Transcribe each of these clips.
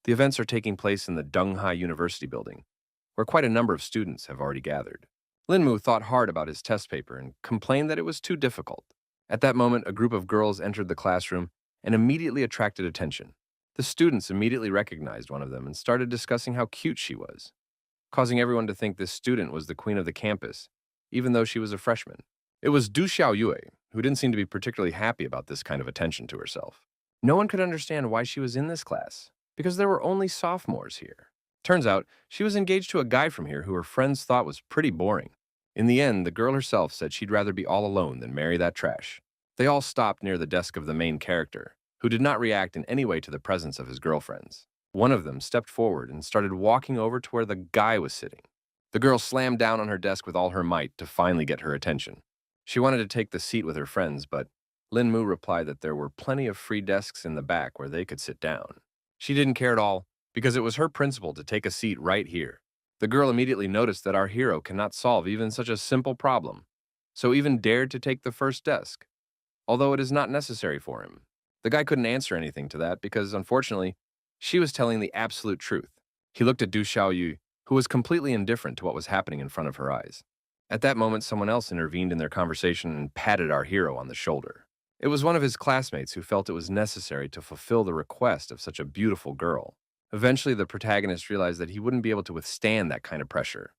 The events are taking place in the Donghai University building, where quite a number of students have already gathered. Linmu thought hard about his test paper and complained that it was too difficult. At that moment, a group of girls entered the classroom and immediately attracted attention. The students immediately recognized one of them and started discussing how cute she was, causing everyone to think this student was the queen of the campus, even though she was a freshman. It was Du Xiaoyue, who didn't seem to be particularly happy about this kind of attention to herself. No one could understand why she was in this class, because there were only sophomores here. Turns out, she was engaged to a guy from here who her friends thought was pretty boring. In the end, the girl herself said she'd rather be all alone than marry that trash. They all stopped near the desk of the main character, who did not react in any way to the presence of his girlfriends. One of them stepped forward and started walking over to where the guy was sitting. The girl slammed down on her desk with all her might to finally get her attention. She wanted to take the seat with her friends, but Lin Mu replied that there were plenty of free desks in the back where they could sit down. She didn't care at all, because it was her principle to take a seat right here. The girl immediately noticed that our hero cannot solve even such a simple problem, so even dared to take the first desk, although it is not necessary for him. The guy couldn't answer anything to that because, unfortunately, she was telling the absolute truth. He looked at Du Xiaoyu, who was completely indifferent to what was happening in front of her eyes. At that moment, someone else intervened in their conversation and patted our hero on the shoulder. It was one of his classmates who felt it was necessary to fulfill the request of such a beautiful girl. Eventually, the protagonist realized that he wouldn't be able to withstand that kind of pressure,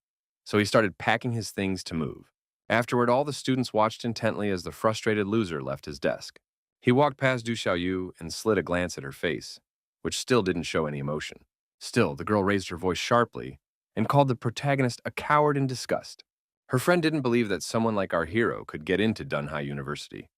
so he started packing his things to move. Afterward, all the students watched intently as the frustrated loser left his desk. He walked past Du Xiaoyu and slid a glance at her face, which still didn't show any emotion. Still, the girl raised her voice sharply and called the protagonist a coward in disgust. Her friend didn't believe that someone like our hero could get into Donghai University,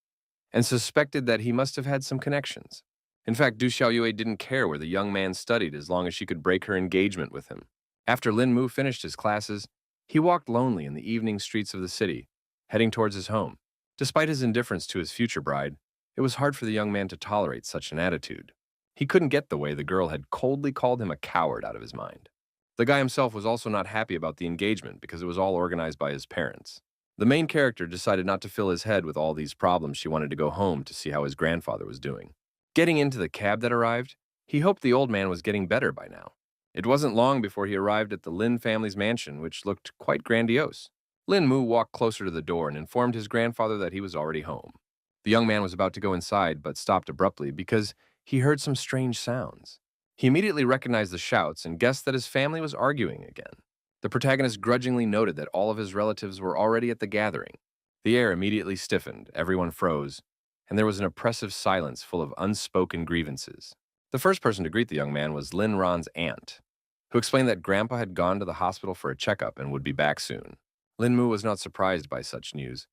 and suspected that he must have had some connections. In fact, Du Xiaoyue didn't care where the young man studied as long as she could break her engagement with him. After Lin Mu finished his classes, he walked lonely in the evening streets of the city, heading towards his home. Despite his indifference to his future bride, it was hard for the young man to tolerate such an attitude. He couldn't get the way the girl had coldly called him a coward out of his mind. The guy himself was also not happy about the engagement because it was all organized by his parents. The main character decided not to fill his head with all these problems. She wanted to go home to see how his grandfather was doing. Getting into the cab that arrived, he hoped the old man was getting better by now. It wasn't long before he arrived at the Lin family's mansion, which looked quite grandiose. Lin Mu walked closer to the door and informed his grandfather that he was already home. The young man was about to go inside, but stopped abruptly because he heard some strange sounds. He immediately recognized the shouts and guessed that his family was arguing again. The protagonist grudgingly noted that all of his relatives were already at the gathering. The air immediately stiffened, everyone froze, and there was an oppressive silence full of unspoken grievances. The first person to greet the young man was Lin Ron's aunt, who explained that Grandpa had gone to the hospital for a checkup and would be back soon. Lin Mu was not surprised by such news,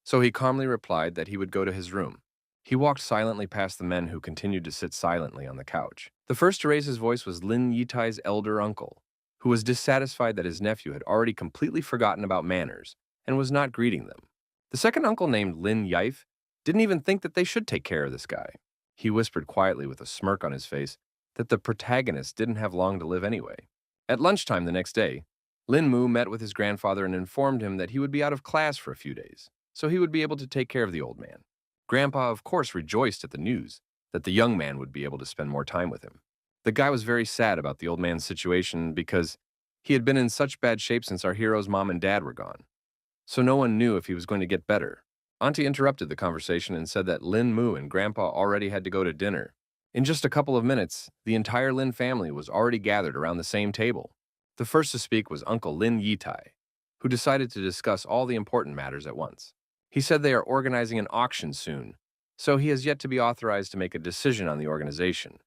so he calmly replied that he would go to his room. He walked silently past the men who continued to sit silently on the couch. The first to raise his voice was Lin Yitai's elder uncle, who was dissatisfied that his nephew had already completely forgotten about manners and was not greeting them. The second uncle, named Lin Yaif, didn't even think that they should take care of this guy. He whispered quietly with a smirk on his face that the protagonist didn't have long to live anyway. At lunchtime the next day, Lin Mu met with his grandfather and informed him that he would be out of class for a few days, so he would be able to take care of the old man. Grandpa, of course, rejoiced at the news that the young man would be able to spend more time with him. The guy was very sad about the old man's situation because he had been in such bad shape since our hero's mom and dad were gone, so no one knew if he was going to get better. Auntie interrupted the conversation and said that Lin Mu and Grandpa already had to go to dinner. In just a couple of minutes, the entire Lin family was already gathered around the same table. The first to speak was Uncle Lin Yitai, who decided to discuss all the important matters at once. He said they are organizing an auction soon, so he has yet to be authorized to make a decision on the organization.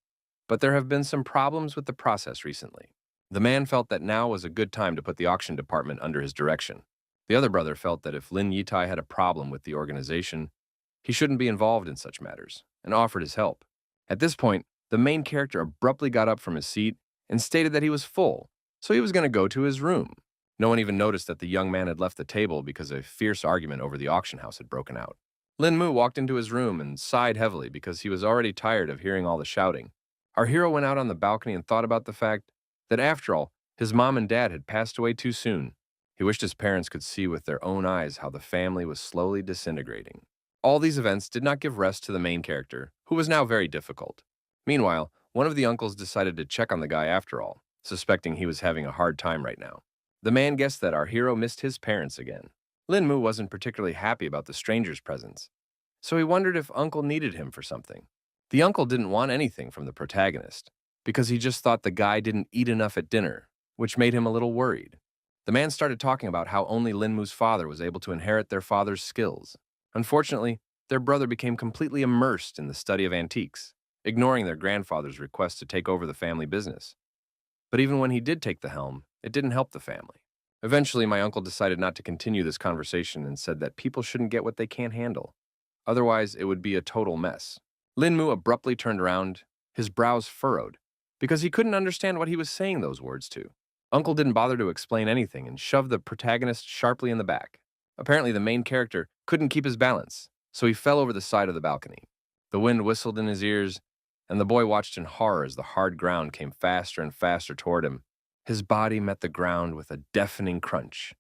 But there have been some problems with the process recently. The man felt that now was a good time to put the auction department under his direction. The other brother felt that if Lin Yitai had a problem with the organization, he shouldn't be involved in such matters, and offered his help. At this point, the main character abruptly got up from his seat and stated that he was full, so he was going to go to his room. No one even noticed that the young man had left the table because a fierce argument over the auction house had broken out. Lin Mu walked into his room and sighed heavily because he was already tired of hearing all the shouting. Our hero went out on the balcony and thought about the fact that, after all, his mom and dad had passed away too soon. He wished his parents could see with their own eyes how the family was slowly disintegrating. All these events did not give rest to the main character, who was now very difficult. Meanwhile, One of the uncles decided to check on the guy after all, suspecting he was having a hard time right now. The man guessed that our hero missed his parents again. Linmu wasn't particularly happy about the stranger's presence, so he wondered if Uncle needed him for something. The uncle didn't want anything from the protagonist, because he just thought the guy didn't eat enough at dinner, which made him a little worried. The man started talking about how only Linmu's father was able to inherit their father's skills. Unfortunately, their brother became completely immersed in the study of antiques, ignoring their grandfather's request to take over the family business. But even when he did take the helm, it didn't help the family. Eventually, my uncle decided not to continue this conversation and said that people shouldn't get what they can't handle. Otherwise, it would be a total mess. Linmu abruptly turned around, his brows furrowed, because he couldn't understand what he was saying those words to. Uncle didn't bother to explain anything and shoved the protagonist sharply in the back. Apparently, the main character couldn't keep his balance, so he fell over the side of the balcony. The wind whistled in his ears, and the boy watched in horror as the hard ground came faster and faster toward him. His body met the ground with a deafening crunch,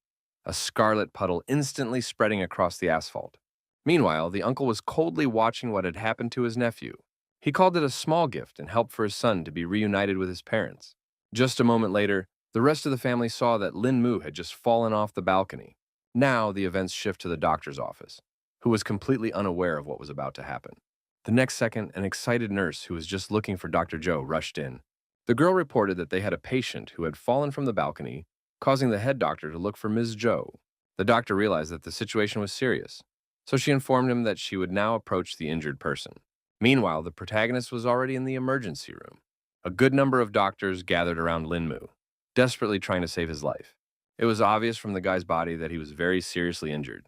a scarlet puddle instantly spreading across the asphalt. Meanwhile, the uncle was coldly watching what had happened to his nephew. He called it a small gift and help for his son to be reunited with his parents. Just a moment later, the rest of the family saw that Linmu had just fallen off the balcony. Now, the events shift to the doctor's office, who was completely unaware of what was about to happen. The next second, an excited nurse who was just looking for Dr. Joe rushed in. The girl reported that they had a patient who had fallen from the balcony, causing the head doctor to look for Ms. Joe. The doctor realized that the situation was serious, so she informed him that she would now approach the injured person. Meanwhile, the protagonist was already in the emergency room. A good number of doctors gathered around Linmu, desperately trying to save his life. It was obvious from the guy's body that he was very seriously injured,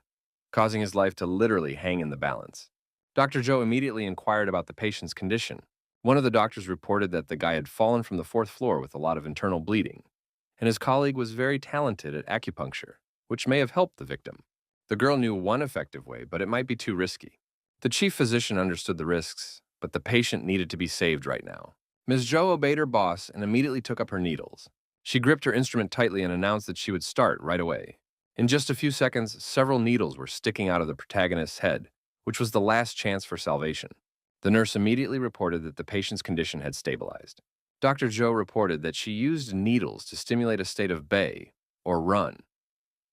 causing his life to literally hang in the balance. Dr. Joe immediately inquired about the patient's condition. One of the doctors reported that the guy had fallen from the 4th floor with a lot of internal bleeding, and his colleague was very talented at acupuncture, which may have helped the victim. The girl knew one effective way, but it might be too risky. The chief physician understood the risks, but the patient needed to be saved right now. Ms. Joe obeyed her boss and immediately took up her needles. She gripped her instrument tightly and announced that she would start right away. In just a few seconds, several needles were sticking out of the protagonist's head, which was the last chance for salvation. The nurse immediately reported that the patient's condition had stabilized. Dr. Joe reported that she used needles to stimulate a state of bay, or run.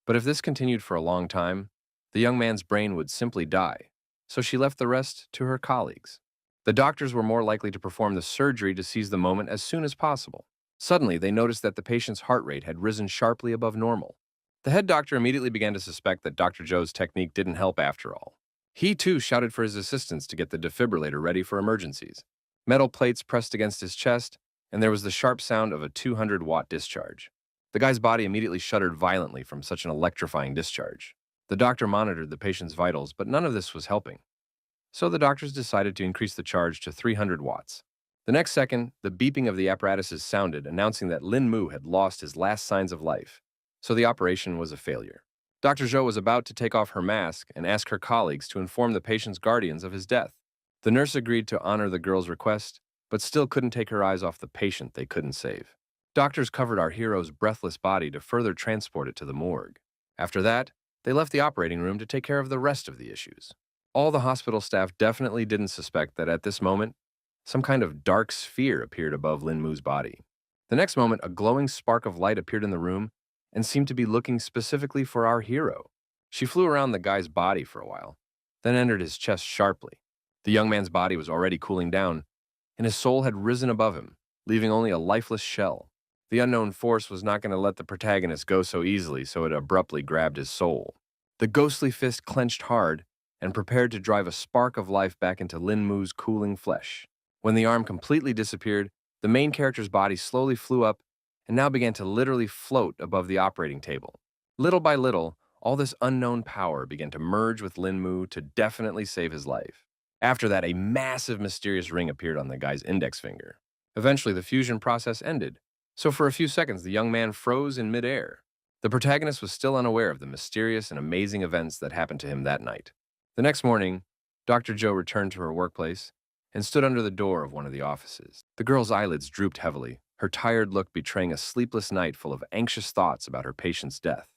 But if this continued for a long time, the young man's brain would simply die, so she left the rest to her colleagues. The doctors were more likely to perform the surgery to seize the moment as soon as possible. Suddenly, they noticed that the patient's heart rate had risen sharply above normal. The head doctor immediately began to suspect that Dr. Joe's technique didn't help after all. He too shouted for his assistants to get the defibrillator ready for emergencies. Metal plates pressed against his chest, and there was the sharp sound of a 200-watt discharge. The guy's body immediately shuddered violently from such an electrifying discharge. The doctor monitored the patient's vitals, but none of this was helping. So the doctors decided to increase the charge to 300 watts. The next second, the beeping of the apparatuses sounded, announcing that Linmu had lost his last signs of life, so the operation was a failure. Dr. Zhou was about to take off her mask and ask her colleagues to inform the patient's guardians of his death. The nurse agreed to honor the girl's request, but still couldn't take her eyes off the patient they couldn't save. Doctors covered our hero's breathless body to further transport it to the morgue. After that, they left the operating room to take care of the rest of the issues. All the hospital staff definitely didn't suspect that at this moment, some kind of dark sphere appeared above Linmu's body. The next moment, a glowing spark of light appeared in the room and seemed to be looking specifically for our hero. She flew around the guy's body for a while, then entered his chest sharply. The young man's body was already cooling down, and his soul had risen above him, leaving only a lifeless shell. The unknown force was not going to let the protagonist go so easily, so it abruptly grabbed his soul. The ghostly fist clenched hard and prepared to drive a spark of life back into Linmu's cooling flesh. When the arm completely disappeared, the main character's body slowly flew up and now began to literally float above the operating table. Little by little, all this unknown power began to merge with Linmu to definitely save his life. After that, a massive mysterious ring appeared on the guy's index finger. Eventually, the fusion process ended, so for a few seconds, the young man froze in midair. The protagonist was still unaware of the mysterious and amazing events that happened to him that night. The next morning, Dr. Joe returned to her workplace and stood under the door of one of the offices. The girl's eyelids drooped heavily, her tired look betraying a sleepless night full of anxious thoughts about her patient's death.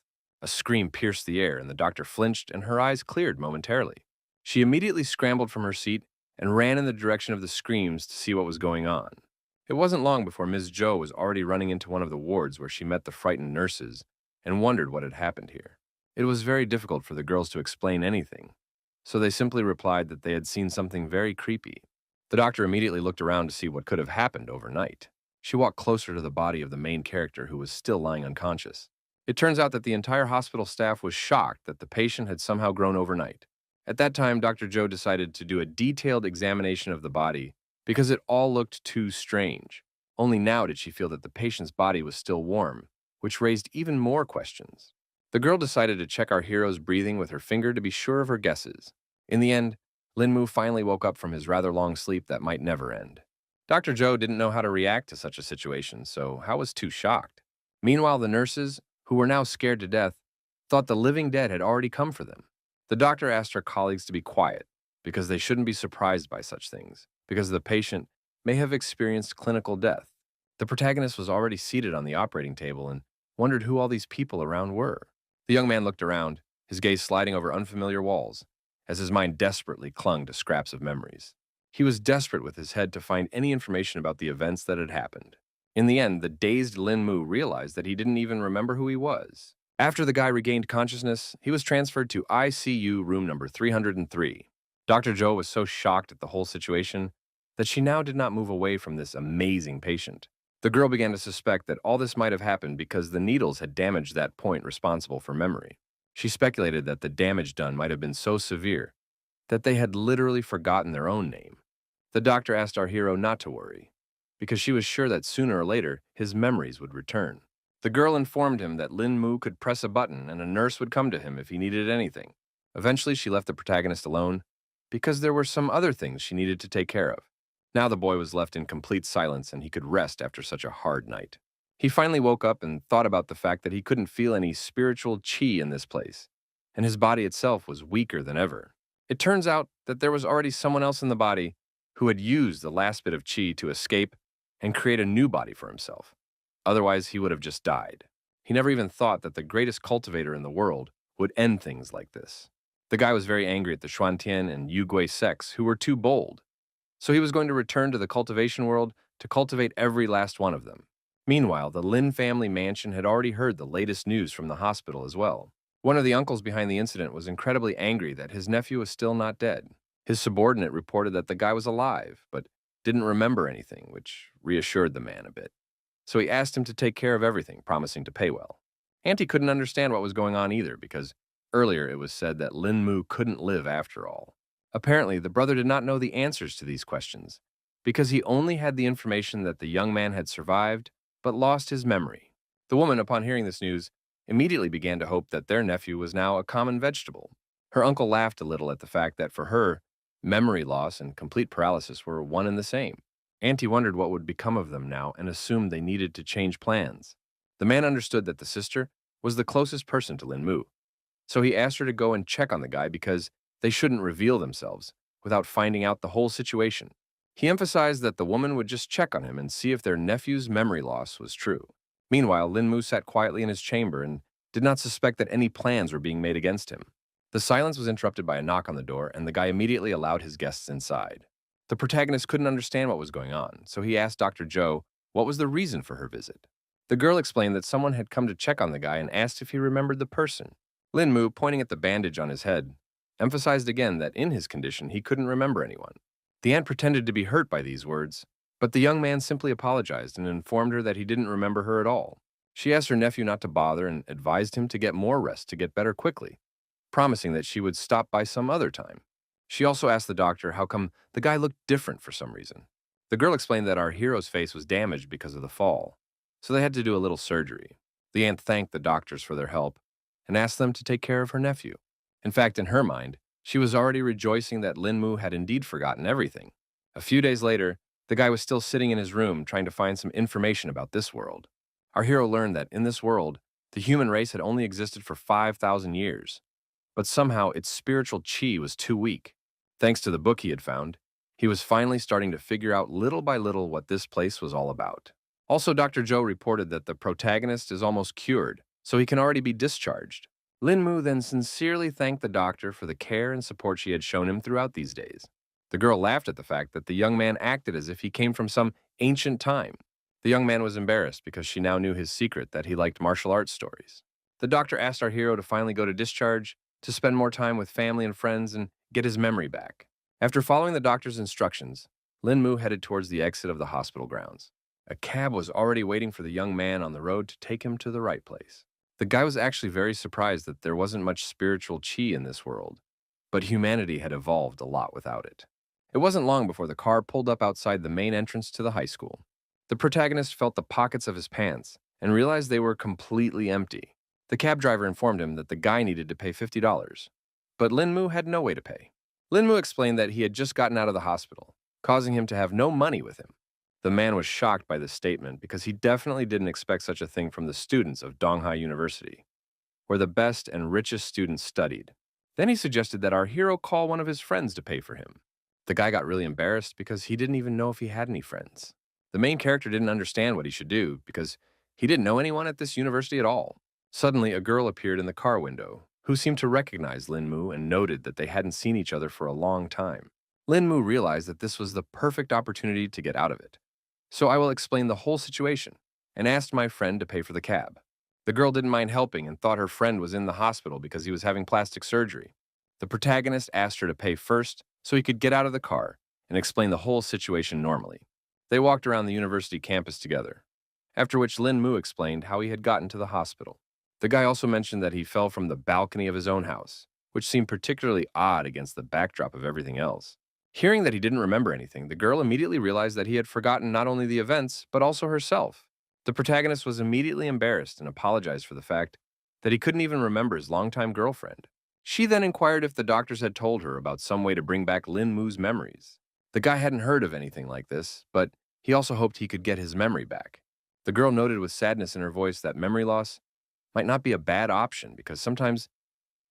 A scream pierced the air, and the doctor flinched and her eyes cleared momentarily. She immediately scrambled from her seat and ran in the direction of the screams to see what was going on. It wasn't long before Ms. Zhou was already running into one of the wards where she met the frightened nurses and wondered what had happened here. It was very difficult for the girls to explain anything, so they simply replied that they had seen something very creepy. The doctor immediately looked around to see what could have happened overnight. She walked closer to the body of the main character who was still lying unconscious. It turns out that the entire hospital staff was shocked that the patient had somehow grown overnight. At that time, Dr. Zhou decided to do a detailed examination of the body because it all looked too strange. Only now did she feel that the patient's body was still warm, which raised even more questions. The girl decided to check our hero's breathing with her finger to be sure of her guesses. In the end, Linmu finally woke up from his rather long sleep that might never end. Dr. Zhou didn't know how to react to such a situation, so Hao was too shocked. Meanwhile, the nurses, who were now scared to death, thought the living dead had already come for them. The doctor asked her colleagues to be quiet, because they shouldn't be surprised by such things, because the patient may have experienced clinical death. The protagonist was already seated on the operating table and wondered who all these people around were. The young man looked around, his gaze sliding over unfamiliar walls, as his mind desperately clung to scraps of memories. He was desperate with his head to find any information about the events that had happened. In the end, the dazed Lin Mu realized that he didn't even remember who he was. After the guy regained consciousness, he was transferred to ICU room number 303. Dr. Zhou was so shocked at the whole situation that she now did not move away from this amazing patient. The girl began to suspect that all this might have happened because the needles had damaged that point responsible for memory. She speculated that the damage done might have been so severe that they had literally forgotten their own name. The doctor asked our hero not to worry, because she was sure that sooner or later his memories would return. The girl informed him that Lin Mu could press a button and a nurse would come to him if he needed anything. Eventually, she left the protagonist alone because there were some other things she needed to take care of. Now the boy was left in complete silence and he could rest after such a hard night. He finally woke up and thought about the fact that he couldn't feel any spiritual chi in this place, and his body itself was weaker than ever. It turns out that there was already someone else in the body who had used the last bit of chi to escape and create a new body for himself. Otherwise, he would have just died. He never even thought that the greatest cultivator in the world would end things like this. The guy was very angry at the Xuantian and Yugui sects, who were too bold. So he was going to return to the cultivation world to cultivate every last one of them. Meanwhile, the Lin family mansion had already heard the latest news from the hospital as well. One of the uncles behind the incident was incredibly angry that his nephew was still not dead. His subordinate reported that the guy was alive, but didn't remember anything, which reassured the man a bit. So he asked him to take care of everything, promising to pay well. Auntie couldn't understand what was going on either, because earlier it was said that Lin Mu couldn't live after all. Apparently, the brother did not know the answers to these questions, because he only had the information that the young man had survived, but lost his memory. The woman, upon hearing this news, immediately began to hope that their nephew was now a common vegetable. Her uncle laughed a little at the fact that for her, memory loss and complete paralysis were one and the same. Auntie wondered what would become of them now and assumed they needed to change plans. The man understood that the sister was the closest person to Lin Mu, so he asked her to go and check on the guy because they shouldn't reveal themselves without finding out the whole situation. He emphasized that the woman would just check on him and see if their nephew's memory loss was true. Meanwhile, Lin Mu sat quietly in his chamber and did not suspect that any plans were being made against him. The silence was interrupted by a knock on the door, and the guy immediately allowed his guests inside. The protagonist couldn't understand what was going on, so he asked Dr. Zhou what was the reason for her visit. The girl explained that someone had come to check on the guy and asked if he remembered the person. Lin Mu, pointing at the bandage on his head, emphasized again that in his condition he couldn't remember anyone. The aunt pretended to be hurt by these words, but the young man simply apologized and informed her that he didn't remember her at all. She asked her nephew not to bother and advised him to get more rest to get better quickly, promising that she would stop by some other time. She also asked the doctor how come the guy looked different for some reason. The girl explained that our hero's face was damaged because of the fall, so they had to do a little surgery. The aunt thanked the doctors for their help and asked them to take care of her nephew. In fact, in her mind, she was already rejoicing that Lin Mu had indeed forgotten everything. A few days later, the guy was still sitting in his room trying to find some information about this world. Our hero learned that in this world, the human race had only existed for 5,000 years, but somehow its spiritual chi was too weak. Thanks to the book he had found, he was finally starting to figure out little by little what this place was all about. Also, Dr. Zhou reported that the protagonist is almost cured, so he can already be discharged. Lin Mu then sincerely thanked the doctor for the care and support she had shown him throughout these days. The girl laughed at the fact that the young man acted as if he came from some ancient time. The young man was embarrassed because she now knew his secret that he liked martial arts stories. The doctor asked our hero to finally go to discharge, to spend more time with family and friends, and get his memory back. After following the doctor's instructions, Lin Mu headed towards the exit of the hospital grounds. A cab was already waiting for the young man on the road to take him to the right place. The guy was actually very surprised that there wasn't much spiritual chi in this world, but humanity had evolved a lot without it. It wasn't long before the car pulled up outside the main entrance to the high school. The protagonist felt the pockets of his pants and realized they were completely empty. The cab driver informed him that the guy needed to pay $50, but Lin Mu had no way to pay. Lin Mu explained that he had just gotten out of the hospital, causing him to have no money with him. The man was shocked by this statement because he definitely didn't expect such a thing from the students of Donghai University, where the best and richest students studied. Then he suggested that our hero call one of his friends to pay for him. The guy got really embarrassed because he didn't even know if he had any friends. The main character didn't understand what he should do because he didn't know anyone at this university at all. Suddenly, a girl appeared in the car window who seemed to recognize Lin Mu and noted that they hadn't seen each other for a long time. Lin Mu realized that this was the perfect opportunity to get out of it. So I will explain the whole situation and asked my friend to pay for the cab. The girl didn't mind helping and thought her friend was in the hospital because he was having plastic surgery. The protagonist asked her to pay first so he could get out of the car and explain the whole situation normally. They walked around the university campus together, after which Lin Mu explained how he had gotten to the hospital. The guy also mentioned that he fell from the balcony of his own house, which seemed particularly odd against the backdrop of everything else. Hearing that he didn't remember anything, the girl immediately realized that he had forgotten not only the events, but also herself. The protagonist was immediately embarrassed and apologized for the fact that he couldn't even remember his longtime girlfriend. She then inquired if the doctors had told her about some way to bring back Lin Mu's memories. The guy hadn't heard of anything like this, but he also hoped he could get his memory back. The girl noted with sadness in her voice that memory loss might not be a bad option because sometimes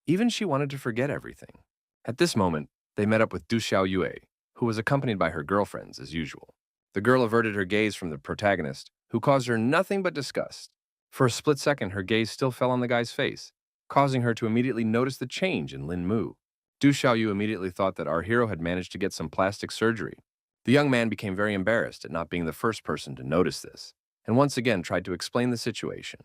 even she wanted to forget everything. At this moment, they met up with Du Xiaoyue, who was accompanied by her girlfriends as usual. The girl averted her gaze from the protagonist, who caused her nothing but disgust. For a split second, her gaze still fell on the guy's face, causing her to immediately notice the change in Lin Mu. Du Xiaoyu immediately thought that our hero had managed to get some plastic surgery. The young man became very embarrassed at not being the first person to notice this, and once again tried to explain the situation.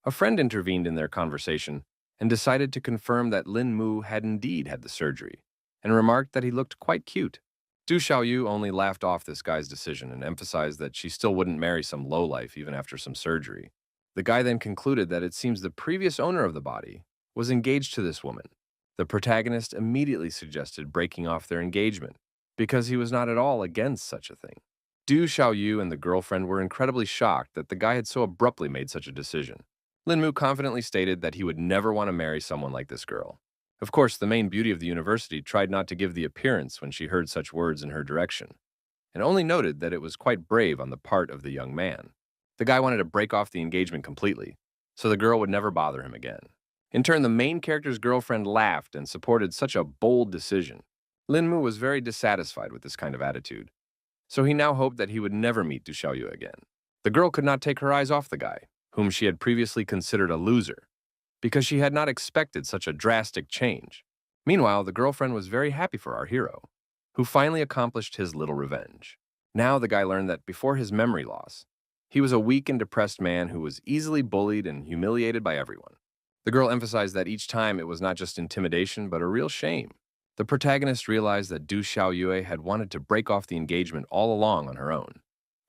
A friend intervened in their conversation and decided to confirm that Lin Mu had indeed had the surgery, and remarked that he looked quite cute. Du Xiaoyu only laughed off this guy's decision and emphasized that she still wouldn't marry some lowlife even after some surgery. The guy then concluded that it seems the previous owner of the body was engaged to this woman. The protagonist immediately suggested breaking off their engagement because he was not at all against such a thing. Du Xiaoyu and the girlfriend were incredibly shocked that the guy had so abruptly made such a decision. Lin Mu confidently stated that he would never want to marry someone like this girl. Of course, the main beauty of the university tried not to give the appearance when she heard such words in her direction, and only noted that it was quite brave on the part of the young man. The guy wanted to break off the engagement completely, so the girl would never bother him again. In turn, the main character's girlfriend laughed and supported such a bold decision. Lin Mu was very dissatisfied with this kind of attitude, so he now hoped that he would never meet Du Xiaoyu again. The girl could not take her eyes off the guy, whom she had previously considered a loser, because she had not expected such a drastic change. Meanwhile, the girlfriend was very happy for our hero, who finally accomplished his little revenge. Now the guy learned that before his memory loss, he was a weak and depressed man who was easily bullied and humiliated by everyone. The girl emphasized that each time it was not just intimidation, but a real shame. The protagonist realized that Du Xiaoyue had wanted to break off the engagement all along on her own,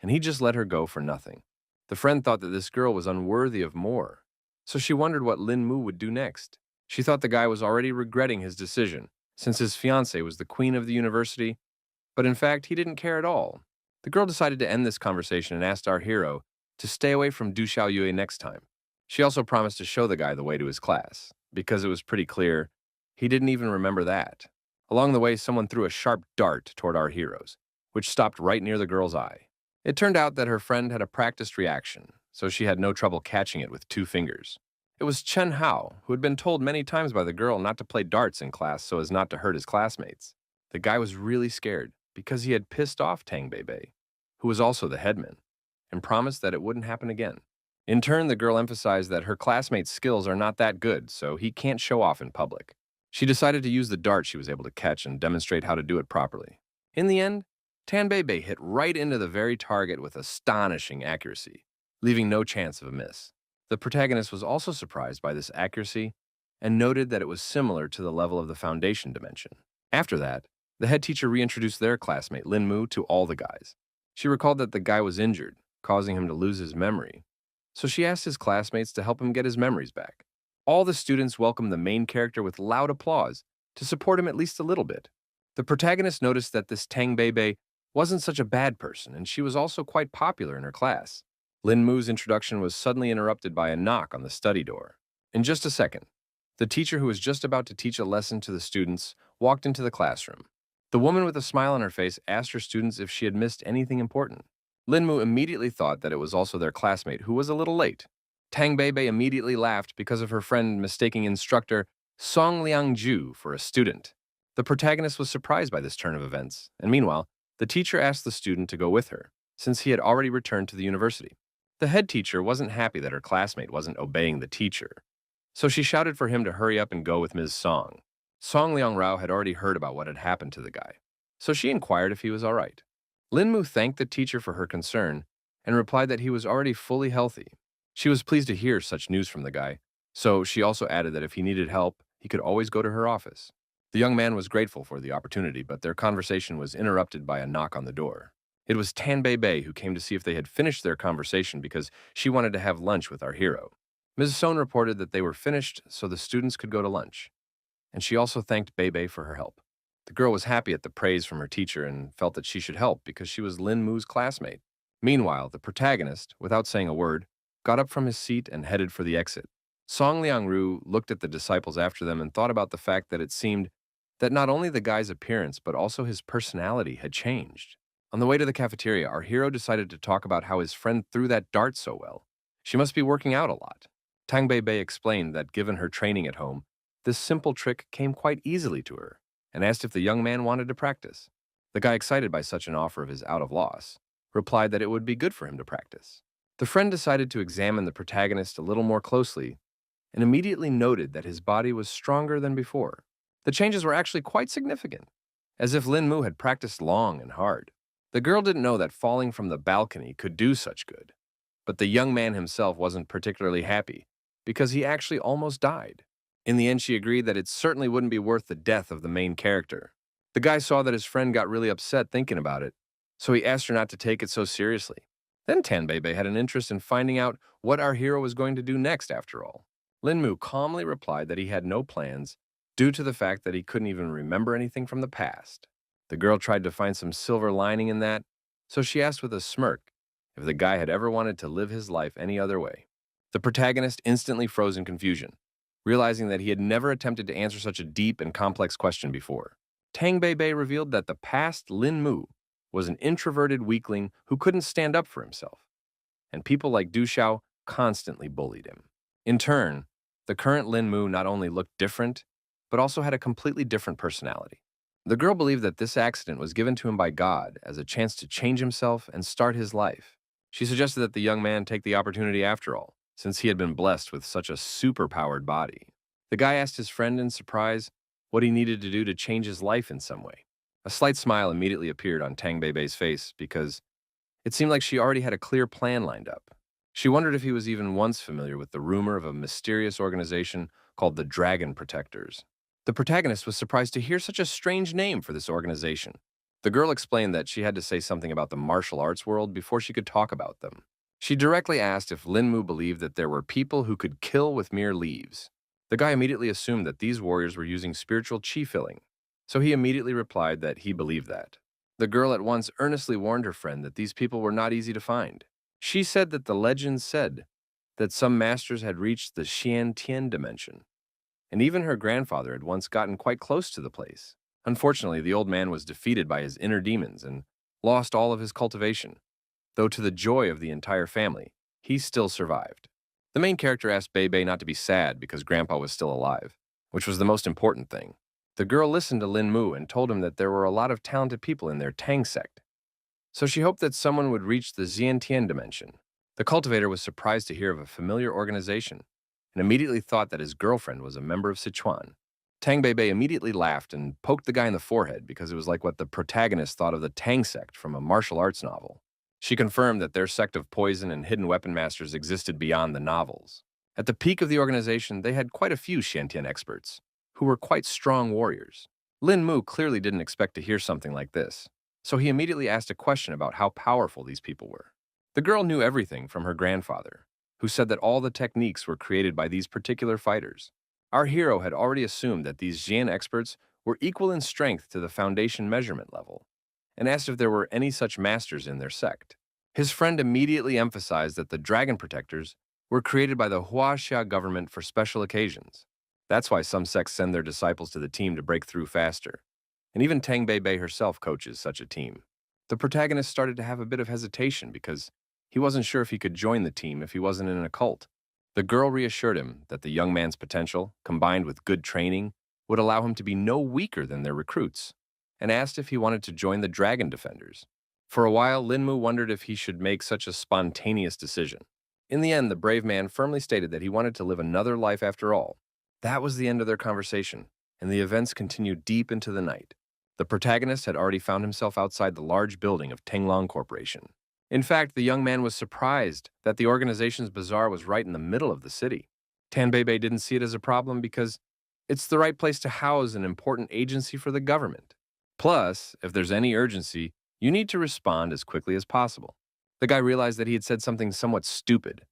and he just let her go for nothing. The friend thought that this girl was unworthy of more, so she wondered what Lin Mu would do next. She thought the guy was already regretting his decision, since his fiancée was the queen of the university, but in fact, he didn't care at all. The girl decided to end this conversation and asked our hero to stay away from Du Xiaoyue next time. She also promised to show the guy the way to his class, because it was pretty clear he didn't even remember that. Along the way, someone threw a sharp dart toward our heroes, which stopped right near the girl's eye. It turned out that her friend had a practiced reaction, so she had no trouble catching it with 2 fingers. It was Chen Hao, who had been told many times by the girl not to play darts in class so as not to hurt his classmates. The guy was really scared because he had pissed off Tang Beibei, who was also the headman, and promised that it wouldn't happen again. In turn, the girl emphasized that her classmates' skills are not that good, so he can't show off in public. She decided to use the dart she was able to catch and demonstrate how to do it properly. In the end, Tanbebe hit right into the very target with astonishing accuracy, leaving no chance of a miss. The protagonist was also surprised by this accuracy and noted that it was similar to the level of the foundation dimension. After that, the head teacher reintroduced their classmate, Linmu, to all the guys. She recalled that the guy was injured, causing him to lose his memory, so she asked his classmates to help him get his memories back. All the students welcomed the main character with loud applause to support him at least a little bit. The protagonist noticed that this Tangbebe wasn't such a bad person, and she was also quite popular in her class. Lin Mu's introduction was suddenly interrupted by a knock on the study door. In just a second, the teacher who was just about to teach a lesson to the students walked into the classroom. The woman with a smile on her face asked her students if she had missed anything important. Lin Mu immediately thought that it was also their classmate, who was a little late. Tang Beibei immediately laughed because of her friend mistaking instructor Song Liangju for a student. The protagonist was surprised by this turn of events, and meanwhile, the teacher asked the student to go with her, since he had already returned to the university. The head teacher wasn't happy that her classmate wasn't obeying the teacher, so she shouted for him to hurry up and go with Ms. Song. Song Liang Rao had already heard about what had happened to the guy, so she inquired if he was all right. Lin Mu thanked the teacher for her concern and replied that he was already fully healthy. She was pleased to hear such news from the guy, so she also added that if he needed help, he could always go to her office. The young man was grateful for the opportunity, but their conversation was interrupted by a knock on the door. It was Tan Bei who came to see if they had finished their conversation because she wanted to have lunch with our hero. Ms. Son reported that they were finished so the students could go to lunch, and she also thanked Bei for her help. The girl was happy at the praise from her teacher and felt that she should help because she was Lin Mu's classmate. Meanwhile, the protagonist, without saying a word, got up from his seat and headed for the exit. Song Liangru looked at the disciples after them and thought about the fact that it seemed that not only the guy's appearance but also his personality had changed. On the way to the cafeteria, our hero decided to talk about how his friend threw that dart so well. She must be working out a lot. Tang Bei explained that given her training at home, this simple trick came quite easily to her, and asked if the young man wanted to practice. The guy, excited by such an offer of his out of loss, replied that it would be good for him to practice. The friend decided to examine the protagonist a little more closely and immediately noted that his body was stronger than before. The changes were actually quite significant, as if Lin Mu had practiced long and hard. The girl didn't know that falling from the balcony could do such good, but the young man himself wasn't particularly happy because he actually almost died. In the end, she agreed that it certainly wouldn't be worth the death of the main character. The guy saw that his friend got really upset thinking about it, so he asked her not to take it so seriously. Then Tan Bei had an interest in finding out what our hero was going to do next after all. Lin Mu calmly replied that he had no plans due to the fact that he couldn't even remember anything from the past. The girl tried to find some silver lining in that, so she asked with a smirk if the guy had ever wanted to live his life any other way. The protagonist instantly froze in confusion, realizing that he had never attempted to answer such a deep and complex question before. Tang Bei revealed that the past Lin Mu was an introverted weakling who couldn't stand up for himself, and people like Du Xiao constantly bullied him. In turn, the current Lin Mu not only looked different, but also had a completely different personality. The girl believed that this accident was given to him by God as a chance to change himself and start his life. She suggested that the young man take the opportunity after all, since he had been blessed with such a super-powered body. The guy asked his friend in surprise what he needed to do to change his life in some way. A slight smile immediately appeared on Tang Beibei's face because it seemed like she already had a clear plan lined up. She wondered if he was even once familiar with the rumor of a mysterious organization called the Dragon Protectors. The protagonist was surprised to hear such a strange name for this organization. The girl explained that she had to say something about the martial arts world before she could talk about them. She directly asked if Lin Mu believed that there were people who could kill with mere leaves. The guy immediately assumed that these warriors were using spiritual chi filling, so he immediately replied that he believed that. The girl at once earnestly warned her friend that these people were not easy to find. She said that the legends said that some masters had reached the Xian Tian dimension, and even her grandfather had once gotten quite close to the place. Unfortunately, the old man was defeated by his inner demons and lost all of his cultivation, though to the joy of the entire family, he still survived. The main character asked Bei not to be sad because Grandpa was still alive, which was the most important thing. The girl listened to Lin Mu and told him that there were a lot of talented people in their Tang sect, so she hoped that someone would reach the Xiantian dimension. The cultivator was surprised to hear of a familiar organization and immediately thought that his girlfriend was a member of Sichuan. Tang Bei immediately laughed and poked the guy in the forehead because it was like what the protagonist thought of the Tang sect from a martial arts novel. She confirmed that their sect of poison and hidden weapon masters existed beyond the novels. At the peak of the organization, they had quite a few Shantian experts, who were quite strong warriors. Lin Mu clearly didn't expect to hear something like this, so he immediately asked a question about how powerful these people were. The girl knew everything from her grandfather, who said that all the techniques were created by these particular fighters. Our hero had already assumed that these Jian experts were equal in strength to the foundation measurement level, and asked if there were any such masters in their sect. His friend immediately emphasized that the dragon protectors were created by the Huaxia government for special occasions. That's why some sects send their disciples to the team to break through faster, and even Tang Bei herself coaches such a team. The protagonist started to have a bit of hesitation because he wasn't sure if he could join the team if he wasn't in a cult. The girl reassured him that the young man's potential, combined with good training, would allow him to be no weaker than their recruits, and asked if he wanted to join the Dragon Defenders. For a while, Lin Mu wondered if he should make such a spontaneous decision. In the end, the brave man firmly stated that he wanted to live another life after all. That was the end of their conversation, and the events continued deep into the night. The protagonist had already found himself outside the large building of Tenglong Corporation. In fact, the young man was surprised that the organization's bazaar was right in the middle of the city. Tan Bei didn't see it as a problem because it's the right place to house an important agency for the government. Plus, if there's any urgency, you need to respond as quickly as possible. The guy realized that he had said something somewhat stupid,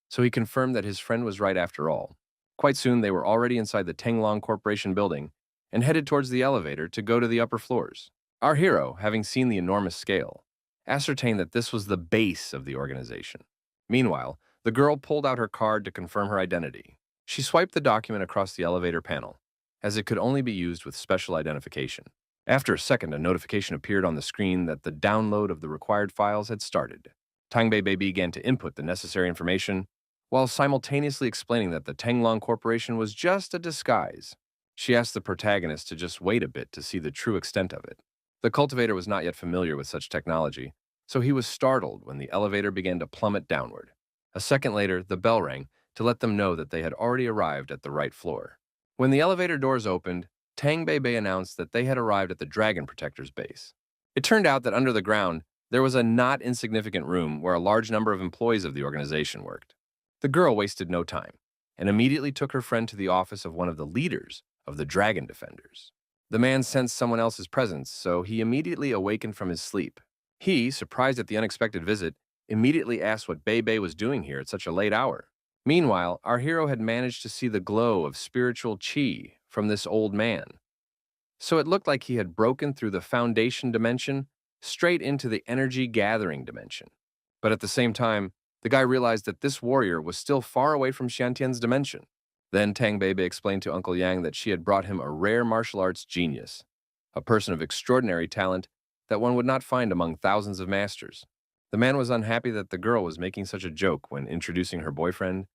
so he confirmed that his friend was right after all. Quite soon, they were already inside the Tenglong Corporation building and headed towards the elevator to go to the upper floors. Our hero, having seen the enormous scale, ascertained that this was the base of the organization. Meanwhile, the girl pulled out her card to confirm her identity. She swiped the document across the elevator panel, as it could only be used with special identification. After a second, a notification appeared on the screen that the download of the required files had started. Tang Bei began to input the necessary information, while simultaneously explaining that the Tenglong Corporation was just a disguise. She asked the protagonist to just wait a bit to see the true extent of it. The cultivator was not yet familiar with such technology, so he was startled when the elevator began to plummet downward. A second later, the bell rang to let them know that they had already arrived at the right floor. When the elevator doors opened, Tang Bei announced that they had arrived at the Dragon Protector's base. It turned out that under the ground, there was a not insignificant room where a large number of employees of the organization worked. The girl wasted no time and immediately took her friend to the office of one of the leaders of the Dragon Defenders. The man sensed someone else's presence, so he immediately awakened from his sleep. He, surprised at the unexpected visit, immediately asked what Bei was doing here at such a late hour. Meanwhile, our hero had managed to see the glow of spiritual qi from this old man. So it looked like he had broken through the foundation dimension straight into the energy gathering dimension. But at the same time, the guy realized that this warrior was still far away from Shantian's dimension. Then Tang Bei explained to Uncle Yang that she had brought him a rare martial arts genius, a person of extraordinary talent that one would not find among thousands of masters. The man was unhappy that the girl was making such a joke when introducing her boyfriend,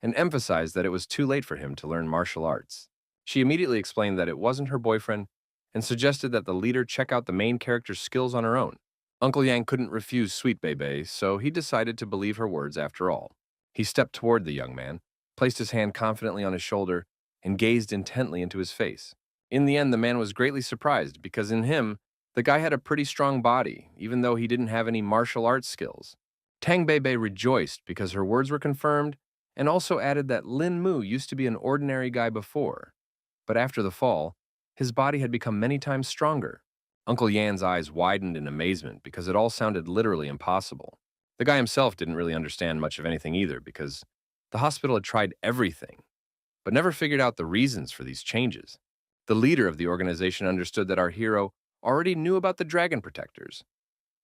and emphasized that it was too late for him to learn martial arts. She immediately explained that it wasn't her boyfriend and suggested that the leader check out the main character's skills on her own. Uncle Yang couldn't refuse Sweet Bei, so he decided to believe her words after all. He stepped toward the young man, placed his hand confidently on his shoulder, and gazed intently into his face. In the end, the man was greatly surprised because in him, the guy had a pretty strong body, even though he didn't have any martial arts skills. Tang Bei rejoiced because her words were confirmed and also added that Lin Mu used to be an ordinary guy before, but after the fall, his body had become many times stronger. Uncle Yan's eyes widened in amazement because it all sounded literally impossible. The guy himself didn't really understand much of anything either because the hospital had tried everything, but never figured out the reasons for these changes. The leader of the organization understood that our hero already knew about the Dragon Protectors,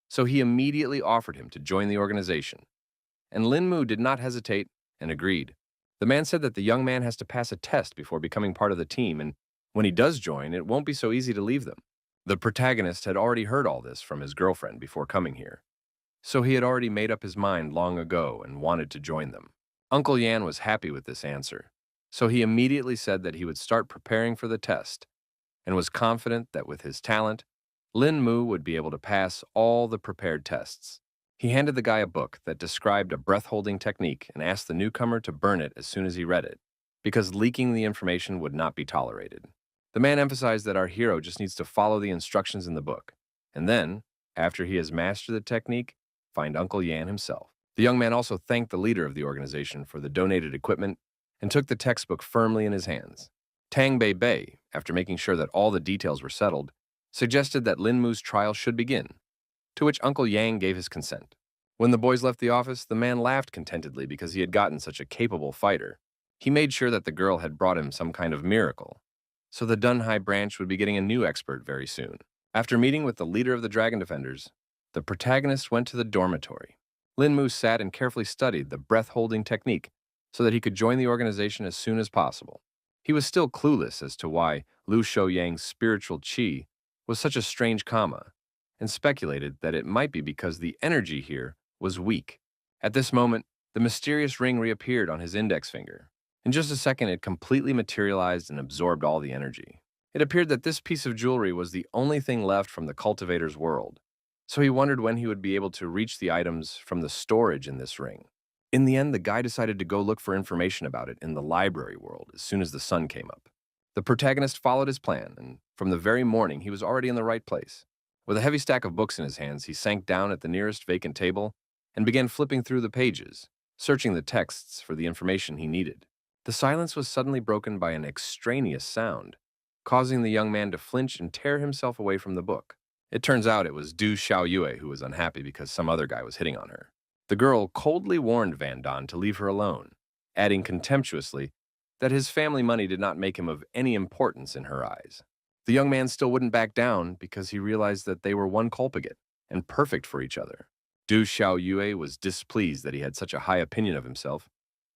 so he immediately offered him to join the organization. And Lin Mu did not hesitate and agreed. The man said that the young man has to pass a test before becoming part of the team, and when he does join, it won't be so easy to leave them. The protagonist had already heard all this from his girlfriend before coming here, so he had already made up his mind long ago and wanted to join them. Uncle Yan was happy with this answer, so he immediately said that he would start preparing for the test and was confident that with his talent, Lin Mu would be able to pass all the prepared tests. He handed the guy a book that described a breath-holding technique and asked the newcomer to burn it as soon as he read it, because leaking the information would not be tolerated. The man emphasized that our hero just needs to follow the instructions in the book, and then, after he has mastered the technique, find Uncle Yan himself. The young man also thanked the leader of the organization for the donated equipment and took the textbook firmly in his hands. Tang Bei Bei, after making sure that all the details were settled, suggested that Lin Mu's trial should begin, to which Uncle Yang gave his consent. When the boys left the office, the man laughed contentedly because he had gotten such a capable fighter. He made sure that the girl had brought him some kind of miracle, so the Dunhai branch would be getting a new expert very soon. After meeting with the leader of the Dragon Defenders, the protagonist went to the dormitory. Lin Mu sat and carefully studied the breath-holding technique so that he could join the organization as soon as possible. He was still clueless as to why Lu Shouyang's spiritual qi was such a strange comma, and speculated that it might be because the energy here was weak. At this moment, the mysterious ring reappeared on his index finger. In just a second, it completely materialized and absorbed all the energy. It appeared that this piece of jewelry was the only thing left from the cultivator's world, so he wondered when he would be able to reach the items from the storage in this ring. In the end, the guy decided to go look for information about it in the library world as soon as the sun came up. The protagonist followed his plan, and from the very morning, he was already in the right place. With a heavy stack of books in his hands, he sank down at the nearest vacant table and began flipping through the pages, searching the texts for the information he needed. The silence was suddenly broken by an extraneous sound, causing the young man to flinch and tear himself away from the book. It turns out it was Du Xiaoyue who was unhappy because some other guy was hitting on her. The girl coldly warned Van Don to leave her alone, adding contemptuously that his family money did not make him of any importance in her eyes. The young man still wouldn't back down because he realized that they were one colpigate and perfect for each other. Du Xiaoyue was displeased that he had such a high opinion of himself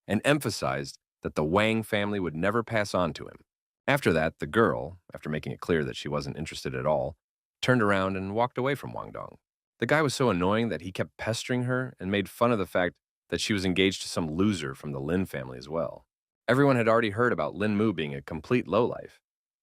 and emphasized that the Wang family would never pass on to him. After that, the girl, after making it clear that she wasn't interested at all, turned around and walked away from Wang Dong. The guy was so annoying that he kept pestering her and made fun of the fact that she was engaged to some loser from the Lin family as well. Everyone had already heard about Lin Mu being a complete lowlife,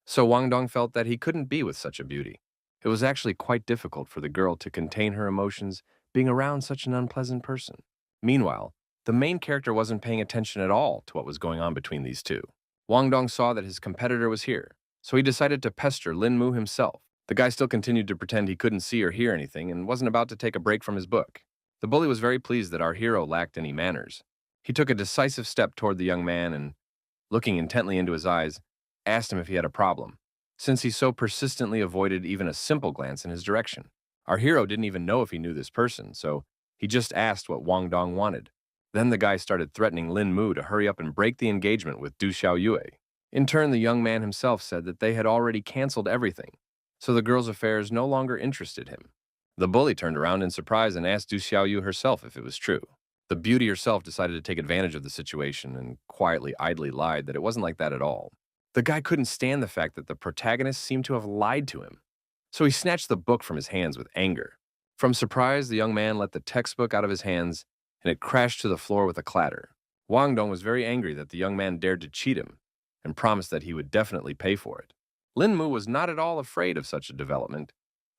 so Wang Dong felt that he couldn't be with such a beauty. It was actually quite difficult for the girl to contain her emotions being around such an unpleasant person. Meanwhile, the main character wasn't paying attention at all to what was going on between these two. Wang Dong saw that his competitor was here, so he decided to pester Lin Mu himself. The guy still continued to pretend he couldn't see or hear anything and wasn't about to take a break from his book. The bully was very pleased that our hero lacked any manners. He took a decisive step toward the young man and, looking intently into his eyes, asked him if he had a problem, since he so persistently avoided even a simple glance in his direction. Our hero didn't even know if he knew this person, so he just asked what Wang Dong wanted. Then the guy started threatening Lin Mu to hurry up and break the engagement with Du Xiaoyue. In turn, the young man himself said that they had already canceled everything, so the girl's affairs no longer interested him. The bully turned around in surprise and asked Du Xiaoyu herself if it was true. The beauty herself decided to take advantage of the situation and quietly, idly lied that it wasn't like that at all. The guy couldn't stand the fact that the protagonist seemed to have lied to him, so he snatched the book from his hands with anger. From surprise, the young man let the textbook out of his hands, and it crashed to the floor with a clatter. Wang Dong was very angry that the young man dared to cheat him, and promised that he would definitely pay for it. Lin Mu was not at all afraid of such a development,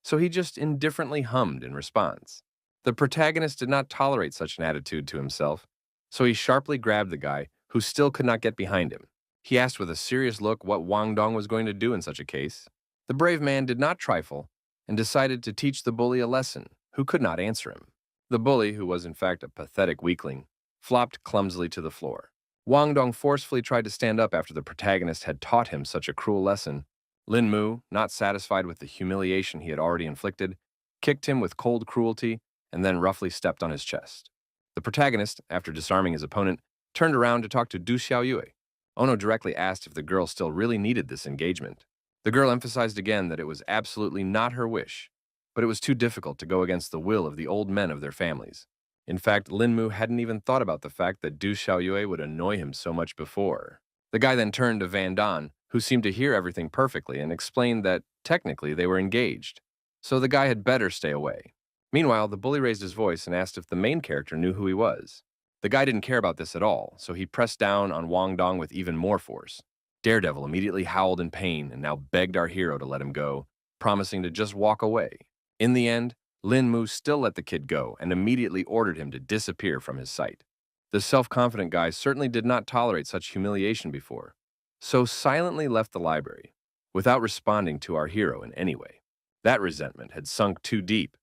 so he just indifferently hummed in response. The protagonist did not tolerate such an attitude to himself, so he sharply grabbed the guy, who still could not get behind him. He asked with a serious look what Wang Dong was going to do in such a case. The brave man did not trifle and decided to teach the bully a lesson, who could not answer him. The bully, who was in fact a pathetic weakling, flopped clumsily to the floor. Wang Dong forcefully tried to stand up after the protagonist had taught him such a cruel lesson. Lin Mu, not satisfied with the humiliation he had already inflicted, kicked him with cold cruelty and then roughly stepped on his chest. The protagonist, after disarming his opponent, turned around to talk to Du Xiaoyue. Ono directly asked if the girl still really needed this engagement. The girl emphasized again that it was absolutely not her wish, but it was too difficult to go against the will of the old men of their families. In fact, Lin Mu hadn't even thought about the fact that Du Xiaoyue would annoy him so much before. The guy then turned to Van Don, who seemed to hear everything perfectly, and explained that, technically, they were engaged, so the guy had better stay away. Meanwhile, the bully raised his voice and asked if the main character knew who he was. The guy didn't care about this at all, so he pressed down on Wang Dong with even more force. Daredevil immediately howled in pain and now begged our hero to let him go, promising to just walk away. In the end, Lin Mu still let the kid go and immediately ordered him to disappear from his sight. The self-confident guy certainly did not tolerate such humiliation before, so silently left the library. without responding to our hero in any way. That resentment had sunk too deep,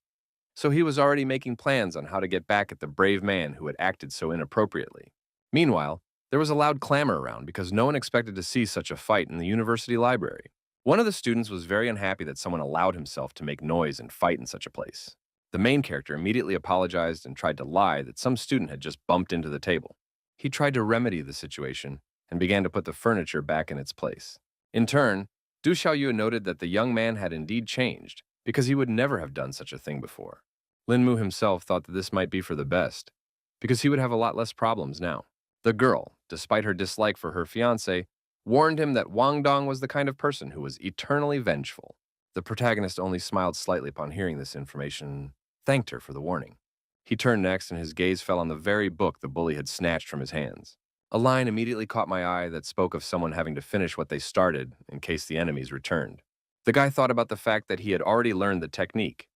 so he was already making plans on how to get back at the brave man who had acted so inappropriately. Meanwhile, there was a loud clamor around because no one expected to see such a fight in the university library. One of the students was very unhappy that someone allowed himself to make noise and fight in such a place. The main character immediately apologized and tried to lie that some student had just bumped into the table. He tried to remedy the situation and began to put the furniture back in its place. In turn, Du Xiaoyu noted that the young man had indeed changed, because he would never have done such a thing before. Lin Mu himself thought that this might be for the best, because he would have a lot less problems now. The girl, despite her dislike for her fiancé, warned him that Wang Dong was the kind of person who was eternally vengeful. The protagonist only smiled slightly upon hearing this information and thanked her for the warning. He turned next and his gaze fell on the very book the bully had snatched from his hands. A line immediately caught my eye that spoke of someone having to finish what they started in case the enemies returned. The guy thought about the fact that he had already learned the technique.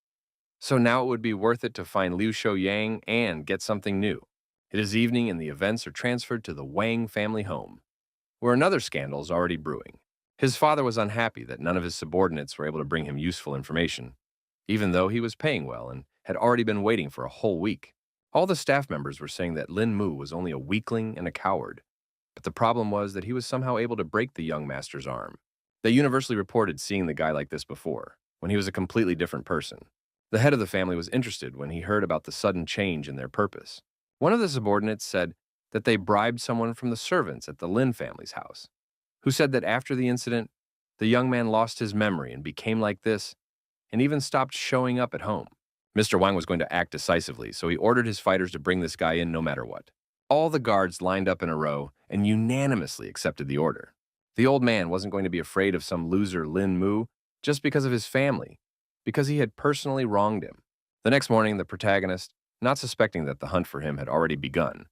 So now it would be worth it to find Liu Shouyang and get something new. It is evening and the events are transferred to the Wang family home, where another scandal is already brewing. His father was unhappy that none of his subordinates were able to bring him useful information, even though he was paying well and had already been waiting for a whole week. All the staff members were saying that Lin Mu was only a weakling and a coward, but the problem was that he was somehow able to break the young master's arm. They universally reported seeing the guy like this before, when he was a completely different person. The head of the family was interested when he heard about the sudden change in their purpose. One of the subordinates said that they bribed someone from the servants at the Lin family's house, who said that after the incident, the young man lost his memory and became like this, and even stopped showing up at home. Mr. Wang was going to act decisively, so he ordered his fighters to bring this guy in no matter what. All the guards lined up in a row and unanimously accepted the order. The old man wasn't going to be afraid of some loser Lin Mu just because of his family, because he had personally wronged him. The next morning, the protagonist, not suspecting that the hunt for him had already begun,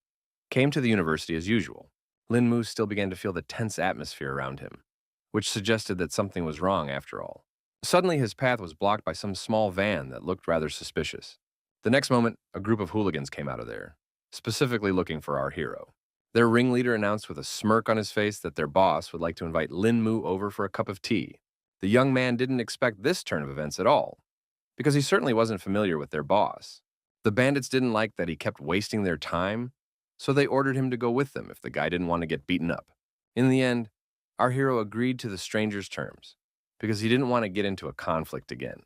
came to the university as usual. Lin Mu still began to feel the tense atmosphere around him, which suggested that something was wrong after all. Suddenly, his path was blocked by some small van that looked rather suspicious. The next moment, a group of hooligans came out of there, specifically looking for our hero. Their ringleader announced with a smirk on his face that their boss would like to invite Lin Mu over for a cup of tea. The young man didn't expect this turn of events at all, because he certainly wasn't familiar with their boss. The bandits didn't like that he kept wasting their time, so they ordered him to go with them if the guy didn't want to get beaten up. In the end, our hero agreed to the stranger's terms, because he didn't want to get into a conflict again.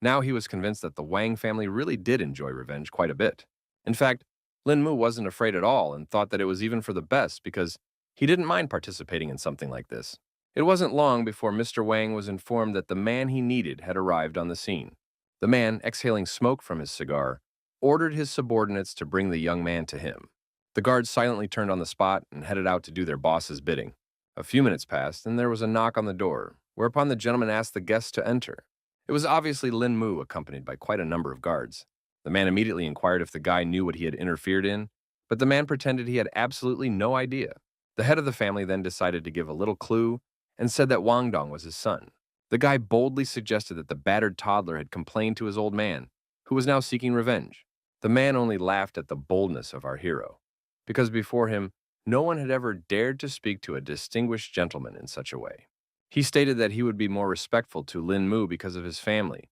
Now he was convinced that the Wang family really did enjoy revenge quite a bit. In fact, Lin Mu wasn't afraid at all and thought that it was even for the best because he didn't mind participating in something like this. It wasn't long before Mr. Wang was informed that the man he needed had arrived on the scene. The man, exhaling smoke from his cigar, ordered his subordinates to bring the young man to him. The guards silently turned on the spot and headed out to do their boss's bidding. A few minutes passed, and there was a knock on the door, whereupon the gentleman asked the guests to enter. It was obviously Lin Mu, accompanied by quite a number of guards. The man immediately inquired if the guy knew what he had interfered in, but the man pretended he had absolutely no idea. The head of the family then decided to give a little clue and said that Wang Dong was his son. The guy boldly suggested that the battered toddler had complained to his old man, who was now seeking revenge. The man only laughed at the boldness of our hero, because before him, no one had ever dared to speak to a distinguished gentleman in such a way. He stated that he would be more respectful to Lin Mu because of his family,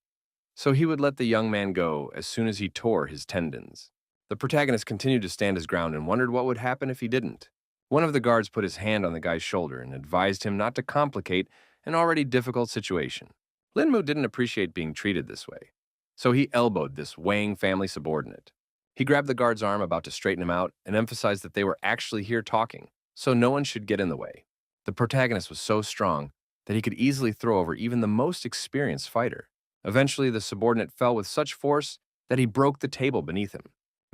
so he would let the young man go as soon as he tore his tendons. The protagonist continued to stand his ground and wondered what would happen if he didn't. One of the guards put his hand on the guy's shoulder and advised him not to complicate an already difficult situation. Lin Mu didn't appreciate being treated this way, so he elbowed this Wang family subordinate. He grabbed the guard's arm about to straighten him out and emphasized that they were actually here talking, so no one should get in the way. The protagonist was so strong that he could easily throw over even the most experienced fighter. Eventually, the subordinate fell with such force that he broke the table beneath him.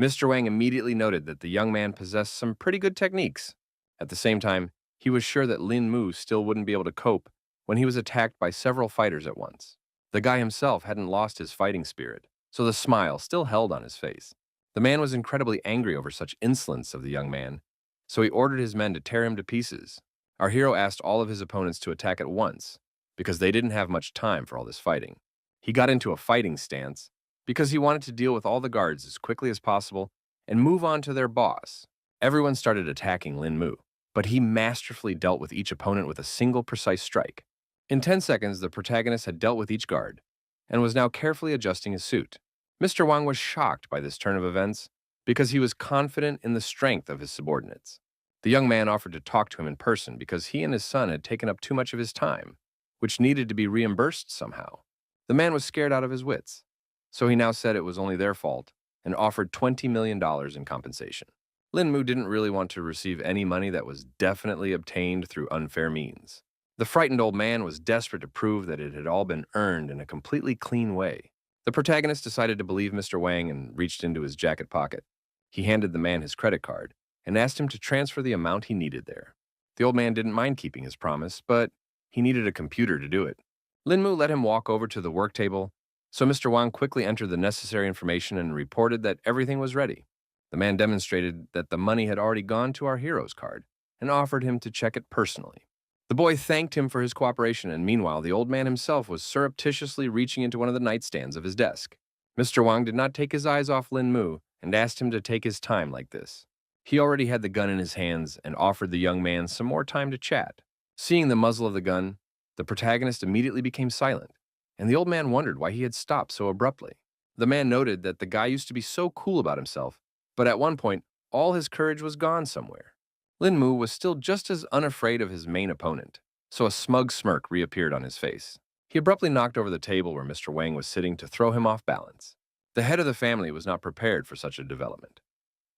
Mr. Wang immediately noted that the young man possessed some pretty good techniques. At the same time, he was sure that Lin Mu still wouldn't be able to cope when he was attacked by several fighters at once. The guy himself hadn't lost his fighting spirit, so the smile still held on his face. The man was incredibly angry over such insolence of the young man, so he ordered his men to tear him to pieces. Our hero asked all of his opponents to attack at once, because they didn't have much time for all this fighting. He got into a fighting stance because he wanted to deal with all the guards as quickly as possible and move on to their boss. Everyone started attacking Lin Mu, but he masterfully dealt with each opponent with a single precise strike. In 10 seconds, the protagonist had dealt with each guard and was now carefully adjusting his suit. Mr. Wang was shocked by this turn of events because he was confident in the strength of his subordinates. The young man offered to talk to him in person because he and his son had taken up too much of his time, which needed to be reimbursed somehow. The man was scared out of his wits, so he now said it was only their fault and offered $20 million in compensation. Lin Mu didn't really want to receive any money that was definitely obtained through unfair means. The frightened old man was desperate to prove that it had all been earned in a completely clean way. The protagonist decided to believe Mr. Wang and reached into his jacket pocket. He handed the man his credit card and asked him to transfer the amount he needed there. The old man didn't mind keeping his promise, but he needed a computer to do it. Lin Mu let him walk over to the work table, so Mr. Wang quickly entered the necessary information and reported that everything was ready. The man demonstrated that the money had already gone to our hero's card and offered him to check it personally. The boy thanked him for his cooperation, and meanwhile, the old man himself was surreptitiously reaching into one of the nightstands of his desk. Mr. Wang did not take his eyes off Lin Mu and asked him to take his time like this. He already had the gun in his hands and offered the young man some more time to chat. Seeing the muzzle of the gun, the protagonist immediately became silent, and the old man wondered why he had stopped so abruptly. The man noted that the guy used to be so cool about himself, but at one point, all his courage was gone somewhere. Lin Mu was still just as unafraid of his main opponent, so a smug smirk reappeared on his face. He abruptly knocked over the table where Mr. Wang was sitting to throw him off balance. The head of the family was not prepared for such a development,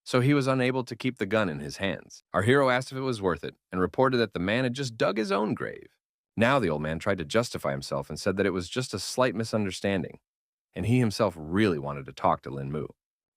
so he was unable to keep the gun in his hands. Our hero asked if it was worth it and reported that the man had just dug his own grave. Now the old man tried to justify himself and said that it was just a slight misunderstanding, and he himself really wanted to talk to Lin Mu.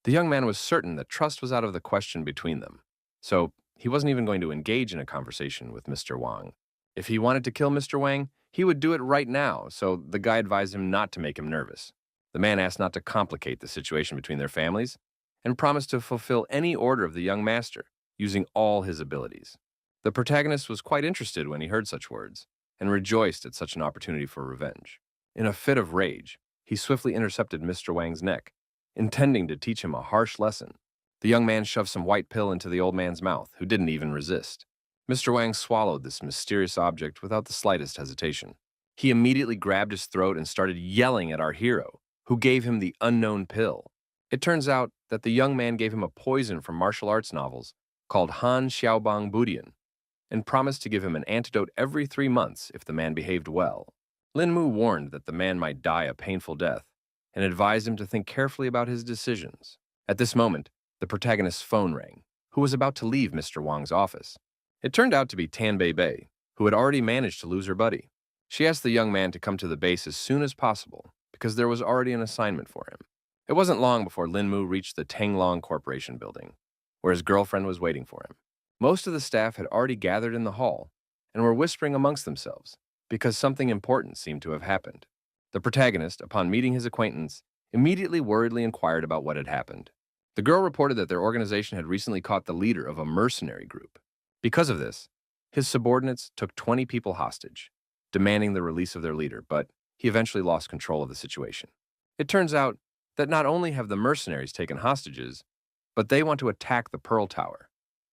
The young man was certain that trust was out of the question between them, so he wasn't even going to engage in a conversation with Mr. Wang. If he wanted to kill Mr. Wang, he would do it right now, so the guy advised him not to make him nervous. The man asked not to complicate the situation between their families and promised to fulfill any order of the young master, using all his abilities. The protagonist was quite interested when he heard such words and rejoiced at such an opportunity for revenge. In a fit of rage, he swiftly intercepted Mr. Wang's neck, intending to teach him a harsh lesson. The young man shoved some white pill into the old man's mouth, who didn't even resist. Mr. Wang swallowed this mysterious object without the slightest hesitation. He immediately grabbed his throat and started yelling at our hero, who gave him the unknown pill. It turns out that the young man gave him a poison from martial arts novels called Han Xiaobang Budian and promised to give him an antidote every 3 months if the man behaved well. Lin Mu warned that the man might die a painful death and advised him to think carefully about his decisions. At this moment, the protagonist's phone rang, who was about to leave Mr. Wang's office. It turned out to be Tan Bei Bei, who had already managed to lose her buddy. She asked the young man to come to the base as soon as possible because there was already an assignment for him. It wasn't long before Lin Mu reached the Tanglong Corporation building, where his girlfriend was waiting for him. Most of the staff had already gathered in the hall and were whispering amongst themselves because something important seemed to have happened. The protagonist, upon meeting his acquaintance, immediately worriedly inquired about what had happened. The girl reported that their organization had recently caught the leader of a mercenary group. Because of this, his subordinates took 20 people hostage, demanding the release of their leader, but he eventually lost control of the situation. It turns out that not only have the mercenaries taken hostages, but they want to attack the Pearl Tower,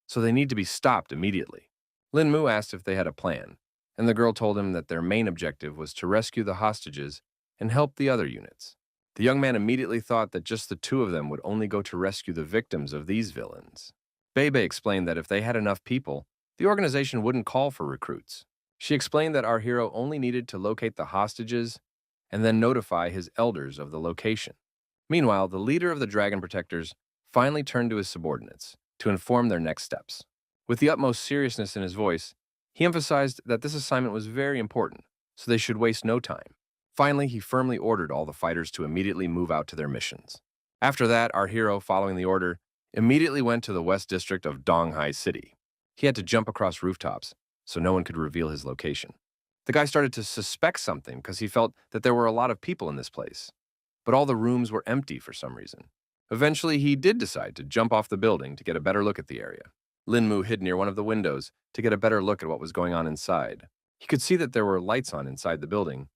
so they need to be stopped immediately. Lin Mu asked if they had a plan, and the girl told him that their main objective was to rescue the hostages and help the other units. The young man immediately thought that just the two of them would only go to rescue the victims of these villains. Bei Bei explained that if they had enough people, the organization wouldn't call for recruits. She explained that our hero only needed to locate the hostages and then notify his elders of the location. Meanwhile, the leader of the Dragon Protectors finally turned to his subordinates to inform their next steps. With the utmost seriousness in his voice, he emphasized that this assignment was very important, so they should waste no time. Finally, he firmly ordered all the fighters to immediately move out to their missions. After that, our hero, following the order, immediately went to the West District of Donghai City. He had to jump across rooftops so no one could reveal his location. The guy started to suspect something because he felt that there were a lot of people in this place, but all the rooms were empty for some reason. Eventually, he did decide to jump off the building to get a better look at the area. Lin Mu hid near one of the windows to get a better look at what was going on inside. He could see that there were lights on inside the building,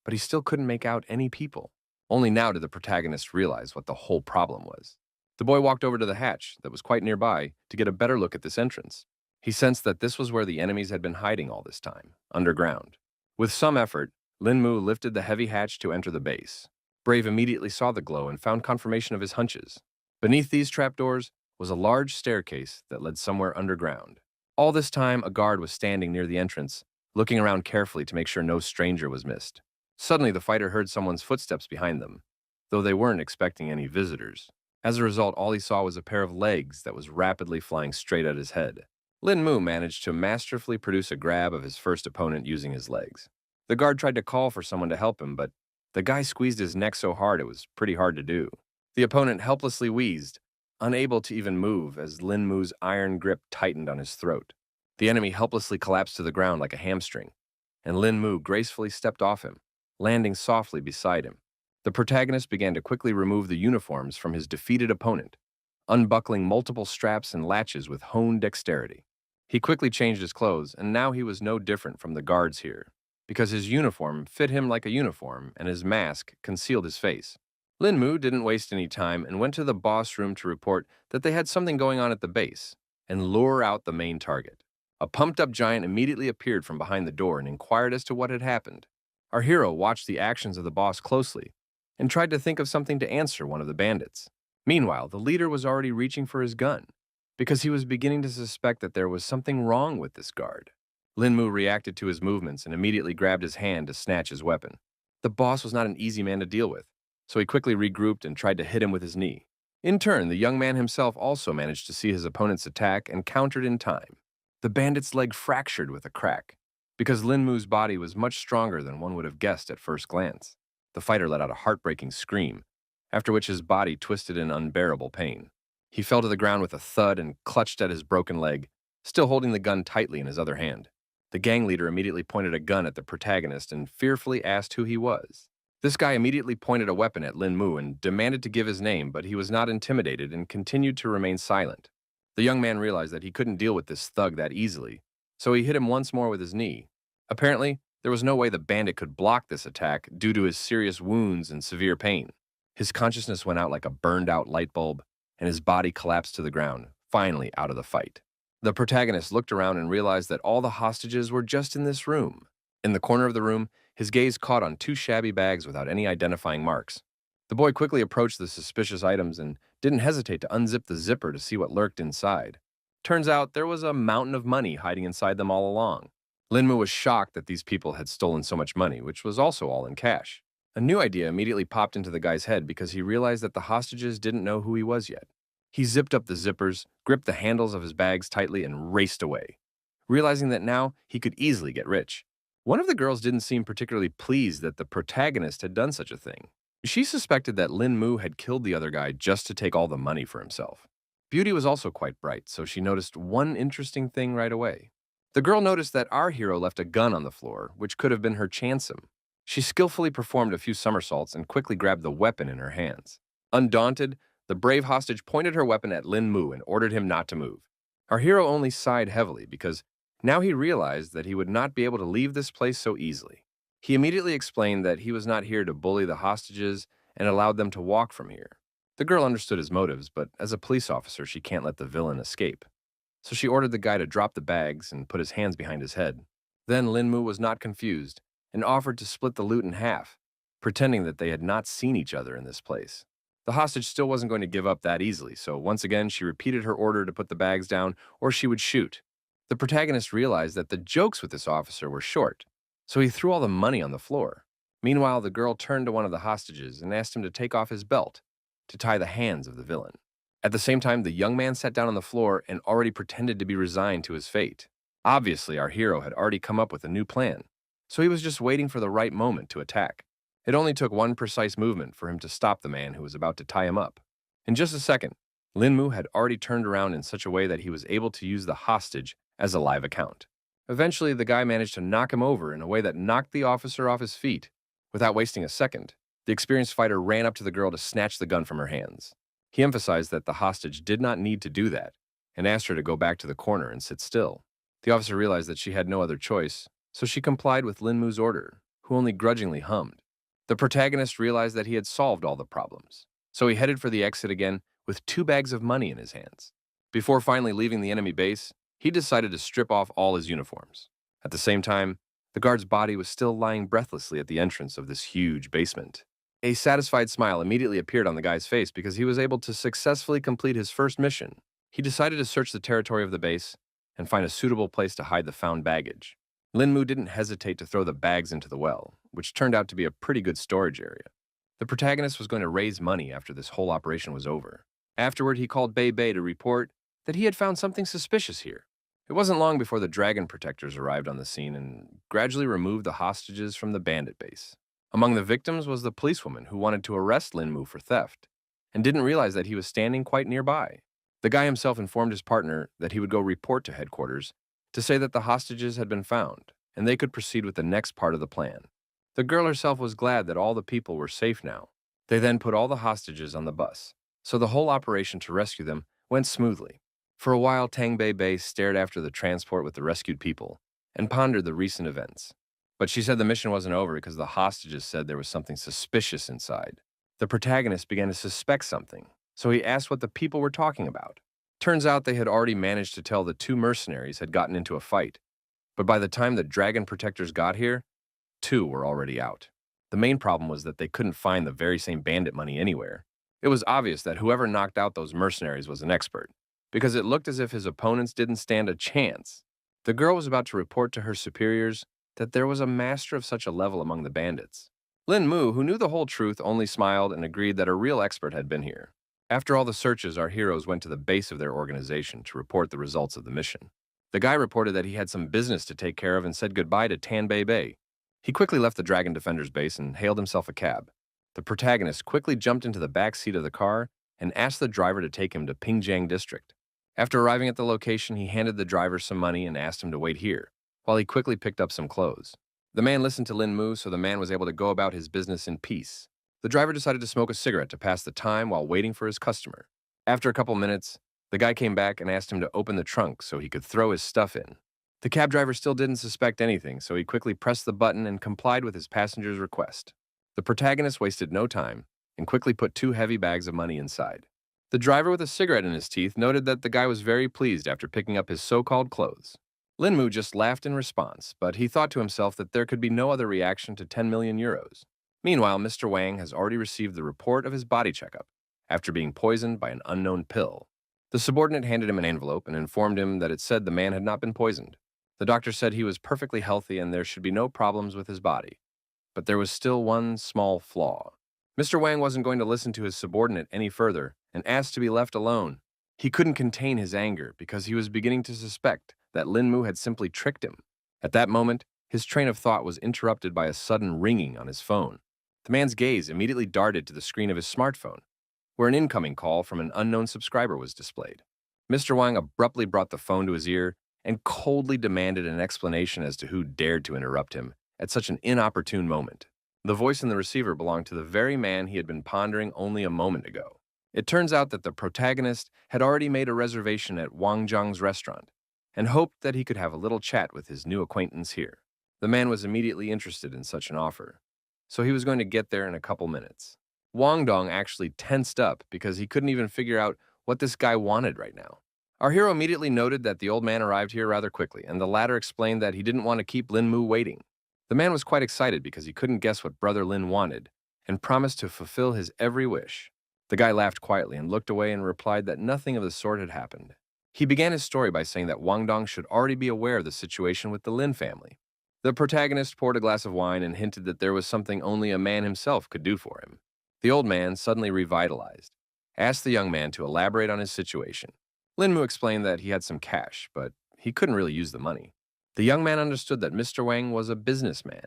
but he still couldn't make out any people. Only now did the protagonist realize what the whole problem was. The boy walked over to the hatch that was quite nearby to get a better look at this entrance. He sensed that this was where the enemies had been hiding all this time, underground. With some effort, Lin Mu lifted the heavy hatch to enter the base. Brave immediately saw the glow and found confirmation of his hunches. Beneath these trapdoors was a large staircase that led somewhere underground. All this time, a guard was standing near the entrance, looking around carefully to make sure no stranger was missed. Suddenly, the fighter heard someone's footsteps behind them, though they weren't expecting any visitors. As a result, all he saw was a pair of legs that was rapidly flying straight at his head. Lin Mu managed to masterfully produce a grab of his first opponent using his legs. The guard tried to call for someone to help him, but the guy squeezed his neck so hard it was pretty hard to do. The opponent helplessly wheezed, unable to even move as Lin Mu's iron grip tightened on his throat. The enemy helplessly collapsed to the ground like a hamstring, and Lin Mu gracefully stepped off him, landing softly beside him. The protagonist began to quickly remove the uniforms from his defeated opponent, unbuckling multiple straps and latches with honed dexterity. He quickly changed his clothes, and now he was no different from the guards here, because his uniform fit him like a uniform and his mask concealed his face. Lin Mu didn't waste any time and went to the boss room to report that they had something going on at the base and lure out the main target. A pumped-up giant immediately appeared from behind the door and inquired as to what had happened. Our hero watched the actions of the boss closely and tried to think of something to answer one of the bandits. Meanwhile, the leader was already reaching for his gun because he was beginning to suspect that there was something wrong with this guard. Lin Mu reacted to his movements and immediately grabbed his hand to snatch his weapon. The boss was not an easy man to deal with, so he quickly regrouped and tried to hit him with his knee. In turn, the young man himself also managed to see his opponent's attack and countered in time. The bandit's leg fractured with a crack, because Lin Mu's body was much stronger than one would have guessed at first glance. The fighter let out a heartbreaking scream, after which his body twisted in unbearable pain. He fell to the ground with a thud and clutched at his broken leg, still holding the gun tightly in his other hand. The gang leader immediately pointed a gun at the protagonist and fearfully asked who he was. This guy immediately pointed a weapon at Lin Mu and demanded to give his name, but he was not intimidated and continued to remain silent. The young man realized that he couldn't deal with this thug that easily, so he hit him once more with his knee. Apparently, there was no way the bandit could block this attack due to his serious wounds and severe pain. His consciousness went out like a burned-out light bulb, and his body collapsed to the ground, finally out of the fight. The protagonist looked around and realized that all the hostages were just in this room. In the corner of the room, his gaze caught on two shabby bags without any identifying marks. The boy quickly approached the suspicious items and didn't hesitate to unzip the zipper to see what lurked inside. Turns out there was a mountain of money hiding inside them all along. Lin Mu was shocked that these people had stolen so much money, which was also all in cash. A new idea immediately popped into the guy's head because he realized that the hostages didn't know who he was yet. He zipped up the zippers, gripped the handles of his bags tightly, and raced away, realizing that now he could easily get rich. One of the girls didn't seem particularly pleased that the protagonist had done such a thing. She suspected that Lin Mu had killed the other guy just to take all the money for himself. Beauty was also quite bright, so she noticed one interesting thing right away. The girl noticed that our hero left a gun on the floor, which could have been her chansum. She skillfully performed a few somersaults and quickly grabbed the weapon in her hands. Undaunted, the brave hostage pointed her weapon at Lin Mu and ordered him not to move. Our hero only sighed heavily because now he realized that he would not be able to leave this place so easily. He immediately explained that he was not here to bully the hostages and allowed them to walk from here. The girl understood his motives, but as a police officer, she can't let the villain escape. So she ordered the guy to drop the bags and put his hands behind his head. Then Lin Mu was not confused and offered to split the loot in half, pretending that they had not seen each other in this place. The hostage still wasn't going to give up that easily, so once again she repeated her order to put the bags down or she would shoot. The protagonist realized that the jokes with this officer were short, so he threw all the money on the floor. Meanwhile, the girl turned to one of the hostages and asked him to take off his belt to tie the hands of the villain. At the same time, the young man sat down on the floor and already pretended to be resigned to his fate. Obviously, our hero had already come up with a new plan, so he was just waiting for the right moment to attack. It only took one precise movement for him to stop the man who was about to tie him up. In just a second, Lin Mu had already turned around in such a way that he was able to use the hostage as a live account. Eventually, the guy managed to knock him over in a way that knocked the officer off his feet. Without wasting a second, the experienced fighter ran up to the girl to snatch the gun from her hands. He emphasized that the hostage did not need to do that and asked her to go back to the corner and sit still. The officer realized that she had no other choice, so she complied with Lin Mu's order, who only grudgingly hummed. The protagonist realized that he had solved all the problems, so he headed for the exit again with 2 bags of money in his hands. Before finally leaving the enemy base, he decided to strip off all his uniforms. At the same time, The guard's body was still lying breathlessly at the entrance of this huge basement. A satisfied smile immediately appeared on the guy's face because he was able to successfully complete his first mission. He decided to search the territory of the base and find a suitable place to hide the found baggage. Linmu didn't hesitate to throw the bags into the well, which turned out to be a pretty good storage area. The protagonist was going to raise money after this whole operation was over. Afterward, he called Bei Bei to report that he had found something suspicious here. It wasn't long before the dragon protectors arrived on the scene and gradually removed the hostages from the bandit base. Among the victims was the policewoman who wanted to arrest Linmu for theft and didn't realize that he was standing quite nearby. The guy himself informed his partner that he would go report to headquarters to say that the hostages had been found and they could proceed with the next part of the plan. The girl herself was glad that all the people were safe now. They then put all the hostages on the bus, so the whole operation to rescue them went smoothly. For a while, Tang Bei Bei stared after the transport with the rescued people and pondered the recent events. But she said the mission wasn't over because the hostages said there was something suspicious inside. The protagonist began to suspect something, so he asked what the people were talking about. Turns out they had already managed to tell the two mercenaries had gotten into a fight, but by the time the dragon protectors got here, two were already out. The main problem was that they couldn't find the very same bandit money anywhere. It was obvious that whoever knocked out those mercenaries was an expert, because it looked as if his opponents didn't stand a chance. The girl was about to report to her superiors that there was a master of such a level among the bandits. Lin Mu, who knew the whole truth, only smiled and agreed that a real expert had been here. After all the searches, our heroes went to the base of their organization to report the results of the mission. The guy reported that he had some business to take care of and said goodbye to Tan Bei Bei. He quickly left the Dragon Defender's base and hailed himself a cab. The protagonist quickly jumped into the back seat of the car and asked the driver to take him to Pingjiang District. After arriving at the location, he handed the driver some money and asked him to wait here, while he quickly picked up some clothes. The man listened to Lin Mu, so the man was able to go about his business in peace. The driver decided to smoke a cigarette to pass the time while waiting for his customer. After a couple minutes, the guy came back and asked him to open the trunk so he could throw his stuff in. The cab driver still didn't suspect anything, so he quickly pressed the button and complied with his passenger's request. The protagonist wasted no time and quickly put two heavy bags of money inside. The driver with a cigarette in his teeth noted that the guy was very pleased after picking up his so-called clothes. Lin Mu just laughed in response, but he thought to himself that there could be no other reaction to 10 million euros. Meanwhile, Mr. Wang has already received the report of his body checkup after being poisoned by an unknown pill. The subordinate handed him an envelope and informed him that it said the man had not been poisoned. The doctor said he was perfectly healthy and there should be no problems with his body. But there was still one small flaw. Mr. Wang wasn't going to listen to his subordinate any further and asked to be left alone. He couldn't contain his anger because he was beginning to suspect that Lin Mu had simply tricked him. At that moment, his train of thought was interrupted by a sudden ringing on his phone. The man's gaze immediately darted to the screen of his smartphone, where an incoming call from an unknown subscriber was displayed. Mr. Wang abruptly brought the phone to his ear and coldly demanded an explanation as to who dared to interrupt him at such an inopportune moment. The voice in the receiver belonged to the very man he had been pondering only a moment ago. It turns out that the protagonist had already made a reservation at Wang Zhang's restaurant and hoped that he could have a little chat with his new acquaintance here. The man was immediately interested in such an offer, so he was going to get there in a couple minutes. Wang Dong actually tensed up because he couldn't even figure out what this guy wanted right now. Our hero immediately noted that the old man arrived here rather quickly, and the latter explained that he didn't want to keep Lin Mu waiting. The man was quite excited because he couldn't guess what Brother Lin wanted and promised to fulfill his every wish. The guy laughed quietly and looked away and replied that nothing of the sort had happened. He began his story by saying that Wang Dong should already be aware of the situation with the Lin family. The protagonist poured a glass of wine and hinted that there was something only a man himself could do for him. The old man, suddenly revitalized, asked the young man to elaborate on his situation. Lin Mu explained that he had some cash, but he couldn't really use the money. The young man understood that Mr. Wang was a businessman,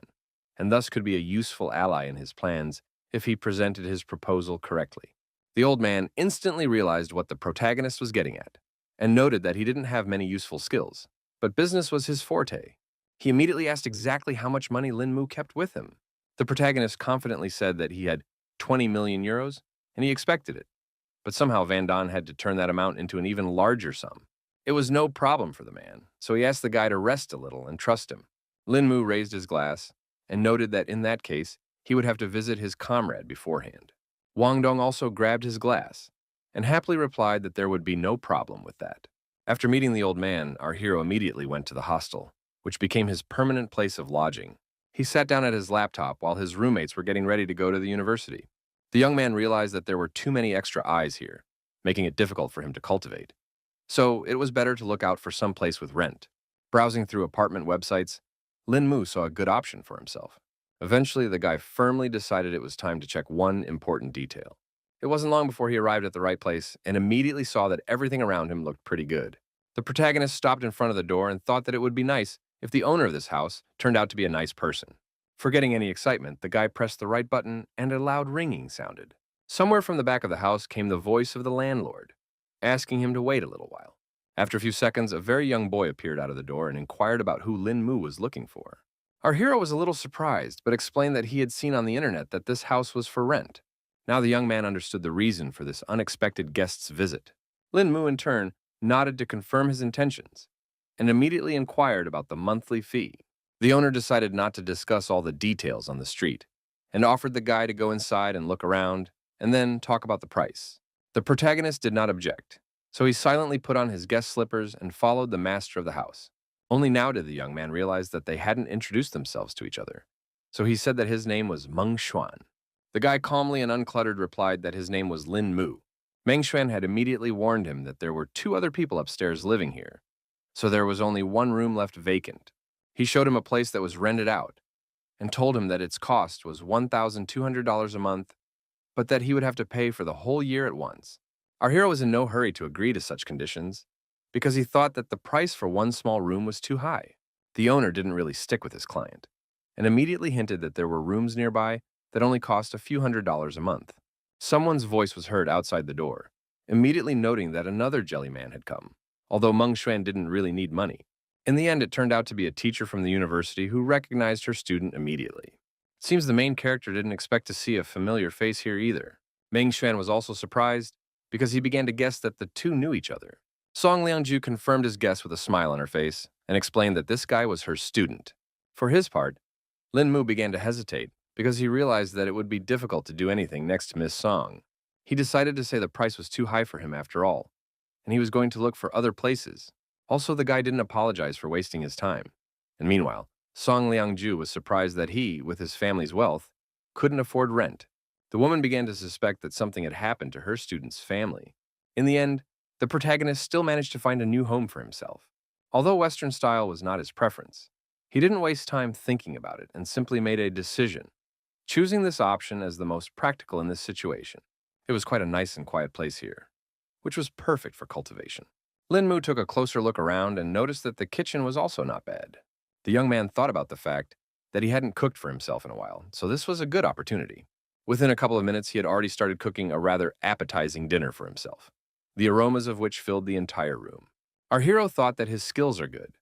and thus could be a useful ally in his plans if he presented his proposal correctly. The old man instantly realized what the protagonist was getting at, and noted that he didn't have many useful skills, but business was his forte. He immediately asked exactly how much money Lin Mu kept with him. The protagonist confidently said that he had 20 million euros, and he expected it. But somehow Van Don had to turn that amount into an even larger sum. It was no problem for the man, so he asked the guy to rest a little and trust him. Lin Mu raised his glass and noted that in that case, he would have to visit his comrade beforehand. Wang Dong also grabbed his glass and happily replied that there would be no problem with that. After meeting the old man, our hero immediately went to the hostel. which became his permanent place of lodging. He sat down at his laptop while his roommates were getting ready to go to the university. The young man realized that there were too many extra eyes here, making it difficult for him to cultivate. So it was better to look out for some place with rent. Browsing through apartment websites, Lin Mu saw a good option for himself. Eventually, the guy firmly decided it was time to check one important detail. It wasn't long before he arrived at the right place and immediately saw that everything around him looked pretty good. The protagonist stopped in front of the door and thought that it would be nice if the owner of this house turned out to be a nice person. Forgetting any excitement, the guy pressed the right button and a loud ringing sounded. Somewhere from the back of the house came the voice of the landlord, asking him to wait a little while. After a few seconds, a very young boy appeared out of the door and inquired about who Lin Mu was looking for. Our hero was a little surprised, but explained that he had seen on the internet that this house was for rent. Now the young man understood the reason for this unexpected guest's visit. Lin Mu, in turn, nodded to confirm his intentions and immediately inquired about the monthly fee. The owner decided not to discuss all the details on the street and offered the guy to go inside and look around and then talk about the price. The protagonist did not object, so he silently put on his guest slippers and followed the master of the house. Only now did the young man realize that they hadn't introduced themselves to each other, so he said that his name was Meng Xuan. The guy calmly and uncluttered replied that his name was Lin Mu. Meng Xuan had immediately warned him that there were 2 other people upstairs living here, so there was only 1 room left vacant. He showed him a place that was rented out and told him that its cost was $1,200 a month, but that he would have to pay for the whole year at once. Our hero was in no hurry to agree to such conditions because he thought that the price for 1 small room was too high. The owner didn't really stick with his client and immediately hinted that there were rooms nearby that only cost a few $100s a month. Someone's voice was heard outside the door, immediately noting that another jelly man had come, although Meng Xuan didn't really need money. In the end, it turned out to be a teacher from the university who recognized her student immediately. It seems the main character didn't expect to see a familiar face here either. Meng Xuan was also surprised because he began to guess that the 2 knew each other. Song Liangju confirmed his guess with a smile on her face and explained that this guy was her student. For his part, Lin Mu began to hesitate because he realized that it would be difficult to do anything next to Miss Song. He decided to say the price was too high for him after all, and he was going to look for other places. Also, the guy didn't apologize for wasting his time. And meanwhile, Song Liangju was surprised that he, with his family's wealth, couldn't afford rent. The woman began to suspect that something had happened to her student's family. In the end, the protagonist still managed to find a new home for himself. Although Western style was not his preference, he didn't waste time thinking about it and simply made a decision, choosing this option as the most practical in this situation. It was quite a nice and quiet place here, which was perfect for cultivation. Lin Mu took a closer look around and noticed that the kitchen was also not bad. The young man thought about the fact that he hadn't cooked for himself in a while, so this was a good opportunity. Within a couple of minutes, he had already started cooking a rather appetizing dinner for himself, the aromas of which filled the entire room. Our hero thought that his skills are good,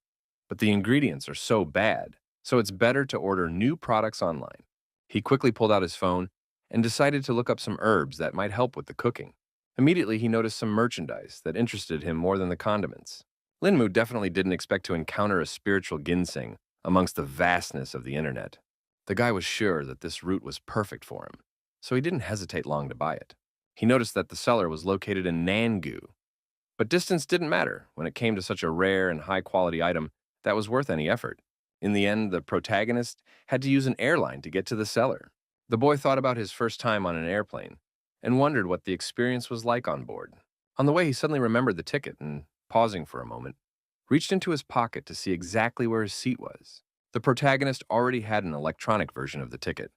but the ingredients are so bad, so it's better to order new products online. He quickly pulled out his phone and decided to look up some herbs that might help with the cooking. Immediately, he noticed some merchandise that interested him more than the condiments. Lin Mu definitely didn't expect to encounter a spiritual ginseng amongst the vastness of the internet. The guy was sure that this root was perfect for him, so he didn't hesitate long to buy it. He noticed that the seller was located in Nangu, but distance didn't matter when it came to such a rare and high-quality item that was worth any effort. In the end, the protagonist had to use an airline to get to the seller. The boy thought about his first time on an airplane and wondered what the experience was like on board. On the way, he suddenly remembered the ticket and, pausing for a moment, reached into his pocket to see exactly where his seat was. The protagonist already had an electronic version of the ticket,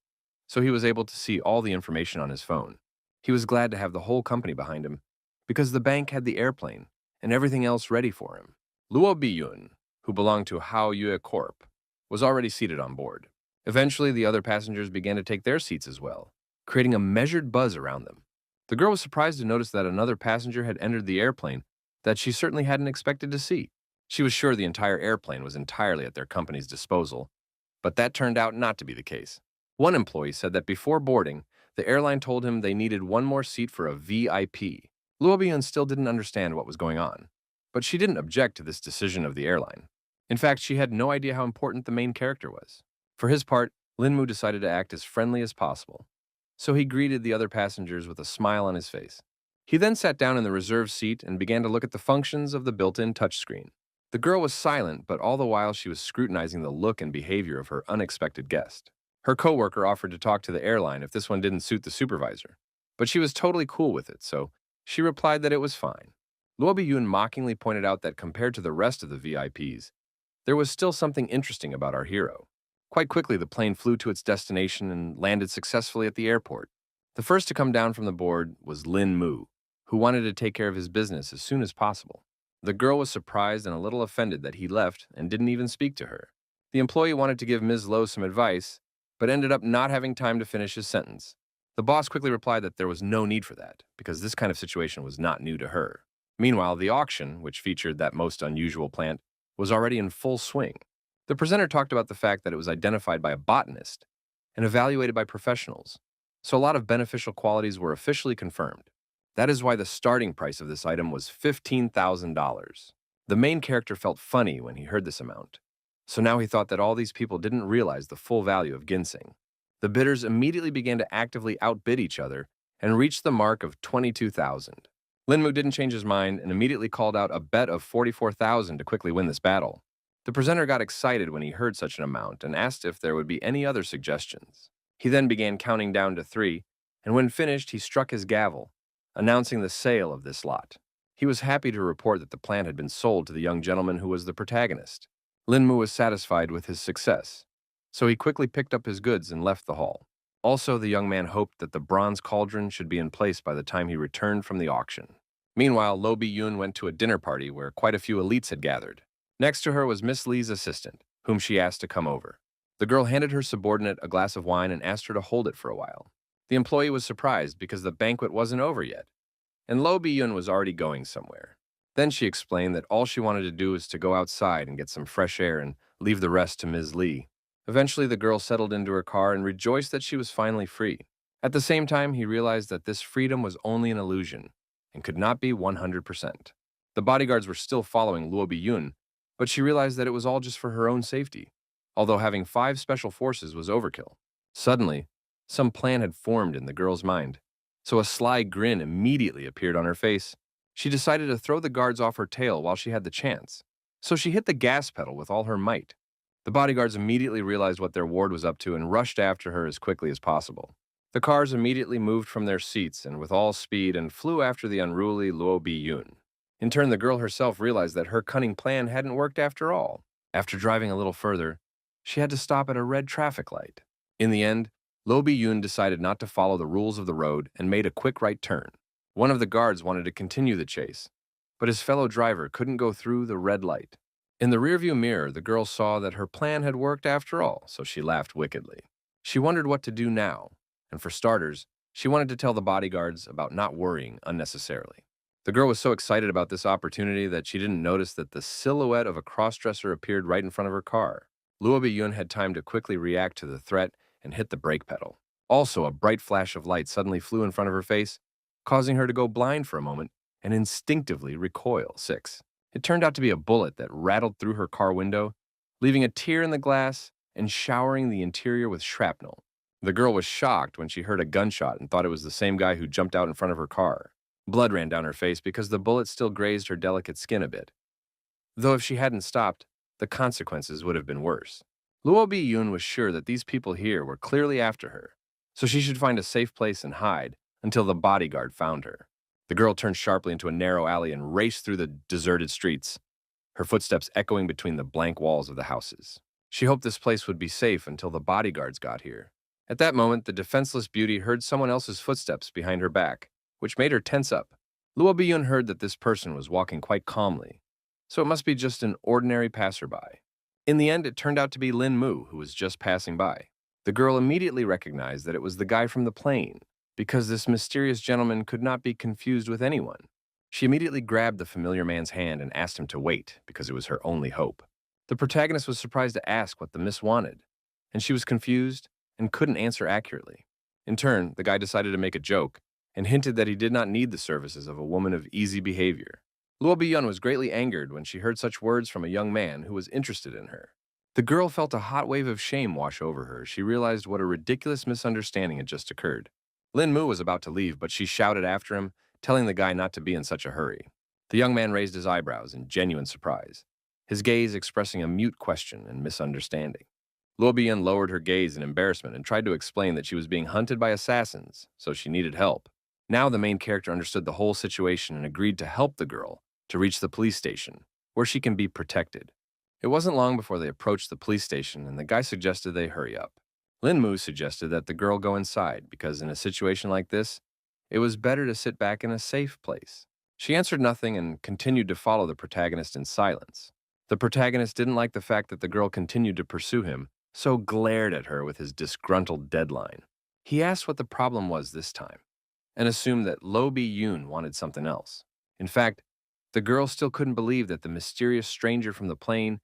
so he was able to see all the information on his phone. He was glad to have the whole company behind him because the bank had the airplane and everything else ready for him. Luo Biyun, who belonged to Hao Yue Corp., was already seated on board. Eventually, the other passengers began to take their seats as well, creating a measured buzz around them. The girl was surprised to notice that another passenger had entered the airplane that she certainly hadn't expected to see. She was sure the entire airplane was entirely at their company's disposal, but that turned out not to be the case. One employee said that before boarding, the airline told him they needed one more seat for a VIP. Luo Biyun still didn't understand what was going on, but she didn't object to this decision of the airline. In fact, she had no idea how important the main character was. For his part, Lin Mu decided to act as friendly as possible, so he greeted the other passengers with a smile on his face. He then sat down in the reserved seat and began to look at the functions of the built-in touchscreen. The girl was silent, but all the while she was scrutinizing the look and behavior of her unexpected guest. Her coworker offered to talk to the airline if this one didn't suit the supervisor, but she was totally cool with it, so she replied that it was fine. Luo Biyun mockingly pointed out that compared to the rest of the VIPs, there was still something interesting about our hero. Quite quickly, the plane flew to its destination and landed successfully at the airport. The first to come down from the board was Lin Mu, who wanted to take care of his business as soon as possible. The girl was surprised and a little offended that he left and didn't even speak to her. The employee wanted to give Ms. Lowe some advice, but ended up not having time to finish his sentence. The boss quickly replied that there was no need for that, because this kind of situation was not new to her. Meanwhile, the auction, which featured that most unusual plant, was already in full swing. The presenter talked about the fact that it was identified by a botanist and evaluated by professionals, so a lot of beneficial qualities were officially confirmed. That is why the starting price of this item was $15,000. The main character felt funny when he heard this amount, so now he thought that all these people didn't realize the full value of ginseng. The bidders immediately began to actively outbid each other and reached the mark of 22,000. Linmu didn't change his mind and immediately called out a bet of 44,000 to quickly win this battle. The presenter got excited when he heard such an amount and asked if there would be any other suggestions. He then began counting down to 3, and when finished, he struck his gavel, announcing the sale of this lot. He was happy to report that the plant had been sold to the young gentleman who was the protagonist. Linmu was satisfied with his success, so he quickly picked up his goods and left the hall. Also, the young man hoped that the bronze cauldron should be in place by the time he returned from the auction. Meanwhile, Lo Bi-yun went to a dinner party where quite a few elites had gathered. Next to her was Miss Lee's assistant, whom she asked to come over. The girl handed her subordinate a glass of wine and asked her to hold it for a while. The employee was surprised because the banquet wasn't over yet, and Lo Bi-yun was already going somewhere. Then she explained that all she wanted to do was to go outside and get some fresh air and leave the rest to Ms. Lee. Eventually, the girl settled into her car and rejoiced that she was finally free. At the same time, he realized that this freedom was only an illusion and could not be 100%. The bodyguards were still following Luo Bi-yun, but she realized that it was all just for her own safety, although having 5 special forces was overkill. Suddenly, some plan had formed in the girl's mind, so a sly grin immediately appeared on her face. She decided to throw the guards off her tail while she had the chance, so she hit the gas pedal with all her might. The bodyguards immediately realized what their ward was up to and rushed after her as quickly as possible. The cars immediately moved from their seats and with all speed and flew after the unruly Luo Bi-yun. In turn, the girl herself realized that her cunning plan hadn't worked after all. After driving a little further, she had to stop at a red traffic light. In the end, Luo Bi-yun decided not to follow the rules of the road and made a quick right turn. One of the guards wanted to continue the chase, but his fellow driver couldn't go through the red light. In the rearview mirror, the girl saw that her plan had worked after all, so she laughed wickedly. She wondered what to do now, and for starters, she wanted to tell the bodyguards about not worrying unnecessarily. The girl was so excited about this opportunity that she didn't notice that the silhouette of a crossdresser appeared right in front of her car. Luo Bi-yun had time to quickly react to the threat and hit the brake pedal. Also, a bright flash of light suddenly flew in front of her face, causing her to go blind for a moment and instinctively recoil. 6. It turned out to be a bullet that rattled through her car window, leaving a tear in the glass and showering the interior with shrapnel. The girl was shocked when she heard a gunshot and thought it was the same guy who jumped out in front of her car. Blood ran down her face because the bullet still grazed her delicate skin a bit. Though if she hadn't stopped, the consequences would have been worse. Luo Bi-yun was sure that these people here were clearly after her, so she should find a safe place and hide until the bodyguard found her. The girl turned sharply into a narrow alley and raced through the deserted streets, her footsteps echoing between the blank walls of the houses. She hoped this place would be safe until the bodyguards got here. At that moment, the defenseless beauty heard someone else's footsteps behind her back, which made her tense up. Luo Bi-yun heard that this person was walking quite calmly, so it must be just an ordinary passerby. In the end, it turned out to be Lin Mu, who was just passing by. The girl immediately recognized that it was the guy from the plane, because this mysterious gentleman could not be confused with anyone. She immediately grabbed the familiar man's hand and asked him to wait, because it was her only hope. The protagonist was surprised to ask what the miss wanted, and she was confused and couldn't answer accurately. In turn, the guy decided to make a joke and hinted that he did not need the services of a woman of easy behavior. Luo Bi-yun was greatly angered when she heard such words from a young man who was interested in her. The girl felt a hot wave of shame wash over her as she realized what a ridiculous misunderstanding had just occurred. Lin Mu was about to leave, but she shouted after him, telling the guy not to be in such a hurry. The young man raised his eyebrows in genuine surprise. his gaze expressing a mute question and misunderstanding. Luo Biyun lowered her gaze in embarrassment and tried to explain that she was being hunted by assassins, so she needed help. Now the main character understood the whole situation and agreed to help the girl to reach the police station, where she can be protected. It wasn't long before they approached the police station, and the guy suggested they hurry up. Linmu suggested that the girl go inside because in a situation like this, it was better to sit back in a safe place. She answered nothing and continued to follow the protagonist in silence. The protagonist didn't like the fact that the girl continued to pursue him, so glared at her with his disgruntled deadline. He asked what the problem was this time, and assumed that Lo Bi-yoon wanted something else. In fact, the girl still couldn't believe that the mysterious stranger from the plane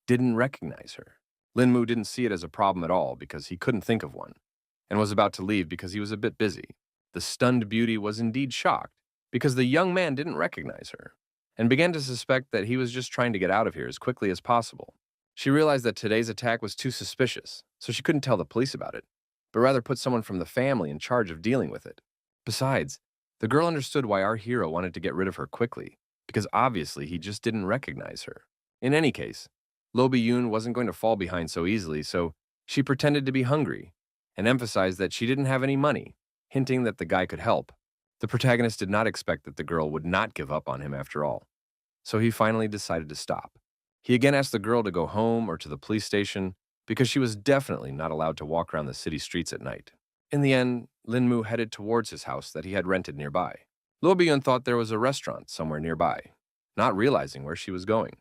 didn't recognize her. Linmu didn't see it as a problem at all because he couldn't think of one, and was about to leave because he was a bit busy. The stunned beauty was indeed shocked because the young man didn't recognize her, and began to suspect that he was just trying to get out of here as quickly as possible. She realized that today's attack was too suspicious, so she couldn't tell the police about it, but rather put someone from the family in charge of dealing with it. Besides, the girl understood why our hero wanted to get rid of her quickly, because obviously he just didn't recognize her. In any case, Lo Bi-yoon wasn't going to fall behind so easily, so she pretended to be hungry and emphasized that she didn't have any money, hinting that the guy could help. The protagonist did not expect that the girl would not give up on him after all, so he finally decided to stop. He again asked the girl to go home or to the police station because she was definitely not allowed to walk around the city streets at night. In the end, Linmu headed towards his house that he had rented nearby. Lo Bi-yoon thought there was a restaurant somewhere nearby, not realizing where she was going.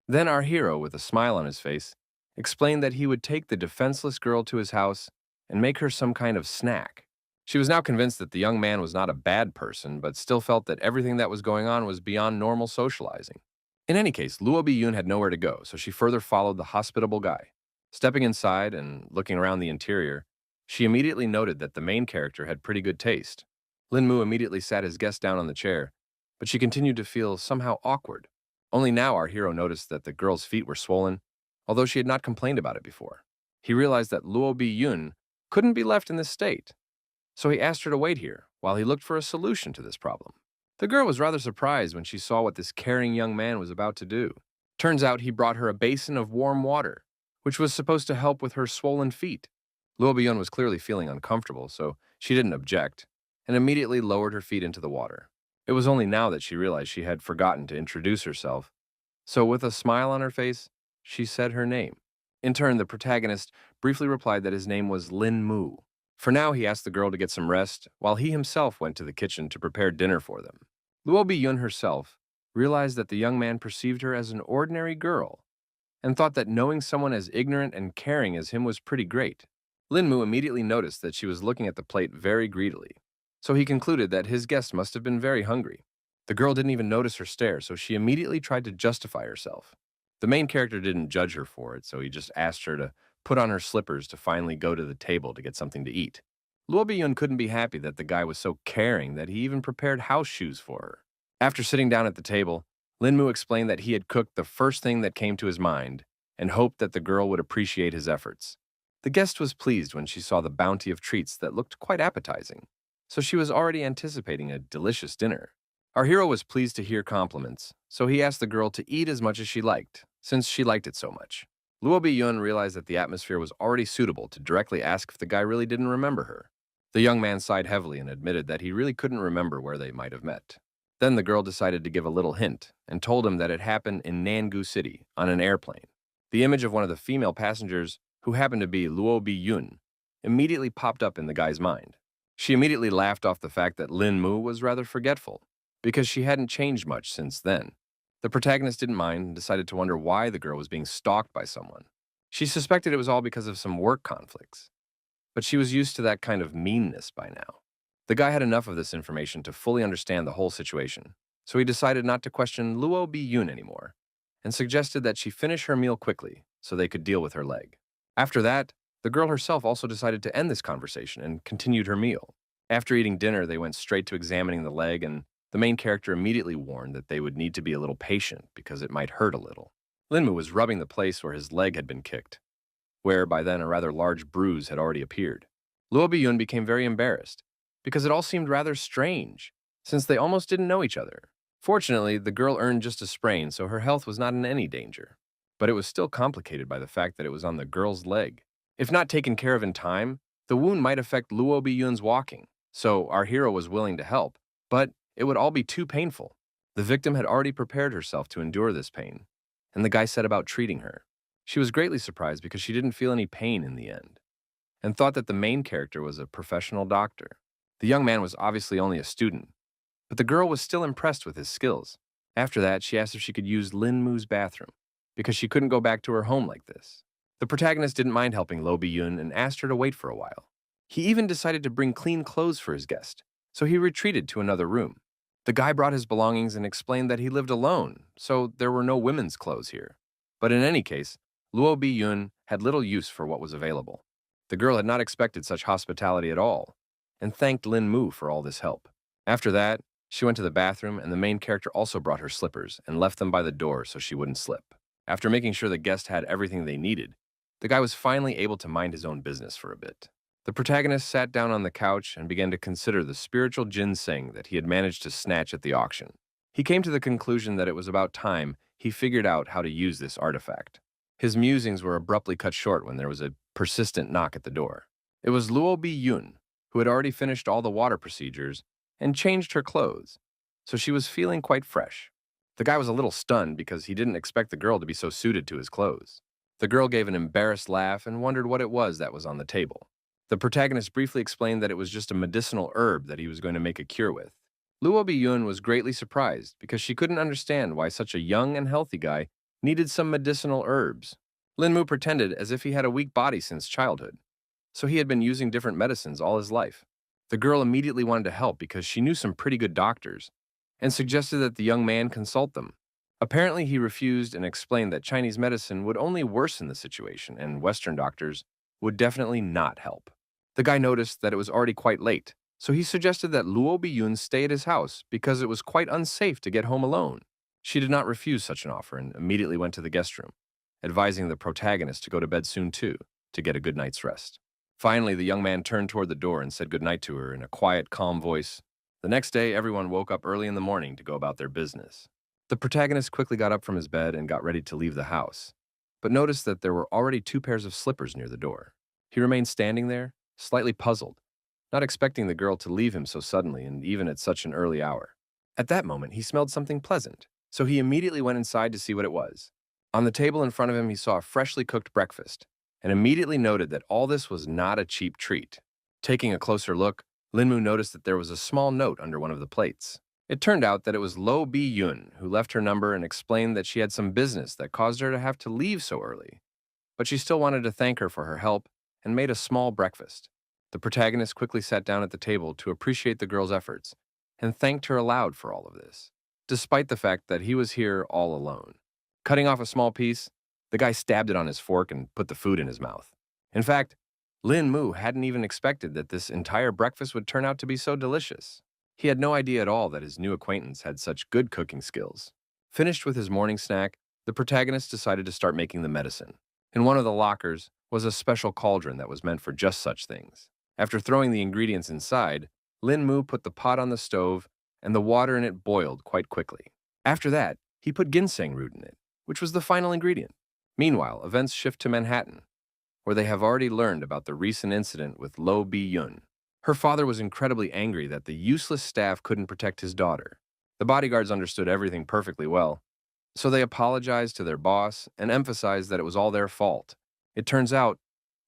Then our hero, with a smile on his face, explained that he would take the defenseless girl to his house and make her some kind of snack. She was now convinced that the young man was not a bad person, but still felt that everything that was going on was beyond normal socializing. In any case, Luo Bi-yoon had nowhere to go, so she further followed the hospitable guy. Stepping inside and looking around the interior, she immediately noted that the main character had pretty good taste. Linmu immediately sat his guest down on the chair, but she continued to feel somehow awkward. Only now our hero noticed that the girl's feet were swollen, although she had not complained about it before. He realized that Luo Bi-yoon couldn't be left in this state, so he asked her to wait here while he looked for a solution to this problem. The girl was rather surprised when she saw what this caring young man was about to do. Turns out he brought her a basin of warm water, which was supposed to help with her swollen feet. Luo Bi-yoon was clearly feeling uncomfortable, so she didn't object, and immediately lowered her feet into the water. It was only now that she realized she had forgotten to introduce herself, so with a smile on her face, she said her name. In turn, the protagonist briefly replied that his name was Lin Mu. For now, he asked the girl to get some rest, while he himself went to the kitchen to prepare dinner for them. Luo Bi-yoon herself realized that the young man perceived her as an ordinary girl, and thought that knowing someone as ignorant and caring as him was pretty great. Lin Mu immediately noticed that she was looking at the plate very greedily, so he concluded that his guest must have been very hungry. The girl didn't even notice her stare, so she immediately tried to justify herself. The main character didn't judge her for it, so he just asked her to put on her slippers to finally go to the table to get something to eat. Luo Bi-yoon couldn't be happy that the guy was so caring that he even prepared house shoes for her. After sitting down at the table, Lin Mu explained that he had cooked the first thing that came to his mind and hoped that the girl would appreciate his efforts. The guest was pleased when she saw the bounty of treats that looked quite appetizing, so she was already anticipating a delicious dinner. Our hero was pleased to hear compliments, so he asked the girl to eat as much as she liked, since she liked it so much. Luo Bi-yoon realized that the atmosphere was already suitable to directly ask if the guy really didn't remember her. The young man sighed heavily and admitted that he really couldn't remember where they might have met. Then the girl decided to give a little hint and told him that it happened in Nangu City on an airplane. The image of one of the female passengers, who happened to be Luo Bi-yoon, immediately popped up in the guy's mind. She immediately laughed off the fact that Lin Mu was rather forgetful, because she hadn't changed much since then. The protagonist didn't mind and decided to wonder why the girl was being stalked by someone. She suspected it was all because of some work conflicts, but she was used to that kind of meanness by now. The guy had enough of this information to fully understand the whole situation, so he decided not to question Luo Bi-yoon anymore, and suggested that she finish her meal quickly so they could deal with her leg. After that, the girl herself also decided to end this conversation and continued her meal. After eating dinner, they went straight to examining the leg, and the main character immediately warned that they would need to be a little patient because it might hurt a little. Linmu was rubbing the place where his leg had been kicked, where by then a rather large bruise had already appeared. Luo Bi-yoon became very embarrassed because it all seemed rather strange, since they almost didn't know each other. Fortunately, the girl earned just a sprain, so her health was not in any danger. but it was still complicated by the fact that it was on the girl's leg. If not taken care of in time, the wound might affect Luo Biyun's walking, so our hero was willing to help, but it would all be too painful. The victim had already prepared herself to endure this pain, and the guy set about treating her. She was greatly surprised because she didn't feel any pain in the end, and thought that the main character was a professional doctor. The young man was obviously only a student, but the girl was still impressed with his skills. After that, she asked if she could use Lin Mu's bathroom, because she couldn't go back to her home like this. The protagonist didn't mind helping Lo Bi-yun and asked her to wait for a while. He even decided to bring clean clothes for his guest, so he retreated to another room. The guy brought his belongings and explained that he lived alone, so there were no women's clothes here. But in any case, Luo Bi-yun had little use for what was available. The girl had not expected such hospitality at all, and thanked Lin Mu for all this help. After that, she went to the bathroom, and the main character also brought her slippers and left them by the door so she wouldn't slip. After making sure the guest had everything they needed, the guy was finally able to mind his own business for a bit. The protagonist sat down on the couch and began to consider the spiritual ginseng that he had managed to snatch at the auction. He came to the conclusion that it was about time he figured out how to use this artifact. His musings were abruptly cut short when there was a persistent knock at the door. It was Luo Bi-yun, who had already finished all the water procedures and changed her clothes, so she was feeling quite fresh. The guy was a little stunned because he didn't expect the girl to be so suited to his clothes. The girl gave an embarrassed laugh and wondered what it was that was on the table. The protagonist briefly explained that it was just a medicinal herb that he was going to make a cure with. Luo Bi-yun was greatly surprised because she couldn't understand why such a young and healthy guy needed some medicinal herbs. Lin Mu pretended as if he had a weak body since childhood, so he had been using different medicines all his life. The girl immediately wanted to help because she knew some pretty good doctors, and suggested that the young man consult them. Apparently, he refused and explained that Chinese medicine would only worsen the situation, and Western doctors would definitely not help. The guy noticed that it was already quite late, so he suggested that Luo Bi-yun stay at his house because it was quite unsafe to get home alone. She did not refuse such an offer and immediately went to the guest room, advising the protagonist to go to bed soon too, to get a good night's rest. Finally, the young man turned toward the door and said goodnight to her in a quiet, calm voice. The next day, everyone woke up early in the morning to go about their business. The protagonist quickly got up from his bed and got ready to leave the house, but noticed that there were already 2 pairs of slippers near the door. He remained standing there, slightly puzzled, not expecting the girl to leave him so suddenly and even at such an early hour. At that moment, he smelled something pleasant, so he immediately went inside to see what it was. On the table in front of him, he saw a freshly cooked breakfast, and immediately noted that all this was not a cheap treat. Taking a closer look, Lin Mu noticed that there was a small note under one of the plates. It turned out that it was Lo Bi-yun who left her number and explained that she had some business that caused her to have to leave so early. But she still wanted to thank her for her help and made a small breakfast. The protagonist quickly sat down at the table to appreciate the girl's efforts and thanked her aloud for all of this, despite the fact that he was here all alone. Cutting off a small piece, the guy stabbed it on his fork and put the food in his mouth. In fact, Lin Mu hadn't even expected that this entire breakfast would turn out to be so delicious. He had no idea at all that his new acquaintance had such good cooking skills. Finished with his morning snack, the protagonist decided to start making the medicine. In one of the lockers was a special cauldron that was meant for just such things. After throwing the ingredients inside, Lin Mu put the pot on the stove, and the water in it boiled quite quickly. After that, he put ginseng root in it, which was the final ingredient. Meanwhile, events shift to Manhattan, where they have already learned about the recent incident with Lo Bi-yun. Her father was incredibly angry that the useless staff couldn't protect his daughter. The bodyguards understood everything perfectly well, so they apologized to their boss and emphasized that it was all their fault. It turns out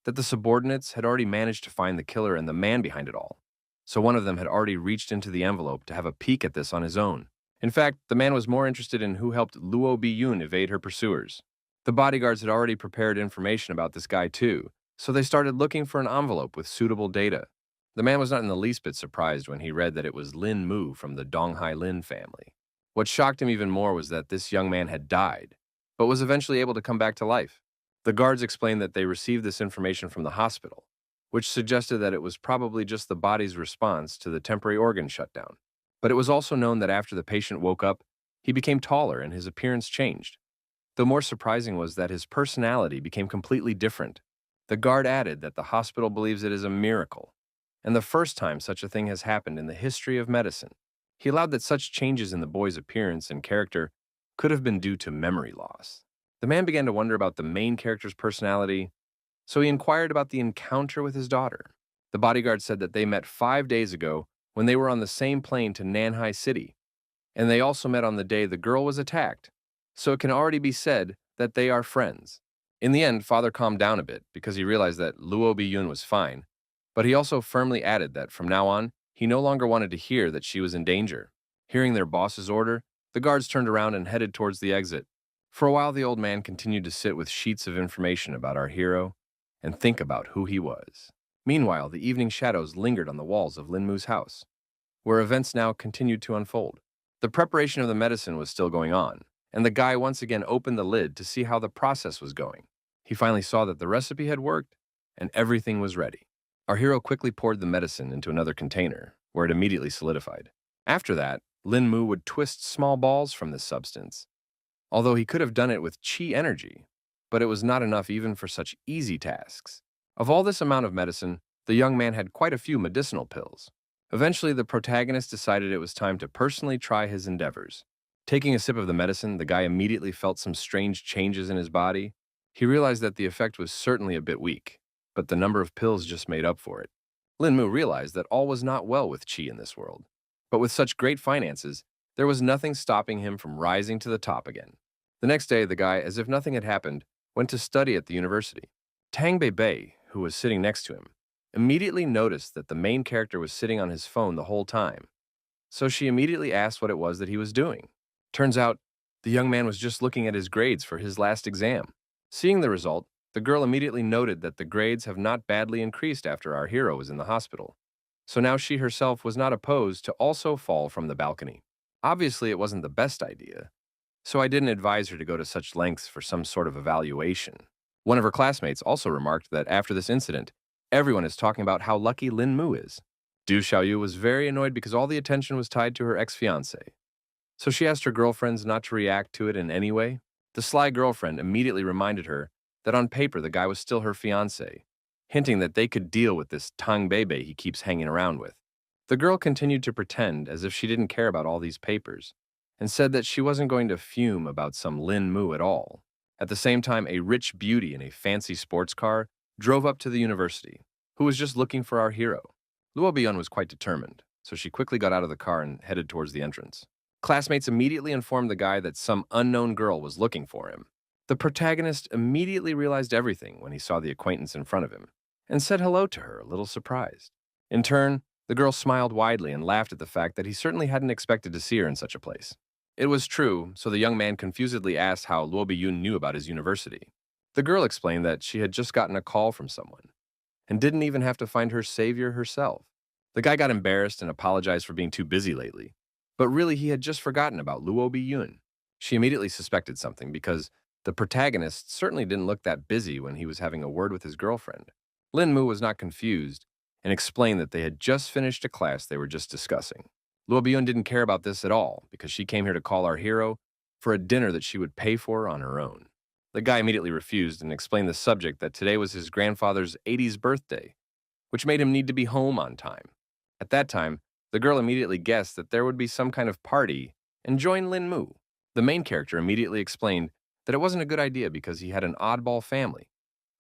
that the subordinates had already managed to find the killer and the man behind it all, so one of them had already reached into the envelope to have a peek at this on his own. In fact, the man was more interested in who helped Luo Bi-yun evade her pursuers. The bodyguards had already prepared information about this guy too, so they started looking for an envelope with suitable data. The man was not in the least bit surprised when he read that it was Lin Mu from the Donghai Lin family. What shocked him even more was that this young man had died, but was eventually able to come back to life. The guards explained that they received this information from the hospital, which suggested that it was probably just the body's response to the temporary organ shutdown. But it was also known that after the patient woke up, he became taller and his appearance changed. Though more surprising was that his personality became completely different. The guard added that the hospital believes it is a miracle, and the first time such a thing has happened in the history of medicine. He allowed that such changes in the boy's appearance and character could have been due to memory loss. The man began to wonder about the main character's personality, so he inquired about the encounter with his daughter. The bodyguard said that they met 5 days ago when they were on the same plane to Nanhai City, and they also met on the day the girl was attacked, so it can already be said that they are friends. In the end, Father calmed down a bit because he realized that Luo Biyun was fine, but he also firmly added that from now on, he no longer wanted to hear that she was in danger. Hearing their boss's order, the guards turned around and headed towards the exit. For a while, the old man continued to sit with sheets of information about our hero and think about who he was. Meanwhile, the evening shadows lingered on the walls of Lin Mu's house, where events now continued to unfold. The preparation of the medicine was still going on, and the guy once again opened the lid to see how the process was going. He finally saw that the recipe had worked and everything was ready. Our hero quickly poured the medicine into another container, where it immediately solidified. After that, Lin Mu would twist small balls from this substance, although he could have done it with chi energy, but it was not enough even for such easy tasks. Of all this amount of medicine, the young man had quite a few medicinal pills. Eventually, the protagonist decided it was time to personally try his endeavors. Taking a sip of the medicine, the guy immediately felt some strange changes in his body. He realized that the effect was certainly a bit weak, but the number of pills just made up for it. Lin Mu realized that all was not well with Qi in this world. But with such great finances, there was nothing stopping him from rising to the top again. The next day, the guy, as if nothing had happened, went to study at the university. Tang Bei, who was sitting next to him, immediately noticed that the main character was sitting on his phone the whole time. So she immediately asked what it was that he was doing. Turns out, the young man was just looking at his grades for his last exam. Seeing the result, the girl immediately noted that the grades have not badly increased after our hero was in the hospital. So now she herself was not opposed to also fall from the balcony. Obviously, it wasn't the best idea, so I didn't advise her to go to such lengths for some sort of evaluation. One of her classmates also remarked that after this incident, everyone is talking about how lucky Lin Mu is. Du Xiaoyu was very annoyed because all the attention was tied to her ex-fiancé. So she asked her girlfriends not to react to it in any way. The sly girlfriend immediately reminded her that on paper the guy was still her fiancé, hinting that they could deal with this Tang Bei he keeps hanging around with. The girl continued to pretend as if she didn't care about all these papers, and said that she wasn't going to fume about some Lin Mu at all. At the same time, a rich beauty in a fancy sports car drove up to the university, who was just looking for our hero. Luo Bian was quite determined, so she quickly got out of the car and headed towards the entrance. Classmates immediately informed the guy that some unknown girl was looking for him. The protagonist immediately realized everything when he saw the acquaintance in front of him, and said hello to her, a little surprised. In turn, the girl smiled widely and laughed at the fact that he certainly hadn't expected to see her in such a place. It was true, so the young man confusedly asked how Luo Biyun knew about his university. The girl explained that she had just gotten a call from someone, and didn't even have to find her savior herself. The guy got embarrassed and apologized for being too busy lately, but really he had just forgotten about Luo Biyun. She immediately suspected something because the protagonist certainly didn't look that busy when he was having a word with his girlfriend. Lin Mu was not confused and explained that they had just finished a class they were just discussing. Luo Biyun didn't care about this at all because she came here to call our hero for a dinner that she would pay for on her own. The guy immediately refused and explained the subject that today was his grandfather's 80th birthday, which made him need to be home on time. At that time, the girl immediately guessed that there would be some kind of party and joined Lin Mu. The main character immediately explained that it wasn't a good idea because he had an oddball family,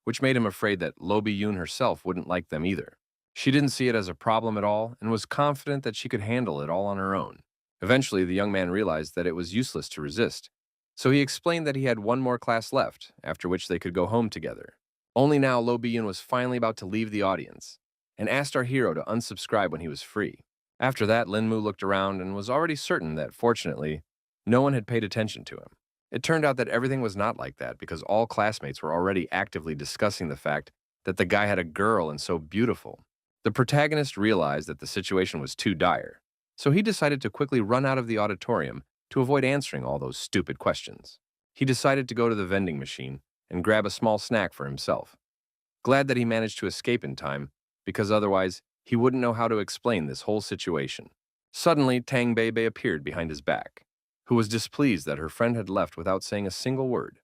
which made him afraid that Lo Bi-yoon herself wouldn't like them either. She didn't see it as a problem at all and was confident that she could handle it all on her own. Eventually, the young man realized that it was useless to resist, so he explained that he had one more class left, after which they could go home together. Only now, Lo Bi-yoon was finally about to leave the audience and asked our hero to unsubscribe when he was free. After that, Lin Mu looked around and was already certain that, fortunately, no one had paid attention to him. It turned out that everything was not like that because all classmates were already actively discussing the fact that the guy had a girl and so beautiful. The protagonist realized that the situation was too dire, so he decided to quickly run out of the auditorium to avoid answering all those stupid questions. He decided to go to the vending machine and grab a small snack for himself. Glad that he managed to escape in time, because otherwise he wouldn't know how to explain this whole situation. Suddenly, Tang Bei appeared behind his back, who was displeased that her friend had left without saying a single word.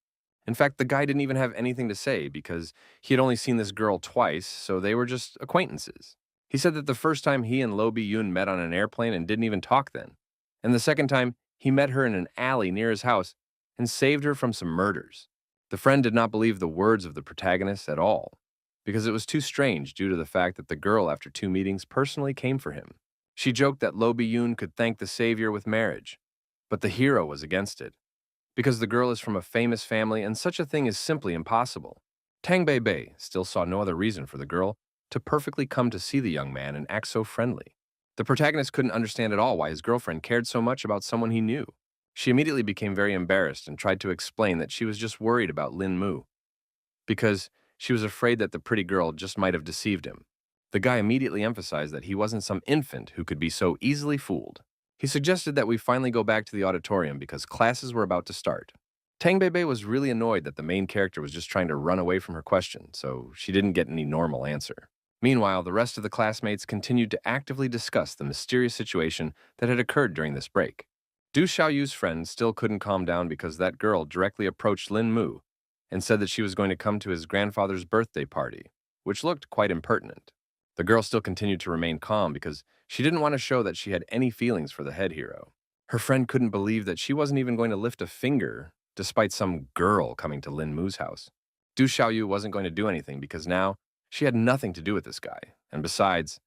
In fact, the guy didn't even have anything to say because he had only seen this girl twice, so they were just acquaintances. He said that the first time he and Lo Bi-yoon met on an airplane and didn't even talk then, and the second time he met her in an alley near his house and saved her from some murders. The friend did not believe the words of the protagonist at all, because it was too strange due to the fact that the girl, after 2 meetings, personally came for him. She joked that Lo Bi-yoon could thank the savior with marriage, but the hero was against it, because the girl is from a famous family and such a thing is simply impossible. Tang Bei Bei still saw no other reason for the girl to perfectly come to see the young man and act so friendly. The protagonist couldn't understand at all why his girlfriend cared so much about someone he knew. She immediately became very embarrassed and tried to explain that she was just worried about Lin Mu, because she was afraid that the pretty girl just might have deceived him. The guy immediately emphasized that he wasn't some infant who could be so easily fooled. He suggested that we finally go back to the auditorium because classes were about to start. Tang Bei Bei was really annoyed that the main character was just trying to run away from her question, so she didn't get any normal answer. Meanwhile, the rest of the classmates continued to actively discuss the mysterious situation that had occurred during this break. Du Xiaoyu's friend still couldn't calm down because that girl directly approached Lin Mu and said that she was going to come to his grandfather's birthday party, which looked quite impertinent. The girl still continued to remain calm because she didn't want to show that she had any feelings for the head hero. Her friend couldn't believe that she wasn't even going to lift a finger despite some girl coming to Lin Mu's house. Du Xiaoyu wasn't going to do anything because now she had nothing to do with this guy, and besides,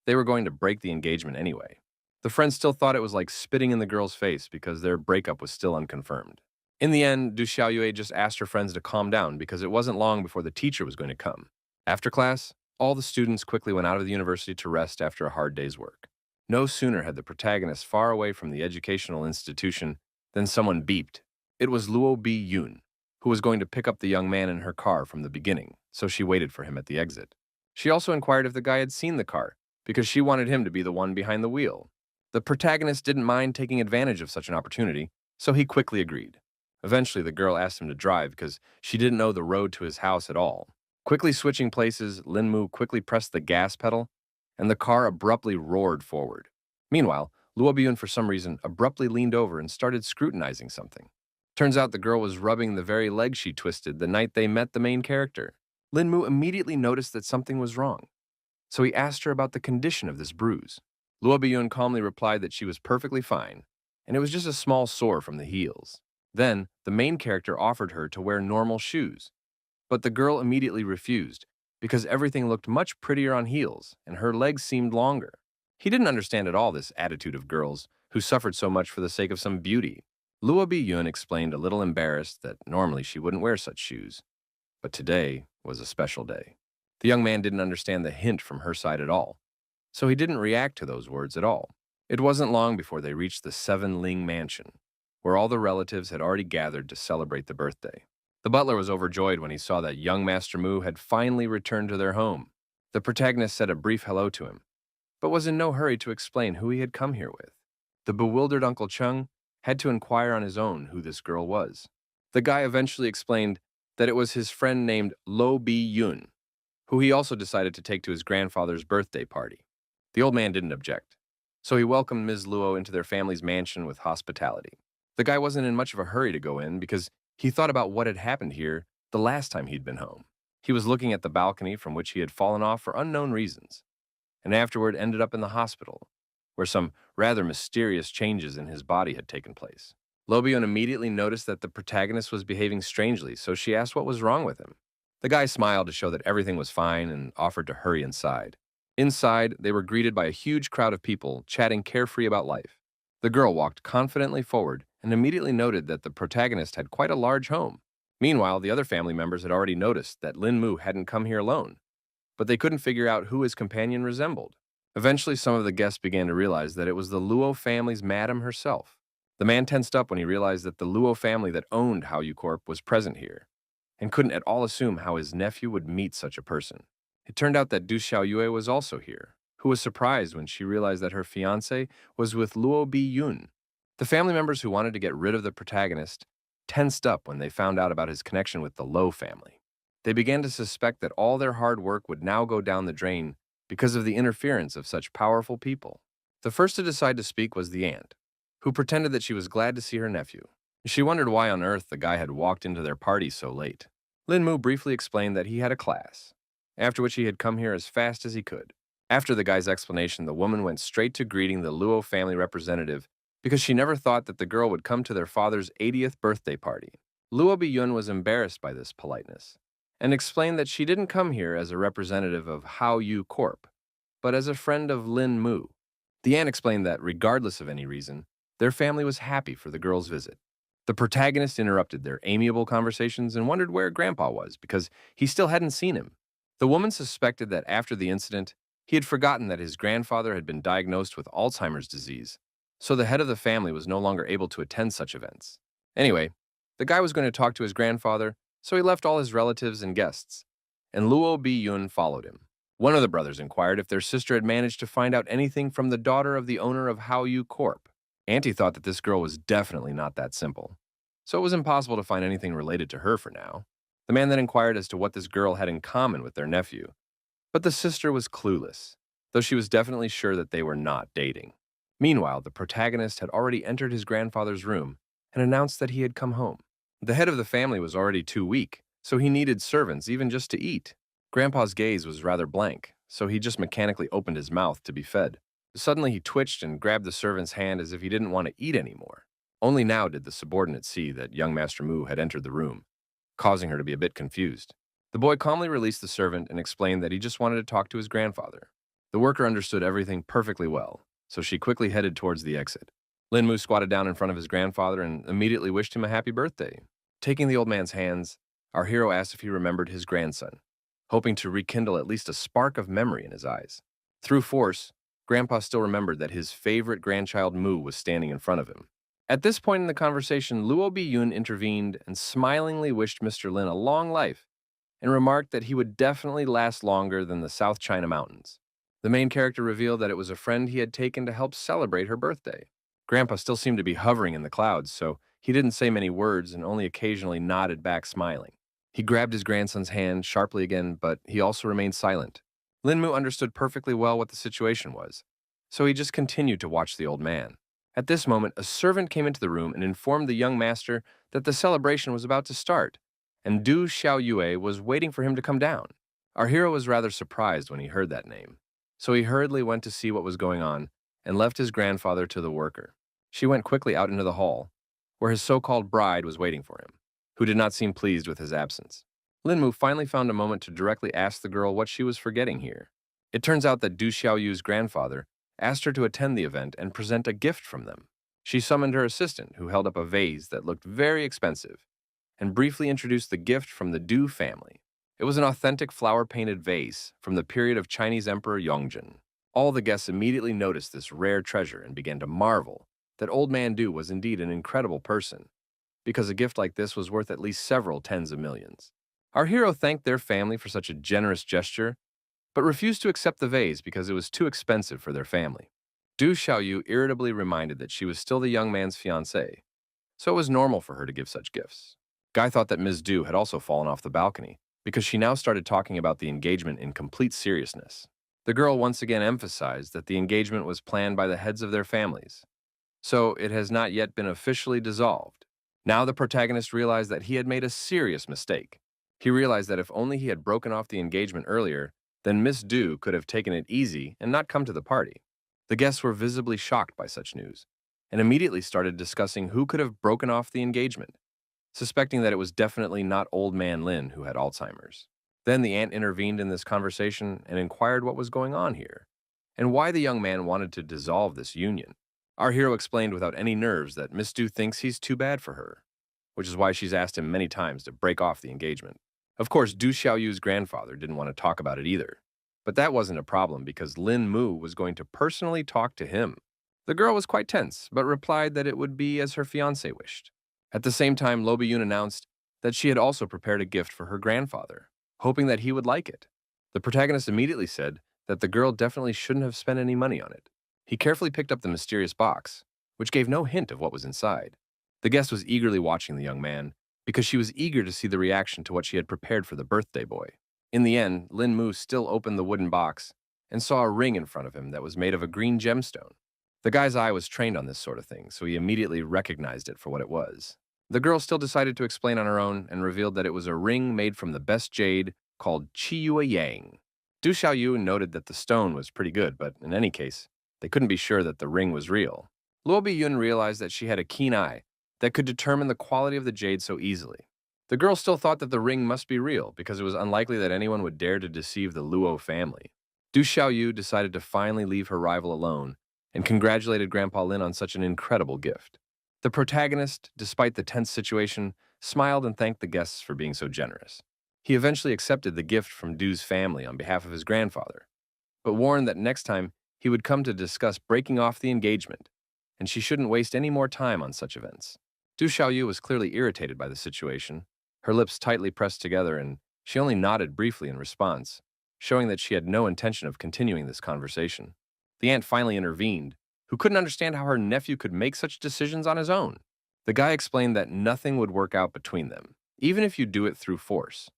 they were going to break the engagement anyway. The friend still thought it was like spitting in the girl's face because their breakup was still unconfirmed. In the end, Du Xiaoyue just asked her friends to calm down because it wasn't long before the teacher was going to come. After class, all the students quickly went out of the university to rest after a hard day's work. No sooner had the protagonist far away from the educational institution than someone beeped. It was Luo Bi-yoon, who was going to pick up the young man in her car from the beginning, so she waited for him at the exit. She also inquired if the guy had seen the car, because she wanted him to be the one behind the wheel. The protagonist didn't mind taking advantage of such an opportunity, so he quickly agreed. Eventually, the girl asked him to drive because she didn't know the road to his house at all. Quickly switching places, Lin Mu quickly pressed the gas pedal, and the car abruptly roared forward. Meanwhile, Luo Bi-yoon, for some reason, abruptly leaned over and started scrutinizing something. Turns out the girl was rubbing the very leg she twisted the night they met the main character. Lin Mu immediately noticed that something was wrong, so he asked her about the condition of this bruise. Luo Bi-yoon calmly replied that she was perfectly fine, and it was just a small sore from the heels. Then, the main character offered her to wear normal shoes, but the girl immediately refused because everything looked much prettier on heels and her legs seemed longer. He didn't understand at all this attitude of girls who suffered so much for the sake of some beauty. Luo Bi-yoon explained, a little embarrassed, that normally she wouldn't wear such shoes, but today was a special day. The young man didn't understand the hint from her side at all, so he didn't react to those words at all. It wasn't long before they reached the Seven Ling Mansion, where all the relatives had already gathered to celebrate the birthday. The butler was overjoyed when he saw that young Master Mu had finally returned to their home. The protagonist said a brief hello to him, but was in no hurry to explain who he had come here with. The bewildered Uncle Chung had to inquire on his own who this girl was. The guy eventually explained that it was his friend named Lo Bi-yoon, who he also decided to take to his grandfather's birthday party. The old man didn't object, so he welcomed Ms. Luo into their family's mansion with hospitality. The guy wasn't in much of a hurry to go in because he thought about what had happened here the last time he'd been home. He was looking at the balcony from which he had fallen off for unknown reasons, and afterward ended up in the hospital, where some rather mysterious changes in his body had taken place. Lo Bi-yoon immediately noticed that the protagonist was behaving strangely, so she asked what was wrong with him. The guy smiled to show that everything was fine and offered to hurry inside. Inside, they were greeted by a huge crowd of people chatting carefree about life. The girl walked confidently forward and immediately noted that the protagonist had quite a large home. Meanwhile, the other family members had already noticed that Lin Mu hadn't come here alone, but they couldn't figure out who his companion resembled. Eventually, some of the guests began to realize that it was the Luo family's madam herself. The man tensed up when he realized that the Luo family that owned Haoyu Corp was present here, and couldn't at all assume how his nephew would meet such a person. It turned out that Du Xiaoyue was also here, who was surprised when she realized that her fiancé was with Luo Bi-yoon. The family members who wanted to get rid of the protagonist tensed up when they found out about his connection with the Lo family. They began to suspect that all their hard work would now go down the drain because of the interference of such powerful people. The first to decide to speak was the aunt, who pretended that she was glad to see her nephew. She wondered why on earth the guy had walked into their party so late. Lin Mu briefly explained that he had a class, after which he had come here as fast as he could. After the guy's explanation, the woman went straight to greeting the Luo family representative because she never thought that the girl would come to their father's 80th birthday party. Luo Biyun was embarrassed by this politeness and explained that she didn't come here as a representative of Hao Yu Corp, but as a friend of Lin Mu. The aunt explained that, regardless of any reason, their family was happy for the girl's visit. The protagonist interrupted their amiable conversations and wondered where Grandpa was because he still hadn't seen him. The woman suspected that after the incident, he had forgotten that his grandfather had been diagnosed with Alzheimer's disease, so the head of the family was no longer able to attend such events. Anyway, the guy was going to talk to his grandfather, so he left all his relatives and guests, and Luo Bi-yun followed him. One of the brothers inquired if their sister had managed to find out anything from the daughter of the owner of Hao Yu Corp. Auntie thought that this girl was definitely not that simple, so it was impossible to find anything related to her for now. The man then inquired as to what this girl had in common with their nephew, but the sister was clueless, though she was definitely sure that they were not dating. Meanwhile, the protagonist had already entered his grandfather's room and announced that he had come home. The head of the family was already too weak, so he needed servants even just to eat. Grandpa's gaze was rather blank, so he just mechanically opened his mouth to be fed. Suddenly, he twitched and grabbed the servant's hand as if he didn't want to eat anymore. Only now did the subordinate see that young Master Mu had entered the room, causing her to be a bit confused. The boy calmly released the servant and explained that he just wanted to talk to his grandfather. The worker understood everything perfectly well, so she quickly headed towards the exit. Lin Mu squatted down in front of his grandfather and immediately wished him a happy birthday. Taking the old man's hands, our hero asked if he remembered his grandson, hoping to rekindle at least a spark of memory in his eyes. Through force, Grandpa still remembered that his favorite grandchild Mu was standing in front of him. At this point in the conversation, Luo Bi-yun intervened and smilingly wished Mr. Lin a long life and remarked that he would definitely last longer than the South China Mountains. The main character revealed that it was a friend he had taken to help celebrate her birthday. Grandpa still seemed to be hovering in the clouds, so he didn't say many words and only occasionally nodded back smiling. He grabbed his grandson's hand sharply again, but he also remained silent. Lin Mu understood perfectly well what the situation was, so he just continued to watch the old man. At this moment, a servant came into the room and informed the young master that the celebration was about to start, and Du Xiaoyue was waiting for him to come down. Our hero was rather surprised when he heard that name, so he hurriedly went to see what was going on and left his grandfather to the worker. She went quickly out into the hall, where his so-called bride was waiting for him, who did not seem pleased with his absence. Lin Mu finally found a moment to directly ask the girl what she was forgetting here. It turns out that Du Xiaoyu's grandfather asked her to attend the event and present a gift from them. She summoned her assistant, who held up a vase that looked very expensive, and briefly introduced the gift from the Du family. It was an authentic flower-painted vase from the period of Chinese Emperor Yongjin. All the guests immediately noticed this rare treasure and began to marvel that Old Man Du was indeed an incredible person, because a gift like this was worth at least several tens of millions. Our hero thanked their family for such a generous gesture, but refused to accept the vase because it was too expensive for their family. Du Xiaoyu irritably reminded that she was still the young man's fiancée, so it was normal for her to give such gifts. Guy thought that Ms. Du had also fallen off the balcony, because she now started talking about the engagement in complete seriousness. The girl once again emphasized that the engagement was planned by the heads of their families, so it has not yet been officially dissolved. Now the protagonist realized that he had made a serious mistake. He realized that if only he had broken off the engagement earlier, then Miss Du could have taken it easy and not come to the party. The guests were visibly shocked by such news, and immediately started discussing who could have broken off the engagement, suspecting that it was definitely not Old Man Lin who had Alzheimer's. Then the aunt intervened in this conversation and inquired what was going on here, and why the young man wanted to dissolve this union. Our hero explained without any nerves that Miss Du thinks he's too bad for her, which is why she's asked him many times to break off the engagement. Of course, Du Xiaoyu's grandfather didn't want to talk about it either, but that wasn't a problem because Lin Mu was going to personally talk to him. The girl was quite tense, but replied that it would be as her fiancé wished. At the same time, Lo Biyun announced that she had also prepared a gift for her grandfather, hoping that he would like it. The protagonist immediately said that the girl definitely shouldn't have spent any money on it. He carefully picked up the mysterious box, which gave no hint of what was inside. The guest was eagerly watching the young man, because she was eager to see the reaction to what she had prepared for the birthday boy. In the end, Lin Mu still opened the wooden box and saw a ring in front of him that was made of a green gemstone. The guy's eye was trained on this sort of thing, so he immediately recognized it for what it was. The girl still decided to explain on her own and revealed that it was a ring made from the best jade called Qiyue Yang. Du Xiaoyu noted that the stone was pretty good, but in any case, they couldn't be sure that the ring was real. Luo Biyun realized that she had a keen eye, that could determine the quality of the jade so easily. The girl still thought that the ring must be real because it was unlikely that anyone would dare to deceive the Luo family. Du Xiaoyu decided to finally leave her rival alone and congratulated Grandpa Lin on such an incredible gift. The protagonist, despite the tense situation, smiled and thanked the guests for being so generous. He eventually accepted the gift from Du's family on behalf of his grandfather, but warned that next time he would come to discuss breaking off the engagement, and she shouldn't waste any more time on such events. Du Xiaoyu was clearly irritated by the situation, her lips tightly pressed together, and she only nodded briefly in response, showing that she had no intention of continuing this conversation. The aunt finally intervened, who couldn't understand how her nephew could make such decisions on his own. The guy explained that nothing would work out between them, even if you do it through force.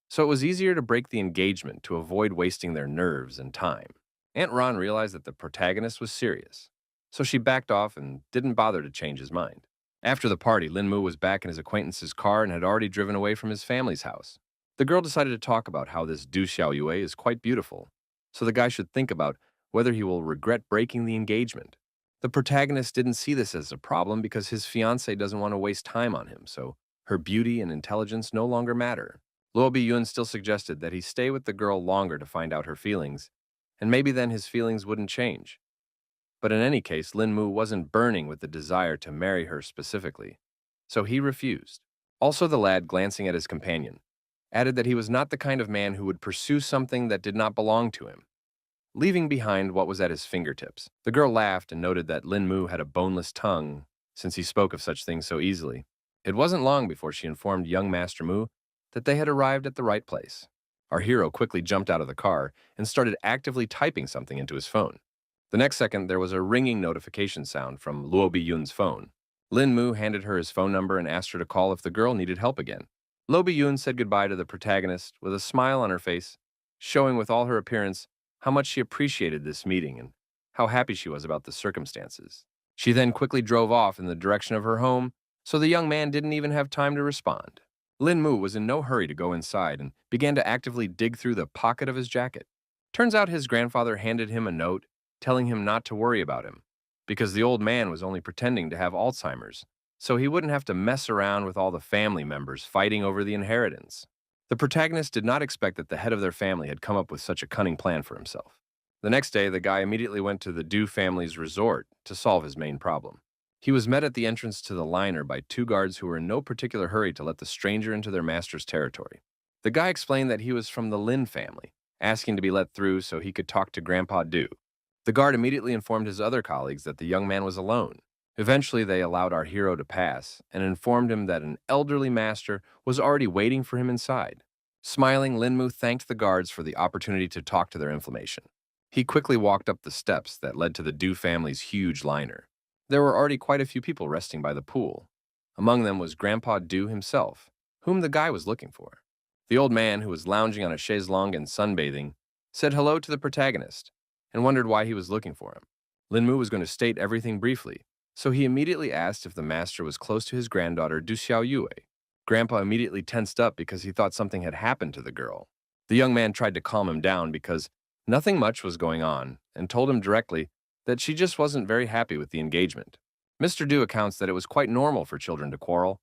So it was easier to break the engagement to avoid wasting their nerves and time. Aunt Ron realized that the protagonist was serious, so she backed off and didn't bother to change his mind. After the party, Lin Mu was back in his acquaintance's car and had already driven away from his family's house. The girl decided to talk about how this Du Xiaoyue is quite beautiful, so the guy should think about whether he will regret breaking the engagement. The protagonist didn't see this as a problem because his fiancée doesn't want to waste time on him, so her beauty and intelligence no longer matter. Luo Biyun still suggested that he stay with the girl longer to find out her feelings, and maybe then his feelings wouldn't change. But in any case, Lin Mu wasn't burning with the desire to marry her specifically, so he refused. Also, the lad, glancing at his companion, added that he was not the kind of man who would pursue something that did not belong to him, leaving behind what was at his fingertips. The girl laughed and noted that Lin Mu had a boneless tongue since he spoke of such things so easily. It wasn't long before she informed young Master Mu that they had arrived at the right place. Our hero quickly jumped out of the car and started actively typing something into his phone. The next second, there was a ringing notification sound from Luo Biyun's phone. Lin Mu handed her his phone number and asked her to call if the girl needed help again. Luo Biyun said goodbye to the protagonist with a smile on her face, showing with all her appearance how much she appreciated this meeting and how happy she was about the circumstances. She then quickly drove off in the direction of her home, so the young man didn't even have time to respond. Lin Mu was in no hurry to go inside and began to actively dig through the pocket of his jacket. Turns out his grandfather handed him a note telling him not to worry about him, because the old man was only pretending to have Alzheimer's, so he wouldn't have to mess around with all the family members fighting over the inheritance. The protagonist did not expect that the head of their family had come up with such a cunning plan for himself. The next day, the guy immediately went to the Du family's resort to solve his main problem. He was met at the entrance to the liner by two guards who were in no particular hurry to let the stranger into their master's territory. The guy explained that he was from the Lin family, asking to be let through so he could talk to Grandpa Du. The guard immediately informed his other colleagues that the young man was alone. Eventually, they allowed our hero to pass and informed him that an elderly master was already waiting for him inside. Smiling, Lin Mu thanked the guards for the opportunity to talk to their inflammation. He quickly walked up the steps that led to the Du family's huge liner. There were already quite a few people resting by the pool. Among them was Grandpa Du himself, whom the guy was looking for. The old man, who was lounging on a chaise longue and sunbathing, said hello to the protagonist and wondered why he was looking for him. Lin Mu was going to state everything briefly, so he immediately asked if the master was close to his granddaughter Du Xiaoyue. Grandpa immediately tensed up because he thought something had happened to the girl. The young man tried to calm him down because nothing much was going on and told him directly that she just wasn't very happy with the engagement. Mr. Du accounts that it was quite normal for children to quarrel,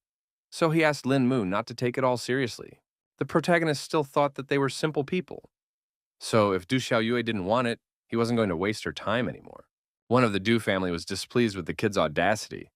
so he asked Lin Mu not to take it all seriously. The protagonist still thought that they were simple people, so if Du Xiaoyue didn't want it, he wasn't going to waste her time anymore. One of the Du family was displeased with the kid's audacity,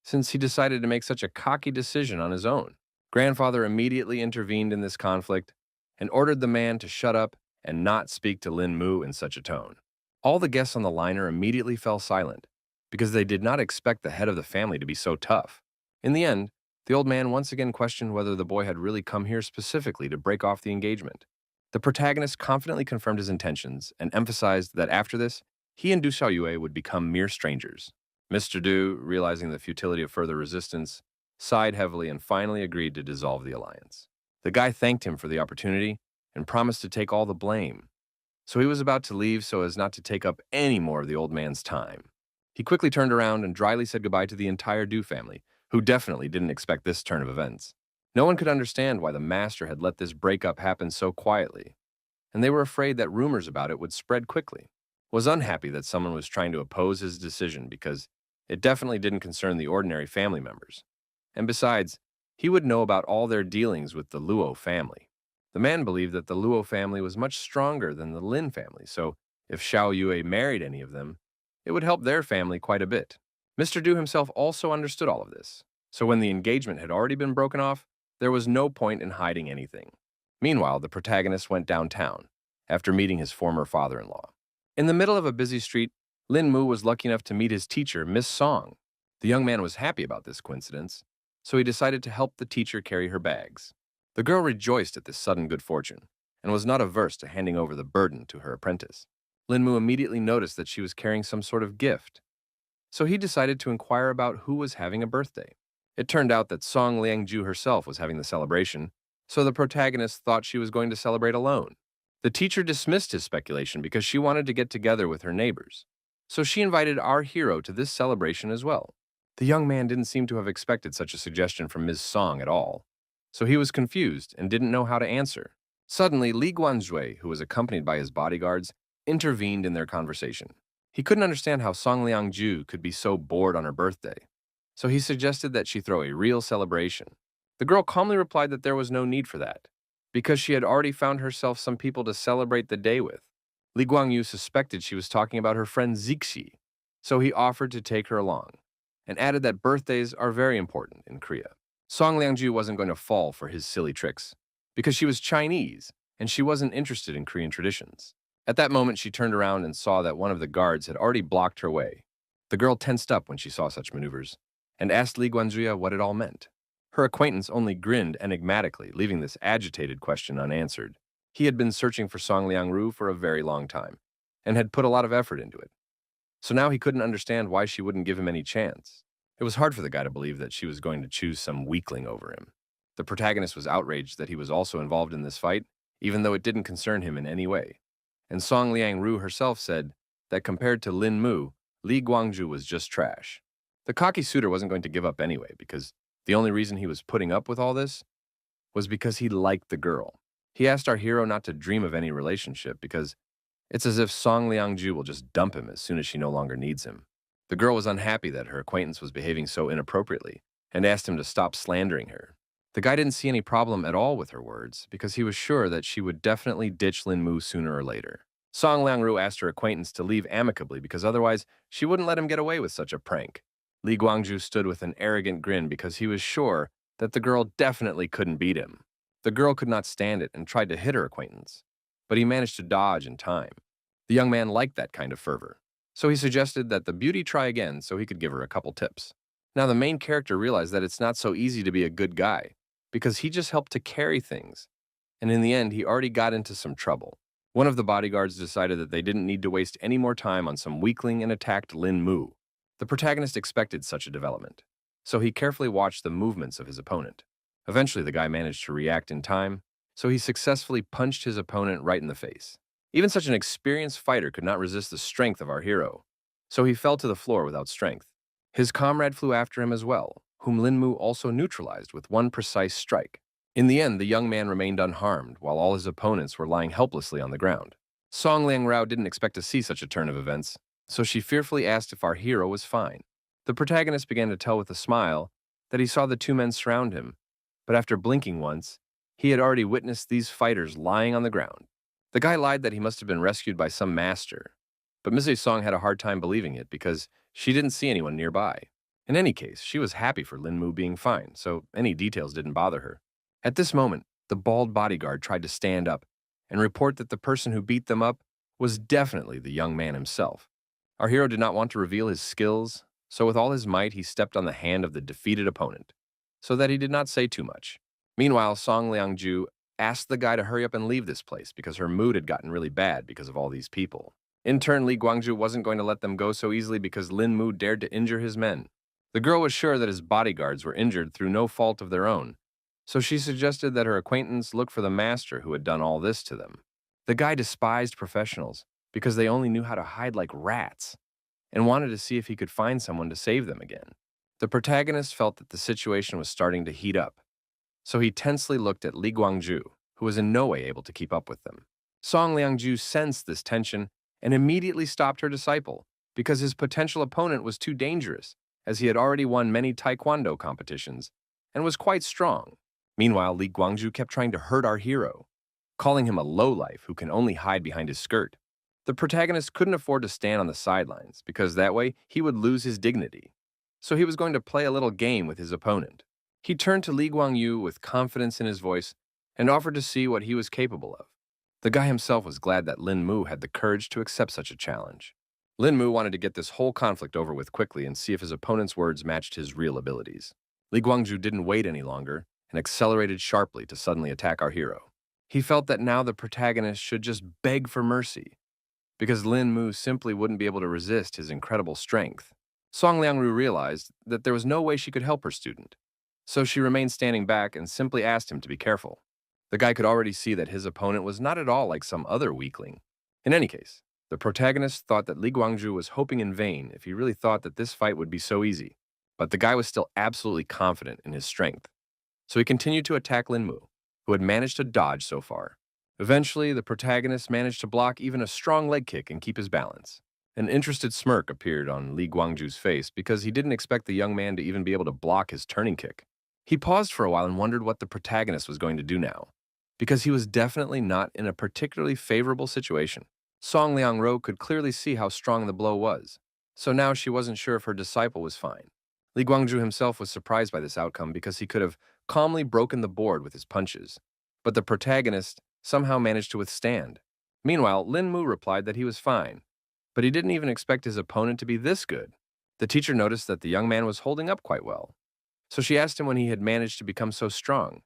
since he decided to make such a cocky decision on his own. Grandfather immediately intervened in this conflict and ordered the man to shut up and not speak to Lin Mu in such a tone. All the guests on the liner immediately fell silent because they did not expect the head of the family to be so tough. In the end, the old man once again questioned whether the boy had really come here specifically to break off the engagement. The protagonist confidently confirmed his intentions and emphasized that after this, he and Du Xiaoyue would become mere strangers. Mr. Du, realizing the futility of further resistance, sighed heavily and finally agreed to dissolve the alliance. The guy thanked him for the opportunity and promised to take all the blame, so he was about to leave so as not to take up any more of the old man's time. He quickly turned around and dryly said goodbye to the entire Du family, who definitely didn't expect this turn of events. No one could understand why the master had let this breakup happen so quietly, and they were afraid that rumors about it would spread quickly. Was unhappy that someone was trying to oppose his decision because it definitely didn't concern the ordinary family members. And besides, he would know about all their dealings with the Luo family. The man believed that the Luo family was much stronger than the Lin family, so if Xiao Yue married any of them, it would help their family quite a bit. Mr. Du himself also understood all of this, so when the engagement had already been broken off, there was no point in hiding anything. Meanwhile, the protagonist went downtown after meeting his former father-in-law. In the middle of a busy street, Lin Mu was lucky enough to meet his teacher, Miss Song. The young man was happy about this coincidence, so he decided to help the teacher carry her bags. The girl rejoiced at this sudden good fortune and was not averse to handing over the burden to her apprentice. Lin Mu immediately noticed that she was carrying some sort of gift, so he decided to inquire about who was having a birthday. It turned out that Song Liangju herself was having the celebration, so the protagonist thought she was going to celebrate alone. The teacher dismissed his speculation because she wanted to get together with her neighbors, so she invited our hero to this celebration as well. The young man didn't seem to have expected such a suggestion from Ms. Song at all, so he was confused and didn't know how to answer. Suddenly, Li Guanzhui, who was accompanied by his bodyguards, intervened in their conversation. He couldn't understand how Song Liangju could be so bored on her birthday, so he suggested that she throw a real celebration. The girl calmly replied that there was no need for that, because she had already found herself some people to celebrate the day with. Li Guangyu suspected she was talking about her friend Zixi, so he offered to take her along, and added that birthdays are very important in Korea. Song Liangju wasn't going to fall for his silly tricks, because she was Chinese, and she wasn't interested in Korean traditions. At that moment, she turned around and saw that one of the guards had already blocked her way. The girl tensed up when she saw such maneuvers, and asked Li Guanzhuya what it all meant. Her acquaintance only grinned enigmatically, leaving this agitated question unanswered. He had been searching for Song Liangru for a very long time, and had put a lot of effort into it. So now he couldn't understand why she wouldn't give him any chance. It was hard for the guy to believe that she was going to choose some weakling over him. The protagonist was outraged that he was also involved in this fight, even though it didn't concern him in any way. And Song Liangru herself said that compared to Lin Mu, Li Guangju was just trash. The cocky suitor wasn't going to give up anyway, because the only reason he was putting up with all this was because he liked the girl. He asked our hero not to dream of any relationship because it's as if Song Liangju will just dump him as soon as she no longer needs him. The girl was unhappy that her acquaintance was behaving so inappropriately and asked him to stop slandering her. The guy didn't see any problem at all with her words because he was sure that she would definitely ditch Lin Mu sooner or later. Song Liangru asked her acquaintance to leave amicably because otherwise she wouldn't let him get away with such a prank. Li Guangju stood with an arrogant grin because he was sure that the girl definitely couldn't beat him. The girl could not stand it and tried to hit her acquaintance, but he managed to dodge in time. The young man liked that kind of fervor, so he suggested that the beauty try again so he could give her a couple tips. Now the main character realized that it's not so easy to be a good guy because he just helped to carry things, and in the end he already got into some trouble. One of the bodyguards decided that they didn't need to waste any more time on some weakling and attacked Lin Mu. The protagonist expected such a development, so he carefully watched the movements of his opponent. Eventually, the guy managed to react in time, so he successfully punched his opponent right in the face. Even such an experienced fighter could not resist the strength of our hero, so he fell to the floor without strength. His comrade flew after him as well, whom Lin Mu also neutralized with one precise strike. In the end, the young man remained unharmed, while all his opponents were lying helplessly on the ground. Song Liangrao didn't expect to see such a turn of events, so she fearfully asked if our hero was fine. The protagonist began to tell with a smile that he saw the two men surround him, but after blinking once, he had already witnessed these fighters lying on the ground. The guy lied that he must have been rescued by some master, but Mrs. Song had a hard time believing it because she didn't see anyone nearby. In any case, she was happy for Lin Mu being fine, so any details didn't bother her. At this moment, the bald bodyguard tried to stand up and report that the person who beat them up was definitely the young man himself. Our hero did not want to reveal his skills, so with all his might he stepped on the hand of the defeated opponent, so that he did not say too much. Meanwhile, Song Liangju asked the guy to hurry up and leave this place because her mood had gotten really bad because of all these people. In turn, Li Guangju wasn't going to let them go so easily because Lin Mu dared to injure his men. The girl was sure that his bodyguards were injured through no fault of their own, so she suggested that her acquaintance look for the master who had done all this to them. The guy despised professionals because they only knew how to hide like rats and wanted to see if he could find someone to save them again. The protagonist felt that the situation was starting to heat up, so he tensely looked at Li Guangju, who was in no way able to keep up with them. Song Liangju sensed this tension and immediately stopped her disciple because his potential opponent was too dangerous, as he had already won many taekwondo competitions and was quite strong. Meanwhile, Li Guangzhu kept trying to hurt our hero, calling him a lowlife who can only hide behind his skirt. The protagonist couldn't afford to stand on the sidelines because that way he would lose his dignity. So he was going to play a little game with his opponent. He turned to Li Guangyu with confidence in his voice and offered to see what he was capable of. The guy himself was glad that Lin Mu had the courage to accept such a challenge. Lin Mu wanted to get this whole conflict over with quickly and see if his opponent's words matched his real abilities. Li Guangzhu didn't wait any longer and accelerated sharply to suddenly attack our hero. He felt that now the protagonist should just beg for mercy, because Lin Mu simply wouldn't be able to resist his incredible strength. Song Liangru realized that there was no way she could help her student, so she remained standing back and simply asked him to be careful. The guy could already see that his opponent was not at all like some other weakling. In any case, the protagonist thought that Li Guangzhu was hoping in vain if he really thought that this fight would be so easy. But the guy was still absolutely confident in his strength. So he continued to attack Lin Mu, who had managed to dodge so far. Eventually, the protagonist managed to block even a strong leg kick and keep his balance. An interested smirk appeared on Li Guangzhu's face because he didn't expect the young man to even be able to block his turning kick. He paused for a while and wondered what the protagonist was going to do now, because he was definitely not in a particularly favorable situation. Song Liangro could clearly see how strong the blow was, so now she wasn't sure if her disciple was fine. Li Guangzhu himself was surprised by this outcome because he could have calmly broken the board with his punches, but the protagonist somehow managed to withstand. Meanwhile, Lin Mu replied that he was fine, but he didn't even expect his opponent to be this good. The teacher noticed that the young man was holding up quite well, so she asked him when he had managed to become so strong,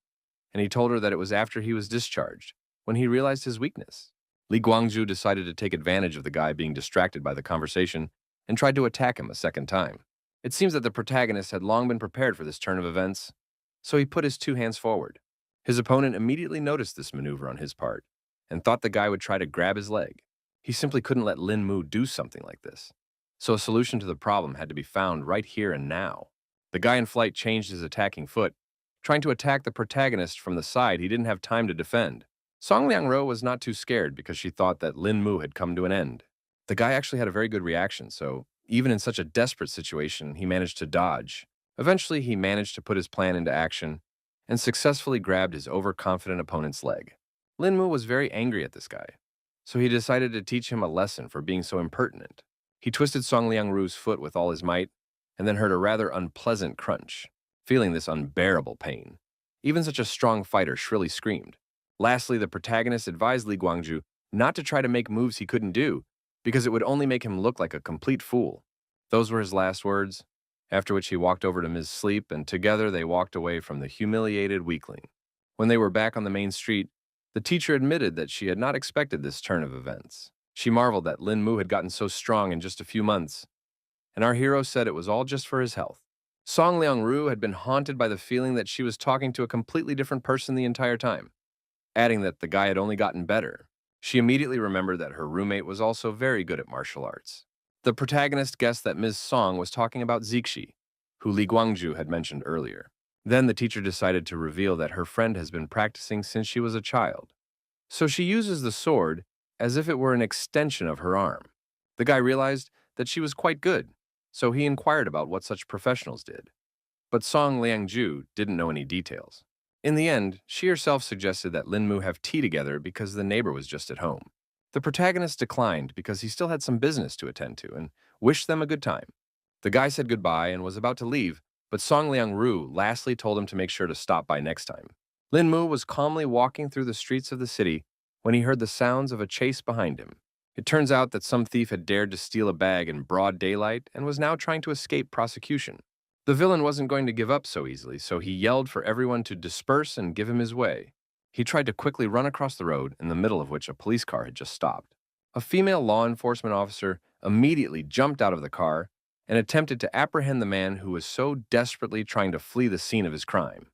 and he told her that it was after he was discharged, when he realized his weakness. Li Guangzhu decided to take advantage of the guy being distracted by the conversation and tried to attack him a second time. It seems that the protagonist had long been prepared for this turn of events, so he put his two hands forward. His opponent immediately noticed this maneuver on his part and thought the guy would try to grab his leg. He simply couldn't let Lin Mu do something like this. So a solution to the problem had to be found right here and now. The guy in flight changed his attacking foot, trying to attack the protagonist from the side he didn't have time to defend. Song Liangro was not too scared because she thought that Lin Mu had come to an end. The guy actually had a very good reaction, so even in such a desperate situation, he managed to dodge. Eventually, he managed to put his plan into action and successfully grabbed his overconfident opponent's leg. Lin Mu was very angry at this guy, so he decided to teach him a lesson for being so impertinent. He twisted Song Liangru's foot with all his might and then heard a rather unpleasant crunch, feeling this unbearable pain. Even such a strong fighter shrilly screamed. Lastly, the protagonist advised Li Guangzhu not to try to make moves he couldn't do, because it would only make him look like a complete fool. Those were his last words, after which he walked over to Ms. Sleep, and together they walked away from the humiliated weakling. When they were back on the main street, the teacher admitted that she had not expected this turn of events. She marveled that Lin Mu had gotten so strong in just a few months, and our hero said it was all just for his health. Song Liangru had been haunted by the feeling that she was talking to a completely different person the entire time, adding that the guy had only gotten better. She immediately remembered that her roommate was also very good at martial arts. The protagonist guessed that Ms. Song was talking about Zixi, who Li Guangzhu had mentioned earlier. Then the teacher decided to reveal that her friend has been practicing since she was a child. So she uses the sword as if it were an extension of her arm. The guy realized that she was quite good, so he inquired about what such professionals did. But Song Liangzhu didn't know any details. In the end, she herself suggested that Lin Mu have tea together because the neighbor was just at home. The protagonist declined because he still had some business to attend to and wished them a good time. The guy said goodbye and was about to leave, but Song Liangru lastly told him to make sure to stop by next time. Lin Mu was calmly walking through the streets of the city when he heard the sounds of a chase behind him. It turns out that some thief had dared to steal a bag in broad daylight and was now trying to escape prosecution. The villain wasn't going to give up so easily, so he yelled for everyone to disperse and give him his way. He tried to quickly run across the road, in the middle of which a police car had just stopped. A female law enforcement officer immediately jumped out of the car and attempted to apprehend the man who was so desperately trying to flee the scene of his crime.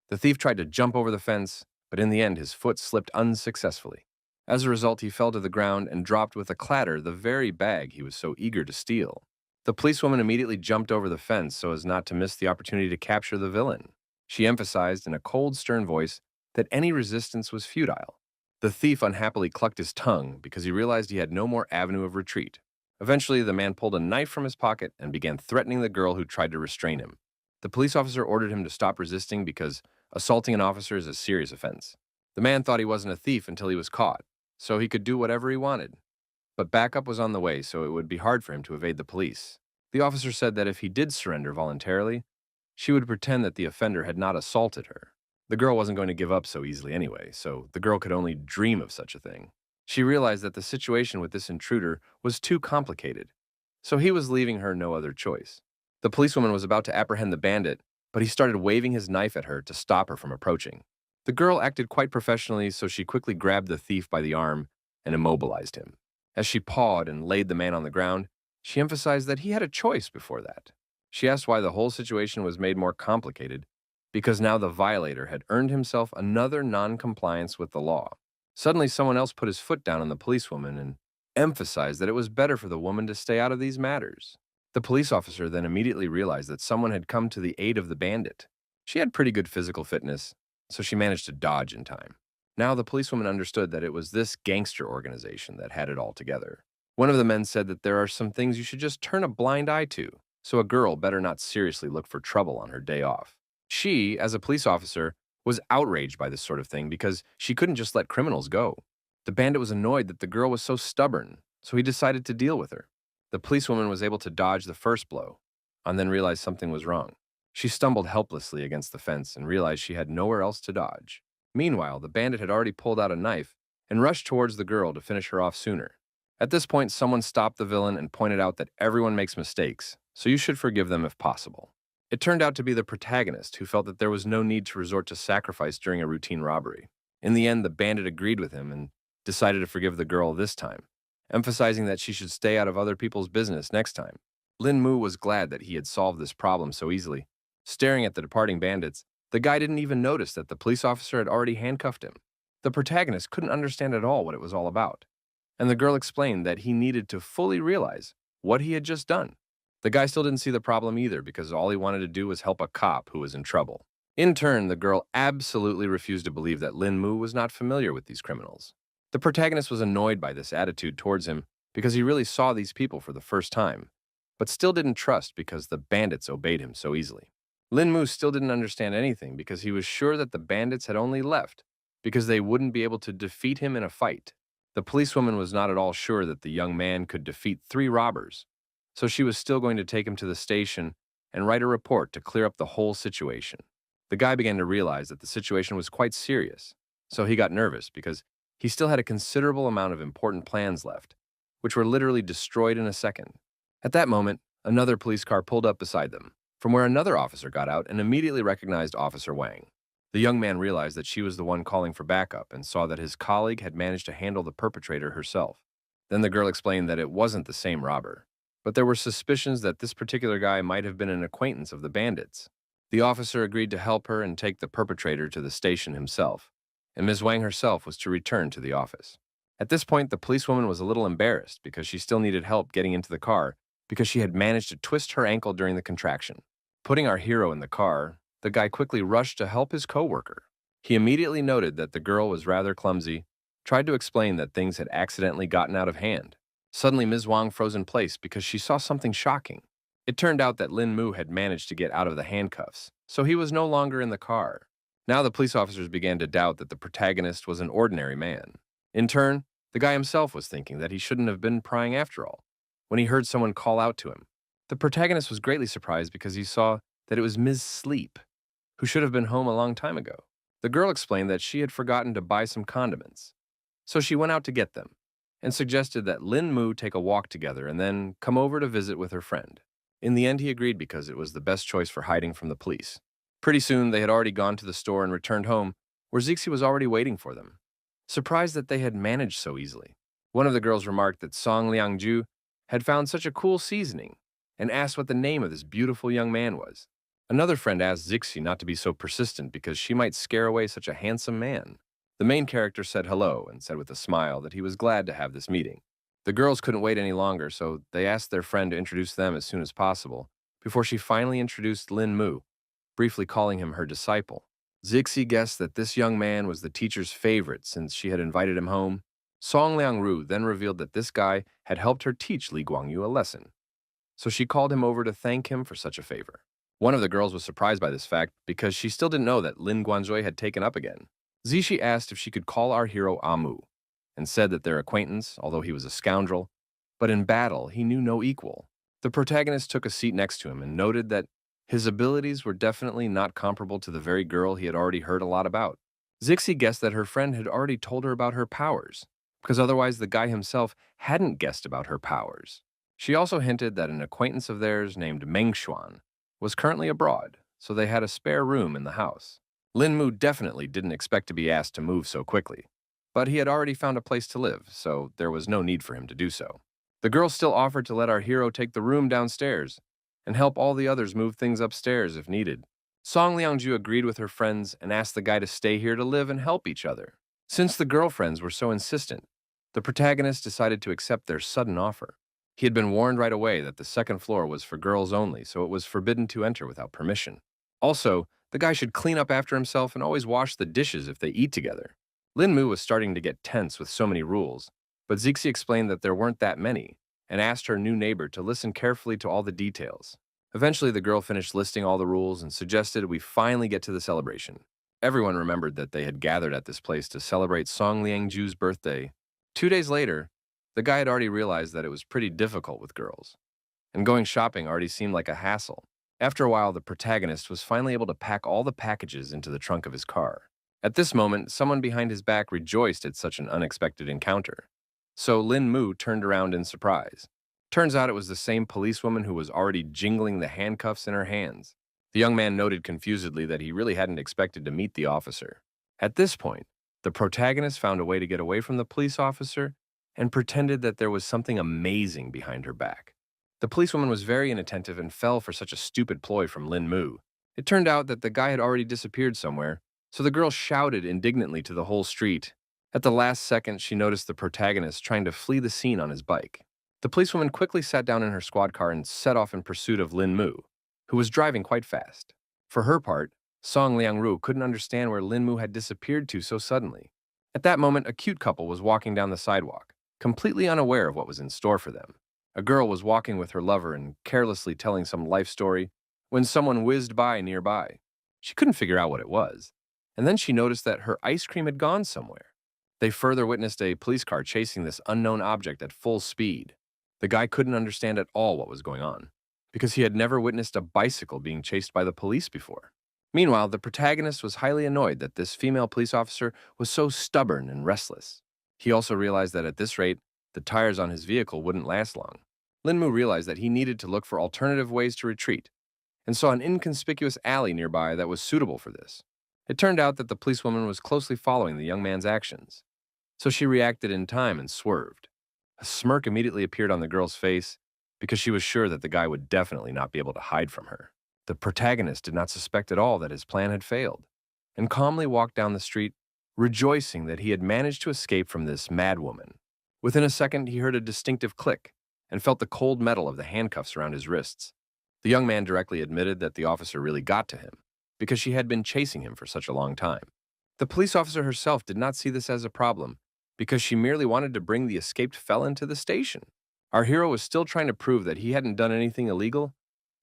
The thief tried to jump over the fence, but in the end his foot slipped unsuccessfully. As a result, he fell to the ground and dropped with a clatter the very bag he was so eager to steal. The policewoman immediately jumped over the fence so as not to miss the opportunity to capture the villain. She emphasized in a cold, stern voice that any resistance was futile. The thief unhappily clucked his tongue because he realized he had no more avenue of retreat. Eventually, the man pulled a knife from his pocket and began threatening the girl who tried to restrain him. The police officer ordered him to stop resisting because assaulting an officer is a serious offense. The man thought he wasn't a thief until he was caught, so he could do whatever he wanted. But backup was on the way, so it would be hard for him to evade the police. The officer said that if he did surrender voluntarily, she would pretend that the offender had not assaulted her. The girl wasn't going to give up so easily anyway, so the girl could only dream of such a thing. She realized that the situation with this intruder was too complicated, so he was leaving her no other choice. The policewoman was about to apprehend the bandit, but he started waving his knife at her to stop her from approaching. The girl acted quite professionally, so she quickly grabbed the thief by the arm and immobilized him. As she pawed and laid the man on the ground, she emphasized that he had a choice before that. She asked why the whole situation was made more complicated, because now the violator had earned himself another non-compliance with the law. Suddenly, someone else put his foot down on the policewoman and emphasized that it was better for the woman to stay out of these matters. The police officer then immediately realized that someone had come to the aid of the bandit. She had pretty good physical fitness, so she managed to dodge in time. Now the policewoman understood that it was this gangster organization that had it all together. One of the men said that there are some things you should just turn a blind eye to, so a girl better not seriously look for trouble on her day off. She, as a police officer, was outraged by this sort of thing because she couldn't just let criminals go. The bandit was annoyed that the girl was so stubborn, so he decided to deal with her. The policewoman was able to dodge the first blow, and then realized something was wrong. She stumbled helplessly against the fence and realized she had nowhere else to dodge. Meanwhile, the bandit had already pulled out a knife and rushed towards the girl to finish her off sooner. At this point, someone stopped the villain and pointed out that everyone makes mistakes, so you should forgive them if possible. It turned out to be the protagonist who felt that there was no need to resort to sacrifice during a routine robbery. In the end, the bandit agreed with him and decided to forgive the girl this time, emphasizing that she should stay out of other people's business next time. Lin Mu was glad that he had solved this problem so easily. Staring at the departing bandits, the guy didn't even notice that the police officer had already handcuffed him. The protagonist couldn't understand at all what it was all about, and the girl explained that he needed to fully realize what he had just done. The guy still didn't see the problem either because all he wanted to do was help a cop who was in trouble. In turn, the girl absolutely refused to believe that Lin Mu was not familiar with these criminals. The protagonist was annoyed by this attitude towards him because he really saw these people for the first time, but still didn't trust because the bandits obeyed him so easily. Lin Mu still didn't understand anything because he was sure that the bandits had only left because they wouldn't be able to defeat him in a fight. The policewoman was not at all sure that the young man could defeat 3 robbers, so she was still going to take him to the station and write a report to clear up the whole situation. The guy began to realize that the situation was quite serious, so he got nervous because he still had a considerable amount of important plans left, which were literally destroyed in a second. At that moment, another police car pulled up beside them, from where another officer got out and immediately recognized Officer Wang. The young man realized that she was the one calling for backup and saw that his colleague had managed to handle the perpetrator herself. Then the girl explained that it wasn't the same robber, but there were suspicions that this particular guy might have been an acquaintance of the bandits. The officer agreed to help her and take the perpetrator to the station himself, and Ms. Wang herself was to return to the office. At this point, the policewoman was a little embarrassed because she still needed help getting into the car because she had managed to twist her ankle during the contraction. Putting our hero in the car, the guy quickly rushed to help his coworker. He immediately noted that the girl was rather clumsy, tried to explain that things had accidentally gotten out of hand. Suddenly, Ms. Wang froze in place because she saw something shocking. It turned out that Lin Mu had managed to get out of the handcuffs, so he was no longer in the car. Now the police officers began to doubt that the protagonist was an ordinary man. In turn, the guy himself was thinking that he shouldn't have been prying after all, when he heard someone call out to him. The protagonist was greatly surprised because he saw that it was Ms. Sleep, who should have been home a long time ago. The girl explained that she had forgotten to buy some condiments, so she went out to get them, and suggested that Lin Mu take a walk together and then come over to visit with her friend. In the end, he agreed because it was the best choice for hiding from the police. Pretty soon, they had already gone to the store and returned home, where Zixi was already waiting for them, surprised that they had managed so easily. One of the girls remarked that Song Liangju had found such a cool seasoning and asked what the name of this beautiful young man was. Another friend asked Zixi not to be so persistent because she might scare away such a handsome man. The main character said hello and said with a smile that he was glad to have this meeting. The girls couldn't wait any longer, so they asked their friend to introduce them as soon as possible, before she finally introduced Lin Mu, briefly calling him her disciple. Zixi guessed that this young man was the teacher's favorite since she had invited him home. Song Liangru then revealed that this guy had helped her teach Li Guangyu a lesson, so she called him over to thank him for such a favor. One of the girls was surprised by this fact because she still didn't know that Lin Guanzhui had taken up again. Zishi asked if she could call our hero Amu, and said that their acquaintance, although he was a scoundrel, but in battle he knew no equal. The protagonist took a seat next to him and noted that his abilities were definitely not comparable to the very girl he had already heard a lot about. Zixi guessed that her friend had already told her about her powers, because otherwise the guy himself hadn't guessed about her powers. She also hinted that an acquaintance of theirs named Mengshuan was currently abroad, so they had a spare room in the house. Lin Mu definitely didn't expect to be asked to move so quickly, but he had already found a place to live, so there was no need for him to do so. The girl still offered to let our hero take the room downstairs and help all the others move things upstairs if needed. Song Liangju agreed with her friends and asked the guy to stay here to live and help each other. Since the girlfriends were so insistent, the protagonist decided to accept their sudden offer. He had been warned right away that the second floor was for girls only, so it was forbidden to enter without permission. Also, the guy should clean up after himself and always wash the dishes if they eat together. Lin Mu was starting to get tense with so many rules, but Zixi explained that there weren't that many, and asked her new neighbor to listen carefully to all the details. Eventually, the girl finished listing all the rules and suggested we finally get to the celebration. Everyone remembered that they had gathered at this place to celebrate Song Liangju's birthday. 2 days later, the guy had already realized that it was pretty difficult with girls, and going shopping already seemed like a hassle. After a while, the protagonist was finally able to pack all the packages into the trunk of his car. At this moment, someone behind his back rejoiced at such an unexpected encounter. So Lin Mu turned around in surprise. Turns out it was the same policewoman who was already jingling the handcuffs in her hands. The young man noted confusedly that he really hadn't expected to meet the officer. At this point, the protagonist found a way to get away from the police officer and pretended that there was something amazing behind her back. The policewoman was very inattentive and fell for such a stupid ploy from Lin Mu. It turned out that the guy had already disappeared somewhere, so the girl shouted indignantly to the whole street. At the last second, she noticed the protagonist trying to flee the scene on his bike. The policewoman quickly sat down in her squad car and set off in pursuit of Lin Mu, who was driving quite fast. For her part, Song Liangru couldn't understand where Lin Mu had disappeared to so suddenly. At that moment, a cute couple was walking down the sidewalk, completely unaware of what was in store for them. A girl was walking with her lover and carelessly telling some life story when someone whizzed by nearby. She couldn't figure out what it was, and then she noticed that her ice cream had gone somewhere. They further witnessed a police car chasing this unknown object at full speed. The guy couldn't understand at all what was going on, because he had never witnessed a bicycle being chased by the police before. Meanwhile, the protagonist was highly annoyed that this female police officer was so stubborn and restless. He also realized that at this rate, the tires on his vehicle wouldn't last long. Lin Mu realized that he needed to look for alternative ways to retreat, and saw an inconspicuous alley nearby that was suitable for this. It turned out that the policewoman was closely following the young man's actions, so she reacted in time and swerved. A smirk immediately appeared on the girl's face because she was sure that the guy would definitely not be able to hide from her. The protagonist did not suspect at all that his plan had failed, and calmly walked down the street, rejoicing that he had managed to escape from this madwoman. Within a second, he heard a distinctive click and felt the cold metal of the handcuffs around his wrists. The young man directly admitted that the officer really got to him, because she had been chasing him for such a long time. The police officer herself did not see this as a problem, because she merely wanted to bring the escaped felon to the station. Our hero was still trying to prove that he hadn't done anything illegal,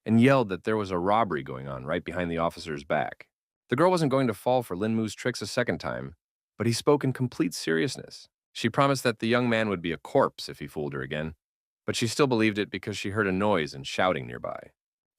and yelled that there was a robbery going on right behind the officer's back. The girl wasn't going to fall for Lin Mu's tricks a second time, but he spoke in complete seriousness. She promised that the young man would be a corpse if he fooled her again, but she still believed it because she heard a noise and shouting nearby.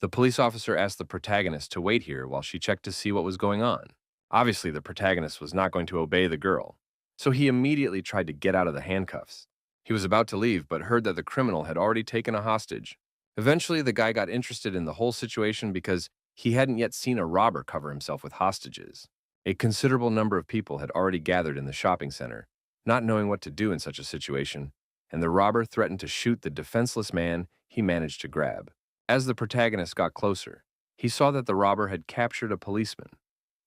The police officer asked the protagonist to wait here while she checked to see what was going on. Obviously, the protagonist was not going to obey the girl, so he immediately tried to get out of the handcuffs. He was about to leave, but heard that the criminal had already taken a hostage. Eventually, the guy got interested in the whole situation because he hadn't yet seen a robber cover himself with hostages. A considerable number of people had already gathered in the shopping center, not knowing what to do in such a situation, and the robber threatened to shoot the defenseless man he managed to grab. As the protagonist got closer, he saw that the robber had captured a policeman,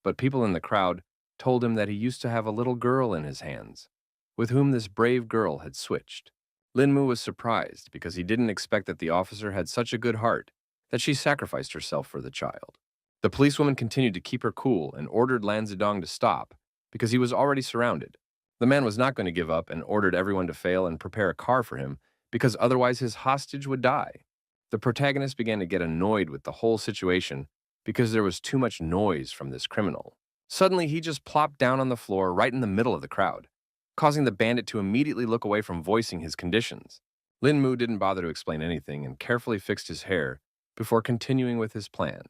but people in the crowd told him that he used to have a little girl in his hands, with whom this brave girl had switched. Lin Mu was surprised because he didn't expect that the officer had such a good heart that she sacrificed herself for the child. The policewoman continued to keep her cool and ordered Lan Zidong to stop because he was already surrounded. The man was not going to give up and ordered everyone to fail and prepare a car for him because otherwise his hostage would die. The protagonist began to get annoyed with the whole situation because there was too much noise from this criminal. Suddenly, he just plopped down on the floor right in the middle of the crowd, causing the bandit to immediately look away from voicing his conditions. Lin Mu didn't bother to explain anything and carefully fixed his hair before continuing with his plan.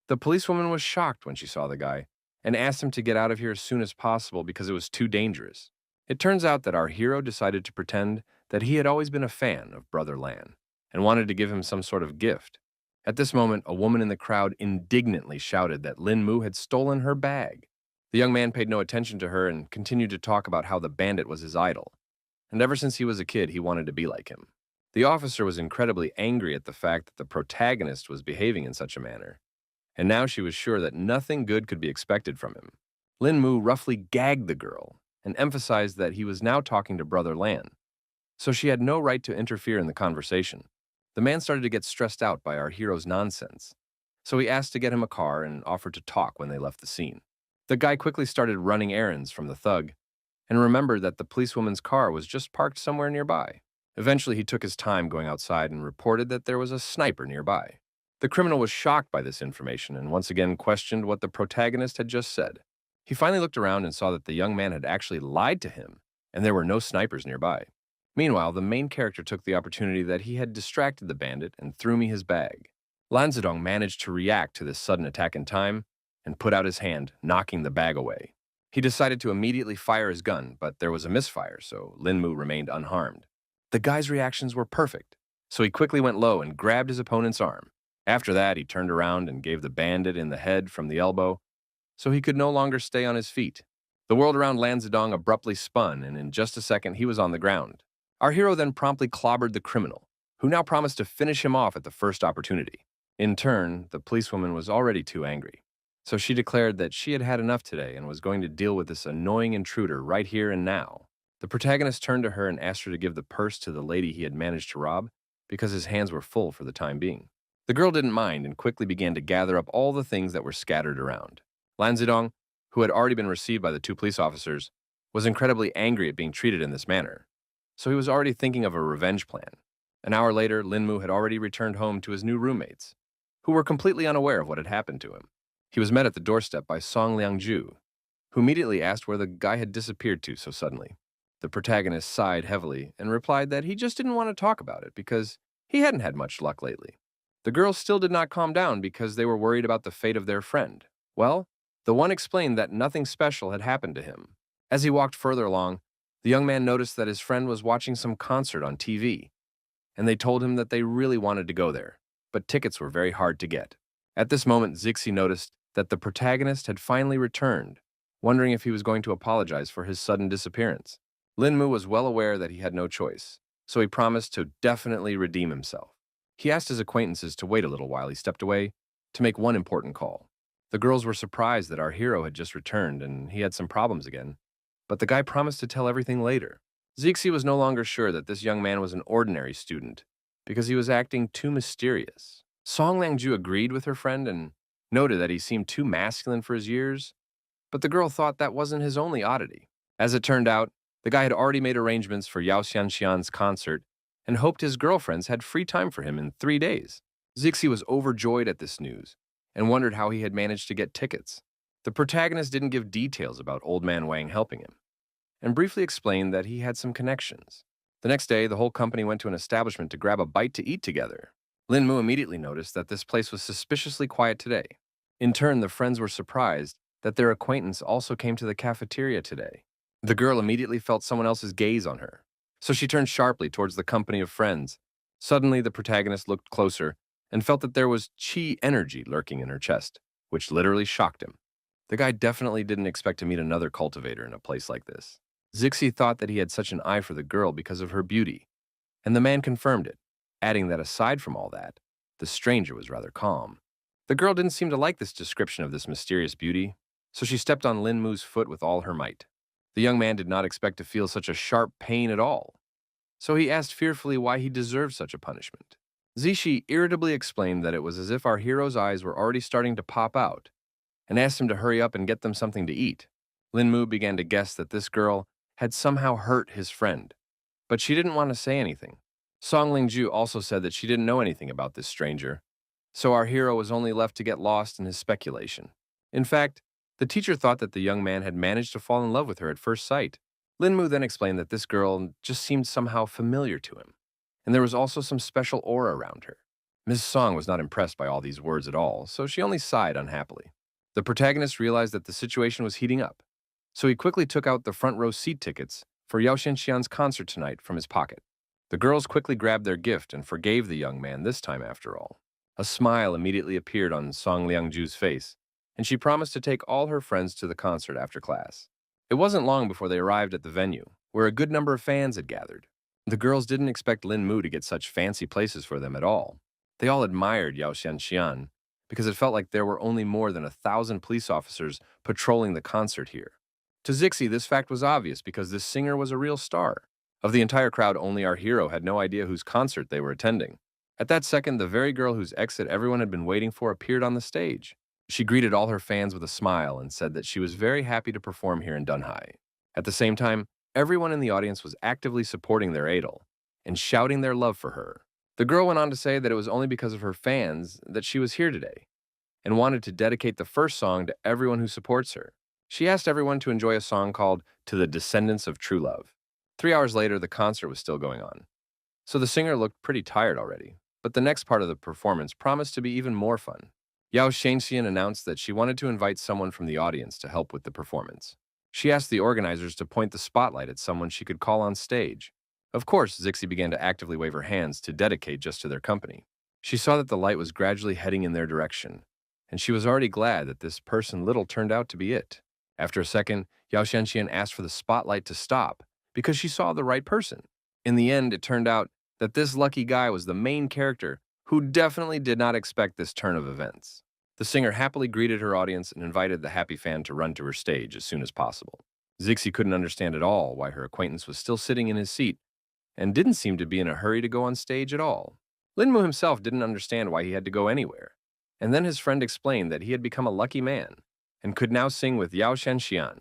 The policewoman was shocked when she saw the guy and asked him to get out of here as soon as possible because it was too dangerous. It turns out that our hero decided to pretend that he had always been a fan of Brother Lan and wanted to give him some sort of gift. At this moment, a woman in the crowd indignantly shouted that Lin Mu had stolen her bag. The young man paid no attention to her and continued to talk about how the bandit was his idol, and ever since he was a kid, he wanted to be like him. The officer was incredibly angry at the fact that the protagonist was behaving in such a manner, and now she was sure that nothing good could be expected from him. Lin Mu roughly gagged the girl and emphasized that he was now talking to Brother Lan, so she had no right to interfere in the conversation. The man started to get stressed out by our hero's nonsense, so he asked to get him a car and offered to talk when they left the scene. The guy quickly started running errands from the thug and remembered that the policewoman's car was just parked somewhere nearby. Eventually, he took his time going outside and reported that there was a sniper nearby. The criminal was shocked by this information and once again questioned what the protagonist had just said. He finally looked around and saw that the young man had actually lied to him, and there were no snipers nearby. Meanwhile, the main character took the opportunity that he had distracted the bandit and threw me his bag. Lan Zedong managed to react to this sudden attack in time and put out his hand, knocking the bag away. He decided to immediately fire his gun, but there was a misfire, so Lin Mu remained unharmed. The guy's reactions were perfect, so he quickly went low and grabbed his opponent's arm. After that, he turned around and gave the bandit in the head from the elbow, so he could no longer stay on his feet. The world around Lan Zedong abruptly spun, and in just a second, he was on the ground. Our hero then promptly clobbered the criminal, who now promised to finish him off at the first opportunity. In turn, the policewoman was already too angry, so she declared that she had had enough today and was going to deal with this annoying intruder right here and now. The protagonist turned to her and asked her to give the purse to the lady he had managed to rob because his hands were full for the time being. The girl didn't mind and quickly began to gather up all the things that were scattered around. Lan Zedong, who had already been received by the two police officers, was incredibly angry at being treated in this manner, so he was already thinking of a revenge plan. An hour later, Lin Mu had already returned home to his new roommates, who were completely unaware of what had happened to him. He was met at the doorstep by Song Liangju, who immediately asked where the guy had disappeared to so suddenly. The protagonist sighed heavily and replied that he just didn't want to talk about it because he hadn't had much luck lately. The girls still did not calm down because they were worried about the fate of their friend. Well, the one explained that nothing special had happened to him. As he walked further along, the young man noticed that his friend was watching some concert on TV, and they told him that they really wanted to go there, but tickets were very hard to get. At this moment, Zixi noticed that the protagonist had finally returned, wondering if he was going to apologize for his sudden disappearance. Lin Mu was well aware that he had no choice, so he promised to definitely redeem himself. He asked his acquaintances to wait a little while he stepped away to make one important call. The girls were surprised that our hero had just returned and he had some problems again, but the guy promised to tell everything later. Zixi was no longer sure that this young man was an ordinary student because he was acting too mysterious. Song Liangju agreed with her friend and noted that he seemed too masculine for his years, but the girl thought that wasn't his only oddity. As it turned out, the guy had already made arrangements for Yao Xianxian's concert and hoped his girlfriends had free time for him in 3 days. Zixi was overjoyed at this news and wondered how he had managed to get tickets. The protagonist didn't give details about Old Man Wang helping him, and briefly explained that he had some connections. The next day, the whole company went to an establishment to grab a bite to eat together. Lin Mu immediately noticed that this place was suspiciously quiet today. In turn, the friends were surprised that their acquaintance also came to the cafeteria today. The girl immediately felt someone else's gaze on her, so she turned sharply towards the company of friends. Suddenly, the protagonist looked closer and felt that there was chi energy lurking in her chest, which literally shocked him. The guy definitely didn't expect to meet another cultivator in a place like this. Zixi thought that he had such an eye for the girl because of her beauty, and the man confirmed it, adding that aside from all that, the stranger was rather calm. The girl didn't seem to like this description of this mysterious beauty, so she stepped on Lin Mu's foot with all her might. The young man did not expect to feel such a sharp pain at all, so he asked fearfully why he deserved such a punishment. Zixi irritably explained that it was as if our hero's eyes were already starting to pop out, and asked him to hurry up and get them something to eat. Lin Mu began to guess that this girl had somehow hurt his friend, but she didn't want to say anything. Song Lingju also said that she didn't know anything about this stranger, So our hero was only left to get lost in his speculation. In fact, the teacher thought that the young man had managed to fall in love with her at first sight. Linmu then explained that this girl just seemed somehow familiar to him, and there was also some special aura around her. Ms. Song was not impressed by all these words at all, so she only sighed unhappily. The protagonist realized that the situation was heating up, so he quickly took out the front row seat tickets for Yao Shenxian's concert tonight from his pocket. The girls quickly grabbed their gift and forgave the young man this time after all. A smile immediately appeared on Song Liangju's face, and she promised to take all her friends to the concert after class. It wasn't long before they arrived at the venue, where a good number of fans had gathered. The girls didn't expect Lin Mu to get such fancy places for them at all. They all admired Yao Xianxian because it felt like there were only more than 1,000 police officers patrolling the concert here. To Zixi, this fact was obvious because this singer was a real star. Of the entire crowd, only our hero had no idea whose concert they were attending. At that second, the very girl whose exit everyone had been waiting for appeared on the stage. She greeted all her fans with a smile and said that she was very happy to perform here in Dunhai. At the same time, everyone in the audience was actively supporting their idol and shouting their love for her. The girl went on to say that it was only because of her fans that she was here today and wanted to dedicate the first song to everyone who supports her. She asked everyone to enjoy a song called To the Descendants of True Love. 3 hours later, the concert was still going on, so the singer looked pretty tired already. But the next part of the performance promised to be even more fun. Yao Shenxian announced that she wanted to invite someone from the audience to help with the performance. She asked the organizers to point the spotlight at someone she could call on stage. Of course, Zixi began to actively wave her hands to dedicate just to their company. She saw that the light was gradually heading in their direction, and she was already glad that this person little turned out to be it. After a second, Yao Shenxian asked for the spotlight to stop because she saw the right person. In the end, it turned out that this lucky guy was the main character who definitely did not expect this turn of events. The singer happily greeted her audience and invited the happy fan to run to her stage as soon as possible. Zixi couldn't understand at all why her acquaintance was still sitting in his seat and didn't seem to be in a hurry to go on stage at all. Linmu himself didn't understand why he had to go anywhere, and then his friend explained that he had become a lucky man and could now sing with Yao Shenxian.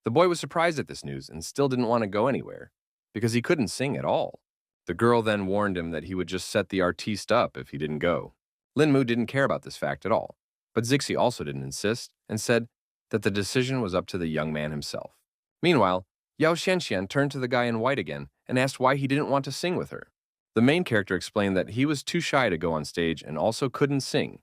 The boy was surprised at this news and still didn't want to go anywhere because he couldn't sing at all. The girl then warned him that he would just set the artiste up if he didn't go. Linmu didn't care about this fact at all, but Zixi also didn't insist and said that the decision was up to the young man himself. Meanwhile, Yao Shenxian turned to the guy in white again and asked why he didn't want to sing with her. The main character explained that he was too shy to go on stage and also couldn't sing,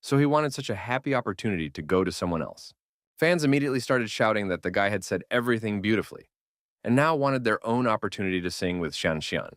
so he wanted such a happy opportunity to go to someone else. Fans immediately started shouting that the guy had said everything beautifully, and now wanted their own opportunity to sing with Xianxian.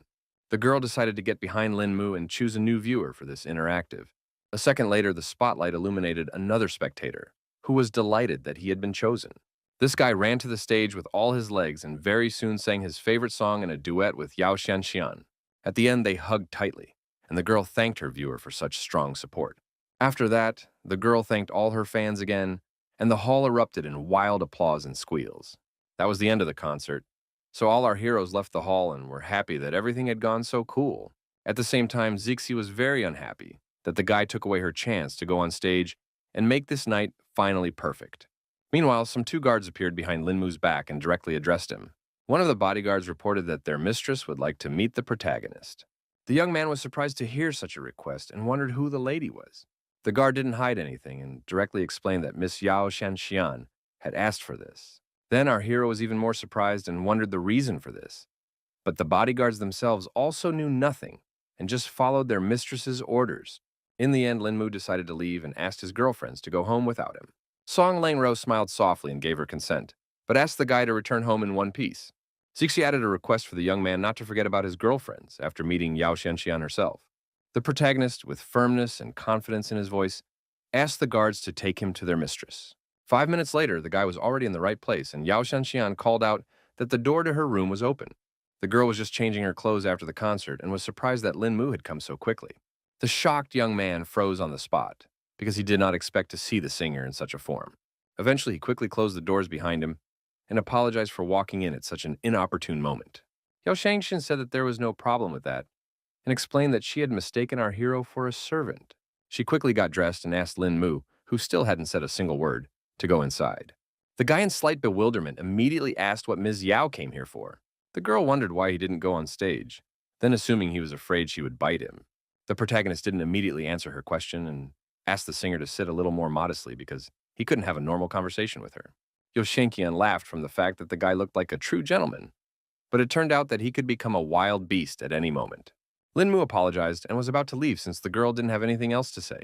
The girl decided to get behind Lin Mu and choose a new viewer for this interactive. A second later, the spotlight illuminated another spectator, who was delighted that he had been chosen. This guy ran to the stage with all his legs and very soon sang his favorite song in a duet with Yao Shenxian. At the end, they hugged tightly, and the girl thanked her viewer for such strong support. After that, the girl thanked all her fans again, and the hall erupted in wild applause and squeals. That was the end of the concert, so all our heroes left the hall and were happy that everything had gone so cool. At the same time, Zixi was very unhappy that the guy took away her chance to go on stage and make this night finally perfect. Meanwhile, some 2 guards appeared behind Linmu's back and directly addressed him. One of the bodyguards reported that their mistress would like to meet the protagonist. The young man was surprised to hear such a request and wondered who the lady was. The guard didn't hide anything and directly explained that Miss Yao Shanxian had asked for this. Then our hero was even more surprised and wondered the reason for this. But the bodyguards themselves also knew nothing and just followed their mistress's orders. In the end, Linmu decided to leave and asked his girlfriends to go home without him. Song Langro smiled softly and gave her consent, but asked the guy to return home in one piece. Zixi added a request for the young man not to forget about his girlfriends after meeting Yao Shenxian herself. The protagonist, with firmness and confidence in his voice, asked the guards to take him to their mistress. 5 minutes later, the guy was already in the right place, and Yao Shenxian called out that the door to her room was open. The girl was just changing her clothes after the concert and was surprised that Lin Mu had come so quickly. The shocked young man froze on the spot because he did not expect to see the singer in such a form. Eventually, he quickly closed the doors behind him and apologized for walking in at such an inopportune moment. Yao Shenxian said that there was no problem with that and explained that she had mistaken our hero for a servant. She quickly got dressed and asked Lin Mu, who still hadn't said a single word, to go inside. The guy in slight bewilderment immediately asked what Ms. Yao came here for. The girl wondered why he didn't go on stage, then assuming he was afraid she would bite him. The protagonist didn't immediately answer her question and asked the singer to sit a little more modestly because he couldn't have a normal conversation with her. Yoshinkian laughed from the fact that the guy looked like a true gentleman, but it turned out that he could become a wild beast at any moment. Linmu apologized and was about to leave since the girl didn't have anything else to say.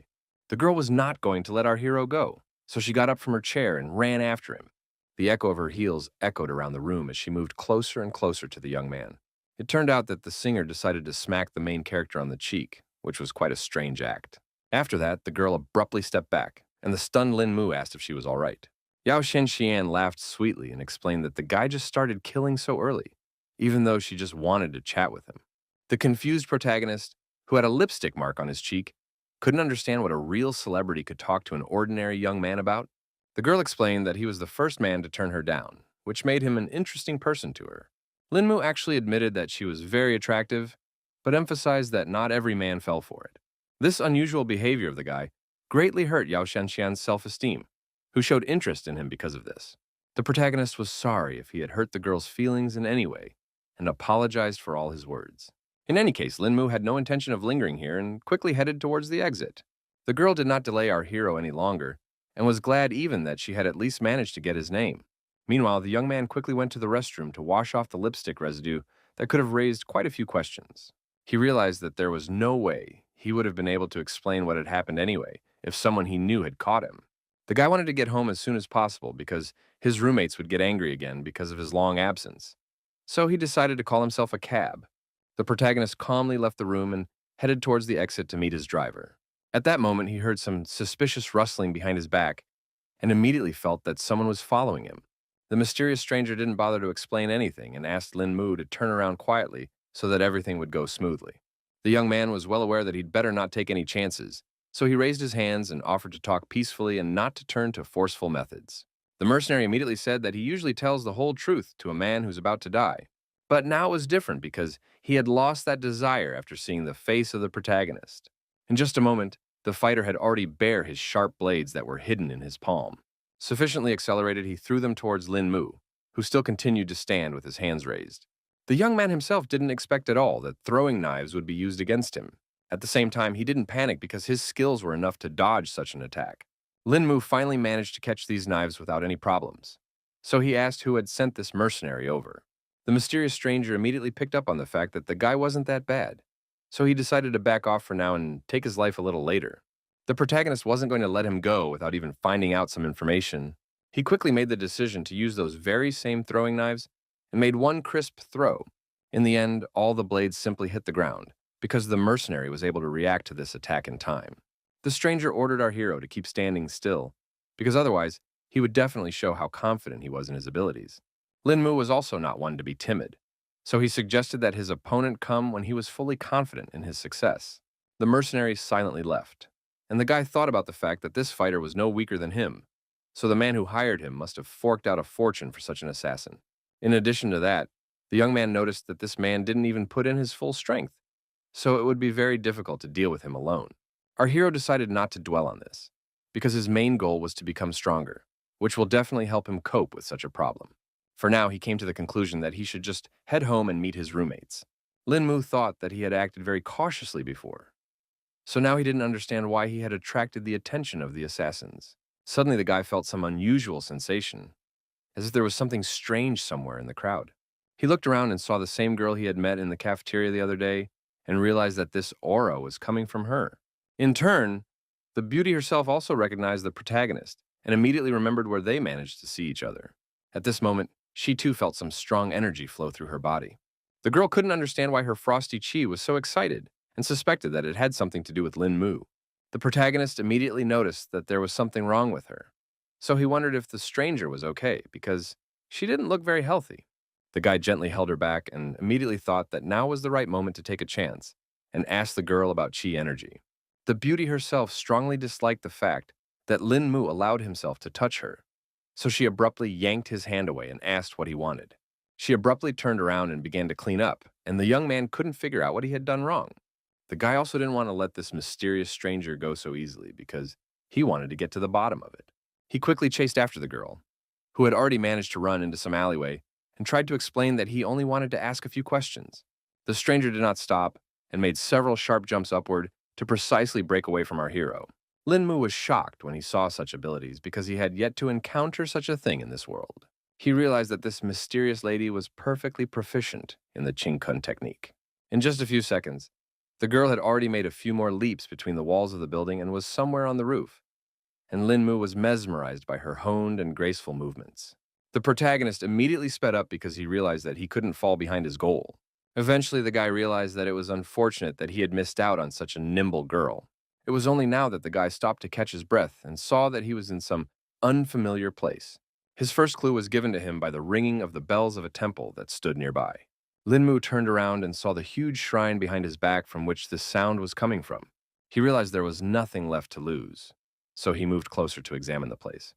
The girl was not going to let our hero go, so she got up from her chair and ran after him. The echo of her heels echoed around the room as she moved closer and closer to the young man. It turned out that the singer decided to smack the main character on the cheek, which was quite a strange act. After that, the girl abruptly stepped back, and the stunned Lin Mu asked if she was all right. Yao Shenxian laughed sweetly and explained that the guy just started killing so early, even though she just wanted to chat with him. The confused protagonist, who had a lipstick mark on his cheek, couldn't understand what a real celebrity could talk to an ordinary young man about. The girl explained that he was the first man to turn her down, which made him an interesting person to her. Lin Mu actually admitted that she was very attractive, but emphasized that not every man fell for it. This unusual behavior of the guy greatly hurt Yao Shenxian's self-esteem, who showed interest in him because of this. The protagonist was sorry if he had hurt the girl's feelings in any way, and apologized for all his words. In any case, Lin Mu had no intention of lingering here and quickly headed towards the exit. The girl did not delay our hero any longer, and was glad even that she had at least managed to get his name. Meanwhile, the young man quickly went to the restroom to wash off the lipstick residue that could have raised quite a few questions. He realized that there was no way he would have been able to explain what had happened anyway if someone he knew had caught him. The guy wanted to get home as soon as possible because his roommates would get angry again because of his long absence. So he decided to call himself a cab. The protagonist calmly left the room and headed towards the exit to meet his driver. At that moment, he heard some suspicious rustling behind his back and immediately felt that someone was following him. The mysterious stranger didn't bother to explain anything and asked Lin Mu to turn around quietly so that everything would go smoothly. The young man was well aware that he'd better not take any chances, so he raised his hands and offered to talk peacefully and not to turn to forceful methods. The mercenary immediately said that he usually tells the whole truth to a man who's about to die. But now it was different because he had lost that desire after seeing the face of the protagonist. In just a moment, the fighter had already bare his sharp blades that were hidden in his palm. Sufficiently accelerated, he threw them towards Lin Mu, who still continued to stand with his hands raised. The young man himself didn't expect at all that throwing knives would be used against him. At the same time, he didn't panic because his skills were enough to dodge such an attack. Lin Mu finally managed to catch these knives without any problems. So he asked who had sent this mercenary over. The mysterious stranger immediately picked up on the fact that the guy wasn't that bad, so he decided to back off for now and take his life a little later. The protagonist wasn't going to let him go without even finding out some information. He quickly made the decision to use those very same throwing knives and made one crisp throw. In the end, all the blades simply hit the ground because the mercenary was able to react to this attack in time. The stranger ordered our hero to keep standing still because otherwise he would definitely show how confident he was in his abilities. Lin Mu was also not one to be timid, so he suggested that his opponent come when he was fully confident in his success. The mercenary silently left, and the guy thought about the fact that this fighter was no weaker than him, so the man who hired him must have forked out a fortune for such an assassin. In addition to that, the young man noticed that this man didn't even put in his full strength, so it would be very difficult to deal with him alone. Our hero decided not to dwell on this, because his main goal was to become stronger, which will definitely help him cope with such a problem. For now, he came to the conclusion that he should just head home and meet his roommates. Lin Mu thought that he had acted very cautiously before, so now he didn't understand why he had attracted the attention of the assassins. Suddenly, the guy felt some unusual sensation, as if there was something strange somewhere in the crowd. He looked around and saw the same girl he had met in the cafeteria the other day and realized that this aura was coming from her. In turn, the beauty herself also recognized the protagonist and immediately remembered where they managed to see each other. At this moment, she too felt some strong energy flow through her body. The girl couldn't understand why her frosty chi was so excited and suspected that it had something to do with Lin Mu. The protagonist immediately noticed that there was something wrong with her, so he wondered if the stranger was okay because she didn't look very healthy. The guy gently held her back and immediately thought that now was the right moment to take a chance and asked the girl about chi energy. The beauty herself strongly disliked the fact that Lin Mu allowed himself to touch her, so she abruptly yanked his hand away and asked what he wanted. She abruptly turned around and began to clean up, and the young man couldn't figure out what he had done wrong. The guy also didn't want to let this mysterious stranger go so easily because he wanted to get to the bottom of it. He quickly chased after the girl, who had already managed to run into some alleyway, and tried to explain that he only wanted to ask a few questions. The stranger did not stop and made several sharp jumps upward to precisely break away from our hero. Linmu was shocked when he saw such abilities because he had yet to encounter such a thing in this world. He realized that this mysterious lady was perfectly proficient in the Qingkun technique. In just a few seconds, the girl had already made a few more leaps between the walls of the building and was somewhere on the roof, and Linmu was mesmerized by her honed and graceful movements. The protagonist immediately sped up because he realized that he couldn't fall behind his goal. Eventually, the guy realized that it was unfortunate that he had missed out on such a nimble girl. It was only now that the guy stopped to catch his breath and saw that he was in some unfamiliar place. His first clue was given to him by the ringing of the bells of a temple that stood nearby. Linmu turned around and saw the huge shrine behind his back from which this sound was coming from. He realized there was nothing left to lose, so he moved closer to examine the place.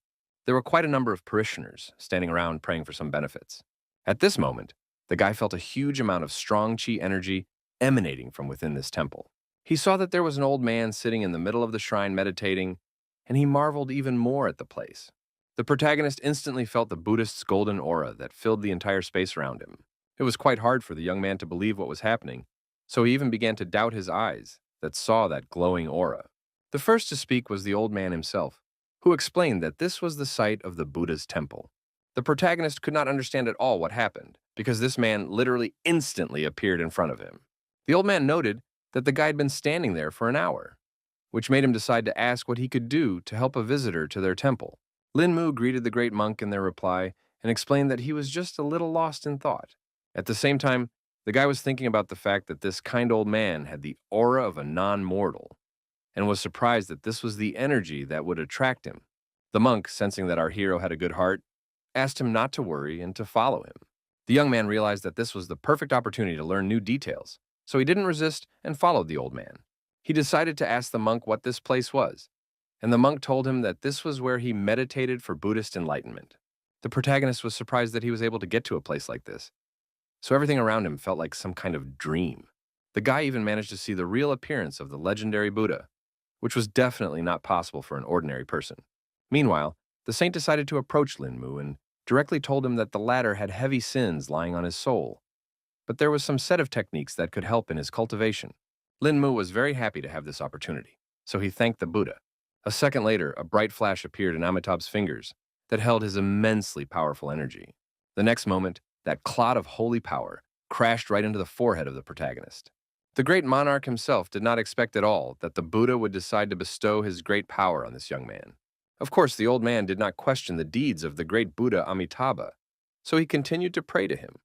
There were quite a number of parishioners standing around praying for some benefits. At this moment, the guy felt a huge amount of strong chi energy emanating from within this temple. He saw that there was an old man sitting in the middle of the shrine meditating, and he marveled even more at the place. The protagonist instantly felt the Buddhist's golden aura that filled the entire space around him. It was quite hard for the young man to believe what was happening, so he even began to doubt his eyes that saw that glowing aura. The first to speak was the old man himself, who explained that this was the site of the Buddha's temple. The protagonist could not understand at all what happened, because this man literally instantly appeared in front of him. The old man noted that the guy had been standing there for an hour, which made him decide to ask what he could do to help a visitor to their temple. Linmu greeted the great monk in their reply and explained that he was just a little lost in thought. At the same time, the guy was thinking about the fact that this kind old man had the aura of a non-mortal, and was surprised that this was the energy that would attract him. The monk, sensing that our hero had a good heart, asked him not to worry and to follow him. The young man realized that this was the perfect opportunity to learn new details, so he didn't resist and followed the old man. He decided to ask the monk what this place was, and the monk told him that this was where he meditated for Buddhist enlightenment. The protagonist was surprised that he was able to get to a place like this, so everything around him felt like some kind of dream. The guy even managed to see the real appearance of the legendary Buddha, which was definitely not possible for an ordinary person. Meanwhile, the saint decided to approach Linmu and directly told him that the latter had heavy sins lying on his soul, but there was some set of techniques that could help in his cultivation. Linmu was very happy to have this opportunity, so he thanked the Buddha. A second later, a bright flash appeared in Amitabh's fingers that held his immensely powerful energy. The next moment, that clot of holy power crashed right into the forehead of the protagonist. The great monarch himself did not expect at all that the Buddha would decide to bestow his great power on this young man. Of course, the old man did not question the deeds of the great Buddha Amitabha, so he continued to pray to him.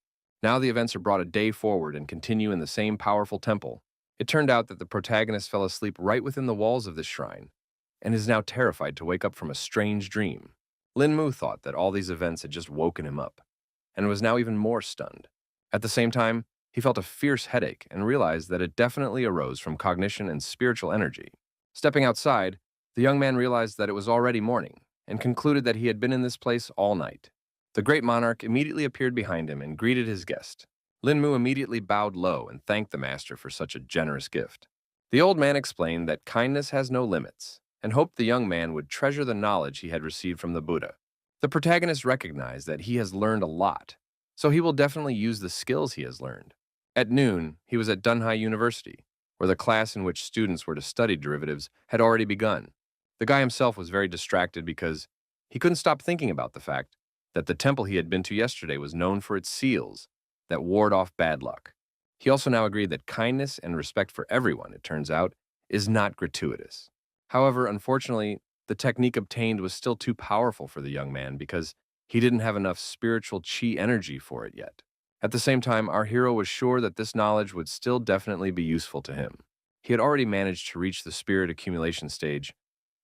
Now the events are brought a day forward and continue in the same powerful temple. It turned out that the protagonist fell asleep right within the walls of this shrine, and is now terrified to wake up from a strange dream. Linmu thought that all these events had just woken him up, and was now even more stunned. At the same time, he felt a fierce headache and realized that it definitely arose from cognition and spiritual energy. Stepping outside, the young man realized that it was already morning, and concluded that he had been in this place all night. The great monarch immediately appeared behind him and greeted his guest. Linmu immediately bowed low and thanked the master for such a generous gift. The old man explained that kindness has no limits, and hoped the young man would treasure the knowledge he had received from the Buddha. The protagonist recognized that he has learned a lot, so he will definitely use the skills he has learned. At noon, he was at Dunhai University, where the class in which students were to study derivatives had already begun. The guy himself was very distracted because he couldn't stop thinking about the fact that the temple he had been to yesterday was known for its seals that ward off bad luck. He also now agreed that kindness and respect for everyone, it turns out, is not gratuitous. However, unfortunately, the technique obtained was still too powerful for the young man because he didn't have enough spiritual chi energy for it yet. At the same time, our hero was sure that this knowledge would still definitely be useful to him. He had already managed to reach the spirit accumulation stage,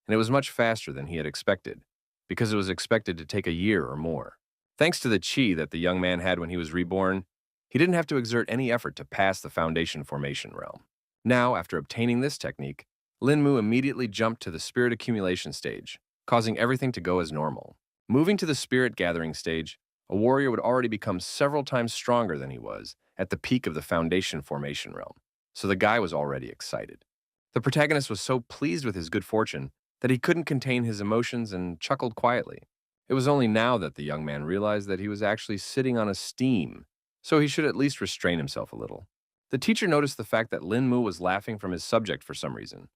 and it was much faster than he had expected, because it was expected to take a year or more. Thanks to the chi that the young man had when he was reborn, he didn't have to exert any effort to pass the foundation formation realm. Now, after obtaining this technique, Linmu immediately jumped to the spirit accumulation stage, causing everything to go as normal. Moving to the spirit gathering stage, a warrior would already become several times stronger than he was at the peak of the foundation formation realm, so the guy was already excited. The protagonist was so pleased with his good fortune that he couldn't contain his emotions and chuckled quietly. It was only now that the young man realized that he was actually sitting on a steam, so he should at least restrain himself a little. The teacher noticed the fact that Lin Mu was laughing from his subject for some reason,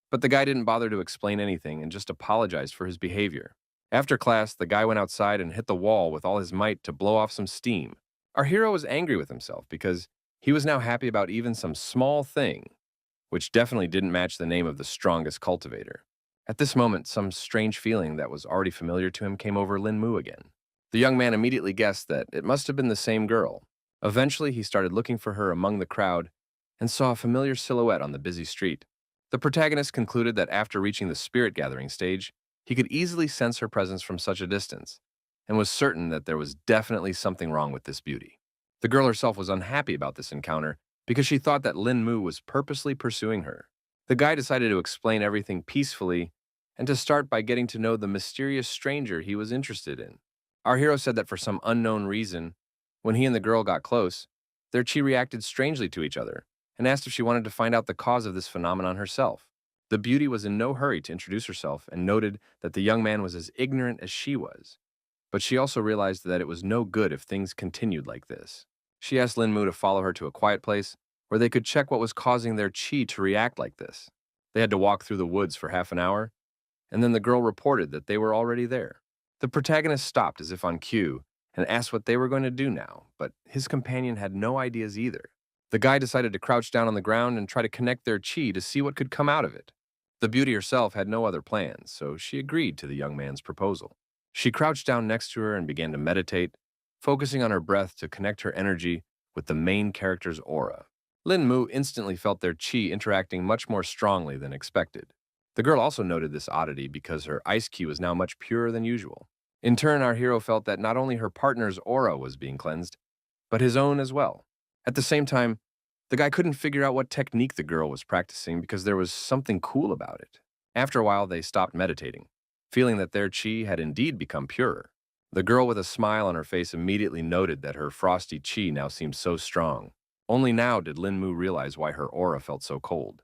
but the guy didn't bother to explain anything and just apologized for his behavior. After class, the guy went outside and hit the wall with all his might to blow off some steam. Our hero was angry with himself because he was now happy about even some small thing, which definitely didn't match the name of the strongest cultivator. At this moment, some strange feeling that was already familiar to him came over Lin Mu again. The young man immediately guessed that it must have been the same girl. Eventually, he started looking for her among the crowd and saw a familiar silhouette on the busy street. The protagonist concluded that after reaching the spirit gathering stage, he could easily sense her presence from such a distance, and was certain that there was definitely something wrong with this beauty. The girl herself was unhappy about this encounter because she thought that Lin Mu was purposely pursuing her. The guy decided to explain everything peacefully and to start by getting to know the mysterious stranger he was interested in. Our hero said that for some unknown reason, when he and the girl got close, their chi reacted strangely to each other and asked if she wanted to find out the cause of this phenomenon herself. The beauty was in no hurry to introduce herself and noted that the young man was as ignorant as she was. But she also realized that it was no good if things continued like this. She asked Lin Mu to follow her to a quiet place where they could check what was causing their chi to react like this. They had to walk through the woods for half an hour, and then the girl reported that they were already there. The protagonist stopped as if on cue and asked what they were going to do now, but his companion had no ideas either. The guy decided to crouch down on the ground and try to connect their chi to see what could come out of it. The beauty herself had no other plans, so she agreed to the young man's proposal. She crouched down next to her and began to meditate, focusing on her breath to connect her energy with the main character's aura. Lin Mu instantly felt their chi interacting much more strongly than expected. The girl also noted this oddity because her ice ki was now much purer than usual. In turn, our hero felt that not only her partner's aura was being cleansed, but his own as well. At the same time, the guy couldn't figure out what technique the girl was practicing because there was something cool about it. After a while, they stopped meditating, feeling that their chi had indeed become purer. The girl with a smile on her face immediately noted that her frosty chi now seemed so strong. Only now did Lin Mu realize why her aura felt so cold,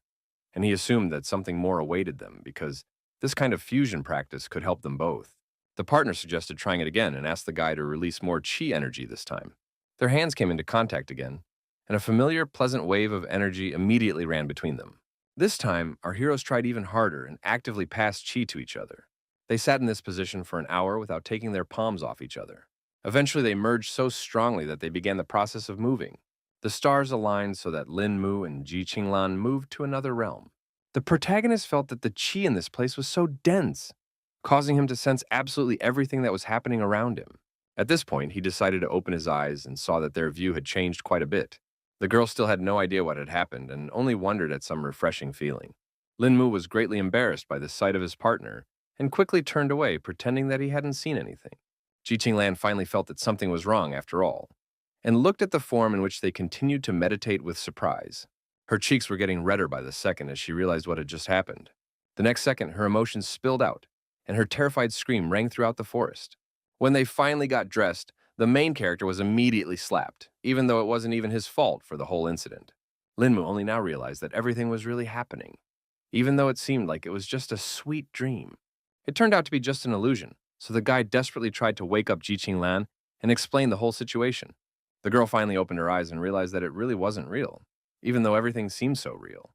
and he assumed that something more awaited them because this kind of fusion practice could help them both. The partner suggested trying it again and asked the guy to release more chi energy this time. Their hands came into contact again, and a familiar, pleasant wave of energy immediately ran between them. This time, our heroes tried even harder and actively passed chi to each other. They sat in this position for an hour without taking their palms off each other. Eventually, they merged so strongly that they began the process of moving. The stars aligned so that Lin Mu and Ji Qinglan moved to another realm. The protagonist felt that the chi in this place was so dense, causing him to sense absolutely everything that was happening around him. At this point, he decided to open his eyes and saw that their view had changed quite a bit. The girl still had no idea what had happened and only wondered at some refreshing feeling. Lin Mu was greatly embarrassed by the sight of his partner and quickly turned away, pretending that he hadn't seen anything. Ji Qinglan finally felt that something was wrong after all, and looked at the form in which they continued to meditate with surprise. Her cheeks were getting redder by the second as she realized what had just happened. The next second, her emotions spilled out, and her terrified scream rang throughout the forest. When they finally got dressed, the main character was immediately slapped, even though it wasn't even his fault for the whole incident. Lin Mu only now realized that everything was really happening, even though it seemed like it was just a sweet dream. It turned out to be just an illusion, so the guy desperately tried to wake up Ji Qinglan and explain the whole situation. The girl finally opened her eyes and realized that it really wasn't real, even though everything seemed so real.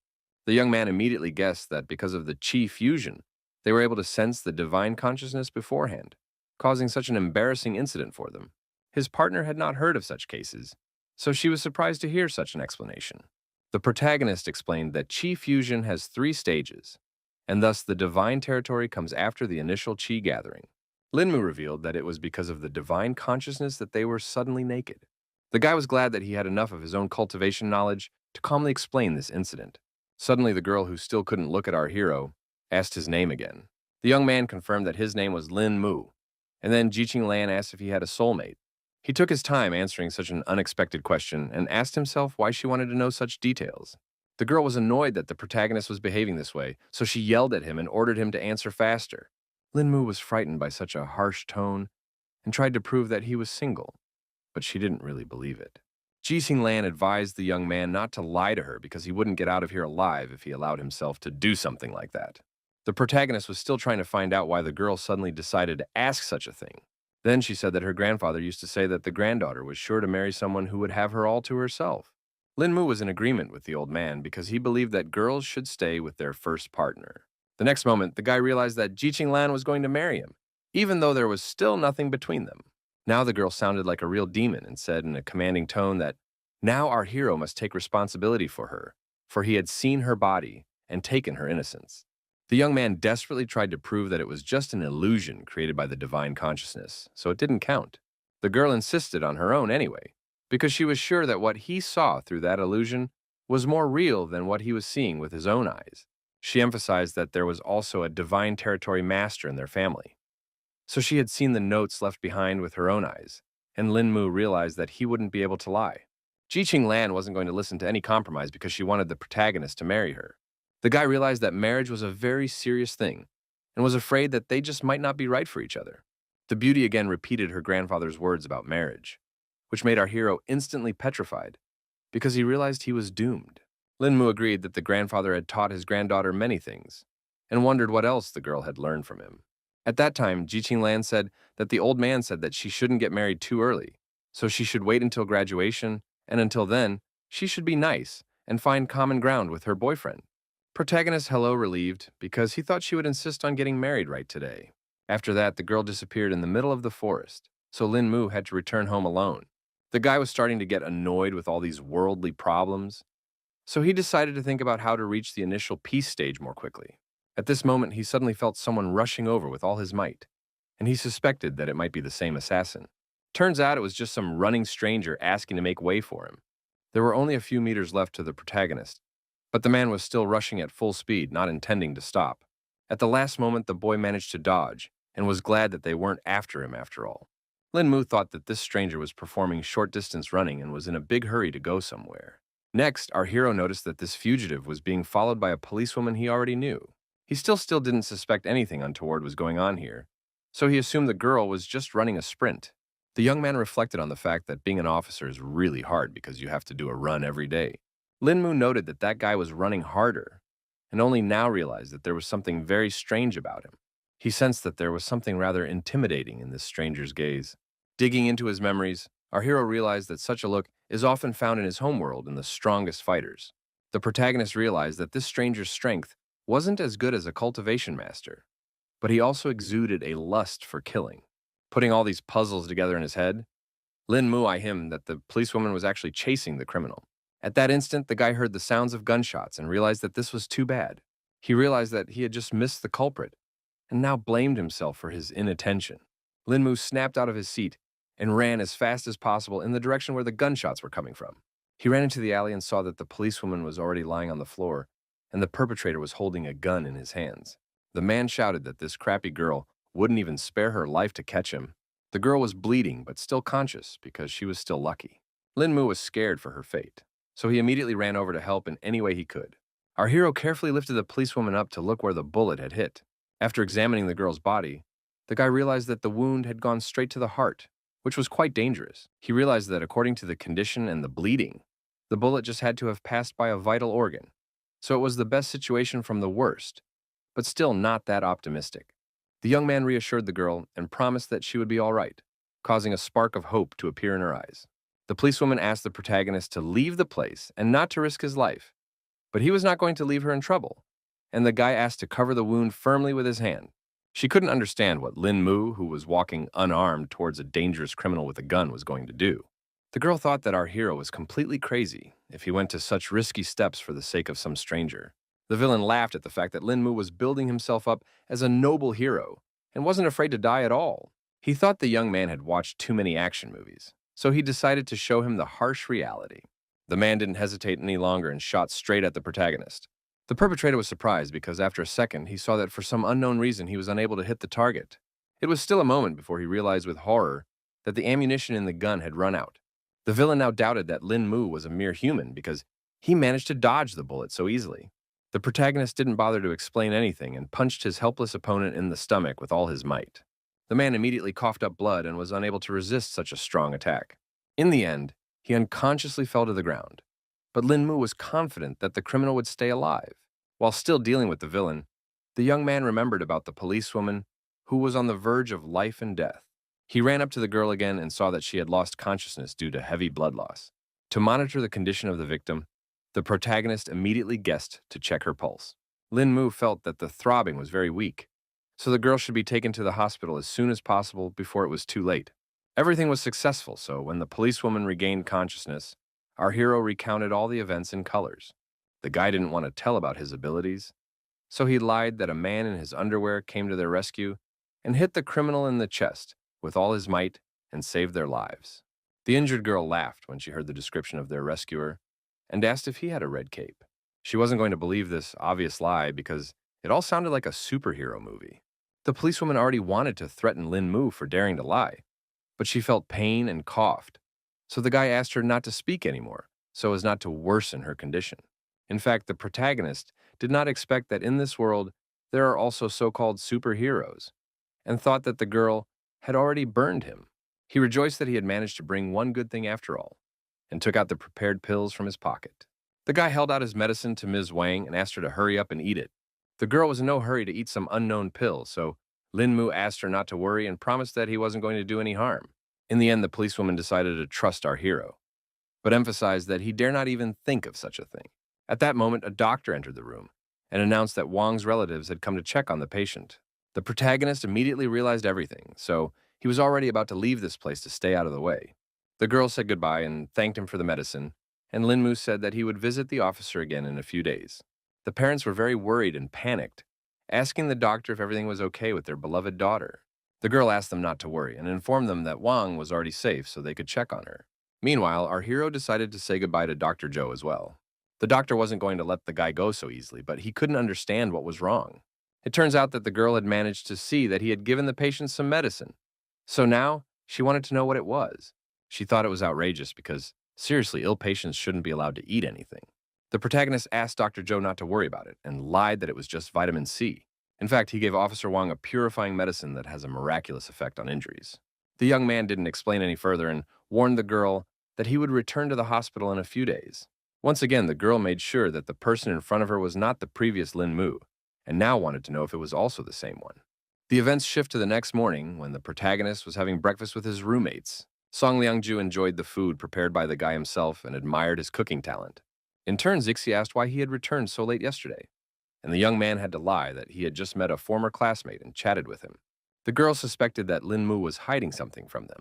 The young man immediately guessed that because of the chi fusion, they were able to sense the divine consciousness beforehand, causing such an embarrassing incident for them. His partner had not heard of such cases, so she was surprised to hear such an explanation. The protagonist explained that chi fusion has 3 stages, and thus the divine territory comes after the initial chi gathering. Lin Mu revealed that it was because of the divine consciousness that they were suddenly naked. The guy was glad that he had enough of his own cultivation knowledge to calmly explain this incident. Suddenly, the girl, who still couldn't look at our hero, asked his name again. The young man confirmed that his name was Lin Mu, and then Ji Qinglan asked if he had a soulmate. He took his time answering such an unexpected question and asked himself why she wanted to know such details. The girl was annoyed that the protagonist was behaving this way, so she yelled at him and ordered him to answer faster. Lin Mu was frightened by such a harsh tone and tried to prove that he was single, but she didn't really believe it. Ji Qinglan advised the young man not to lie to her because he wouldn't get out of here alive if he allowed himself to do something like that. The protagonist was still trying to find out why the girl suddenly decided to ask such a thing. Then she said that her grandfather used to say that the granddaughter was sure to marry someone who would have her all to herself. Lin Mu was in agreement with the old man because he believed that girls should stay with their first partner. The next moment, the guy realized that Ji Lan was going to marry him, even though there was still nothing between them. Now the girl sounded like a real demon and said in a commanding tone that now our hero must take responsibility for he had seen her body and taken her innocence. The young man desperately tried to prove that it was just an illusion created by the divine consciousness, so it didn't count. The girl insisted on her own anyway, because she was sure that what he saw through that illusion was more real than what he was seeing with his own eyes. She emphasized that there was also a divine territory master in their family. So she had seen the notes left behind with her own eyes, and Lin Mu realized that he wouldn't be able to lie. Ji Lan wasn't going to listen to any compromise because she wanted the protagonist to marry her. The guy realized that marriage was a very serious thing and was afraid that they just might not be right for each other. The beauty again repeated her grandfather's words about marriage, which made our hero instantly petrified because he realized he was doomed. Lin Mu agreed that the grandfather had taught his granddaughter many things and wondered what else the girl had learned from him. At that time, Ji Lan said that the old man said that she shouldn't get married too early, so she should wait until graduation, and until then, she should be nice and find common ground with her boyfriend. Protagonist Yahello relieved because he thought she would insist on getting married right today. After that, the girl disappeared in the middle of the forest, so Lin Mu had to return home alone. The guy was starting to get annoyed with all these worldly problems, so he decided to think about how to reach the initial peace stage more quickly. At this moment, he suddenly felt someone rushing over with all his might, and he suspected that it might be the same assassin. Turns out it was just some running stranger asking to make way for him. There were only a few meters left to the protagonist, but the man was still rushing at full speed, not intending to stop. At the last moment, the boy managed to dodge, and was glad that they weren't after him after all. Lin Mu thought that this stranger was performing short-distance running and was in a big hurry to go somewhere. Next, our hero noticed that this fugitive was being followed by a policewoman he already knew. He still didn't suspect anything untoward was going on here, so he assumed the girl was just running a sprint. The young man reflected on the fact that being an officer is really hard because you have to do a run every day. Lin Mu noted that that guy was running harder, and only now realized that there was something very strange about him. He sensed that there was something rather intimidating in this stranger's gaze. Digging into his memories, our hero realized that such a look is often found in his homeworld in the strongest fighters. The protagonist realized that this stranger's strength wasn't as good as a cultivation master, but he also exuded a lust for killing. Putting all these puzzles together in his head, Lin Mu eyed him that the policewoman was actually chasing the criminal. At that instant, the guy heard the sounds of gunshots and realized that this was too bad. He realized that he had just missed the culprit and now blamed himself for his inattention. Lin Mu snapped out of his seat and ran as fast as possible in the direction where the gunshots were coming from. He ran into the alley and saw that the policewoman was already lying on the floor and the perpetrator was holding a gun in his hands. The man shouted that this crappy girl wouldn't even spare her life to catch him. The girl was bleeding but still conscious because she was still lucky. Lin Mu was scared for her fate, so he immediately ran over to help in any way he could. Our hero carefully lifted the policewoman up to look where the bullet had hit. After examining the girl's body, the guy realized that the wound had gone straight to the heart, which was quite dangerous. He realized that according to the condition and the bleeding, the bullet just had to have passed by a vital organ. So it was the best situation from the worst, but still not that optimistic. The young man reassured the girl and promised that she would be all right, causing a spark of hope to appear in her eyes. The policewoman asked the protagonist to leave the place and not to risk his life, but he was not going to leave her in trouble, and the guy asked to cover the wound firmly with his hand. She couldn't understand what Lin Mu, who was walking unarmed towards a dangerous criminal with a gun, was going to do. The girl thought that our hero was completely crazy if he went to such risky steps for the sake of some stranger. The villain laughed at the fact that Lin Mu was building himself up as a noble hero and wasn't afraid to die at all. He thought the young man had watched too many action movies, so he decided to show him the harsh reality. The man didn't hesitate any longer and shot straight at the protagonist. The perpetrator was surprised because after a second he saw that for some unknown reason he was unable to hit the target. It was still a moment before he realized with horror that the ammunition in the gun had run out. The villain now doubted that Lin Mu was a mere human because he managed to dodge the bullet so easily. The protagonist didn't bother to explain anything and punched his helpless opponent in the stomach with all his might. The man immediately coughed up blood and was unable to resist such a strong attack. In the end, he unconsciously fell to the ground, but Lin Mu was confident that the criminal would stay alive. While still dealing with the villain, the young man remembered about the policewoman who was on the verge of life and death. He ran up to the girl again and saw that she had lost consciousness due to heavy blood loss. To monitor the condition of the victim, the protagonist immediately guessed to check her pulse. Lin Mu felt that the throbbing was very weak, so the girl should be taken to the hospital as soon as possible before it was too late. Everything was successful, so when the policewoman regained consciousness, our hero recounted all the events in colors. The guy didn't want to tell about his abilities, so he lied that a man in his underwear came to their rescue and hit the criminal in the chest with all his might and saved their lives. The injured girl laughed when she heard the description of their rescuer and asked if he had a red cape. She wasn't going to believe this obvious lie because it all sounded like a superhero movie. The policewoman already wanted to threaten Lin Mu for daring to lie, but she felt pain and coughed, so the guy asked her not to speak anymore so as not to worsen her condition. In fact, the protagonist did not expect that in this world there are also so-called superheroes, and thought that the girl had already burned him. He rejoiced that he had managed to bring one good thing after all, and took out the prepared pills from his pocket. The guy held out his medicine to Ms. Wang and asked her to hurry up and eat it. The girl was in no hurry to eat some unknown pill, so Lin Mu asked her not to worry and promised that he wasn't going to do any harm. In the end, the policewoman decided to trust our hero, but emphasized that he dare not even think of such a thing. At that moment, a doctor entered the room and announced that Wang's relatives had come to check on the patient. The protagonist immediately realized everything, so he was already about to leave this place to stay out of the way. The girl said goodbye and thanked him for the medicine, and Lin Mu said that he would visit the officer again in a few days. The parents were very worried and panicked, asking the doctor if everything was okay with their beloved daughter. The girl asked them not to worry and informed them that Wang was already safe so they could check on her. Meanwhile, our hero decided to say goodbye to Dr. Zhou as well. The doctor wasn't going to let the guy go so easily, but he couldn't understand what was wrong. It turns out that the girl had managed to see that he had given the patient some medicine. So now, she wanted to know what it was. She thought it was outrageous because, seriously, ill patients shouldn't be allowed to eat anything. The protagonist asked Dr. Zhou not to worry about it and lied that it was just vitamin C. In fact, he gave Officer Wang a purifying medicine that has a miraculous effect on injuries. The young man didn't explain any further and warned the girl that he would return to the hospital in a few days. Once again, the girl made sure that the person in front of her was not the previous Lin Mu, and now wanted to know if it was also the same one. The events shift to the next morning when the protagonist was having breakfast with his roommates. Song Liangju enjoyed the food prepared by the guy himself and admired his cooking talent. In turn, Zixi asked why he had returned so late yesterday, and the young man had to lie that he had just met a former classmate and chatted with him. The girl suspected that Lin Mu was hiding something from them,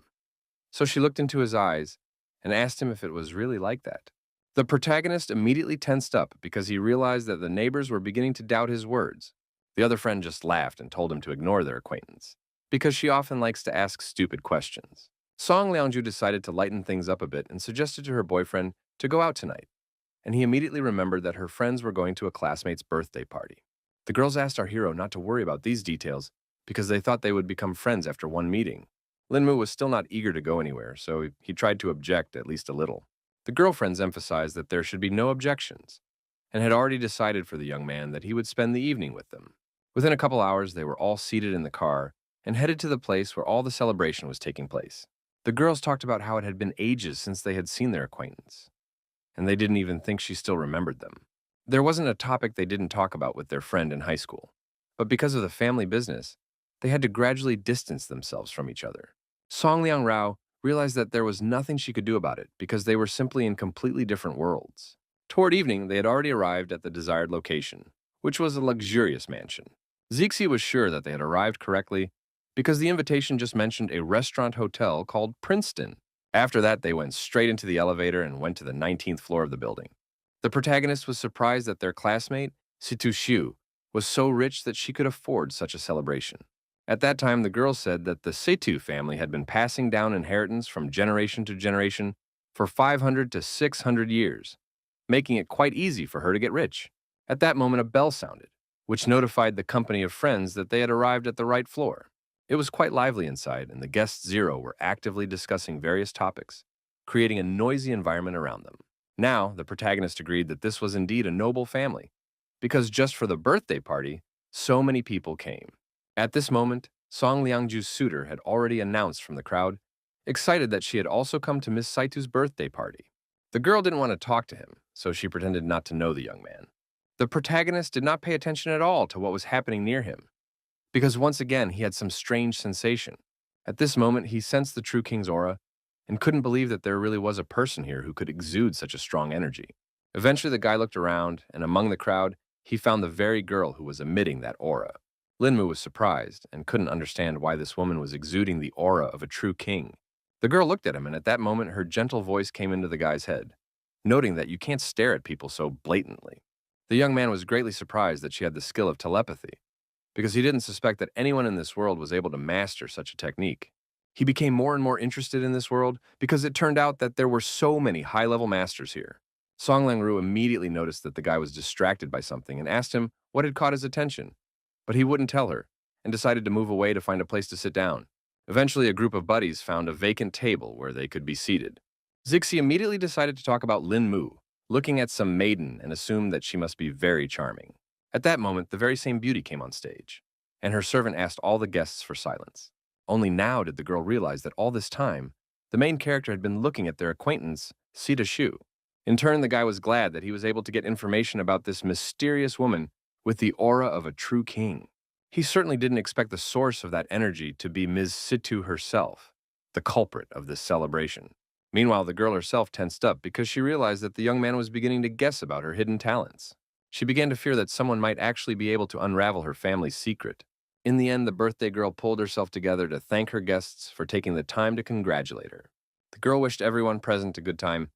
so she looked into his eyes and asked him if it was really like that. The protagonist immediately tensed up because he realized that the neighbors were beginning to doubt his words. The other friend just laughed and told him to ignore their acquaintance, because she often likes to ask stupid questions. Song Liangju decided to lighten things up a bit and suggested to her boyfriend to go out tonight, and he immediately remembered that her friends were going to a classmate's birthday party. The girls asked our hero not to worry about these details because they thought they would become friends after one meeting. Lin Mu was still not eager to go anywhere, so he tried to object at least a little. The girlfriends emphasized that there should be no objections, and had already decided for the young man that he would spend the evening with them. Within a couple hours, they were all seated in the car and headed to the place where all the celebration was taking place. The girls talked about how it had been ages since they had seen their acquaintance, and they didn't even think she still remembered them. There wasn't a topic they didn't talk about with their friend in high school, but because of the family business, they had to gradually distance themselves from each other. Song Liang Rao realized that there was nothing she could do about it because they were simply in completely different worlds. Toward evening, they had already arrived at the desired location, which was a luxurious mansion. Zixi was sure that they had arrived correctly because the invitation just mentioned a restaurant hotel called Princeton. After that, they went straight into the elevator and went to the 19th floor of the building. The protagonist was surprised that their classmate, Situ Xiu, was so rich that she could afford such a celebration. At that time, the girl said that the Setu family had been passing down inheritance from generation to generation for 500 to 600 years, making it quite easy for her to get rich. At that moment, a bell sounded, which notified the company of friends that they had arrived at the right floor. It was quite lively inside, and the guests Zero were actively discussing various topics, creating a noisy environment around them. Now, the protagonist agreed that this was indeed a noble family, because just for the birthday party, so many people came. At this moment, Song Liangju's suitor had already announced from the crowd, excited that she had also come to Miss Saitu's birthday party. The girl didn't want to talk to him, so she pretended not to know the young man. The protagonist did not pay attention at all to what was happening near him, because once again he had some strange sensation. At this moment, he sensed the true king's aura and couldn't believe that there really was a person here who could exude such a strong energy. Eventually, the guy looked around, and among the crowd, he found the very girl who was emitting that aura. Linmu was surprised and couldn't understand why this woman was exuding the aura of a true king. The girl looked at him, and at that moment, her gentle voice came into the guy's head, noting that you can't stare at people so blatantly. The young man was greatly surprised that she had the skill of telepathy, because he didn't suspect that anyone in this world was able to master such a technique. He became more and more interested in this world because it turned out that there were so many high-level masters here. Song Langru immediately noticed that the guy was distracted by something and asked him what had caught his attention. But he wouldn't tell her and decided to move away to find a place to sit down. Eventually, a group of buddies found a vacant table where they could be seated. Zixi immediately decided to talk about Lin Mu, looking at some maiden and assumed that she must be very charming. At that moment, the very same beauty came on stage, and her servant asked all the guests for silence. Only now did the girl realize that all this time, the main character had been looking at their acquaintance, Sita Shu. In turn, the guy was glad that he was able to get information about this mysterious woman with the aura of a true king. He certainly didn't expect the source of that energy to be Ms. Situ herself, the culprit of this celebration. Meanwhile, the girl herself tensed up because she realized that the young man was beginning to guess about her hidden talents. She began to fear that someone might actually be able to unravel her family's secret. In the end, the birthday girl pulled herself together to thank her guests for taking the time to congratulate her. The girl wished everyone present a good time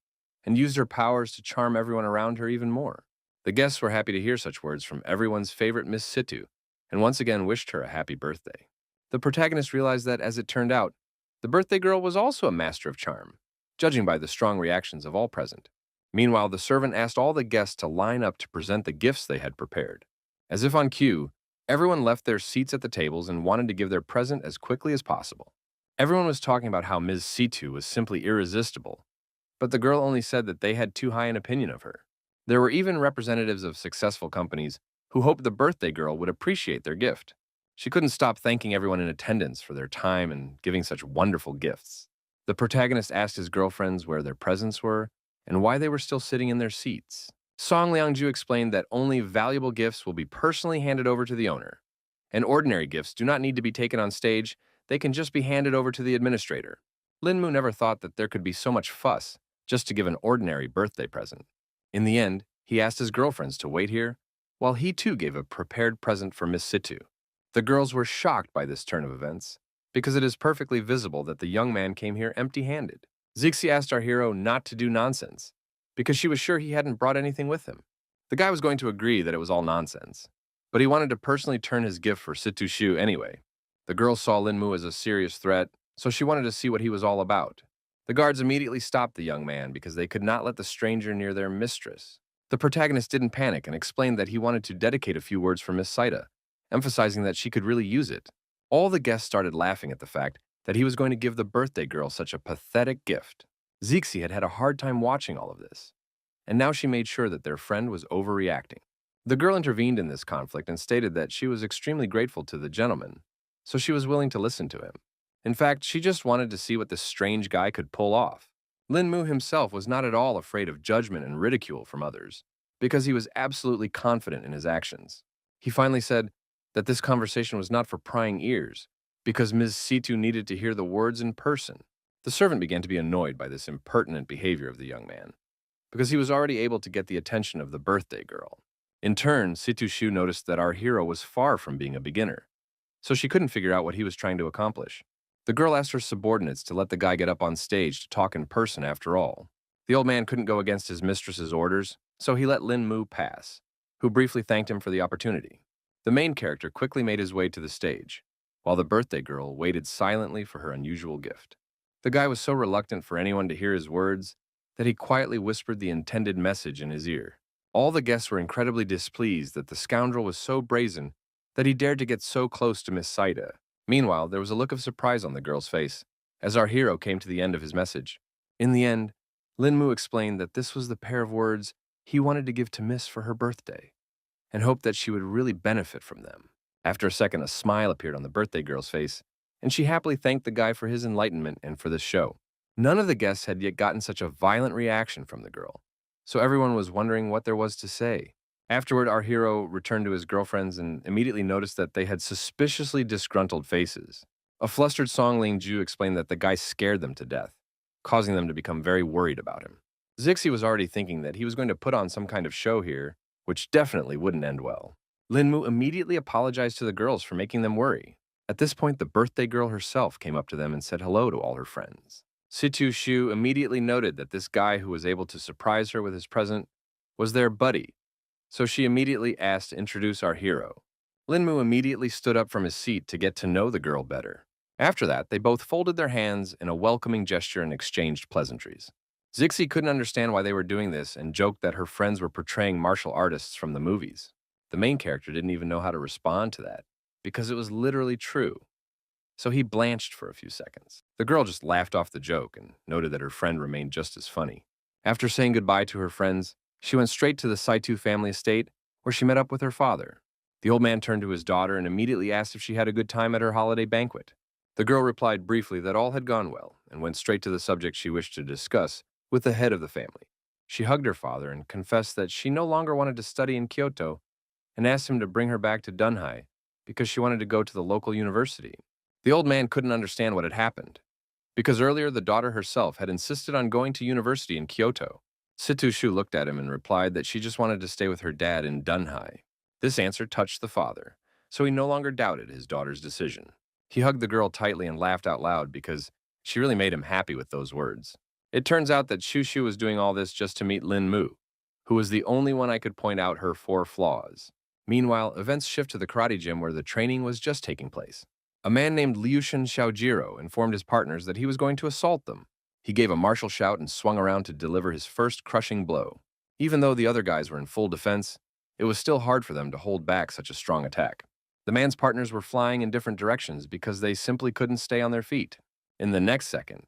and used her powers to charm everyone around her even more. The guests were happy to hear such words from everyone's favorite Miss Situ, and once again wished her a happy birthday. The protagonist realized that, as it turned out, the birthday girl was also a master of charm, judging by the strong reactions of all present. Meanwhile, the servant asked all the guests to line up to present the gifts they had prepared. As if on cue, everyone left their seats at the tables and wanted to give their present as quickly as possible. Everyone was talking about how Ms. Situ was simply irresistible, but the girl only said that they had too high an opinion of her. There were even representatives of successful companies who hoped the birthday girl would appreciate their gift. She couldn't stop thanking everyone in attendance for their time and giving such wonderful gifts. The protagonist asked his girlfriends where their presents were and why they were still sitting in their seats. Song Liangju explained that only valuable gifts will be personally handed over to the owner, and ordinary gifts do not need to be taken on stage, they can just be handed over to the administrator. Lin Mu never thought that there could be so much fuss just to give an ordinary birthday present. In the end, he asked his girlfriends to wait here, while he too gave a prepared present for Miss Situ. The girls were shocked by this turn of events, because it is perfectly visible that the young man came here empty-handed. Zixi asked our hero not to do nonsense, because she was sure he hadn't brought anything with him. The guy was going to agree that it was all nonsense, but he wanted to personally turn his gift for Situ Shu anyway. The girl saw Lin Mu as a serious threat, so she wanted to see what he was all about. The guards immediately stopped the young man because they could not let the stranger near their mistress. The protagonist didn't panic and explained that he wanted to dedicate a few words for Miss Saida, emphasizing that she could really use it. All the guests started laughing at the fact that he was going to give the birthday girl such a pathetic gift. Zixi had had a hard time watching all of this, and now she made sure that their friend was overreacting. The girl intervened in this conflict and stated that she was extremely grateful to the gentleman, so she was willing to listen to him. In fact, she just wanted to see what this strange guy could pull off. Lin Mu himself was not at all afraid of judgment and ridicule from others, because he was absolutely confident in his actions. He finally said that this conversation was not for prying ears, because Ms. Situ needed to hear the words in person. The servant began to be annoyed by this impertinent behavior of the young man, because he was already able to get the attention of the birthday girl. In turn, Situ Shu noticed that our hero was far from being a beginner, so she couldn't figure out what he was trying to accomplish. The girl asked her subordinates to let the guy get up on stage to talk in person after all. The old man couldn't go against his mistress's orders, so he let Lin Mu pass, who briefly thanked him for the opportunity. The main character quickly made his way to the stage, while the birthday girl waited silently for her unusual gift. The guy was so reluctant for anyone to hear his words that he quietly whispered the intended message in his ear. All the guests were incredibly displeased that the scoundrel was so brazen that he dared to get so close to Miss Saida. Meanwhile, there was a look of surprise on the girl's face as our hero came to the end of his message. In the end, Lin Mu explained that this was the pair of words he wanted to give to Miss for her birthday, and hoped that she would really benefit from them. After a second, a smile appeared on the birthday girl's face, and she happily thanked the guy for his enlightenment and for this show. None of the guests had yet gotten such a violent reaction from the girl, so everyone was wondering what there was to say. Afterward, our hero returned to his girlfriends and immediately noticed that they had suspiciously disgruntled faces. A flustered Song Ling Ju explained that the guy scared them to death, causing them to become very worried about him. Zixi was already thinking that he was going to put on some kind of show here, which definitely wouldn't end well. Linmu immediately apologized to the girls for making them worry. At this point, the birthday girl herself came up to them and said hello to all her friends. Situ Shu immediately noted that this guy who was able to surprise her with his present was their buddy, so she immediately asked to introduce our hero. Linmu immediately stood up from his seat to get to know the girl better. After that, they both folded their hands in a welcoming gesture and exchanged pleasantries. Zixi couldn't understand why they were doing this and joked that her friends were portraying martial artists from the movies. The main character didn't even know how to respond to that, because it was literally true. So he blanched for a few seconds. The girl just laughed off the joke and noted that her friend remained just as funny. After saying goodbye to her friends, she went straight to the Saitu family estate, where she met up with her father. The old man turned to his daughter and immediately asked if she had a good time at her holiday banquet. The girl replied briefly that all had gone well and went straight to the subject she wished to discuss with the head of the family. She hugged her father and confessed that she no longer wanted to study in Kyoto and asked him to bring her back to Dunhai because she wanted to go to the local university. The old man couldn't understand what had happened, because earlier the daughter herself had insisted on going to university in Kyoto. Situ Shu looked at him and replied that she just wanted to stay with her dad in Dunhai. This answer touched the father, so he no longer doubted his daughter's decision. He hugged the girl tightly and laughed out loud because she really made him happy with those words. It turns out that Shushu was doing all this just to meet Lin Mu, who was the only one I could point out her 4 flaws. Meanwhile, events shift to the karate gym where the training was just taking place. A man named Liushin Xiaojiro informed his partners that he was going to assault them. He gave a martial shout and swung around to deliver his first crushing blow. Even though the other guys were in full defense, it was still hard for them to hold back such a strong attack. The man's partners were flying in different directions because they simply couldn't stay on their feet. In the next second,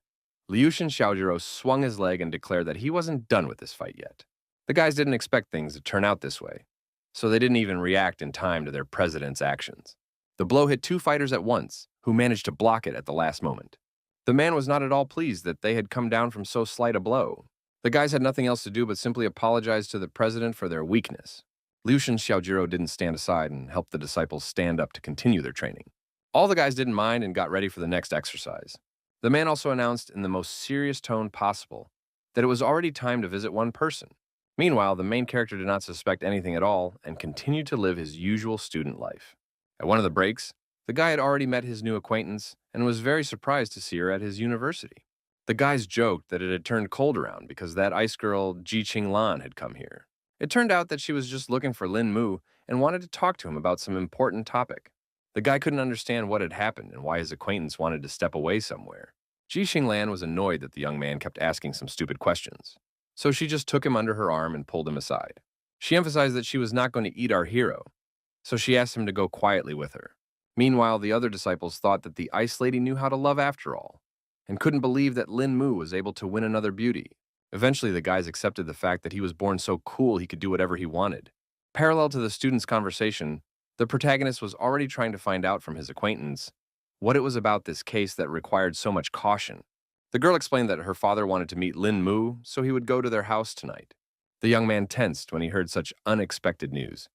Liushin Xiaojiro swung his leg and declared that he wasn't done with this fight yet. The guys didn't expect things to turn out this way, so they didn't even react in time to their president's actions. The blow hit 2 fighters at once, who managed to block it at the last moment. The man was not at all pleased that they had come down from so slight a blow. The guys had nothing else to do but simply apologize to the president for their weakness. Liushin Xiaojiro didn't stand aside and helped the disciples stand up to continue their training. All the guys didn't mind and got ready for the next exercise. The man also announced in the most serious tone possible that it was already time to visit one person. Meanwhile, the main character did not suspect anything at all and continued to live his usual student life. At one of the breaks, the guy had already met his new acquaintance and was very surprised to see her at his university. The guys joked that it had turned cold around because that ice girl Ji Qinglan had come here. It turned out that she was just looking for Lin Mu and wanted to talk to him about some important topic. The guy couldn't understand what had happened and why his acquaintance wanted to step away somewhere. Ji Qinglan was annoyed that the young man kept asking some stupid questions, so she just took him under her arm and pulled him aside. She emphasized that she was not going to eat our hero, so she asked him to go quietly with her. Meanwhile, the other disciples thought that the ice lady knew how to love after all, and couldn't believe that Lin Mu was able to win another beauty. Eventually, the guys accepted the fact that he was born so cool he could do whatever he wanted. Parallel to the students' conversation, the protagonist was already trying to find out from his acquaintance what it was about this case that required so much caution. The girl explained that her father wanted to meet Lin Mu, so he would go to their house tonight. The young man tensed when he heard such unexpected news,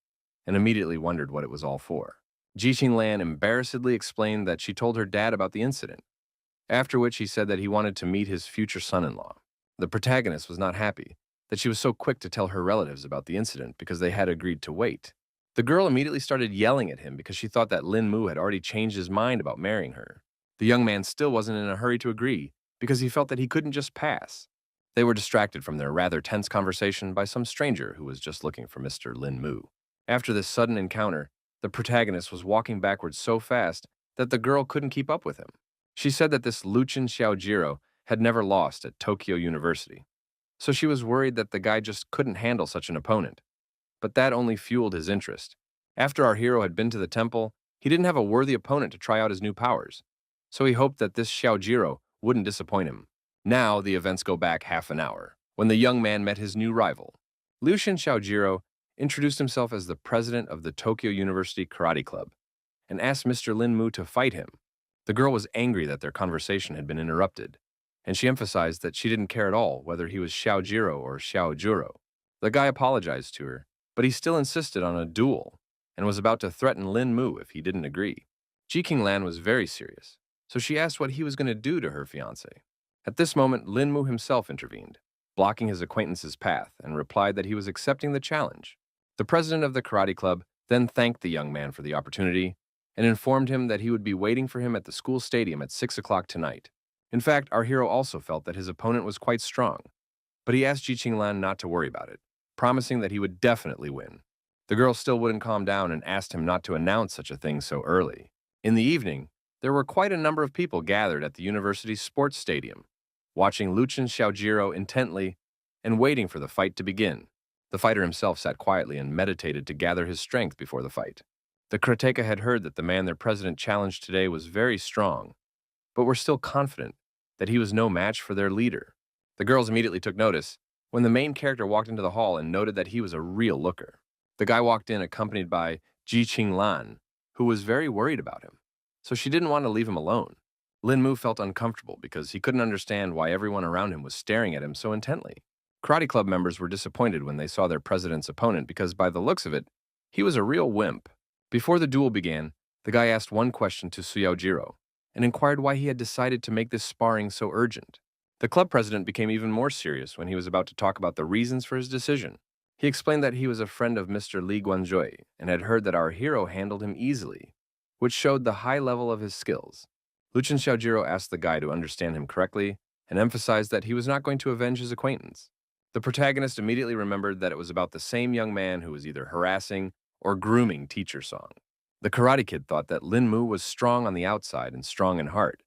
and immediately wondered what it was all for. Ji Qinglan embarrassedly explained that she told her dad about the incident, after which he said that he wanted to meet his future son-in-law. The protagonist was not happy that she was so quick to tell her relatives about the incident because they had agreed to wait. The girl immediately started yelling at him because she thought that Lin Mu had already changed his mind about marrying her. The young man still wasn't in a hurry to agree because he felt that he couldn't just pass. They were distracted from their rather tense conversation by some stranger who was just looking for Mr. Lin Mu. After this sudden encounter, the protagonist was walking backwards so fast that the girl couldn't keep up with him. She said that this Luchin Xiaojiro had never lost at Tokyo University, so she was worried that the guy just couldn't handle such an opponent. But that only fueled his interest. After our hero had been to the temple, he didn't have a worthy opponent to try out his new powers, so he hoped that this Xiaojiro wouldn't disappoint him. Now the events go back half an hour, when the young man met his new rival. Liushin Xiaojiro introduced himself as the president of the Tokyo University Karate Club and asked Mr. Lin Mu to fight him. The girl was angry that their conversation had been interrupted, and she emphasized that she didn't care at all whether he was Xiaojiro or Xiaojuro. The guy apologized to her, but he still insisted on a duel and was about to threaten Lin Mu if he didn't agree. Ji Qinglan was very serious, so she asked what he was going to do to her fiancé. At this moment, Lin Mu himself intervened, blocking his acquaintance's path, and replied that he was accepting the challenge. The president of the karate club then thanked the young man for the opportunity and informed him that he would be waiting for him at the school stadium at 6 o'clock tonight. In fact, our hero also felt that his opponent was quite strong, but he asked Ji Qinglan not to worry about it, promising that he would definitely win. The girl still wouldn't calm down and asked him not to announce such a thing so early. In the evening, there were quite a number of people gathered at the university's sports stadium, watching Lucien Xiaojiro intently and waiting for the fight to begin. The fighter himself sat quietly and meditated to gather his strength before the fight. The karateka had heard that the man their president challenged today was very strong, but were still confident that he was no match for their leader. The girls immediately took notice when the main character walked into the hall and noted that he was a real looker. The guy walked in accompanied by Ji Qinglan, who was very worried about him, so she didn't want to leave him alone. Lin Mu felt uncomfortable because he couldn't understand why everyone around him was staring at him so intently. Karate club members were disappointed when they saw their president's opponent because, by the looks of it, he was a real wimp. Before the duel began, the guy asked one question to Suyaojiro and inquired why he had decided to make this sparring so urgent. The club president became even more serious when he was about to talk about the reasons for his decision. He explained that he was a friend of Mr. Li Guanzhui and had heard that our hero handled him easily, which showed the high level of his skills. Lucien Xiaojiro asked the guy to understand him correctly and emphasized that he was not going to avenge his acquaintance. The protagonist immediately remembered that it was about the same young man who was either harassing or grooming Teacher Song. The Karate Kid thought that Lin Mu was strong on the outside and strong in heart,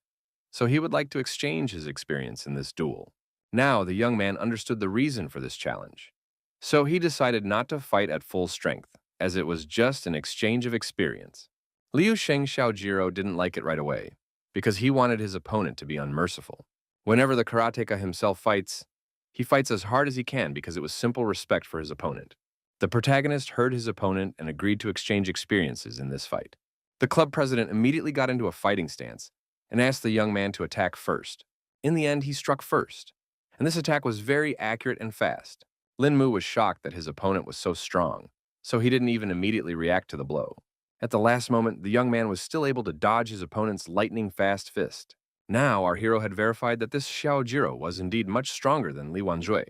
so he would like to exchange his experience in this duel. Now the young man understood the reason for this challenge, so he decided not to fight at full strength, as it was just an exchange of experience. Liu Sheng Xiaojiro didn't like it right away, because he wanted his opponent to be unmerciful. Whenever the karateka himself fights, he fights as hard as he can because it was simple respect for his opponent. The protagonist heard his opponent and agreed to exchange experiences in this fight. The club president immediately got into a fighting stance and asked the young man to attack first. In the end, he struck first, and this attack was very accurate and fast. Lin Mu was shocked that his opponent was so strong, so he didn't even immediately react to the blow. At the last moment, the young man was still able to dodge his opponent's lightning-fast fist. Now, our hero had verified that this Xiaojiro was indeed much stronger than Li Wanzhui,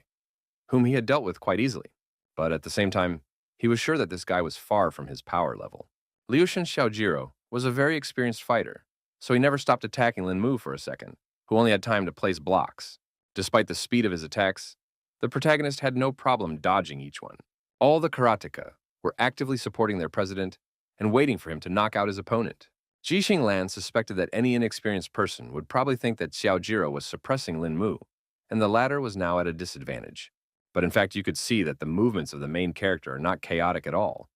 whom he had dealt with quite easily. But at the same time, he was sure that this guy was far from his power level. Liu Shen Xiaojiro was a very experienced fighter, so he never stopped attacking Lin Mu for a second, who only had time to place blocks. Despite the speed of his attacks, the protagonist had no problem dodging each one. All the karateka were actively supporting their president and waiting for him to knock out his opponent. Ji Qinglan suspected that any inexperienced person would probably think that Xiaojiro was suppressing Lin Mu, and the latter was now at a disadvantage. But in fact, you could see that the movements of the main character are not chaotic at all.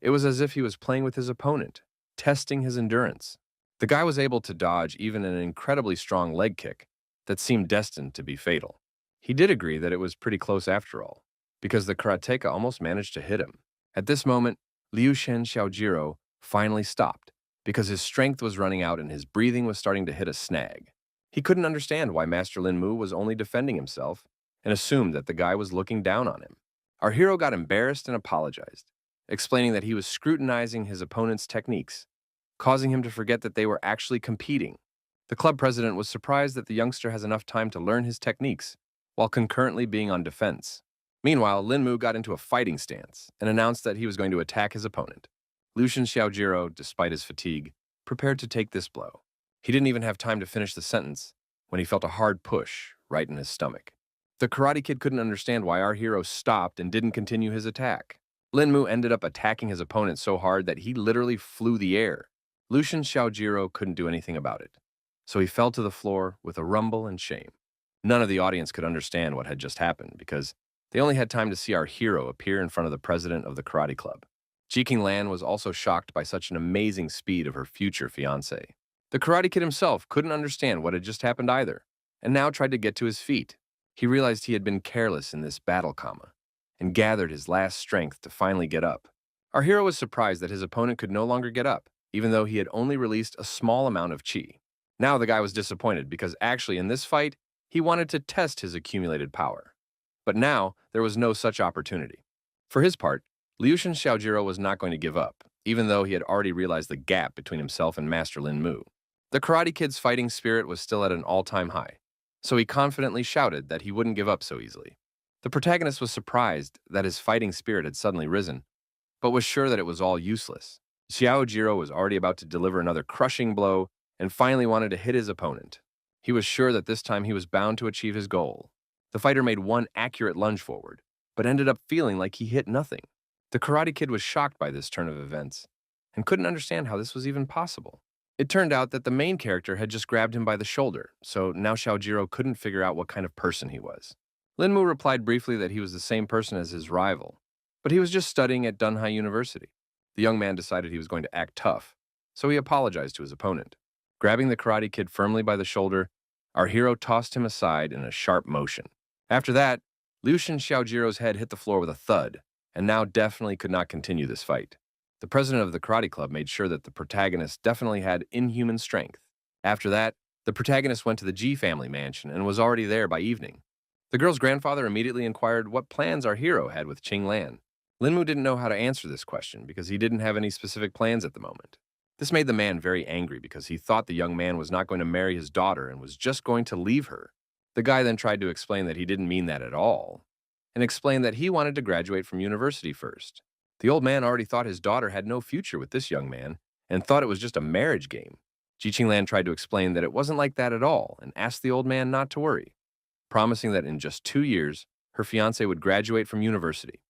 It was as if he was playing with his opponent, testing his endurance. The guy was able to dodge even an incredibly strong leg kick that seemed destined to be fatal. He did agree that it was pretty close after all, because the karateka almost managed to hit him. At this moment, Liu Shen Xiaojiro finally stopped, because his strength was running out and his breathing was starting to hit a snag. He couldn't understand why Master Lin Mu was only defending himself and assumed that the guy was looking down on him. Our hero got embarrassed and apologized, explaining that he was scrutinizing his opponent's techniques, causing him to forget that they were actually competing. The club president was surprised that the youngster has enough time to learn his techniques while concurrently being on defense. Meanwhile, Lin Mu got into a fighting stance and announced that he was going to attack his opponent. Lucien Xiaojiro, despite his fatigue, prepared to take this blow. He didn't even have time to finish the sentence when he felt a hard push right in his stomach. The Karate Kid couldn't understand why our hero stopped and didn't continue his attack. Lin Mu ended up attacking his opponent so hard that he literally flew the air. Lucien Xiaojiro couldn't do anything about it, so he fell to the floor with a rumble and shame. None of the audience could understand what had just happened because they only had time to see our hero appear in front of the president of the karate club. Ji Qinglan was also shocked by such an amazing speed of her future fiancé. The Karate Kid himself couldn't understand what had just happened either, and now tried to get to his feet. He realized he had been careless in this battle comma, and gathered his last strength to finally get up. Our hero was surprised that his opponent could no longer get up, even though he had only released a small amount of chi. Now the guy was disappointed because actually in this fight, he wanted to test his accumulated power. But now there was no such opportunity. For his part, Liu Shen Xiaojiro was not going to give up, even though he had already realized the gap between himself and Master Lin Mu. The Karate Kid's fighting spirit was still at an all-time high, so he confidently shouted that he wouldn't give up so easily. The protagonist was surprised that his fighting spirit had suddenly risen, but was sure that it was all useless. Xiaojiro was already about to deliver another crushing blow and finally wanted to hit his opponent. He was sure that this time he was bound to achieve his goal. The fighter made one accurate lunge forward, but ended up feeling like he hit nothing. The Karate Kid was shocked by this turn of events and couldn't understand how this was even possible. It turned out that the main character had just grabbed him by the shoulder, so now Xiaojiro couldn't figure out what kind of person he was. Linmu replied briefly that he was the same person as his rival, but he was just studying at Dunhai University. The young man decided he was going to act tough, so he apologized to his opponent. Grabbing the Karate Kid firmly by the shoulder, our hero tossed him aside in a sharp motion. After that, Liushin Xiaojiro's head hit the floor with a thud, and now definitely could not continue this fight. The president of the karate club made sure that the protagonist definitely had inhuman strength. After that, the protagonist went to the G family mansion and was already there by evening. The girl's grandfather immediately inquired what plans our hero had with Qing Lan. Linmu didn't know how to answer this question because he didn't have any specific plans at the moment. This made the man very angry because he thought the young man was not going to marry his daughter and was just going to leave her. The guy then tried to explain that he didn't mean that at all, and explained that he wanted to graduate from university first. The old man already thought his daughter had no future with this young man and thought it was just a marriage game. Ji Qinglan tried to explain that it wasn't like that at all and asked the old man not to worry, promising that in just 2 years, her fiancé would graduate from university.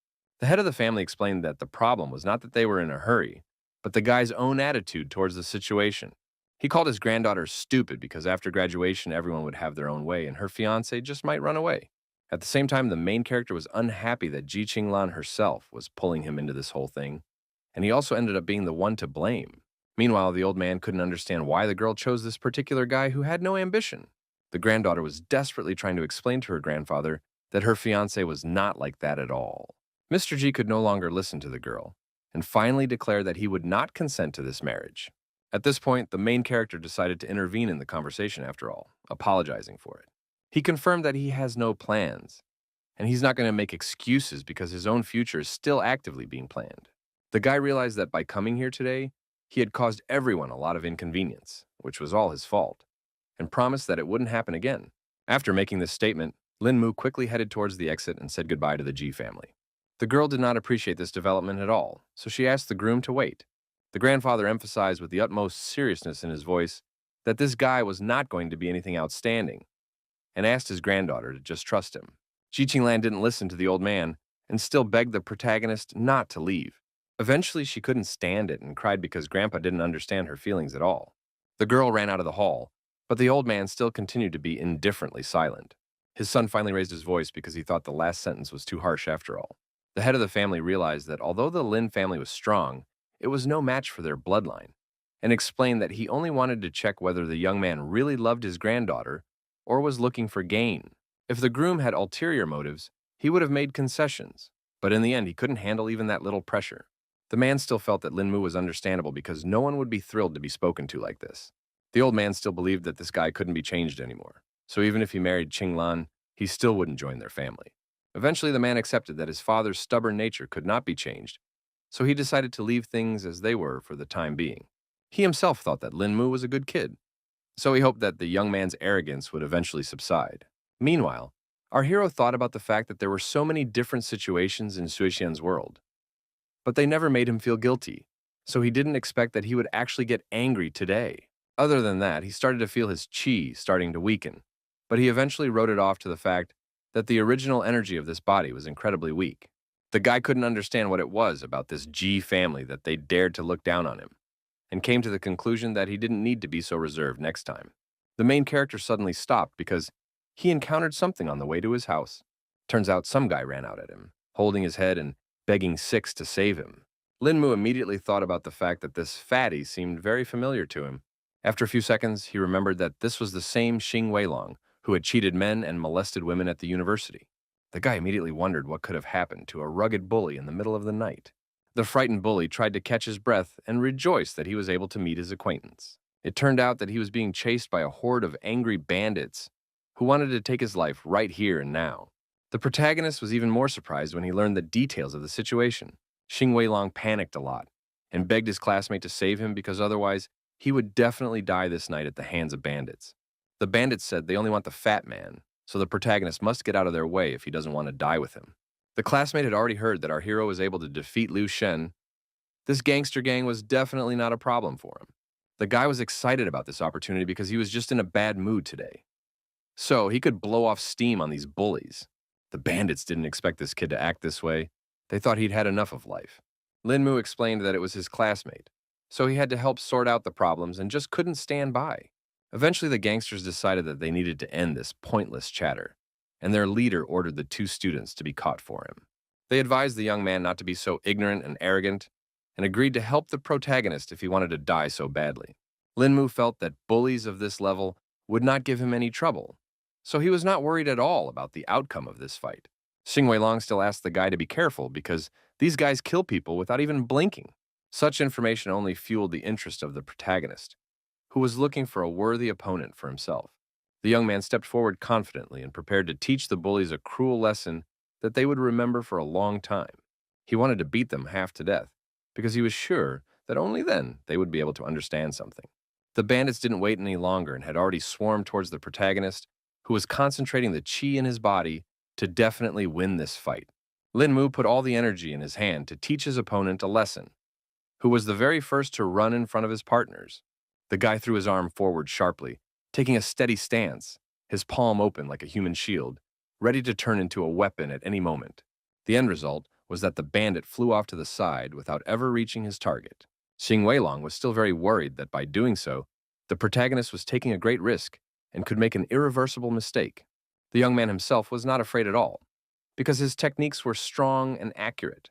The head of the family explained that the problem was not that they were in a hurry, but the guy's own attitude towards the situation. He called his granddaughter stupid because after graduation, everyone would have their own way and her fiancé just might run away. At the same time, the main character was unhappy that Ji Qinglan herself was pulling him into this whole thing, and he also ended up being the one to blame. Meanwhile, the old man couldn't understand why the girl chose this particular guy who had no ambition. The granddaughter was desperately trying to explain to her grandfather that her fiancé was not like that at all. Mr. G could no longer listen to the girl, and finally declared that he would not consent to this marriage. At this point, the main character decided to intervene in the conversation after all, apologizing for it. He confirmed that he has no plans, and he's not going to make excuses because his own future is still actively being planned. The guy realized that by coming here today, he had caused everyone a lot of inconvenience, which was all his fault, and promised that it wouldn't happen again. After making this statement, Lin Mu quickly headed towards the exit and said goodbye to the G family. The girl did not appreciate this development at all, so she asked the groom to wait. The grandfather emphasized with the utmost seriousness in his voice that this guy was not going to be anything outstanding, and asked his granddaughter to just trust him. Ji Qinglan didn't listen to the old man and still begged the protagonist not to leave. Eventually, she couldn't stand it and cried because Grandpa didn't understand her feelings at all. The girl ran out of the hall, but the old man still continued to be indifferently silent. His son finally raised his voice because he thought the last sentence was too harsh after all. The head of the family realized that although the Lin family was strong, it was no match for their bloodline, and explained that he only wanted to check whether the young man really loved his granddaughter or was looking for gain. If the groom had ulterior motives, he would have made concessions, but in the end he couldn't handle even that little pressure. The man still felt that Lin Mu was understandable because no one would be thrilled to be spoken to like this. The old man still believed that this guy couldn't be changed anymore, so even if he married Qing Lan, he still wouldn't join their family. Eventually the man accepted that his father's stubborn nature could not be changed, so he decided to leave things as they were for the time being. He himself thought that Lin Mu was a good kid, so he hoped that the young man's arrogance would eventually subside. Meanwhile, our hero thought about the fact that there were so many different situations in Suixian's world, but they never made him feel guilty, so he didn't expect that he would actually get angry today. Other than that, he started to feel his qi starting to weaken, but he eventually wrote it off to the fact that the original energy of this body was incredibly weak. The guy couldn't understand what it was about this G family that they dared to look down on him, and came to the conclusion that he didn't need to be so reserved next time. The main character suddenly stopped because he encountered something on the way to his house. Turns out some guy ran out at him, holding his head and begging Six to save him. Lin Mu immediately thought about the fact that this fatty seemed very familiar to him. After a few seconds, he remembered that this was the same Xing Weilong who had cheated men and molested women at the university. The guy immediately wondered what could have happened to a rugged bully in the middle of the night. The frightened bully tried to catch his breath and rejoiced that he was able to meet his acquaintance. It turned out that he was being chased by a horde of angry bandits who wanted to take his life right here and now. The protagonist was even more surprised when he learned the details of the situation. Xing Weilong panicked a lot and begged his classmate to save him because otherwise he would definitely die this night at the hands of bandits. The bandits said they only want the fat man, so the protagonist must get out of their way if he doesn't want to die with him. The classmate had already heard that our hero was able to defeat Liu Shen. This gangster gang was definitely not a problem for him. The guy was excited about this opportunity because he was just in a bad mood today. So he could blow off steam on these bullies. The bandits didn't expect this kid to act this way. They thought he'd had enough of life. Linmu explained that it was his classmate, so he had to help sort out the problems and just couldn't stand by. Eventually, the gangsters decided that they needed to end this pointless chatter, and their leader ordered the two students to be caught for him. They advised the young man not to be so ignorant and arrogant, and agreed to help the protagonist if he wanted to die so badly. Linmu felt that bullies of this level would not give him any trouble, so he was not worried at all about the outcome of this fight. Xing Weilong still asked the guy to be careful because these guys kill people without even blinking. Such information only fueled the interest of the protagonist, who was looking for a worthy opponent for himself. The young man stepped forward confidently and prepared to teach the bullies a cruel lesson that they would remember for a long time. He wanted to beat them half to death because he was sure that only then they would be able to understand something. The bandits didn't wait any longer and had already swarmed towards the protagonist, who was concentrating the chi in his body to definitely win this fight. Lin Mu put all the energy in his hand to teach his opponent a lesson, who was the very first to run in front of his partners. The guy threw his arm forward sharply, taking a steady stance, his palm open like a human shield, ready to turn into a weapon at any moment. The end result was that the bandit flew off to the side without ever reaching his target. Xing Weilong was still very worried that by doing so, the protagonist was taking a great risk and could make an irreversible mistake. The young man himself was not afraid at all, because his techniques were strong and accurate.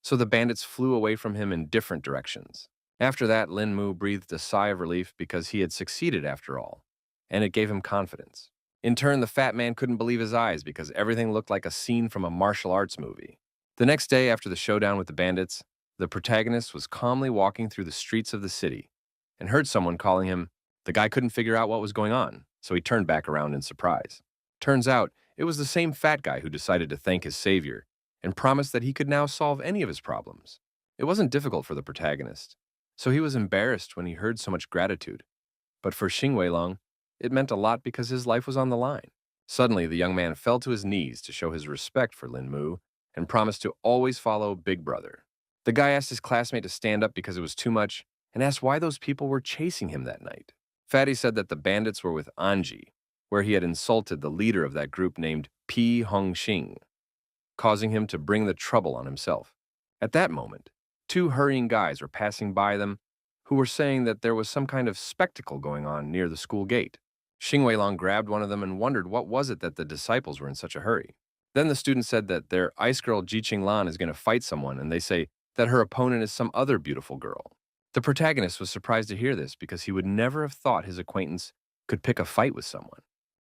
So the bandits flew away from him in different directions. After that, Lin Mu breathed a sigh of relief because he had succeeded after all, and it gave him confidence. In turn, the fat man couldn't believe his eyes because everything looked like a scene from a martial arts movie. The next day, after the showdown with the bandits, the protagonist was calmly walking through the streets of the city and heard someone calling him. The guy couldn't figure out what was going on, so he turned back around in surprise. Turns out, it was the same fat guy who decided to thank his savior and promised that he could now solve any of his problems. It wasn't difficult for the protagonist, so he was embarrassed when he heard so much gratitude. But for Xing Weilong, it meant a lot because his life was on the line. Suddenly, the young man fell to his knees to show his respect for Lin Mu and promised to always follow Big Brother. The guy asked his classmate to stand up because it was too much and asked why those people were chasing him that night. Fatty said that the bandits were with Anji, where he had insulted the leader of that group named Pi Hongxing, causing him to bring the trouble on himself. At that moment, two hurrying guys were passing by them who were saying that there was some kind of spectacle going on near the school gate. Xing Weilong grabbed one of them and wondered what was it that the disciples were in such a hurry. Then the student said that their ice girl Ji Qinglan is going to fight someone, and they say that her opponent is some other beautiful girl. The protagonist was surprised to hear this because he would never have thought his acquaintance could pick a fight with someone.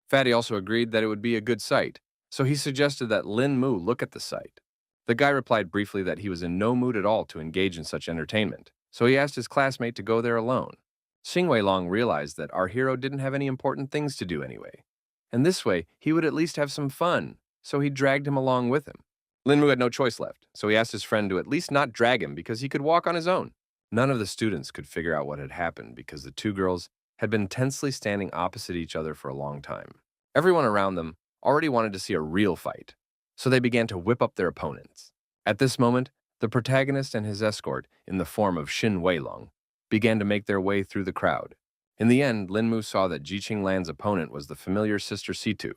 Fatty also agreed that it would be a good sight, so he suggested that Lin Mu look at the sight. The guy replied briefly that he was in no mood at all to engage in such entertainment, so he asked his classmate to go there alone. Xing Weilong realized that our hero didn't have any important things to do anyway, and this way he would at least have some fun, so he dragged him along with him. Lin Mu had no choice left, so he asked his friend to at least not drag him because he could walk on his own. None of the students could figure out what had happened because the two girls had been tensely standing opposite each other for a long time. Everyone around them already wanted to see a real fight, so they began to whip up their opponents. At this moment, the protagonist and his escort, in the form of Xin Weilong, began to make their way through the crowd. In the end, Lin Mu saw that Ji Qinglan's opponent was the familiar Sister Situ.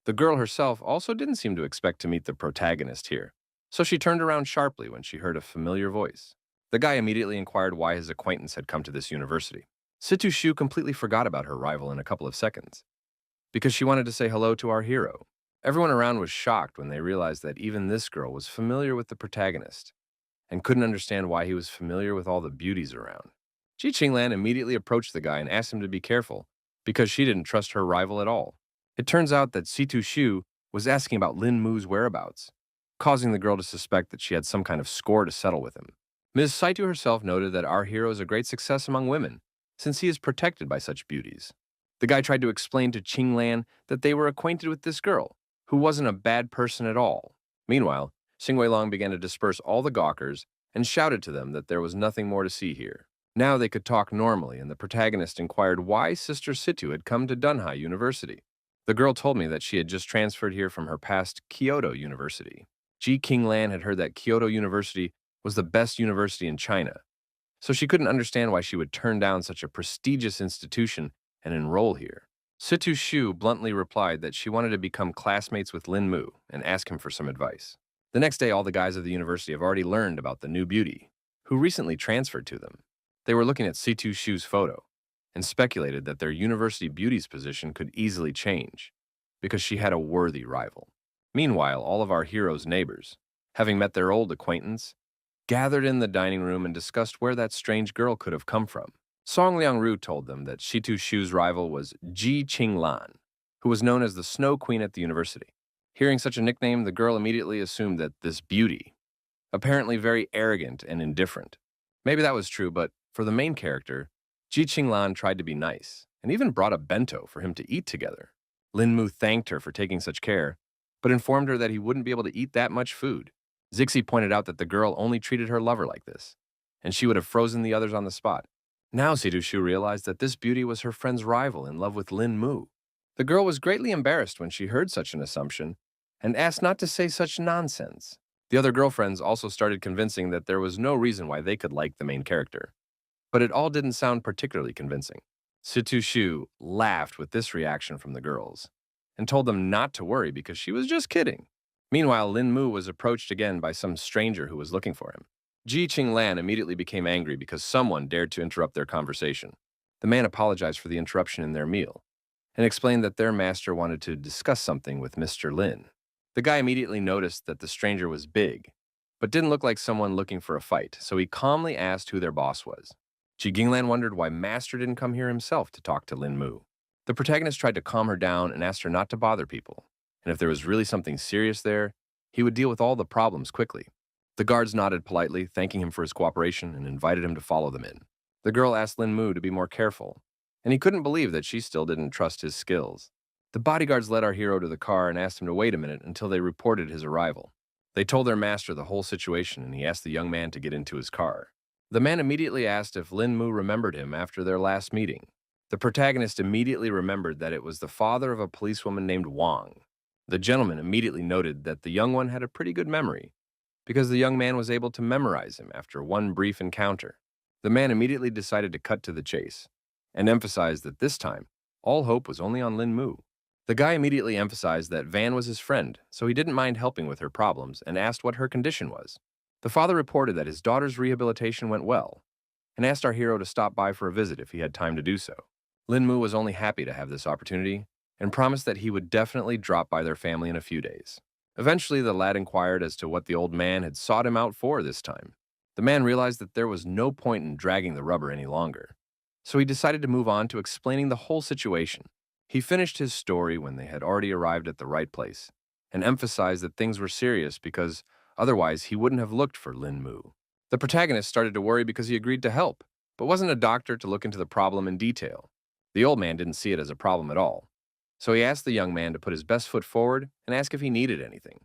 The girl herself also didn't seem to expect to meet the protagonist here, so she turned around sharply when she heard a familiar voice. The guy immediately inquired why his acquaintance had come to this university. Situ Shu completely forgot about her rival in a couple of seconds, because she wanted to say hello to our hero. Everyone around was shocked when they realized that even this girl was familiar with the protagonist, and couldn't understand why he was familiar with all the beauties around. Ji Qinglan immediately approached the guy and asked him to be careful, because she didn't trust her rival at all. It turns out that Situ Shu was asking about Lin Mu's whereabouts, causing the girl to suspect that she had some kind of score to settle with him. Ms. Saitu herself noted that our hero is a great success among women, since he is protected by such beauties. The guy tried to explain to Qinglan that they were acquainted with this girl, who wasn't a bad person at all. Meanwhile, Xing Weilong began to disperse all the gawkers and shouted to them that there was nothing more to see here. Now they could talk normally, and the protagonist inquired why Sister Situ had come to Dunhai University. The girl told me that she had just transferred here from her past Kyoto University. Ji Qinglan had heard that Kyoto University was the best university in China, so she couldn't understand why she would turn down such a prestigious institution and enroll here. Situ Shu bluntly replied that she wanted to become classmates with Lin Mu and ask him for some advice. The next day, all the guys of the university have already learned about the new beauty, who recently transferred to them. They were looking at Situ Shu's photo and speculated that their university beauty's position could easily change because she had a worthy rival. Meanwhile, all of our heroes' neighbors, having met their old acquaintance, gathered in the dining room and discussed where that strange girl could have come from. Song Liangru told them that Situ Shu's rival was Ji Qinglan, who was known as the Snow Queen at the university. Hearing such a nickname, the girl immediately assumed that this beauty, apparently very arrogant and indifferent. Maybe that was true, but for the main character, Ji Qinglan tried to be nice and even brought a bento for him to eat together. Lin Mu thanked her for taking such care, but informed her that he wouldn't be able to eat that much food. Zixi pointed out that the girl only treated her lover like this, and she would have frozen the others on the spot. Now Situ Shu realized that this beauty was her friend's rival in love with Lin Mu. The girl was greatly embarrassed when she heard such an assumption and asked not to say such nonsense. The other girlfriends also started convincing that there was no reason why they could like the main character. But it all didn't sound particularly convincing. Situ Shu laughed with this reaction from the girls and told them not to worry because she was just kidding. Meanwhile, Lin Mu was approached again by some stranger who was looking for him. Ji Qinglan immediately became angry because someone dared to interrupt their conversation. The man apologized for the interruption in their meal and explained that their master wanted to discuss something with Mr. Lin. The guy immediately noticed that the stranger was big, but didn't look like someone looking for a fight, so he calmly asked who their boss was. Ji Qinglan wondered why Master didn't come here himself to talk to Lin Mu. The protagonist tried to calm her down and asked her not to bother people, and if there was really something serious there, he would deal with all the problems quickly. The guards nodded politely, thanking him for his cooperation, and invited him to follow them in. The girl asked Lin Mu to be more careful, and he couldn't believe that she still didn't trust his skills. The bodyguards led our hero to the car and asked him to wait a minute until they reported his arrival. They told their master the whole situation, and he asked the young man to get into his car. The man immediately asked if Lin Mu remembered him after their last meeting. The protagonist immediately remembered that it was the father of a policewoman named Wang. The gentleman immediately noted that the young one had a pretty good memory, because the young man was able to memorize him after one brief encounter. The man immediately decided to cut to the chase, and emphasized that this time, all hope was only on Lin Mu. The guy immediately emphasized that Van was his friend, so he didn't mind helping with her problems and asked what her condition was. The father reported that his daughter's rehabilitation went well, and asked our hero to stop by for a visit if he had time to do so. Lin Mu was only happy to have this opportunity, and promised that he would definitely drop by their family in a few days. Eventually, the lad inquired as to what the old man had sought him out for this time. The man realized that there was no point in dragging the rubber any longer, so he decided to move on to explaining the whole situation. He finished his story when they had already arrived at the right place, and emphasized that things were serious because otherwise he wouldn't have looked for Lin Mu. The protagonist started to worry because he agreed to help, but wasn't a doctor to look into the problem in detail. The old man didn't see it as a problem at all, so he asked the young man to put his best foot forward and ask if he needed anything,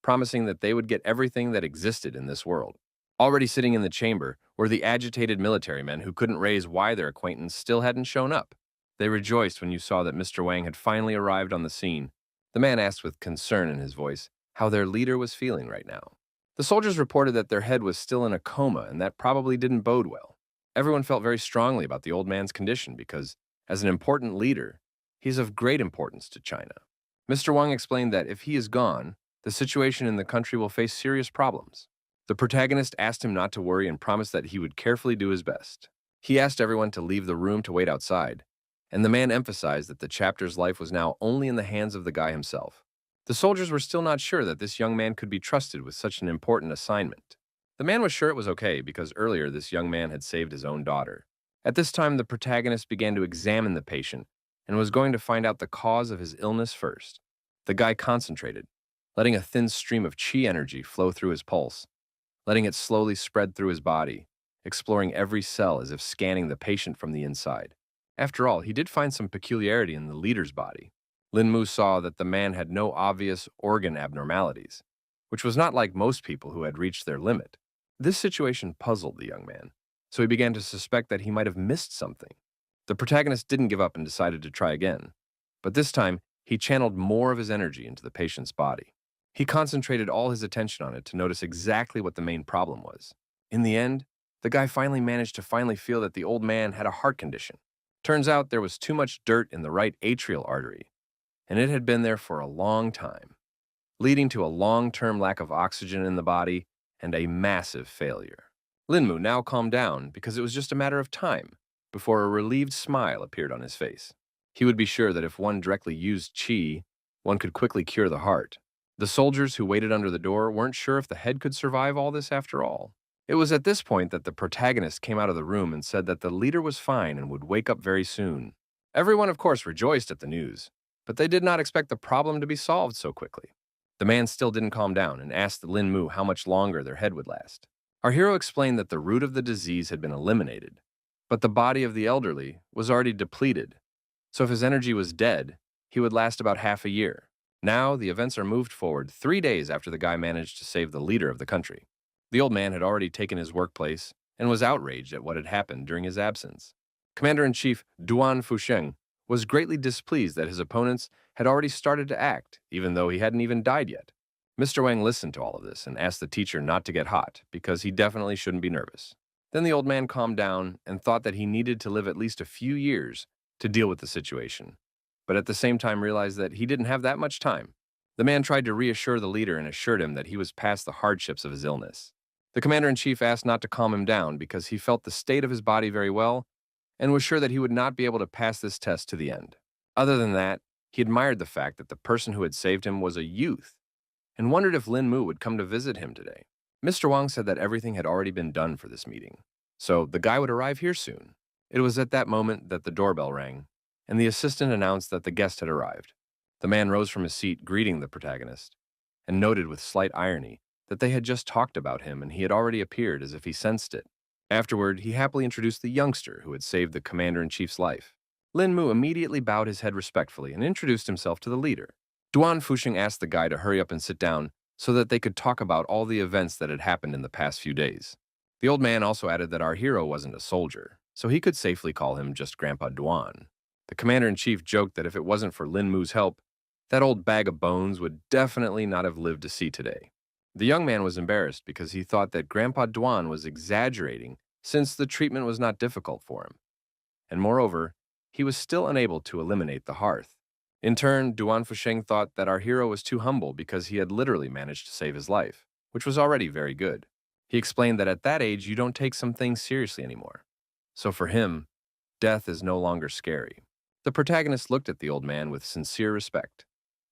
promising that they would get everything that existed in this world. Already sitting in the chamber were the agitated military men who couldn't raise why their acquaintance still hadn't shown up. They rejoiced when you saw that Mr. Wang had finally arrived on the scene. The man asked with concern in his voice how their leader was feeling right now. The soldiers reported that their head was still in a coma, and that probably didn't bode well. Everyone felt very strongly about the old man's condition because, as an important leader, he's of great importance to China. Mr. Wang explained that if he is gone, the situation in the country will face serious problems. The protagonist asked him not to worry and promised that he would carefully do his best. He asked everyone to leave the room to wait outside, and the man emphasized that the chapter's life was now only in the hands of the guy himself. The soldiers were still not sure that this young man could be trusted with such an important assignment. The man was sure it was okay because earlier this young man had saved his own daughter. At this time, the protagonist began to examine the patient and was going to find out the cause of his illness first. The guy concentrated, letting a thin stream of chi energy flow through his pulse, letting it slowly spread through his body, exploring every cell as if scanning the patient from the inside. After all, he did find some peculiarity in the leader's body. Lin Mu saw that the man had no obvious organ abnormalities, which was not like most people who had reached their limit. This situation puzzled the young man, so he began to suspect that he might have missed something. The protagonist didn't give up and decided to try again, but this time he channeled more of his energy into the patient's body. He concentrated all his attention on it to notice exactly what the main problem was. In the end, the guy finally managed to feel that the old man had a heart condition. Turns out there was too much dirt in the right atrial artery, and it had been there for a long time, leading to a long-term lack of oxygen in the body and a massive failure. Linmu now calmed down because it was just a matter of time before a relieved smile appeared on his face. He would be sure that if one directly used qi, one could quickly cure the heart. The soldiers who waited under the door weren't sure if the head could survive all this after all. It was at this point that the protagonist came out of the room and said that the leader was fine and would wake up very soon. Everyone, of course, rejoiced at the news, but they did not expect the problem to be solved so quickly. The man still didn't calm down and asked Lin Mu how much longer their head would last. Our hero explained that the root of the disease had been eliminated, but the body of the elderly was already depleted, so if his energy was dead, he would last about half a year. Now, the events are moved forward 3 days after the guy managed to save the leader of the country. The old man had already taken his workplace and was outraged at what had happened during his absence. Commander-in-Chief Duan Fusheng was greatly displeased that his opponents had already started to act, even though he hadn't even died yet. Mr. Wang listened to all of this and asked the teacher not to get hot, because he definitely shouldn't be nervous. Then the old man calmed down and thought that he needed to live at least a few years to deal with the situation, but at the same time realized that he didn't have that much time. The man tried to reassure the leader and assured him that he was past the hardships of his illness. The commander-in-chief asked not to calm him down because he felt the state of his body very well and was sure that he would not be able to pass this test to the end. Other than that, he admired the fact that the person who had saved him was a youth and wondered if Lin Mu would come to visit him today. Mr. Wang said that everything had already been done for this meeting, so the guy would arrive here soon. It was at that moment that the doorbell rang, and the assistant announced that the guest had arrived. The man rose from his seat, greeting the protagonist, and noted with slight irony that they had just talked about him and he had already appeared as if he sensed it. Afterward, he happily introduced the youngster who had saved the commander-in-chief's life. Lin Mu immediately bowed his head respectfully and introduced himself to the leader. Duan Fusheng asked the guy to hurry up and sit down so that they could talk about all the events that had happened in the past few days. The old man also added that our hero wasn't a soldier, so he could safely call him just Grandpa Duan. The commander-in-chief joked that if it wasn't for Lin Mu's help, that old bag of bones would definitely not have lived to see today. The young man was embarrassed because he thought that Grandpa Duan was exaggerating since the treatment was not difficult for him. And moreover, he was still unable to eliminate the hearth. In turn, Duan Fusheng thought that our hero was too humble because he had literally managed to save his life, which was already very good. He explained that at that age, you don't take some things seriously anymore. So for him, death is no longer scary. The protagonist looked at the old man with sincere respect,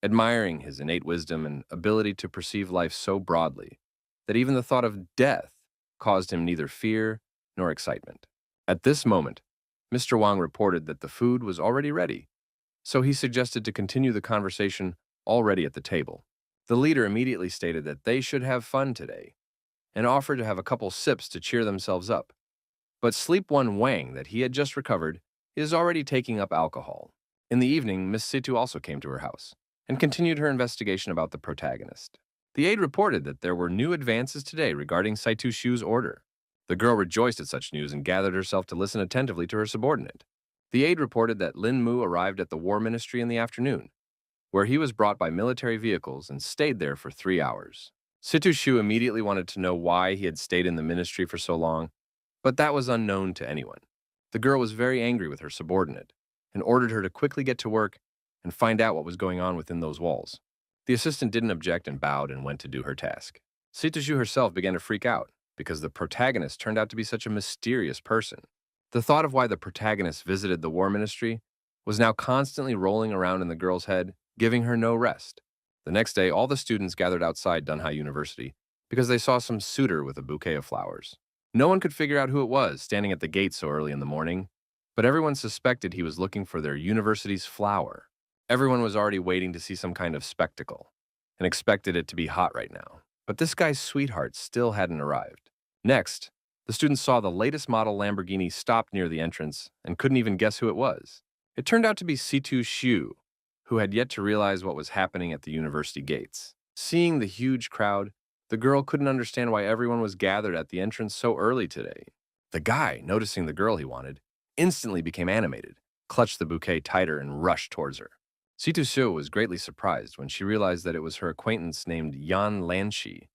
admiring his innate wisdom and ability to perceive life so broadly that even the thought of death caused him neither fear nor excitement. At this moment, Mr. Wang reported that the food was already ready, so he suggested to continue the conversation already at the table. The leader immediately stated that they should have fun today and offered to have a couple sips to cheer themselves up. But Sleep One Wang, that he had just recovered, is already taking up alcohol. In the evening, Miss Situ also came to her house and continued her investigation about the protagonist. The aide reported that there were new advances today regarding Saitu Shu's order. The girl rejoiced at such news and gathered herself to listen attentively to her subordinate. The aide reported that Lin Mu arrived at the War Ministry in the afternoon, where he was brought by military vehicles and stayed there for 3 hours. Situ Shu immediately wanted to know why he had stayed in the ministry for so long, but that was unknown to anyone. The girl was very angry with her subordinate and ordered her to quickly get to work and find out what was going on within those walls. The assistant didn't object and bowed and went to do her task. Situ Shu herself began to freak out because the protagonist turned out to be such a mysterious person. The thought of why the protagonist visited the War Ministry was now constantly rolling around in the girl's head, giving her no rest. The next day, all the students gathered outside Dunhai University because they saw some suitor with a bouquet of flowers. No one could figure out who it was standing at the gate so early in the morning, but everyone suspected he was looking for their university's flower. Everyone was already waiting to see some kind of spectacle and expected it to be hot right now. But this guy's sweetheart still hadn't arrived. Next, the students saw the latest model Lamborghini stopped near the entrance and couldn't even guess who it was. It turned out to be Situ Shu, who had yet to realize what was happening at the university gates. Seeing the huge crowd, the girl couldn't understand why everyone was gathered at the entrance so early today. The guy, noticing the girl he wanted, instantly became animated, clutched the bouquet tighter, and rushed towards her. Situ Seo was greatly surprised when she realized that it was her acquaintance named Yan Lanshi.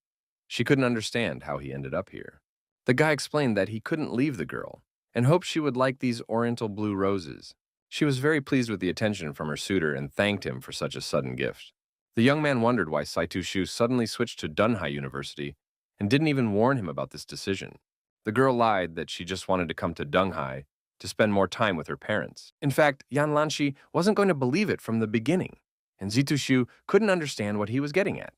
She couldn't understand how he ended up here. The guy explained that he couldn't leave the girl and hoped she would like these oriental blue roses. She was very pleased with the attention from her suitor and thanked him for such a sudden gift. The young man wondered why Saitu Shu suddenly switched to Dunhai University and didn't even warn him about this decision. The girl lied that she just wanted to come to Dunhai to spend more time with her parents. In fact, Yan Lanshi wasn't going to believe it from the beginning, and Zitu Shu couldn't understand what he was getting at.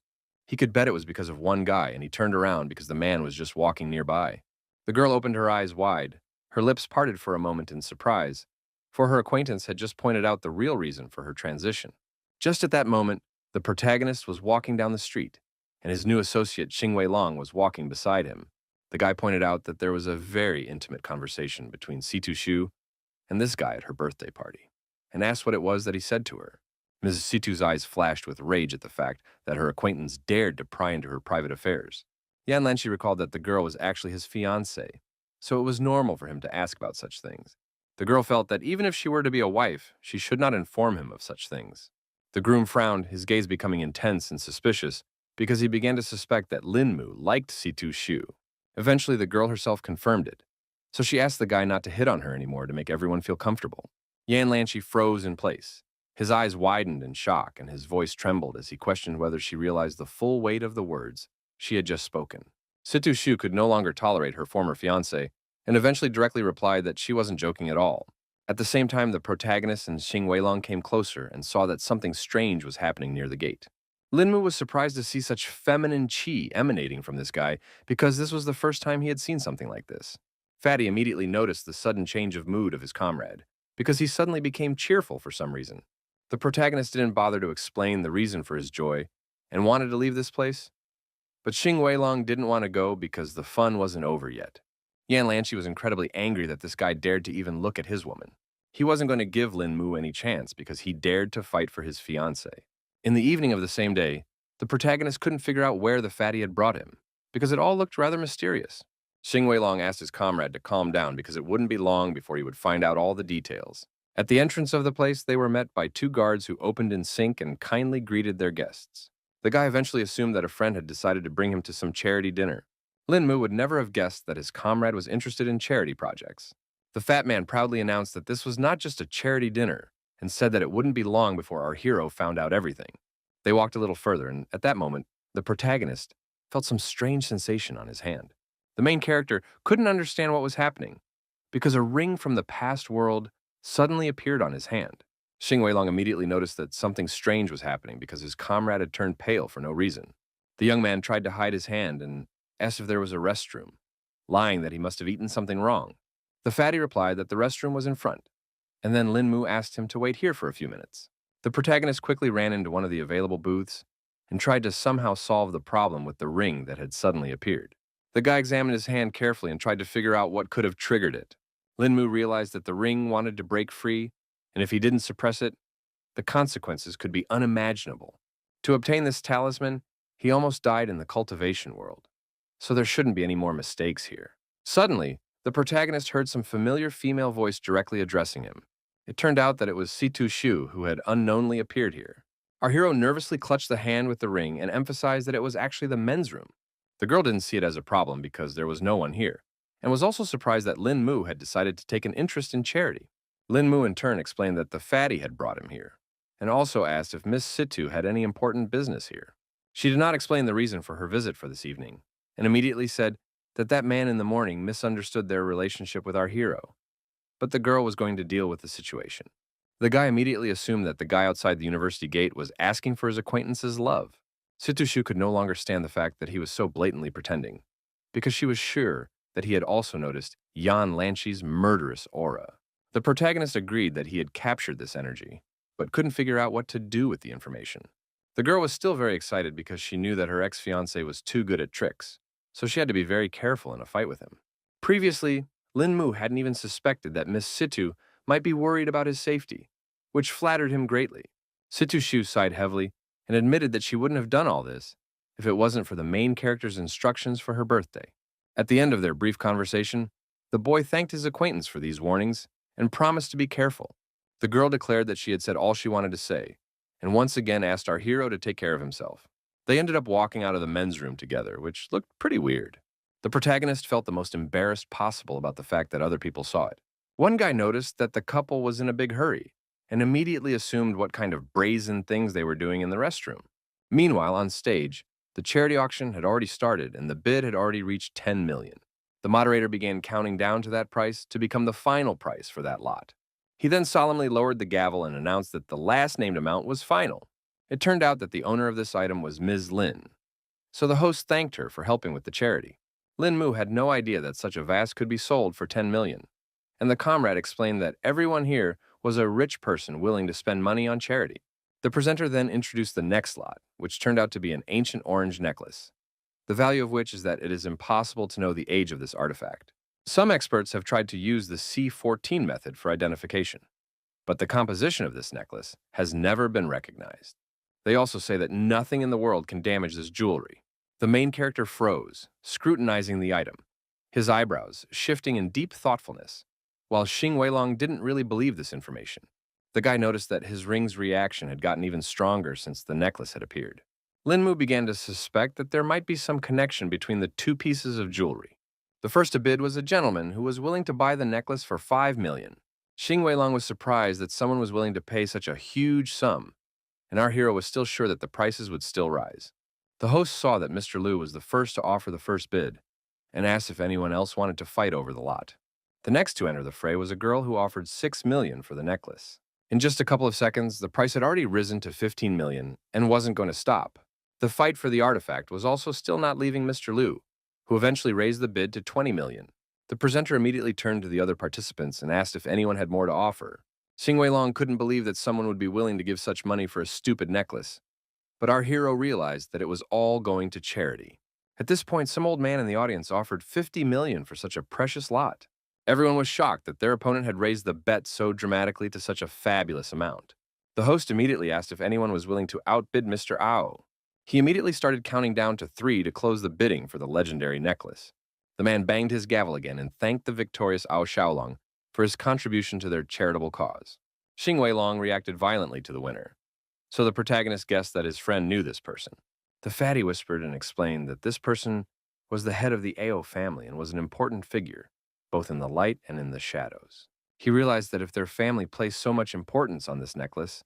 He could bet it was because of one guy, and he turned around because the man was just walking nearby. The girl opened her eyes wide. Her lips parted for a moment in surprise, for her acquaintance had just pointed out the real reason for her transition. Just at that moment, the protagonist was walking down the street, and his new associate Xing Wei Long was walking beside him. The guy pointed out that there was a very intimate conversation between Situ Shu and this guy at her birthday party, and asked what it was that he said to her. Mrs. Situ's eyes flashed with rage at the fact that her acquaintance dared to pry into her private affairs. Yan Lanshi recalled that the girl was actually his fiancée, so it was normal for him to ask about such things. The girl felt that even if she were to be a wife, she should not inform him of such things. The groom frowned, his gaze becoming intense and suspicious, because he began to suspect that Linmu liked Situ Shu. Eventually, the girl herself confirmed it, so she asked the guy not to hit on her anymore to make everyone feel comfortable. Yan Lanshi froze in place. His eyes widened in shock, and his voice trembled as he questioned whether she realized the full weight of the words she had just spoken. Situ Shu could no longer tolerate her former fiancé, and eventually directly replied that she wasn't joking at all. At the same time, the protagonist and Xing Weilong came closer and saw that something strange was happening near the gate. Linmu was surprised to see such feminine qi emanating from this guy because this was the first time he had seen something like this. Fatty immediately noticed the sudden change of mood of his comrade because he suddenly became cheerful for some reason. The protagonist didn't bother to explain the reason for his joy and wanted to leave this place. But Xing Weilong didn't want to go because the fun wasn't over yet. Yan Lanshi was incredibly angry that this guy dared to even look at his woman. He wasn't going to give Lin Mu any chance because he dared to fight for his fiancée. In the evening of the same day, the protagonist couldn't figure out where the fatty had brought him because it all looked rather mysterious. Xing Weilong asked his comrade to calm down because it wouldn't be long before he would find out all the details. At the entrance of the place, they were met by two guards who opened in sync and kindly greeted their guests. The guy eventually assumed that a friend had decided to bring him to some charity dinner. Lin Mu would never have guessed that his comrade was interested in charity projects. The fat man proudly announced that this was not just a charity dinner and said that it wouldn't be long before our hero found out everything. They walked a little further, and at that moment, the protagonist felt some strange sensation on his hand. The main character couldn't understand what was happening because a ring from the past world suddenly appeared on his hand. Xing Weilong immediately noticed that something strange was happening because his comrade had turned pale for no reason. The young man tried to hide his hand and asked if there was a restroom, lying that he must have eaten something wrong. The fatty replied that the restroom was in front, and then Lin Mu asked him to wait here for a few minutes. The protagonist quickly ran into one of the available booths and tried to somehow solve the problem with the ring that had suddenly appeared. The guy examined his hand carefully and tried to figure out what could have triggered it. Lin Mu realized that the ring wanted to break free, and if he didn't suppress it, the consequences could be unimaginable. To obtain this talisman, he almost died in the cultivation world. So there shouldn't be any more mistakes here. Suddenly, the protagonist heard some familiar female voice directly addressing him. It turned out that it was Situ Shu who had unknownly appeared here. Our hero nervously clutched the hand with the ring and emphasized that it was actually the men's room. The girl didn't see it as a problem because there was no one here, and was also surprised that Lin Mu had decided to take an interest in charity. Lin Mu in turn explained that the fatty had brought him here, and also asked if Miss Situ had any important business here. She did not explain the reason for her visit for this evening, and immediately said that that man in the morning misunderstood their relationship with our hero. But the girl was going to deal with the situation. The guy immediately assumed that the guy outside the university gate was asking for his acquaintance's love. Situshu could no longer stand the fact that he was so blatantly pretending, because she was sure that he had also noticed Yan Lanshi's murderous aura. The protagonist agreed that he had captured this energy, but couldn't figure out what to do with the information. The girl was still very excited because she knew that her ex-fiancé was too good at tricks, so she had to be very careful in a fight with him. Previously, Lin Mu hadn't even suspected that Miss Situ might be worried about his safety, which flattered him greatly. Situ Shu sighed heavily and admitted that she wouldn't have done all this if it wasn't for the main character's instructions for her birthday. At the end of their brief conversation, The boy thanked his acquaintance for these warnings and promised to be careful. The girl declared that she had said all she wanted to say, and once again asked our hero to take care of himself. They ended up walking out of the men's room together, which looked pretty weird. The protagonist felt the most embarrassed possible about the fact that other people saw it. One guy noticed that the couple was in a big hurry and immediately assumed what kind of brazen things they were doing in the restroom. Meanwhile, on stage, the charity auction had already started and the bid had already reached 10 million. The moderator began counting down to that price to become the final price for that lot. He then solemnly lowered the gavel and announced that the last named amount was final. It turned out that the owner of this item was Ms. Lin, so the host thanked her for helping with the charity. Lin Mu had no idea that such a vase could be sold for 10 million, and the comrade explained that everyone here was a rich person willing to spend money on charity. The presenter then introduced the next lot, which turned out to be an ancient orange necklace, the value of which is that it is impossible to know the age of this artifact. Some experts have tried to use the C14 method for identification, but the composition of this necklace has never been recognized. They also say that nothing in the world can damage this jewelry. The main character froze, scrutinizing the item, his eyebrows shifting in deep thoughtfulness, while Xing Weilong didn't really believe this information. The guy noticed that his ring's reaction had gotten even stronger since the necklace had appeared. Lin Mu began to suspect that there might be some connection between the two pieces of jewelry. The first to bid was a gentleman who was willing to buy the necklace for 5 million. Xing Weilong was surprised that someone was willing to pay such a huge sum, and our hero was still sure that the prices would still rise. The host saw that Mr. Liu was the first to offer the first bid and asked if anyone else wanted to fight over the lot. The next to enter the fray was a girl who offered 6 million for the necklace. In just a couple of seconds, the price had already risen to 15 million and wasn't going to stop. The fight for the artifact was also still not leaving Mr. Liu, who eventually raised the bid to 20 million. The presenter immediately turned to the other participants and asked if anyone had more to offer. Xing Weilong couldn't believe that someone would be willing to give such money for a stupid necklace, but our hero realized that it was all going to charity. At this point, some old man in the audience offered 50 million for such a precious lot. Everyone was shocked that their opponent had raised the bet so dramatically to such a fabulous amount. The host immediately asked if anyone was willing to outbid Mr. Ao. He immediately started counting down to 3 to close the bidding for the legendary necklace. The man banged his gavel again and thanked the victorious Ao Xiaolong for his contribution to their charitable cause. Xing Weilong reacted violently to the winner, so the protagonist guessed that his friend knew this person. The fatty whispered and explained that this person was the head of the Ao family and was an important figure, both in the light and in the shadows. He realized that if their family placed so much importance on this necklace,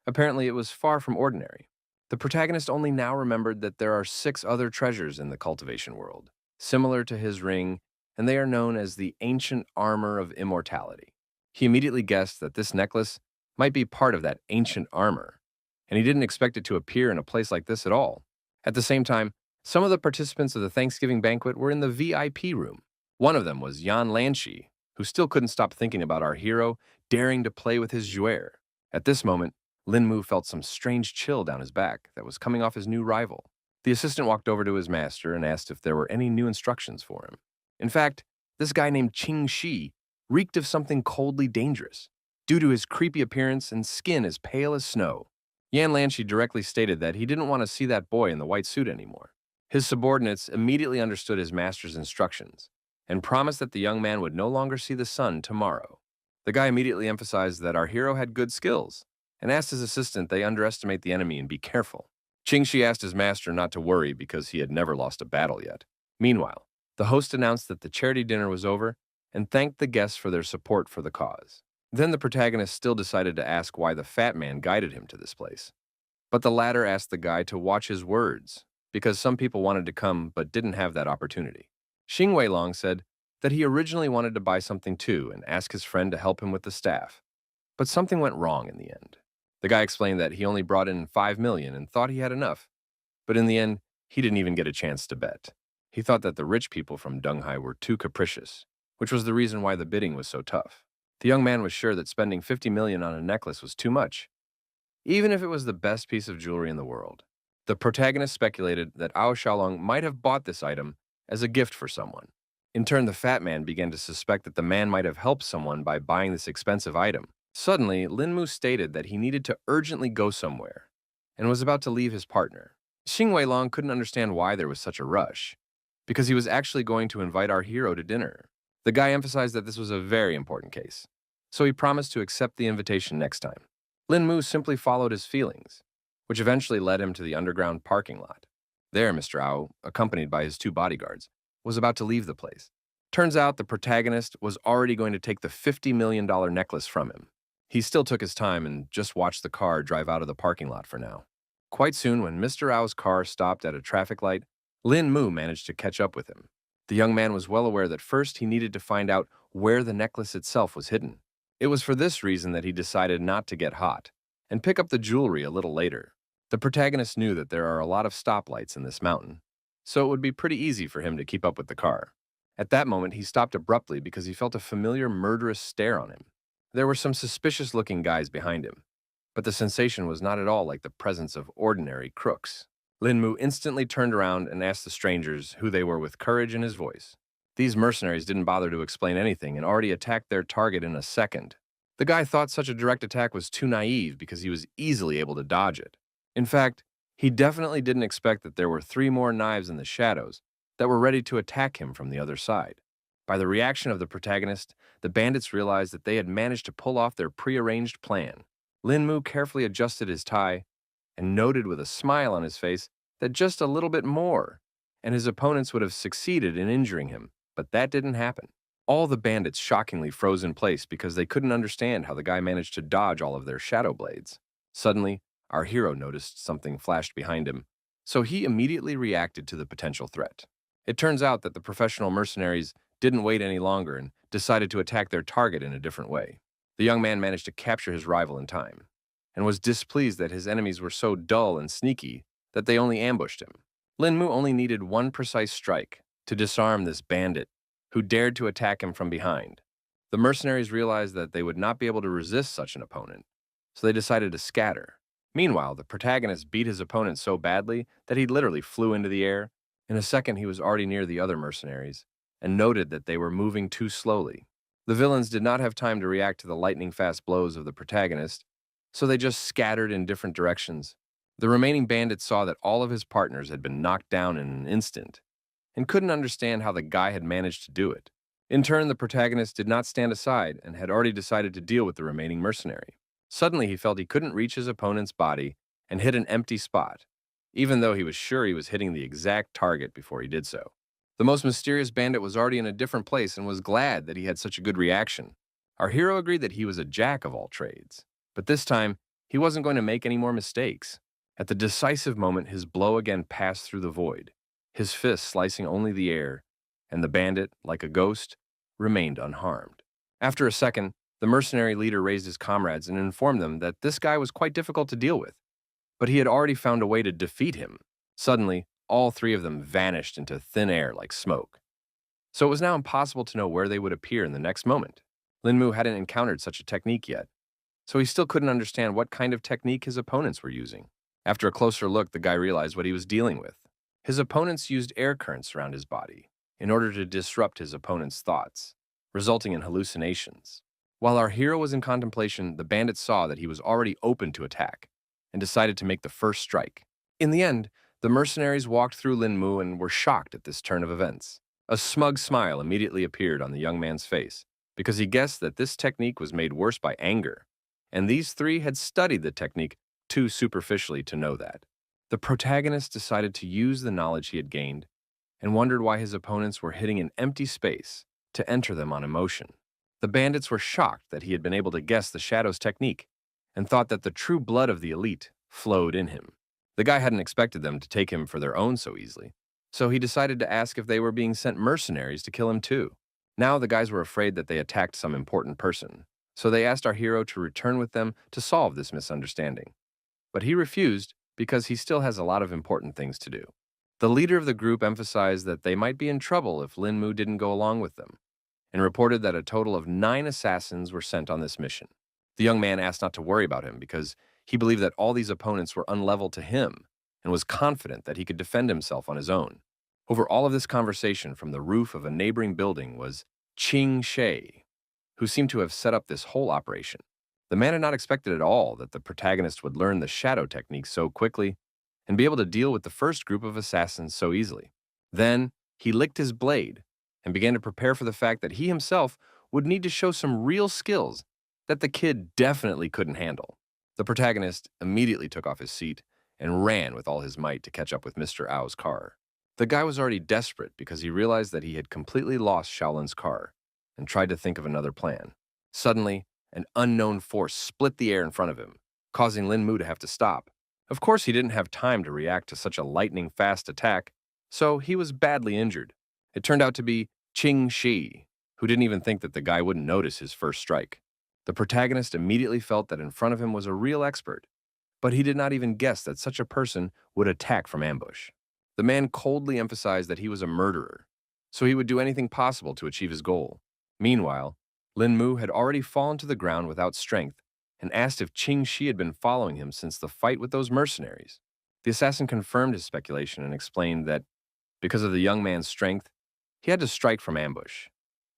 apparently it was far from ordinary. The protagonist only now remembered that there are 6 other treasures in the cultivation world, similar to his ring, and they are known as the ancient armor of immortality. He immediately guessed that this necklace might be part of that ancient armor, and he didn't expect it to appear in a place like this at all. At the same time, some of the participants of the Thanksgiving banquet were in the VIP room. One of them was Yan Lanshi, who still couldn't stop thinking about our hero daring to play with his jouer. At this moment, Lin Mu felt some strange chill down his back that was coming off his new rival. The assistant walked over to his master and asked if there were any new instructions for him. In fact, this guy named Qing Shi reeked of something coldly dangerous, due to his creepy appearance and skin as pale as snow. Yan Lanshi directly stated that he didn't want to see that boy in the white suit anymore. His subordinates immediately understood his master's instructions and promised that the young man would no longer see the sun tomorrow. The guy immediately emphasized that our hero had good skills and asked his assistant they underestimate the enemy and be careful. Qing Shi asked his master not to worry because he had never lost a battle yet. Meanwhile, the host announced that the charity dinner was over and thanked the guests for their support for the cause. Then the protagonist still decided to ask why the fat man guided him to this place. But the latter asked the guy to watch his words, because some people wanted to come but didn't have that opportunity. Xing Weilong said that he originally wanted to buy something too and ask his friend to help him with the staff. But something went wrong in the end. The guy explained that he only brought in 5 million and thought he had enough, but in the end, he didn't even get a chance to bet. He thought that the rich people from Dunghai were too capricious, which was the reason why the bidding was so tough. The young man was sure that spending 50 million on a necklace was too much, even if it was the best piece of jewelry in the world. The protagonist speculated that Ao Xiaolong might have bought this item as a gift for someone. In turn, the fat man began to suspect that the man might have helped someone by buying this expensive item. Suddenly, Lin Mu stated that he needed to urgently go somewhere and was about to leave his partner. Xing Weilong couldn't understand why there was such a rush, because he was actually going to invite our hero to dinner. The guy emphasized that this was a very important case, so he promised to accept the invitation next time. Lin Mu simply followed his feelings, which eventually led him to the underground parking lot. There, Mr. Ao, accompanied by his two bodyguards, was about to leave the place. Turns out the protagonist was already going to take the $50 million necklace from him. He still took his time and just watched the car drive out of the parking lot for now. Quite soon, when Mr. Ao's car stopped at a traffic light, Lin Mu managed to catch up with him. The young man was well aware that first he needed to find out where the necklace itself was hidden. It was for this reason that he decided not to get hot and pick up the jewelry a little later. The protagonist knew that there are a lot of stoplights in this mountain, so it would be pretty easy for him to keep up with the car. At that moment, he stopped abruptly because he felt a familiar murderous stare on him. There were some suspicious-looking guys behind him, but the sensation was not at all like the presence of ordinary crooks. Lin Mu instantly turned around and asked the strangers who they were with courage in his voice. These mercenaries didn't bother to explain anything and already attacked their target in a second. The guy thought such a direct attack was too naive because he was easily able to dodge it. In fact, he definitely didn't expect that there were 3 more knives in the shadows that were ready to attack him from the other side. By the reaction of the protagonist, the bandits realized that they had managed to pull off their prearranged plan. Lin Mu carefully adjusted his tie and noted with a smile on his face that just a little bit more, and his opponents would have succeeded in injuring him, but that didn't happen. All the bandits shockingly froze in place because they couldn't understand how the guy managed to dodge all of their shadow blades. Suddenly, our hero noticed something flashed behind him, so he immediately reacted to the potential threat. It turns out that the professional mercenaries didn't wait any longer and decided to attack their target in a different way. The young man managed to capture his rival in time, and was displeased that his enemies were so dull and sneaky that they only ambushed him. Lin Mu only needed one precise strike to disarm this bandit who dared to attack him from behind. The mercenaries realized that they would not be able to resist such an opponent, so they decided to scatter. Meanwhile, the protagonist beat his opponent so badly that he literally flew into the air. In a second, he was already near the other mercenaries and noted that they were moving too slowly. The villains did not have time to react to the lightning-fast blows of the protagonist, so they just scattered in different directions. The remaining bandit saw that all of his partners had been knocked down in an instant and couldn't understand how the guy had managed to do it. In turn, the protagonist did not stand aside and had already decided to deal with the remaining mercenary. Suddenly, he felt he couldn't reach his opponent's body and hit an empty spot, even though he was sure he was hitting the exact target before he did so. The most mysterious bandit was already in a different place and was glad that he had such a good reaction. Our hero agreed that he was a jack of all trades, but this time, he wasn't going to make any more mistakes. At the decisive moment, his blow again passed through the void, his fist slicing only the air, and the bandit, like a ghost, remained unharmed. After a second, the mercenary leader raised his comrades and informed them that this guy was quite difficult to deal with, but he had already found a way to defeat him. Suddenly, all 3 of them vanished into thin air like smoke. So it was now impossible to know where they would appear in the next moment. Lin Mu hadn't encountered such a technique yet, so he still couldn't understand what kind of technique his opponents were using. After a closer look, the guy realized what he was dealing with. His opponents used air currents around his body in order to disrupt his opponent's thoughts, resulting in hallucinations. While our hero was in contemplation, the bandit saw that he was already open to attack and decided to make the first strike. In the end, the mercenaries walked through Lin Mu and were shocked at this turn of events. A smug smile immediately appeared on the young man's face because he guessed that this technique was made worse by anger, and these 3 had studied the technique too superficially to know that. The protagonist decided to use the knowledge he had gained and wondered why his opponents were hitting an empty space to enter them on emotion. The bandits were shocked that he had been able to guess the Shadow's technique and thought that the true blood of the elite flowed in him. The guy hadn't expected them to take him for their own so easily, so he decided to ask if they were being sent mercenaries to kill him too. Now the guys were afraid that they attacked some important person, so they asked our hero to return with them to solve this misunderstanding. But he refused because he still has a lot of important things to do. The leader of the group emphasized that they might be in trouble if Lin Mu didn't go along with them, and reported that a total of 9 assassins were sent on this mission. The young man asked not to worry about him because he believed that all these opponents were unlevel to him and was confident that he could defend himself on his own. Over all of this conversation from the roof of a neighboring building was Ching She, who seemed to have set up this whole operation. The man had not expected at all that the protagonist would learn the shadow technique so quickly and be able to deal with the first group of assassins so easily. Then, he licked his blade and began to prepare for the fact that he himself would need to show some real skills that the kid definitely couldn't handle. The protagonist immediately took off his seat and ran with all his might to catch up with Mr. Ao's car. The guy was already desperate because he realized that he had completely lost Shaolin's car and tried to think of another plan. Suddenly, an unknown force split the air in front of him, causing Lin Mu to have to stop. Of course, he didn't have time to react to such a lightning-fast attack, so he was badly injured. It turned out to be Qing Shi, who didn't even think that the guy wouldn't notice his first strike. The protagonist immediately felt that in front of him was a real expert, but he did not even guess that such a person would attack from ambush. The man coldly emphasized that he was a murderer, so he would do anything possible to achieve his goal. Meanwhile, Lin Mu had already fallen to the ground without strength and asked if Qing Shi had been following him since the fight with those mercenaries. The assassin confirmed his speculation and explained that because of the young man's strength, he had to strike from ambush,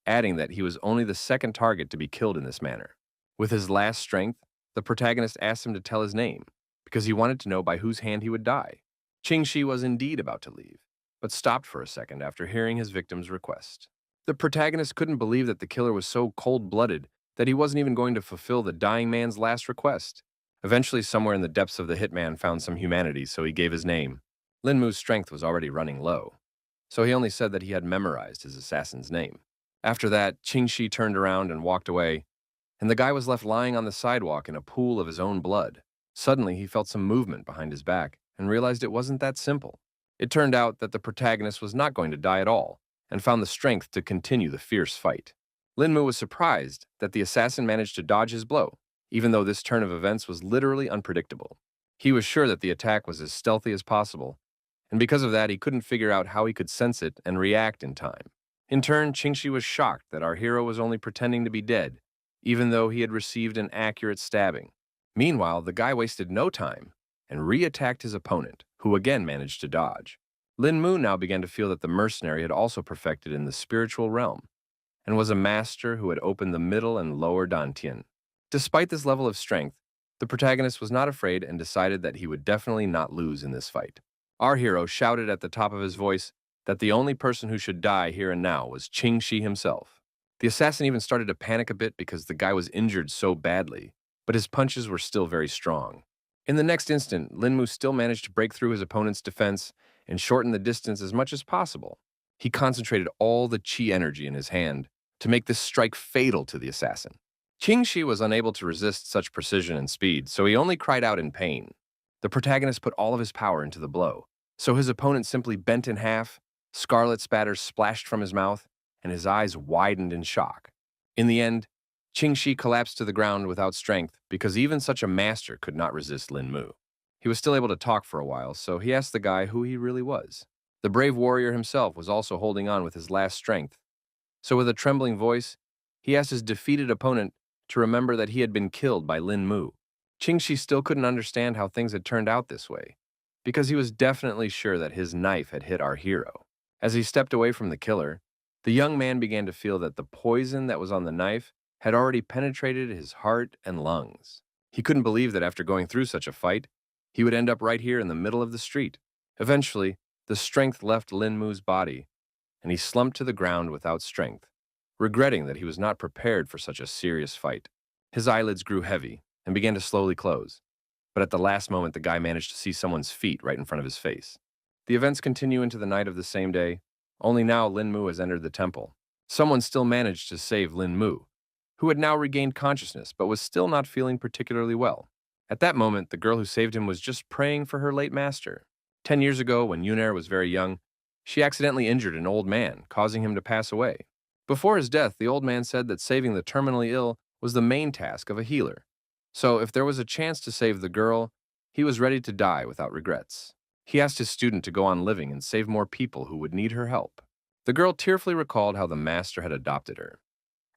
adding that he was only the second target to be killed in this manner. With his last strength, the protagonist asked him to tell his name, because he wanted to know by whose hand he would die. Qing Shi was indeed about to leave, but stopped for a second after hearing his victim's request. The protagonist couldn't believe that the killer was so cold-blooded that he wasn't even going to fulfill the dying man's last request. Eventually, somewhere in the depths of the hitman found some humanity, so he gave his name. Lin Mu's strength was already running low, so he only said that he had memorized his assassin's name. After that, Qing Shi turned around and walked away, and the guy was left lying on the sidewalk in a pool of his own blood. Suddenly, he felt some movement behind his back and realized it wasn't that simple. It turned out that the protagonist was not going to die at all and found the strength to continue the fierce fight. Lin Mu was surprised that the assassin managed to dodge his blow, even though this turn of events was literally unpredictable. He was sure that the attack was as stealthy as possible, and because of that, he couldn't figure out how he could sense it and react in time. In turn, Qing Shi was shocked that our hero was only pretending to be dead, even though he had received an accurate stabbing. Meanwhile, the guy wasted no time and re-attacked his opponent, who again managed to dodge. Lin Mu now began to feel that the mercenary had also perfected in the spiritual realm, and was a master who had opened the middle and lower dantian. Despite this level of strength, the protagonist was not afraid and decided that he would definitely not lose in this fight. Our hero shouted at the top of his voice that the only person who should die here and now was Qing Shi himself. The assassin even started to panic a bit because the guy was injured so badly, but his punches were still very strong. In the next instant, Lin Mu still managed to break through his opponent's defense and shorten the distance as much as possible. He concentrated all the chi energy in his hand to make this strike fatal to the assassin. Qing Shi was unable to resist such precision and speed, so he only cried out in pain. The protagonist put all of his power into the blow, so his opponent simply bent in half, scarlet spatters splashed from his mouth, and his eyes widened in shock. In the end, Qing Shi collapsed to the ground without strength because even such a master could not resist Lin Mu. He was still able to talk for a while, so he asked the guy who he really was. The brave warrior himself was also holding on with his last strength, so with a trembling voice, he asked his defeated opponent to remember that he had been killed by Lin Mu. Qing Shi still couldn't understand how things had turned out this way, because he was definitely sure that his knife had hit our hero. As he stepped away from the killer, the young man began to feel that the poison that was on the knife had already penetrated his heart and lungs. He couldn't believe that after going through such a fight, he would end up right here in the middle of the street. Eventually, the strength left Lin Mu's body, and he slumped to the ground without strength, regretting that he was not prepared for such a serious fight. His eyelids grew heavy and began to slowly close, but at the last moment the guy managed to see someone's feet right in front of his face. The events continue into the night of the same day, only now Lin Mu has entered the temple. Someone still managed to save Lin Mu, who had now regained consciousness but was still not feeling particularly well. At that moment, the girl who saved him was just praying for her late master. 10 years ago, when Yunair was very young, she accidentally injured an old man, causing him to pass away. Before his death, the old man said that saving the terminally ill was the main task of a healer. So if there was a chance to save the girl, he was ready to die without regrets. He asked his student to go on living and save more people who would need her help. The girl tearfully recalled how the master had adopted her,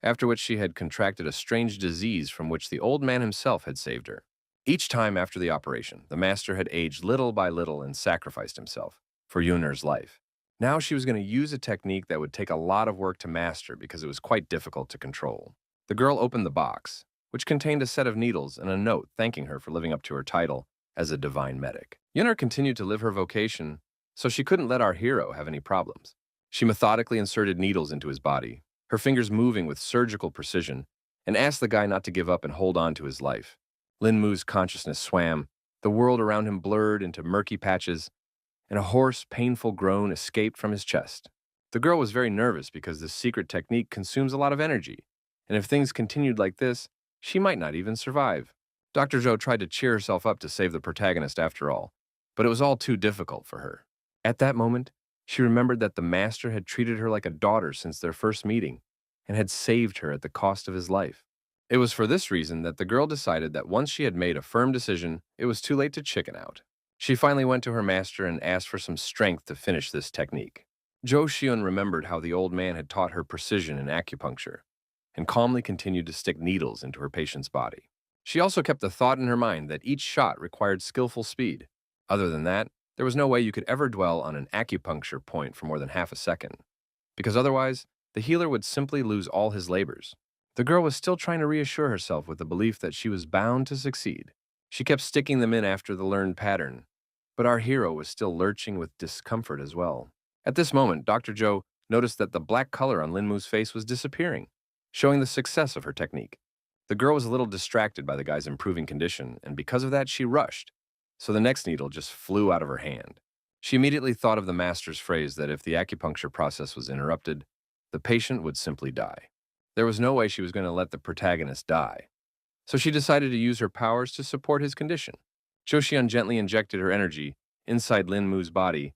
after which she had contracted a strange disease from which the old man himself had saved her. Each time after the operation, the master had aged little by little and sacrificed himself for Yunair's life. Now she was going to use a technique that would take a lot of work to master because it was quite difficult to control. The girl opened the box, which contained a set of needles and a note thanking her for living up to her title as a divine medic. Yunair continued to live her vocation, so she couldn't let our hero have any problems. She methodically inserted needles into his body, her fingers moving with surgical precision, and asked the guy not to give up and hold on to his life. Lin Mu's consciousness swam, the world around him blurred into murky patches, and a hoarse, painful groan escaped from his chest. The girl was very nervous because this secret technique consumes a lot of energy, and if things continued like this, she might not even survive. Dr. Zhou tried to cheer herself up to save the protagonist after all, but it was all too difficult for her. At that moment, she remembered that the master had treated her like a daughter since their first meeting and had saved her at the cost of his life. It was for this reason that the girl decided that once she had made a firm decision, it was too late to chicken out. She finally went to her master and asked for some strength to finish this technique. Zhou Xiun remembered how the old man had taught her precision in acupuncture and calmly continued to stick needles into her patient's body. She also kept the thought in her mind that each shot required skillful speed. Other than that, there was no way you could ever dwell on an acupuncture point for more than half a second, because otherwise, the healer would simply lose all his labors. The girl was still trying to reassure herself with the belief that she was bound to succeed. She kept sticking them in after the learned pattern, but our hero was still lurching with discomfort as well. At this moment, Dr. Zhou noticed that the black color on Lin Mu's face was disappearing, showing the success of her technique. The girl was a little distracted by the guy's improving condition, and because of that, she rushed, so the next needle just flew out of her hand. She immediately thought of the master's phrase that if the acupuncture process was interrupted, the patient would simply die. There was no way she was going to let the protagonist die, so she decided to use her powers to support his condition. Zhou Xian gently injected her energy inside Lin Mu's body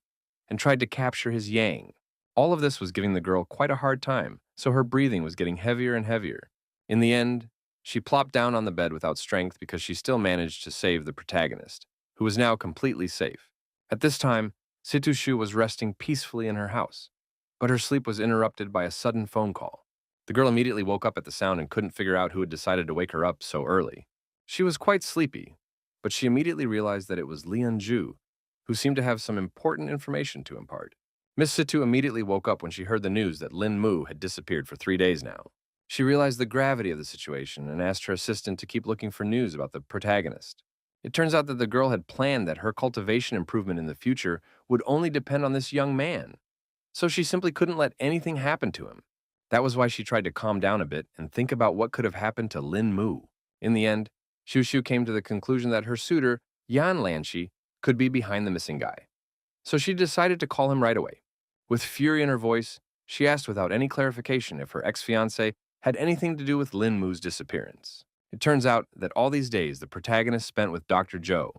and tried to capture his yang. All of this was giving the girl quite a hard time, so her breathing was getting heavier and heavier. In the end, she plopped down on the bed without strength because she still managed to save the protagonist, who was now completely safe. At this time, Situ Shu was resting peacefully in her house, but her sleep was interrupted by a sudden phone call. The girl immediately woke up at the sound and couldn't figure out who had decided to wake her up so early. She was quite sleepy, but she immediately realized that it was Lian Zhu, who seemed to have some important information to impart. Miss Situ immediately woke up when she heard the news that Lin Mu had disappeared for 3 days now. She realized the gravity of the situation and asked her assistant to keep looking for news about the protagonist. It turns out that the girl had planned that her cultivation improvement in the future would only depend on this young man, so she simply couldn't let anything happen to him. That was why she tried to calm down a bit and think about what could have happened to Lin Mu. In the end, Shu Shu came to the conclusion that her suitor, Yan Lanshi, could be behind the missing guy. So she decided to call him right away. With fury in her voice, she asked without any clarification if her ex-fiancé had anything to do with Lin Mu's disappearance. It turns out that all these days the protagonist spent with Dr. Zhou,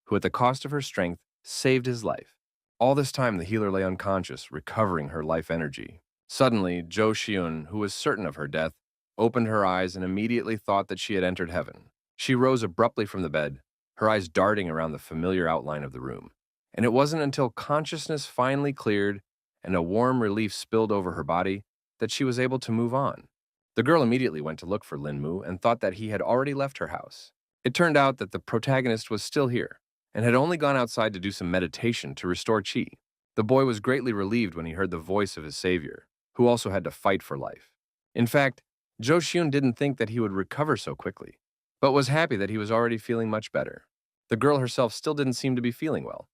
who at the cost of her strength saved his life. All this time the healer lay unconscious, recovering her life energy. Suddenly, Zhou Xiun, who was certain of her death, opened her eyes and immediately thought that she had entered heaven. She rose abruptly from the bed, her eyes darting around the familiar outline of the room. And it wasn't until consciousness finally cleared and a warm relief spilled over her body that she was able to move on. The girl immediately went to look for Lin Mu and thought that he had already left her house. It turned out that the protagonist was still here and had only gone outside to do some meditation to restore qi. The boy was greatly relieved when he heard the voice of his savior, who also had to fight for life. In fact, Zhou Xiun didn't think that he would recover so quickly, but was happy that he was already feeling much better. The girl herself still didn't seem to be feeling well,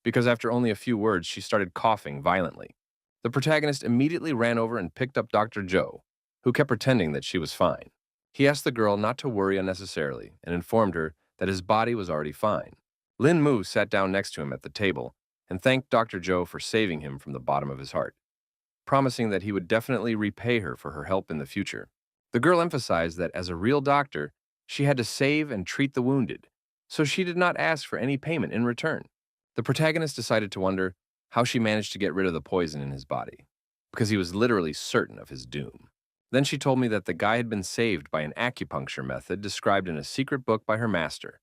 because after only a few words she started coughing violently. The protagonist immediately ran over and picked up Dr. Zhou, who kept pretending that she was fine. He asked the girl not to worry unnecessarily and informed her that his body was already fine. Lin Mu sat down next to him at the table and thanked Dr. Zhou for saving him from the bottom of his heart, promising that he would definitely repay her for her help in the future. The girl emphasized that as a real doctor, she had to save and treat the wounded, so she did not ask for any payment in return. The protagonist decided to wonder how she managed to get rid of the poison in his body, because he was literally certain of his doom. Then she told me that the guy had been saved by an acupuncture method described in a secret book by her master,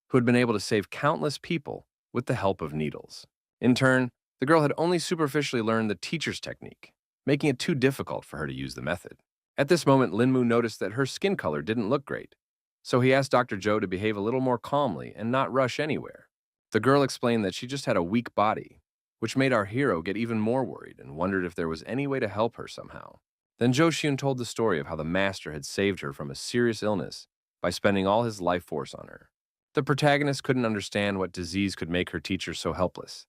who had been able to save countless people with the help of needles. In turn, the girl had only superficially learned the teacher's technique, making it too difficult for her to use the method. At this moment, Lin Mu noticed that her skin color didn't look great, so he asked Dr. Zhou to behave a little more calmly and not rush anywhere. The girl explained that she just had a weak body, which made our hero get even more worried and wondered if there was any way to help her somehow. Then Zhou Xiun told the story of how the master had saved her from a serious illness by spending all his life force on her. The protagonist couldn't understand what disease could make her teacher so helpless,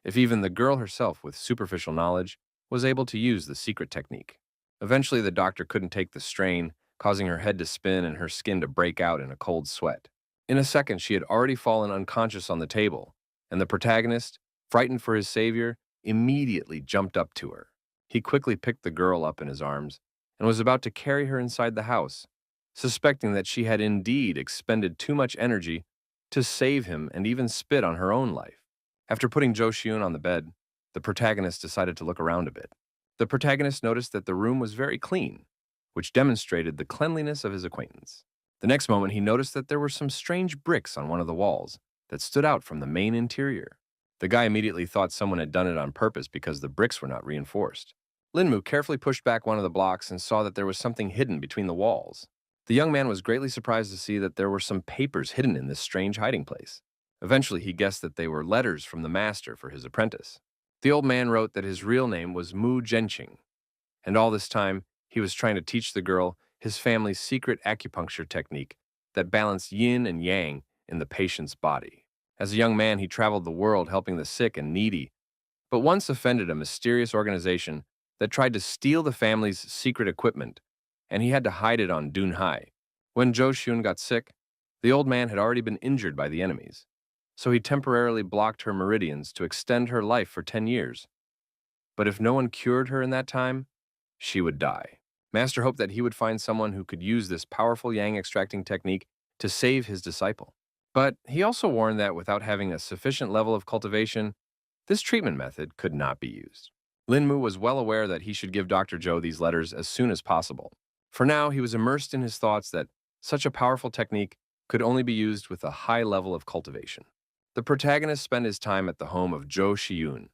if even the girl herself with superficial knowledge was able to use the secret technique. Eventually, the doctor couldn't take the strain, causing her head to spin and her skin to break out in a cold sweat. In a second, she had already fallen unconscious on the table, and the protagonist, frightened for his savior, immediately jumped up to her. He quickly picked the girl up in his arms and was about to carry her inside the house, suspecting that she had indeed expended too much energy to save him and even spit on her own life. After putting Jo Shiun on the bed, the protagonist decided to look around a bit. The protagonist noticed that the room was very clean, which demonstrated the cleanliness of his acquaintance. The next moment, he noticed that there were some strange bricks on one of the walls that stood out from the main interior. The guy immediately thought someone had done it on purpose because the bricks were not reinforced. Linmu carefully pushed back one of the blocks and saw that there was something hidden between the walls. The young man was greatly surprised to see that there were some papers hidden in this strange hiding place. Eventually, he guessed that they were letters from the master for his apprentice. The old man wrote that his real name was Mu Genqing, and all this time, he was trying to teach the girl his family's secret acupuncture technique that balanced yin and yang in the patient's body. As a young man, he traveled the world helping the sick and needy, but once offended a mysterious organization that tried to steal the family's secret equipment, and he had to hide it on Dunhai. When Jo Shun got sick, the old man had already been injured by the enemies, so he temporarily blocked her meridians to extend her life for 10 years. But if no one cured her in that time, she would die. Master hoped that he would find someone who could use this powerful yang extracting technique to save his disciple. But he also warned that without having a sufficient level of cultivation, this treatment method could not be used. Linmu was well aware that he should give Dr. Zhou these letters as soon as possible. For now, he was immersed in his thoughts that such a powerful technique could only be used with a high level of cultivation. The protagonist spent his time at the home of Zhou Shiyun,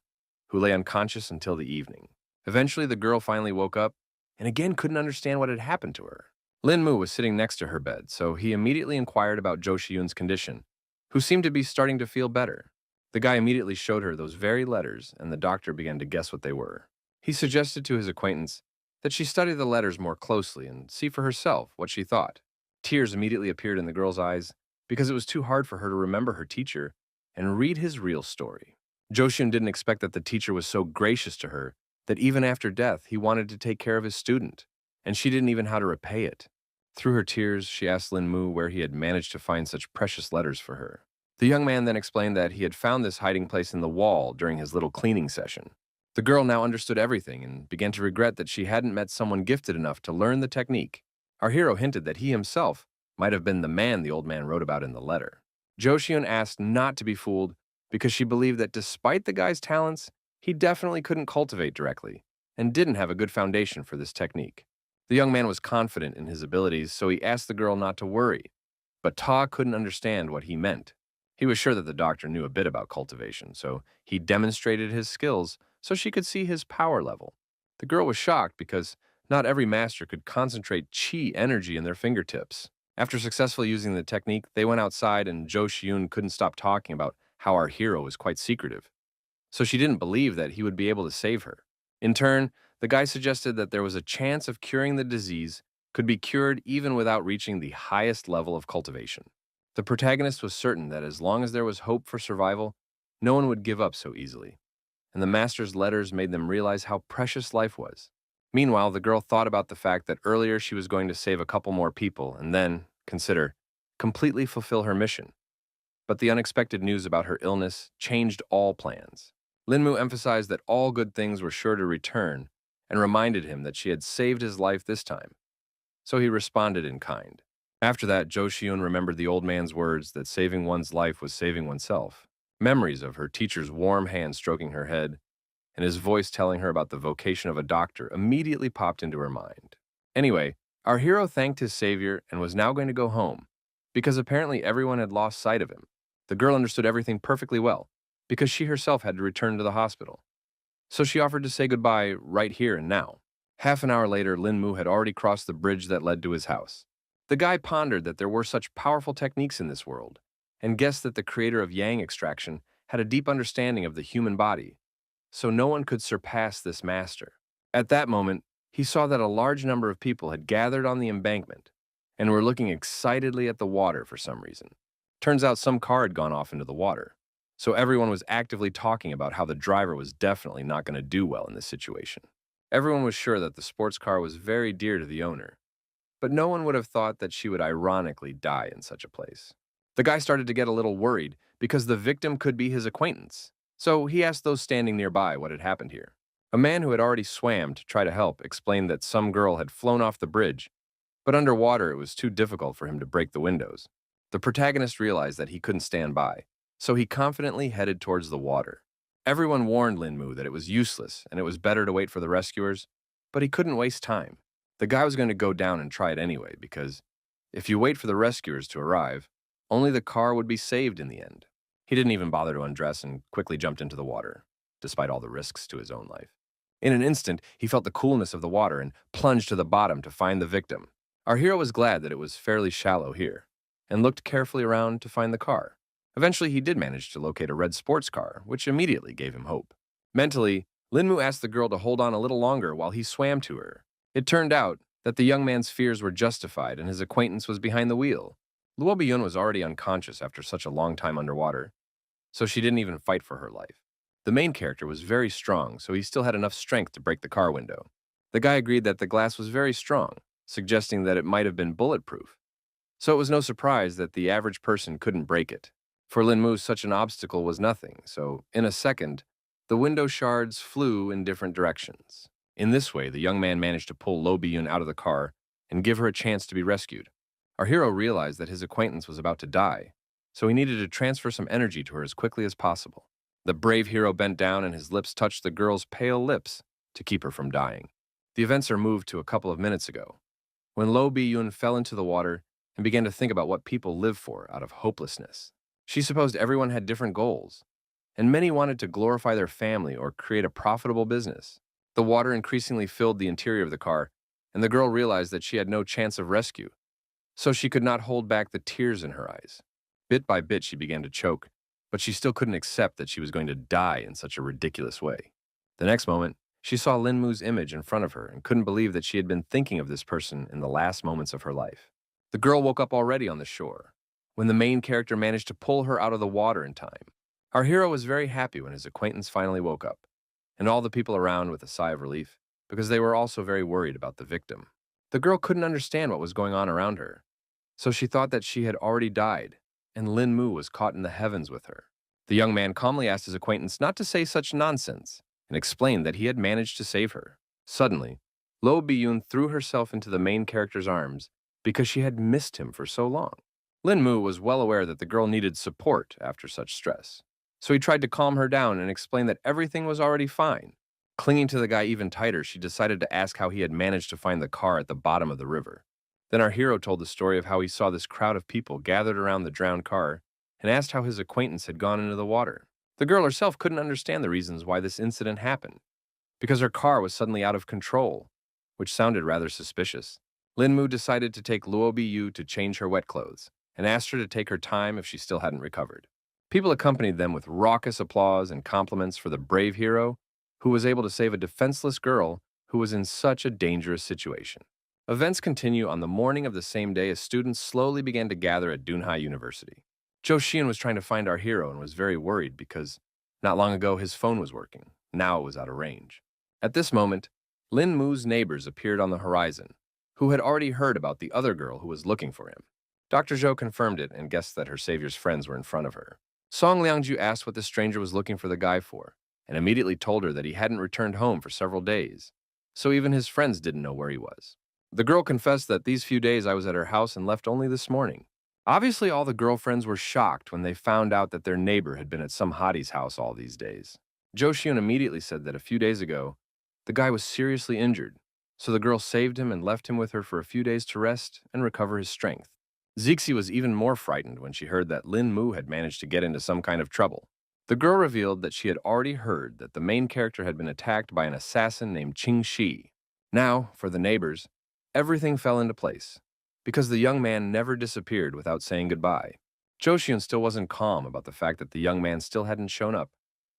who lay unconscious until the evening. Eventually, the girl finally woke up and again couldn't understand what had happened to her. Linmu was sitting next to her bed, so he immediately inquired about Zhou Shiyun's condition, who seemed to be starting to feel better. The guy immediately showed her those very letters, and the doctor began to guess what they were. He suggested to his acquaintance that she study the letters more closely and see for herself what she thought. Tears immediately appeared in the girl's eyes because it was too hard for her to remember her teacher and read his real story. Joshun didn't expect that the teacher was so gracious to her that even after death, he wanted to take care of his student, and she didn't even know how to repay it. Through her tears, she asked Lin Mu where he had managed to find such precious letters for her. The young man then explained that he had found this hiding place in the wall during his little cleaning session. The girl now understood everything and began to regret that she hadn't met someone gifted enough to learn the technique. Our hero hinted that he himself might have been the man the old man wrote about in the letter. Joshun asked not to be fooled because she believed that despite the guy's talents, he definitely couldn't cultivate directly and didn't have a good foundation for this technique. The young man was confident in his abilities, so he asked the girl not to worry, but Ta couldn't understand what he meant. He was sure that the doctor knew a bit about cultivation, so he demonstrated his skills so she could see his power level. The girl was shocked because not every master could concentrate chi energy in their fingertips. After successfully using the technique, they went outside and Zhou Xiun couldn't stop talking about how our hero was quite secretive. So she didn't believe that he would be able to save her. In turn, the guy suggested that there was a chance of curing the disease could be cured even without reaching the highest level of cultivation. The protagonist was certain that as long as there was hope for survival, no one would give up so easily, and the master's letters made them realize how precious life was. Meanwhile, the girl thought about the fact that earlier she was going to save a couple more people and then, consider, completely fulfill her mission. But the unexpected news about her illness changed all plans. Linmu emphasized that all good things were sure to return and reminded him that she had saved his life this time. So he responded in kind. After that, Zhou Xiun remembered the old man's words that saving one's life was saving oneself. Memories of her teacher's warm hand stroking her head and his voice telling her about the vocation of a doctor immediately popped into her mind. Anyway, our hero thanked his savior and was now going to go home, because apparently everyone had lost sight of him. The girl understood everything perfectly well, because she herself had to return to the hospital. So she offered to say goodbye right here and now. Half an hour later, Lin Mu had already crossed the bridge that led to his house. The guy pondered that there were such powerful techniques in this world, and guessed that the creator of yang extraction had a deep understanding of the human body, so no one could surpass this master. At that moment, he saw that a large number of people had gathered on the embankment and were looking excitedly at the water for some reason. Turns out some car had gone off into the water. So everyone was actively talking about how the driver was definitely not going to do well in this situation. Everyone was sure that the sports car was very dear to the owner, but no one would have thought that she would ironically die in such a place. The guy started to get a little worried because the victim could be his acquaintance, so he asked those standing nearby what had happened here. A man who had already swam to try to help explained that some girl had flown off the bridge, but underwater it was too difficult for him to break the windows. The protagonist realized that he couldn't stand by, so he confidently headed towards the water. Everyone warned Linmu that it was useless and it was better to wait for the rescuers, but he couldn't waste time. The guy was going to go down and try it anyway because if you wait for the rescuers to arrive, only the car would be saved in the end. He didn't even bother to undress and quickly jumped into the water, despite all the risks to his own life. In an instant, he felt the coolness of the water and plunged to the bottom to find the victim. Our hero was glad that it was fairly shallow here, and looked carefully around to find the car. Eventually, he did manage to locate a red sports car, which immediately gave him hope. Mentally, Linmu asked the girl to hold on a little longer while he swam to her. It turned out that the young man's fears were justified and his acquaintance was behind the wheel. Luo Biyun was already unconscious after such a long time underwater, so she didn't even fight for her life. The main character was very strong, so he still had enough strength to break the car window. The guy agreed that the glass was very strong, suggesting that it might have been bulletproof. So it was no surprise that the average person couldn't break it. For Linmu, such an obstacle was nothing, so in a second, the window shards flew in different directions. In this way, the young man managed to pull Lo Biyun out of the car and give her a chance to be rescued. Our hero realized that his acquaintance was about to die, so he needed to transfer some energy to her as quickly as possible. The brave hero bent down and his lips touched the girl's pale lips to keep her from dying. The events are moved to a couple of minutes ago, when Lo Biyun fell into the water and began to think about what people live for out of hopelessness. She supposed everyone had different goals, and many wanted to glorify their family or create a profitable business. The water increasingly filled the interior of the car, and the girl realized that she had no chance of rescue, so she could not hold back the tears in her eyes. Bit by bit, she began to choke, but she still couldn't accept that she was going to die in such a ridiculous way. The next moment, she saw Linmu's image in front of her and couldn't believe that she had been thinking of this person in the last moments of her life. The girl woke up already on the shore, when the main character managed to pull her out of the water in time. Our hero was very happy when his acquaintance finally woke up, and all the people around with a sigh of relief, because they were also very worried about the victim. The girl couldn't understand what was going on around her, so she thought that she had already died, and Lin Mu was caught in the heavens with her. The young man calmly asked his acquaintance not to say such nonsense, and explained that he had managed to save her. Suddenly, Lo Biyun threw herself into the main character's arms because she had missed him for so long. Lin Mu was well aware that the girl needed support after such stress, so he tried to calm her down and explain that everything was already fine. Clinging to the guy even tighter, she decided to ask how he had managed to find the car at the bottom of the river. Then our hero told the story of how he saw this crowd of people gathered around the drowned car and asked how his acquaintance had gone into the water. The girl herself couldn't understand the reasons why this incident happened, because her car was suddenly out of control, which sounded rather suspicious. Lin Mu decided to take Luo Biyu to change her wet clothes and asked her to take her time if she still hadn't recovered. People accompanied them with raucous applause and compliments for the brave hero who was able to save a defenseless girl who was in such a dangerous situation. Events continue on the morning of the same day as students slowly began to gather at Dunhai University. Zhou Xian was trying to find our hero and was very worried because not long ago his phone was working. Now it was out of range. At this moment, Lin Mu's neighbors appeared on the horizon, who had already heard about the other girl who was looking for him. Dr. Zhou confirmed it and guessed that her savior's friends were in front of her. Song Liangju asked what the stranger was looking for the guy for, and immediately told her that he hadn't returned home for several days, so even his friends didn't know where he was. The girl confessed that these few days I was at her house and left only this morning. Obviously, all the girlfriends were shocked when they found out that their neighbor had been at some hottie's house all these days. Zhou Xian immediately said that a few days ago, the guy was seriously injured, so the girl saved him and left him with her for a few days to rest and recover his strength. Zixi was even more frightened when she heard that Lin Mu had managed to get into some kind of trouble. The girl revealed that she had already heard that the main character had been attacked by an assassin named Qing Shi. Now, for the neighbors, everything fell into place, because the young man never disappeared without saying goodbye. Zhou Xian still wasn't calm about the fact that the young man still hadn't shown up,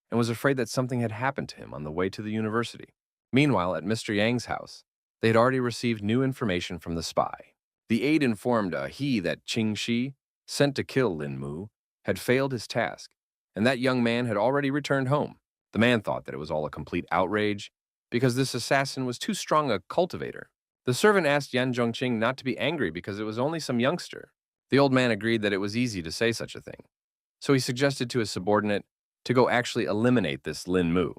and was afraid that something had happened to him on the way to the university. Meanwhile, at Mr. Yang's house, they had already received new information from the spy. The aide informed he that Qing Shi, sent to kill Lin Mu, had failed his task, and that young man had already returned home. The man thought that it was all a complete outrage because this assassin was too strong a cultivator. The servant asked Yan Zhongqing not to be angry because it was only some youngster. The old man agreed that it was easy to say such a thing, so he suggested to his subordinate to go actually eliminate this Lin Mu.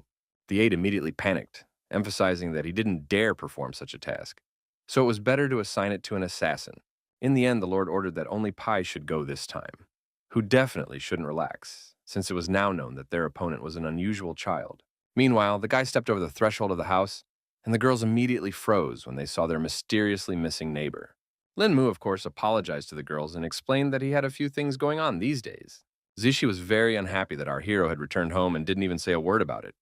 The aide immediately panicked, emphasizing that he didn't dare perform such a task, so it was better to assign it to an assassin. In the end, the Lord ordered that only Pai should go this time, who definitely shouldn't relax, since it was now known that their opponent was an unusual child. Meanwhile, the guy stepped over the threshold of the house, and the girls immediately froze when they saw their mysteriously missing neighbor. Lin Mu, of course, apologized to the girls and explained that he had a few things going on these days. Zishi was very unhappy that our hero had returned home and didn't even say a word about it,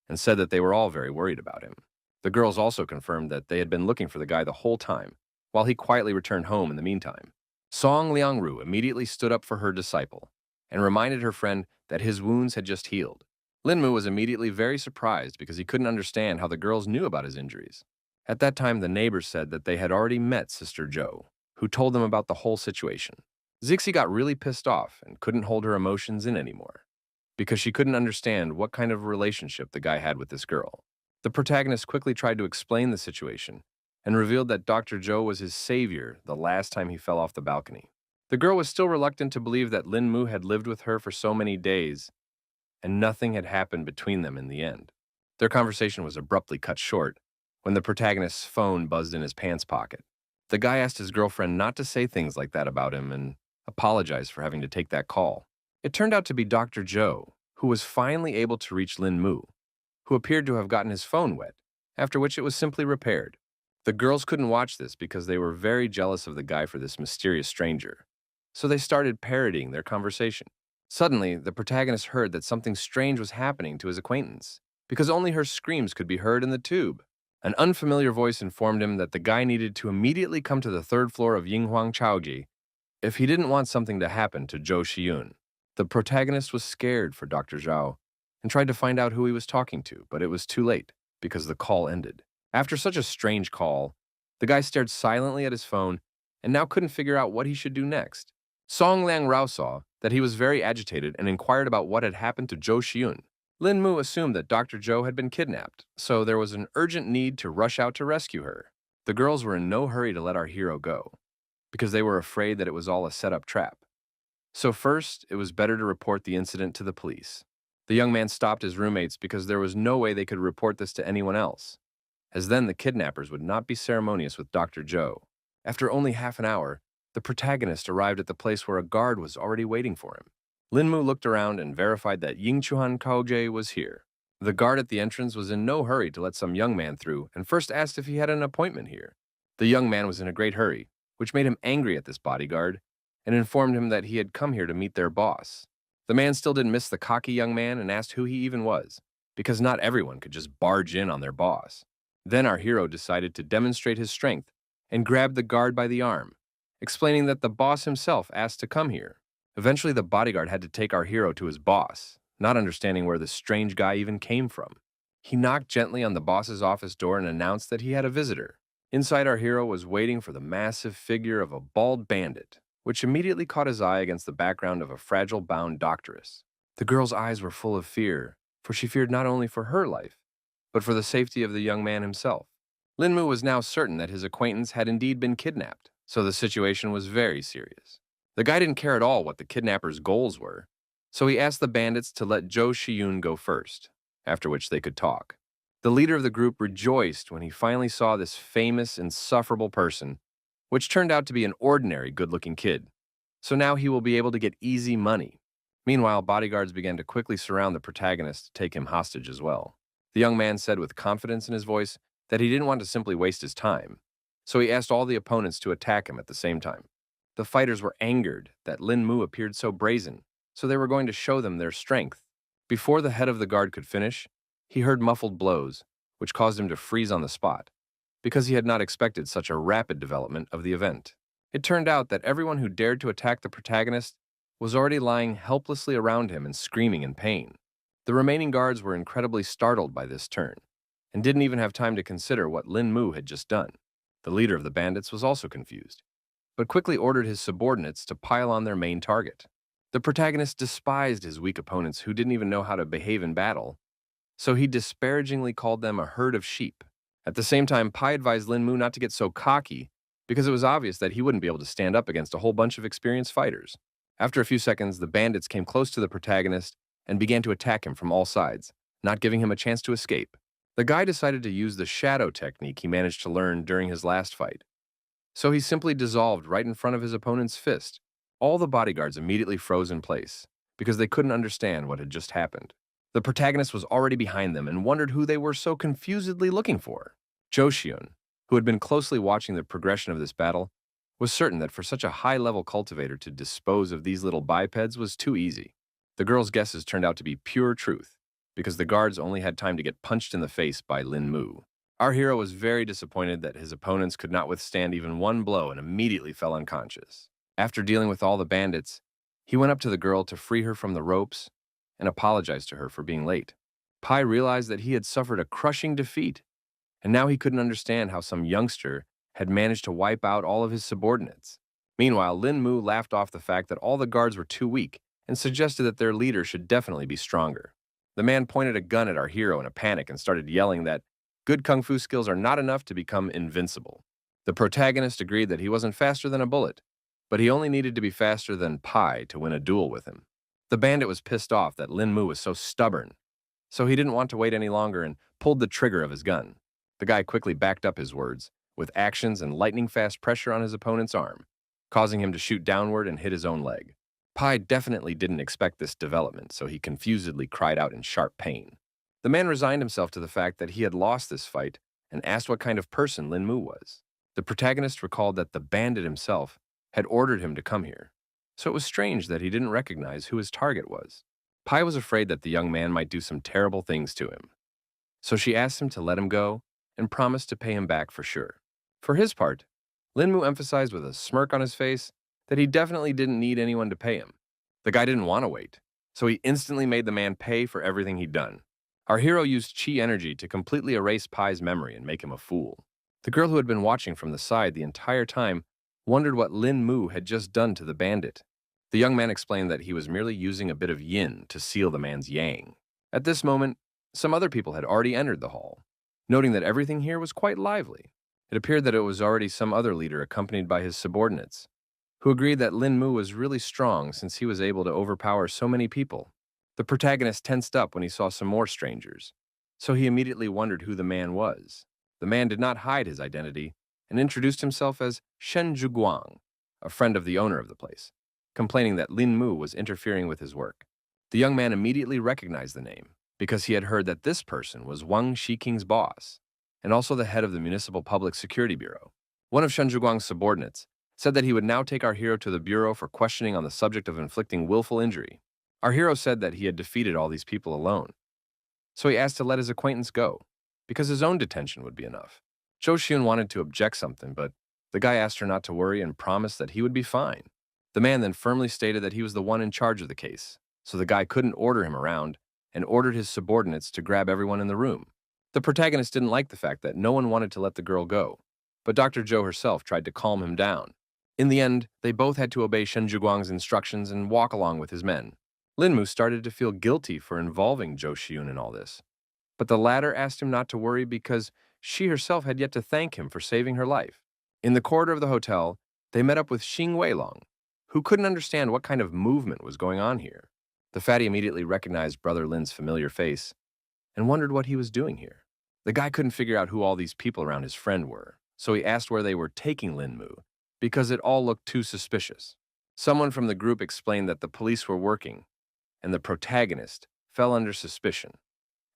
and said that they were all very worried about him. The girls also confirmed that they had been looking for the guy the whole time, while he quietly returned home in the meantime. Song Liangru immediately stood up for her disciple and reminded her friend that his wounds had just healed. Lin Mu was immediately very surprised because he couldn't understand how the girls knew about his injuries. At that time, the neighbors said that they had already met Sister Zhou, who told them about the whole situation. Zixi got really pissed off and couldn't hold her emotions in anymore, because she couldn't understand what kind of relationship the guy had with this girl. The protagonist quickly tried to explain the situation and revealed that Dr. Zhou was his savior the last time he fell off the balcony. The girl was still reluctant to believe that Lin Mu had lived with her for so many days, and nothing had happened between them in the end. Their conversation was abruptly cut short when the protagonist's phone buzzed in his pants pocket. The guy asked his girlfriend not to say things like that about him and apologized for having to take that call. It turned out to be Dr. Zhou, who was finally able to reach Lin Mu, who appeared to have gotten his phone wet, after which it was simply repaired. The girls couldn't watch this because they were very jealous of the guy for this mysterious stranger, so they started parodying their conversation. Suddenly, the protagonist heard that something strange was happening to his acquaintance, because only her screams could be heard in the tube. An unfamiliar voice informed him that the guy needed to immediately come to the third floor of Yinghuang Chaoji if he didn't want something to happen to Zhou Xiyun. The protagonist was scared for Dr. Zhao and tried to find out who he was talking to, but it was too late because the call ended. After such a strange call, the guy stared silently at his phone and now couldn't figure out what he should do next. Song Liang Rao saw that he was very agitated and inquired about what had happened to Zhou Xiyun. Lin Mu assumed that Dr. Zhou had been kidnapped, so there was an urgent need to rush out to rescue her. The girls were in no hurry to let our hero go, because they were afraid that it was all a set-up trap. So first, it was better to report the incident to the police. The young man stopped his roommates because there was no way they could report this to anyone else, as then the kidnappers would not be ceremonious with Dr. Zhou. After only half an hour, the protagonist arrived at the place where a guard was already waiting for him. Lin Mu looked around and verified that Yingchuan Kaojie was here. The guard at the entrance was in no hurry to let some young man through and first asked if he had an appointment here. The young man was in a great hurry, which made him angry at this bodyguard and informed him that he had come here to meet their boss. The man still didn't miss the cocky young man and asked who he even was, because not everyone could just barge in on their boss. Then our hero decided to demonstrate his strength and grabbed the guard by the arm, explaining that the boss himself asked to come here. Eventually, the bodyguard had to take our hero to his boss, not understanding where this strange guy even came from. He knocked gently on the boss's office door and announced that he had a visitor. Inside, our hero was waiting for the massive figure of a bald bandit, which immediately caught his eye against the background of a fragile bound doctoress. The girl's eyes were full of fear, for she feared not only for her life, but for the safety of the young man himself. Lin Mu was now certain that his acquaintance had indeed been kidnapped, so the situation was very serious. The guy didn't care at all what the kidnappers' goals were, so he asked the bandits to let Zhou Xiyun go first, after which they could talk. The leader of the group rejoiced when he finally saw this famous, insufferable person, which turned out to be an ordinary good-looking kid. So now he will be able to get easy money. Meanwhile, bodyguards began to quickly surround the protagonist to take him hostage as well. The young man said with confidence in his voice that he didn't want to simply waste his time, so he asked all the opponents to attack him at the same time. The fighters were angered that Lin Mu appeared so brazen, so they were going to show them their strength. Before the head of the guard could finish, he heard muffled blows, which caused him to freeze on the spot, because he had not expected such a rapid development of the event. It turned out that everyone who dared to attack the protagonist was already lying helplessly around him and screaming in pain. The remaining guards were incredibly startled by this turn, and didn't even have time to consider what Lin Mu had just done. The leader of the bandits was also confused, but quickly ordered his subordinates to pile on their main target. The protagonist despised his weak opponents who didn't even know how to behave in battle, so he disparagingly called them a herd of sheep. At the same time, Pai advised Lin Mu not to get so cocky because it was obvious that he wouldn't be able to stand up against a whole bunch of experienced fighters. After a few seconds, the bandits came close to the protagonist and began to attack him from all sides, not giving him a chance to escape. The guy decided to use the shadow technique he managed to learn during his last fight. So he simply dissolved right in front of his opponent's fist. All the bodyguards immediately froze in place because they couldn't understand what had just happened. The protagonist was already behind them and wondered who they were so confusedly looking for. Joshyun, who had been closely watching the progression of this battle, was certain that for such a high-level cultivator to dispose of these little bipeds was too easy. The girl's guesses turned out to be pure truth, because the guards only had time to get punched in the face by Lin Mu. Our hero was very disappointed that his opponents could not withstand even one blow and immediately fell unconscious. After dealing with all the bandits, he went up to the girl to free her from the ropes and apologized to her for being late. Pai realized that he had suffered a crushing defeat, and now he couldn't understand how some youngster had managed to wipe out all of his subordinates. Meanwhile, Lin Mu laughed off the fact that all the guards were too weak and suggested that their leader should definitely be stronger. The man pointed a gun at our hero in a panic and started yelling that good kung fu skills are not enough to become invincible. The protagonist agreed that he wasn't faster than a bullet, but he only needed to be faster than Pai to win a duel with him. The bandit was pissed off that Lin Mu was so stubborn, so he didn't want to wait any longer and pulled the trigger of his gun. The guy quickly backed up his words with actions and lightning-fast pressure on his opponent's arm, causing him to shoot downward and hit his own leg. Pai definitely didn't expect this development, so he confusedly cried out in sharp pain. The man resigned himself to the fact that he had lost this fight and asked what kind of person Lin Mu was. The protagonist recalled that the bandit himself had ordered him to come here, so it was strange that he didn't recognize who his target was. Pai was afraid that the young man might do some terrible things to him, so she asked him to let him go and promised to pay him back for sure. For his part, Lin Mu emphasized with a smirk on his face that he definitely didn't need anyone to pay him. The guy didn't want to wait, so he instantly made the man pay for everything he'd done. Our hero used chi energy to completely erase Pai's memory and make him a fool. The girl who had been watching from the side the entire time wondered what Lin Mu had just done to the bandit. The young man explained that he was merely using a bit of yin to seal the man's yang. At this moment, some other people had already entered the hall, noting that everything here was quite lively. It appeared that it was already some other leader accompanied by his subordinates, who agreed that Lin Mu was really strong since he was able to overpower so many people. The protagonist tensed up when he saw some more strangers, so he immediately wondered who the man was. The man did not hide his identity and introduced himself as Shen Zhuguang, a friend of the owner of the place, complaining that Lin Mu was interfering with his work. The young man immediately recognized the name because he had heard that this person was Wang Shiking's boss and also the head of the Municipal Public Security Bureau. One of Shen Zhuguang's subordinates said that he would now take our hero to the bureau for questioning on the subject of inflicting willful injury. Our hero said that he had defeated all these people alone, so he asked to let his acquaintance go, because his own detention would be enough. Jo Xiun wanted to object something, but the guy asked her not to worry and promised that he would be fine. The man then firmly stated that he was the one in charge of the case, so the guy couldn't order him around and ordered his subordinates to grab everyone in the room. The protagonist didn't like the fact that no one wanted to let the girl go, but Dr. Zhou herself tried to calm him down. In the end, they both had to obey Shen Zhuguang's instructions and walk along with his men. Lin Mu started to feel guilty for involving Zhou Xiun in all this, but the latter asked him not to worry because she herself had yet to thank him for saving her life. In the corridor of the hotel, they met up with Xing Weilong, who couldn't understand what kind of movement was going on here. The fatty immediately recognized Brother Lin's familiar face and wondered what he was doing here. The guy couldn't figure out who all these people around his friend were, so he asked where they were taking Lin Mu, because it all looked too suspicious. Someone from the group explained that the police were working, and the protagonist fell under suspicion,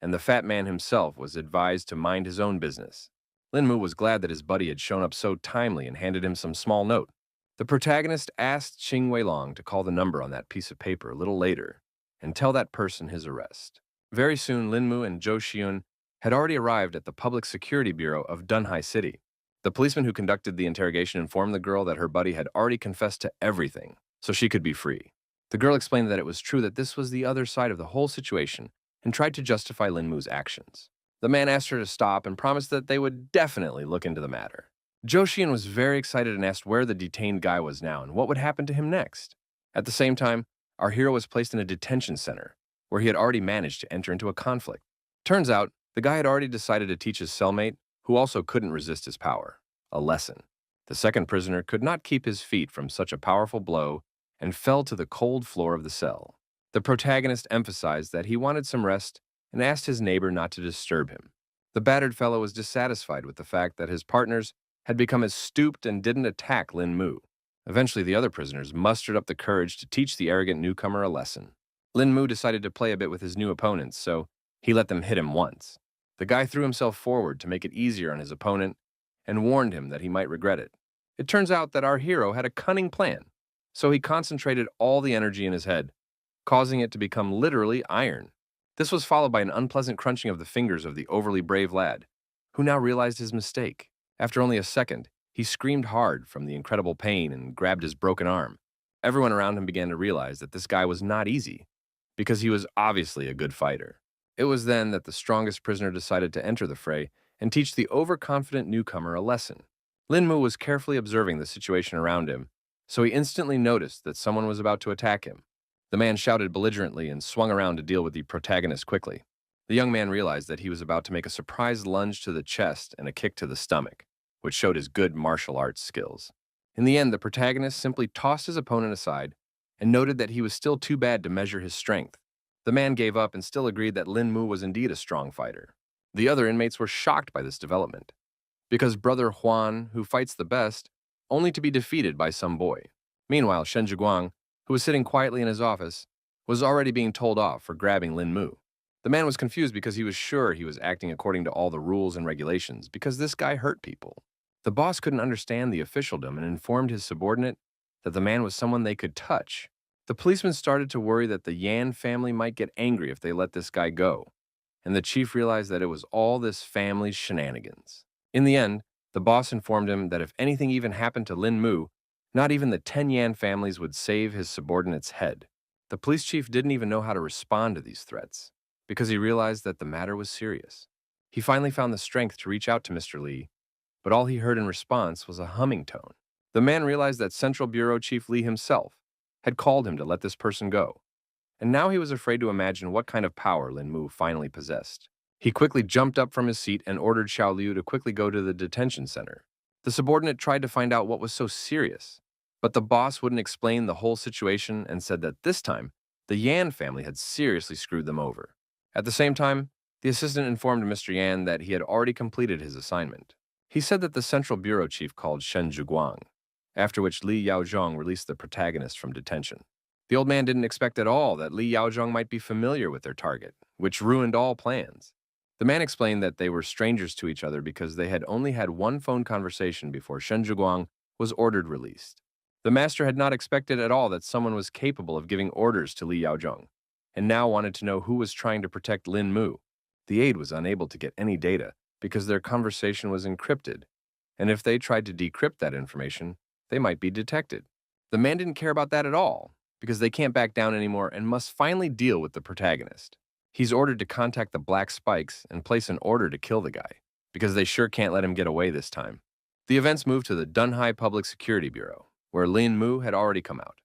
and the fat man himself was advised to mind his own business. Lin Mu was glad that his buddy had shown up so timely and handed him some small note. The protagonist asked Xing Weilong to call the number on that piece of paper a little later and tell that person his arrest. Very soon, Lin Mu and Zhou Xiun had already arrived at the Public Security Bureau of Dunhai City. The policeman who conducted the interrogation informed the girl that her buddy had already confessed to everything, so she could be free. The girl explained that it was true that this was the other side of the whole situation and tried to justify Lin Mu's actions. The man asked her to stop and promised that they would definitely look into the matter. Zhou Xian was very excited and asked where the detained guy was now and what would happen to him next. At the same time, our hero was placed in a detention center, where he had already managed to enter into a conflict. Turns out, the guy had already decided to teach his cellmate, who also couldn't resist his power, a lesson. The second prisoner could not keep his feet from such a powerful blow and fell to the cold floor of the cell. The protagonist emphasized that he wanted some rest and asked his neighbor not to disturb him. The battered fellow was dissatisfied with the fact that his partners had become as stooped and didn't attack Lin Mu. Eventually, the other prisoners mustered up the courage to teach the arrogant newcomer a lesson. Lin Mu decided to play a bit with his new opponents, so he let them hit him once. The guy threw himself forward to make it easier on his opponent and warned him that he might regret it. It turns out that our hero had a cunning plan, so he concentrated all the energy in his head, causing it to become literally iron. This was followed by an unpleasant crunching of the fingers of the overly brave lad, who now realized his mistake. After only a second, he screamed hard from the incredible pain and grabbed his broken arm. Everyone around him began to realize that this guy was not easy, because he was obviously a good fighter. It was then that the strongest prisoner decided to enter the fray and teach the overconfident newcomer a lesson. Lin Mu was carefully observing the situation around him, so he instantly noticed that someone was about to attack him. The man shouted belligerently and swung around to deal with the protagonist quickly. The young man realized that he was about to make a surprise lunge to the chest and a kick to the stomach, which showed his good martial arts skills. In the end, the protagonist simply tossed his opponent aside and noted that he was still too bad to measure his strength. The man gave up and still agreed that Lin Mu was indeed a strong fighter. The other inmates were shocked by this development, because brother Huan, who fights the best, only to be defeated by some boy. Meanwhile, Shen Zhiguang, who was sitting quietly in his office, was already being told off for grabbing Lin Mu. The man was confused because he was sure he was acting according to all the rules and regulations because this guy hurt people. The boss couldn't understand the officialdom and informed his subordinate that the man was someone they could touch. The policeman started to worry that the Yan family might get angry if they let this guy go, and the chief realized that it was all this family's shenanigans. In the end, the boss informed him that if anything even happened to Lin Mu, not even the 10 Yan families would save his subordinate's head. The police chief didn't even know how to respond to these threats, because he realized that the matter was serious. He finally found the strength to reach out to Mr. Li, but all he heard in response was a humming tone. The man realized that Central Bureau Chief Li himself had called him to let this person go, and now he was afraid to imagine what kind of power Lin Mu finally possessed. He quickly jumped up from his seat and ordered Xiao Liu to quickly go to the detention center. The subordinate tried to find out what was so serious, but the boss wouldn't explain the whole situation and said that this time, the Yan family had seriously screwed them over. At the same time, the assistant informed Mr. Yan that he had already completed his assignment. He said that the Central Bureau Chief called Shen Zhiguang, after which Li Yaozhong released the protagonist from detention. The old man didn't expect at all that Li Yaozhong might be familiar with their target, which ruined all plans. The man explained that they were strangers to each other because they had only had one phone conversation before Shen Zhiguang was ordered released. The master had not expected at all that someone was capable of giving orders to Li Yaozhong, and now wanted to know who was trying to protect Lin Mu. The aide was unable to get any data because their conversation was encrypted, and if they tried to decrypt that information, they might be detected. The man didn't care about that at all, because they can't back down anymore and must finally deal with the protagonist. He's ordered to contact the Black Spikes and place an order to kill the guy, because they sure can't let him get away this time. The events moved to the Dunhai Public Security Bureau, where Lin Mu had already come out,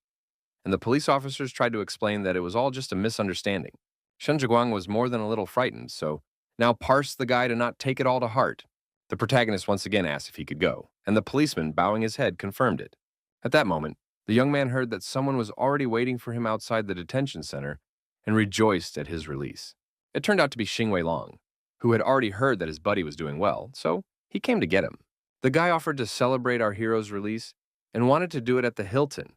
and the police officers tried to explain that it was all just a misunderstanding. Shen Zhiguang was more than a little frightened, so now parsed the guy to not take it all to heart. The protagonist once again asked if he could go, and the policeman, bowing his head, confirmed it. At that moment, the young man heard that someone was already waiting for him outside the detention center and rejoiced at his release. It turned out to be Xing Weilong, who had already heard that his buddy was doing well, so he came to get him. The guy offered to celebrate our hero's release and wanted to do it at the Hilton,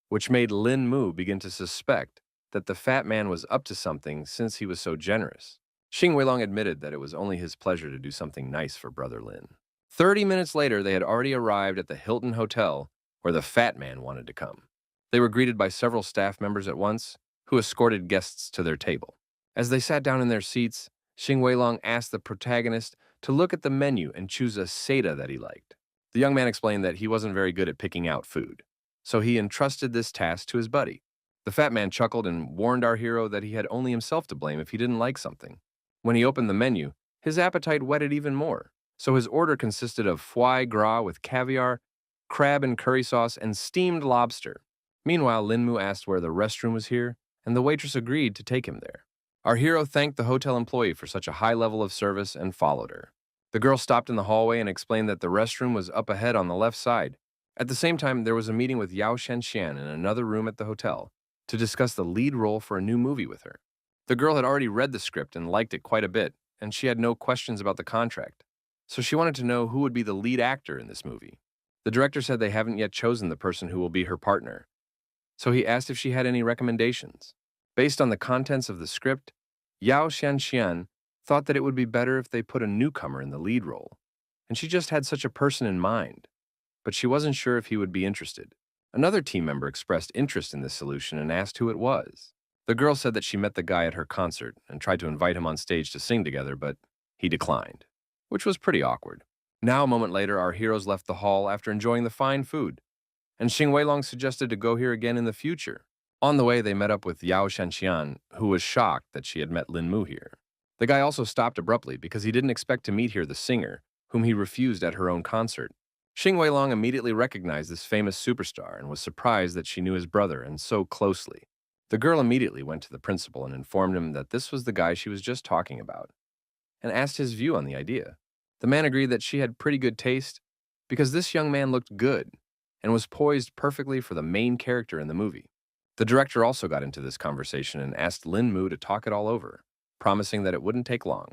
which made Lin Mu begin to suspect that the fat man was up to something since he was so generous. Xing Weilong admitted that it was only his pleasure to do something nice for Brother Lin. 30 minutes later, they had already arrived at the Hilton Hotel, where the fat man wanted to come. They were greeted by several staff members at once, who escorted guests to their table. As they sat down in their seats, Xing Weilong asked the protagonist to look at the menu and choose a seta that he liked. The young man explained that he wasn't very good at picking out food, so he entrusted this task to his buddy. The fat man chuckled and warned our hero that he had only himself to blame if he didn't like something. When he opened the menu, his appetite whetted even more, so his order consisted of foie gras with caviar, crab and curry sauce, and steamed lobster. Meanwhile, Linmu asked where the restroom was here, and the waitress agreed to take him there. Our hero thanked the hotel employee for such a high level of service and followed her. The girl stopped in the hallway and explained that the restroom was up ahead on the left side. At the same time, there was a meeting with Yao Shenxian in another room at the hotel to discuss the lead role for a new movie with her. The girl had already read the script and liked it quite a bit, and she had no questions about the contract. So she wanted to know who would be the lead actor in this movie. The director said they haven't yet chosen the person who will be her partner. So he asked if she had any recommendations. Based on the contents of the script, Yao Shenxian thought that it would be better if they put a newcomer in the lead role, and she just had such a person in mind, but she wasn't sure if he would be interested. Another team member expressed interest in this solution and asked who it was. The girl said that she met the guy at her concert and tried to invite him on stage to sing together, but he declined, which was pretty awkward. Now, a moment later, our heroes left the hall after enjoying the fine food, and Xing Weilong suggested to go here again in the future. On the way, they met up with Yao Shenxian, who was shocked that she had met Lin Mu here. The guy also stopped abruptly because he didn't expect to meet here the singer, whom he refused at her own concert. Xing Weilong immediately recognized this famous superstar and was surprised that she knew his brother and so closely. The girl immediately went to the principal and informed him that this was the guy she was just talking about, and asked his view on the idea. The man agreed that she had pretty good taste because this young man looked good and was poised perfectly for the main character in the movie. The director also got into this conversation and asked Lin Mu to talk it all over, promising that it wouldn't take long.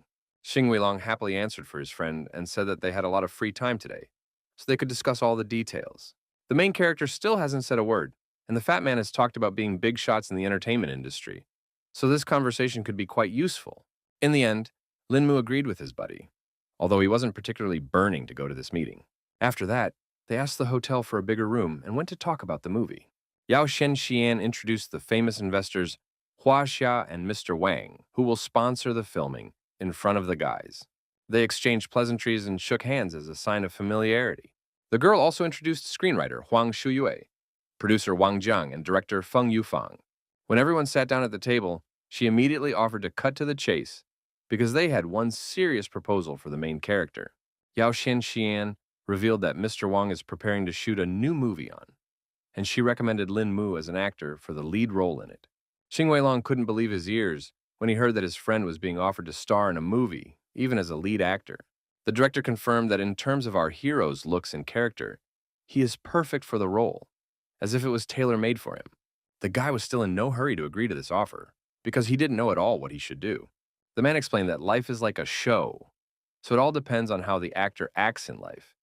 Xing Weilong happily answered for his friend and said that they had a lot of free time today, so they could discuss all the details. The main character still hasn't said a word, and the fat man has talked about being big shots in the entertainment industry, so this conversation could be quite useful. In the end, Lin Mu agreed with his buddy, although he wasn't particularly burning to go to this meeting. After that, they asked the hotel for a bigger room and went to talk about the movie. Yao Shenxian introduced the famous investors Hua Xia and Mr. Wang, who will sponsor the filming, in front of the guys. They exchanged pleasantries and shook hands as a sign of familiarity. The girl also introduced screenwriter Huang Shuyue, producer Wang Jiang, and director Feng Yufang. When everyone sat down at the table, she immediately offered to cut to the chase because they had one serious proposal for the main character. Yao Shenxian revealed that Mr. Wang is preparing to shoot a new movie on, and she recommended Lin Mu as an actor for the lead role in it. Xing Weilong couldn't believe his ears when he heard that his friend was being offered to star in a movie, even as a lead actor. The director confirmed that in terms of our hero's looks and character, he is perfect for the role, as if it was tailor-made for him. The guy was still in no hurry to agree to this offer, because he didn't know at all what he should do. The man explained that life is like a show, so it all depends on how the actor acts in life,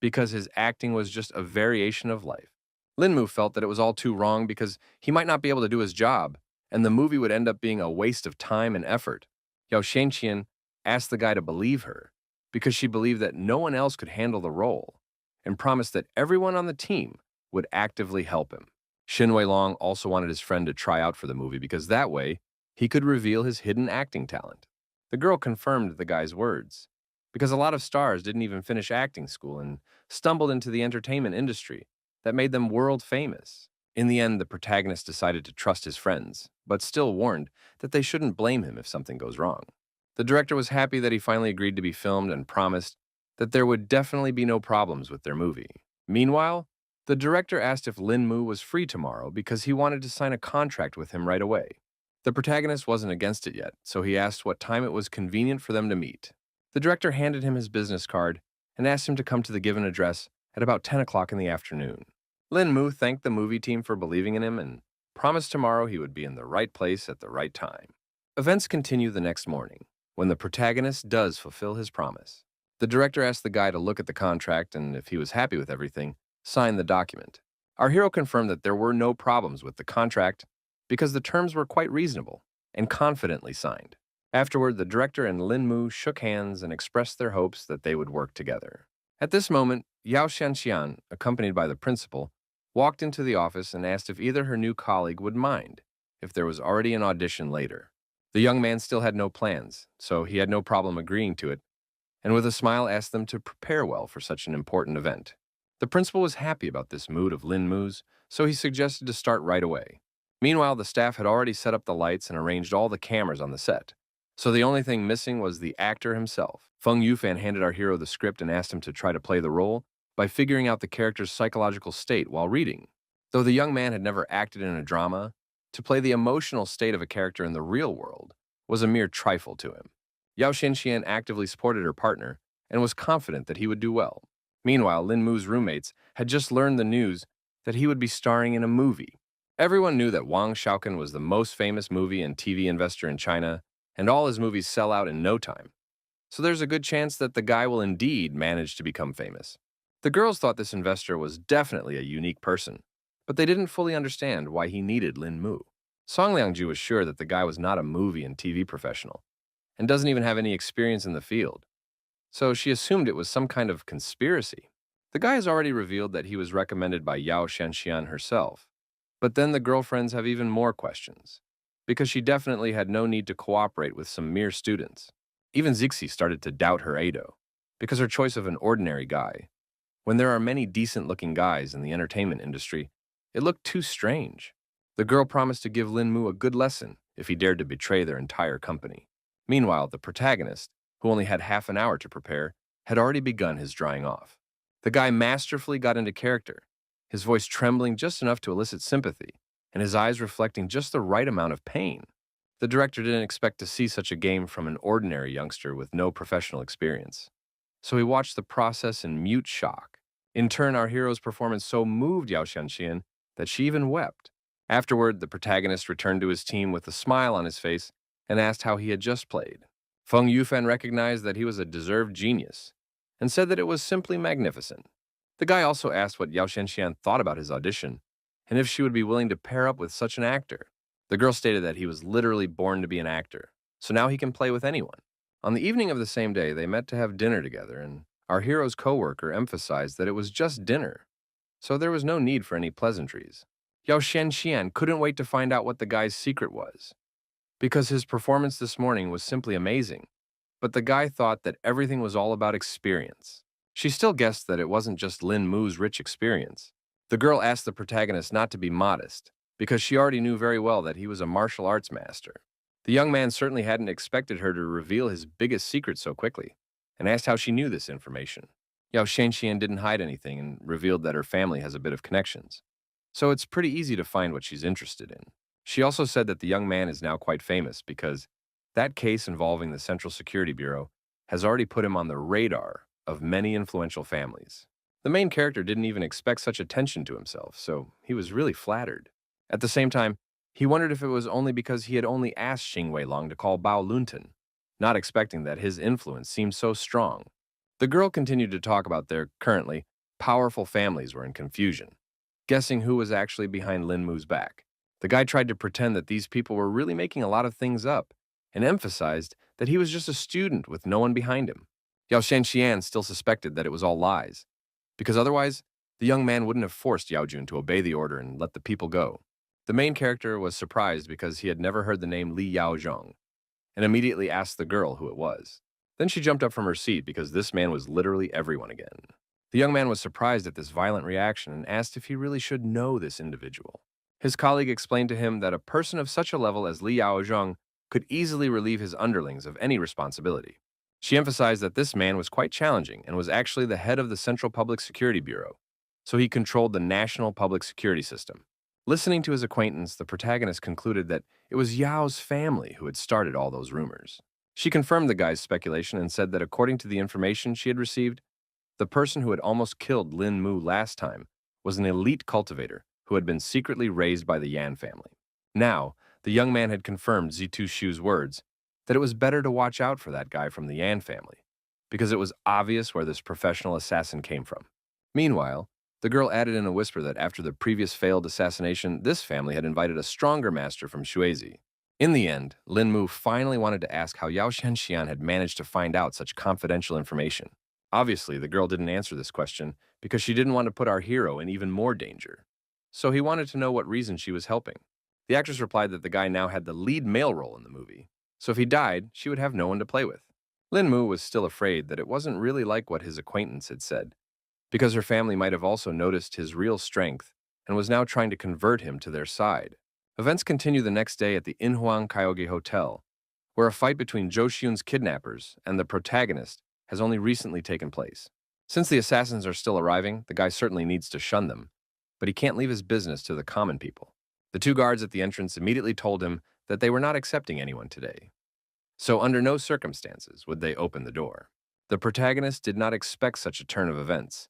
because his acting was just a variation of life. Lin Mu felt that it was all too wrong because he might not be able to do his job, and the movie would end up being a waste of time and effort. Yao Shenxian asked the guy to believe her because she believed that no one else could handle the role and promised that everyone on the team would actively help him. Xin Weilong also wanted his friend to try out for the movie because that way he could reveal his hidden acting talent. The girl confirmed the guy's words because a lot of stars didn't even finish acting school and stumbled into the entertainment industry that made them world famous. In the end, the protagonist decided to trust his friends, but still warned that they shouldn't blame him if something goes wrong. The director was happy that he finally agreed to be filmed and promised that there would definitely be no problems with their movie. Meanwhile, the director asked if Lin Mu was free tomorrow because he wanted to sign a contract with him right away. The protagonist wasn't against it yet, so he asked what time it was convenient for them to meet. The director handed him his business card and asked him to come to the given address at about 10 o'clock in the afternoon. Lin Mu thanked the movie team for believing in him and promised tomorrow he would be in the right place at the right time. Events continue the next morning, when the protagonist does fulfill his promise. The director asked the guy to look at the contract and, if he was happy with everything, sign the document. Our hero confirmed that there were no problems with the contract because the terms were quite reasonable and confidently signed. Afterward, the director and Lin Mu shook hands and expressed their hopes that they would work together. At this moment, Yao Shenxian, accompanied by the principal, walked into the office and asked if either her new colleague would mind if there was already an audition later. The young man still had no plans, so he had no problem agreeing to it, and with a smile asked them to prepare well for such an important event. The principal was happy about this mood of Lin Mu's, so he suggested to start right away. Meanwhile, the staff had already set up the lights and arranged all the cameras on the set, so the only thing missing was the actor himself. Feng Yufan handed our hero the script and asked him to try to play the role by figuring out the character's psychological state while reading. Though the young man had never acted in a drama, to play the emotional state of a character in the real world was a mere trifle to him. Yao Xianxian actively supported her partner and was confident that he would do well. Meanwhile, Lin Mu's roommates had just learned the news that he would be starring in a movie. Everyone knew that Wang Xiaokan was the most famous movie and TV investor in China, and all his movies sell out in no time. So there's a good chance that the guy will indeed manage to become famous. The girls thought this investor was definitely a unique person, but they didn't fully understand why he needed Lin Mu. Song Liangju was sure that the guy was not a movie and TV professional, and doesn't even have any experience in the field, so she assumed it was some kind of conspiracy. The guy has already revealed that he was recommended by Yao Xianxian herself, but then the girlfriends have even more questions, because she definitely had no need to cooperate with some mere students. Even Zixi started to doubt her Ado, because her choice of an ordinary guy, when there are many decent-looking guys in the entertainment industry, it looked too strange. The girl promised to give Lin Mu a good lesson if he dared to betray their entire company. Meanwhile, the protagonist, who only had half an hour to prepare, had already begun his drying off. The guy masterfully got into character, his voice trembling just enough to elicit sympathy, and his eyes reflecting just the right amount of pain. The director didn't expect to see such a game from an ordinary youngster with no professional experience, so he watched the process in mute shock. In turn, our hero's performance so moved Yao Xianxian that she even wept. Afterward, the protagonist returned to his team with a smile on his face and asked how he had just played. Feng Yufan recognized that he was a deserved genius and said that it was simply magnificent. The guy also asked what Yao Xianxian thought about his audition and if she would be willing to pair up with such an actor. The girl stated that he was literally born to be an actor, so now he can play with anyone. On the evening of the same day, they met to have dinner together, and our hero's coworker emphasized that it was just dinner, so there was no need for any pleasantries. Yao Xianxian couldn't wait to find out what the guy's secret was, because his performance this morning was simply amazing, but the guy thought that everything was all about experience. She still guessed that it wasn't just Lin Mu's rich experience. The girl asked the protagonist not to be modest, because she already knew very well that he was a martial arts master. The young man certainly hadn't expected her to reveal his biggest secret so quickly, and asked how she knew this information. Yao Xianxian didn't hide anything and revealed that her family has a bit of connections, so it's pretty easy to find what she's interested in. She also said that the young man is now quite famous because that case involving the Central Security Bureau has already put him on the radar of many influential families. The main character didn't even expect such attention to himself, so he was really flattered. At the same time, he wondered if it was only because he had only asked Xing Weilong to call Bao Lunten, not expecting that his influence seemed so strong. The girl continued to talk about their, currently, powerful families were in confusion, guessing who was actually behind Lin Mu's back. The guy tried to pretend that these people were really making a lot of things up, and emphasized that he was just a student with no one behind him. Yao Xianxian still suspected that it was all lies, because otherwise, the young man wouldn't have forced Yao Jun to obey the order and let the people go. The main character was surprised because he had never heard the name Li Yaozhong, and immediately asked the girl who it was. Then she jumped up from her seat because this man was literally everyone again. The young man was surprised at this violent reaction and asked if he really should know this individual. His colleague explained to him that a person of such a level as Li Yaozhong could easily relieve his underlings of any responsibility. She emphasized that this man was quite challenging and was actually the head of the Central Public Security Bureau, so he controlled the national public security system. Listening to his acquaintance, the protagonist concluded that it was Yao's family who had started all those rumors. She confirmed the guy's speculation and said that according to the information she had received, the person who had almost killed Lin Mu last time was an elite cultivator who had been secretly raised by the Yan family. Now, the young man had confirmed Zitu Shu's words that it was better to watch out for that guy from the Yan family, because it was obvious where this professional assassin came from. Meanwhile, the girl added in a whisper that after the previous failed assassination, this family had invited a stronger master from Shuizi. In the end, Lin Mu finally wanted to ask how Yao Xianxian had managed to find out such confidential information. Obviously, the girl didn't answer this question because she didn't want to put our hero in even more danger. So he wanted to know what reason she was helping. The actress replied that the guy now had the lead male role in the movie, so if he died, she would have no one to play with. Lin Mu was still afraid that it wasn't really like what his acquaintance had said, because her family might have also noticed his real strength and was now trying to convert him to their side. Events continue the next day at the Inhuang Kyoge Hotel, where a fight between Zhou Xun's kidnappers and the protagonist has only recently taken place. Since the assassins are still arriving, the guy certainly needs to shun them, but he can't leave his business to the common people. The two guards at the entrance immediately told him that they were not accepting anyone today. So under no circumstances would they open the door. The protagonist did not expect such a turn of events,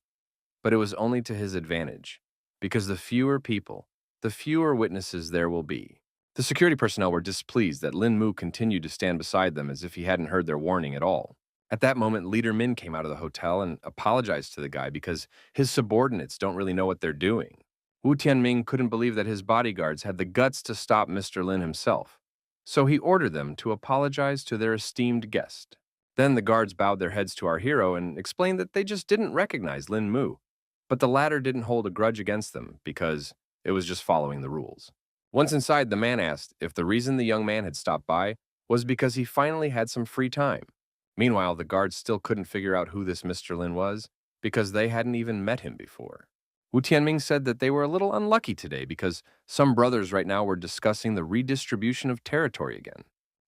but it was only to his advantage, because the fewer people, the fewer witnesses there will be. The security personnel were displeased that Lin Mu continued to stand beside them as if he hadn't heard their warning at all. At that moment, Leader Min came out of the hotel and apologized to the guy because his subordinates don't really know what they're doing. Wu Tianming couldn't believe that his bodyguards had the guts to stop Mr. Lin himself, so he ordered them to apologize to their esteemed guest. Then the guards bowed their heads to our hero and explained that they just didn't recognize Lin Mu, but the latter didn't hold a grudge against them because it was just following the rules. Once inside, the man asked if the reason the young man had stopped by was because he finally had some free time. Meanwhile, the guards still couldn't figure out who this Mr. Lin was because they hadn't even met him before. Wu Tianming said that they were a little unlucky today because some brothers right now were discussing the redistribution of territory again.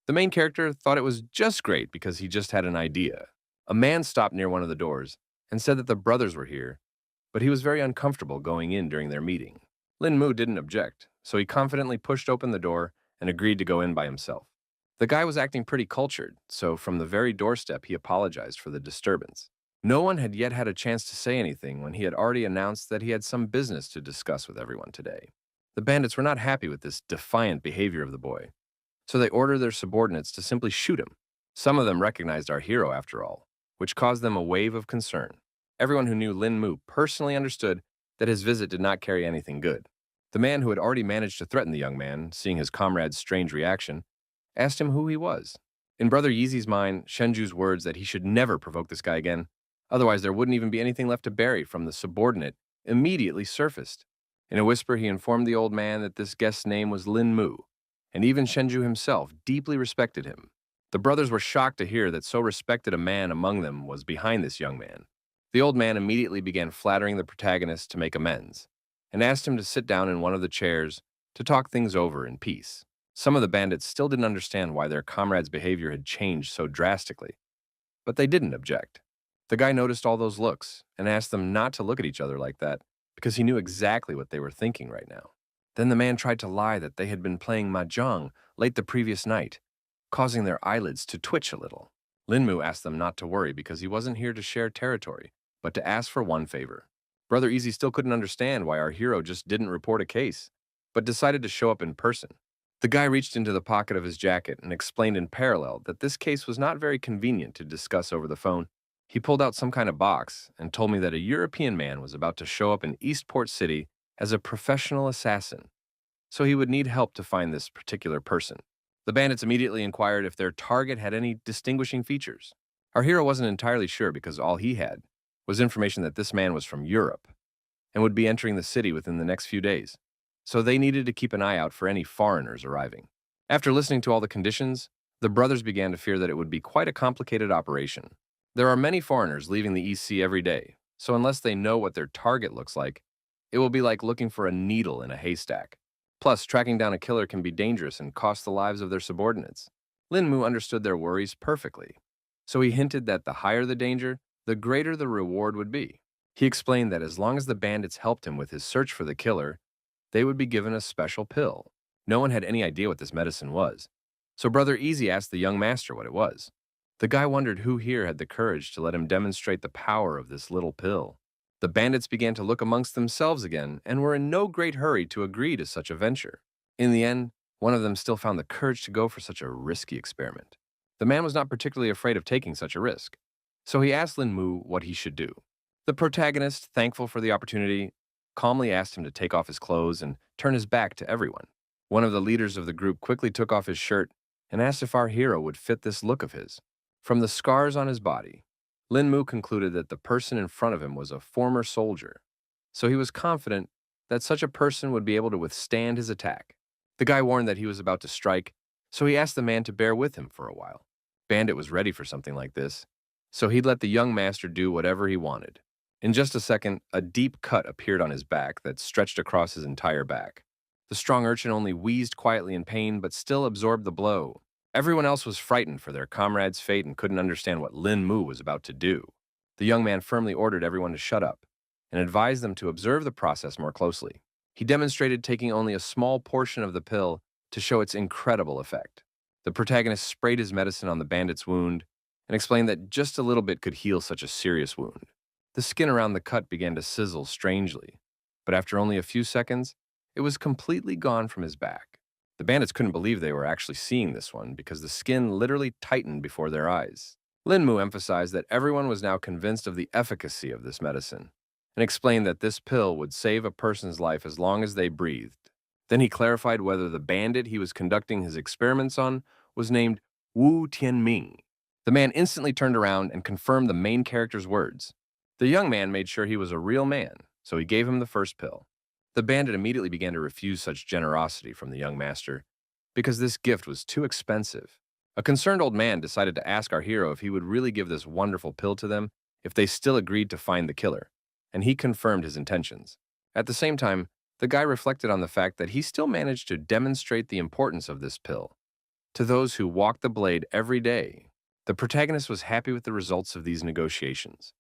The main character thought it was just great because he just had an idea. A man stopped near one of the doors and said that the brothers were here, but he was very uncomfortable going in during their meeting. Lin Mu didn't object, so he confidently pushed open the door and agreed to go in by himself. The guy was acting pretty cultured, so from the very doorstep he apologized for the disturbance. No one had yet had a chance to say anything when he had already announced that he had some business to discuss with everyone today. The bandits were not happy with this defiant behavior of the boy, so they ordered their subordinates to simply shoot him. Some of them recognized our hero after all, which caused them a wave of concern. Everyone who knew Lin Mu personally understood that his visit did not carry anything good. The man who had already managed to threaten the young man, seeing his comrade's strange reaction, asked him who he was. In Brother Yeezy's mind, Shenju's words that he should never provoke this guy again, otherwise there wouldn't even be anything left to bury from the subordinate, immediately surfaced. In a whisper, he informed the old man that this guest's name was Lin Mu, and even Shenju himself deeply respected him. The brothers were shocked to hear that so respected a man among them was behind this young man. The old man immediately began flattering the protagonist to make amends, and asked him to sit down in one of the chairs to talk things over in peace. Some of the bandits still didn't understand why their comrade's behavior had changed so drastically, but they didn't object. The guy noticed all those looks and asked them not to look at each other like that because he knew exactly what they were thinking right now. Then the man tried to lie that they had been playing mahjong late the previous night, causing their eyelids to twitch a little. Lin Mu asked them not to worry because he wasn't here to share territory, but to ask for one favor. Brother Easy still couldn't understand why our hero just didn't report a case, but decided to show up in person. The guy reached into the pocket of his jacket and explained in parallel that this case was not very convenient to discuss over the phone. He pulled out some kind of box and told me that a European man was about to show up in Eastport City as a professional assassin, so he would need help to find this particular person. The bandits immediately inquired if their target had any distinguishing features. Our hero wasn't entirely sure because all he had was information that this man was from Europe and would be entering the city within the next few days, so they needed to keep an eye out for any foreigners arriving. After listening to all the conditions, the brothers began to fear that it would be quite a complicated operation. There are many foreigners leaving the EC every day, so unless they know what their target looks like, it will be like looking for a needle in a haystack. Plus, tracking down a killer can be dangerous and cost the lives of their subordinates. Lin Mu understood their worries perfectly, so he hinted that the higher the danger, the greater the reward would be. He explained that as long as the bandits helped him with his search for the killer, they would be given a special pill. No one had any idea what this medicine was, so Brother Easy asked the young master what it was. The guy wondered who here had the courage to let him demonstrate the power of this little pill. The bandits began to look amongst themselves again and were in no great hurry to agree to such a venture. In the end, one of them still found the courage to go for such a risky experiment. The man was not particularly afraid of taking such a risk, so he asked Lin Mu what he should do. The protagonist, thankful for the opportunity, calmly asked him to take off his clothes and turn his back to everyone. One of the leaders of the group quickly took off his shirt and asked if our hero would fit this look of his. From the scars on his body, Lin Mu concluded that the person in front of him was a former soldier, so he was confident that such a person would be able to withstand his attack. The guy warned that he was about to strike, so he asked the man to bear with him for a while. Bandit was ready for something like this, so he'd let the young master do whatever he wanted. In just a second, a deep cut appeared on his back that stretched across his entire back. The strong urchin only wheezed quietly in pain, but still absorbed the blow. Everyone else was frightened for their comrade's fate and couldn't understand what Lin Mu was about to do. The young man firmly ordered everyone to shut up, and advised them to observe the process more closely. He demonstrated taking only a small portion of the pill to show its incredible effect. The protagonist sprayed his medicine on the bandit's wound and explained that just a little bit could heal such a serious wound. The skin around the cut began to sizzle strangely, but after only a few seconds, it was completely gone from his back. The bandits couldn't believe they were actually seeing this one because the skin literally tightened before their eyes. Linmu emphasized that everyone was now convinced of the efficacy of this medicine and explained that this pill would save a person's life as long as they breathed. Then he clarified whether the bandit he was conducting his experiments on was named Wu Tianming. The man instantly turned around and confirmed the main character's words. The young man made sure he was a real man, so he gave him the first pill. The bandit immediately began to refuse such generosity from the young master because this gift was too expensive. A concerned old man decided to ask our hero if he would really give this wonderful pill to them if they still agreed to find the killer, and he confirmed his intentions. At the same time, the guy reflected on the fact that he still managed to demonstrate the importance of this pill to those who walk the blade every day. The protagonist was happy with the results of these negotiations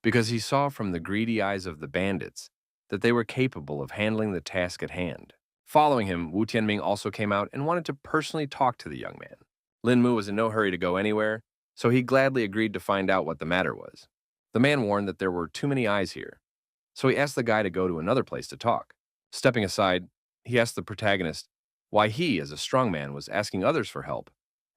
because he saw from the greedy eyes of the bandits that they were capable of handling the task at hand. Following him, Wu Tianming also came out and wanted to personally talk to the young man. Lin Mu was in no hurry to go anywhere, so he gladly agreed to find out what the matter was. The man warned that there were too many eyes here, so he asked the guy to go to another place to talk. Stepping aside, he asked the protagonist why he, as a strong man, was asking others for help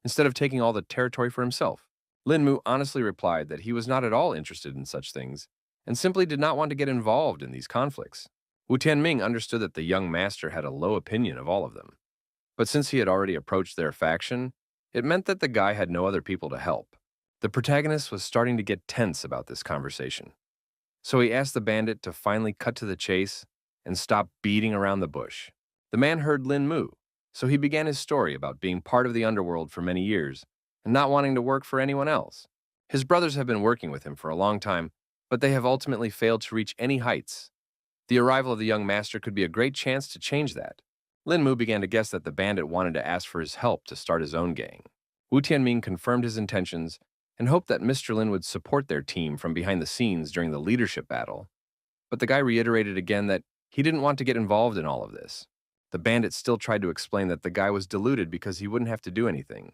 instead of taking all the territory for himself. Lin Mu honestly replied that he was not at all interested in such things and simply did not want to get involved in these conflicts. Wu Tianming understood that the young master had a low opinion of all of them, but since he had already approached their faction, it meant that the guy had no other people to help. The protagonist was starting to get tense about this conversation, so he asked the bandit to finally cut to the chase and stop beating around the bush. The man heard Lin Mu, so he began his story about being part of the underworld for many years and not wanting to work for anyone else. His brothers have been working with him for a long time, but they have ultimately failed to reach any heights. The arrival of the young master could be a great chance to change that. Lin Mu began to guess that the bandit wanted to ask for his help to start his own gang. Wu Tianming confirmed his intentions and hoped that Mr. Lin would support their team from behind the scenes during the leadership battle. But the guy reiterated again that he didn't want to get involved in all of this. The bandit still tried to explain that the guy was deluded because he wouldn't have to do anything,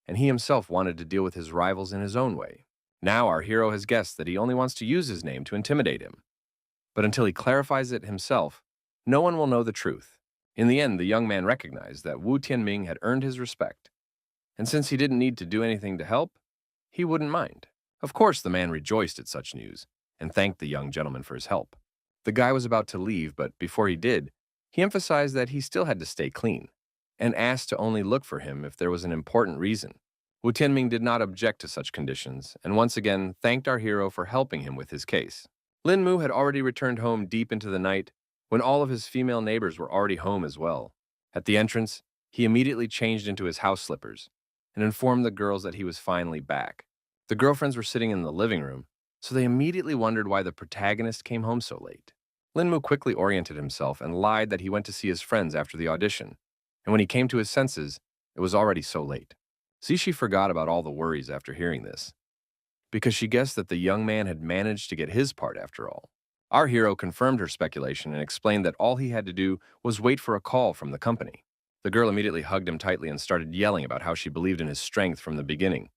and he himself wanted to deal with his rivals in his own way. Now our hero has guessed that he only wants to use his name to intimidate him. But until he clarifies it himself, no one will know the truth. In the end, the young man recognized that Wu Tianming had earned his respect, and since he didn't need to do anything to help, he wouldn't mind. Of course, the man rejoiced at such news and thanked the young gentleman for his help. The guy was about to leave, but before he did, he emphasized that he still had to stay clean and asked to only look for him if there was an important reason. Wu Tianming did not object to such conditions and once again thanked our hero for helping him with his case. Lin Mu had already returned home deep into the night when all of his female neighbors were already home as well. At the entrance, he immediately changed into his house slippers and informed the girls that he was finally back. The girlfriends were sitting in the living room, so they immediately wondered why the protagonist came home so late. Lin Mu quickly oriented himself and lied that he went to see his friends after the audition, and when he came to his senses, it was already so late. Zishi forgot about all the worries after hearing this, because she guessed that the young man had managed to get his part after all. Our hero confirmed her speculation and explained that all he had to do was wait for a call from the company. The girl immediately hugged him tightly and started yelling about how she believed in his strength from the beginning,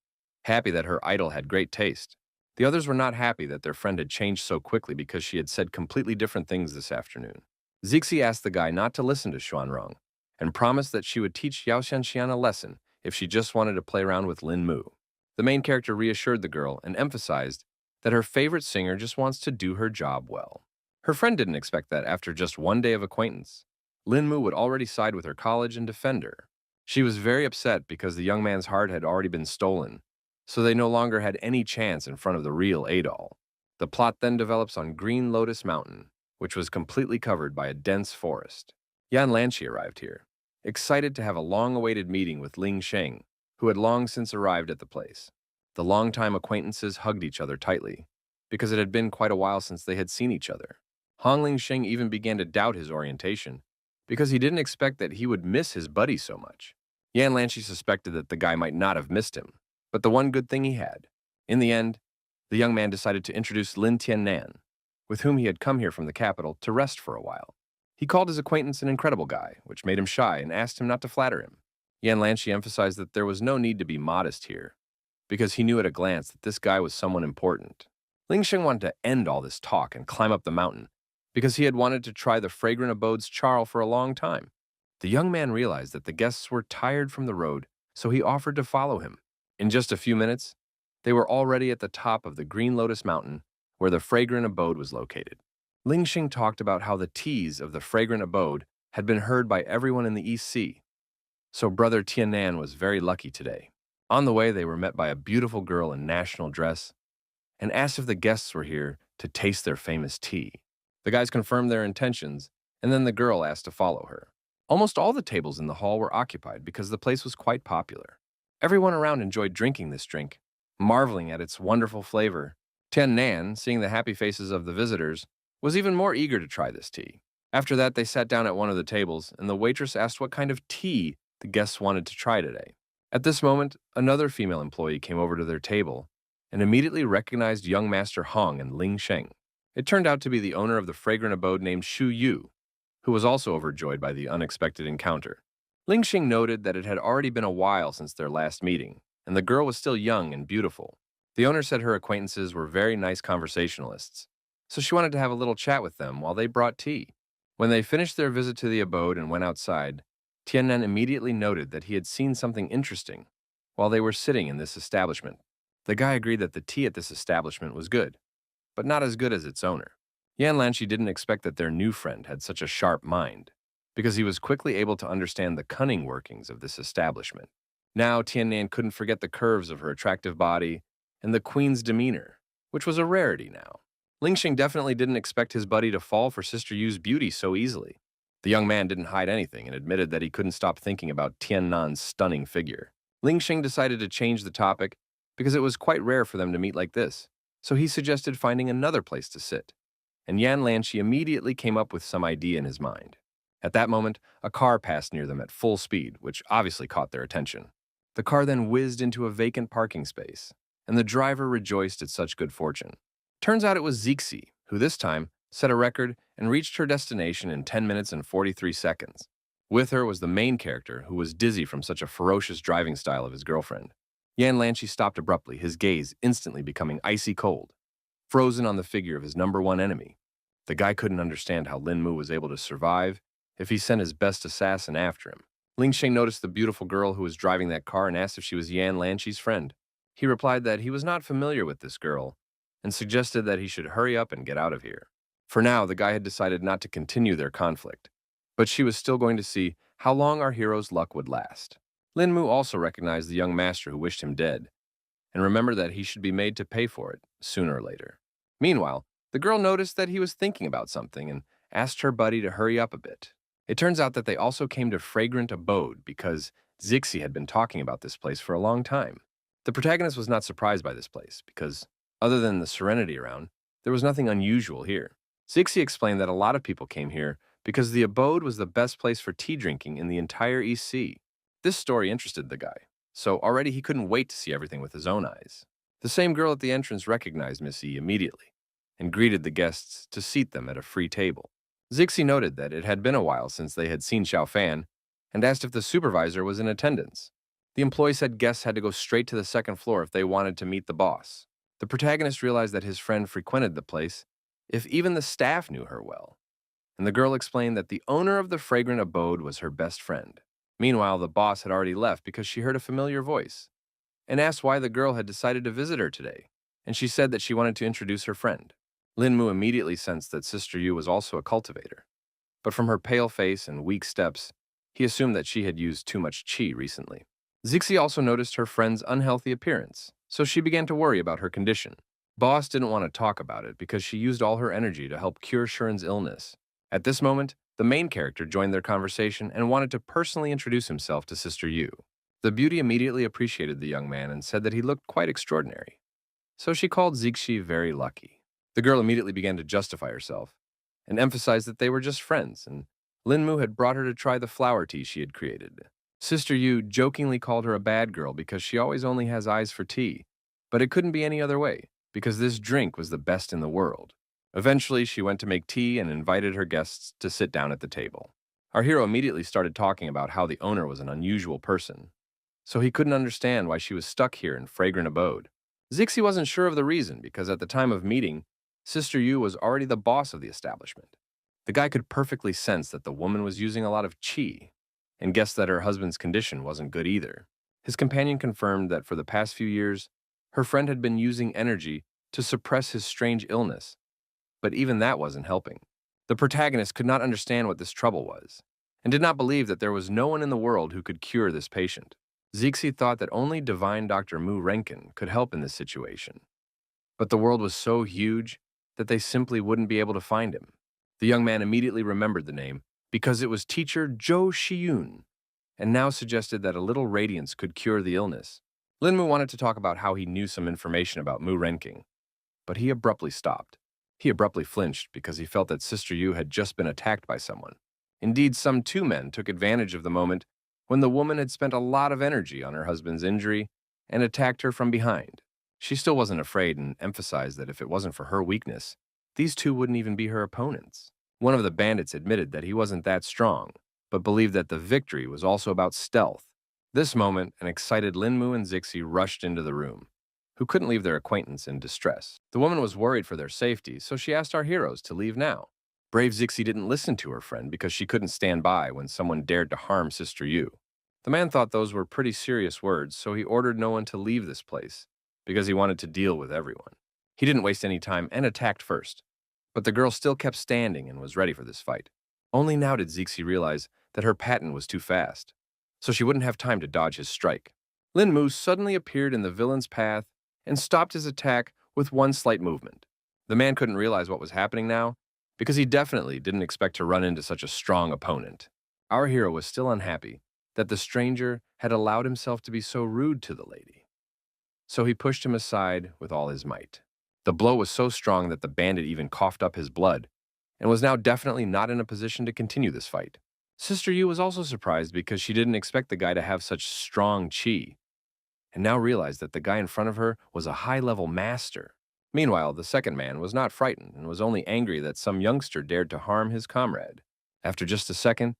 happy that her idol had great taste. The others were not happy that their friend had changed so quickly because she had said completely different things this afternoon. Zixi asked the guy not to listen to Xuanrong and promised that she would teach Yao Xianxian a lesson if she just wanted to play around with Lin Mu. The main character reassured the girl and emphasized that her favorite singer just wants to do her job well. Her friend didn't expect that after just one day of acquaintance, Lin Mu would already side with her college and defend her. She was very upset because the young man's heart had already been stolen, so they no longer had any chance in front of the real Adol. The plot then develops on Green Lotus Mountain, which was completely covered by a dense forest. Yan Lanqi arrived here, excited to have a long-awaited meeting with Ling Sheng, who had long since arrived at the place. The longtime acquaintances hugged each other tightly, because it had been quite a while since they had seen each other. Hong Ling Sheng even began to doubt his orientation, because he didn't expect that he would miss his buddy so much. Yan Lanqi suspected that the guy might not have missed him, but the one good thing he had. In the end, the young man decided to introduce Lin Tiannan, with whom he had come here from the capital to rest for a while. He called his acquaintance an incredible guy, which made him shy, and asked him not to flatter him. Yan Lanshi emphasized that there was no need to be modest here, because he knew at a glance that this guy was someone important. Ling Sheng wanted to end all this talk and climb up the mountain, because he had wanted to try the fragrant abode's charl for a long time. The young man realized that the guests were tired from the road, so he offered to follow him. In just a few minutes, they were already at the top of the Green Lotus Mountain, where the fragrant abode was located. Ling Xing talked about how the teas of the fragrant abode had been heard by everyone in the East Sea, so brother Tiannan was very lucky today. On the way, they were met by a beautiful girl in national dress and asked if the guests were here to taste their famous tea. The guys confirmed their intentions, and then the girl asked to follow her. Almost all the tables in the hall were occupied because the place was quite popular. Everyone around enjoyed drinking this drink, marveling at its wonderful flavor. Tiannan, seeing the happy faces of the visitors, was even more eager to try this tea. After that, they sat down at one of the tables, and the waitress asked what kind of tea the guests wanted to try today. At this moment, another female employee came over to their table and immediately recognized young Master Hong and Ling Sheng. It turned out to be the owner of the fragrant abode named Shu Yu, who was also overjoyed by the unexpected encounter. Ling Xing noted that it had already been a while since their last meeting, and the girl was still young and beautiful. The owner said her acquaintances were very nice conversationalists, so she wanted to have a little chat with them while they brought tea. When they finished their visit to the abode and went outside, Tiannan immediately noted that he had seen something interesting while they were sitting in this establishment. The guy agreed that the tea at this establishment was good, but not as good as its owner. Yan Lanshi didn't expect that their new friend had such a sharp mind, because he was quickly able to understand the cunning workings of this establishment. Now Tiannan couldn't forget the curves of her attractive body and the queen's demeanor, which was a rarity now. Ling Xing definitely didn't expect his buddy to fall for Sister Yu's beauty so easily. The young man didn't hide anything and admitted that he couldn't stop thinking about Tiannan's stunning figure. Ling Xing decided to change the topic because it was quite rare for them to meet like this, so he suggested finding another place to sit, and Yan Lanshi immediately came up with some idea in his mind. At that moment, a car passed near them at full speed, which obviously caught their attention. The car then whizzed into a vacant parking space, and the driver rejoiced at such good fortune. Turns out it was Zixi, who this time set a record and reached her destination in 10 minutes and 43 seconds. With her was the main character, who was dizzy from such a ferocious driving style of his girlfriend. Yan Lanshi stopped abruptly, his gaze instantly becoming icy cold, frozen on the figure of his number one enemy. The guy couldn't understand how Lin Mu was able to survive if he sent his best assassin after him. Ling Sheng noticed the beautiful girl who was driving that car and asked if she was Yan Lanshi's friend. He replied that he was not familiar with this girl and suggested that he should hurry up and get out of here. For now, the guy had decided not to continue their conflict, but she was still going to see how long our hero's luck would last. Lin Mu also recognized the young master who wished him dead, and remembered that he should be made to pay for it, sooner or later. Meanwhile, the girl noticed that he was thinking about something and asked her buddy to hurry up a bit. It turns out that they also came to Fragrant Abode because Zixi had been talking about this place for a long time. The protagonist was not surprised by this place because, other than the serenity around, there was nothing unusual here. Zixi explained that a lot of people came here because the abode was the best place for tea drinking in the entire East Sea. This story interested the guy, so already he couldn't wait to see everything with his own eyes. The same girl at the entrance recognized Miss E immediately and greeted the guests to seat them at a free table. Zixi noted that it had been a while since they had seen Xiao Fan and asked if the supervisor was in attendance. The employee said guests had to go straight to the second floor if they wanted to meet the boss. The protagonist realized that his friend frequented the place if even the staff knew her well, and the girl explained that the owner of the fragrant abode was her best friend. Meanwhile, the boss had already left because she heard a familiar voice and asked why the girl had decided to visit her today, and she said that she wanted to introduce her friend. Lin Mu immediately sensed that Sister Yu was also a cultivator, but from her pale face and weak steps, he assumed that she had used too much qi recently. Zixi also noticed her friend's unhealthy appearance, so she began to worry about her condition. Boss didn't want to talk about it because she used all her energy to help cure Shuren's illness. At this moment, the main character joined their conversation and wanted to personally introduce himself to Sister Yu. The beauty immediately appreciated the young man and said that he looked quite extraordinary, so she called Zixi very lucky. The girl immediately began to justify herself and emphasized that they were just friends, and Lin Mu had brought her to try the flower tea she had created. Sister Yu jokingly called her a bad girl because she always only has eyes for tea, but it couldn't be any other way, because this drink was the best in the world. Eventually, she went to make tea and invited her guests to sit down at the table. Our hero immediately started talking about how the owner was an unusual person, so he couldn't understand why she was stuck here in fragrant abode. Zixi wasn't sure of the reason because at the time of meeting, Sister Yu was already the boss of the establishment. The guy could perfectly sense that the woman was using a lot of qi and guessed that her husband's condition wasn't good either. His companion confirmed that for the past few years, her friend had been using energy to suppress his strange illness, but even that wasn't helping. The protagonist could not understand what this trouble was and did not believe that there was no one in the world who could cure this patient. Zixi thought that only divine Dr. Mu Renkin could help in this situation. But the world was so huge that they simply wouldn't be able to find him. The young man immediately remembered the name because it was teacher Zhou Shiyun, and now suggested that a little radiance could cure the illness. Linmu wanted to talk about how he knew some information about Mu Renking, but he abruptly stopped. He abruptly flinched because he felt that Sister Yu had just been attacked by someone. Indeed, some two men took advantage of the moment when the woman had spent a lot of energy on her husband's injury and attacked her from behind. She still wasn't afraid and emphasized that if it wasn't for her weakness, these two wouldn't even be her opponents. One of the bandits admitted that he wasn't that strong, but believed that the victory was also about stealth. This moment, an excited Linmu and Zixi rushed into the room, who couldn't leave their acquaintance in distress. The woman was worried for their safety, so she asked our heroes to leave now. Brave Zixi didn't listen to her friend because she couldn't stand by when someone dared to harm Sister Yu. The man thought those were pretty serious words, so he ordered no one to leave this place because he wanted to deal with everyone. He didn't waste any time and attacked first, but the girl still kept standing and was ready for this fight. Only now did Zixi realize that her patent was too fast, so she wouldn't have time to dodge his strike. Lin Mu suddenly appeared in the villain's path and stopped his attack with one slight movement. The man couldn't realize what was happening now, because he definitely didn't expect to run into such a strong opponent. Our hero was still unhappy that the stranger had allowed himself to be so rude to the lady, so he pushed him aside with all his might. The blow was so strong that the bandit even coughed up his blood, and was now definitely not in a position to continue this fight. Sister Yu was also surprised because she didn't expect the guy to have such strong qi, and now realized that the guy in front of her was a high-level master. Meanwhile, the second man was not frightened and was only angry that some youngster dared to harm his comrade. After just a second,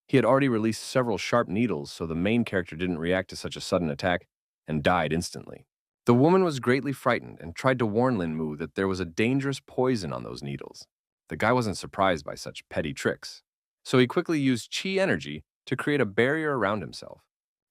he had already released several sharp needles, so the main character didn't react to such a sudden attack and died instantly. The woman was greatly frightened and tried to warn Lin Mu that there was a dangerous poison on those needles. The guy wasn't surprised by such petty tricks, so he quickly used qi energy to create a barrier around himself.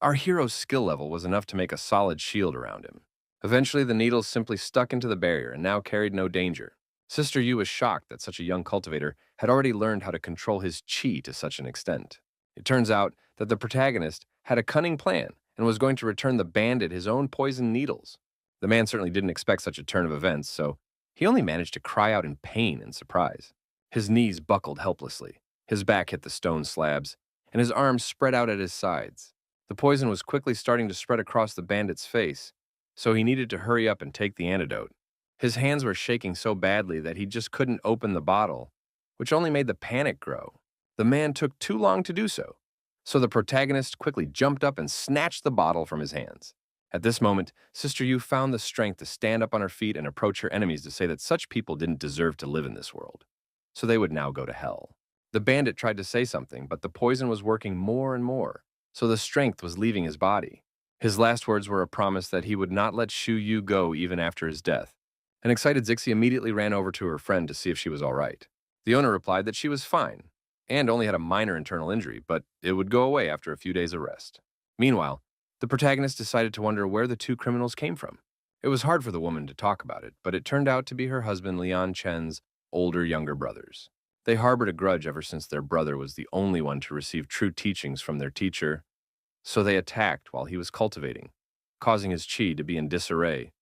Our hero's skill level was enough to make a solid shield around him. Eventually, the needles simply stuck into the barrier and now carried no danger. Sister Yu was shocked that such a young cultivator had already learned how to control his qi to such an extent. It turns out that the protagonist had a cunning plan and was going to return the bandit his own poisoned needles. The man certainly didn't expect such a turn of events, so he only managed to cry out in pain and surprise. His knees buckled helplessly, his back hit the stone slabs, and his arms spread out at his sides. The poison was quickly starting to spread across the bandit's face, so he needed to hurry up and take the antidote. His hands were shaking so badly that he just couldn't open the bottle, which only made the panic grow. The man took too long to do so, so the protagonist quickly jumped up and snatched the bottle from his hands. At this moment, Sister Yu found the strength to stand up on her feet and approach her enemies to say that such people didn't deserve to live in this world, so they would now go to hell. The bandit tried to say something, but the poison was working more and more, so the strength was leaving his body. His last words were a promise that he would not let Shu Yu go even after his death. An excited Zixi immediately ran over to her friend to see if she was all right. The owner replied that she was fine, and only had a minor internal injury, but it would go away after a few days of rest. Meanwhile, the protagonist decided to wonder where the two criminals came from. It was hard for the woman to talk about it, but it turned out to be her husband Lian Chen's younger brothers. They harbored a grudge ever since their brother was the only one to receive true teachings from their teacher, so they attacked while he was cultivating, causing his qi to be in disarray,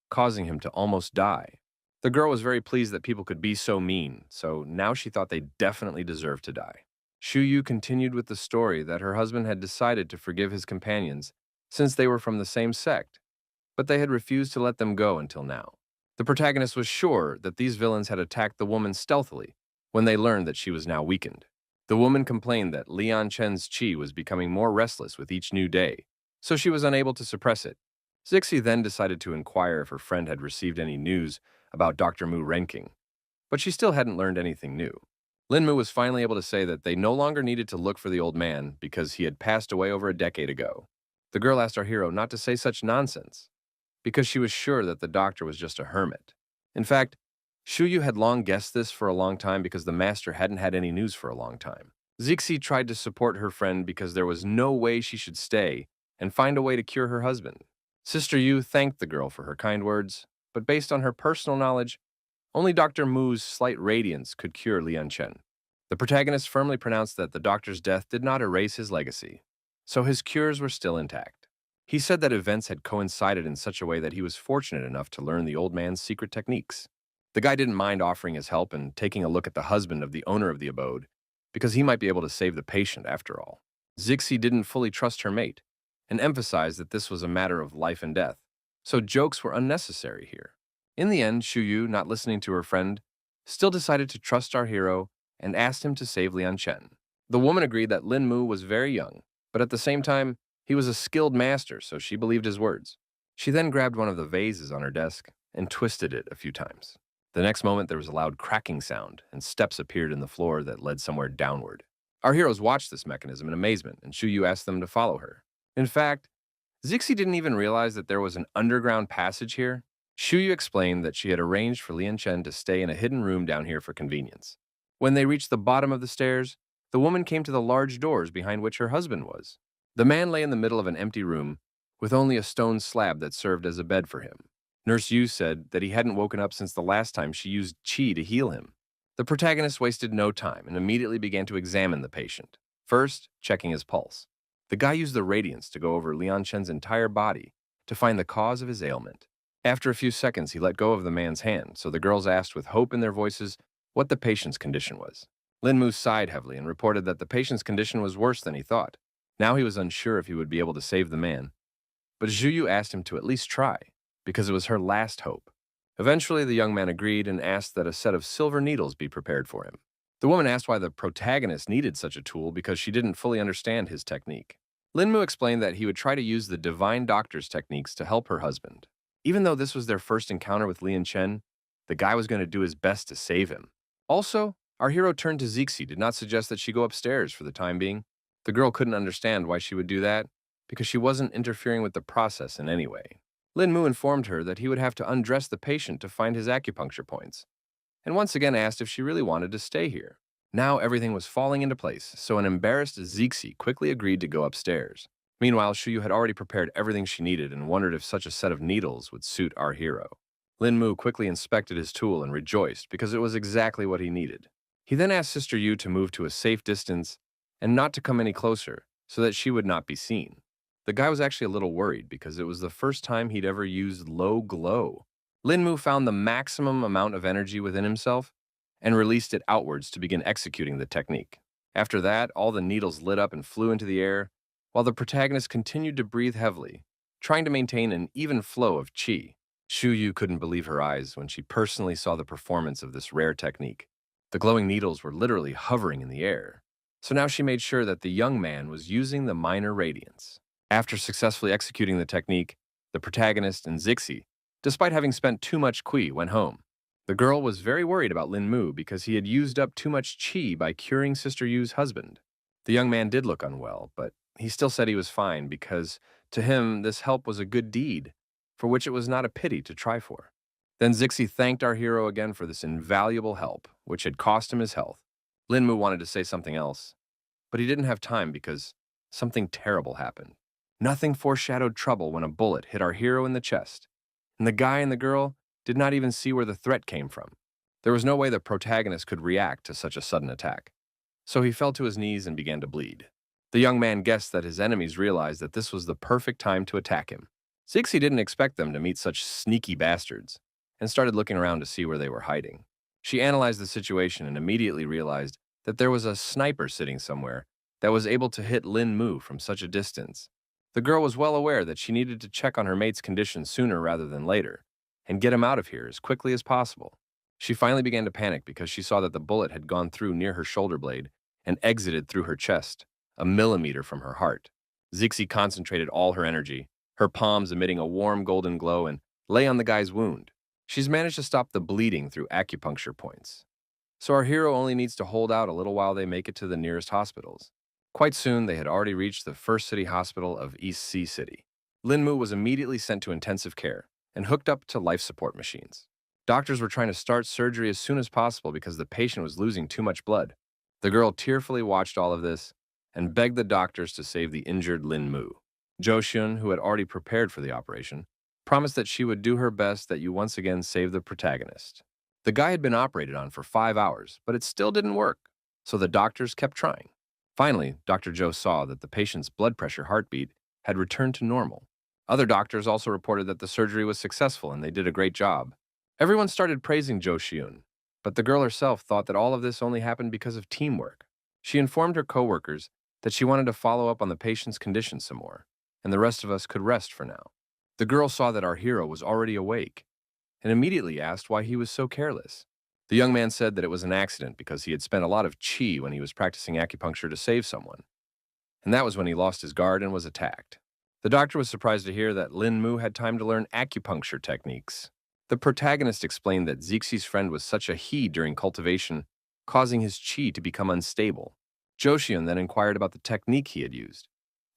causing him to almost die. The girl was very pleased that people could be so mean, so now she thought they definitely deserved to die. Shu Yu continued with the story that her husband had decided to forgive his companions since they were from the same sect, but they had refused to let them go until now. The protagonist was sure that these villains had attacked the woman stealthily when they learned that she was now weakened. The woman complained that Lian Chen's qi was becoming more restless with each new day, so she was unable to suppress it. Zixi then decided to inquire if her friend had received any news about Dr. Mu Renking, But she still hadn't learned anything new. Linmu was finally able to say that they no longer needed to look for the old man because he had passed away over a decade ago. The girl asked our hero not to say such nonsense, because she was sure that the doctor was just a hermit. In fact, Shuyu had long guessed this for a long time because the master hadn't had any news for a long time. Zixi tried to support her friend because there was no way she should stay and find a way to cure her husband. Sister Yu thanked the girl for her kind words, but based on her personal knowledge, only Dr. Mu's slight radiance could cure Lian Chen. The protagonist firmly pronounced that the doctor's death did not erase his legacy, so his cures were still intact. He said that events had coincided in such a way that he was fortunate enough to learn the old man's secret techniques. The guy didn't mind offering his help and taking a look at the husband of the owner of the abode, because he might be able to save the patient after all. Zixi didn't fully trust her mate, and emphasized that this was a matter of life and death, so jokes were unnecessary here. In the end, Shuyu, not listening to her friend, still decided to trust our hero and asked him to save Lian Chen. The woman agreed that Lin Mu was very young, but at the same time, he was a skilled master, so she believed his words. She then grabbed one of the vases on her desk and twisted it a few times. The next moment, there was a loud cracking sound, and steps appeared in the floor that led somewhere downward. Our heroes watched this mechanism in amazement, and Shuyu asked them to follow her. In fact, Zixi didn't even realize that there was an underground passage here. Shuyu explained that she had arranged for Lian Chen to stay in a hidden room down here for convenience. When they reached the bottom of the stairs, the woman came to the large doors behind which her husband was. The man lay in the middle of an empty room, with only a stone slab that served as a bed for him. Nurse Yu said that he hadn't woken up since the last time she used qi to heal him. The protagonist wasted no time and immediately began to examine the patient, first checking his pulse. The guy used the radiance to go over Lian Chen's entire body to find the cause of his ailment. After a few seconds, he let go of the man's hand, so the girls asked with hope in their voices what the patient's condition was. Lin Mu sighed heavily and reported that the patient's condition was worse than he thought. Now he was unsure if he would be able to save the man, but Zhuyu asked him to at least try, because it was her last hope. Eventually, the young man agreed and asked that a set of silver needles be prepared for him. The woman asked why the protagonist needed such a tool because she didn't fully understand his technique. Lin Mu explained that he would try to use the divine doctor's techniques to help her husband. Even though this was their first encounter with Lian Chen, the guy was going to do his best to save him. Also, our hero turned to Zixi did not suggest that she go upstairs for the time being. The girl couldn't understand why she would do that, because she wasn't interfering with the process in any way. Lin Mu informed her that he would have to undress the patient to find his acupuncture points, and once again asked if she really wanted to stay here. Now everything was falling into place, so an embarrassed Zixi quickly agreed to go upstairs. Meanwhile, Shuyu had already prepared everything she needed and wondered if such a set of needles would suit our hero. Lin Mu quickly inspected his tool and rejoiced because it was exactly what he needed. He then asked Sister Yu to move to a safe distance and not to come any closer so that she would not be seen. The guy was actually a little worried because it was the first time he'd ever used low glow. Lin Mu found the maximum amount of energy within himself and released it outwards to begin executing the technique. After that, all the needles lit up and flew into the air, while the protagonist continued to breathe heavily, trying to maintain an even flow of qi. Shuyu couldn't believe her eyes when she personally saw the performance of this rare technique. The glowing needles were literally hovering in the air, so now she made sure that the young man was using the minor radiance. After successfully executing the technique, the protagonist and Zixi, despite having spent too much qi, went home. The girl was very worried about Lin Mu because he had used up too much qi by curing Sister Yu's husband. The young man did look unwell, but he still said he was fine because, to him, this help was a good deed, for which it was not a pity to try for. Then Zixi thanked our hero again for this invaluable help, which had cost him his health. Lin Mu wanted to say something else, but he didn't have time because something terrible happened. Nothing foreshadowed trouble when a bullet hit our hero in the chest, and the guy and the girl did not even see where the threat came from. There was no way the protagonist could react to such a sudden attack, so he fell to his knees and began to bleed. The young man guessed that his enemies realized that this was the perfect time to attack him. Zixi didn't expect them to meet such sneaky bastards, and started looking around to see where they were hiding. She analyzed the situation and immediately realized that there was a sniper sitting somewhere that was able to hit Lin Mu from such a distance. The girl was well aware that she needed to check on her mate's condition sooner rather than later, and get him out of here as quickly as possible. She finally began to panic because she saw that the bullet had gone through near her shoulder blade and exited through her chest, a millimeter from her heart. Zixi concentrated all her energy, her palms emitting a warm golden glow, and lay on the guy's wound. She's managed to stop the bleeding through acupuncture points. So our hero only needs to hold out a little while they make it to the nearest hospitals. Quite soon, they had already reached the first city hospital of East Sea City. Linmu was immediately sent to intensive care and hooked up to life support machines. Doctors were trying to start surgery as soon as possible because the patient was losing too much blood. The girl tearfully watched all of this and begged the doctors to save the injured Linmu. Jo-hyun, who had already prepared for the operation, promised that she would do her best that you once again save the protagonist. The guy had been operated on for 5 hours, but it still didn't work, so the doctors kept trying. Finally, Dr. Joe saw that the patient's blood pressure heartbeat had returned to normal. Other doctors also reported that the surgery was successful and they did a great job. Everyone started praising Jo-hyun, but the girl herself thought that all of this only happened because of teamwork. She informed her coworkers that she wanted to follow up on the patient's condition some more, and the rest of us could rest for now. The girl saw that our hero was already awake and immediately asked why he was so careless. The young man said that it was an accident because he had spent a lot of chi when he was practicing acupuncture to save someone, and that was when he lost his guard and was attacked. The doctor was surprised to hear that Lin Mu had time to learn acupuncture techniques. The protagonist explained that Zixi's friend was such a he during cultivation, causing his chi to become unstable. Jo-hyun then inquired about the technique he had used,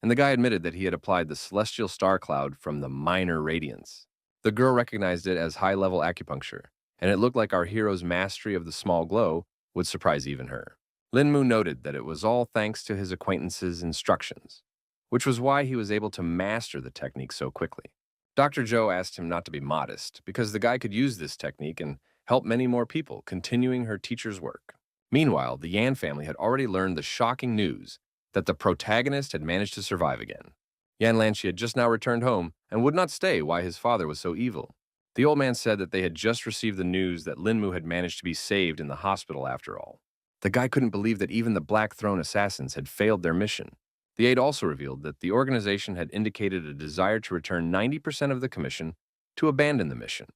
and the guy admitted that he had applied the celestial star cloud from the minor radiance. The girl recognized it as high-level acupuncture, and it looked like our hero's mastery of the small glow would surprise even her. Lin Mu noted that it was all thanks to his acquaintance's instructions, which was why he was able to master the technique so quickly. Dr. Joe asked him not to be modest, because the guy could use this technique and help many more people, continuing her teacher's work. Meanwhile, the Yan family had already learned the shocking news that the protagonist had managed to survive again. Yan Lanchi had just now returned home and would not stay why his father was so evil. The old man said that they had just received the news that Linmu had managed to be saved in the hospital after all. The guy couldn't believe that even the Black Throne assassins had failed their mission. The aide also revealed that the organization had indicated a desire to return 90% of the commission to abandon the mission.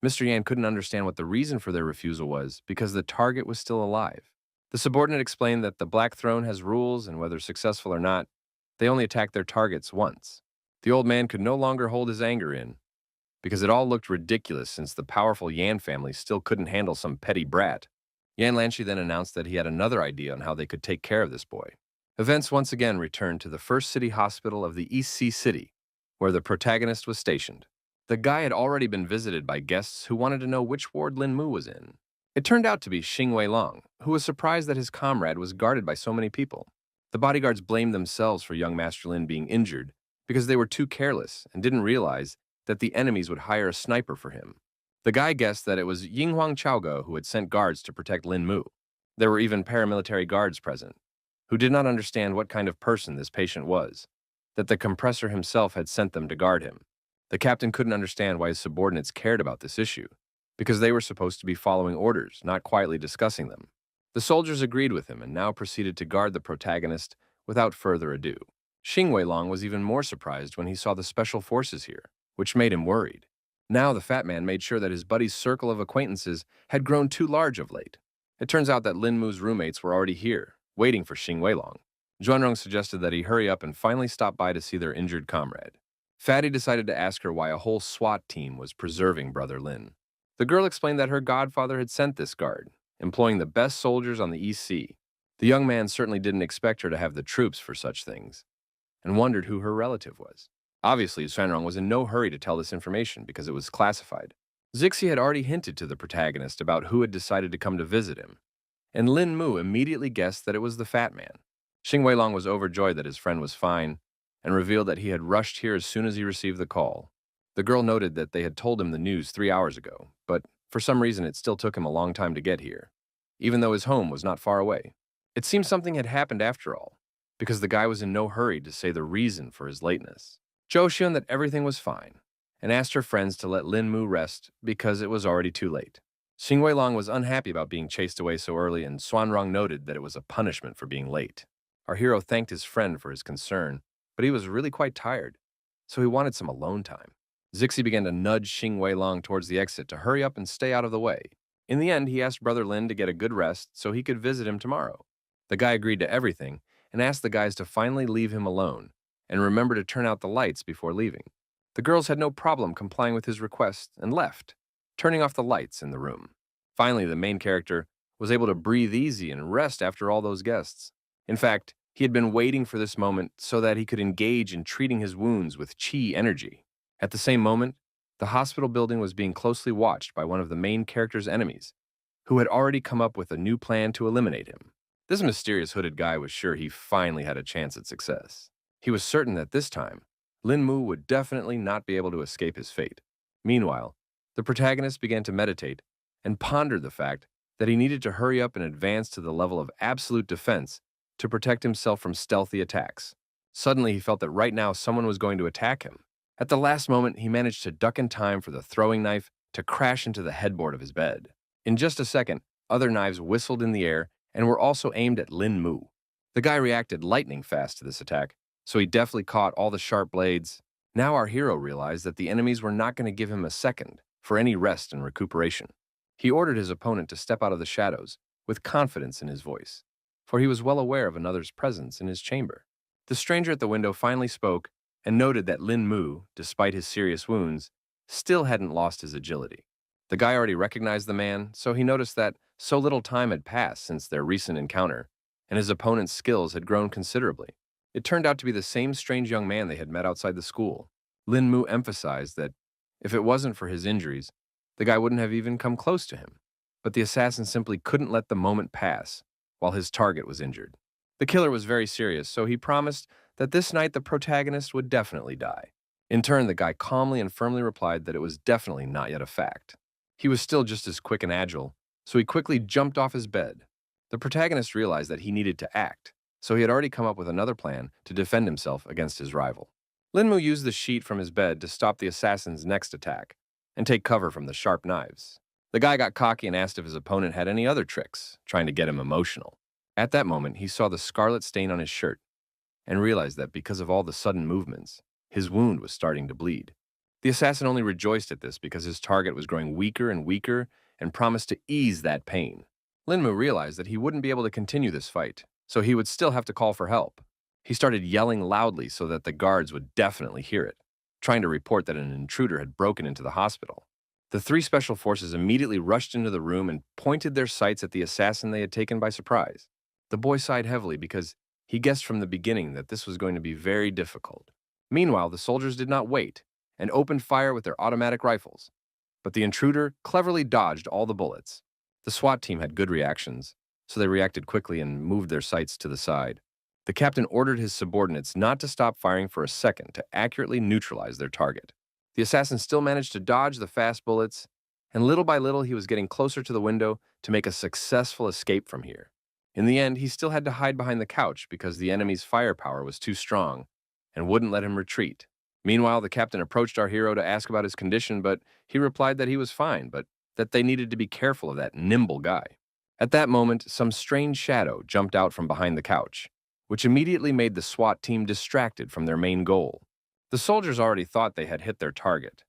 Mr. Yan couldn't understand what the reason for their refusal was because the target was still alive. The subordinate explained that the Black Throne has rules and whether successful or not, they only attack their targets once. The old man could no longer hold his anger in, because it all looked ridiculous since the powerful Yan family still couldn't handle some petty brat. Yan Lanchi then announced that he had another idea on how they could take care of this boy. Events once again returned to the first city hospital of the East Sea City, where the protagonist was stationed. The guy had already been visited by guests who wanted to know which ward Lin Mu was in. It turned out to be Xing Wei Long, who was surprised that his comrade was guarded by so many people. The bodyguards blamed themselves for young Master Lin being injured because they were too careless and didn't realize that the enemies would hire a sniper for him. The guy guessed that it was Yinghuang Chaoge who had sent guards to protect Lin Mu. There were even paramilitary guards present, who did not understand what kind of person this patient was, that the compressor himself had sent them to guard him. The captain couldn't understand why his subordinates cared about this issue, because they were supposed to be following orders, not quietly discussing them. The soldiers agreed with him and now proceeded to guard the protagonist without further ado. Xing Wei Long was even more surprised when he saw the special forces here, which made him worried. Now the fat man made sure that his buddy's circle of acquaintances had grown too large of late. It turns out that Lin Mu's roommates were already here, waiting for Xing Wei Long. Zhuanrong suggested that he hurry up and finally stop by to see their injured comrade. Fatty decided to ask her why a whole SWAT team was preserving Brother Lin. The girl explained that her godfather had sent this guard, employing the best soldiers on the East Sea. The young man certainly didn't expect her to have the troops for such things, and wondered who her relative was. Obviously, Zhuanrong was in no hurry to tell this information because it was classified. Zixi had already hinted to the protagonist about who had decided to come to visit him, and Lin Mu immediately guessed that it was the fat man. Xing Wei Long was overjoyed that his friend was fine, and revealed that he had rushed here as soon as he received the call. The girl noted that they had told him the news 3 hours ago, but for some reason it still took him a long time to get here, even though his home was not far away. It seemed something had happened after all, because the guy was in no hurry to say the reason for his lateness. Jo-hyun that everything was fine, and asked her friends to let Lin Mu rest because it was already too late. Xing Wei Long was unhappy about being chased away so early, and Xuanrong noted that it was a punishment for being late. Our hero thanked his friend for his concern, but he was really quite tired, so he wanted some alone time. Zixi began to nudge Xing Wei Long towards the exit to hurry up and stay out of the way. In the end, he asked Brother Lin to get a good rest so he could visit him tomorrow. The guy agreed to everything and asked the guys to finally leave him alone and remember to turn out the lights before leaving. The girls had no problem complying with his request and left, turning off the lights in the room. Finally, the main character was able to breathe easy and rest after all those guests. In fact, he had been waiting for this moment so that he could engage in treating his wounds with chi energy. At the same moment, the hospital building was being closely watched by one of the main character's enemies, who had already come up with a new plan to eliminate him. This mysterious hooded guy was sure he finally had a chance at success. He was certain that this time, Lin Mu would definitely not be able to escape his fate. Meanwhile, the protagonist began to meditate and pondered the fact that he needed to hurry up and advance to the level of absolute defense to protect himself from stealthy attacks. Suddenly, he felt that right now someone was going to attack him. At the last moment, he managed to duck in time for the throwing knife to crash into the headboard of his bed. In just a second, other knives whistled in the air and were also aimed at Lin Mu. The guy reacted lightning fast to this attack, so he deftly caught all the sharp blades. Now our hero realized that the enemies were not going to give him a second for any rest and recuperation. He ordered his opponent to step out of the shadows with confidence in his voice, for he was well aware of another's presence in his chamber. The stranger at the window finally spoke and noted that Lin Mu, despite his serious wounds, still hadn't lost his agility. The guy already recognized the man, so he noticed that so little time had passed since their recent encounter, and his opponent's skills had grown considerably. It turned out to be the same strange young man they had met outside the school. Lin Mu emphasized that if it wasn't for his injuries, the guy wouldn't have even come close to him. But the assassin simply couldn't let the moment pass while his target was injured. The killer was very serious, so he promised that this night the protagonist would definitely die. In turn, the guy calmly and firmly replied that it was definitely not yet a fact. He was still just as quick and agile, so he quickly jumped off his bed. The protagonist realized that he needed to act, so he had already come up with another plan to defend himself against his rival. Lin Mu used the sheet from his bed to stop the assassin's next attack and take cover from the sharp knives. The guy got cocky and asked if his opponent had any other tricks, trying to get him emotional. At that moment, he saw the scarlet stain on his shirt and realized that because of all the sudden movements, his wound was starting to bleed. The assassin only rejoiced at this because his target was growing weaker and weaker and promised to ease that pain. Lin Mu realized that he wouldn't be able to continue this fight, so he would still have to call for help. He started yelling loudly so that the guards would definitely hear it, trying to report that an intruder had broken into the hospital. The three special forces immediately rushed into the room and pointed their sights at the assassin they had taken by surprise. The boy sighed heavily because he guessed from the beginning that this was going to be very difficult. Meanwhile, the soldiers did not wait and opened fire with their automatic rifles, but the intruder cleverly dodged all the bullets. The SWAT team had good reactions, so they reacted quickly and moved their sights to the side. The captain ordered his subordinates not to stop firing for a second to accurately neutralize their target. The assassin still managed to dodge the fast bullets, and little by little he was getting closer to the window to make a successful escape from here. In the end, he still had to hide behind the couch because the enemy's firepower was too strong and wouldn't let him retreat. Meanwhile, the captain approached our hero to ask about his condition, but he replied that he was fine, but that they needed to be careful of that nimble guy. At that moment, some strange shadow jumped out from behind the couch, which immediately made the SWAT team distracted from their main goal. The soldiers already thought they had hit their target,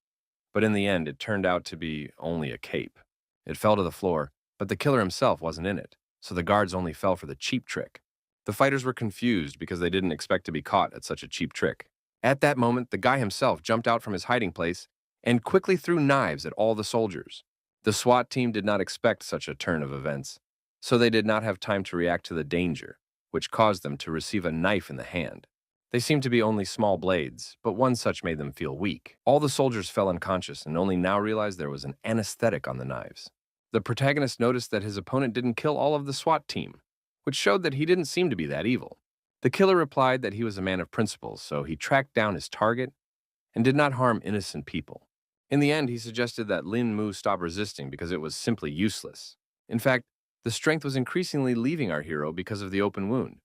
but in the end, it turned out to be only a cape. It fell to the floor, but the killer himself wasn't in it, so the guards only fell for the cheap trick. The fighters were confused because they didn't expect to be caught at such a cheap trick. At that moment, the guy himself jumped out from his hiding place and quickly threw knives at all the soldiers. The SWAT team did not expect such a turn of events, so they did not have time to react to the danger, which caused them to receive a knife in the hand. They seemed to be only small blades, but one such made them feel weak. All the soldiers fell unconscious and only now realized there was an anesthetic on the knives. The protagonist noticed that his opponent didn't kill all of the SWAT team, which showed that he didn't seem to be that evil. The killer replied that he was a man of principles, so he tracked down his target and did not harm innocent people. In the end, he suggested that Lin Mu stop resisting because it was simply useless. In fact, the strength was increasingly leaving our hero because of the open wound,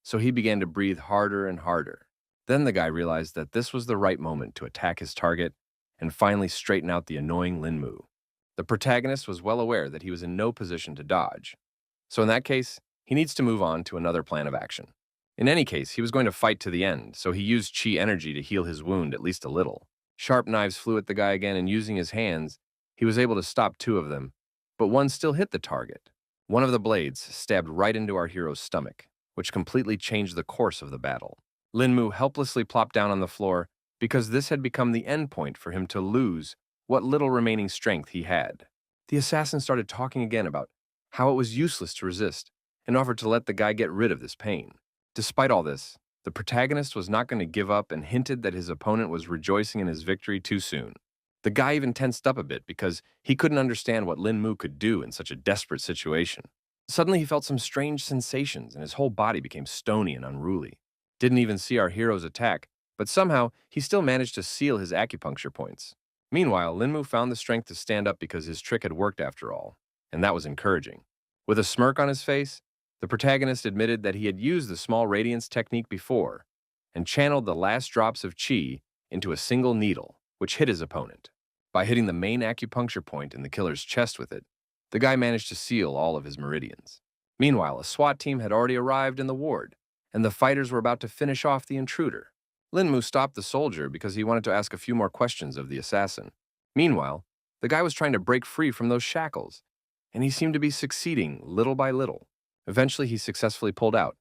so he began to breathe harder and harder. Then the guy realized that this was the right moment to attack his target and finally straighten out the annoying Lin Mu. The protagonist was well aware that he was in no position to dodge, so in that case, he needs to move on to another plan of action. In any case, he was going to fight to the end, so he used chi energy to heal his wound at least a little. Sharp knives flew at the guy again, and using his hands, he was able to stop two of them, but one still hit the target. One of the blades stabbed right into our hero's stomach, which completely changed the course of the battle. Lin Mu helplessly plopped down on the floor because this had become the end point for him to lose what little remaining strength he had. The assassin started talking again about how it was useless to resist and offered to let the guy get rid of this pain. Despite all this, the protagonist was not going to give up and hinted that his opponent was rejoicing in his victory too soon. The guy even tensed up a bit because he couldn't understand what Lin Mu could do in such a desperate situation. Suddenly he felt some strange sensations and his whole body became stony and unruly. Didn't even see our hero's attack, but somehow he still managed to seal his acupuncture points. Meanwhile, Lin Mu found the strength to stand up because his trick had worked after all, and that was encouraging. With a smirk on his face, the protagonist admitted that he had used the small radiance technique before and channeled the last drops of chi into a single needle, which hit his opponent. By hitting the main acupuncture point in the killer's chest with it, the guy managed to seal all of his meridians. Meanwhile, a SWAT team had already arrived in the ward, and the fighters were about to finish off the intruder. Lin Mu stopped the soldier because he wanted to ask a few more questions of the assassin. Meanwhile, the guy was trying to break free from those shackles, and he seemed to be succeeding little by little. Eventually, he successfully pulled out,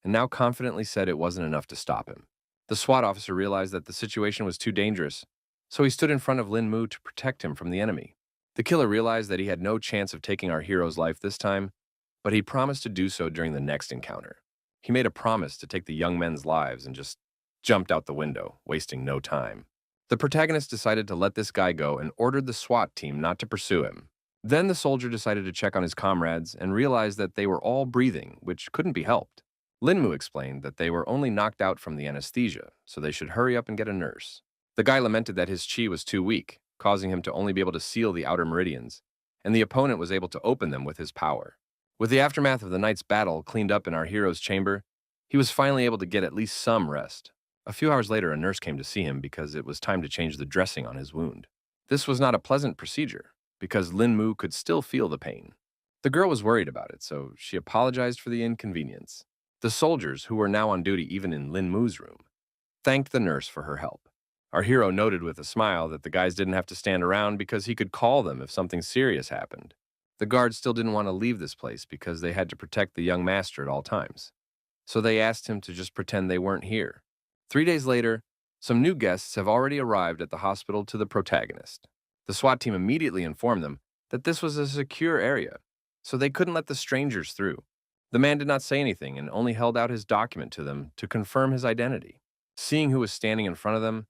and now confidently said it wasn't enough to stop him. The SWAT officer realized that the situation was too dangerous, so he stood in front of Lin Mu to protect him from the enemy. The killer realized that he had no chance of taking our hero's life this time, but he promised to do so during the next encounter. He made a promise to take the young men's lives and just jumped out the window, wasting no time. The protagonist decided to let this guy go and ordered the SWAT team not to pursue him. Then the soldier decided to check on his comrades and realized that they were all breathing, which couldn't be helped. Lin Mu explained that they were only knocked out from the anesthesia, so they should hurry up and get a nurse. The guy lamented that his chi was too weak, causing him to only be able to seal the outer meridians, and the opponent was able to open them with his power. With the aftermath of the night's battle cleaned up in our hero's chamber, he was finally able to get at least some rest. A few hours later, a nurse came to see him because it was time to change the dressing on his wound. This was not a pleasant procedure, because Lin Mu could still feel the pain. The girl was worried about it, so she apologized for the inconvenience. The soldiers, who were now on duty even in Lin Mu's room, thanked the nurse for her help. Our hero noted with a smile that the guys didn't have to stand around because he could call them if something serious happened. The guards still didn't want to leave this place because they had to protect the young master at all times, so they asked him to just pretend they weren't here. 3 days later, some new guests have already arrived at the hospital to the protagonist. The SWAT team immediately informed them that this was a secure area, so they couldn't let the strangers through. The man did not say anything and only held out his document to them to confirm his identity. Seeing who was standing in front of them,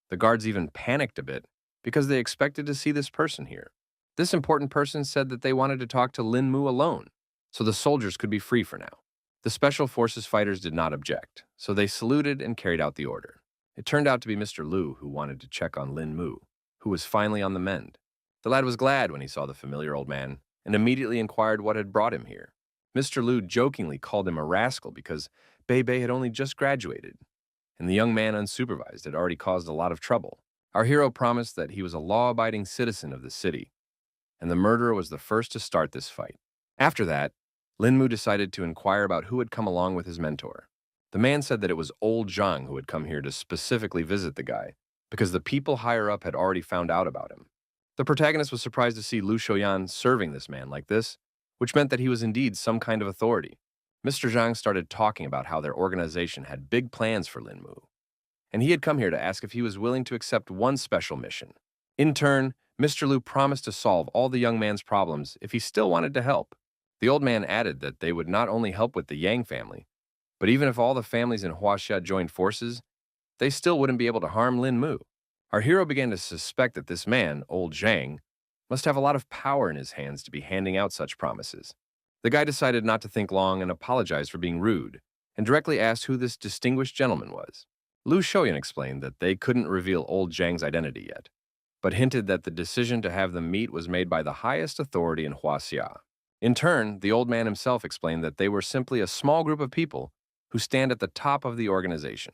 the guards even panicked a bit because they expected to see this person here. This important person said that they wanted to talk to Lin Mu alone, so the soldiers could be free for now. The Special Forces fighters did not object, so they saluted and carried out the order. It turned out to be Mr. Liu who wanted to check on Lin Mu, who was finally on the mend. The lad was glad when he saw the familiar old man and immediately inquired what had brought him here. Mr. Liu jokingly called him a rascal because Bei Bei had only just graduated, and the young man unsupervised had already caused a lot of trouble. Our hero promised that he was a law-abiding citizen of the city, and the murderer was the first to start this fight. After that, Lin Mu decided to inquire about who had come along with his mentor. The man said that it was old Zhang who had come here to specifically visit the guy, because the people higher up had already found out about him. The protagonist was surprised to see Lu Shoyan serving this man like this, which meant that he was indeed some kind of authority. Mr. Zhang started talking about how their organization had big plans for Lin Mu, and he had come here to ask if he was willing to accept one special mission. In turn, Mr. Liu promised to solve all the young man's problems if he still wanted to help. The old man added that they would not only help with the Yang family, but even if all the families in Huaxia joined forces, they still wouldn't be able to harm Lin Mu. Our hero began to suspect that this man, old Zhang, must have a lot of power in his hands to be handing out such promises. The guy decided not to think long and apologized for being rude, and directly asked who this distinguished gentleman was. Lu Shoyan explained that they couldn't reveal old Zhang's identity yet, but hinted that the decision to have them meet was made by the highest authority in Huaxia. In turn, the old man himself explained that they were simply a small group of people who stand at the top of the organization.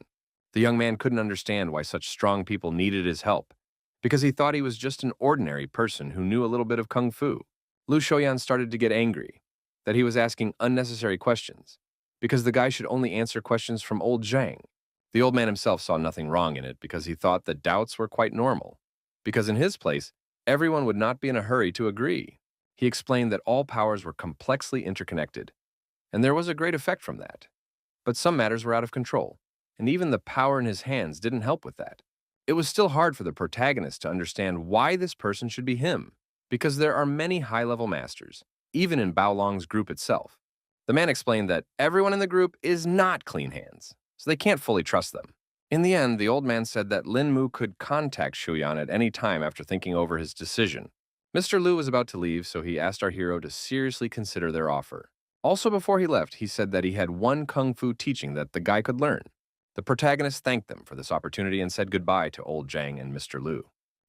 The young man couldn't understand why such strong people needed his help, because he thought he was just an ordinary person who knew a little bit of kung fu. Lu Shoyan started to get angry that he was asking unnecessary questions, because the guy should only answer questions from old Zhang. The old man himself saw nothing wrong in it because he thought that doubts were quite normal, because in his place, everyone would not be in a hurry to agree. He explained that all powers were complexly interconnected, and there was a great effect from that. But some matters were out of control, and even the power in his hands didn't help with that. It was still hard for the protagonist to understand why this person should be him, because there are many high-level masters, even in Baolong's group itself. The man explained that everyone in the group is not clean hands, so they can't fully trust them. In the end, the old man said that Lin Mu could contact Shuyan at any time after thinking over his decision. Mr. Lu was about to leave, so he asked our hero to seriously consider their offer. Also, before he left, he said that he had one kung fu teaching that the guy could learn. The protagonist thanked them for this opportunity and said goodbye to old Zhang and Mr. Lu.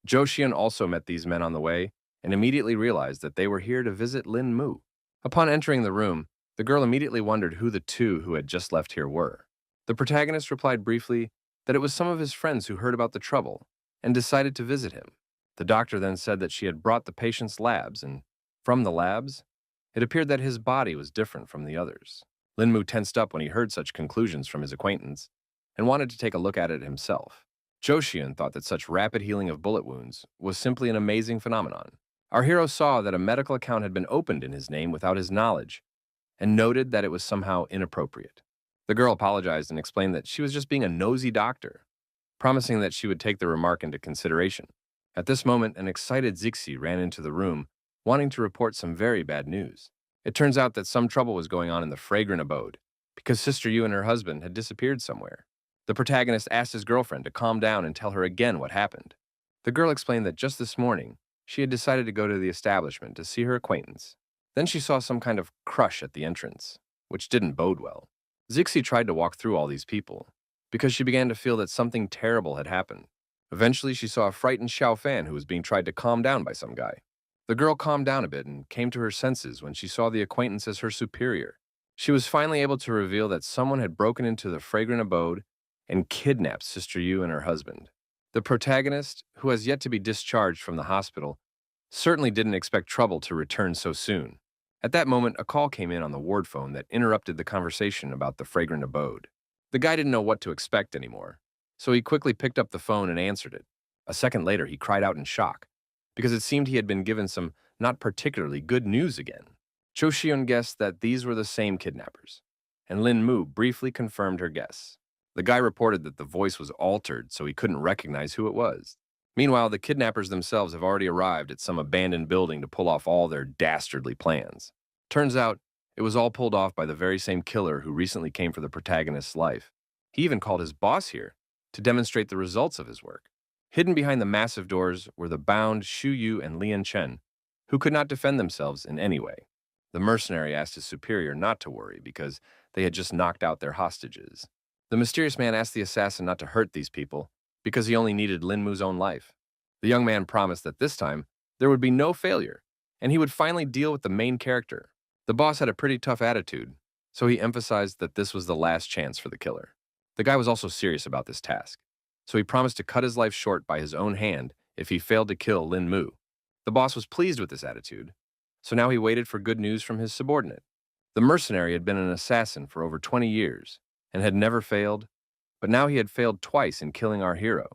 Joshian also met these men on the way and immediately realized that they were here to visit Lin Mu. Upon entering the room, the girl immediately wondered who the two who had just left here were. The protagonist replied briefly that it was some of his friends who heard about the trouble and decided to visit him. The doctor then said that she had brought the patient's labs, and from the labs, it appeared that his body was different from the others. Lin Mu tensed up when he heard such conclusions from his acquaintance and wanted to take a look at it himself. Joshian thought that such rapid healing of bullet wounds was simply an amazing phenomenon. Our hero saw that a medical account had been opened in his name without his knowledge and noted that it was somehow inappropriate. The girl apologized and explained that she was just being a nosy doctor, promising that she would take the remark into consideration. At this moment, an excited Zixi ran into the room, wanting to report some very bad news. It turns out that some trouble was going on in the fragrant abode, because Sister Yu and her husband had disappeared somewhere. The protagonist asked his girlfriend to calm down and tell her again what happened. The girl explained that just this morning, she had decided to go to the establishment to see her acquaintance. Then she saw some kind of crush at the entrance, which didn't bode well. Zixi tried to walk through all these people, because she began to feel that something terrible had happened. Eventually, she saw a frightened Xiao Fan who was being tried to calm down by some guy. The girl calmed down a bit and came to her senses when she saw the acquaintance as her superior. She was finally able to reveal that someone had broken into the fragrant abode and kidnapped Sister Yu and her husband. The protagonist, who has yet to be discharged from the hospital, certainly didn't expect trouble to return so soon. At that moment, a call came in on the ward phone that interrupted the conversation about the fragrant abode. The guy didn't know what to expect anymore, so he quickly picked up the phone and answered it. A second later, he cried out in shock, because it seemed he had been given some not particularly good news again. Cho Shion guessed that these were the same kidnappers, and Lin Mu briefly confirmed her guess. The guy reported that the voice was altered, so he couldn't recognize who it was. Meanwhile, the kidnappers themselves have already arrived at some abandoned building to pull off all their dastardly plans. Turns out, it was all pulled off by the very same killer who recently came for the protagonist's life. He even called his boss here to demonstrate the results of his work. Hidden behind the massive doors were the bound Xu Yu and Lian Chen, who could not defend themselves in any way. The mercenary asked his superior not to worry because they had just knocked out their hostages. The mysterious man asked the assassin not to hurt these people because he only needed Lin Mu's own life. The young man promised that this time there would be no failure, and he would finally deal with the main character. The boss had a pretty tough attitude, so he emphasized that this was the last chance for the killer. The guy was also serious about this task, so he promised to cut his life short by his own hand if he failed to kill Lin Mu. The boss was pleased with this attitude, so now he waited for good news from his subordinate. The mercenary had been an assassin for over 20 years and had never failed, but now he had failed twice in killing our hero,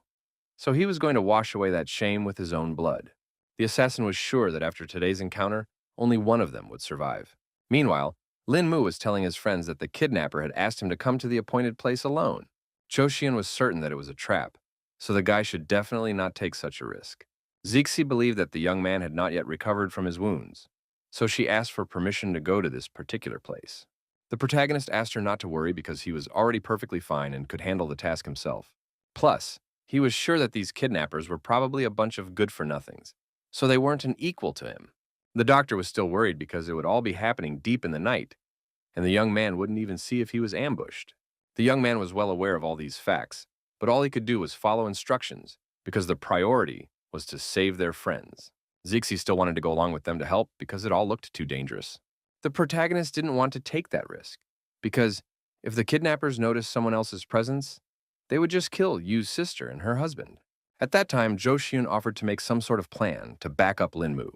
so he was going to wash away that shame with his own blood. The assassin was sure that after today's encounter, only one of them would survive. Meanwhile, Lin Mu was telling his friends that the kidnapper had asked him to come to the appointed place alone. Cho Xian was certain that it was a trap, so the guy should definitely not take such a risk. Zixi believed that the young man had not yet recovered from his wounds, so she asked for permission to go to this particular place. The protagonist asked her not to worry because he was already perfectly fine and could handle the task himself. Plus, he was sure that these kidnappers were probably a bunch of good-for-nothings, so they weren't an equal to him. The doctor was still worried because it would all be happening deep in the night, and the young man wouldn't even see if he was ambushed. The young man was well aware of all these facts, but all he could do was follow instructions because the priority was to save their friends. Zixi still wanted to go along with them to help because it all looked too dangerous. The protagonist didn't want to take that risk, because if the kidnappers noticed someone else's presence, they would just kill Yu's sister and her husband. At that time, Zhou Xiun offered to make some sort of plan to back up Lin Mu.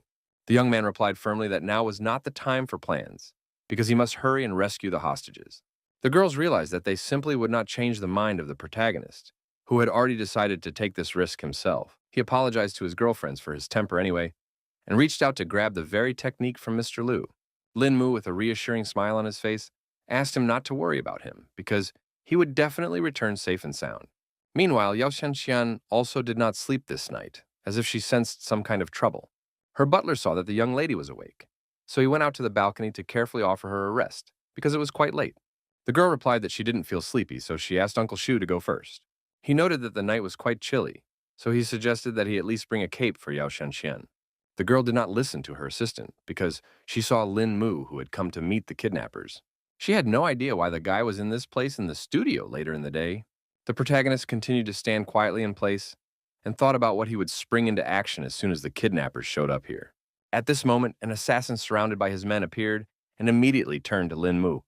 The young man replied firmly that now was not the time for plans, because he must hurry and rescue the hostages. The girls realized that they simply would not change the mind of the protagonist, who had already decided to take this risk himself. He apologized to his girlfriends for his temper anyway, and reached out to grab the very technique from Mr. Lu. Lin Mu, with a reassuring smile on his face, asked him not to worry about him, because he would definitely return safe and sound. Meanwhile, Yao Shanxian also did not sleep this night, as if she sensed some kind of trouble. Her butler saw that the young lady was awake, so he went out to the balcony to carefully offer her a rest, because it was quite late. The girl replied that she didn't feel sleepy, so she asked Uncle Shu to go first. He noted that the night was quite chilly, so he suggested that he at least bring a cape for Yao Shanxian. The girl did not listen to her assistant, because she saw Lin Mu, who had come to meet the kidnappers. She had no idea why the guy was in this place in the studio later in the day. The protagonist continued to stand quietly in place and thought about what he would spring into action as soon as the kidnappers showed up here. At this moment, an assassin surrounded by his men appeared and immediately turned to Lin Mu.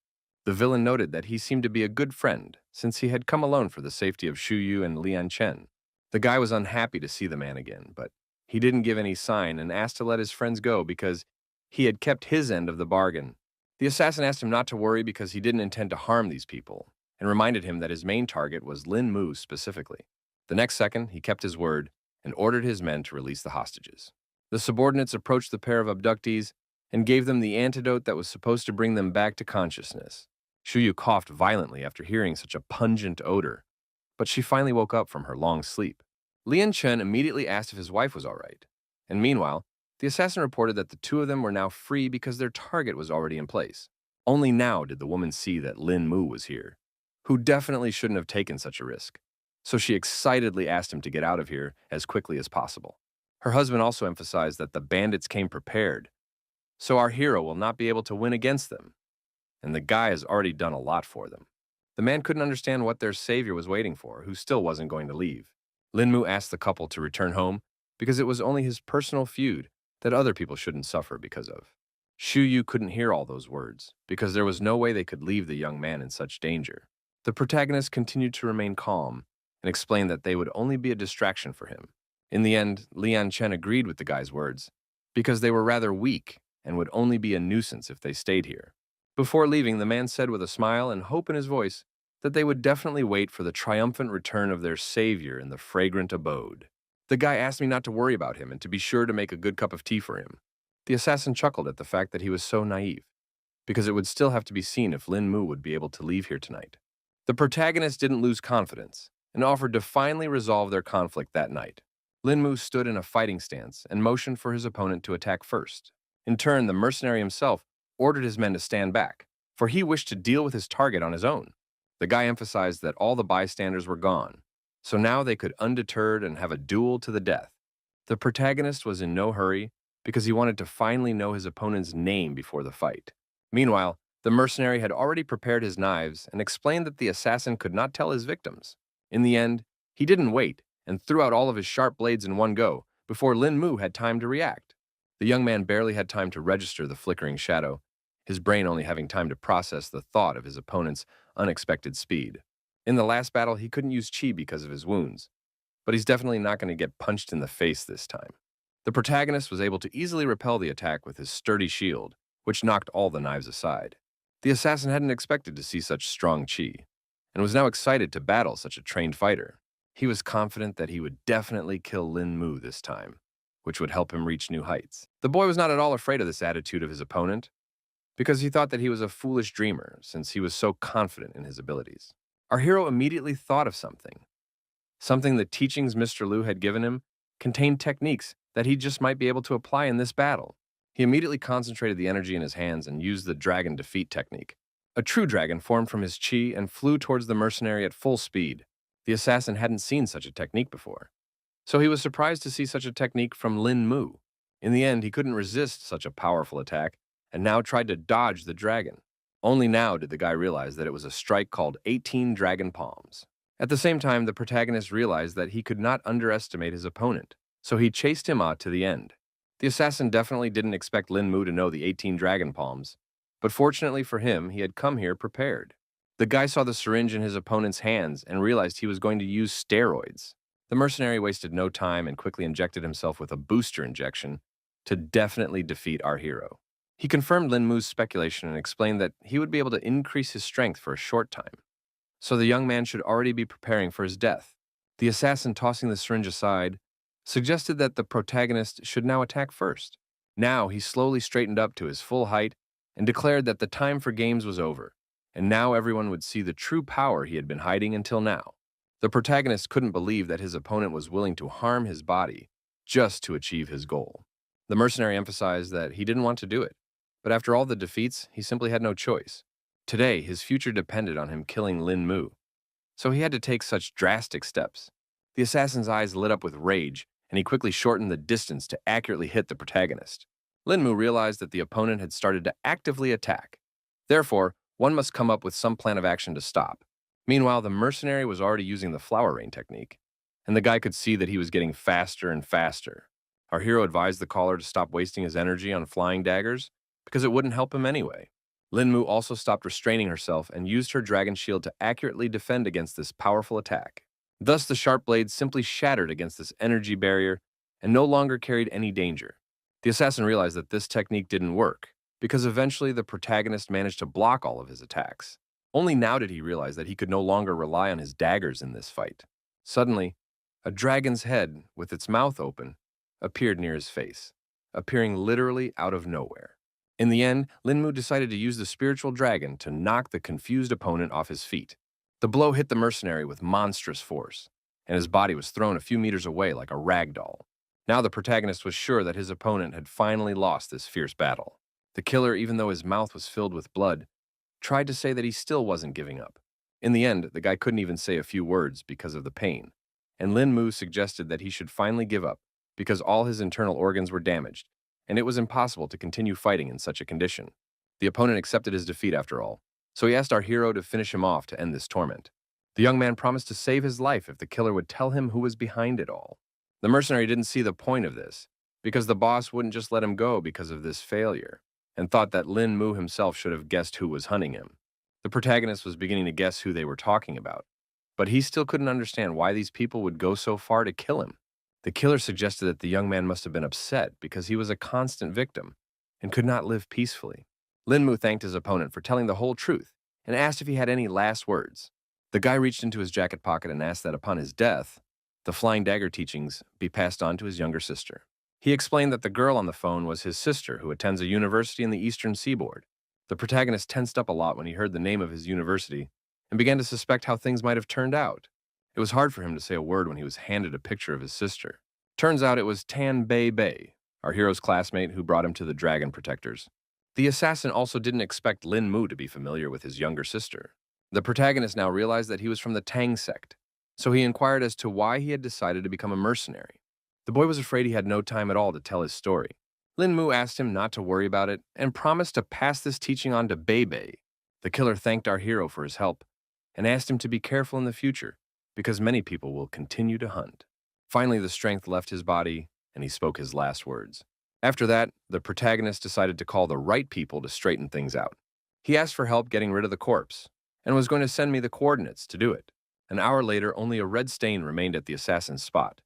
The villain noted that he seemed to be a good friend, since he had come alone for the safety of Shu Yu and Lian Chen. The guy was unhappy to see the man again, but he didn't give any sign and asked to let his friends go because he had kept his end of the bargain. The assassin asked him not to worry because he didn't intend to harm these people, and reminded him that his main target was Lin Mu specifically. The next second, he kept his word and ordered his men to release the hostages. The subordinates approached the pair of abductees and gave them the antidote that was supposed to bring them back to consciousness. Shu Yu coughed violently after hearing such a pungent odor, but she finally woke up from her long sleep. Lian Chen immediately asked if his wife was all right, and meanwhile, the assassin reported that the two of them were now free because their target was already in place. Only now did the woman see that Lin Mu was here, who definitely shouldn't have taken such a risk. So she excitedly asked him to get out of here as quickly as possible. Her husband also emphasized that the bandits came prepared, so our hero will not be able to win against them, and the guy has already done a lot for them. The man couldn't understand what their savior was waiting for, who still wasn't going to leave. Lin Mu asked the couple to return home because it was only his personal feud that other people shouldn't suffer because of. Shu Yu couldn't hear all those words because there was no way they could leave the young man in such danger. The protagonist continued to remain calm and explained that they would only be a distraction for him. In the end, Lian Chen agreed with the guy's words because they were rather weak and would only be a nuisance if they stayed here. Before leaving, the man said with a smile and hope in his voice that they would definitely wait for the triumphant return of their savior in the fragrant abode. The guy asked me not to worry about him and to be sure to make a good cup of tea for him. The assassin chuckled at the fact that he was so naive, because it would still have to be seen if Lin Mu would be able to leave here tonight. The protagonist didn't lose confidence and offered to finally resolve their conflict that night. Lin Mu stood in a fighting stance and motioned for his opponent to attack first. In turn, the mercenary himself ordered his men to stand back, for he wished to deal with his target on his own. The guy emphasized that all the bystanders were gone, so now they could undeterred and have a duel to the death. The protagonist was in no hurry because he wanted to finally know his opponent's name before the fight. Meanwhile, the mercenary had already prepared his knives and explained that the assassin could not tell his victims. In the end, he didn't wait and threw out all of his sharp blades in one go before Lin Mu had time to react. The young man barely had time to register the flickering shadow, his brain only having time to process the thought of his opponent's unexpected speed. In the last battle, he couldn't use chi because of his wounds, but he's definitely not going to get punched in the face this time. The protagonist was able to easily repel the attack with his sturdy shield, which knocked all the knives aside. The assassin hadn't expected to see such strong chi, and was now excited to battle such a trained fighter. He was confident that he would definitely kill Lin Mu this time, which would help him reach new heights. The boy was not at all afraid of this attitude of his opponent, because he thought that he was a foolish dreamer since he was so confident in his abilities. Our hero immediately thought of something. Something the teachings Mr. Liu had given him contained techniques that he just might be able to apply in this battle. He immediately concentrated the energy in his hands and used the dragon defeat technique. A true dragon formed from his chi and flew towards the mercenary at full speed. The assassin hadn't seen such a technique before, so he was surprised to see such a technique from Lin Mu. In the end, he couldn't resist such a powerful attack and now tried to dodge the dragon. Only now did the guy realize that it was a strike called 18 Dragon Palms. At the same time, the protagonist realized that he could not underestimate his opponent, so he chased him out to the end. The assassin definitely didn't expect Lin Mu to know the 18 Dragon Palms, but fortunately for him, he had come here prepared. The guy saw the syringe in his opponent's hands and realized he was going to use steroids. The mercenary wasted no time and quickly injected himself with a booster injection to definitely defeat our hero. He confirmed Lin Mu's speculation and explained that he would be able to increase his strength for a short time, so the young man should already be preparing for his death. The assassin, tossing the syringe aside, suggested that the protagonist should now attack first. Now he slowly straightened up to his full height and declared that the time for games was over, and now everyone would see the true power he had been hiding until now. The protagonist couldn't believe that his opponent was willing to harm his body just to achieve his goal. The mercenary emphasized that he didn't want to do it, but after all the defeats, he simply had no choice. Today, his future depended on him killing Lin Mu, so he had to take such drastic steps. The assassin's eyes lit up with rage, and he quickly shortened the distance to accurately hit the protagonist. Lin Mu realized that the opponent had started to actively attack. Therefore, one must come up with some plan of action to stop. Meanwhile, the mercenary was already using the flower rain technique, and the guy could see that he was getting faster and faster. Our hero advised the caller to stop wasting his energy on flying daggers because it wouldn't help him anyway. Lin Mu also stopped restraining herself and used her dragon shield to accurately defend against this powerful attack. Thus, the sharp blade simply shattered against this energy barrier and no longer carried any danger. The assassin realized that this technique didn't work, because eventually the protagonist managed to block all of his attacks. Only now did he realize that he could no longer rely on his daggers in this fight. Suddenly, a dragon's head, with its mouth open, appeared near his face, appearing literally out of nowhere. In the end, Lin Mu decided to use the spiritual dragon to knock the confused opponent off his feet. The blow hit the mercenary with monstrous force, and his body was thrown a few meters away like a rag doll. Now the protagonist was sure that his opponent had finally lost this fierce battle. The killer, even though his mouth was filled with blood, tried to say that he still wasn't giving up. In the end, the guy couldn't even say a few words because of the pain, and Lin Mu suggested that he should finally give up because all his internal organs were damaged, and it was impossible to continue fighting in such a condition. The opponent accepted his defeat after all, so he asked our hero to finish him off to end this torment. The young man promised to save his life if the killer would tell him who was behind it all. The mercenary didn't see the point of this, because the boss wouldn't just let him go because of this failure, and thought that Lin Mu himself should have guessed who was hunting him. The protagonist was beginning to guess who they were talking about, but he still couldn't understand why these people would go so far to kill him. The killer suggested that the young man must have been upset because he was a constant victim and could not live peacefully. Lin Mu thanked his opponent for telling the whole truth and asked if he had any last words. The guy reached into his jacket pocket and asked that upon his death, the flying dagger teachings be passed on to his younger sister. He explained that the girl on the phone was his sister who attends a university in the eastern seaboard. The protagonist tensed up a lot when he heard the name of his university and began to suspect how things might have turned out. It was hard for him to say a word when he was handed a picture of his sister. Turns out it was Tan Bei Bei, our hero's classmate who brought him to the Dragon Protectors. The assassin also didn't expect Lin Mu to be familiar with his younger sister. The protagonist now realized that he was from the Tang sect, so he inquired as to why he had decided to become a mercenary. The boy was afraid he had no time at all to tell his story. Lin Mu asked him not to worry about it and promised to pass this teaching on to Bei Bei. The killer thanked our hero for his help and asked him to be careful in the future, because many people will continue to hunt. Finally, the strength left his body, and he spoke his last words. After that, the protagonist decided to call the right people to straighten things out. He asked for help getting rid of the corpse, and was going to send me the coordinates to do it. An hour later, only a red stain remained at the assassin's spot,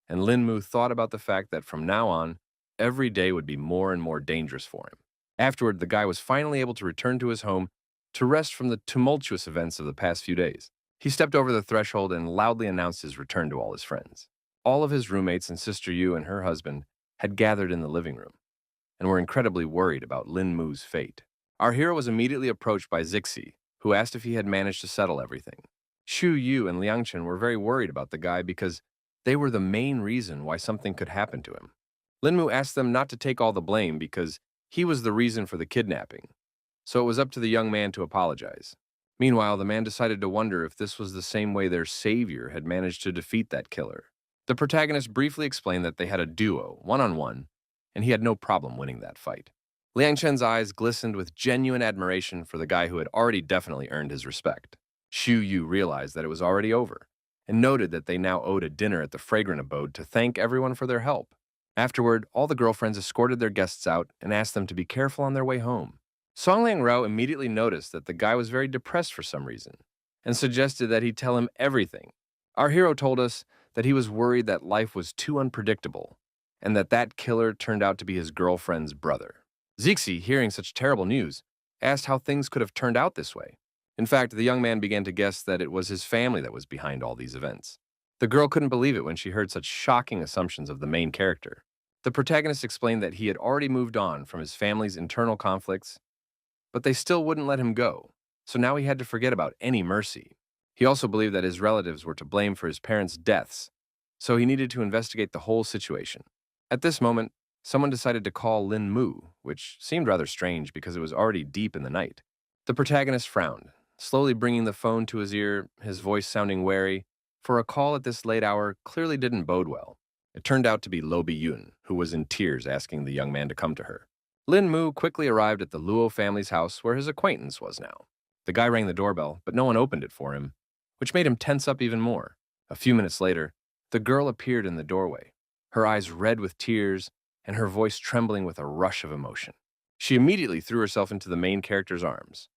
and Lin Mu thought about the fact that from now on, every day would be more and more dangerous for him. Afterward, the guy was finally able to return to his home to rest from the tumultuous events of the past few days. He stepped over the threshold and loudly announced his return to all his friends. All of his roommates and Sister Yu and her husband had gathered in the living room and were incredibly worried about Lin Mu's fate. Our hero was immediately approached by Zixi, who asked if he had managed to settle everything. Xu Yu and Liang Chen were very worried about the guy because they were the main reason why something could happen to him. Lin Mu asked them not to take all the blame because he was the reason for the kidnapping, so it was up to the young man to apologize. Meanwhile, the man decided to wonder if this was the same way their savior had managed to defeat that killer. The protagonist briefly explained that they had a duo, one-on-one, and he had no problem winning that fight. Liang Chen's eyes glistened with genuine admiration for the guy who had already definitely earned his respect. Xu Yu realized that it was already over, and noted that they now owed a dinner at the fragrant abode to thank everyone for their help. Afterward, all the girlfriends escorted their guests out and asked them to be careful on their way home. Song Liang Rao immediately noticed that the guy was very depressed for some reason, and suggested that he tell him everything. Our hero told us that he was worried that life was too unpredictable, and that killer turned out to be his girlfriend's brother. Zixi, hearing such terrible news, asked how things could have turned out this way. In fact, the young man began to guess that it was his family that was behind all these events. The girl couldn't believe it when she heard such shocking assumptions of the main character. The protagonist explained that he had already moved on from his family's internal conflicts, but they still wouldn't let him go, so now he had to forget about any mercy. He also believed that his relatives were to blame for his parents' deaths, so he needed to investigate the whole situation. At this moment, someone decided to call Lin Mu, which seemed rather strange because it was already deep in the night. The protagonist frowned, slowly bringing the phone to his ear, his voice sounding wary, for a call at this late hour clearly didn't bode well. It turned out to be Lo Bi-yun, who was in tears asking the young man to come to her. Lin Mu quickly arrived at the Luo family's house where his acquaintance was now. The guy rang the doorbell, but no one opened it for him, which made him tense up even more. A few minutes later, the girl appeared in the doorway, her eyes red with tears and her voice trembling with a rush of emotion. She immediately threw herself into the main character's arms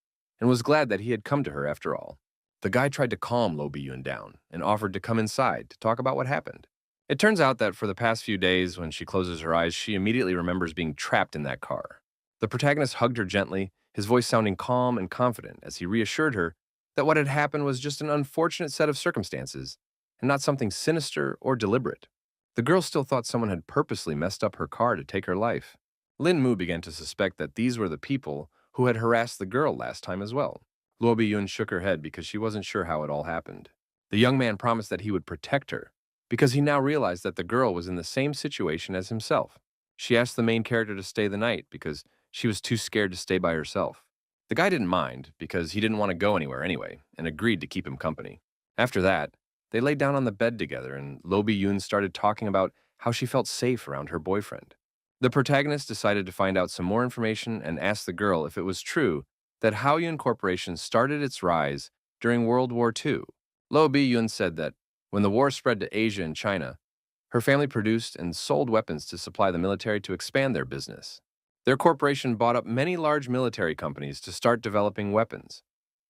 and was glad that he had come to her after all. The guy tried to calm Lo Bi-yun down and offered to come inside to talk about what happened. It turns out that for the past few days, when she closes her eyes, she immediately remembers being trapped in that car. The protagonist hugged her gently, his voice sounding calm and confident as he reassured her that what had happened was just an unfortunate set of circumstances and not something sinister or deliberate. The girl still thought someone had purposely messed up her car to take her life. Lin Mu began to suspect that these were the people who had harassed the girl last time as well. Luo Bi-yun shook her head because she wasn't sure how it all happened. The young man promised that he would protect her, because he now realized that the girl was in the same situation as himself. She asked the main character to stay the night because she was too scared to stay by herself. The guy didn't mind because he didn't want to go anywhere anyway and agreed to keep him company. After that, they laid down on the bed together and Lo Bi-yun started talking about how she felt safe around her boyfriend. The protagonist decided to find out some more information and asked the girl if it was true that Haoyun Corporation started its rise during World War II. Lo Bi-yun said that when the war spread to Asia and China, her family produced and sold weapons to supply the military to expand their business. Their corporation bought up many large military companies to start developing weapons,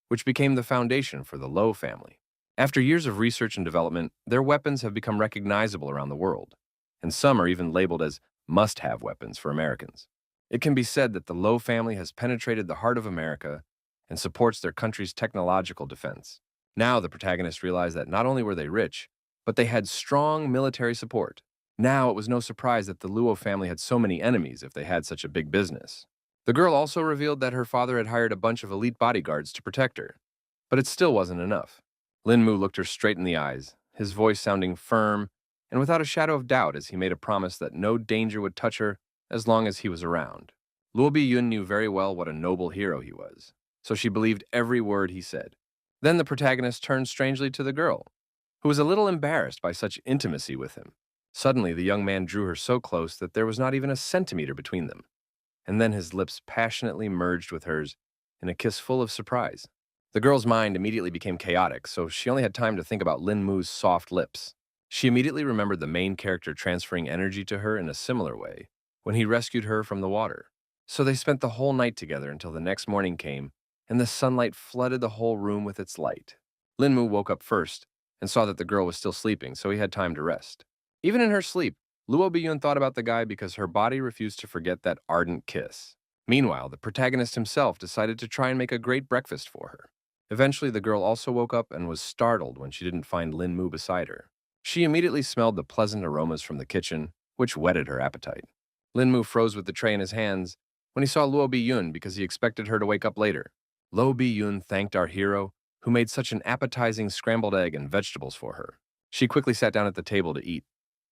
which became the foundation for the Lo family. After years of research and development, their weapons have become recognizable around the world, and some are even labeled as must-have weapons for Americans. It can be said that the Lo family has penetrated the heart of America and supports their country's technological defense. Now the protagonists realized that not only were they rich, but they had strong military support. Now it was no surprise that the Luo family had so many enemies if they had such a big business. The girl also revealed that her father had hired a bunch of elite bodyguards to protect her, but it still wasn't enough. Lin Mu looked her straight in the eyes, his voice sounding firm and without a shadow of doubt as he made a promise that no danger would touch her as long as he was around. Luo Bi-yun knew very well what a noble hero he was, so she believed every word he said. Then the protagonist turned strangely to the girl, who was a little embarrassed by such intimacy with him. Suddenly, the young man drew her so close that there was not even a centimeter between them, and then his lips passionately merged with hers in a kiss full of surprise. The girl's mind immediately became chaotic, so she only had time to think about Lin Mu's soft lips. She immediately remembered the main character transferring energy to her in a similar way when he rescued her from the water. So they spent the whole night together until the next morning came, and the sunlight flooded the whole room with its light. Lin Mu woke up first and saw that the girl was still sleeping, so he had time to rest. Even in her sleep, Luo Bi-yun thought about the guy because her body refused to forget that ardent kiss. Meanwhile, the protagonist himself decided to try and make a great breakfast for her. Eventually, the girl also woke up and was startled when she didn't find Lin Mu beside her. She immediately smelled the pleasant aromas from the kitchen, which whetted her appetite. Lin Mu froze with the tray in his hands when he saw Luo Bi-yun because he expected her to wake up later. Lo Bi-yun thanked our hero, who made such an appetizing scrambled egg and vegetables for her. She quickly sat down at the table to eat,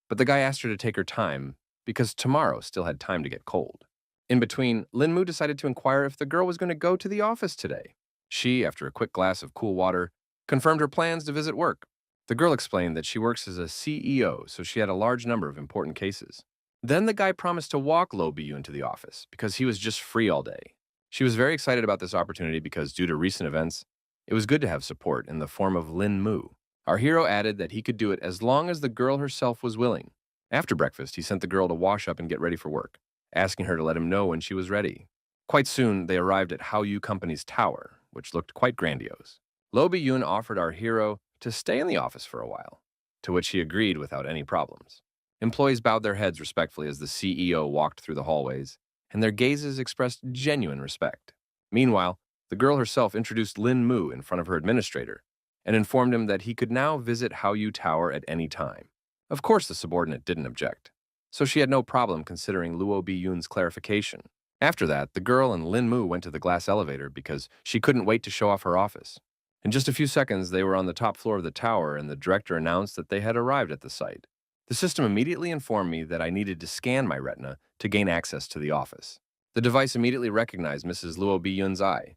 but the guy asked her to take her time because tomorrow still had time to get cold. In between, Lin Mu decided to inquire if the girl was going to go to the office today. She, after a quick glass of cool water, confirmed her plans to visit work. The girl explained that she works as a CEO, so she had a large number of important cases. Then the guy promised to walk Lo Bi-yun to the office because he was just free all day. She was very excited about this opportunity because due to recent events, it was good to have support in the form of Lin Mu. Our hero added that he could do it as long as the girl herself was willing. After breakfast, he sent the girl to wash up and get ready for work, asking her to let him know when she was ready. Quite soon, they arrived at Haoyu Company's tower, which looked quite grandiose. Lo Bi-yun offered our hero to stay in the office for a while, to which he agreed without any problems. Employees bowed their heads respectfully as the CEO walked through the hallways, and their gazes expressed genuine respect. Meanwhile, the girl herself introduced Lin Mu in front of her administrator and informed him that he could now visit Haoyu Tower at any time. Of course, the subordinate didn't object, so she had no problem considering Luo Bi-yun's clarification. After that, the girl and Lin Mu went to the glass elevator because she couldn't wait to show off her office. In just a few seconds, they were on the top floor of the tower, and the director announced that they had arrived at the site. The system immediately informed me that I needed to scan my retina to gain access to the office. The device immediately recognized Mrs. Luo Biyun's eye,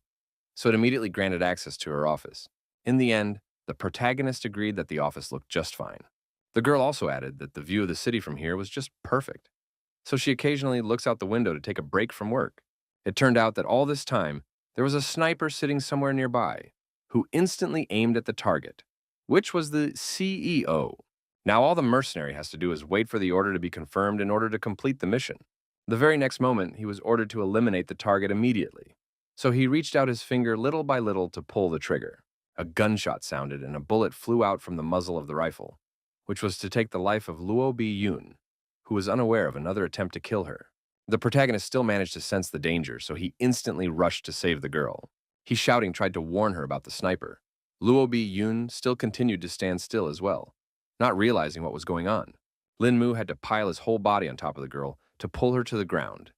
so it immediately granted access to her office. In the end, the protagonist agreed that the office looked just fine. The girl also added that the view of the city from here was just perfect, so she occasionally looks out the window to take a break from work. It turned out that all this time, there was a sniper sitting somewhere nearby who instantly aimed at the target, which was the CEO. Now all the mercenary has to do is wait for the order to be confirmed in order to complete the mission. The very next moment, he was ordered to eliminate the target immediately. So he reached out his finger little by little to pull the trigger. A gunshot sounded and a bullet flew out from the muzzle of the rifle, which was to take the life of Luo Biyun, who was unaware of another attempt to kill her. The protagonist still managed to sense the danger, so he instantly rushed to save the girl. He, shouting, tried to warn her about the sniper. Luo Biyun still continued to stand still as well, not realizing what was going on. Lin Mu had to pile his whole body on top of the girl to pull her to the ground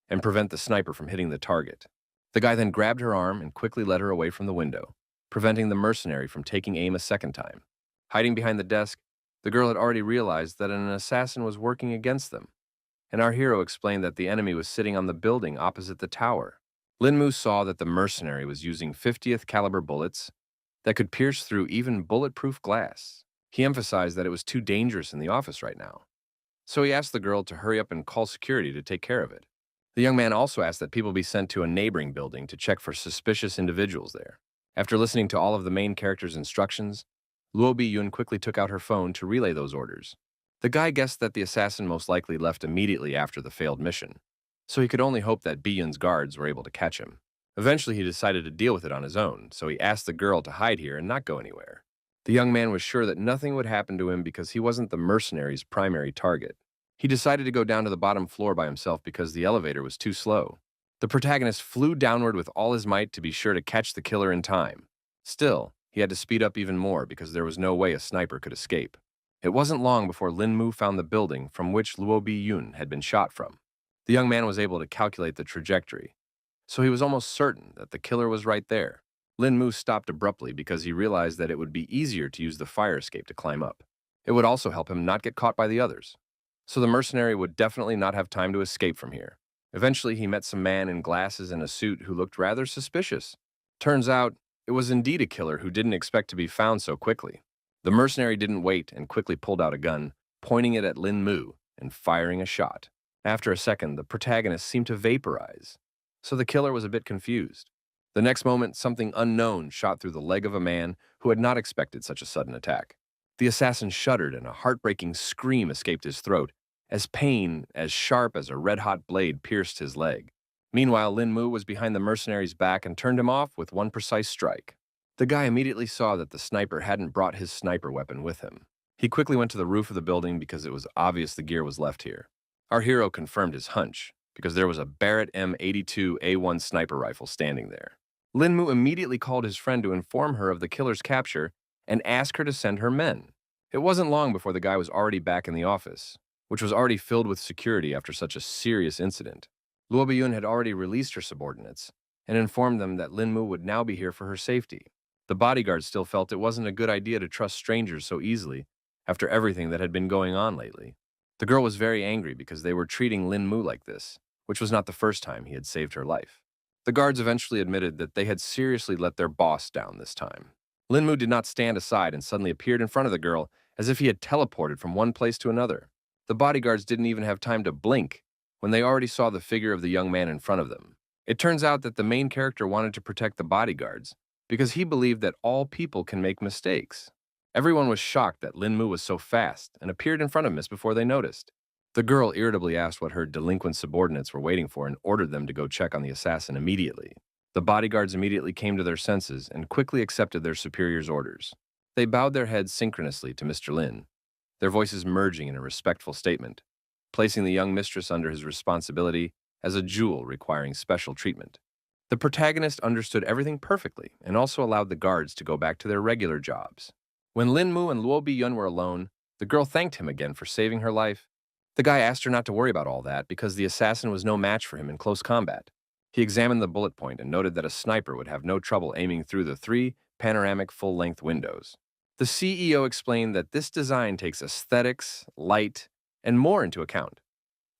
and prevent the sniper from hitting the target. The guy then grabbed her arm and quickly led her away from the window, preventing the mercenary from taking aim a second time. Hiding behind the desk, the girl had already realized that an assassin was working against them, and our hero explained that the enemy was sitting on the building opposite the tower. Lin Mu saw that the mercenary was using 50th caliber bullets that could pierce through even bulletproof glass. He emphasized that it was too dangerous in the office right now, so he asked the girl to hurry up and call security to take care of it. The young man also asked that people be sent to a neighboring building to check for suspicious individuals there. After listening to all of the main character's instructions, Luo Biyun quickly took out her phone to relay those orders. The guy guessed that the assassin most likely left immediately after the failed mission, so he could only hope that Biyun's guards were able to catch him. Eventually, he decided to deal with it on his own, so he asked the girl to hide here and not go anywhere. The young man was sure that nothing would happen to him because he wasn't the mercenary's primary target. He decided to go down to the bottom floor by himself because the elevator was too slow. The protagonist flew downward with all his might to be sure to catch the killer in time. Still, he had to speed up even more because there was no way a sniper could escape. It wasn't long before Lin Mu found the building from which Luo Biyun had been shot from. The young man was able to calculate the trajectory, so he was almost certain that the killer was right there. Lin Mu stopped abruptly because he realized that it would be easier to use the fire escape to climb up. It would also help him not get caught by the others, so the mercenary would definitely not have time to escape from here. Eventually, he met some man in glasses and a suit who looked rather suspicious. Turns out, it was indeed a killer who didn't expect to be found so quickly. The mercenary didn't wait and quickly pulled out a gun, pointing it at Lin Mu and firing a shot. After a second, the protagonist seemed to vaporize, so the killer was a bit confused. The next moment, something unknown shot through the leg of a man who had not expected such a sudden attack. The assassin shuddered and a heartbreaking scream escaped his throat as pain as sharp as a red-hot blade pierced his leg. Meanwhile, Lin Mu was behind the mercenary's back and turned him off with one precise strike. The guy immediately saw that the sniper hadn't brought his sniper weapon with him. He quickly went to the roof of the building because it was obvious the gear was left here. Our hero confirmed his hunch because there was a Barrett M82A1 sniper rifle standing there. Lin Mu immediately called his friend to inform her of the killer's capture and ask her to send her men. It wasn't long before the guy was already back in the office, which was already filled with security after such a serious incident. Luo Biyun had already released her subordinates and informed them that Lin Mu would now be here for her safety. The bodyguards still felt it wasn't a good idea to trust strangers so easily after everything that had been going on lately. The girl was very angry because they were treating Lin Mu like this, which was not the first time he had saved her life. The guards eventually admitted that they had seriously let their boss down this time. Lin Mu did not stand aside and suddenly appeared in front of the girl as if he had teleported from one place to another. The bodyguards didn't even have time to blink when they already saw the figure of the young man in front of them. It turns out that the main character wanted to protect the bodyguards because he believed that all people can make mistakes. Everyone was shocked that Lin Mu was so fast and appeared in front of Miss before they noticed. The girl irritably asked what her delinquent subordinates were waiting for and ordered them to go check on the assassin immediately. The bodyguards immediately came to their senses and quickly accepted their superior's orders. They bowed their heads synchronously to Mr. Lin, their voices merging in a respectful statement, placing the young mistress under his responsibility as a jewel requiring special treatment. The protagonist understood everything perfectly and also allowed the guards to go back to their regular jobs. When Lin Mu and Luo Biyun were alone, the girl thanked him again for saving her life. The guy asked her not to worry about all that because the assassin was no match for him in close combat. He examined the bullet point and noted that a sniper would have no trouble aiming through the 3 panoramic full-length windows. The CEO explained that this design takes aesthetics, light, and more into account,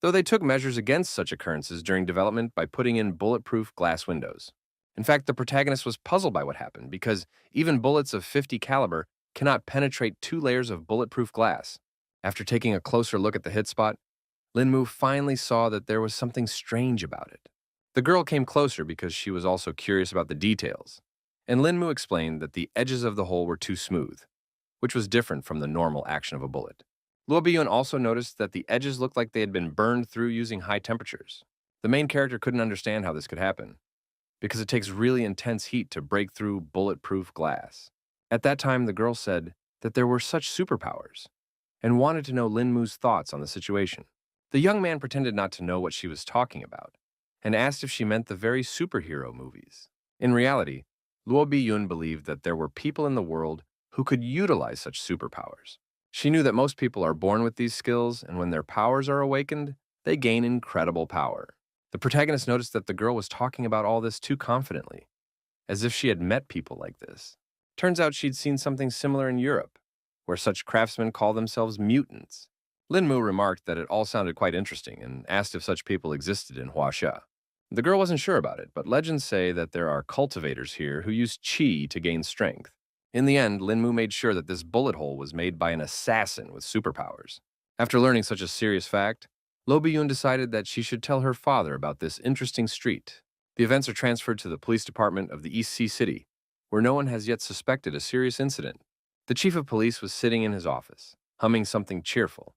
though they took measures against such occurrences during development by putting in bulletproof glass windows. In fact, the protagonist was puzzled by what happened because even bullets of 50 caliber cannot penetrate 2 layers of bulletproof glass. After taking a closer look at the hit spot, Linmu finally saw that there was something strange about it. The girl came closer because she was also curious about the details, and Linmu explained that the edges of the hole were too smooth, which was different from the normal action of a bullet. Luo Biyun also noticed that the edges looked like they had been burned through using high temperatures. The main character couldn't understand how this could happen, because it takes really intense heat to break through bulletproof glass. At that time, the girl said that there were such superpowers, and wanted to know Linmu's thoughts on the situation. The young man pretended not to know what she was talking about, and asked if she meant the very superhero movies. In reality, Luo Biyun believed that there were people in the world who could utilize such superpowers. She knew that most people are born with these skills, and when their powers are awakened, they gain incredible power. The protagonist noticed that the girl was talking about all this too confidently, as if she had met people like this. Turns out she'd seen something similar in Europe, where such craftsmen call themselves mutants. Linmu remarked that it all sounded quite interesting and asked if such people existed in Huaxia. The girl wasn't sure about it, but legends say that there are cultivators here who use qi to gain strength. In the end, Linmu made sure that this bullet hole was made by an assassin with superpowers. After learning such a serious fact, Lo Biyun decided that she should tell her father about this interesting street. The events are transferred to the police department of the East Sea City, where no one has yet suspected a serious incident. The chief of police was sitting in his office, humming something cheerful,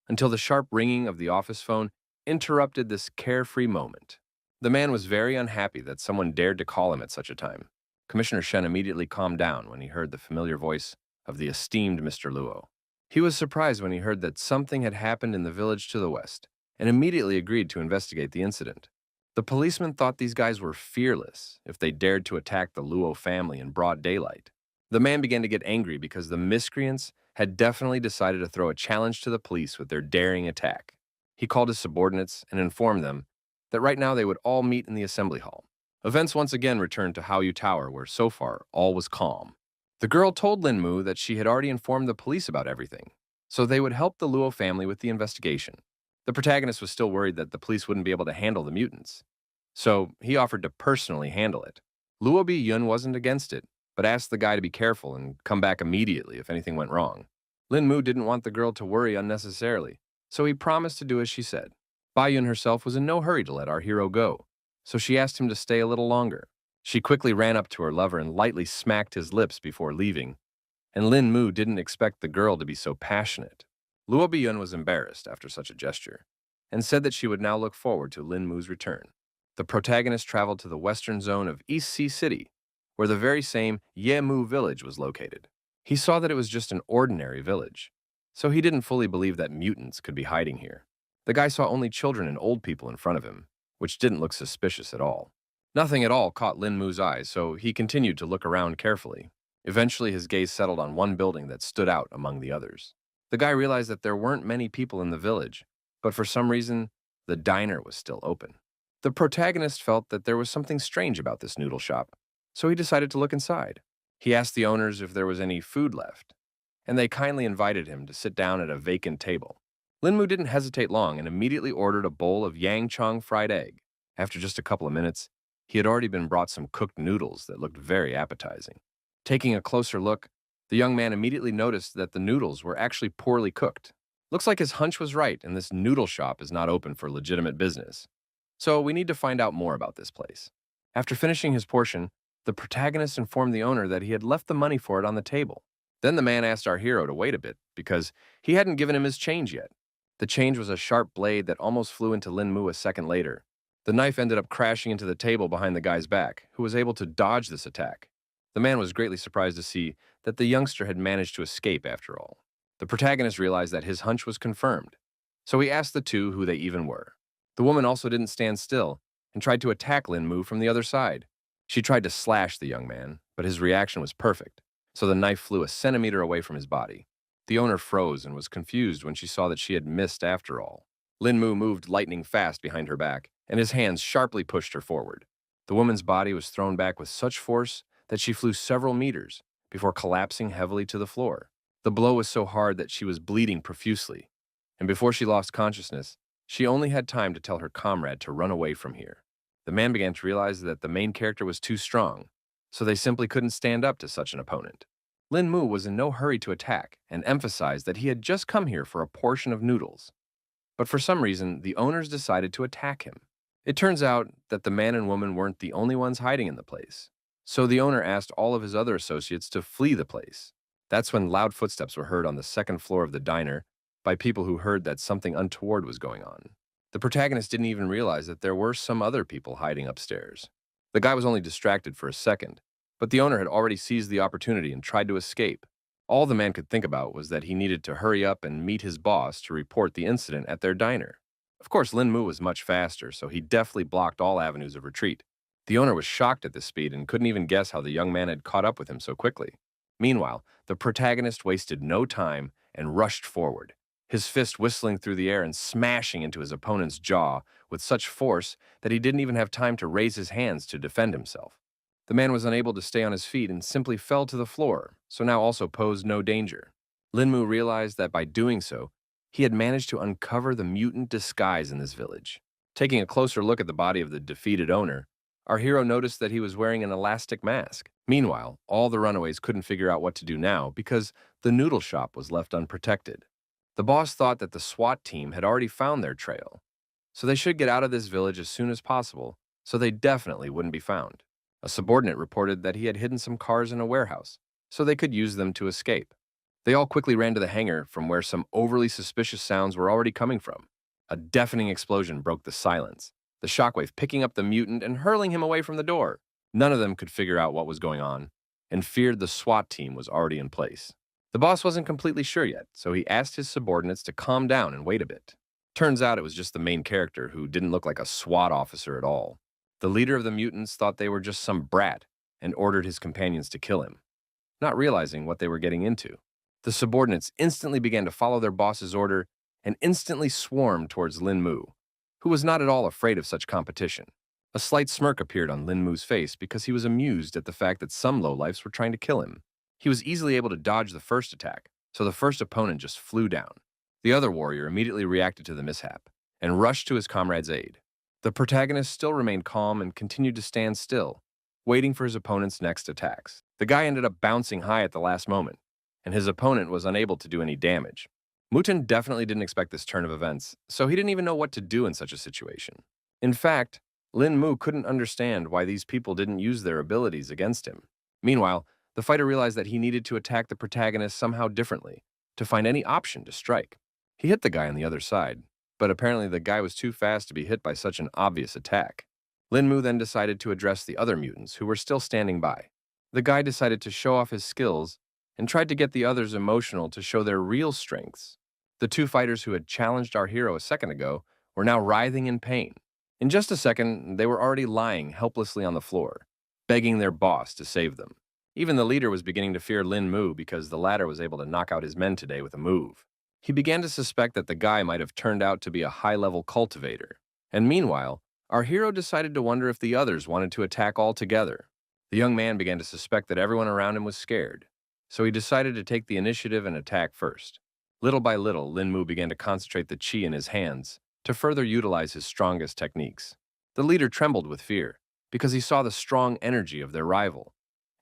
until the sharp ringing of the office phone interrupted this carefree moment. The man was very unhappy that someone dared to call him at such a time. Commissioner Shen immediately calmed down when he heard the familiar voice of the esteemed Mr. Luo. He was surprised when he heard that something had happened in the village to the west, and immediately agreed to investigate the incident. The policeman thought these guys were fearless if they dared to attack the Luo family in broad daylight. The man began to get angry because the miscreants had definitely decided to throw a challenge to the police with their daring attack. He called his subordinates and informed them that right now they would all meet in the assembly hall. Events once again returned to Haoyu Tower, where so far all was calm. The girl told Linmu that she had already informed the police about everything, so they would help the Luo family with the investigation. The protagonist was still worried that the police wouldn't be able to handle the mutants, so he offered to personally handle it. Luo Biyun wasn't against it, but asked the guy to be careful and come back immediately if anything went wrong. Linmu didn't want the girl to worry unnecessarily, so he promised to do as she said. Bayun herself was in no hurry to let our hero go, so she asked him to stay a little longer. She quickly ran up to her lover and lightly smacked his lips before leaving, and Lin Mu didn't expect the girl to be so passionate. Luo Biyun was embarrassed after such a gesture, and said that she would now look forward to Lin Mu's return. The protagonist traveled to the western zone of East Sea City, where the very same Yemu village was located. He saw that it was just an ordinary village, so he didn't fully believe that mutants could be hiding here. The guy saw only children and old people in front of him, which didn't look suspicious at all. Nothing at all caught Lin Mu's eyes, so he continued to look around carefully. Eventually, his gaze settled on one building that stood out among the others. The guy realized that there weren't many people in the village, but for some reason, the diner was still open. The protagonist felt that there was something strange about this noodle shop, so he decided to look inside. He asked the owners if there was any food left, and they kindly invited him to sit down at a vacant table. Linmu didn't hesitate long and immediately ordered a bowl of yangchong fried egg. After just a couple of minutes, he had already been brought some cooked noodles that looked very appetizing. Taking a closer look, the young man immediately noticed that the noodles were actually poorly cooked. Looks like his hunch was right, and this noodle shop is not open for legitimate business. So we need to find out more about this place. After finishing his portion, the protagonist informed the owner that he had left the money for it on the table. Then the man asked our hero to wait a bit because he hadn't given him his change yet. The change was a sharp blade that almost flew into Lin Mu a second later. The knife ended up crashing into the table behind the guy's back, who was able to dodge this attack. The man was greatly surprised to see that the youngster had managed to escape after all. The protagonist realized that his hunch was confirmed, so he asked the two who they even were. The woman also didn't stand still and tried to attack Lin Mu from the other side. She tried to slash the young man, but his reaction was perfect, so the knife flew a centimeter away from his body. The owner froze and was confused when she saw that she had missed after all. Lin Mu moved lightning fast behind her back, and his hands sharply pushed her forward. The woman's body was thrown back with such force that she flew several meters before collapsing heavily to the floor. The blow was so hard that she was bleeding profusely, and before she lost consciousness, she only had time to tell her comrade to run away from here. The man began to realize that the main character was too strong, so they simply couldn't stand up to such an opponent. Lin Mu was in no hurry to attack and emphasized that he had just come here for a portion of noodles. But for some reason, the owners decided to attack him. It turns out that the man and woman weren't the only ones hiding in the place, so the owner asked all of his other associates to flee the place. That's when loud footsteps were heard on the second floor of the diner by people who heard that something untoward was going on. The protagonist didn't even realize that there were some other people hiding upstairs. The guy was only distracted for a second, but the owner had already seized the opportunity and tried to escape. All the man could think about was that he needed to hurry up and meet his boss to report the incident at their diner. Of course, Lin Mu was much faster, so he deftly blocked all avenues of retreat. The owner was shocked at this speed and couldn't even guess how the young man had caught up with him so quickly. Meanwhile, the protagonist wasted no time and rushed forward, his fist whistling through the air and smashing into his opponent's jaw with such force that he didn't even have time to raise his hands to defend himself. The man was unable to stay on his feet and simply fell to the floor, so now also posed no danger. Lin Mu realized that by doing so, he had managed to uncover the mutant disguise in this village. Taking a closer look at the body of the defeated owner, our hero noticed that he was wearing an elastic mask. Meanwhile, all the runaways couldn't figure out what to do now because the noodle shop was left unprotected. The boss thought that the SWAT team had already found their trail, so they should get out of this village as soon as possible, so they definitely wouldn't be found. A subordinate reported that he had hidden some cars in a warehouse, so they could use them to escape. They all quickly ran to the hangar from where some overly suspicious sounds were already coming from. A deafening explosion broke the silence, the shockwave picking up the mutant and hurling him away from the door. None of them could figure out what was going on, and feared the SWAT team was already in place. The boss wasn't completely sure yet, so he asked his subordinates to calm down and wait a bit. Turns out it was just the main character who didn't look like a SWAT officer at all. The leader of the mutants thought they were just some brat and ordered his companions to kill him, not realizing what they were getting into. The subordinates instantly began to follow their boss's order and instantly swarmed towards Lin Mu, who was not at all afraid of such competition. A slight smirk appeared on Lin Mu's face because he was amused at the fact that some lowlifes were trying to kill him. He was easily able to dodge the first attack, so the first opponent just flew down. The other warrior immediately reacted to the mishap and rushed to his comrade's aid. The protagonist still remained calm and continued to stand still, waiting for his opponent's next attacks. The guy ended up bouncing high at the last moment, and his opponent was unable to do any damage. Muten definitely didn't expect this turn of events, so he didn't even know what to do in such a situation. In fact, Lin Mu couldn't understand why these people didn't use their abilities against him. Meanwhile, the fighter realized that he needed to attack the protagonist somehow differently, to find any option to strike. He hit the guy on the other side, but apparently the guy was too fast to be hit by such an obvious attack. Lin Mu then decided to address the other mutants who were still standing by. The guy decided to show off his skills and tried to get the others emotional to show their real strengths. The two fighters who had challenged our hero a second ago were now writhing in pain. In just a second, they were already lying helplessly on the floor, begging their boss to save them. Even the leader was beginning to fear Lin Mu because the latter was able to knock out his men today with a move. He began to suspect that the guy might have turned out to be a high-level cultivator. And meanwhile, our hero decided to wonder if the others wanted to attack all together. The young man began to suspect that everyone around him was scared, so he decided to take the initiative and attack first. Little by little, Lin Mu began to concentrate the chi in his hands to further utilize his strongest techniques. The leader trembled with fear because he saw the strong energy of their rival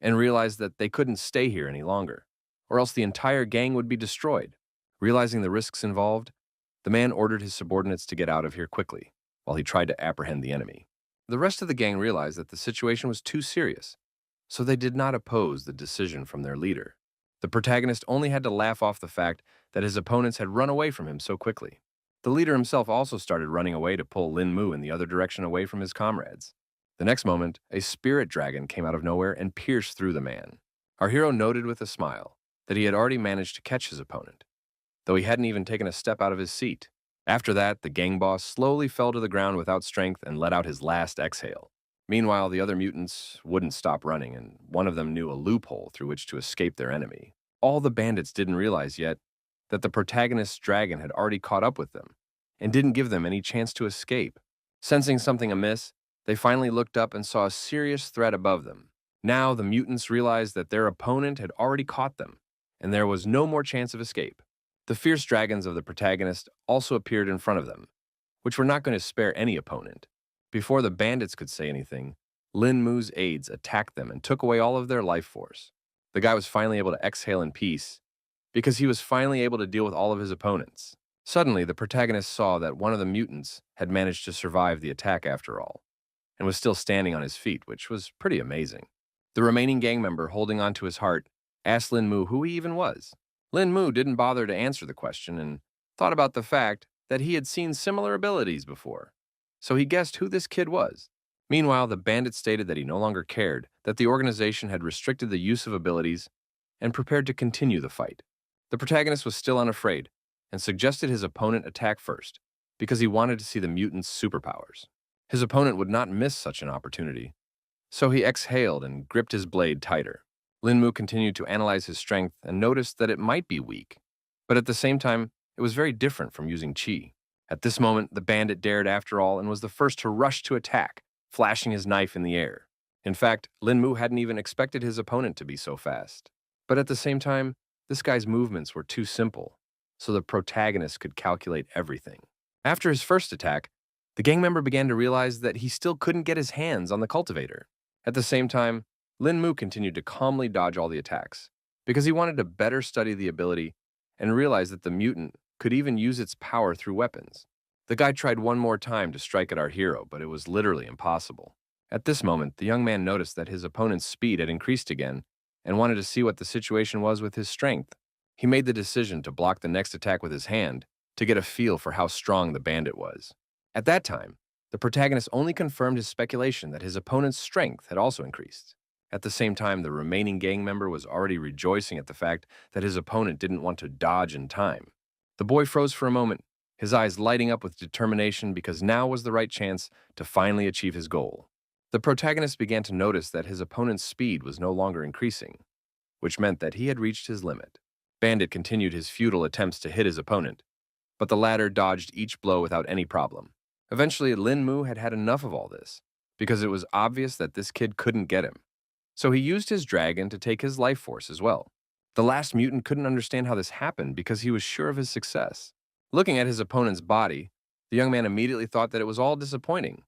and realized that they couldn't stay here any longer, or else the entire gang would be destroyed. Realizing the risks involved, the man ordered his subordinates to get out of here quickly while he tried to apprehend the enemy. The rest of the gang realized that the situation was too serious, so they did not oppose the decision from their leader. The protagonist only had to laugh off the fact that his opponents had run away from him so quickly. The leader himself also started running away to pull Lin Mu in the other direction away from his comrades. The next moment, a spirit dragon came out of nowhere and pierced through the man. Our hero noted with a smile that he had already managed to catch his opponent, though he hadn't even taken a step out of his seat. After that, the gang boss slowly fell to the ground without strength and let out his last exhale. Meanwhile, the other mutants wouldn't stop running, and one of them knew a loophole through which to escape their enemy. All the bandits didn't realize yet that the protagonist's dragon had already caught up with them and didn't give them any chance to escape. Sensing something amiss, they finally looked up and saw a serious threat above them. Now the mutants realized that their opponent had already caught them, and there was no more chance of escape. The fierce dragons of the protagonist also appeared in front of them, which were not going to spare any opponent. Before the bandits could say anything, Lin Mu's aides attacked them and took away all of their life force. The guy was finally able to exhale in peace because he was finally able to deal with all of his opponents. Suddenly, the protagonist saw that one of the mutants had managed to survive the attack after all, and was still standing on his feet, which was pretty amazing. The remaining gang member, holding on to his heart, asked Lin Mu who he even was. Lin Mu didn't bother to answer the question and thought about the fact that he had seen similar abilities before, so he guessed who this kid was. Meanwhile, the bandit stated that he no longer cared, that the organization had restricted the use of abilities and prepared to continue the fight. The protagonist was still unafraid and suggested his opponent attack first because he wanted to see the mutant's superpowers. His opponent would not miss such an opportunity, so he exhaled and gripped his blade tighter. Lin Mu continued to analyze his strength and noticed that it might be weak, but at the same time, it was very different from using chi. At this moment, the bandit dared after all and was the first to rush to attack, flashing his knife in the air. In fact, Lin Mu hadn't even expected his opponent to be so fast. But at the same time, this guy's movements were too simple, so the protagonist could calculate everything. After his first attack, the gang member began to realize that he still couldn't get his hands on the cultivator. At the same time, Lin Mu continued to calmly dodge all the attacks, because he wanted to better study the ability and realize that the mutant could even use its power through weapons. The guy tried one more time to strike at our hero, but it was literally impossible. At this moment, the young man noticed that his opponent's speed had increased again and wanted to see what the situation was with his strength. He made the decision to block the next attack with his hand to get a feel for how strong the bandit was. At that time, the protagonist only confirmed his speculation that his opponent's strength had also increased. At the same time, the remaining gang member was already rejoicing at the fact that his opponent didn't want to dodge in time. The boy froze for a moment, his eyes lighting up with determination because now was the right chance to finally achieve his goal. The protagonist began to notice that his opponent's speed was no longer increasing, which meant that he had reached his limit. Bandit continued his futile attempts to hit his opponent, but the latter dodged each blow without any problem. Eventually, Lin Mu had had enough of all this, because it was obvious that this kid couldn't get him. So he used his dragon to take his life force as well. The last mutant couldn't understand how this happened because he was sure of his success. Looking at his opponent's body, the young man immediately thought that it was all disappointing.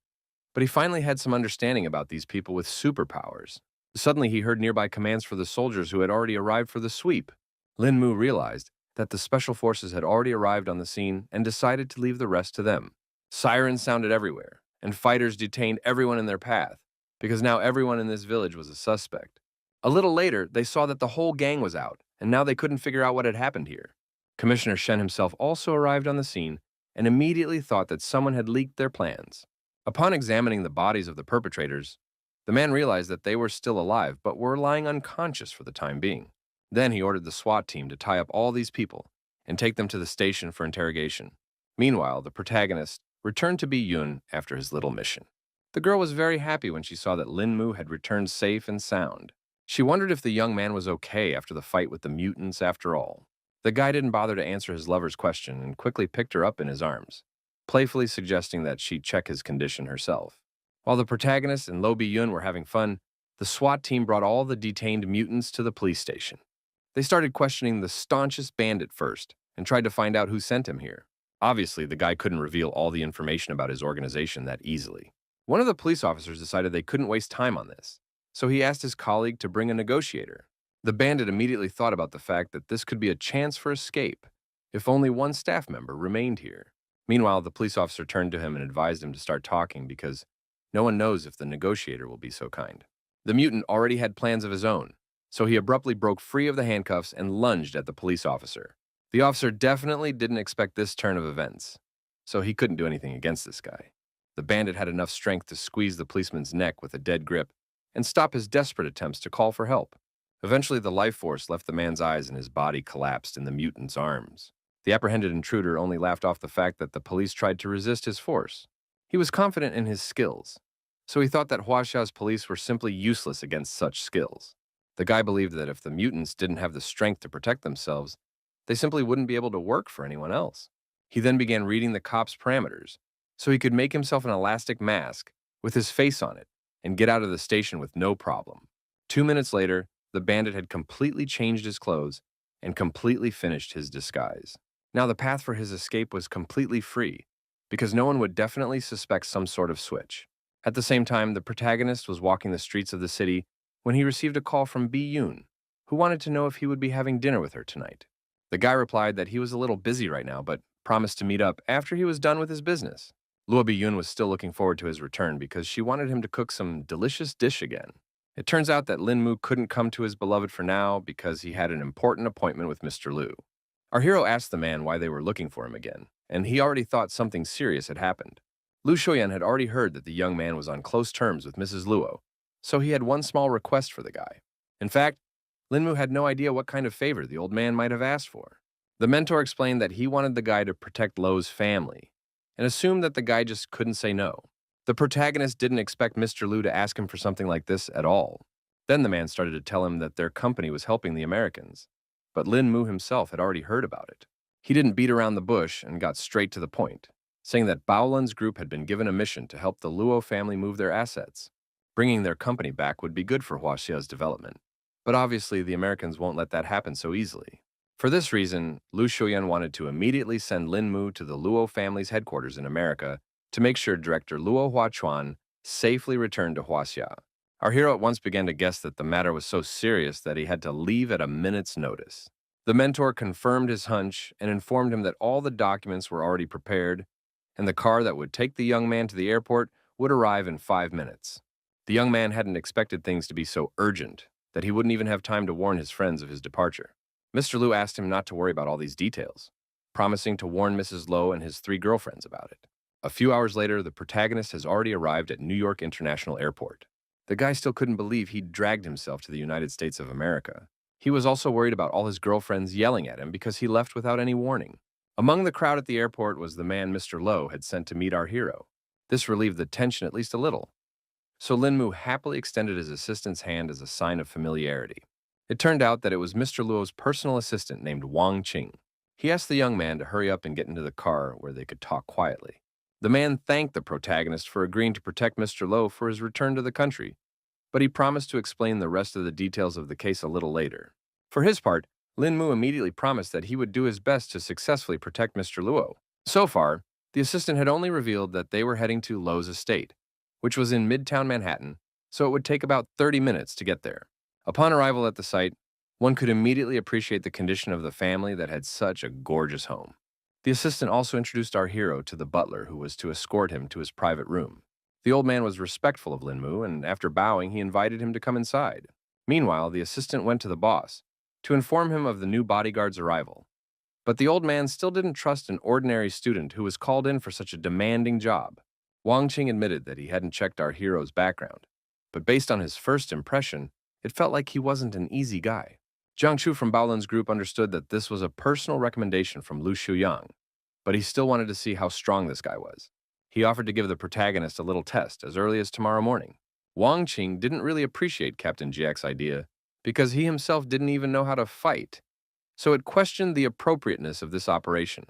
But he finally had some understanding about these people with superpowers. Suddenly, he heard nearby commands for the soldiers who had already arrived for the sweep. Lin Mu realized that the special forces had already arrived on the scene and decided to leave the rest to them. Sirens sounded everywhere, and fighters detained everyone in their path, because now everyone in this village was a suspect. A little later, they saw that the whole gang was out, and now they couldn't figure out what had happened here. Commissioner Shen himself also arrived on the scene and immediately thought that someone had leaked their plans. Upon examining the bodies of the perpetrators, the man realized that they were still alive but were lying unconscious for the time being. Then he ordered the SWAT team to tie up all these people and take them to the station for interrogation. Meanwhile, the protagonist returned to Bi Yun after his little mission. The girl was very happy when she saw that Lin Mu had returned safe and sound. She wondered if the young man was okay after the fight with the mutants after all. The guy didn't bother to answer his lover's question and quickly picked her up in his arms, playfully suggesting that she check his condition herself. While the protagonist and Lo Bi Yun were having fun, the SWAT team brought all the detained mutants to the police station. They started questioning the staunchest bandit first and tried to find out who sent him here. Obviously, the guy couldn't reveal all the information about his organization that easily. One of the police officers decided they couldn't waste time on this, so he asked his colleague to bring a negotiator. The bandit immediately thought about the fact that this could be a chance for escape if only one staff member remained here. Meanwhile, the police officer turned to him and advised him to start talking because no one knows if the negotiator will be so kind. The mutant already had plans of his own, so he abruptly broke free of the handcuffs and lunged at the police officer. The officer definitely didn't expect this turn of events, so he couldn't do anything against this guy. The bandit had enough strength to squeeze the policeman's neck with a dead grip and stop his desperate attempts to call for help. Eventually, the life force left the man's eyes and his body collapsed in the mutant's arms. The apprehended intruder only laughed off the fact that the police tried to resist his force. He was confident in his skills, so he thought that Huaxiao's police were simply useless against such skills. The guy believed that if the mutants didn't have the strength to protect themselves, they simply wouldn't be able to work for anyone else. He then began reading the cop's parameters, so he could make himself an elastic mask with his face on it and get out of the station with no problem. 2 minutes later, the bandit had completely changed his clothes and completely finished his disguise. Now the path for his escape was completely free, because no one would definitely suspect some sort of switch. At the same time, the protagonist was walking the streets of the city when he received a call from Bi Yoon, who wanted to know if he would be having dinner with her tonight. The guy replied that he was a little busy right now, but promised to meet up after he was done with his business. Luo Bi Yoon was still looking forward to his return because she wanted him to cook some delicious dish again. It turns out that Lin Mu couldn't come to his beloved for now because he had an important appointment with Mr. Liu. Our hero asked the man why they were looking for him again, and he already thought something serious had happened. Lu Shoyan had already heard that the young man was on close terms with Mrs. Luo, so he had one small request for the guy. In fact, Lin Mu had no idea what kind of favor the old man might have asked for. The mentor explained that he wanted the guy to protect Lo's family, and assumed that the guy just couldn't say no. The protagonist didn't expect Mr. Liu to ask him for something like this at all. Then the man started to tell him that their company was helping the Americans, but Lin Mu himself had already heard about it. He didn't beat around the bush and got straight to the point, saying that Baolan's group had been given a mission to help the Luo family move their assets. Bringing their company back would be good for Huaxia's development, but obviously the Americans won't let that happen so easily. For this reason, Lu Shuyan wanted to immediately send Lin Mu to the Luo family's headquarters in America to make sure Director Luo Huachuan safely returned to Huaxia. Our hero at once began to guess that the matter was so serious that he had to leave at a minute's notice. The mentor confirmed his hunch and informed him that all the documents were already prepared, and the car that would take the young man to the airport would arrive in 5 minutes. The young man hadn't expected things to be so urgent that he wouldn't even have time to warn his friends of his departure. Mr. Liu asked him not to worry about all these details, promising to warn Mrs. Lo and his 3 girlfriends about it. A few hours later, the protagonist has already arrived at New York International Airport. The guy still couldn't believe he'd dragged himself to the United States of America. He was also worried about all his girlfriends yelling at him because he left without any warning. Among the crowd at the airport was the man Mr. Lo had sent to meet our hero. This relieved the tension at least a little, so Lin Mu happily extended his assistant's hand as a sign of familiarity. It turned out that it was Mr. Luo's personal assistant named Wang Qing. He asked the young man to hurry up and get into the car where they could talk quietly. The man thanked the protagonist for agreeing to protect Mr. Lo for his return to the country, but he promised to explain the rest of the details of the case a little later. For his part, Lin Mu immediately promised that he would do his best to successfully protect Mr. Luo. So far, the assistant had only revealed that they were heading to Lo's estate, which was in Midtown Manhattan, so it would take about 30 minutes to get there. Upon arrival at the site, one could immediately appreciate the condition of the family that had such a gorgeous home. The assistant also introduced our hero to the butler who was to escort him to his private room. The old man was respectful of Lin Mu, and after bowing, he invited him to come inside. Meanwhile, the assistant went to the boss to inform him of the new bodyguard's arrival. But the old man still didn't trust an ordinary student who was called in for such a demanding job. Wang Qing admitted that he hadn't checked our hero's background, but based on his first impression, it felt like he wasn't an easy guy. Jiang Chu from Baolin's group understood that this was a personal recommendation from Lu Shuyang, but he still wanted to see how strong this guy was. He offered to give the protagonist a little test as early as tomorrow morning. Wang Qing didn't really appreciate Captain GX's idea because he himself didn't even know how to fight, so it questioned the appropriateness of this operation.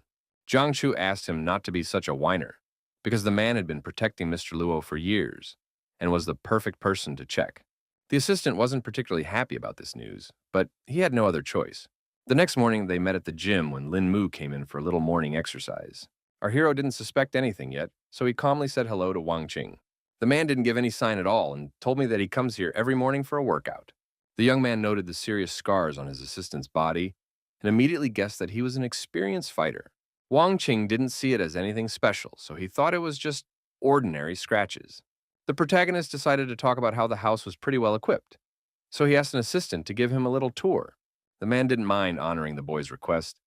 Jiang Chu asked him not to be such a whiner, because the man had been protecting Mr. Luo for years and was the perfect person to check. The assistant wasn't particularly happy about this news, but he had no other choice. The next morning, they met at the gym when Lin Mu came in for a little morning exercise. Our hero didn't suspect anything yet, so he calmly said hello to Wang Qing. The man didn't give any sign at all and told me that he comes here every morning for a workout. The young man noted the serious scars on his assistant's body and immediately guessed that he was an experienced fighter. Wang Qing didn't see it as anything special, so he thought it was just ordinary scratches. The protagonist decided to talk about how the house was pretty well equipped, so he asked an assistant to give him a little tour. The man didn't mind honoring the boy's request,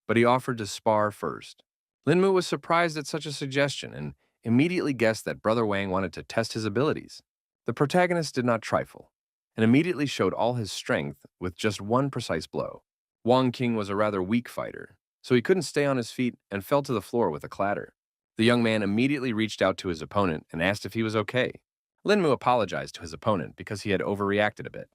but he offered to spar first. Lin Mu was surprised at such a suggestion and immediately guessed that Brother Wang wanted to test his abilities. The protagonist did not trifle and immediately showed all his strength with just one precise blow. Wang Qing was a rather weak fighter, so he couldn't stay on his feet and fell to the floor with a clatter. The young man immediately reached out to his opponent and asked if he was okay. Lin Mu apologized to his opponent because he had overreacted a bit.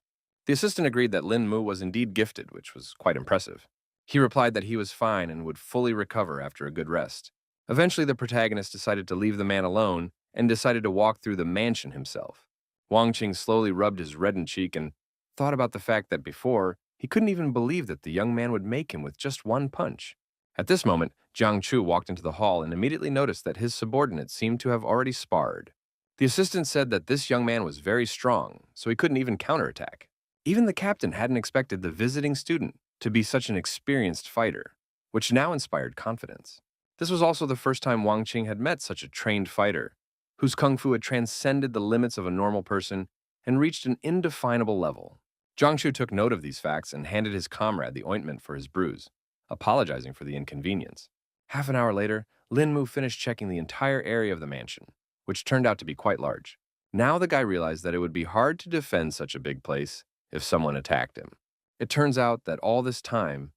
The assistant agreed that Lin Mu was indeed gifted, which was quite impressive. He replied that he was fine and would fully recover after a good rest. Eventually, the protagonist decided to leave the man alone and decided to walk through the mansion himself. Wang Qing slowly rubbed his reddened cheek and thought about the fact that before, he couldn't even believe that the young man would make him with just one punch. At this moment, Jiang Chu walked into the hall and immediately noticed that his subordinates seemed to have already sparred. The assistant said that this young man was very strong, so he couldn't even counterattack. Even the captain hadn't expected the visiting student to be such an experienced fighter, which now inspired confidence. This was also the first time Wang Qing had met such a trained fighter, whose kung fu had transcended the limits of a normal person and reached an indefinable level. Jiang Chu took note of these facts and handed his comrade the ointment for his bruise, apologizing for the inconvenience. Half an hour later, Lin Mu finished checking the entire area of the mansion, which turned out to be quite large. Now the guy realized that it would be hard to defend such a big place if someone attacked him. It turns out that all this time,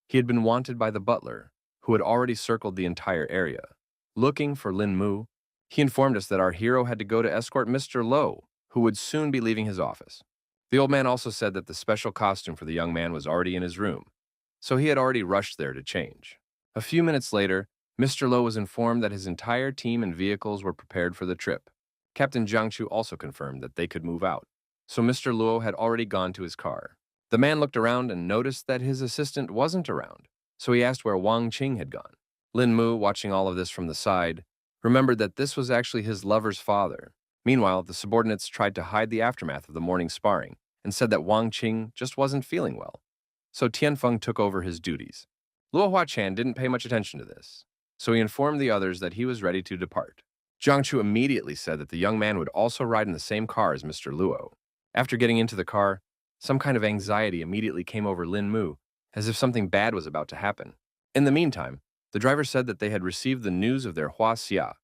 he had been wanted by the butler, who had already circled the entire area. Looking for Lin Mu, he informed us that our hero had to go to escort Mr. Lo, who would soon be leaving his office. The old man also said that the special costume for the young man was already in his room, so he had already rushed there to change. A few minutes later, Mr. Lo was informed that his entire team and vehicles were prepared for the trip. Captain Jiang Chu also confirmed that they could move out, so Mr. Luo had already gone to his car. The man looked around and noticed that his assistant wasn't around, so he asked where Wang Qing had gone. Lin Mu, watching all of this from the side, remembered that this was actually his lover's father. Meanwhile, the subordinates tried to hide the aftermath of the morning sparring and said that Wang Qing just wasn't feeling well. So Tianfeng took over his duties. Luo Huachan didn't pay much attention to this, so he informed the others that he was ready to depart. Jiang Chu immediately said that the young man would also ride in the same car as Mr. Luo. After getting into the car, some kind of anxiety immediately came over Lin Mu, as if something bad was about to happen. In the meantime, the driver said that they had received the news of their Hua Xia,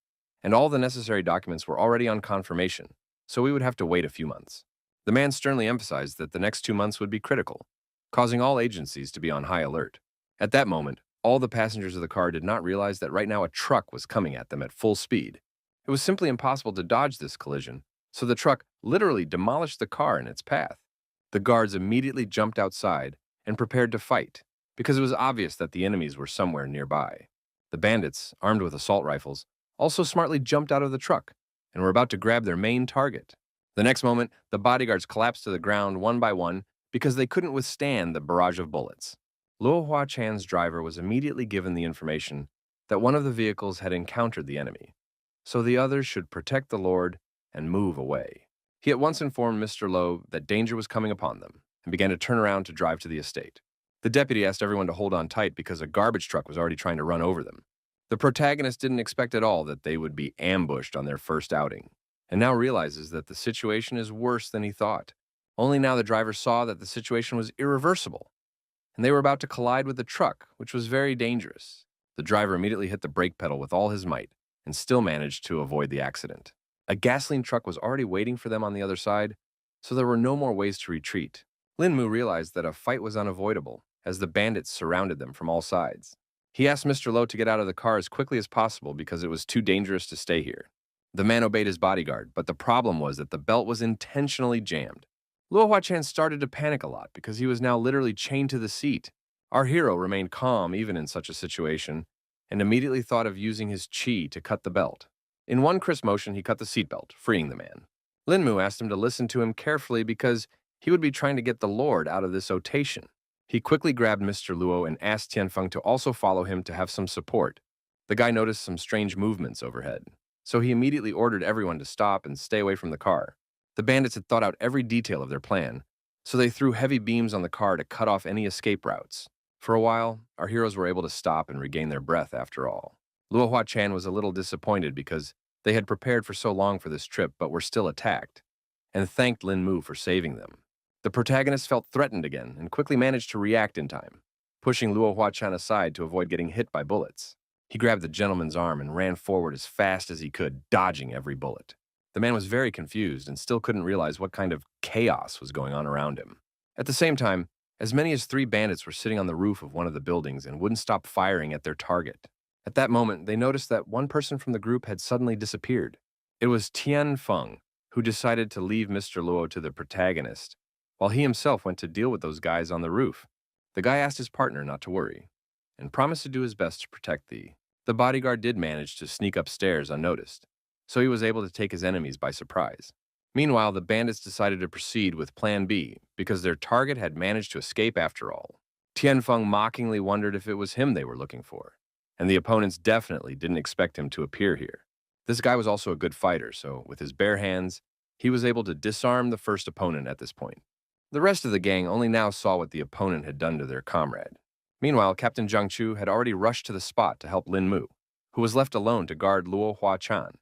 and all the necessary documents were already on confirmation, so we would have to wait a few months. The man sternly emphasized that the next 2 months would be critical, causing all agencies to be on high alert. At that moment, all the passengers of the car did not realize that right now a truck was coming at them at full speed. It was simply impossible to dodge this collision, so the truck literally demolished the car in its path. The guards immediately jumped outside and prepared to fight, because it was obvious that the enemies were somewhere nearby. The bandits, armed with assault rifles, also smartly jumped out of the truck and were about to grab their main target. The next moment, the bodyguards collapsed to the ground one by one because they couldn't withstand the barrage of bullets. Luo Huachan's driver was immediately given the information that one of the vehicles had encountered the enemy, so the others should protect the Lord and move away. He at once informed Mr. Lo that danger was coming upon them and began to turn around to drive to the estate. The deputy asked everyone to hold on tight because a garbage truck was already trying to run over them. The protagonist didn't expect at all that they would be ambushed on their first outing, and now realizes that the situation is worse than he thought. Only now the driver saw that the situation was irreversible, and they were about to collide with the truck, which was very dangerous. The driver immediately hit the brake pedal with all his might and still managed to avoid the accident. A gasoline truck was already waiting for them on the other side, so there were no more ways to retreat. Lin Mu realized that a fight was unavoidable as the bandits surrounded them from all sides. He asked Mr. Lo to get out of the car as quickly as possible because it was too dangerous to stay here. The man obeyed his bodyguard, but the problem was that the belt was intentionally jammed. Luo Huachan started to panic a lot because he was now literally chained to the seat. Our hero remained calm even in such a situation and immediately thought of using his chi to cut the belt. In one crisp motion, he cut the seatbelt, freeing the man. Lin Mu asked him to listen to him carefully because he would be trying to get the Lord out of this otation. He quickly grabbed Mr. Luo and asked Tianfeng to also follow him to have some support. The guy noticed some strange movements overhead, so he immediately ordered everyone to stop and stay away from the car. The bandits had thought out every detail of their plan, so they threw heavy beams on the car to cut off any escape routes. For a while, our heroes were able to stop and regain their breath after all. Luo Huachan was a little disappointed because they had prepared for so long for this trip but were still attacked, and thanked Lin Mu for saving them. The protagonist felt threatened again and quickly managed to react in time, pushing Luo Huachan aside to avoid getting hit by bullets. He grabbed the gentleman's arm and ran forward as fast as he could, dodging every bullet. The man was very confused and still couldn't realize what kind of chaos was going on around him. At the same time, as many as 3 bandits were sitting on the roof of one of the buildings and wouldn't stop firing at their target. At that moment, they noticed that one person from the group had suddenly disappeared. It was Tianfeng, who decided to leave Mr. Luo to the protagonist, while he himself went to deal with those guys on the roof. The guy asked his partner not to worry, and promised to do his best to protect thee. The bodyguard did manage to sneak upstairs unnoticed, so he was able to take his enemies by surprise. Meanwhile, the bandits decided to proceed with Plan B because their target had managed to escape after all. Tianfeng mockingly wondered if it was him they were looking for, and the opponents definitely didn't expect him to appear here. This guy was also a good fighter, so with his bare hands, he was able to disarm the first opponent at this point. The rest of the gang only now saw what the opponent had done to their comrade. Meanwhile, Captain Jiang Chu had already rushed to the spot to help Lin Mu, who was left alone to guard Luo Hua Chan.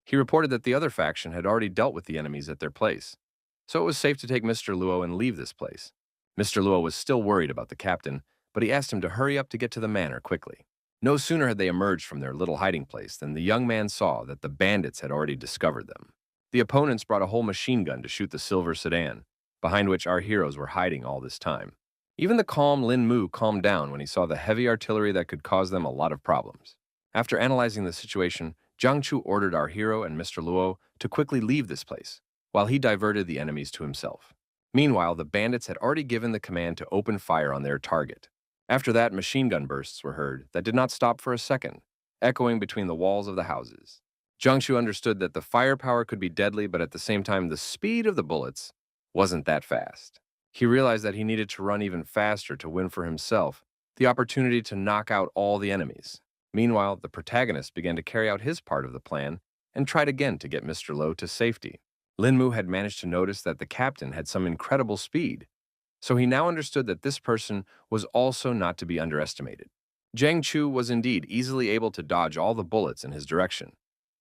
He reported that the other faction had already dealt with the enemies at their place, so it was safe to take Mr. Luo and leave this place. Mr. Luo was still worried about the captain, but he asked him to hurry up to get to the manor quickly. No sooner had they emerged from their little hiding place than the young man saw that the bandits had already discovered them. The opponents brought a whole machine gun to shoot the silver sedan, behind which our heroes were hiding all this time. Even the calm Lin Mu calmed down when he saw the heavy artillery that could cause them a lot of problems. After analyzing the situation, Jiang Chu ordered our hero and Mr. Luo to quickly leave this place, while he diverted the enemies to himself. Meanwhile, the bandits had already given the command to open fire on their target. After that, machine gun bursts were heard that did not stop for a second, echoing between the walls of the houses. Jiang Chu understood that the firepower could be deadly, but at the same time, the speed of the bullets wasn't that fast. He realized that he needed to run even faster to win for himself the opportunity to knock out all the enemies. Meanwhile, the protagonist began to carry out his part of the plan and tried again to get Mr. Lo to safety. Lin Mu had managed to notice that the captain had some incredible speed, so he now understood that this person was also not to be underestimated. Jiang Chu was indeed easily able to dodge all the bullets in his direction,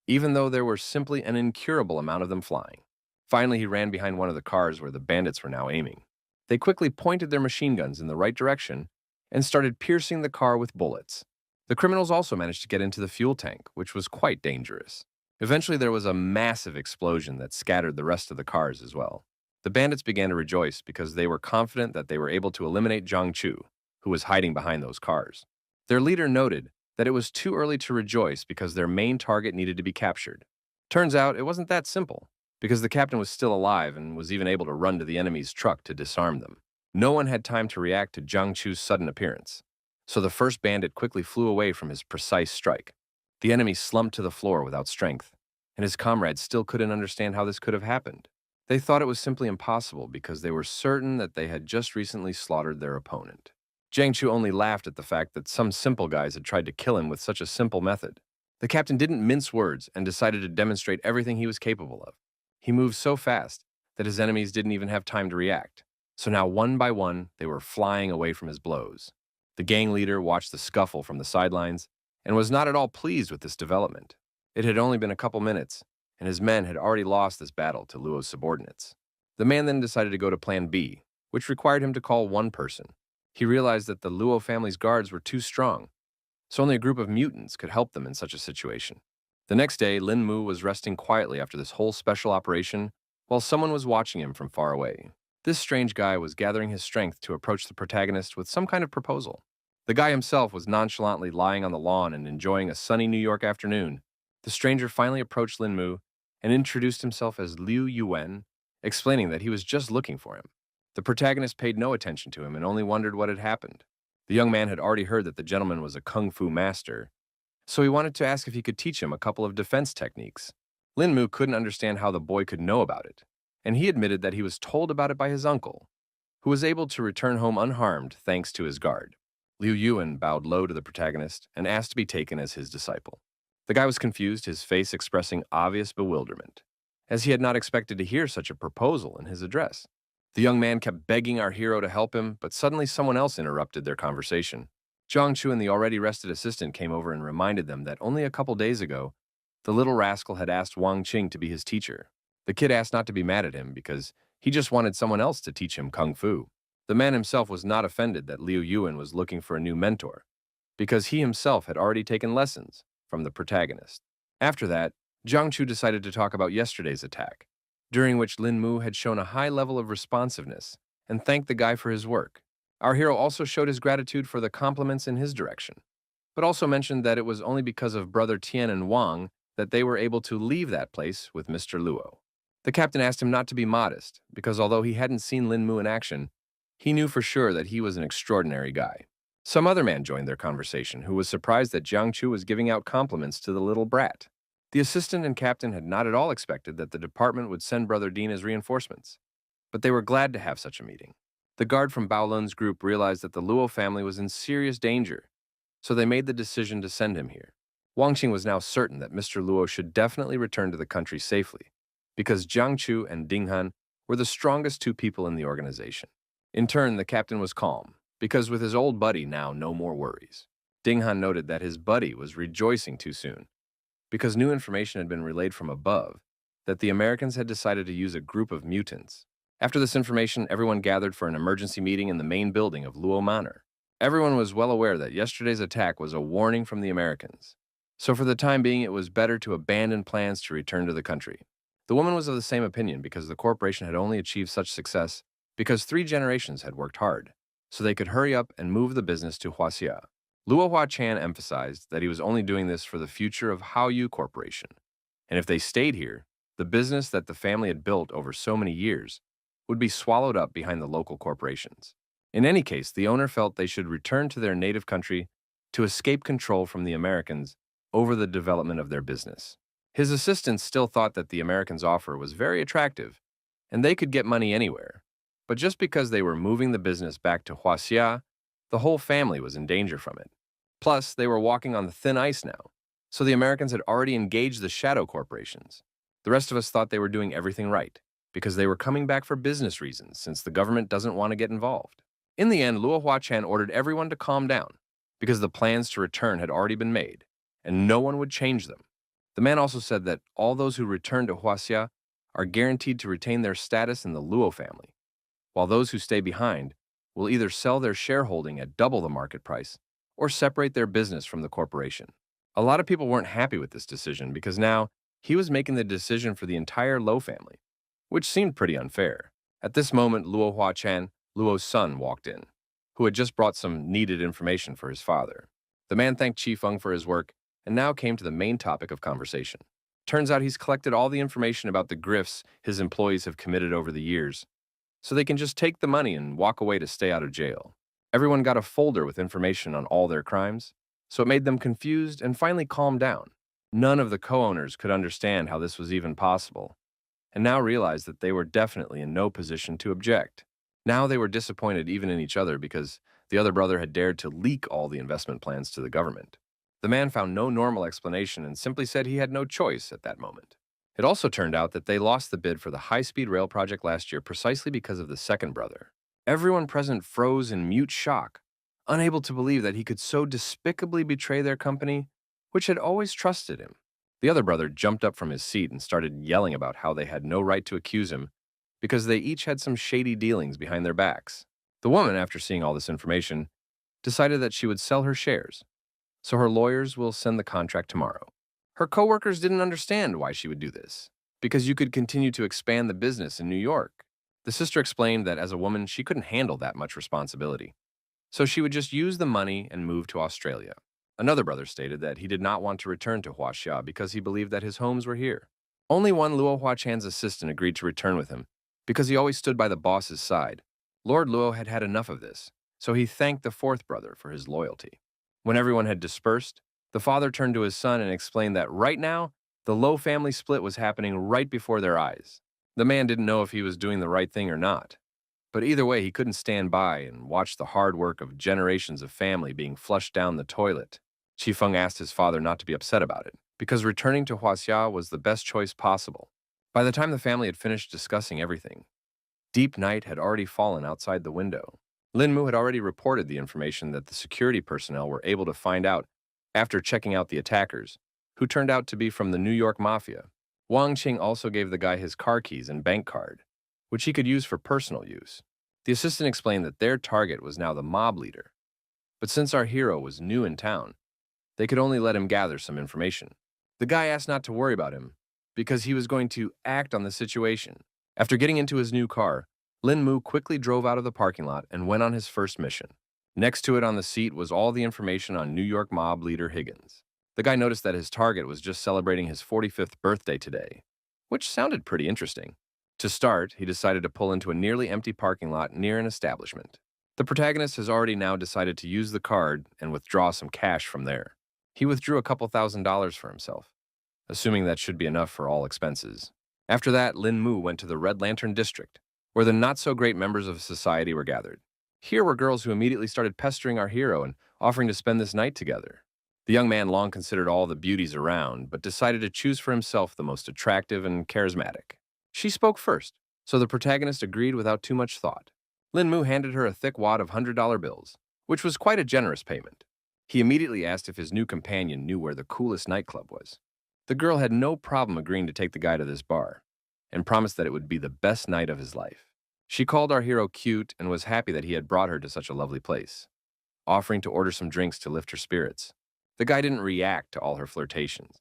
even though there were simply an incurable amount of them flying. Finally, he ran behind one of the cars where the bandits were now aiming. They quickly pointed their machine guns in the right direction and started piercing the car with bullets. The criminals also managed to get into the fuel tank, which was quite dangerous. Eventually, there was a massive explosion that scattered the rest of the cars as well. The bandits began to rejoice because they were confident that they were able to eliminate Jiang Chu, who was hiding behind those cars. Their leader noted that it was too early to rejoice because their main target needed to be captured. Turns out it wasn't that simple, because the captain was still alive and was even able to run to the enemy's truck to disarm them. No one had time to react to Jiang Chu's sudden appearance, so the first bandit quickly flew away from his precise strike. The enemy slumped to the floor without strength, and his comrades still couldn't understand how this could have happened. They thought it was simply impossible because they were certain that they had just recently slaughtered their opponent. Jiang Chu only laughed at the fact that some simple guys had tried to kill him with such a simple method. The captain didn't mince words and decided to demonstrate everything he was capable of. He moved so fast that his enemies didn't even have time to react. So now, one by one, they were flying away from his blows. The gang leader watched the scuffle from the sidelines and was not at all pleased with this development. It had only been a couple minutes, and his men had already lost this battle to Luo's subordinates. The man then decided to go to Plan B, which required him to call one person. He realized that the Luo family's guards were too strong, so only a group of mutants could help them in such a situation. The next day, Lin Mu was resting quietly after this whole special operation while someone was watching him from far away. This strange guy was gathering his strength to approach the protagonist with some kind of proposal. The guy himself was nonchalantly lying on the lawn and enjoying a sunny New York afternoon. The stranger finally approached Lin Mu and introduced himself as Liu Yuan, explaining that he was just looking for him. The protagonist paid no attention to him and only wondered what had happened. The young man had already heard that the gentleman was a kung fu master, so he wanted to ask if he could teach him a couple of defense techniques. Lin Mu couldn't understand how the boy could know about it, and he admitted that he was told about it by his uncle, who was able to return home unharmed thanks to his guard. Liu Yuan bowed low to the protagonist and asked to be taken as his disciple. The guy was confused, his face expressing obvious bewilderment, as he had not expected to hear such a proposal in his address. The young man kept begging our hero to help him, but suddenly someone else interrupted their conversation. Jiang Chu and the already rested assistant came over and reminded them that only a couple days ago, the little rascal had asked Wang Qing to be his teacher. The kid asked not to be mad at him because he just wanted someone else to teach him kung fu. The man himself was not offended that Liu Yuan was looking for a new mentor, because he himself had already taken lessons from the protagonist. After that, Jiang Chu decided to talk about yesterday's attack, during which Lin Mu had shown a high level of responsiveness and thanked the guy for his work. Our hero also showed his gratitude for the compliments in his direction, but also mentioned that it was only because of brother Tian and Wang that they were able to leave that place with Mr. Luo. The captain asked him not to be modest, because although he hadn't seen Lin Mu in action, he knew for sure that he was an extraordinary guy. Some other man joined their conversation who was surprised that Jiang Chu was giving out compliments to the little brat. The assistant and captain had not at all expected that the department would send Brother Dean as reinforcements, but they were glad to have such a meeting. The guard from Baolun's group realized that the Luo family was in serious danger, so they made the decision to send him here. Wang Qing was now certain that Mr. Luo should definitely return to the country safely, because Jiang Chu and Ding Han were the strongest two people in the organization. In turn, the captain was calm, because with his old buddy now no more worries. Ding Han noted that his buddy was rejoicing too soon, because new information had been relayed from above that the Americans had decided to use a group of mutants. After this information, everyone gathered for an emergency meeting in the main building of Luo Manor. Everyone was well aware that yesterday's attack was a warning from the Americans, so for the time being it was better to abandon plans to return to the country. The woman was of the same opinion because the corporation had only achieved such success because 3 generations had worked hard, so they could hurry up and move the business to Huaxia. Luo Huachan emphasized that he was only doing this for the future of Haoyu Corporation, and if they stayed here, the business that the family had built over so many years would be swallowed up behind the local corporations. In any case, the owner felt they should return to their native country to escape control from the Americans over the development of their business. His assistants still thought that the Americans' offer was very attractive, and they could get money anywhere. But just because they were moving the business back to Huaxia, the whole family was in danger from it. Plus, they were walking on the thin ice now, so the Americans had already engaged the shadow corporations. The rest of us thought they were doing everything right, because they were coming back for business reasons since the government doesn't want to get involved. In the end, Luo Huachan ordered everyone to calm down, because the plans to return had already been made, and no one would change them. The man also said that all those who return to Huaxia are guaranteed to retain their status in the Luo family, while those who stay behind will either sell their shareholding at double the market price or separate their business from the corporation. A lot of people weren't happy with this decision because now he was making the decision for the entire Luo family, which seemed pretty unfair. At this moment, Luo Huachan, Luo's son, walked in, who had just brought some needed information for his father. The man thanked Chi Feng for his work and now came to the main topic of conversation. Turns out he's collected all the information about the grifts his employees have committed over the years, so they can just take the money and walk away to stay out of jail. Everyone got a folder with information on all their crimes, so it made them confused and finally calmed down. None of the co-owners could understand how this was even possible, and now realized that they were definitely in no position to object. Now they were disappointed even in each other because the other brother had dared to leak all the investment plans to the government. The man found no normal explanation and simply said he had no choice at that moment. It also turned out that they lost the bid for the high-speed rail project last year precisely because of the second brother. Everyone present froze in mute shock, unable to believe that he could so despicably betray their company, which had always trusted him. The other brother jumped up from his seat and started yelling about how they had no right to accuse him because they each had some shady dealings behind their backs. The woman, after seeing all this information, decided that she would sell her shares, so her lawyers will send the contract tomorrow. Her coworkers didn't understand why she would do this, because you could continue to expand the business in New York. The sister explained that as a woman, she couldn't handle that much responsibility, so she would just use the money and move to Australia. Another brother stated that he did not want to return to Huaxia because he believed that his homes were here. Only one Luo Huachan's assistant agreed to return with him because he always stood by the boss's side. Lord Luo had had enough of this, so he thanked the fourth brother for his loyalty. When everyone had dispersed, the father turned to his son and explained that right now, the Luo family split was happening right before their eyes. The man didn't know if he was doing the right thing or not, but either way, he couldn't stand by and watch the hard work of generations of family being flushed down the toilet. Chi Feng asked his father not to be upset about it, because returning to Huaxia was the best choice possible. By the time the family had finished discussing everything, deep night had already fallen outside the window. Lin Mu had already reported the information that the security personnel were able to find out after checking out the attackers, who turned out to be from the New York Mafia. Wang Qing also gave the guy his car keys and bank card, which he could use for personal use. The assistant explained that their target was now the mob leader, but since our hero was new in town, they could only let him gather some information. The guy asked not to worry about him, because he was going to act on the situation. After getting into his new car, Lin Mu quickly drove out of the parking lot and went on his first mission. Next to it on the seat was all the information on New York mob leader Higgins. The guy noticed that his target was just celebrating his 45th birthday today, which sounded pretty interesting. To start, he decided to pull into a nearly empty parking lot near an establishment. The protagonist has already now decided to use the card and withdraw some cash from there. He withdrew a couple $1,000s for himself, assuming that should be enough for all expenses. After that, Lin Mu went to the Red Lantern District, where the not-so-great members of society were gathered. Here were girls who immediately started pestering our hero and offering to spend this night together. The young man long considered all the beauties around, but decided to choose for himself the most attractive and charismatic. She spoke first, so the protagonist agreed without too much thought. Lin Mu handed her a thick wad of $100 bills, which was quite a generous payment. He immediately asked if his new companion knew where the coolest nightclub was. The girl had no problem agreeing to take the guy to this bar, and promised that it would be the best night of his life. She called our hero cute and was happy that he had brought her to such a lovely place, offering to order some drinks to lift her spirits. The guy didn't react to all her flirtations,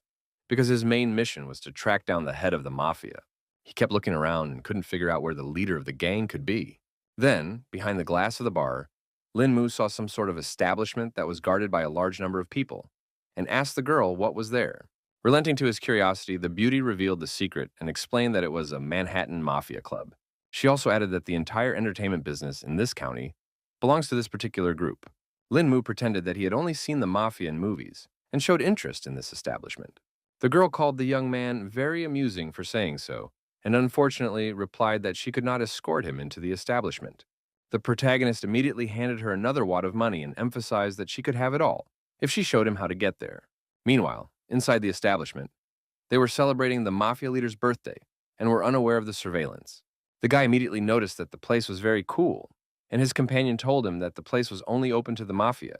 because his main mission was to track down the head of the mafia. He kept looking around and couldn't figure out where the leader of the gang could be. Then, behind the glass of the bar, Lin Mu saw some sort of establishment that was guarded by a large number of people, and asked the girl what was there. Relenting to his curiosity, the beauty revealed the secret and explained that it was a Manhattan mafia club. She also added that the entire entertainment business in this county belongs to this particular group. Lin Mu pretended that he had only seen the mafia in movies and showed interest in this establishment. The girl called the young man very amusing for saying so, and unfortunately replied that she could not escort him into the establishment. The protagonist immediately handed her another wad of money and emphasized that she could have it all if she showed him how to get there. Meanwhile, inside the establishment, they were celebrating the mafia leader's birthday and were unaware of the surveillance. The guy immediately noticed that the place was very cool, and his companion told him that the place was only open to the mafia,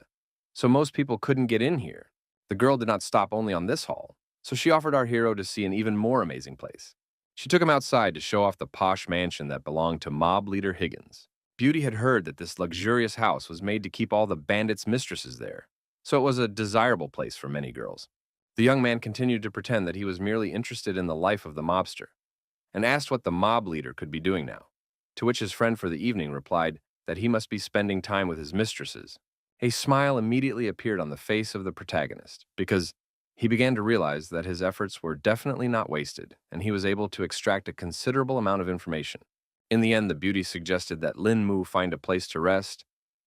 so most people couldn't get in here. The girl did not stop only on this hall, so she offered our hero to see an even more amazing place. She took him outside to show off the posh mansion that belonged to mob leader Higgins. Beauty had heard that this luxurious house was made to keep all the bandits' mistresses there, so it was a desirable place for many girls. The young man continued to pretend that he was merely interested in the life of the mobster, and asked what the mob leader could be doing now, to which his friend for the evening replied that he must be spending time with his mistresses. A smile immediately appeared on the face of the protagonist, because he began to realize that his efforts were definitely not wasted, and he was able to extract a considerable amount of information. In the end, the beauty suggested that Lin Mu find a place to rest,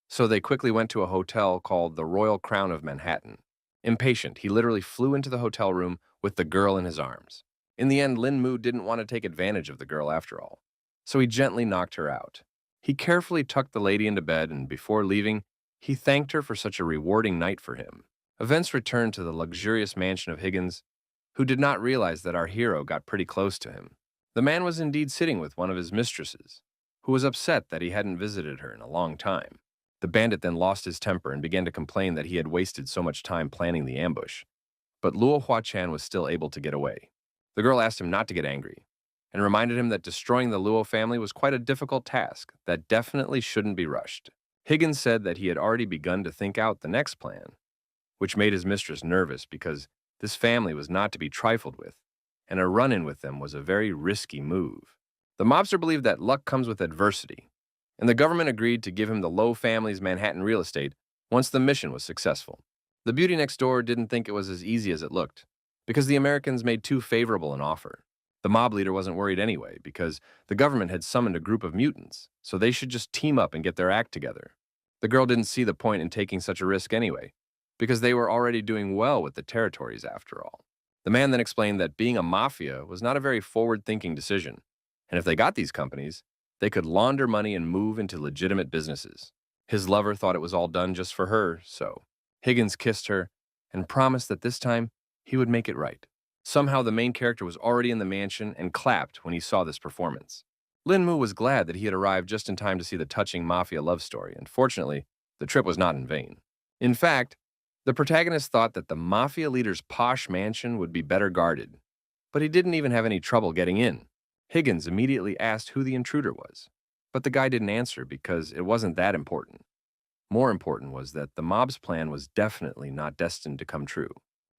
so they quickly went to a hotel called the Royal Crown of Manhattan. Impatient, he literally flew into the hotel room with the girl in his arms. In the end, Lin Mu didn't want to take advantage of the girl after all, so he gently knocked her out. He carefully tucked the lady into bed, and before leaving, he thanked her for such a rewarding night for him. Events returned to the luxurious mansion of Higgins, who did not realize that our hero got pretty close to him. The man was indeed sitting with one of his mistresses, who was upset that he hadn't visited her in a long time. The bandit then lost his temper and began to complain that he had wasted so much time planning the ambush. But Luo Hua-chan was still able to get away. The girl asked him not to get angry, and reminded him that destroying the Luo family was quite a difficult task that definitely shouldn't be rushed. Higgins said that he had already begun to think out the next plan, which made his mistress nervous because this family was not to be trifled with, and a run-in with them was a very risky move. The mobster believed that luck comes with adversity, and the government agreed to give him the Lowe family's Manhattan real estate once the mission was successful. The beauty next door didn't think it was as easy as it looked, because the Americans made too favorable an offer. The mob leader wasn't worried anyway, because the government had summoned a group of mutants, so they should just team up and get their act together. The girl didn't see the point in taking such a risk anyway, because they were already doing well with the territories after all. The man then explained that being a mafia was not a very forward-thinking decision, and if they got these companies, they could launder money and move into legitimate businesses. His lover thought it was all done just for her, so Higgins kissed her and promised that this time he would make it right. Somehow the main character was already in the mansion and clapped when he saw this performance. Lin Mu was glad that he had arrived just in time to see the touching mafia love story, and fortunately, the trip was not in vain. In fact, the protagonist thought that the mafia leader's posh mansion would be better guarded, but he didn't even have any trouble getting in. Higgins immediately asked who the intruder was, but the guy didn't answer because it wasn't that important. More important was that the mob's plan was definitely not destined to come true.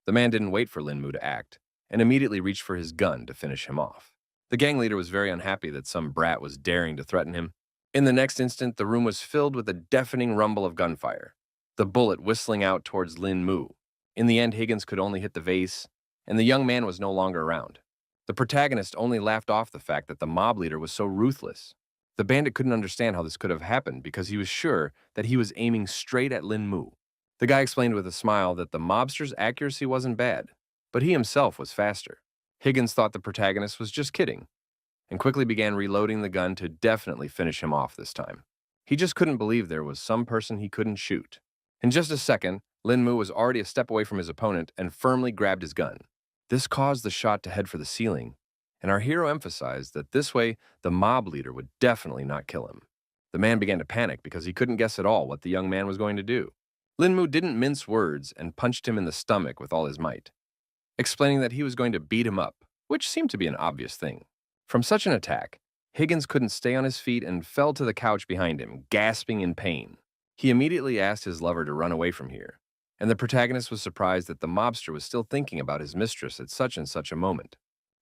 The man didn't wait for Lin Mu to act, and immediately reached for his gun to finish him off. The gang leader was very unhappy that some brat was daring to threaten him. In the next instant, the room was filled with a deafening rumble of gunfire, the bullet whistling out towards Lin Mu. In the end, Higgins could only hit the vase, and the young man was no longer around. The protagonist only laughed off the fact that the mob leader was so ruthless. The bandit couldn't understand how this could have happened because he was sure that he was aiming straight at Lin Mu. The guy explained with a smile that the mobster's accuracy wasn't bad, but he himself was faster. Higgins thought the protagonist was just kidding, and quickly began reloading the gun to definitely finish him off this time. He just couldn't believe there was some person he couldn't shoot. In just a second, Linmu was already a step away from his opponent and firmly grabbed his gun. This caused the shot to head for the ceiling, and our hero emphasized that this way the mob leader would definitely not kill him. The man began to panic because he couldn't guess at all what the young man was going to do. Linmu didn't mince words and punched him in the stomach with all his might, explaining that he was going to beat him up, which seemed to be an obvious thing. From such an attack, Higgins couldn't stay on his feet and fell to the couch behind him, gasping in pain. He immediately asked his lover to run away from here, and the protagonist was surprised that the mobster was still thinking about his mistress at such and such a moment.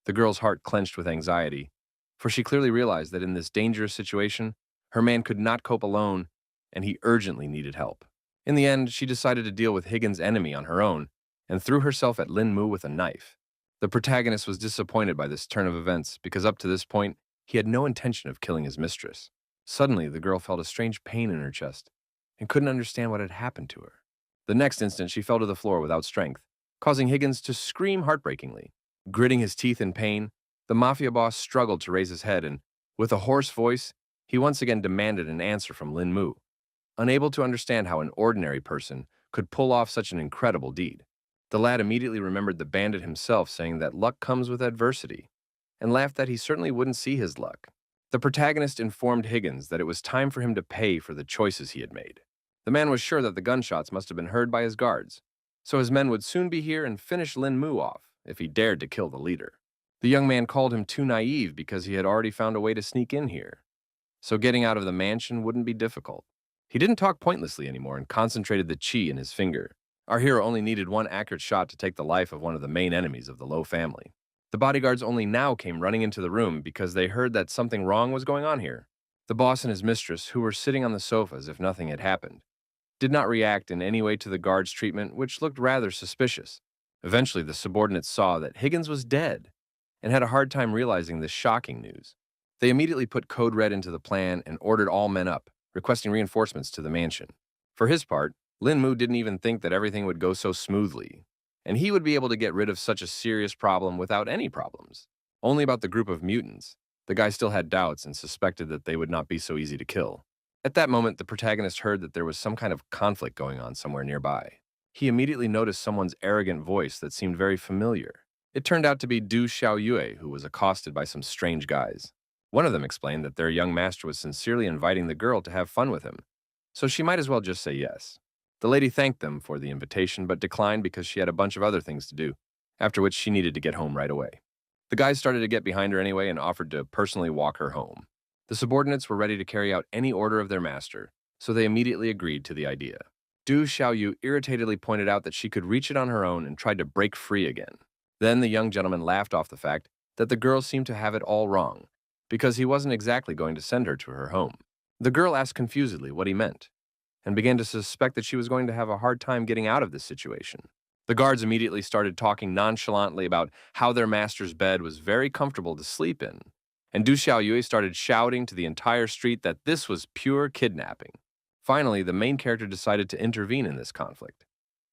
The girl's heart clenched with anxiety, for she clearly realized that in this dangerous situation, her man could not cope alone, and he urgently needed help. In the end, she decided to deal with Higgins' enemy on her own, and threw herself at Lin Mu with a knife. The protagonist was disappointed by this turn of events because up to this point, he had no intention of killing his mistress. Suddenly, the girl felt a strange pain in her chest and couldn't understand what had happened to her. The next instant, she fell to the floor without strength, causing Higgins to scream heartbreakingly. Gritting his teeth in pain, the mafia boss struggled to raise his head and, with a hoarse voice, he once again demanded an answer from Lin Mu. Unable to understand how an ordinary person could pull off such an incredible deed, the lad immediately remembered the bandit himself saying that luck comes with adversity, and laughed that he certainly wouldn't see his luck. The protagonist informed Higgins that it was time for him to pay for the choices he had made. The man was sure that the gunshots must have been heard by his guards, so his men would soon be here and finish Lin Mu off if he dared to kill the leader. The young man called him too naive because he had already found a way to sneak in here, so getting out of the mansion wouldn't be difficult. He didn't talk pointlessly anymore and concentrated the chi in his finger. Our hero only needed one accurate shot to take the life of one of the main enemies of the Low family. The bodyguards only now came running into the room because they heard that something wrong was going on here. The boss and his mistress, who were sitting on the sofa as if nothing had happened, did not react in any way to the guards' treatment, which looked rather suspicious. Eventually, the subordinates saw that Higgins was dead and had a hard time realizing this shocking news. They immediately put Code Red into the plan and ordered all men up, requesting reinforcements to the mansion. For his part, Lin Mu didn't even think that everything would go so smoothly, and he would be able to get rid of such a serious problem without any problems. Only about the group of mutants, the guy still had doubts and suspected that they would not be so easy to kill. At that moment, the protagonist heard that there was some kind of conflict going on somewhere nearby. He immediately noticed someone's arrogant voice that seemed very familiar. It turned out to be Du Xiaoyue, who was accosted by some strange guys. One of them explained that their young master was sincerely inviting the girl to have fun with him, so she might as well just say yes. The lady thanked them for the invitation but declined because she had a bunch of other things to do, after which she needed to get home right away. The guys started to get behind her anyway and offered to personally walk her home. The subordinates were ready to carry out any order of their master, so they immediately agreed to the idea. Du Xiaoyu irritatedly pointed out that she could reach it on her own and tried to break free again. Then the young gentleman laughed off the fact that the girl seemed to have it all wrong, because he wasn't exactly going to send her to her home. The girl asked confusedly what he meant, and began to suspect that she was going to have a hard time getting out of this situation. The guards immediately started talking nonchalantly about how their master's bed was very comfortable to sleep in, and Du Xiaoyue started shouting to the entire street that this was pure kidnapping. Finally, the main character decided to intervene in this conflict,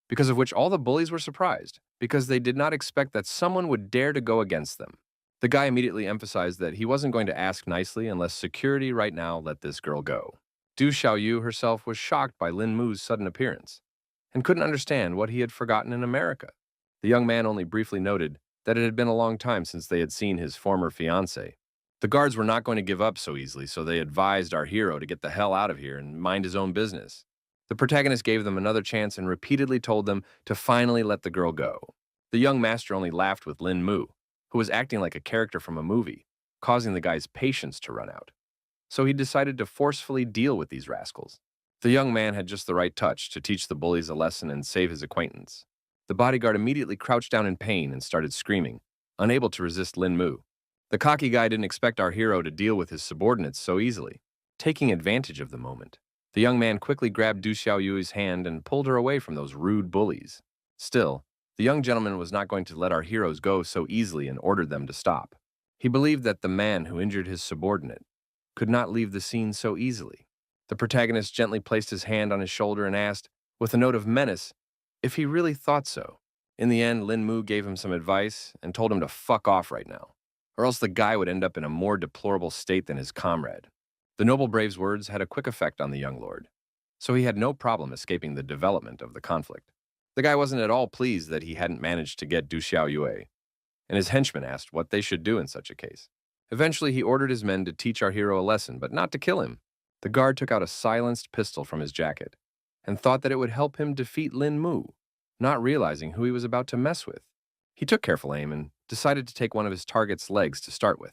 because of which all the bullies were surprised, because they did not expect that someone would dare to go against them. The guy immediately emphasized that he wasn't going to ask nicely unless security right now let this girl go. Du Xiaoyu herself was shocked by Lin Mu's sudden appearance and couldn't understand what he had forgotten in America. The young man only briefly noted that it had been a long time since they had seen his former fiancée. The guards were not going to give up so easily, so they advised our hero to get the hell out of here and mind his own business. The protagonist gave them another chance and repeatedly told them to finally let the girl go. The young master only laughed with Lin Mu, who was acting like a character from a movie, causing the guy's patience to run out. So he decided to forcefully deal with these rascals. The young man had just the right touch to teach the bullies a lesson and save his acquaintance. The bodyguard immediately crouched down in pain and started screaming, unable to resist Lin Mu. The cocky guy didn't expect our hero to deal with his subordinates so easily. Taking advantage of the moment, the young man quickly grabbed Du Xiaoyu's hand and pulled her away from those rude bullies. Still, the young gentleman was not going to let our heroes go so easily and ordered them to stop. He believed that the man who injured his subordinate could not leave the scene so easily. The protagonist gently placed his hand on his shoulder and asked, with a note of menace, if he really thought so. In the end, Lin Mu gave him some advice and told him to fuck off right now, or else the guy would end up in a more deplorable state than his comrade. The noble brave's words had a quick effect on the young lord, so he had no problem escaping the development of the conflict. The guy wasn't at all pleased that he hadn't managed to get Du Xiaoyue, and his henchmen asked what they should do in such a case. Eventually, he ordered his men to teach our hero a lesson, but not to kill him. The guard took out a silenced pistol from his jacket and thought that it would help him defeat Lin Mu, not realizing who he was about to mess with. He took careful aim and decided to take one of his target's legs to start with.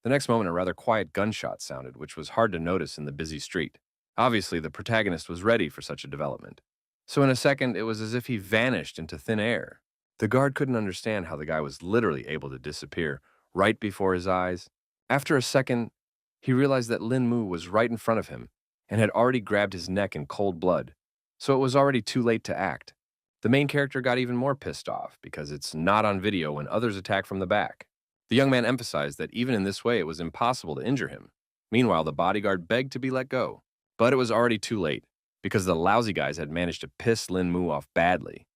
The next moment, a rather quiet gunshot sounded, which was hard to notice in the busy street. Obviously, the protagonist was ready for such a development. So in a second, it was as if he vanished into thin air. The guard couldn't understand how the guy was literally able to disappear right before his eyes. After a second, he realized that Lin Mu was right in front of him and had already grabbed his neck in cold blood, so it was already too late to act. The main character got even more pissed off because it's not on video when others attack from the back. The young man emphasized that even in this way it was impossible to injure him. Meanwhile, the bodyguard begged to be let go, but it was already too late because the lousy guys had managed to piss Lin Mu off badly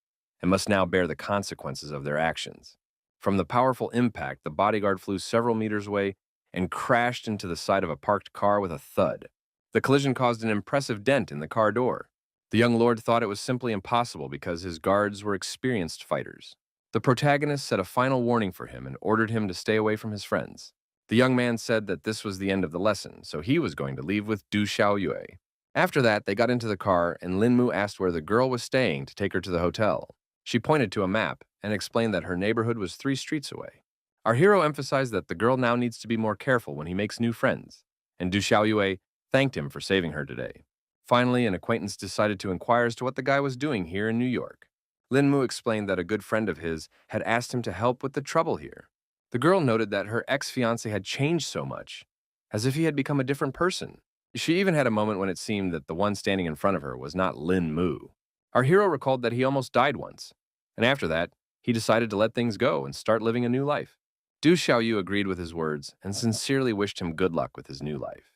and must now bear the consequences of their actions. From the powerful impact, the bodyguard flew several meters away and crashed into the side of a parked car with a thud. The collision caused an impressive dent in the car door. The young lord thought it was simply impossible because his guards were experienced fighters. The protagonist set a final warning for him and ordered him to stay away from his friends. The young man said that this was the end of the lesson, so he was going to leave with Du Xiaoyue. After that, they got into the car, and Lin Mu asked where the girl was staying to take her to the hotel. She pointed to a map and explained that her neighborhood was 3 streets away. Our hero emphasized that the girl now needs to be more careful when he makes new friends, and Du Xiaoyue thanked him for saving her today. Finally, an acquaintance decided to inquire as to what the guy was doing here in New York. Lin Mu explained that a good friend of his had asked him to help with the trouble here. The girl noted that her ex-fiancé had changed so much, as if he had become a different person. She even had a moment when it seemed that the one standing in front of her was not Lin Mu. Our hero recalled that he almost died once, and after that, he decided to let things go and start living a new life. Du Xiaoyu agreed with his words and sincerely wished him good luck with his new life.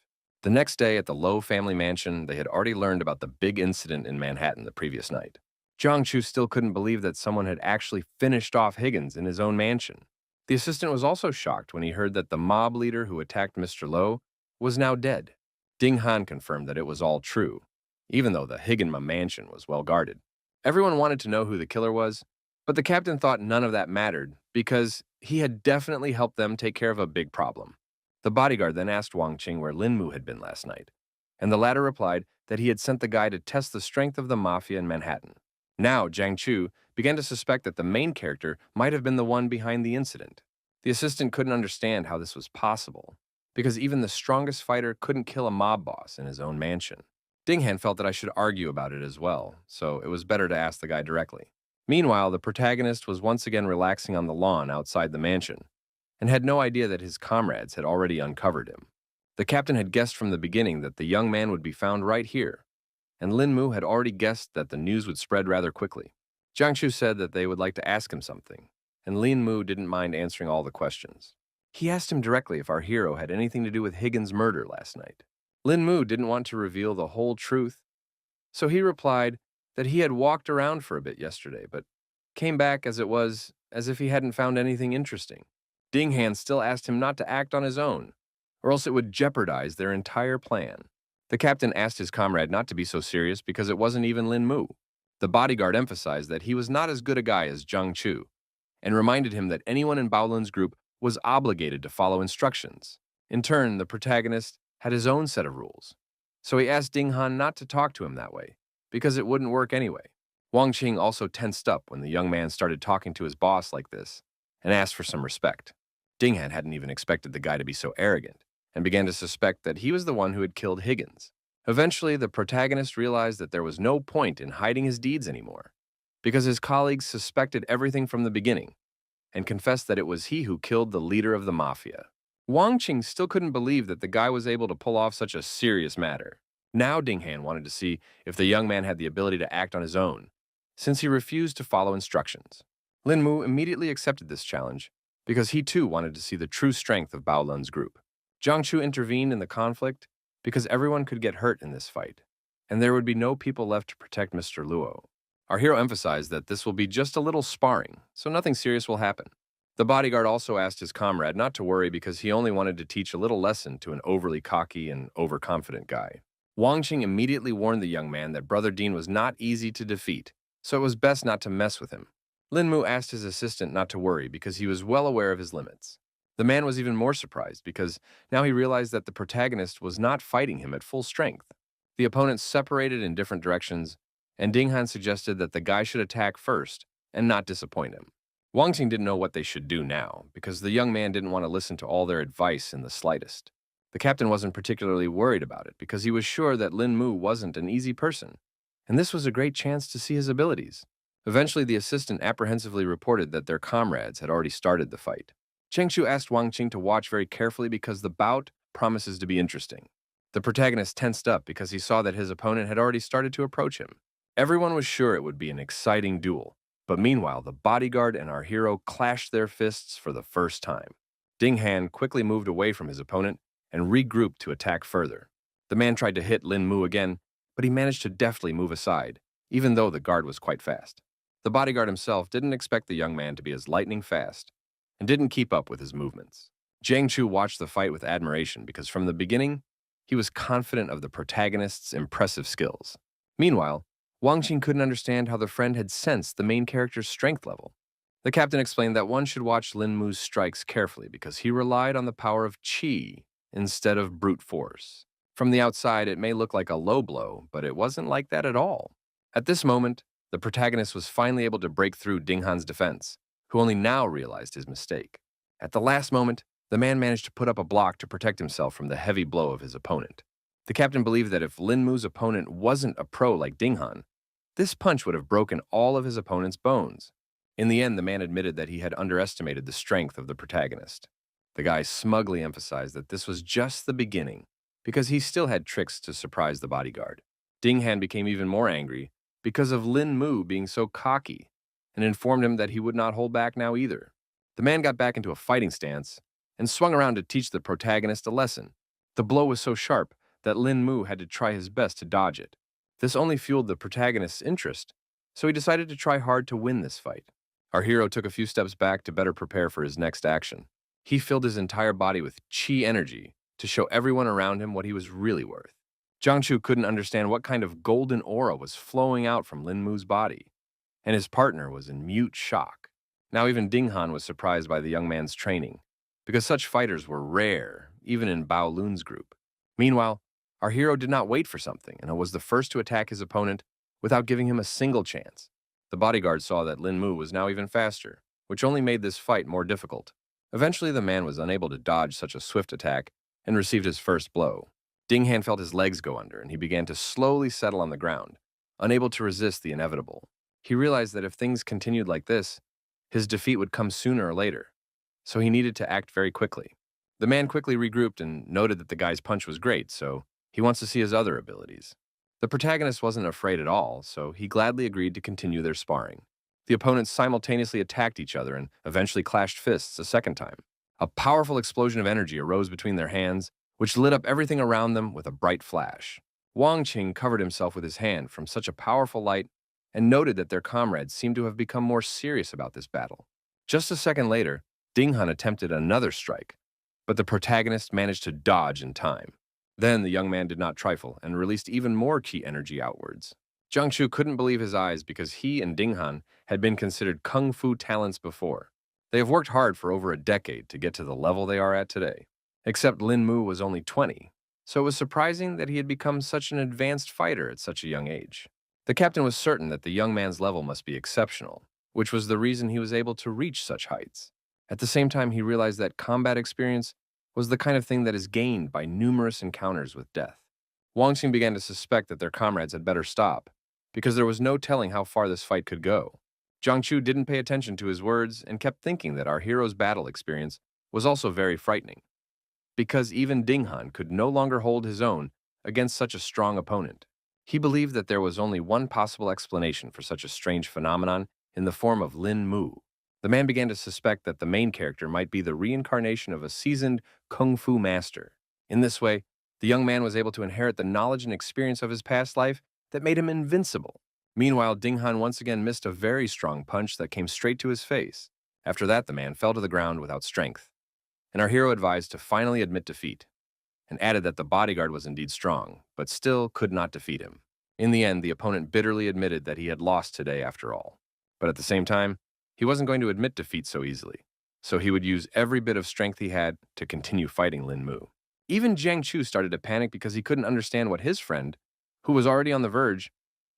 The next day at the Low family mansion, they had already learned about the big incident in Manhattan the previous night. Zhang Chu still couldn't believe that someone had actually finished off Higgins in his own mansion. The assistant was also shocked when he heard that the mob leader who attacked Mr. Low was now dead. Ding Han confirmed that it was all true, even though the Higginma mansion was well guarded. Everyone wanted to know who the killer was, but the captain thought none of that mattered because he had definitely helped them take care of a big problem. The bodyguard then asked Wang Qing where Lin Mu had been last night, and the latter replied that he had sent the guy to test the strength of the mafia in Manhattan. Now, Zhang Chu began to suspect that the main character might have been the one behind the incident. The assistant couldn't understand how this was possible, because even the strongest fighter couldn't kill a mob boss in his own mansion. Ding Han felt that I should argue about it as well, so it was better to ask the guy directly. Meanwhile, the protagonist was once again relaxing on the lawn outside the mansion, and had no idea that his comrades had already uncovered him. The captain had guessed from the beginning that the young man would be found right here, and Lin Mu had already guessed that the news would spread rather quickly. Jiang Chu said that they would like to ask him something, and Lin Mu didn't mind answering all the questions. He asked him directly if our hero had anything to do with Higgins' murder last night. Lin Mu didn't want to reveal the whole truth, so he replied that he had walked around for a bit yesterday, but came back as if he hadn't found anything interesting. Ding Han still asked him not to act on his own, or else it would jeopardize their entire plan. The captain asked his comrade not to be so serious because it wasn't even Lin Mu. The bodyguard emphasized that he was not as good a guy as Zhang Chu, and reminded him that anyone in Baolun's group was obligated to follow instructions. In turn, the protagonist had his own set of rules, so he asked Ding Han not to talk to him that way, because it wouldn't work anyway. Wang Qing also tensed up when the young man started talking to his boss like this, and asked for some respect. Ding Han hadn't even expected the guy to be so arrogant, and began to suspect that he was the one who had killed Higgins. Eventually, the protagonist realized that there was no point in hiding his deeds anymore, because his colleagues suspected everything from the beginning, and confessed that it was he who killed the leader of the mafia. Wang Qing still couldn't believe that the guy was able to pull off such a serious matter. Now Ding Han wanted to see if the young man had the ability to act on his own, since he refused to follow instructions. Lin Mu immediately accepted this challenge, because he too wanted to see the true strength of Baolun's group. Zhang Chu intervened in the conflict because everyone could get hurt in this fight, and there would be no people left to protect Mr. Luo. Our hero emphasized that this will be just a little sparring, so nothing serious will happen. The bodyguard also asked his comrade not to worry because he only wanted to teach a little lesson to an overly cocky and overconfident guy. Wang Qing immediately warned the young man that Brother Dean was not easy to defeat, so it was best not to mess with him. Lin Mu asked his assistant not to worry because he was well aware of his limits. The man was even more surprised because now he realized that the protagonist was not fighting him at full strength. The opponents separated in different directions, and Ding Han suggested that the guy should attack first and not disappoint him. Wang Qing didn't know what they should do now because the young man didn't want to listen to all their advice in the slightest. The captain wasn't particularly worried about it because he was sure that Lin Mu wasn't an easy person, and this was a great chance to see his abilities. Eventually, the assistant apprehensively reported that their comrades had already started the fight. Chengshu asked Wang Qing to watch very carefully because the bout promises to be interesting. The protagonist tensed up because he saw that his opponent had already started to approach him. Everyone was sure it would be an exciting duel, but meanwhile, the bodyguard and our hero clashed their fists for the first time. Ding Han quickly moved away from his opponent and regrouped to attack further. The man tried to hit Lin Mu again, but he managed to deftly move aside, even though the guard was quite fast. The bodyguard himself didn't expect the young man to be as lightning fast and didn't keep up with his movements. Jiang Chu watched the fight with admiration because from the beginning, he was confident of the protagonist's impressive skills. Meanwhile, Wang Qing couldn't understand how the friend had sensed the main character's strength level. The captain explained that one should watch Lin Mu's strikes carefully because he relied on the power of qi instead of brute force. From the outside, it may look like a low blow, but it wasn't like that at all. At this moment, the protagonist was finally able to break through Ding Han's defense, who only now realized his mistake. At the last moment, the man managed to put up a block to protect himself from the heavy blow of his opponent. The captain believed that if Lin Mu's opponent wasn't a pro like Ding Han, this punch would have broken all of his opponent's bones. In the end, the man admitted that he had underestimated the strength of the protagonist. The guy smugly emphasized that this was just the beginning, because he still had tricks to surprise the bodyguard. Ding Han became even more angry because of Lin Mu being so cocky, and informed him that he would not hold back now either. The man got back into a fighting stance and swung around to teach the protagonist a lesson. The blow was so sharp that Lin Mu had to try his best to dodge it. This only fueled the protagonist's interest, so he decided to try hard to win this fight. Our hero took a few steps back to better prepare for his next action. He filled his entire body with qi energy to show everyone around him what he was really worth. Jiangchu couldn't understand what kind of golden aura was flowing out from Lin Mu's body, and his partner was in mute shock. Now even Ding Han was surprised by the young man's training, because such fighters were rare, even in Bao Lun's group. Meanwhile, our hero did not wait for something and was the first to attack his opponent without giving him a single chance. The bodyguard saw that Lin Mu was now even faster, which only made this fight more difficult. Eventually, the man was unable to dodge such a swift attack and received his first blow. Ding Han felt his legs go under, and he began to slowly settle on the ground, unable to resist the inevitable. He realized that if things continued like this, his defeat would come sooner or later, so he needed to act very quickly. The man quickly regrouped and noted that the guy's punch was great, so he wants to see his other abilities. The protagonist wasn't afraid at all, so he gladly agreed to continue their sparring. The opponents simultaneously attacked each other and eventually clashed fists a second time. A powerful explosion of energy arose between their hands, which lit up everything around them with a bright flash. Wang Qing covered himself with his hand from such a powerful light and noted that their comrades seemed to have become more serious about this battle. Just a second later, Ding Han attempted another strike, but the protagonist managed to dodge in time. Then the young man did not trifle and released even more qi energy outwards. Jiangchu couldn't believe his eyes because he and Ding Han had been considered kung fu talents before. They have worked hard for over a decade to get to the level they are at today. Except Lin Mu was only 20, so it was surprising that he had become such an advanced fighter at such a young age. The captain was certain that the young man's level must be exceptional, which was the reason he was able to reach such heights. At the same time, he realized that combat experience was the kind of thing that is gained by numerous encounters with death. Wang Xing began to suspect that their comrades had better stop, because there was no telling how far this fight could go. Jiang Chu didn't pay attention to his words and kept thinking that our hero's battle experience was also very frightening, because even Ding Han could no longer hold his own against such a strong opponent. He believed that there was only one possible explanation for such a strange phenomenon in the form of Lin Mu. The man began to suspect that the main character might be the reincarnation of a seasoned kung fu master. In this way, the young man was able to inherit the knowledge and experience of his past life that made him invincible. Meanwhile, Ding Han once again missed a very strong punch that came straight to his face. After that, the man fell to the ground without strength, and our hero advised to finally admit defeat, and added that the bodyguard was indeed strong, but still could not defeat him. In the end, the opponent bitterly admitted that he had lost today after all. But at the same time, he wasn't going to admit defeat so easily, so he would use every bit of strength he had to continue fighting Lin Mu. Even Jiang Chu started to panic because he couldn't understand what his friend, who was already on the verge,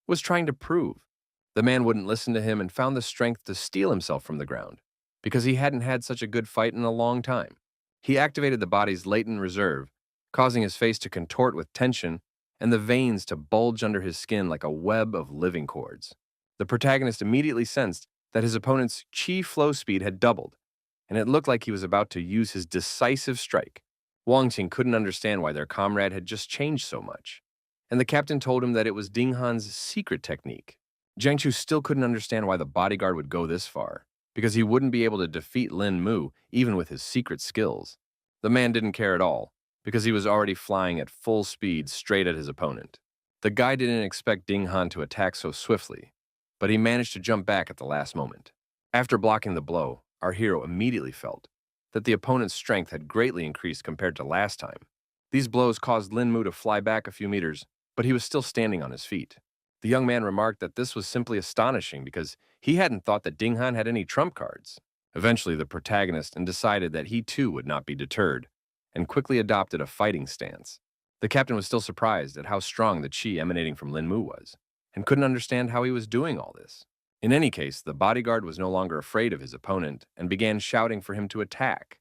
was trying to prove. The man wouldn't listen to him and found the strength to steal himself from the ground, because he hadn't had such a good fight in a long time. He activated the body's latent reserve, causing his face to contort with tension and the veins to bulge under his skin like a web of living cords. The protagonist immediately sensed that his opponent's chi flow speed had doubled, and it looked like he was about to use his decisive strike. Wang Qing couldn't understand why their comrade had just changed so much, and the captain told him that it was Ding Han's secret technique. Jiang Chu still couldn't understand why the bodyguard would go this far, because he wouldn't be able to defeat Lin Mu even with his secret skills. The man didn't care at all, because he was already flying at full speed straight at his opponent. The guy didn't expect Ding Han to attack so swiftly, but he managed to jump back at the last moment. After blocking the blow, our hero immediately felt that the opponent's strength had greatly increased compared to last time. These blows caused Lin Mu to fly back a few meters, but he was still standing on his feet. The young man remarked that this was simply astonishing because he hadn't thought that Ding Han had any trump cards. Eventually, the protagonist decided that he too would not be deterred, and quickly adopted a fighting stance. The captain was still surprised at how strong the chi emanating from Lin Mu was, and couldn't understand how he was doing all this. In any case, the bodyguard was no longer afraid of his opponent and began shouting for him to attack,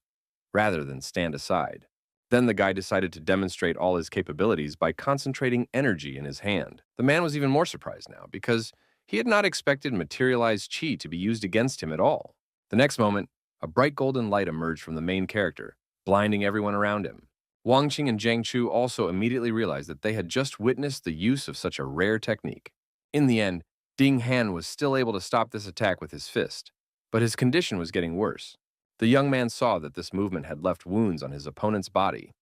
rather than stand aside. Then the guy decided to demonstrate all his capabilities by concentrating energy in his hand. The man was even more surprised now, because he had not expected materialized chi to be used against him at all. The next moment, a bright golden light emerged from the main character, blinding everyone around him. Wang Qing and Jiang Chu also immediately realized that they had just witnessed the use of such a rare technique. In the end, Ding Han was still able to stop this attack with his fist, but his condition was getting worse. The young man saw that this movement had left wounds on his opponent's body,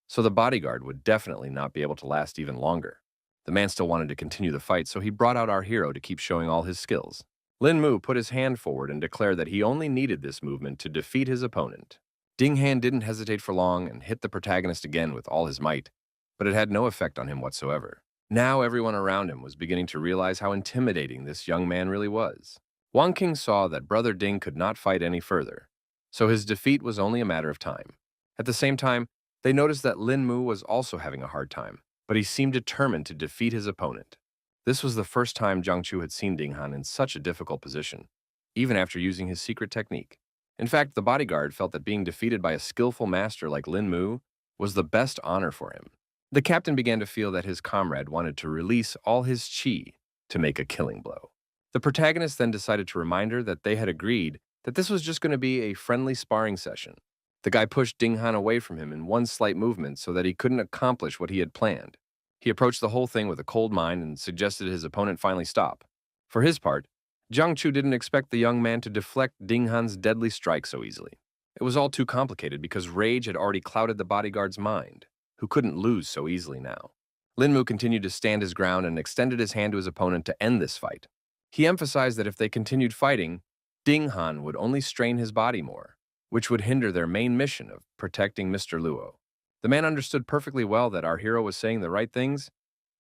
so the bodyguard would definitely not be able to last even longer. The man still wanted to continue the fight, so he brought out our hero to keep showing all his skills. Lin Mu put his hand forward and declared that he only needed this movement to defeat his opponent. Ding Han didn't hesitate for long and hit the protagonist again with all his might, but it had no effect on him whatsoever. Now everyone around him was beginning to realize how intimidating this young man really was. Wang Qing saw that Brother Ding could not fight any further, so his defeat was only a matter of time. At the same time, they noticed that Lin Mu was also having a hard time, but he seemed determined to defeat his opponent. This was the first time Jiang Chu had seen Ding Han in such a difficult position, even after using his secret technique. In fact, the bodyguard felt that being defeated by a skillful master like Lin Mu was the best honor for him. The captain began to feel that his comrade wanted to release all his chi to make a killing blow. The protagonist then decided to remind her that they had agreed that this was just going to be a friendly sparring session. The guy pushed Ding Han away from him in one slight movement so that he couldn't accomplish what he had planned. He approached the whole thing with a cold mind and suggested his opponent finally stop. For his part, Jiang Chu didn't expect the young man to deflect Ding Han's deadly strike so easily. It was all too complicated because rage had already clouded the bodyguard's mind, who couldn't lose so easily now. Lin Mu continued to stand his ground and extended his hand to his opponent to end this fight. He emphasized that if they continued fighting, Ding Han would only strain his body more, which would hinder their main mission of protecting Mr. Luo. The man understood perfectly well that our hero was saying the right things,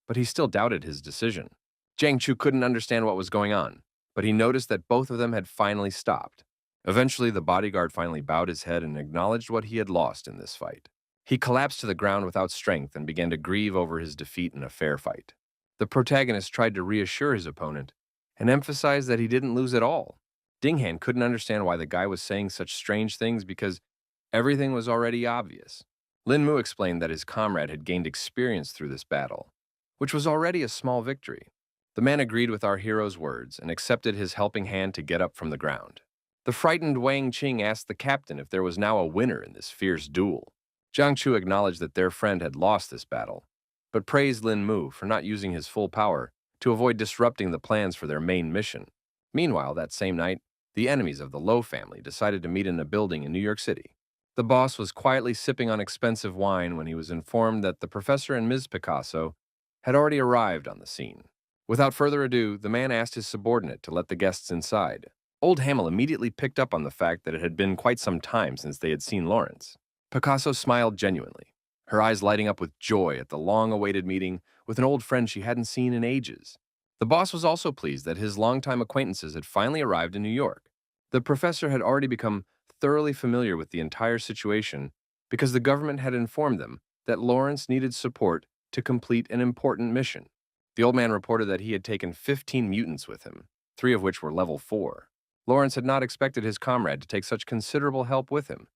but he still doubted his decision. Jiang Chu couldn't understand what was going on, but he noticed that both of them had finally stopped. Eventually, the bodyguard finally bowed his head and acknowledged what he had lost in this fight. He collapsed to the ground without strength and began to grieve over his defeat in a fair fight. The protagonist tried to reassure his opponent and emphasized that he didn't lose at all. Ding Han couldn't understand why the guy was saying such strange things because everything was already obvious. Lin Mu explained that his comrade had gained experience through this battle, which was already a small victory. The man agreed with our hero's words and accepted his helping hand to get up from the ground. The frightened Wang Qing asked the captain if there was now a winner in this fierce duel. Jiang Chu acknowledged that their friend had lost this battle, but praised Lin Mu for not using his full power to avoid disrupting the plans for their main mission. Meanwhile, that same night, the enemies of the Lo family decided to meet in a building in New York City. The boss was quietly sipping on expensive wine when he was informed that the professor and Ms. Picasso had already arrived on the scene. Without further ado, the man asked his subordinate to let the guests inside. Old Hamel immediately picked up on the fact that it had been quite some time since they had seen Lawrence. Picasso smiled genuinely, her eyes lighting up with joy at the long-awaited meeting with an old friend she hadn't seen in ages. The boss was also pleased that his longtime acquaintances had finally arrived in New York. The professor had already become thoroughly familiar with the entire situation because the government had informed them that Lawrence needed support to complete an important mission. The old man reported that he had taken 15 mutants with him, 3 of which were level 4. Lawrence had not expected his comrade to take such considerable help with him,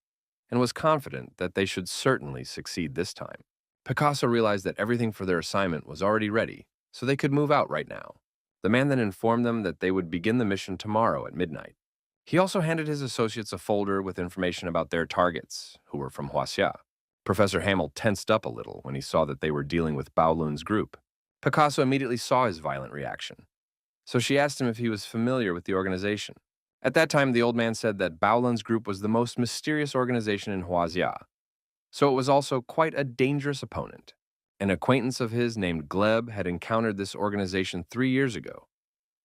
and was confident that they should certainly succeed this time. Picasso realized that everything for their assignment was already ready, so they could move out right now. The man then informed them that they would begin the mission tomorrow at midnight. He also handed his associates a folder with information about their targets, who were from Huaxia. Professor Hamel tensed up a little when he saw that they were dealing with Baolun's group. Picasso immediately saw his violent reaction, so she asked him if he was familiar with the organization. At that time, the old man said that Baolun's group was the most mysterious organization in Huaxia, so it was also quite a dangerous opponent. An acquaintance of his named Gleb had encountered this organization 3 years ago,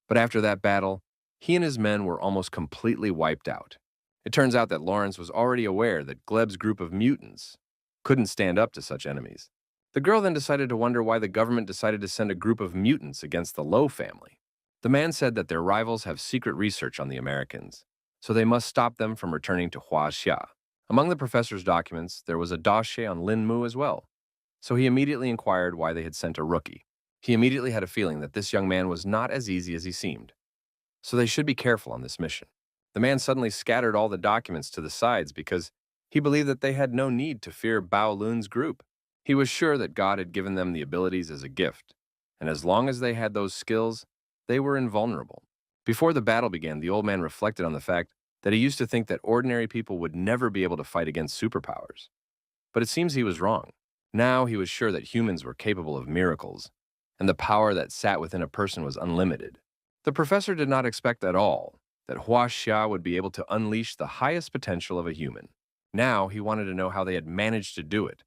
but after that battle, he and his men were almost completely wiped out. It turns out that Lawrence was already aware that Gleb's group of mutants couldn't stand up to such enemies. The girl then decided to wonder why the government decided to send a group of mutants against the Low family. The man said that their rivals have secret research on the Americans, so they must stop them from returning to Huaxia. Among the professor's documents, there was a dossier on Lin Mu as well, so he immediately inquired why they had sent a rookie. He immediately had a feeling that this young man was not as easy as he seemed, so they should be careful on this mission. The man suddenly scattered all the documents to the sides because he believed that they had no need to fear Bao Lun's group. He was sure that God had given them the abilities as a gift, and as long as they had those skills, they were invulnerable. Before the battle began, the old man reflected on the fact that he used to think that ordinary people would never be able to fight against superpowers. But it seems he was wrong. Now he was sure that humans were capable of miracles, and the power that sat within a person was unlimited. The professor did not expect at all that Huaxia would be able to unleash the highest potential of a human. Now he wanted to know how they had managed to do it,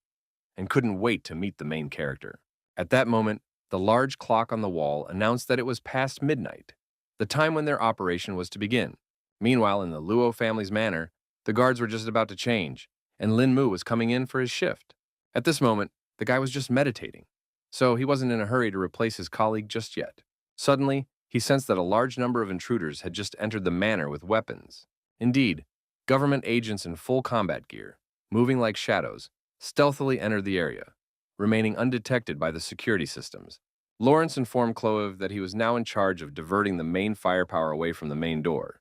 and couldn't wait to meet the main character. At that moment, the large clock on the wall announced that it was past midnight, the time when their operation was to begin. Meanwhile, in the Luo family's manor, the guards were just about to change, and Lin Mu was coming in for his shift. At this moment, the guy was just meditating, so he wasn't in a hurry to replace his colleague just yet. Suddenly, he sensed that a large number of intruders had just entered the manor with weapons. Indeed, government agents in full combat gear, moving like shadows, stealthily entered the area, remaining undetected by the security systems. Lawrence informed Clove that he was now in charge of diverting the main firepower away from the main door,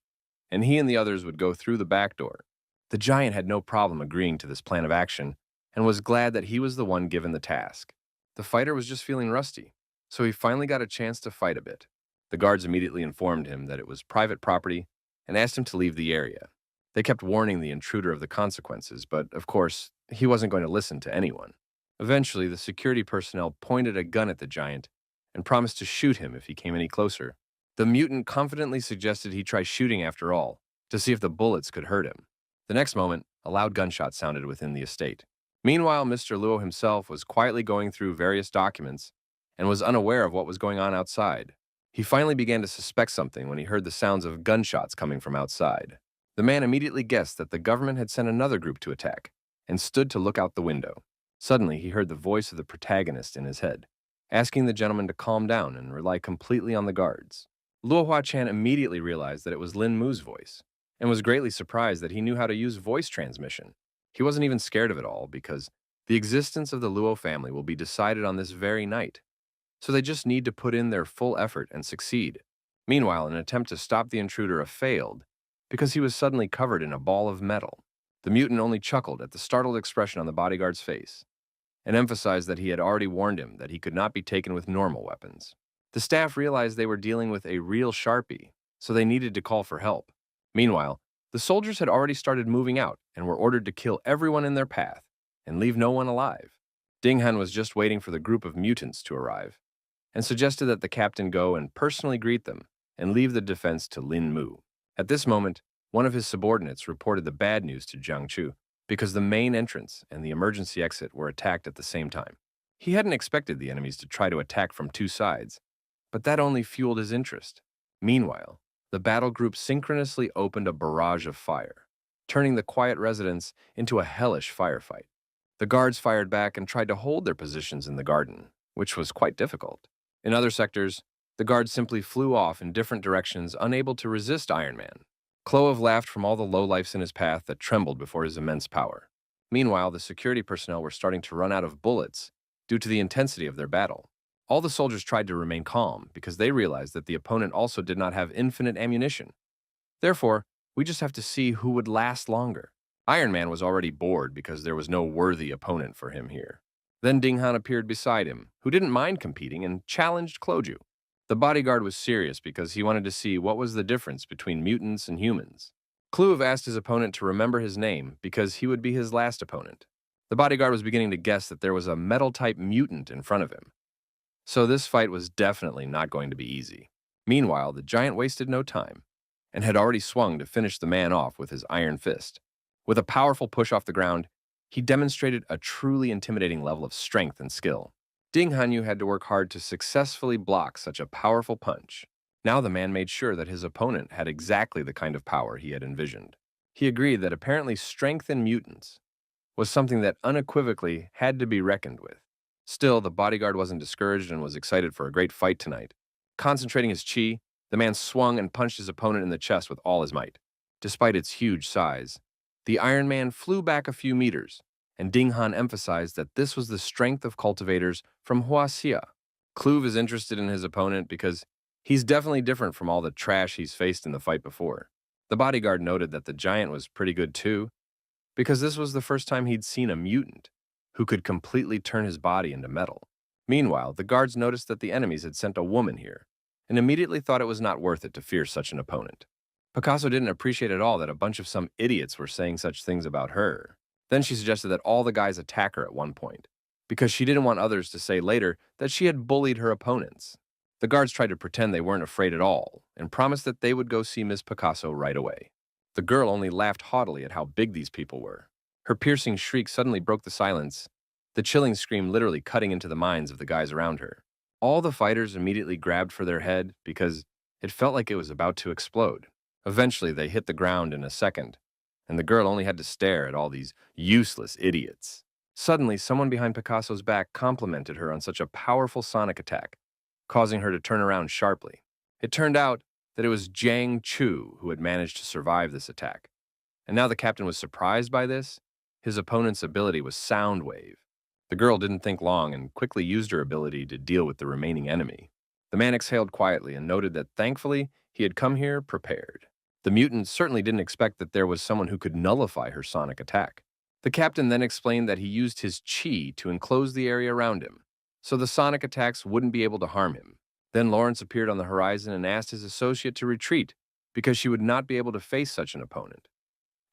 and he and the others would go through the back door. The giant had no problem agreeing to this plan of action and was glad that he was the one given the task. The fighter was just feeling rusty, so he finally got a chance to fight a bit. The guards immediately informed him that it was private property and asked him to leave the area. They kept warning the intruder of the consequences, but of course, he wasn't going to listen to anyone. Eventually, the security personnel pointed a gun at the giant and promised to shoot him if he came any closer. The mutant confidently suggested he try shooting after all, to see if the bullets could hurt him. The next moment, a loud gunshot sounded within the estate. Meanwhile, Mr. Luo himself was quietly going through various documents and was unaware of what was going on outside. He finally began to suspect something when he heard the sounds of gunshots coming from outside. The man immediately guessed that the government had sent another group to attack and stood to look out the window. Suddenly, he heard the voice of the protagonist in his head, asking the gentleman to calm down and rely completely on the guards. Luo Hua-chan immediately realized that it was Lin Mu's voice and was greatly surprised that he knew how to use voice transmission. He wasn't even scared of it all because the existence of the Luo family will be decided on this very night, so they just need to put in their full effort and succeed. Meanwhile, an attempt to stop the intruder failed because he was suddenly covered in a ball of metal. The mutant only chuckled at the startled expression on the bodyguard's face and emphasized that he had already warned him that he could not be taken with normal weapons. The staff realized they were dealing with a real Sharpie, so they needed to call for help. Meanwhile, the soldiers had already started moving out and were ordered to kill everyone in their path and leave no one alive. Ding Han was just waiting for the group of mutants to arrive and suggested that the captain go and personally greet them and leave the defense to Lin Mu. At this moment, one of his subordinates reported the bad news to Jiang Chu because the main entrance and the emergency exit were attacked at the same time. He hadn't expected the enemies to try to attack from two sides, but that only fueled his interest. Meanwhile, the battle group synchronously opened a barrage of fire, turning the quiet residence into a hellish firefight. The guards fired back and tried to hold their positions in the garden, which was quite difficult. In other sectors, the guards simply flew off in different directions, unable to resist Iron Man. Clove laughed from all the lowlifes in his path that trembled before his immense power. Meanwhile, the security personnel were starting to run out of bullets due to the intensity of their battle. All the soldiers tried to remain calm because they realized that the opponent also did not have infinite ammunition. Therefore, we just have to see who would last longer. Iron Man was already bored because there was no worthy opponent for him here. Then Ding Han appeared beside him, who didn't mind competing and challenged Kloju. The bodyguard was serious because he wanted to see what was the difference between mutants and humans. Kluve asked his opponent to remember his name because he would be his last opponent. The bodyguard was beginning to guess that there was a metal-type mutant in front of him. So this fight was definitely not going to be easy. Meanwhile, the giant wasted no time and had already swung to finish the man off with his iron fist. With a powerful push off the ground, he demonstrated a truly intimidating level of strength and skill. Ding Hanyu had to work hard to successfully block such a powerful punch. Now the man made sure that his opponent had exactly the kind of power he had envisioned. He agreed that apparently strength in mutants was something that unequivocally had to be reckoned with. Still, the bodyguard wasn't discouraged and was excited for a great fight tonight. Concentrating his chi, the man swung and punched his opponent in the chest with all his might. Despite its huge size, the Iron Man flew back a few meters, and Ding Han emphasized that this was the strength of cultivators from Huaxia. Kluve is interested in his opponent because he's definitely different from all the trash he's faced in the fight before. The bodyguard noted that the giant was pretty good too, because this was the first time he'd seen a mutant who could completely turn his body into metal. Meanwhile, the guards noticed that the enemies had sent a woman here, and immediately thought it was not worth it to fear such an opponent. Picasso didn't appreciate at all that a bunch of some idiots were saying such things about her. Then she suggested that all the guys attack her at one point, because she didn't want others to say later that she had bullied her opponents. The guards tried to pretend they weren't afraid at all, and promised that they would go see Miss Picasso right away. The girl only laughed haughtily at how big these people were. Her piercing shriek suddenly broke the silence, the chilling scream literally cutting into the minds of the guys around her. All the fighters immediately grabbed for their head because it felt like it was about to explode. Eventually, they hit the ground in a second, and the girl only had to stare at all these useless idiots. Suddenly, someone behind Picasso's back complimented her on such a powerful sonic attack, causing her to turn around sharply. It turned out that it was Jiang Chu who had managed to survive this attack. And now the captain was surprised by this. His opponent's ability was Soundwave. The girl didn't think long and quickly used her ability to deal with the remaining enemy. The man exhaled quietly and noted that thankfully he had come here prepared. The mutant certainly didn't expect that there was someone who could nullify her sonic attack. The captain then explained that he used his chi to enclose the area around him, so the sonic attacks wouldn't be able to harm him. Then Lawrence appeared on the horizon and asked his associate to retreat because she would not be able to face such an opponent,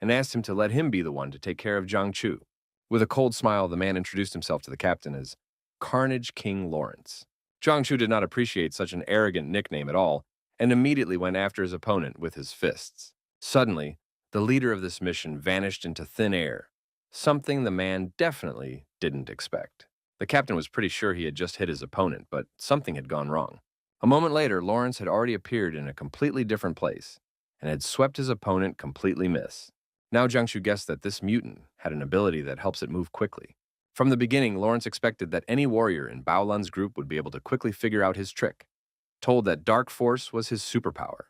and asked him to let him be the one to take care of Jiang Chu. With a cold smile, the man introduced himself to the captain as Carnage King Lawrence. Jiang Chu did not appreciate such an arrogant nickname at all, and immediately went after his opponent with his fists. Suddenly, the leader of this mission vanished into thin air, something the man definitely didn't expect. The captain was pretty sure he had just hit his opponent, but something had gone wrong. A moment later, Lawrence had already appeared in a completely different place and had swept his opponent completely miss. Now Jiangsu guessed that this mutant had an ability that helps it move quickly. From the beginning, Lawrence expected that any warrior in Bao Lun's group would be able to quickly figure out his trick, told that Dark Force was his superpower.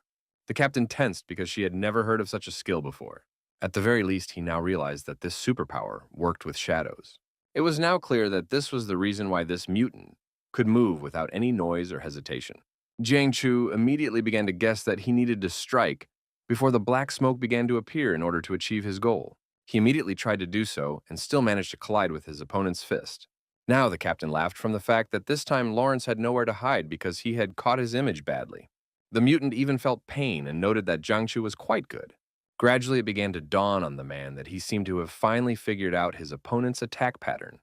The captain tensed because she had never heard of such a skill before. At the very least, he now realized that this superpower worked with shadows. It was now clear that this was the reason why this mutant could move without any noise or hesitation. Jiang Chu immediately began to guess that he needed to strike before the black smoke began to appear in order to achieve his goal. He immediately tried to do so and still managed to collide with his opponent's fist. Now the captain laughed from the fact that this time Lawrence had nowhere to hide because he had caught his image badly. The mutant even felt pain and noted that Jiang Chu was quite good. Gradually it began to dawn on the man that he seemed to have finally figured out his opponent's attack pattern,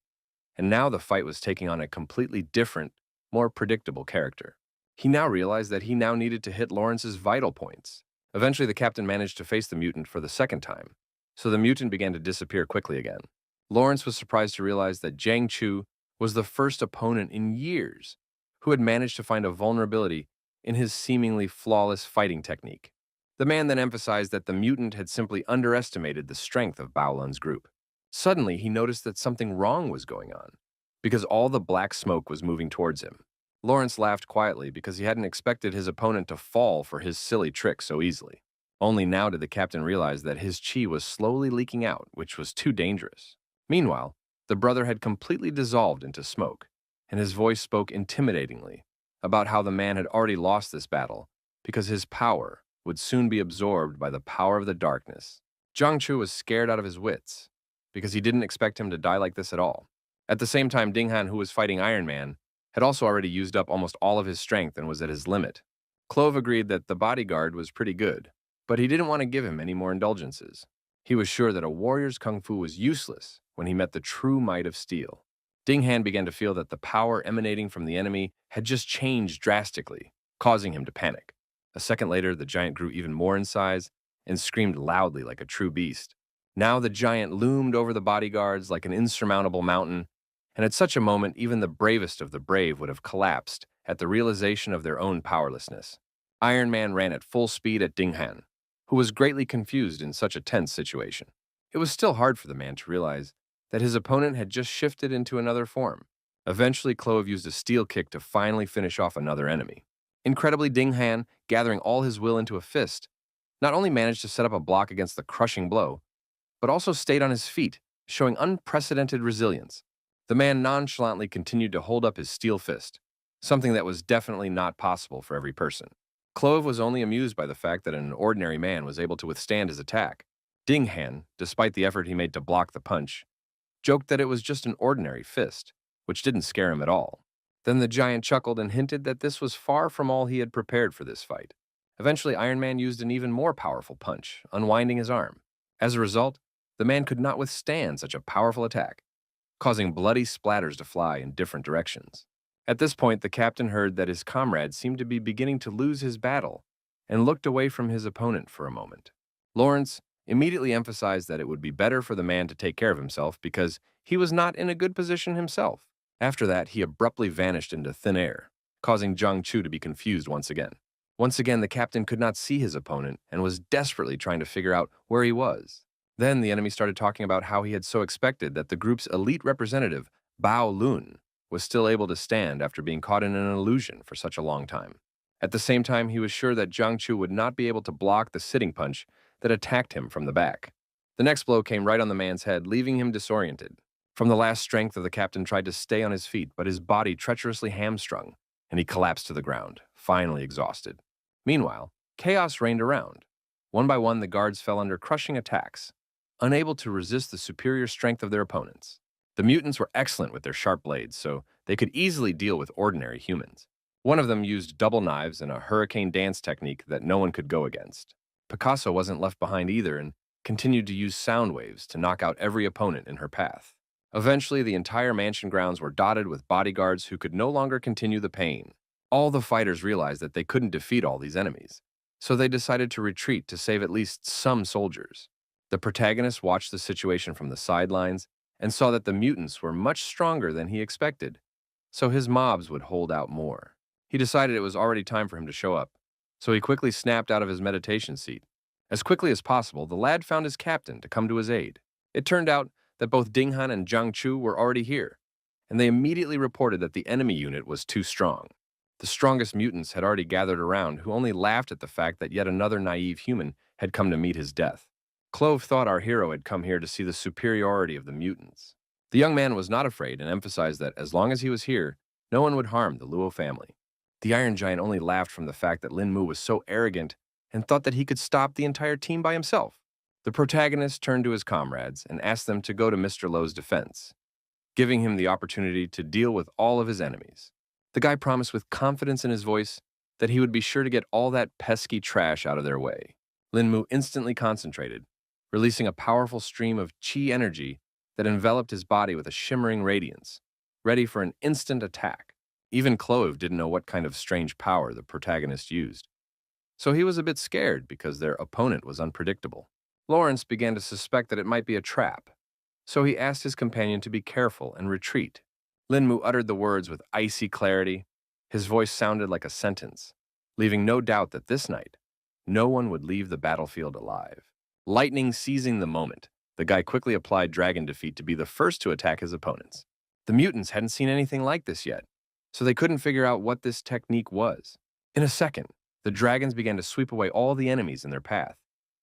and now the fight was taking on a completely different, more predictable character. He now realized that he now needed to hit Lawrence's vital points. Eventually the captain managed to face the mutant for the second time, so the mutant began to disappear quickly again. Lawrence was surprised to realize that Jiang Chu was the first opponent in years who had managed to find a vulnerability in his seemingly flawless fighting technique. The man then emphasized that the mutant had simply underestimated the strength of Bao Lun's group. Suddenly, he noticed that something wrong was going on, because all the black smoke was moving towards him. Lawrence laughed quietly because he hadn't expected his opponent to fall for his silly trick so easily. Only now did the captain realize that his chi was slowly leaking out, which was too dangerous. Meanwhile, the brother had completely dissolved into smoke, and his voice spoke intimidatingly about how the man had already lost this battle because his power would soon be absorbed by the power of the darkness. Zhang Chu was scared out of his wits because he didn't expect him to die like this at all. At the same time, Ding Han, who was fighting Iron Man, had also already used up almost all of his strength and was at his limit. Clove agreed that the bodyguard was pretty good, but he didn't want to give him any more indulgences. He was sure that a warrior's kung fu was useless when he met the true might of steel. Ding Han began to feel that the power emanating from the enemy had just changed drastically, causing him to panic. A second later, the giant grew even more in size and screamed loudly like a true beast. Now the giant loomed over the bodyguards like an insurmountable mountain, and at such a moment, even the bravest of the brave would have collapsed at the realization of their own powerlessness. Iron Man ran at full speed at Ding Han, who was greatly confused in such a tense situation. It was still hard for the man to realize that his opponent had just shifted into another form. Eventually, Clove used a steel kick to finally finish off another enemy. Incredibly, Ding Han, gathering all his will into a fist, not only managed to set up a block against the crushing blow, but also stayed on his feet, showing unprecedented resilience. The man nonchalantly continued to hold up his steel fist, something that was definitely not possible for every person. Clove was only amused by the fact that an ordinary man was able to withstand his attack. Ding Han, despite the effort he made to block the punch, joked that it was just an ordinary fist, which didn't scare him at all. Then the giant chuckled and hinted that this was far from all he had prepared for this fight. Eventually, Iron Man used an even more powerful punch, unwinding his arm. As a result, the man could not withstand such a powerful attack, causing bloody splatters to fly in different directions. At this point, the captain heard that his comrade seemed to be beginning to lose his battle and looked away from his opponent for a moment. Lawrence immediately emphasized that it would be better for the man to take care of himself because he was not in a good position himself. After that, he abruptly vanished into thin air, causing Zhang Chu to be confused once again. Once again, the captain could not see his opponent and was desperately trying to figure out where he was. Then the enemy started talking about how he had so expected that the group's elite representative, Bao Lun, was still able to stand after being caught in an illusion for such a long time. At the same time, he was sure that Zhang Chu would not be able to block the sitting punch that attacked him from the back. The next blow came right on the man's head, leaving him disoriented. From the last strength of the captain tried to stay on his feet, but his body treacherously hamstrung, and he collapsed to the ground, finally exhausted. Meanwhile, chaos reigned around. One by one, the guards fell under crushing attacks, unable to resist the superior strength of their opponents. The mutants were excellent with their sharp blades, so they could easily deal with ordinary humans. One of them used double knives and a hurricane dance technique that no one could go against. Picasso wasn't left behind either and continued to use sound waves to knock out every opponent in her path. Eventually, the entire mansion grounds were dotted with bodyguards who could no longer continue the pain. All the fighters realized that they couldn't defeat all these enemies, so they decided to retreat to save at least some soldiers. The protagonist watched the situation from the sidelines and saw that the mutants were much stronger than he expected, so his mobs would hold out more. He decided it was already time for him to show up, so he quickly snapped out of his meditation seat. As quickly as possible, the lad found his captain to come to his aid. It turned out that both Ding Han and Zhang Chu were already here, and they immediately reported that the enemy unit was too strong. The strongest mutants had already gathered around, who only laughed at the fact that yet another naive human had come to meet his death. Clove thought our hero had come here to see the superiority of the mutants. The young man was not afraid and emphasized that as long as he was here, no one would harm the Luo family. The Iron Giant only laughed from the fact that Lin Mu was so arrogant and thought that he could stop the entire team by himself. The protagonist turned to his comrades and asked them to go to Mr. Lowe's defense, giving him the opportunity to deal with all of his enemies. The guy promised with confidence in his voice that he would be sure to get all that pesky trash out of their way. Lin Mu instantly concentrated, releasing a powerful stream of chi energy that enveloped his body with a shimmering radiance, ready for an instant attack. Even Clove didn't know what kind of strange power the protagonist used, so he was a bit scared because their opponent was unpredictable. Lawrence began to suspect that it might be a trap, so he asked his companion to be careful and retreat. Lin Mu uttered the words with icy clarity, His voice sounded like a sentence, leaving no doubt that this night, no one would leave the battlefield alive. Lightning seizing the moment, the guy quickly applied Dragon Defeat to be the first to attack his opponents. The mutants hadn't seen anything like this yet, so they couldn't figure out what this technique was. In a second, the dragons began to sweep away all the enemies in their path,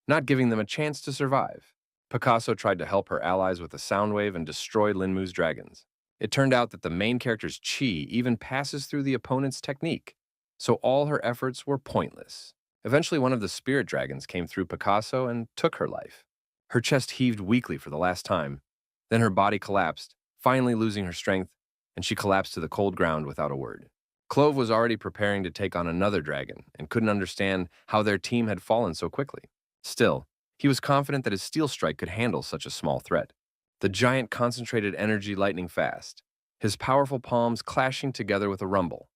not giving them a chance to survive. Picasso tried to help her allies with a sound wave and destroy Linmu's dragons. It turned out that the main character's chi even passes through the opponent's technique, so all her efforts were pointless. Eventually, one of the spirit dragons came through Picasso and took her life. Her chest heaved weakly for the last time, then her body collapsed, finally losing her strength, and she collapsed to the cold ground without a word. Clove was already preparing to take on another dragon and couldn't understand how their team had fallen so quickly. Still, he was confident that his steel strike could handle such a small threat. The giant concentrated energy lightning fast, his powerful palms clashing together with a rumble,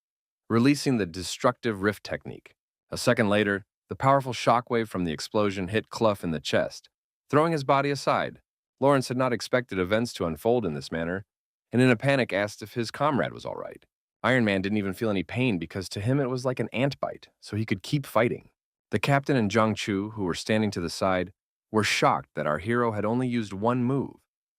releasing the destructive rift technique. A second later, the powerful shockwave from the explosion hit Clough in the chest, throwing his body aside. Lawrence had not expected events to unfold in this manner, and in a panic asked if his comrade was all right. Iron Man didn't even feel any pain because to him it was like an ant bite, so he could keep fighting. The captain and Zhang Chu, who were standing to the side, were shocked that our hero had only used one move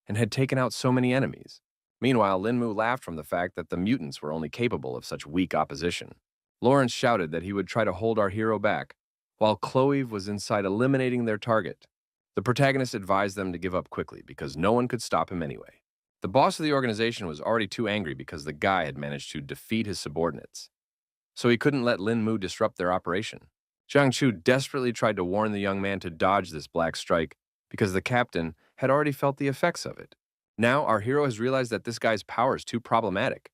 and had taken out so many enemies. Meanwhile, Linmu laughed from the fact that the mutants were only capable of such weak opposition. Lawrence shouted that he would try to hold our hero back, while Clove was inside eliminating their target. The protagonist advised them to give up quickly because no one could stop him anyway. The boss of the organization was already too angry because the guy had managed to defeat his subordinates, so he couldn't let Linmu disrupt their operation. Zhang Chu desperately tried to warn the young man to dodge this black strike because the captain had already felt the effects of it. Now our hero has realized that this guy's power is too problematic,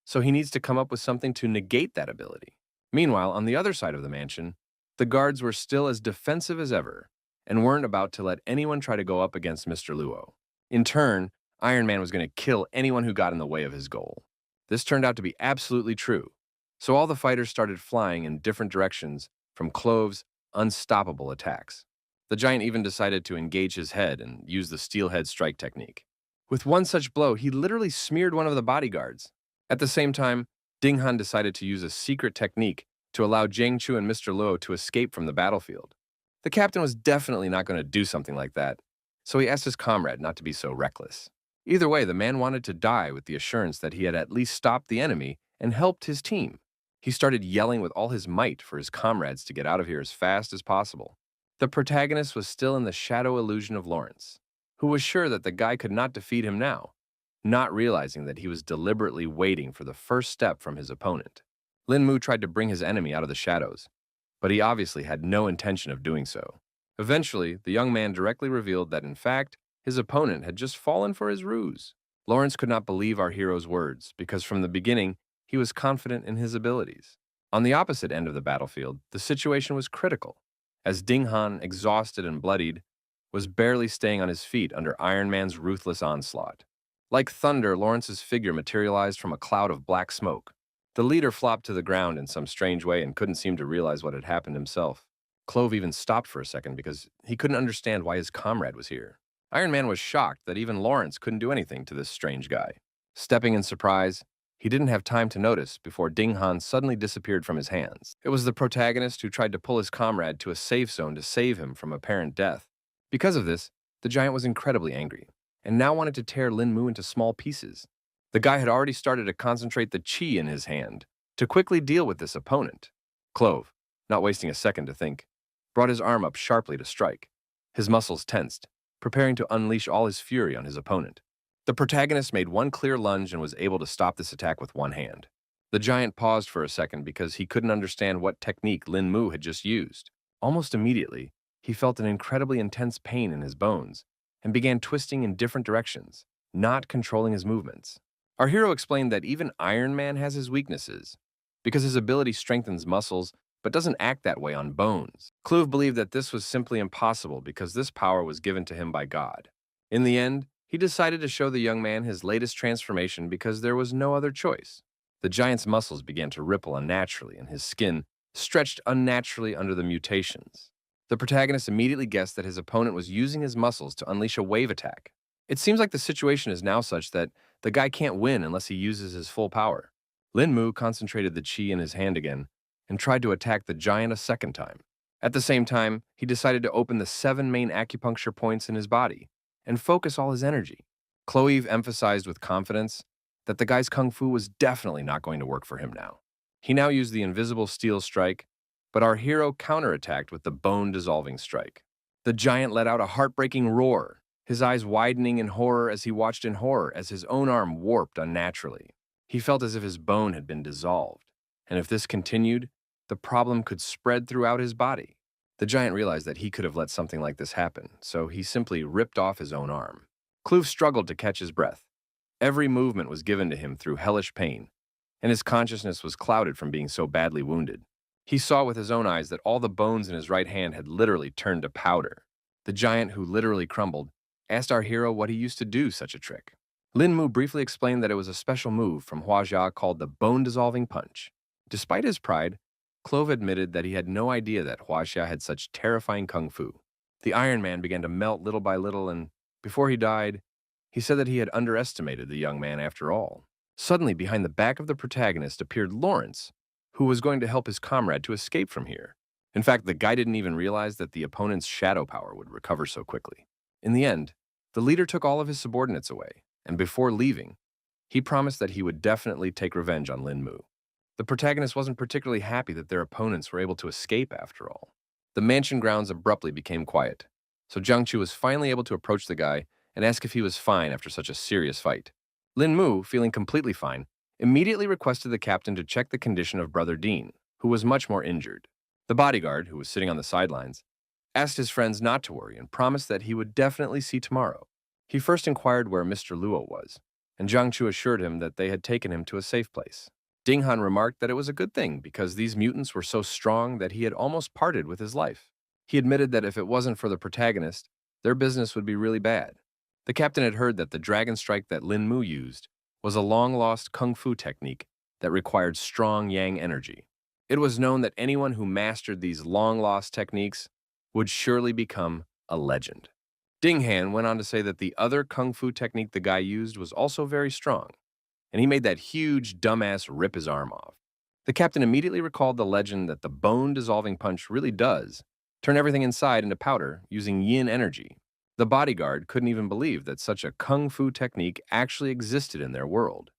so he needs to come up with something to negate that ability. Meanwhile, on the other side of the mansion, the guards were still as defensive as ever and weren't about to let anyone try to go up against Mr. Luo. In turn, Iron Man was going to kill anyone who got in the way of his goal. This turned out to be absolutely true, so all the fighters started flying in different directions from Clove's unstoppable attacks. The giant even decided to engage his head and use the steelhead strike technique. With one such blow, he literally smeared one of the bodyguards. At the same time, Ding Han decided to use a secret technique to allow Jiang Chu and Mr. Luo to escape from the battlefield. The captain was definitely not going to do something like that, so he asked his comrade not to be so reckless. Either way, the man wanted to die with the assurance that he had at least stopped the enemy and helped his team. He started yelling with all his might for his comrades to get out of here as fast as possible. The protagonist was still in the shadow illusion of Lawrence, who was sure that the guy could not defeat him now, not realizing that he was deliberately waiting for the first step from his opponent. Linmu tried to bring his enemy out of the shadows, but he obviously had no intention of doing so. Eventually, the young man directly revealed that, in fact, his opponent had just fallen for his ruse. Lawrence could not believe our hero's words because from the beginning, he was confident in his abilities. On the opposite end of the battlefield, the situation was critical, as Ding Han, exhausted and bloodied, was barely staying on his feet under Iron Man's ruthless onslaught. Like thunder, Lawrence's figure materialized from a cloud of black smoke. The leader flopped to the ground in some strange way and couldn't seem to realize what had happened himself. Clove even stopped for a second because he couldn't understand why his comrade was here. Iron Man was shocked that even Lawrence couldn't do anything to this strange guy. Stepping in surprise, he didn't have time to notice before Ding Han suddenly disappeared from his hands. It was the protagonist who tried to pull his comrade to a safe zone to save him from apparent death. Because of this, the giant was incredibly angry and now wanted to tear Linmu into small pieces. The guy had already started to concentrate the chi in his hand to quickly deal with this opponent. Clove, not wasting a second to think, brought his arm up sharply to strike. His muscles tensed, preparing to unleash all his fury on his opponent. The protagonist made one clear lunge and was able to stop this attack with one hand. The giant paused for a second because he couldn't understand what technique Linmu had just used. Almost immediately, he felt an incredibly intense pain in his bones and began twisting in different directions, not controlling his movements. Our hero explained that even Iron Man has his weaknesses, because his ability strengthens muscles but doesn't act that way on bones. Clove believed that this was simply impossible because this power was given to him by God. In the end, he decided to show the young man his latest transformation because there was no other choice. The giant's muscles began to ripple unnaturally and his skin stretched unnaturally under the mutations. The protagonist immediately guessed that his opponent was using his muscles to unleash a wave attack. It seems like the situation is now such that the guy can't win unless he uses his full power. Lin Mu concentrated the chi in his hand again and tried to attack the giant a second time. At the same time, he decided to open the 7 main acupuncture points in his body and focus all his energy. Clove emphasized with confidence that the guy's kung fu was definitely not going to work for him now. He now used the invisible steel strike, but our hero counterattacked with the bone-dissolving strike. The giant let out a heartbreaking roar, his eyes widening in horror as he watched in horror as his own arm warped unnaturally. He felt as if his bone had been dissolved, and if this continued, the problem could spread throughout his body. The giant realized that he could have let something like this happen, so he simply ripped off his own arm. Kloof struggled to catch his breath. Every movement was given to him through hellish pain, and his consciousness was clouded from being so badly wounded. He saw with his own eyes that all the bones in his right hand had literally turned to powder. The giant, who literally crumbled, asked our hero what he used to do such a trick. Lin Mu briefly explained that it was a special move from Huajia called the bone-dissolving punch. Despite his pride, Clove admitted that he had no idea that Huajia had such terrifying kung fu. The Iron Man began to melt little by little, and before he died, he said that he had underestimated the young man after all. Suddenly, behind the back of the protagonist appeared Lawrence, who was going to help his comrade to escape from here. In fact, the guy didn't even realize that the opponent's shadow power would recover so quickly. In the end, the leader took all of his subordinates away, and before leaving, he promised that he would definitely take revenge on Lin Mu. The protagonist wasn't particularly happy that their opponents were able to escape after all. The mansion grounds abruptly became quiet, so Jiang Chu was finally able to approach the guy and ask if he was fine after such a serious fight. Lin Mu, feeling completely fine, immediately requested the captain to check the condition of Brother Dean, who was much more injured. The bodyguard, who was sitting on the sidelines, asked his friends not to worry and promised that he would definitely see tomorrow. He first inquired where Mr. Luo was, and Jiang Chu assured him that they had taken him to a safe place. Ding Han remarked that it was a good thing because these mutants were so strong that he had almost parted with his life. He admitted that if it wasn't for the protagonist, their business would be really bad. The captain had heard that the dragon strike that Lin Mu used was a long-lost kung fu technique that required strong yang energy. It was known that anyone who mastered these long-lost techniques would surely become a legend. Ding Han went on to say that the other kung fu technique the guy used was also very strong, and he made that huge dumbass rip his arm off. The captain immediately recalled the legend that the bone-dissolving punch really does turn everything inside into powder using yin energy. The bodyguard couldn't even believe that such a kung fu technique actually existed in their world.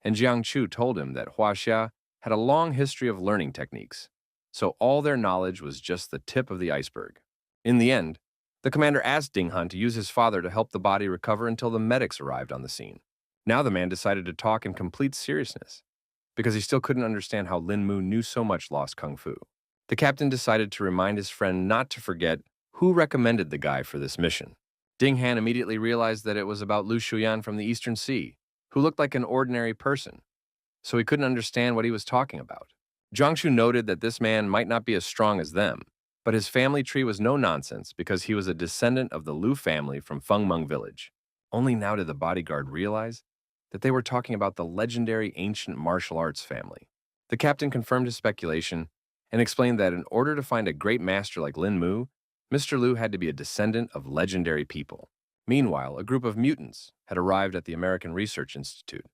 And Jiang Chu told him that Huaxia had a long history of learning techniques, so all their knowledge was just the tip of the iceberg. In the end, the commander asked Ding Han to use his father to help the body recover until the medics arrived on the scene. Now the man decided to talk in complete seriousness, because he still couldn't understand how Lin Mu knew so much lost kung fu. The captain decided to remind his friend not to forget who recommended the guy for this mission. Ding Han immediately realized that it was about Lu Shuyan from the Eastern Sea, who looked like an ordinary person, so he couldn't understand what he was talking about. Jiang Chu noted that this man might not be as strong as them, but his family tree was no nonsense because he was a descendant of the Lu family from Fengmeng village. Only now did the bodyguard realize that they were talking about the legendary ancient martial arts family. The captain confirmed his speculation and explained that in order to find a great master like Lin Mu, Mr. Lu had to be a descendant of legendary people. Meanwhile, a group of mutants had arrived at the American Research Institute,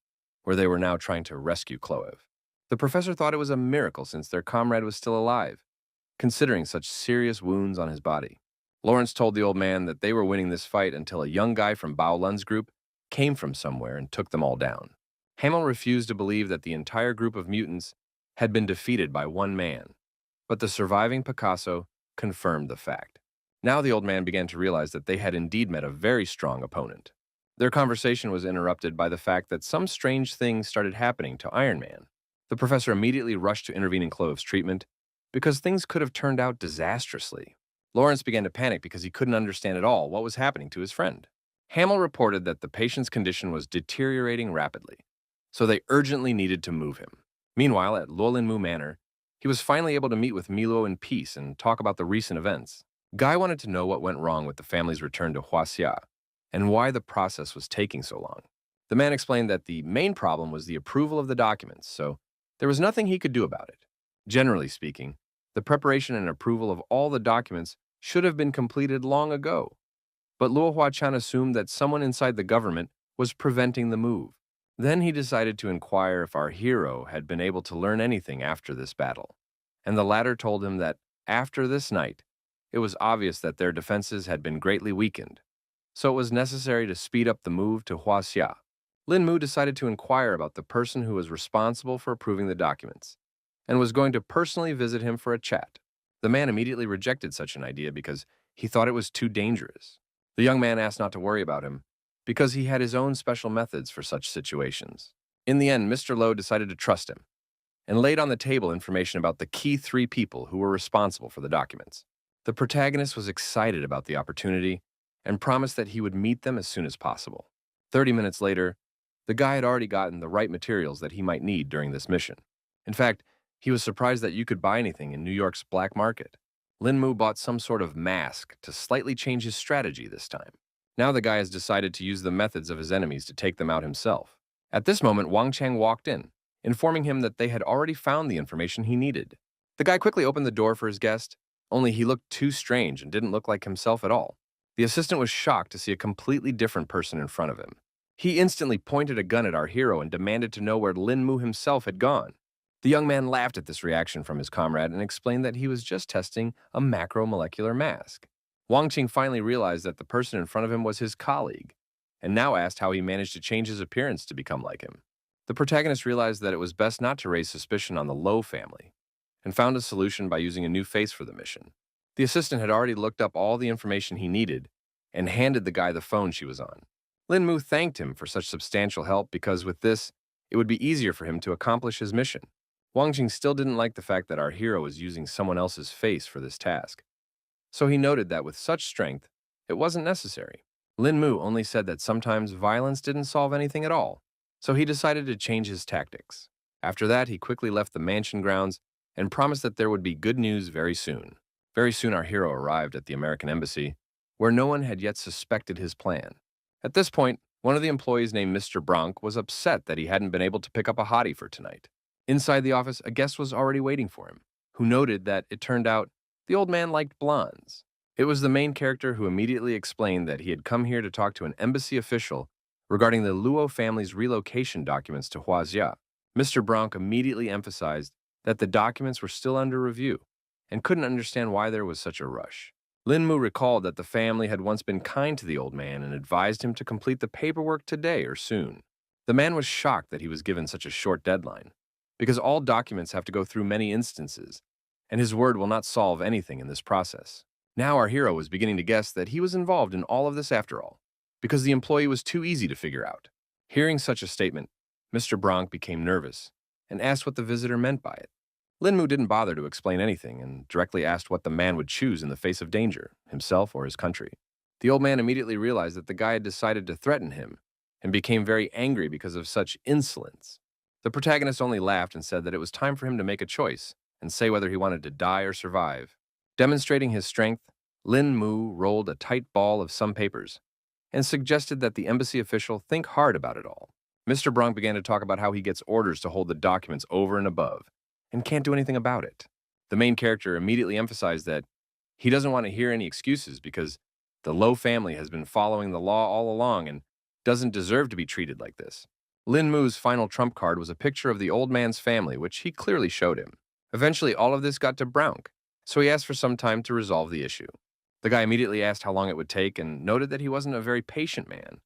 where they were now trying to rescue Clove. The professor thought it was a miracle since their comrade was still alive, considering such serious wounds on his body. Lawrence told the old man that they were winning this fight until a young guy from Bao Lun's group came from somewhere and took them all down. Hamel refused to believe that the entire group of mutants had been defeated by one man, but the surviving Picasso confirmed the fact. Now the old man began to realize that they had indeed met a very strong opponent. Their conversation was interrupted by the fact that some strange things started happening to Iron Man. The professor immediately rushed to intervene in Clove's treatment because things could have turned out disastrously. Lawrence began to panic because he couldn't understand at all what was happening to his friend. Hamel reported that the patient's condition was deteriorating rapidly, so they urgently needed to move him. Meanwhile, at Luolinmu Manor, he was finally able to meet with Milo in peace and talk about the recent events. Guy wanted to know what went wrong with the family's return to Huaxia and why the process was taking so long. The man explained that the main problem was the approval of the documents, so there was nothing he could do about it. Generally speaking, the preparation and approval of all the documents should have been completed long ago. But Luo Huachan assumed that someone inside the government was preventing the move. Then he decided to inquire if our hero had been able to learn anything after this battle, and the latter told him that after this night, it was obvious that their defenses had been greatly weakened, so it was necessary to speed up the move to Huaxia. Lin Mu decided to inquire about the person who was responsible for approving the documents, and was going to personally visit him for a chat. The man immediately rejected such an idea because he thought it was too dangerous. The young man asked not to worry about him, because he had his own special methods for such situations. In the end, Mr. Lowe decided to trust him, and laid on the table information about the key 3 people who were responsible for the documents. The protagonist was excited about the opportunity and promised that he would meet them as soon as possible. 30 minutes later, the guy had already gotten the right materials that he might need during this mission. In fact, he was surprised that you could buy anything in New York's black market. Lin Mu bought some sort of mask to slightly change his strategy this time. Now the guy has decided to use the methods of his enemies to take them out himself. At this moment, Wang Chang walked in, informing him that they had already found the information he needed. The guy quickly opened the door for his guest, only he looked too strange and didn't look like himself at all. The assistant was shocked to see a completely different person in front of him. He instantly pointed a gun at our hero and demanded to know where Lin Mu himself had gone. The young man laughed at this reaction from his comrade and explained that he was just testing a macromolecular mask. Wang Qing finally realized that the person in front of him was his colleague, and now asked how he managed to change his appearance to become like him. The protagonist realized that it was best not to raise suspicion on the Lowe family, and found a solution by using a new face for the mission. The assistant had already looked up all the information he needed and handed the guy the phone she was on. Lin Mu thanked him for such substantial help because with this, it would be easier for him to accomplish his mission. Wang Jing still didn't like the fact that our hero was using someone else's face for this task, so he noted that with such strength, it wasn't necessary. Lin Mu only said that sometimes violence didn't solve anything at all, so he decided to change his tactics. After that, he quickly left the mansion grounds and promised that there would be good news very soon. Very soon, our hero arrived at the American embassy, where no one had yet suspected his plan. At this point, one of the employees named Mr. Bronk was upset that he hadn't been able to pick up a hottie for tonight. Inside the office, a guest was already waiting for him, who noted that it turned out the old man liked blondes. It was the main character who immediately explained that he had come here to talk to an embassy official regarding the Luo family's relocation documents to Huaxia. Mr. Bronk immediately emphasized that the documents were still under review and couldn't understand why there was such a rush. Lin Mu recalled that the family had once been kind to the old man and advised him to complete the paperwork today or soon. The man was shocked that he was given such a short deadline, because all documents have to go through many instances, and his word will not solve anything in this process. Now our hero was beginning to guess that he was involved in all of this after all, because the employee was too easy to figure out. Hearing such a statement, Mr. Bronk became nervous and asked what the visitor meant by it. Lin Mu didn't bother to explain anything and directly asked what the man would choose in the face of danger, himself or his country. The old man immediately realized that the guy had decided to threaten him and became very angry because of such insolence. The protagonist only laughed and said that it was time for him to make a choice and say whether he wanted to die or survive. Demonstrating his strength, Lin Mu rolled a tight ball of some papers and suggested that the embassy official think hard about it all. Mr. Bronk began to talk about how he gets orders to hold the documents over and above and can't do anything about it. The main character immediately emphasized that he doesn't want to hear any excuses because the Lowe family has been following the law all along and doesn't deserve to be treated like this. Lin Mu's final trump card was a picture of the old man's family, which he clearly showed him. Eventually, all of this got to Bronk, so he asked for some time to resolve the issue. The guy immediately asked how long it would take and noted that he wasn't a very patient man.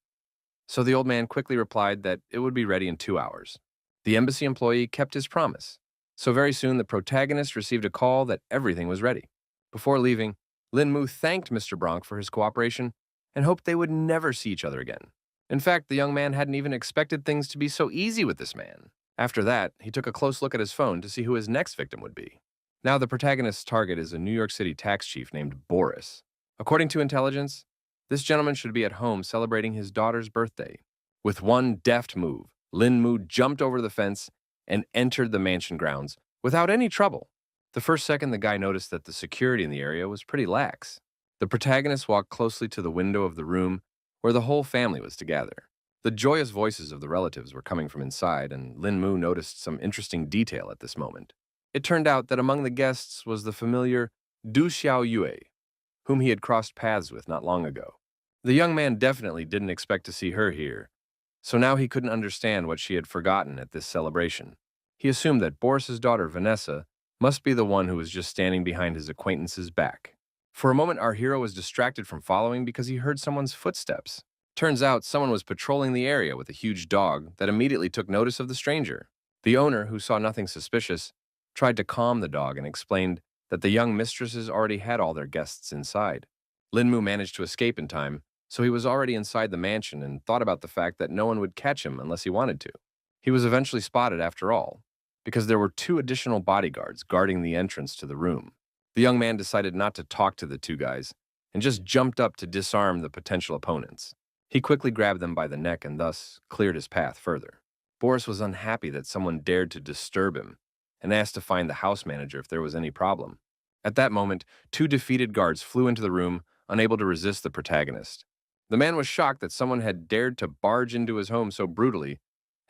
So the old man quickly replied that it would be ready in 2 hours. The embassy employee kept his promise, so very soon the protagonist received a call that everything was ready. Before leaving, Lin Mu thanked Mr. Bronk for his cooperation and hoped they would never see each other again. In fact, the young man hadn't even expected things to be so easy with this man. After that, he took a close look at his phone to see who his next victim would be. Now the protagonist's target is a New York City tax chief named Boris. According to intelligence, this gentleman should be at home celebrating his daughter's birthday. With one deft move, Lin Mu jumped over the fence and entered the mansion grounds without any trouble. The first second, the guy noticed that the security in the area was pretty lax. The protagonist walked closely to the window of the room where the whole family was to gather. The joyous voices of the relatives were coming from inside, and Lin Mu noticed some interesting detail at this moment. It turned out that among the guests was the familiar Du Xiao Yue, whom he had crossed paths with not long ago. The young man definitely didn't expect to see her here, So now he couldn't understand what she had forgotten at this celebration. He assumed that Boris's daughter, Vanessa, must be the one who was just standing behind his acquaintance's back. For a moment, our hero was distracted from following because he heard someone's footsteps. Turns out someone was patrolling the area with a huge dog that immediately took notice of the stranger. The owner, who saw nothing suspicious, tried to calm the dog and explained that the young mistresses already had all their guests inside. Linmu managed to escape in time, so he was already inside the mansion and thought about the fact that no one would catch him unless he wanted to. He was eventually spotted after all, because there were 2 additional bodyguards guarding the entrance to the room. The young man decided not to talk to the 2 guys and just jumped up to disarm the potential opponents. He quickly grabbed them by the neck and thus cleared his path further. Boris was unhappy that someone dared to disturb him and asked to find the house manager if there was any problem. At that moment, 2 defeated guards flew into the room, unable to resist the protagonist. The man was shocked that someone had dared to barge into his home so brutally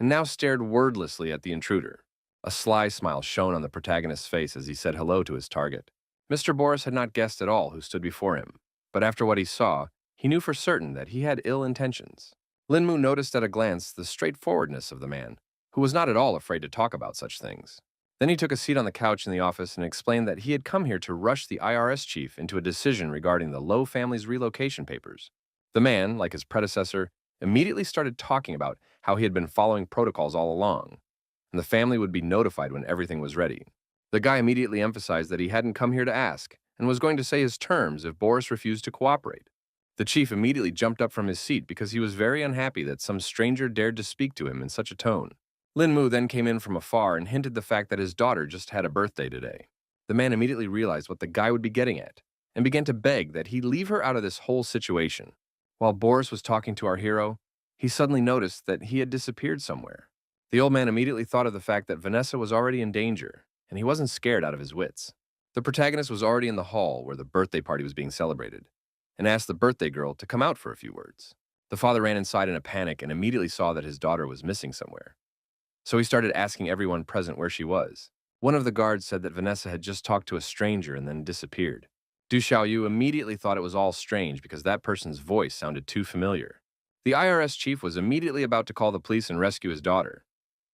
and now stared wordlessly at the intruder. A sly smile shone on the protagonist's face as he said hello to his target. Mr. Boris had not guessed at all who stood before him, but after what he saw, he knew for certain that he had ill intentions. Linmu noticed at a glance the straightforwardness of the man, who was not at all afraid to talk about such things. Then he took a seat on the couch in the office and explained that he had come here to rush the IRS chief into a decision regarding the Lowe family's relocation papers. The man, like his predecessor, immediately started talking about how he had been following protocols all along, and the family would be notified when everything was ready. The guy immediately emphasized that he hadn't come here to ask and was going to say his terms if Boris refused to cooperate. The chief immediately jumped up from his seat because he was very unhappy that some stranger dared to speak to him in such a tone. Linmu then came in from afar and hinted the fact that his daughter just had a birthday today. The man immediately realized what the guy would be getting at and began to beg that he leave her out of this whole situation. While Boris was talking to our hero, he suddenly noticed that he had disappeared somewhere. The old man immediately thought of the fact that Vanessa was already in danger, and he wasn't scared out of his wits. The protagonist was already in the hall where the birthday party was being celebrated, and asked the birthday girl to come out for a few words. The father ran inside in a panic and immediately saw that his daughter was missing somewhere. So he started asking everyone present where she was. One of the guards said that Vanessa had just talked to a stranger and then disappeared. Du Xiaoyu immediately thought it was all strange because that person's voice sounded too familiar. The IRS chief was immediately about to call the police and rescue his daughter,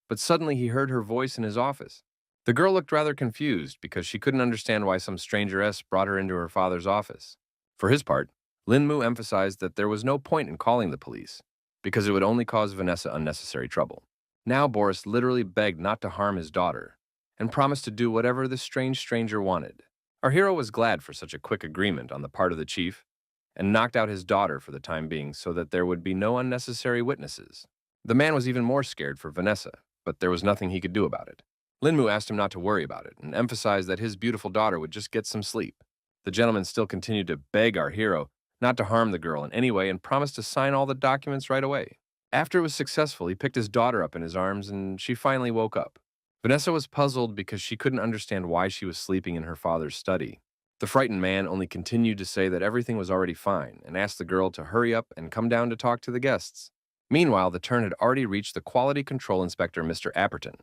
but suddenly he heard her voice in his office. The girl looked rather confused because she couldn't understand why some strangeress brought her into her father's office. For his part, Linmu emphasized that there was no point in calling the police because it would only cause Vanessa unnecessary trouble. Now Boris literally begged not to harm his daughter and promised to do whatever this strange stranger wanted. Our hero was glad for such a quick agreement on the part of the chief and knocked out his daughter for the time being so that there would be no unnecessary witnesses. The man was even more scared for Vanessa, but there was nothing he could do about it. Linmu asked him not to worry about it and emphasized that his beautiful daughter would just get some sleep. The gentleman still continued to beg our hero not to harm the girl in any way and promised to sign all the documents right away. After it was successful, he picked his daughter up in his arms and she finally woke up. Vanessa was puzzled because she couldn't understand why she was sleeping in her father's study. The frightened man only continued to say that everything was already fine and asked the girl to hurry up and come down to talk to the guests. Meanwhile, the turn had already reached the quality control inspector, Mr. Apperton,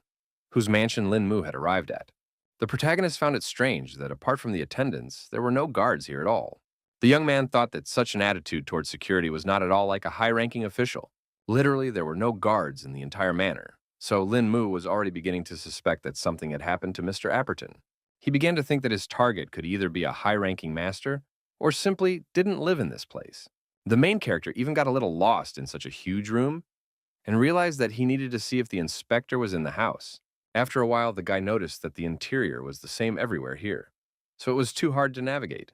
whose mansion Linmu had arrived at. The protagonist found it strange that apart from the attendants, there were no guards here at all. The young man thought that such an attitude towards security was not at all like a high-ranking official. Literally, there were no guards in the entire manor, so Linmu was already beginning to suspect that something had happened to Mr. Apperton. He began to think that his target could either be a high-ranking master or simply didn't live in this place. The main character even got a little lost in such a huge room and realized that he needed to see if the inspector was in the house. After a while, the guy noticed that the interior was the same everywhere here, so it was too hard to navigate.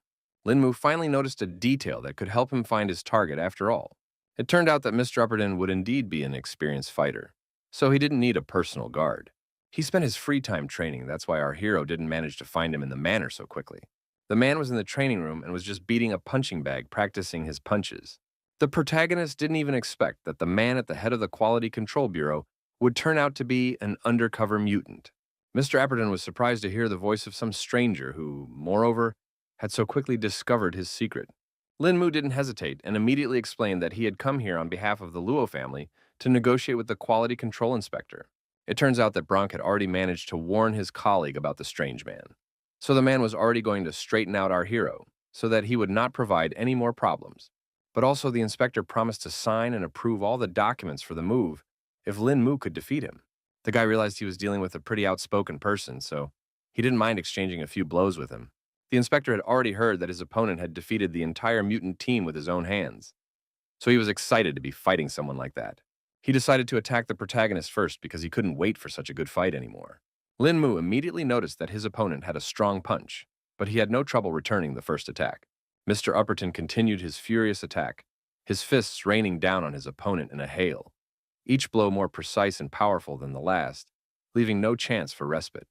Linmu finally noticed a detail that could help him find his target after all. It turned out that Mr. Upperton would indeed be an experienced fighter, so he didn't need a personal guard. He spent his free time training, that's why our hero didn't manage to find him in the manor so quickly. The man was in the training room and was just beating a punching bag, practicing his punches. The protagonist didn't even expect that the man at the head of the Quality Control Bureau would turn out to be an undercover mutant. Mr. Apperton was surprised to hear the voice of some stranger who, moreover, had so quickly discovered his secret. Linmu didn't hesitate and immediately explained that he had come here on behalf of the Luo family to negotiate with the Quality Control Inspector. It turns out that Bronk had already managed to warn his colleague about the strange man, so the man was already going to straighten out our hero so that he would not provide any more problems. But also the inspector promised to sign and approve all the documents for the move if Lin Mu could defeat him. The guy realized he was dealing with a pretty outspoken person, so he didn't mind exchanging a few blows with him. The inspector had already heard that his opponent had defeated the entire mutant team with his own hands, so he was excited to be fighting someone like that. He decided to attack the protagonist first because he couldn't wait for such a good fight anymore. Lin Mu immediately noticed that his opponent had a strong punch, but he had no trouble returning the first attack. Mr. Upperton continued his furious attack, his fists raining down on his opponent in a hail, each blow more precise and powerful than the last, leaving no chance for respite.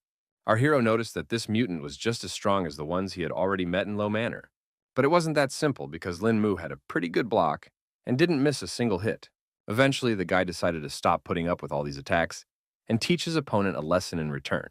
Our hero noticed that this mutant was just as strong as the ones he had already met in Low Manor. But it wasn't that simple because Lin Mu had a pretty good block and didn't miss a single hit. Eventually, the guy decided to stop putting up with all these attacks and teach his opponent a lesson in return.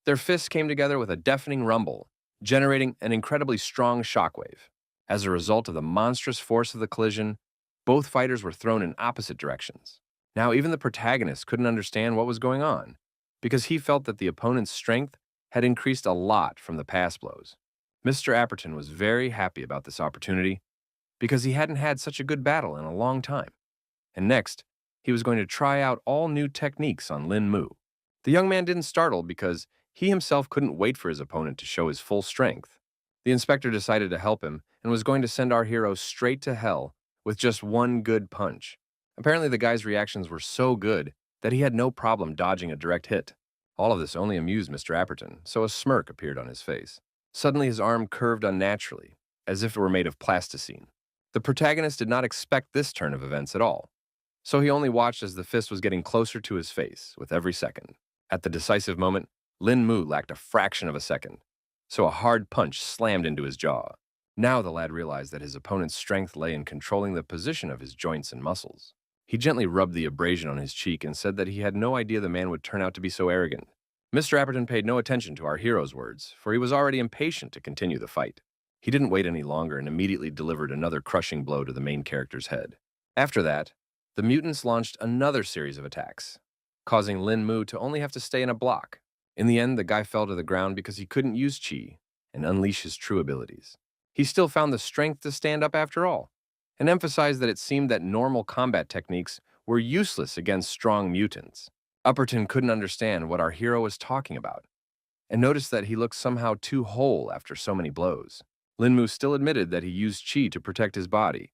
Their fists came together with a deafening rumble, generating an incredibly strong shockwave. As a result of the monstrous force of the collision, both fighters were thrown in opposite directions. Now, even the protagonist couldn't understand what was going on, because he felt that the opponent's strength had increased a lot from the past blows. Mr. Apperton was very happy about this opportunity, because he hadn't had such a good battle in a long time. And next, he was going to try out all new techniques on Lin Mu. The young man didn't startle because he himself couldn't wait for his opponent to show his full strength. The inspector decided to help him and was going to send our hero straight to hell with just one good punch. Apparently, the guy's reactions were so good that he had no problem dodging a direct hit. All of this only amused Mr. Apperton, so a smirk appeared on his face. Suddenly, his arm curved unnaturally, as if it were made of plasticine. The protagonist did not expect this turn of events at all, so he only watched as the fist was getting closer to his face with every second. At the decisive moment, Lin Mu lacked a fraction of a second, so a hard punch slammed into his jaw. Now the lad realized that his opponent's strength lay in controlling the position of his joints and muscles. He gently rubbed the abrasion on his cheek and said that he had no idea the man would turn out to be so arrogant. Mr. Apperton paid no attention to our hero's words, for he was already impatient to continue the fight. He didn't wait any longer and immediately delivered another crushing blow to the main character's head. After that, the mutants launched another series of attacks, causing Lin Mu to only have to stay in a block. In the end, the guy fell to the ground because he couldn't use chi and unleash his true abilities. He still found the strength to stand up after all, and emphasized that it seemed that normal combat techniques were useless against strong mutants. Upperton couldn't understand what our hero was talking about, and noticed that he looked somehow too whole after so many blows. Lin Mu still admitted that he used chi to protect his body,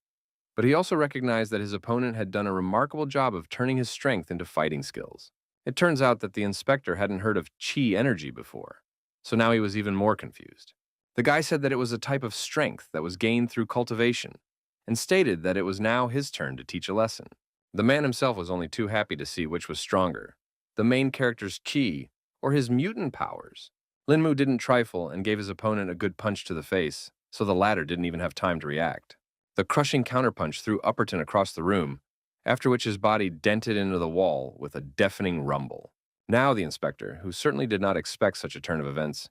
but he also recognized that his opponent had done a remarkable job of turning his strength into fighting skills. It turns out that the inspector hadn't heard of chi energy before, so now he was even more confused. The guy said that it was a type of strength that was gained through cultivation, and stated that it was now his turn to teach a lesson. The man himself was only too happy to see which was stronger, the main character's chi or his mutant powers. Lin Mu didn't trifle and gave his opponent a good punch to the face, so the latter didn't even have time to react. The crushing counterpunch threw Upperton across the room, after which his body dented into the wall with a deafening rumble. Now the inspector, who certainly did not expect such a turn of events,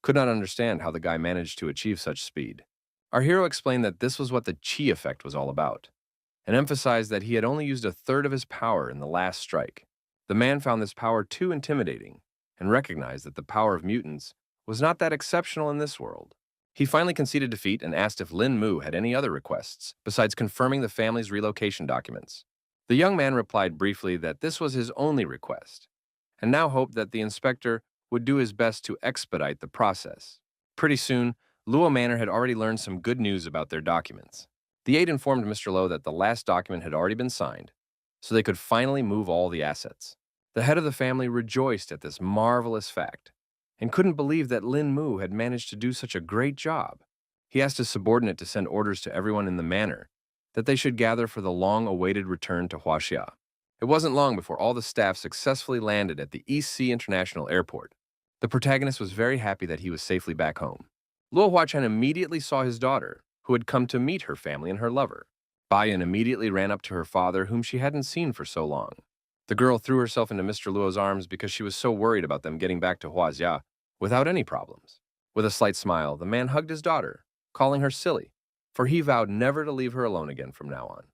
could not understand how the guy managed to achieve such speed. Our hero explained that this was what the chi effect was all about, and emphasized that he had only used a third of his power in the last strike. The man found this power too intimidating, and recognized that the power of mutants was not that exceptional in this world. He finally conceded defeat and asked if Lin Mu had any other requests, besides confirming the family's relocation documents. The young man replied briefly that this was his only request, and now hoped that the inspector would do his best to expedite the process. Pretty soon, Luo Manor had already learned some good news about their documents. The aide informed Mr. Lowe that the last document had already been signed, so they could finally move all the assets. The head of the family rejoiced at this marvelous fact, and couldn't believe that Lin Mu had managed to do such a great job. He asked his subordinate to send orders to everyone in the manor that they should gather for the long-awaited return to Huaxia. It wasn't long before all the staff successfully landed at the East Sea International Airport. The protagonist was very happy that he was safely back home. Luo Huachan immediately saw his daughter, who had come to meet her family and her lover. Bayan immediately ran up to her father, whom she hadn't seen for so long. The girl threw herself into Mr. Luo's arms because she was so worried about them getting back to Huaxia without any problems. With a slight smile, the man hugged his daughter, calling her silly, for he vowed never to leave her alone again from now on.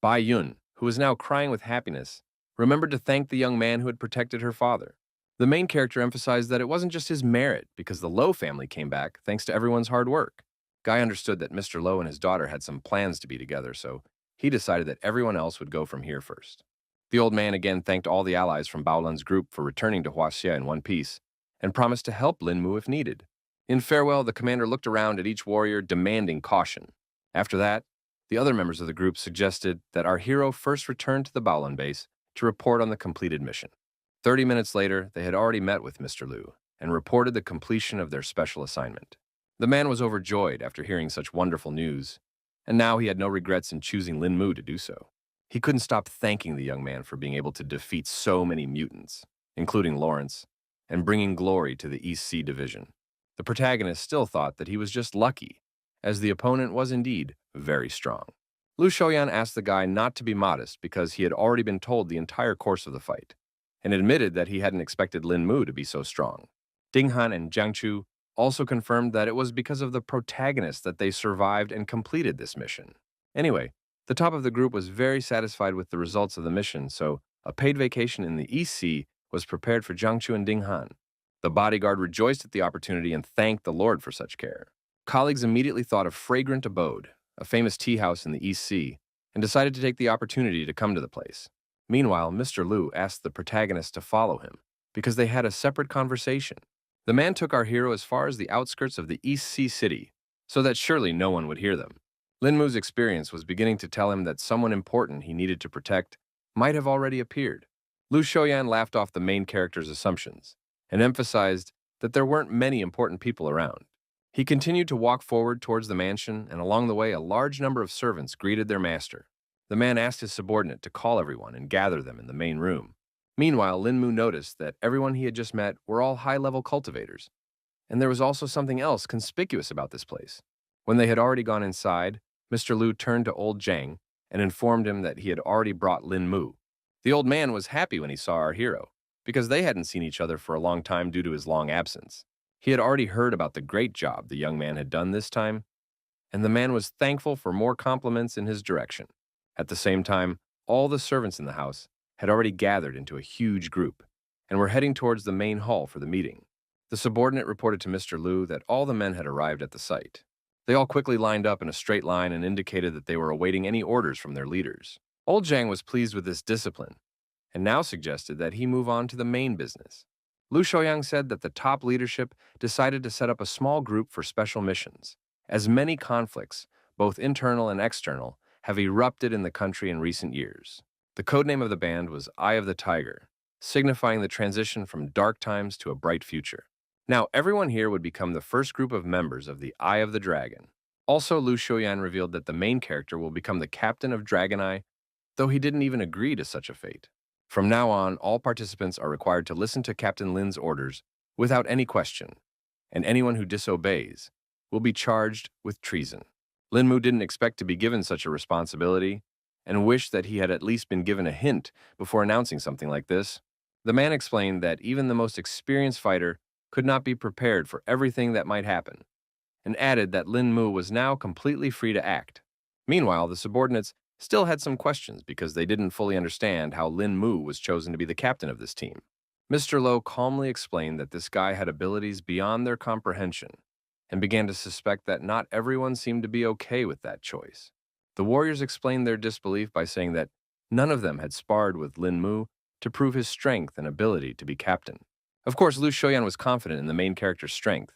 Bai Yun, who was now crying with happiness, remembered to thank the young man who had protected her father. The main character emphasized that it wasn't just his merit because the Low family came back thanks to everyone's hard work. Guy understood that Mr. Lowe and his daughter had some plans to be together, so he decided that everyone else would go from here first. The old man again thanked all the allies from Baolan's group for returning to Huaxia in one piece, and promised to help Lin Mu if needed. In farewell, the commander looked around at each warrior, demanding caution. After that, the other members of the group suggested that our hero first return to the Baolan base to report on the completed mission. 30 minutes later, they had already met with Mr. Liu and reported the completion of their special assignment. The man was overjoyed after hearing such wonderful news, and now he had no regrets in choosing Lin Mu to do so. He couldn't stop thanking the young man for being able to defeat so many mutants, including Lawrence, and bringing glory to the East Sea Division. The protagonist still thought that he was just lucky, as the opponent was indeed very strong. Lu Shoyan asked the guy not to be modest because he had already been told the entire course of the fight, and admitted that he hadn't expected Lin Mu to be so strong. Ding Han and Jiang Chu also confirmed that it was because of the protagonist that they survived and completed this mission. Anyway, the top of the group was very satisfied with the results of the mission, so a paid vacation in the East Sea was prepared for Jiang Chu and Ding Han. The bodyguard rejoiced at the opportunity and thanked the Lord for such care. Colleagues immediately thought of Fragrant Abode, a famous tea house in the East Sea, and decided to take the opportunity to come to the place. Meanwhile, Mr. Liu asked the protagonist to follow him, because they had a separate conversation. The man took our hero as far as the outskirts of the East Sea city, so that surely no one would hear them. Lin Mu's experience was beginning to tell him that someone important he needed to protect might have already appeared. Lu Shoyan laughed off the main character's assumptions and emphasized that there weren't many important people around. He continued to walk forward towards the mansion, and along the way a large number of servants greeted their master. The man asked his subordinate to call everyone and gather them in the main room. Meanwhile, Lin Mu noticed that everyone he had just met were all high-level cultivators, and there was also something else conspicuous about this place. When they had already gone inside, Mr. Liu turned to old Zhang and informed him that he had already brought Lin Mu. The old man was happy when he saw our hero, because they hadn't seen each other for a long time due to his long absence. He had already heard about the great job the young man had done this time, and the man was thankful for more compliments in his direction. At the same time, all the servants in the house had already gathered into a huge group and were heading towards the main hall for the meeting. The subordinate reported to Mr. Liu that all the men had arrived at the site. They all quickly lined up in a straight line and indicated that they were awaiting any orders from their leaders. Old Zhang was pleased with this discipline and now suggested that he move on to the main business. Lu Shoyang said that the top leadership decided to set up a small group for special missions, as many conflicts, both internal and external, have erupted in the country in recent years. The codename of the band was Eye of the Tiger, signifying the transition from dark times to a bright future. Now, everyone here would become the first group of members of the Eye of the Dragon. Also, Lu Shoyan revealed that the main character will become the captain of Dragon Eye, though he didn't even agree to such a fate. From now on, all participants are required to listen to Captain Lin's orders without any question, and anyone who disobeys will be charged with treason. Lin Mu didn't expect to be given such a responsibility and wished that he had at least been given a hint before announcing something like this. The man explained that even the most experienced fighter could not be prepared for everything that might happen, and added that Lin Mu was now completely free to act. Meanwhile, the subordinates still had some questions because they didn't fully understand how Lin Mu was chosen to be the captain of this team. Mr. Lowe calmly explained that this guy had abilities beyond their comprehension and began to suspect that not everyone seemed to be okay with that choice. The warriors explained their disbelief by saying that none of them had sparred with Lin Mu to prove his strength and ability to be captain. Of course, Lu Shoyan was confident in the main character's strength,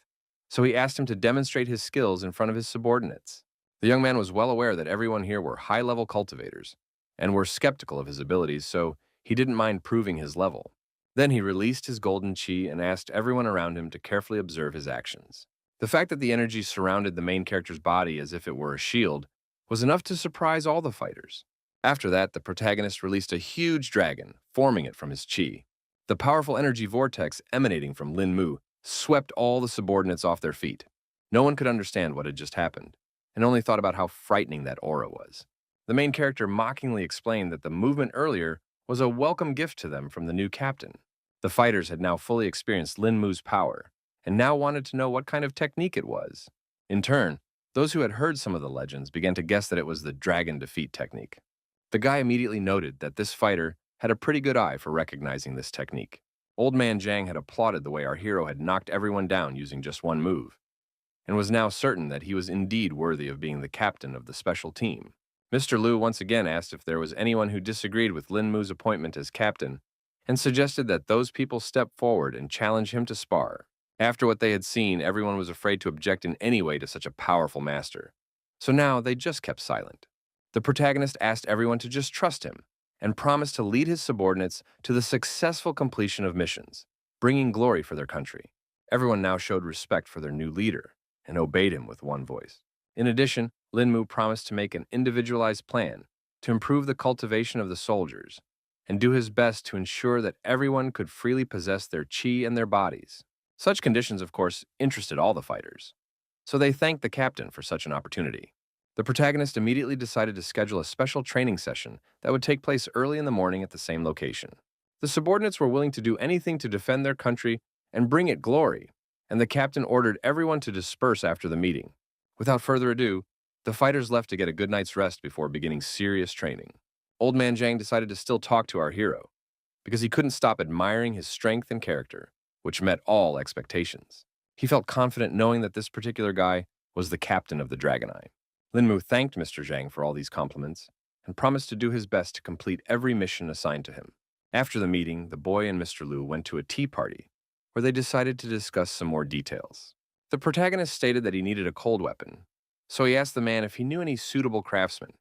so he asked him to demonstrate his skills in front of his subordinates. The young man was well aware that everyone here were high-level cultivators and were skeptical of his abilities, so he didn't mind proving his level. Then he released his golden chi and asked everyone around him to carefully observe his actions. The fact that the energy surrounded the main character's body as if it were a shield was enough to surprise all the fighters. After that, the protagonist released a huge dragon, forming it from his chi. The powerful energy vortex emanating from Lin Mu swept all the subordinates off their feet. No one could understand what had just happened, and only thought about how frightening that aura was. The main character mockingly explained that the movement earlier was a welcome gift to them from the new captain. The fighters had now fully experienced Lin Mu's power, and now wanted to know what kind of technique it was. In turn, those who had heard some of the legends began to guess that it was the dragon defeat technique. The guy immediately noted that this fighter had a pretty good eye for recognizing this technique. Old man Zhang had applauded the way our hero had knocked everyone down using just one move. and was now certain that he was indeed worthy of being the captain of the special team. Mr. Liu once again asked if there was anyone who disagreed with Lin Mu's appointment as captain, and suggested that those people step forward and challenge him to spar. After what they had seen, everyone was afraid to object in any way to such a powerful master. So now they just kept silent. The protagonist asked everyone to just trust him, and promised to lead his subordinates to the successful completion of missions, bringing glory for their country. Everyone now showed respect for their new leader, and obeyed him with one voice. In addition, Lin Mu promised to make an individualized plan to improve the cultivation of the soldiers, and do his best to ensure that everyone could freely possess their chi and their bodies. Such conditions, of course, interested all the fighters, so they thanked the captain for such an opportunity. The protagonist immediately decided to schedule a special training session that would take place early in the morning at the same location. The subordinates were willing to do anything to defend their country and bring it glory, and the captain ordered everyone to disperse after the meeting. Without further ado, the fighters left to get a good night's rest before beginning serious training. Old Man Zhang decided to still talk to our hero, because he couldn't stop admiring his strength and character, which met all expectations. He felt confident knowing that this particular guy was the captain of the Dragon Eye. Lin Mu thanked Mr. Zhang for all these compliments and promised to do his best to complete every mission assigned to him. After the meeting, the boy and Mr. Liu went to a tea party where they decided to discuss some more details. The protagonist stated that he needed a cold weapon, so he asked the man if he knew any suitable craftsmen.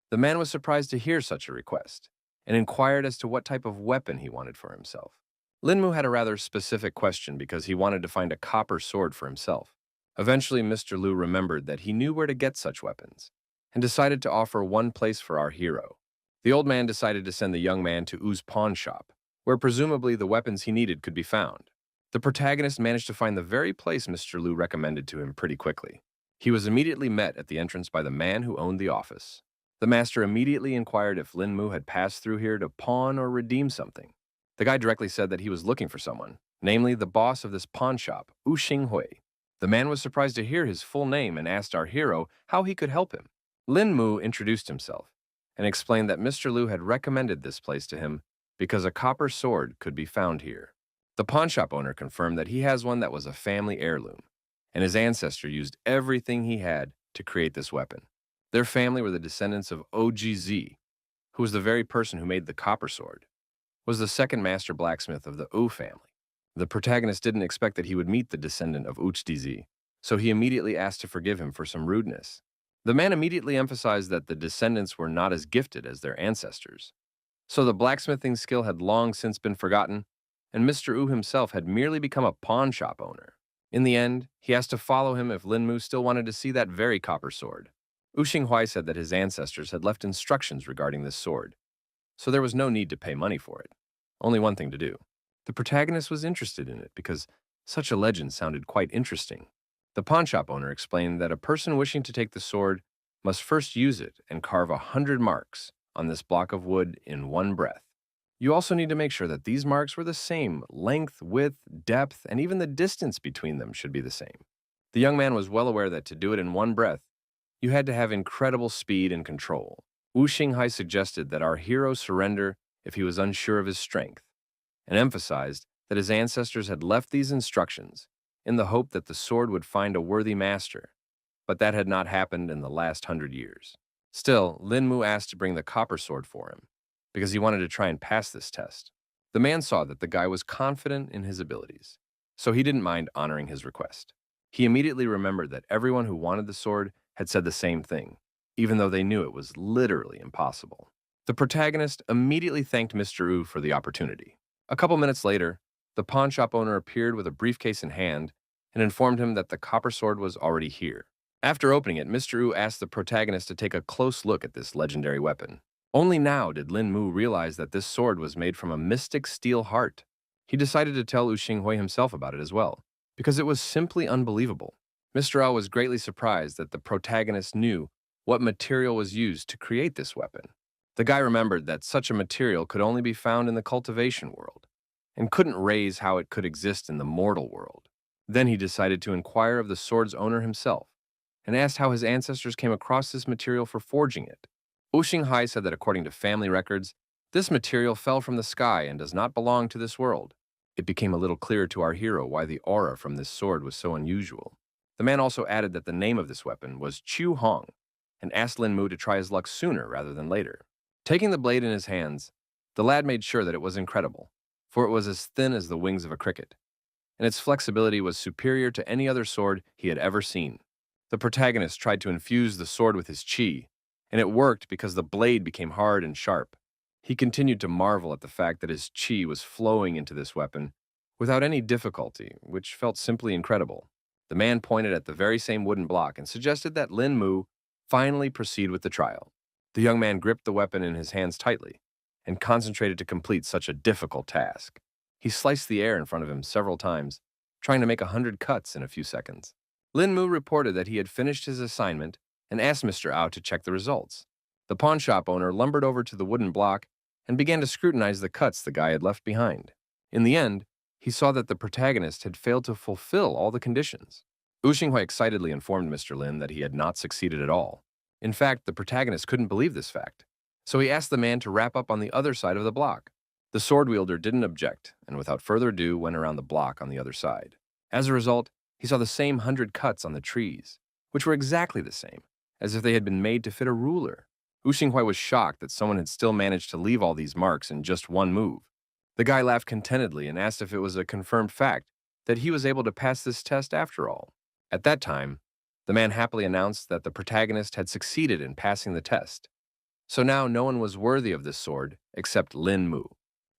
The man was surprised to hear such a request and inquired as to what type of weapon he wanted for himself. Lin Mu had a rather specific question because he wanted to find a copper sword for himself. Eventually, Mr. Liu remembered that he knew where to get such weapons and decided to offer one place for our hero. The old man decided to send the young man to U's pawn shop, where presumably the weapons he needed could be found. The protagonist managed to find the very place Mr. Liu recommended to him pretty quickly. He was immediately met at the entrance by the man who owned the office. The master immediately inquired if Lin Mu had passed through here to pawn or redeem something. The guy directly said that he was looking for someone, namely the boss of this pawn shop, Wu Xinghui. The man was surprised to hear his full name and asked our hero how he could help him. Lin Mu introduced himself and explained that Mr. Liu had recommended this place to him because a copper sword could be found here. The pawn shop owner confirmed that he has one that was a family heirloom, and his ancestor used everything he had to create this weapon. Their family were the descendants of OGZ, who was the very person who made the copper sword, was the second master blacksmith of the U family. The protagonist didn't expect that he would meet the descendant of Uchdizi, so he immediately asked to forgive him for some rudeness. The man immediately emphasized that the descendants were not as gifted as their ancestors, so the blacksmithing skill had long since been forgotten, and Mr. U himself had merely become a pawn shop owner. In the end, he asked to follow him if Lin Mu still wanted to see that very copper sword. Wu Xinghui said that his ancestors had left instructions regarding this sword, so there was no need to pay money for it. Only one thing to do. The protagonist was interested in it because such a legend sounded quite interesting. The pawnshop owner explained that a person wishing to take the sword must first use it and carve 100 marks on this block of wood in one breath. You also need to make sure that these marks were the same length, width, depth, and even the distance between them should be the same. The young man was well aware that to do it in one breath, you had to have incredible speed and control. Wu Xinghai suggested that our hero surrender if he was unsure of his strength, and emphasized that his ancestors had left these instructions in the hope that the sword would find a worthy master, but that had not happened in the last 100 years. Still, Lin Mu asked to bring the copper sword for him, because he wanted to try and pass this test. The man saw that the guy was confident in his abilities, so he didn't mind honoring his request. He immediately remembered that everyone who wanted the sword had said the same thing, even though they knew it was literally impossible. The protagonist immediately thanked Mr. Wu for the opportunity. A couple minutes later, the pawn shop owner appeared with a briefcase in hand and informed him that the copper sword was already here. After opening it, Mr. Wu asked the protagonist to take a close look at this legendary weapon. Only now did Lin Mu realize that this sword was made from a mystic steel heart. He decided to tell Wu Xinghui himself about it as well, because it was simply unbelievable. Mr. Al was greatly surprised that the protagonist knew what material was used to create this weapon. The guy remembered that such a material could only be found in the cultivation world, and couldn't raise how it could exist in the mortal world. Then he decided to inquire of the sword's owner himself, and asked how his ancestors came across this material for forging it. Wu Xinghai said that according to family records, this material fell from the sky and does not belong to this world. It became a little clearer to our hero why the aura from this sword was so unusual. The man also added that the name of this weapon was Chu Hong and asked Lin Mu to try his luck sooner rather than later. Taking the blade in his hands, the lad made sure that it was incredible, for it was as thin as the wings of a cricket, and its flexibility was superior to any other sword he had ever seen. The protagonist tried to infuse the sword with his chi, and it worked because the blade became hard and sharp. He continued to marvel at the fact that his chi was flowing into this weapon without any difficulty, which felt simply incredible. The man pointed at the very same wooden block and suggested that Lin Mu finally proceed with the trial. The young man gripped the weapon in his hands tightly and concentrated to complete such a difficult task. He sliced the air in front of him several times, trying to make 100 cuts in a few seconds. Lin Mu reported that he had finished his assignment and asked Mr. Ao to check the results. The pawn shop owner lumbered over to the wooden block and began to scrutinize the cuts the guy had left behind. In the end, he saw that the protagonist had failed to fulfill all the conditions. Wu Xinghui excitedly informed Mr. Lin that he had not succeeded at all. In fact, the protagonist couldn't believe this fact, so he asked the man to wrap up on the other side of the block. The sword wielder didn't object, and without further ado went around the block on the other side. As a result, he saw the same 100 cuts on the trees, which were exactly the same, as if they had been made to fit a ruler. Wu Xinghui was shocked that someone had still managed to leave all these marks in just one move. The guy laughed contentedly and asked if it was a confirmed fact that he was able to pass this test after all. At that time, the man happily announced that the protagonist had succeeded in passing the test. So now no one was worthy of this sword except Lin Mu.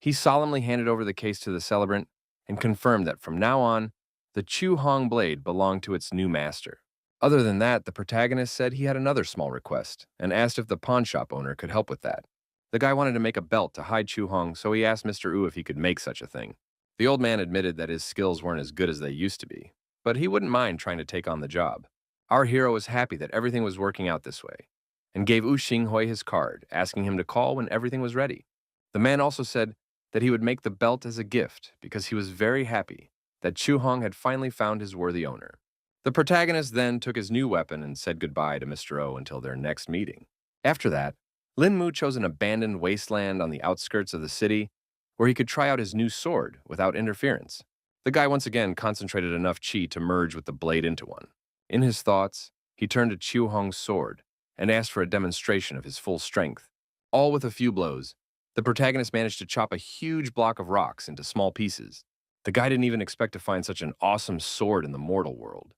He solemnly handed over the case to the celebrant and confirmed that from now on, the Chu Hong blade belonged to its new master. Other than that, the protagonist said he had another small request and asked if the pawn shop owner could help with that. The guy wanted to make a belt to hide Chu Hong, so he asked Mr. Wu if he could make such a thing. The old man admitted that his skills weren't as good as they used to be, but he wouldn't mind trying to take on the job. Our hero was happy that everything was working out this way, and gave Wu Xinghui his card, asking him to call when everything was ready. The man also said that he would make the belt as a gift because he was very happy that Chu Hong had finally found his worthy owner. The protagonist then took his new weapon and said goodbye to Mr. O until their next meeting. After that, Lin Mu chose an abandoned wasteland on the outskirts of the city where he could try out his new sword without interference. The guy once again concentrated enough chi to merge with the blade into one. In his thoughts, he turned to Chu Hong's sword and asked for a demonstration of his full strength. All with a few blows, the protagonist managed to chop a huge block of rocks into small pieces. The guy didn't even expect to find such an awesome sword in the mortal world,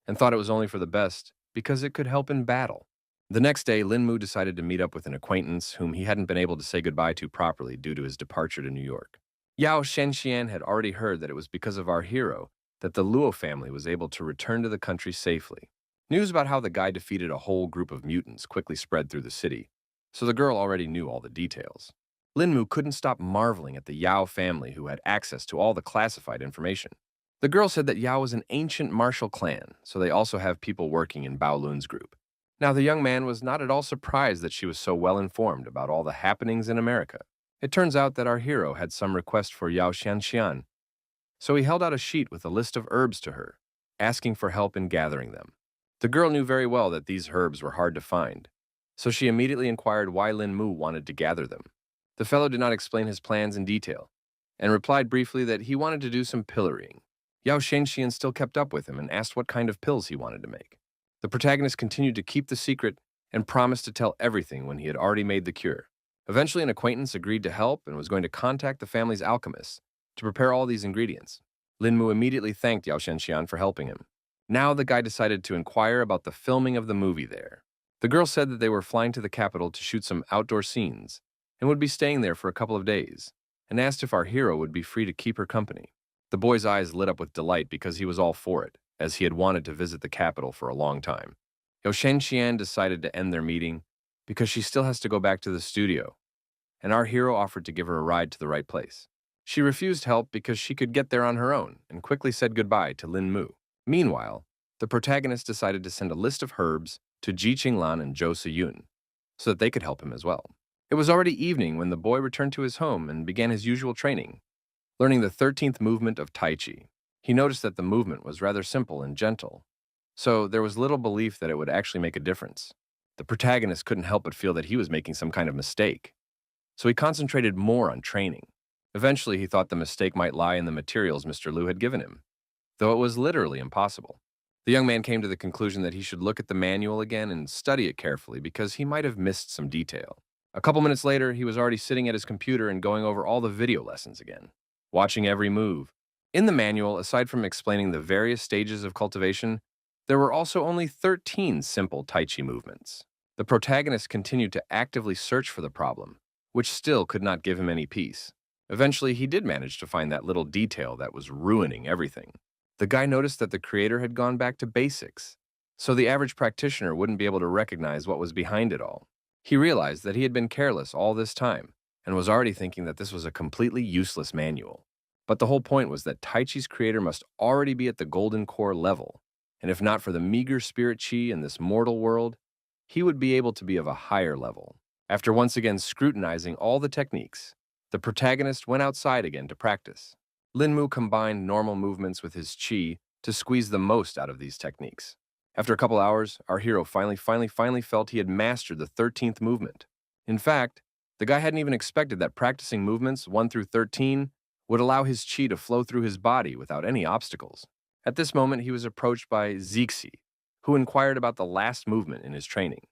and thought it was only for the best because it could help in battle. The next day, Lin Mu decided to meet up with an acquaintance whom he hadn't been able to say goodbye to properly due to his departure to New York. Yao Shenxian had already heard that it was because of our hero that the Luo family was able to return to the country safely. News about how the guy defeated a whole group of mutants quickly spread through the city, so the girl already knew all the details. Lin Mu couldn't stop marveling at the Yao family who had access to all the classified information. The girl said that Yao was an ancient martial clan, so they also have people working in Bao Lun's group. Now, the young man was not at all surprised that she was so well informed about all the happenings in America. It turns out that our hero had some request for Yao Xianxian, so he held out a sheet with a list of herbs to her, asking for help in gathering them. The girl knew very well that these herbs were hard to find, so she immediately inquired why Lin Mu wanted to gather them. The fellow did not explain his plans in detail, and replied briefly that he wanted to do some pillorying. Yao Shenxian still kept up with him and asked what kind of pills he wanted to make. The protagonist continued to keep the secret and promised to tell everything when he had already made the cure. Eventually, an acquaintance agreed to help and was going to contact the family's alchemist to prepare all these ingredients. Lin Mu immediately thanked Yao Shenxian for helping him. Now the guy decided to inquire about the filming of the movie there. The girl said that they were flying to the capital to shoot some outdoor scenes and would be staying there for a couple of days, and asked if our hero would be free to keep her company. The boy's eyes lit up with delight because he was all for it, as he had wanted to visit the capital for a long time. Yao Shenxian decided to end their meeting because she still has to go back to the studio, and our hero offered to give her a ride to the right place. She refused help because she could get there on her own and quickly said goodbye to Lin Mu. Meanwhile, the protagonist decided to send a list of herbs to Ji Qinglan and Zhou Siyun so that they could help him as well. It was already evening when the boy returned to his home and began his usual training, learning the 13th movement of Tai Chi. He noticed that the movement was rather simple and gentle, so there was little belief that it would actually make a difference. The protagonist couldn't help but feel that he was making some kind of mistake, so he concentrated more on training. Eventually, he thought the mistake might lie in the materials Mr. Liu had given him, though it was literally impossible. The young man came to the conclusion that he should look at the manual again and study it carefully because he might have missed some detail. A couple minutes later, he was already sitting at his computer and going over all the video lessons again, watching every move. In the manual, aside from explaining the various stages of cultivation, there were also only 13 simple Tai Chi movements. The protagonist continued to actively search for the problem, which still could not give him any peace. Eventually, he did manage to find that little detail that was ruining everything. The guy noticed that the creator had gone back to basics, so the average practitioner wouldn't be able to recognize what was behind it all. He realized that he had been careless all this time and was already thinking that this was a completely useless manual. But the whole point was that Tai Chi's creator must already be at the golden core level, and if not for the meager spirit chi in this mortal world, he would be able to be of a higher level. After once again scrutinizing all the techniques, the protagonist went outside again to practice. Linmu combined normal movements with his chi to squeeze the most out of these techniques. After a couple hours, our hero finally felt he had mastered the 13th movement. In fact, the guy hadn't even expected that practicing movements 1 through 13 would allow his chi to flow through his body without any obstacles. At this moment, he was approached by Zixi, who inquired about the last movement in his training.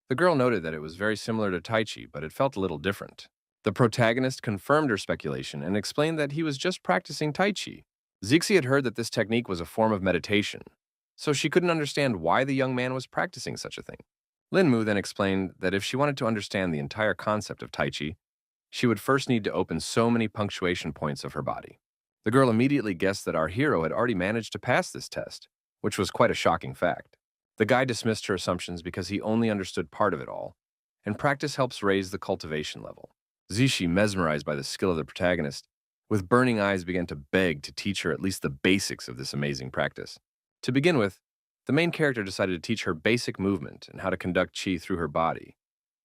The girl noted that it was very similar to Tai Chi, but it felt a little different. The protagonist confirmed her speculation and explained that he was just practicing Tai Chi. Zixi had heard that this technique was a form of meditation, so she couldn't understand why the young man was practicing such a thing. Linmu then explained that if she wanted to understand the entire concept of Tai Chi, she would first need to open so many punctuation points of her body. The girl immediately guessed that our hero had already managed to pass this test, which was quite a shocking fact. The guy dismissed her assumptions because he only understood part of it all, and practice helps raise the cultivation level. Zishi, mesmerized by the skill of the protagonist, with burning eyes began to beg to teach her at least the basics of this amazing practice. To begin with, the main character decided to teach her basic movement and how to conduct chi through her body,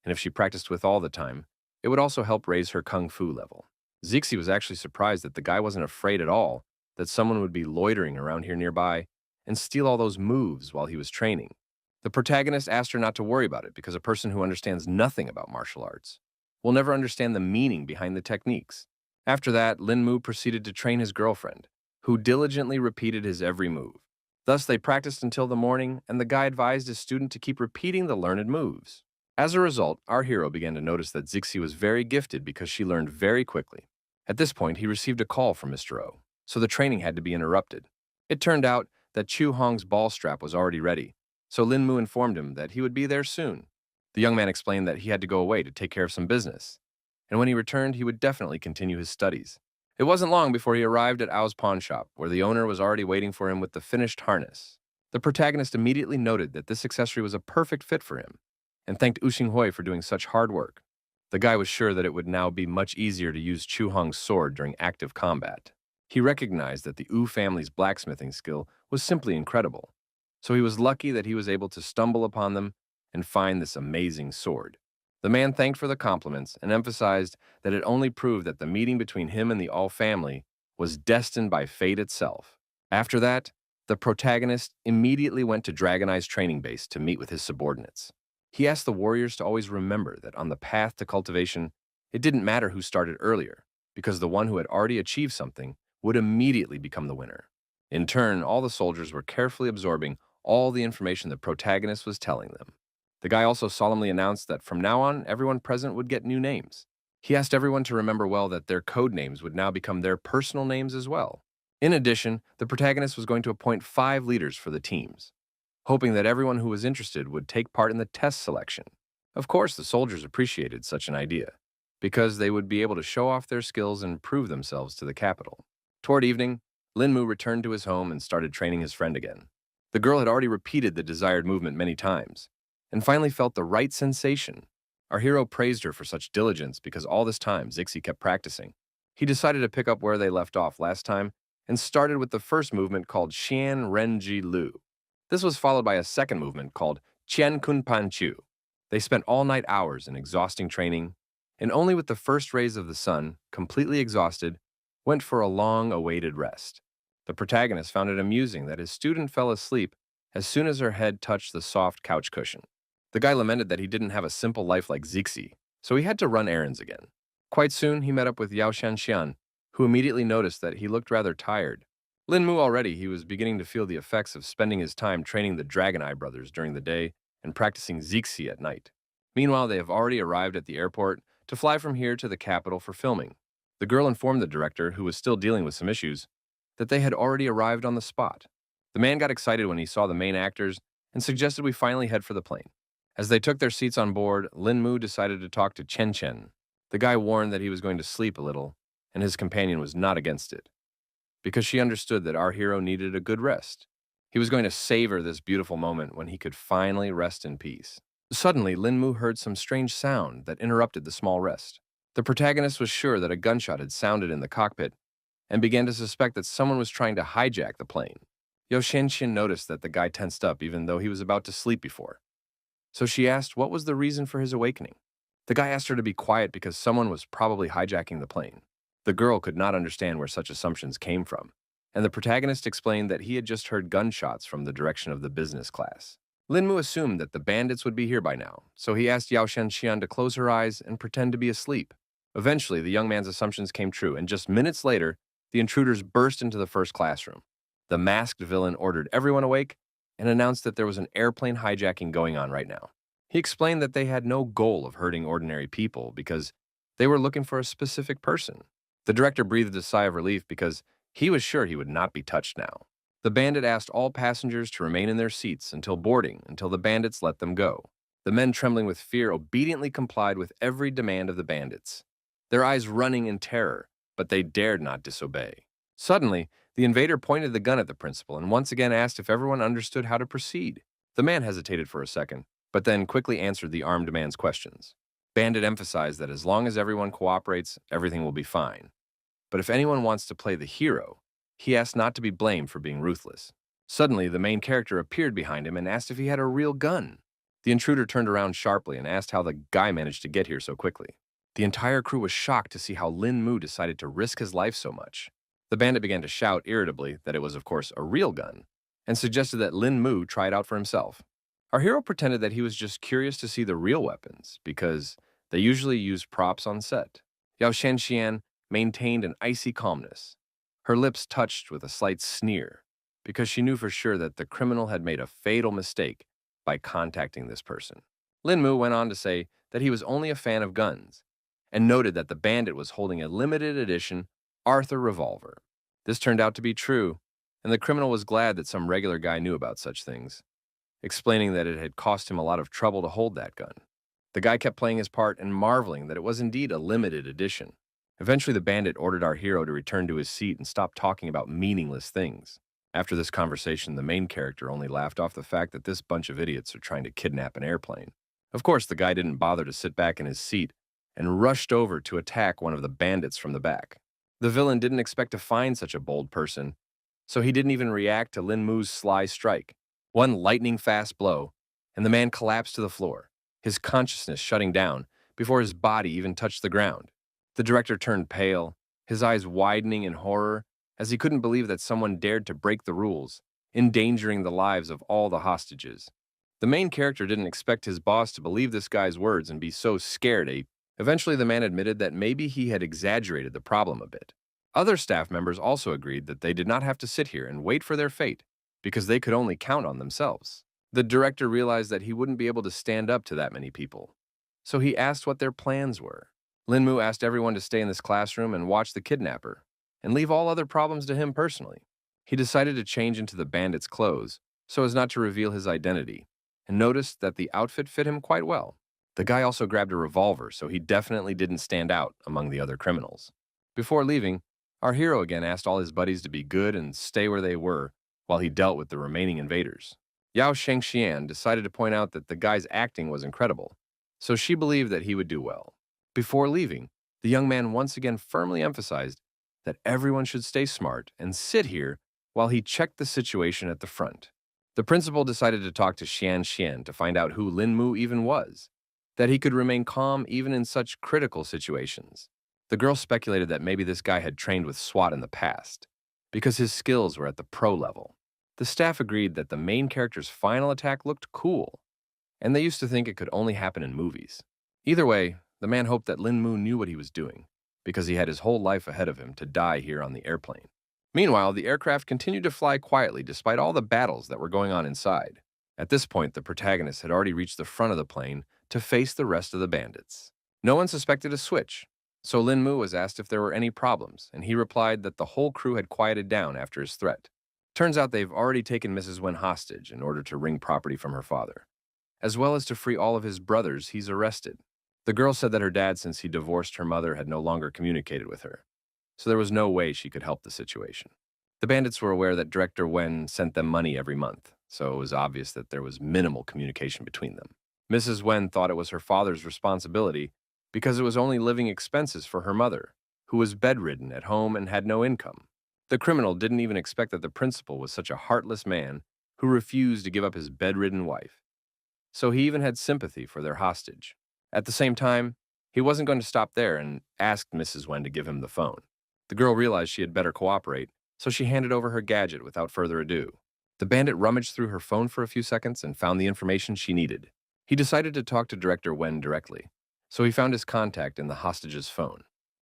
and if she practiced with all the time, it would also help raise her kung fu level. Zixi was actually surprised that the guy wasn't afraid at all that someone would be loitering around here nearby and steal all those moves while he was training. The protagonist asked her not to worry about it because a person who understands nothing about martial arts will never understand the meaning behind the techniques. After that, Linmu proceeded to train his girlfriend, who diligently repeated his every move. Thus, they practiced until the morning, and the guy advised his student to keep repeating the learned moves. As a result, our hero began to notice that Zixi was very gifted because she learned very quickly. At this point, he received a call from Mr. O, so the training had to be interrupted. It turned out that Chu Hong's ball strap was already ready, so Linmu informed him that he would be there soon. The young man explained that he had to go away to take care of some business, and when he returned, he would definitely continue his studies. It wasn't long before he arrived at Ao's pawn shop, where the owner was already waiting for him with the finished harness. The protagonist immediately noted that this accessory was a perfect fit for him, and thanked Uxinghui for doing such hard work. The guy was sure that it would now be much easier to use Chu Hong's sword during active combat. He recognized that the Wu family's blacksmithing skill was simply incredible, so he was lucky that he was able to stumble upon them and find this amazing sword. The man thanked for the compliments and emphasized that it only proved that the meeting between him and the All family was destined by fate itself. After that, the protagonist immediately went to Dragon Eye's training base to meet with his subordinates. He asked the warriors to always remember that on the path to cultivation, it didn't matter who started earlier, because the one who had already achieved something would immediately become the winner. In turn, all the soldiers were carefully absorbing all the information the protagonist was telling them. The guy also solemnly announced that from now on, everyone present would get new names. He asked everyone to remember well that their code names would now become their personal names as well. In addition, the protagonist was going to appoint 5 leaders for the teams, hoping that everyone who was interested would take part in the test selection. Of course, the soldiers appreciated such an idea, because they would be able to show off their skills and prove themselves to the capital. Toward evening, Linmu returned to his home and started training his friend again. The girl had already repeated the desired movement many times, and finally felt the right sensation. Our hero praised her for such diligence because all this time Zixi kept practicing. He decided to pick up where they left off last time and started with the first movement called Xian Renji Lu. This was followed by a second movement called Qian Kun Pan Chu. They spent all night hours in exhausting training, and only with the first rays of the sun, completely exhausted, went for a long-awaited rest. The protagonist found it amusing that his student fell asleep as soon as her head touched the soft couch cushion. The guy lamented that he didn't have a simple life like Zixi, so he had to run errands again. Quite soon, he met up with Yao Shanshan, who immediately noticed that he looked rather tired. Lin Mu already, he was beginning to feel the effects of spending his time training the Dragon Eye brothers during the day and practicing Zixi at night. Meanwhile, they have already arrived at the airport to fly from here to the capital for filming. The girl informed the director, who was still dealing with some issues, that they had already arrived on the spot. The man got excited when he saw the main actors and suggested we finally head for the plane. As they took their seats on board, Lin Mu decided to talk to Chen Chen. The guy warned that he was going to sleep a little, and his companion was not against it, because she understood that our hero needed a good rest. He was going to savor this beautiful moment when he could finally rest in peace. Suddenly, Lin Mu heard some strange sound that interrupted the small rest. The protagonist was sure that a gunshot had sounded in the cockpit and began to suspect that someone was trying to hijack the plane. Yo Shen noticed that the guy tensed up even though he was about to sleep before. So she asked what was the reason for his awakening. The guy asked her to be quiet because someone was probably hijacking the plane. The girl could not understand where such assumptions came from, and the protagonist explained that he had just heard gunshots from the direction of the business class. Lin Mu assumed that the bandits would be here by now, so he asked Yao Shenxian to close her eyes and pretend to be asleep. Eventually, the young man's assumptions came true, and just minutes later, the intruders burst into the first classroom. The masked villain ordered everyone awake and announced that there was an airplane hijacking going on right now. He explained that they had no goal of hurting ordinary people because they were looking for a specific person. The director breathed a sigh of relief because he was sure he would not be touched now. The bandit asked all passengers to remain in their seats until boarding, until the bandits let them go. The men, trembling with fear, obediently complied with every demand of the bandits, their eyes running in terror, but they dared not disobey. Suddenly, the invader pointed the gun at the principal and once again asked if everyone understood how to proceed. The man hesitated for a second, but then quickly answered the armed man's questions. Bandit emphasized that as long as everyone cooperates, everything will be fine. But if anyone wants to play the hero, he asked not to be blamed for being ruthless. Suddenly, the main character appeared behind him and asked if he had a real gun. The intruder turned around sharply and asked how the guy managed to get here so quickly. The entire crew was shocked to see how Lin Mu decided to risk his life so much. The bandit began to shout irritably that it was, of course, a real gun, and suggested that Lin Mu try it out for himself. Our hero pretended that he was just curious to see the real weapons, because they usually use props on set. Yao Shenxian maintained an icy calmness, her lips touched with a slight sneer, because she knew for sure that the criminal had made a fatal mistake by contacting this person. Lin Mu went on to say that he was only a fan of guns, and noted that the bandit was holding a limited edition Arthur revolver. This turned out to be true, and the criminal was glad that some regular guy knew about such things, explaining that it had cost him a lot of trouble to hold that gun. The guy kept playing his part and marveling that it was indeed a limited edition. Eventually, the bandit ordered our hero to return to his seat and stop talking about meaningless things. After this conversation, the main character only laughed off the fact that this bunch of idiots are trying to kidnap an airplane. Of course, the guy didn't bother to sit back in his seat and rushed over to attack one of the bandits from the back. The villain didn't expect to find such a bold person, so he didn't even react to Lin Mu's sly strike. One lightning-fast blow, and the man collapsed to the floor, his consciousness shutting down before his body even touched the ground. The director turned pale, his eyes widening in horror, as he couldn't believe that someone dared to break the rules, endangering the lives of all the hostages. The main character didn't expect his boss to believe this guy's words and be so scared. Eventually, the man admitted that maybe he had exaggerated the problem a bit. Other staff members also agreed that they did not have to sit here and wait for their fate, because they could only count on themselves. The director realized that he wouldn't be able to stand up to that many people, so he asked what their plans were. Lin Mu asked everyone to stay in this classroom and watch the kidnapper, and leave all other problems to him personally. He decided to change into the bandit's clothes so as not to reveal his identity, and noticed that the outfit fit him quite well. The guy also grabbed a revolver, so he definitely didn't stand out among the other criminals. Before leaving, our hero again asked all his buddies to be good and stay where they were while he dealt with the remaining invaders. Yao Shengxian decided to point out that the guy's acting was incredible, so she believed that he would do well. Before leaving, the young man once again firmly emphasized that everyone should stay smart and sit here while he checked the situation at the front. The principal decided to talk to Xian to find out who Lin Mu even was, that he could remain calm even in such critical situations. The girl speculated that maybe this guy had trained with SWAT in the past, because his skills were at the pro level. The staff agreed that the main character's final attack looked cool, and they used to think it could only happen in movies. Either way, the man hoped that Lin Mu knew what he was doing, because he had his whole life ahead of him to die here on the airplane. Meanwhile, the aircraft continued to fly quietly despite all the battles that were going on inside. At this point, the protagonist had already reached the front of the plane to face the rest of the bandits. No one suspected a switch, so Lin Mu was asked if there were any problems, and he replied that the whole crew had quieted down after his threat. Turns out they've already taken Mrs. Wen hostage in order to wring property from her father, as well as to free all of his brothers he's arrested. The girl said that her dad, since he divorced her mother, had no longer communicated with her, so there was no way she could help the situation. The bandits were aware that Director Wen sent them money every month, so it was obvious that there was minimal communication between them. Mrs. Wen thought it was her father's responsibility because it was only living expenses for her mother, who was bedridden at home and had no income. The criminal didn't even expect that the principal was such a heartless man who refused to give up his bedridden wife, so he even had sympathy for their hostage. At the same time, he wasn't going to stop there and asked Mrs. Wen to give him the phone. The girl realized she had better cooperate, so she handed over her gadget without further ado. The bandit rummaged through her phone for a few seconds and found the information she needed. He decided to talk to Director Wen directly, so he found his contact in the hostage's phone.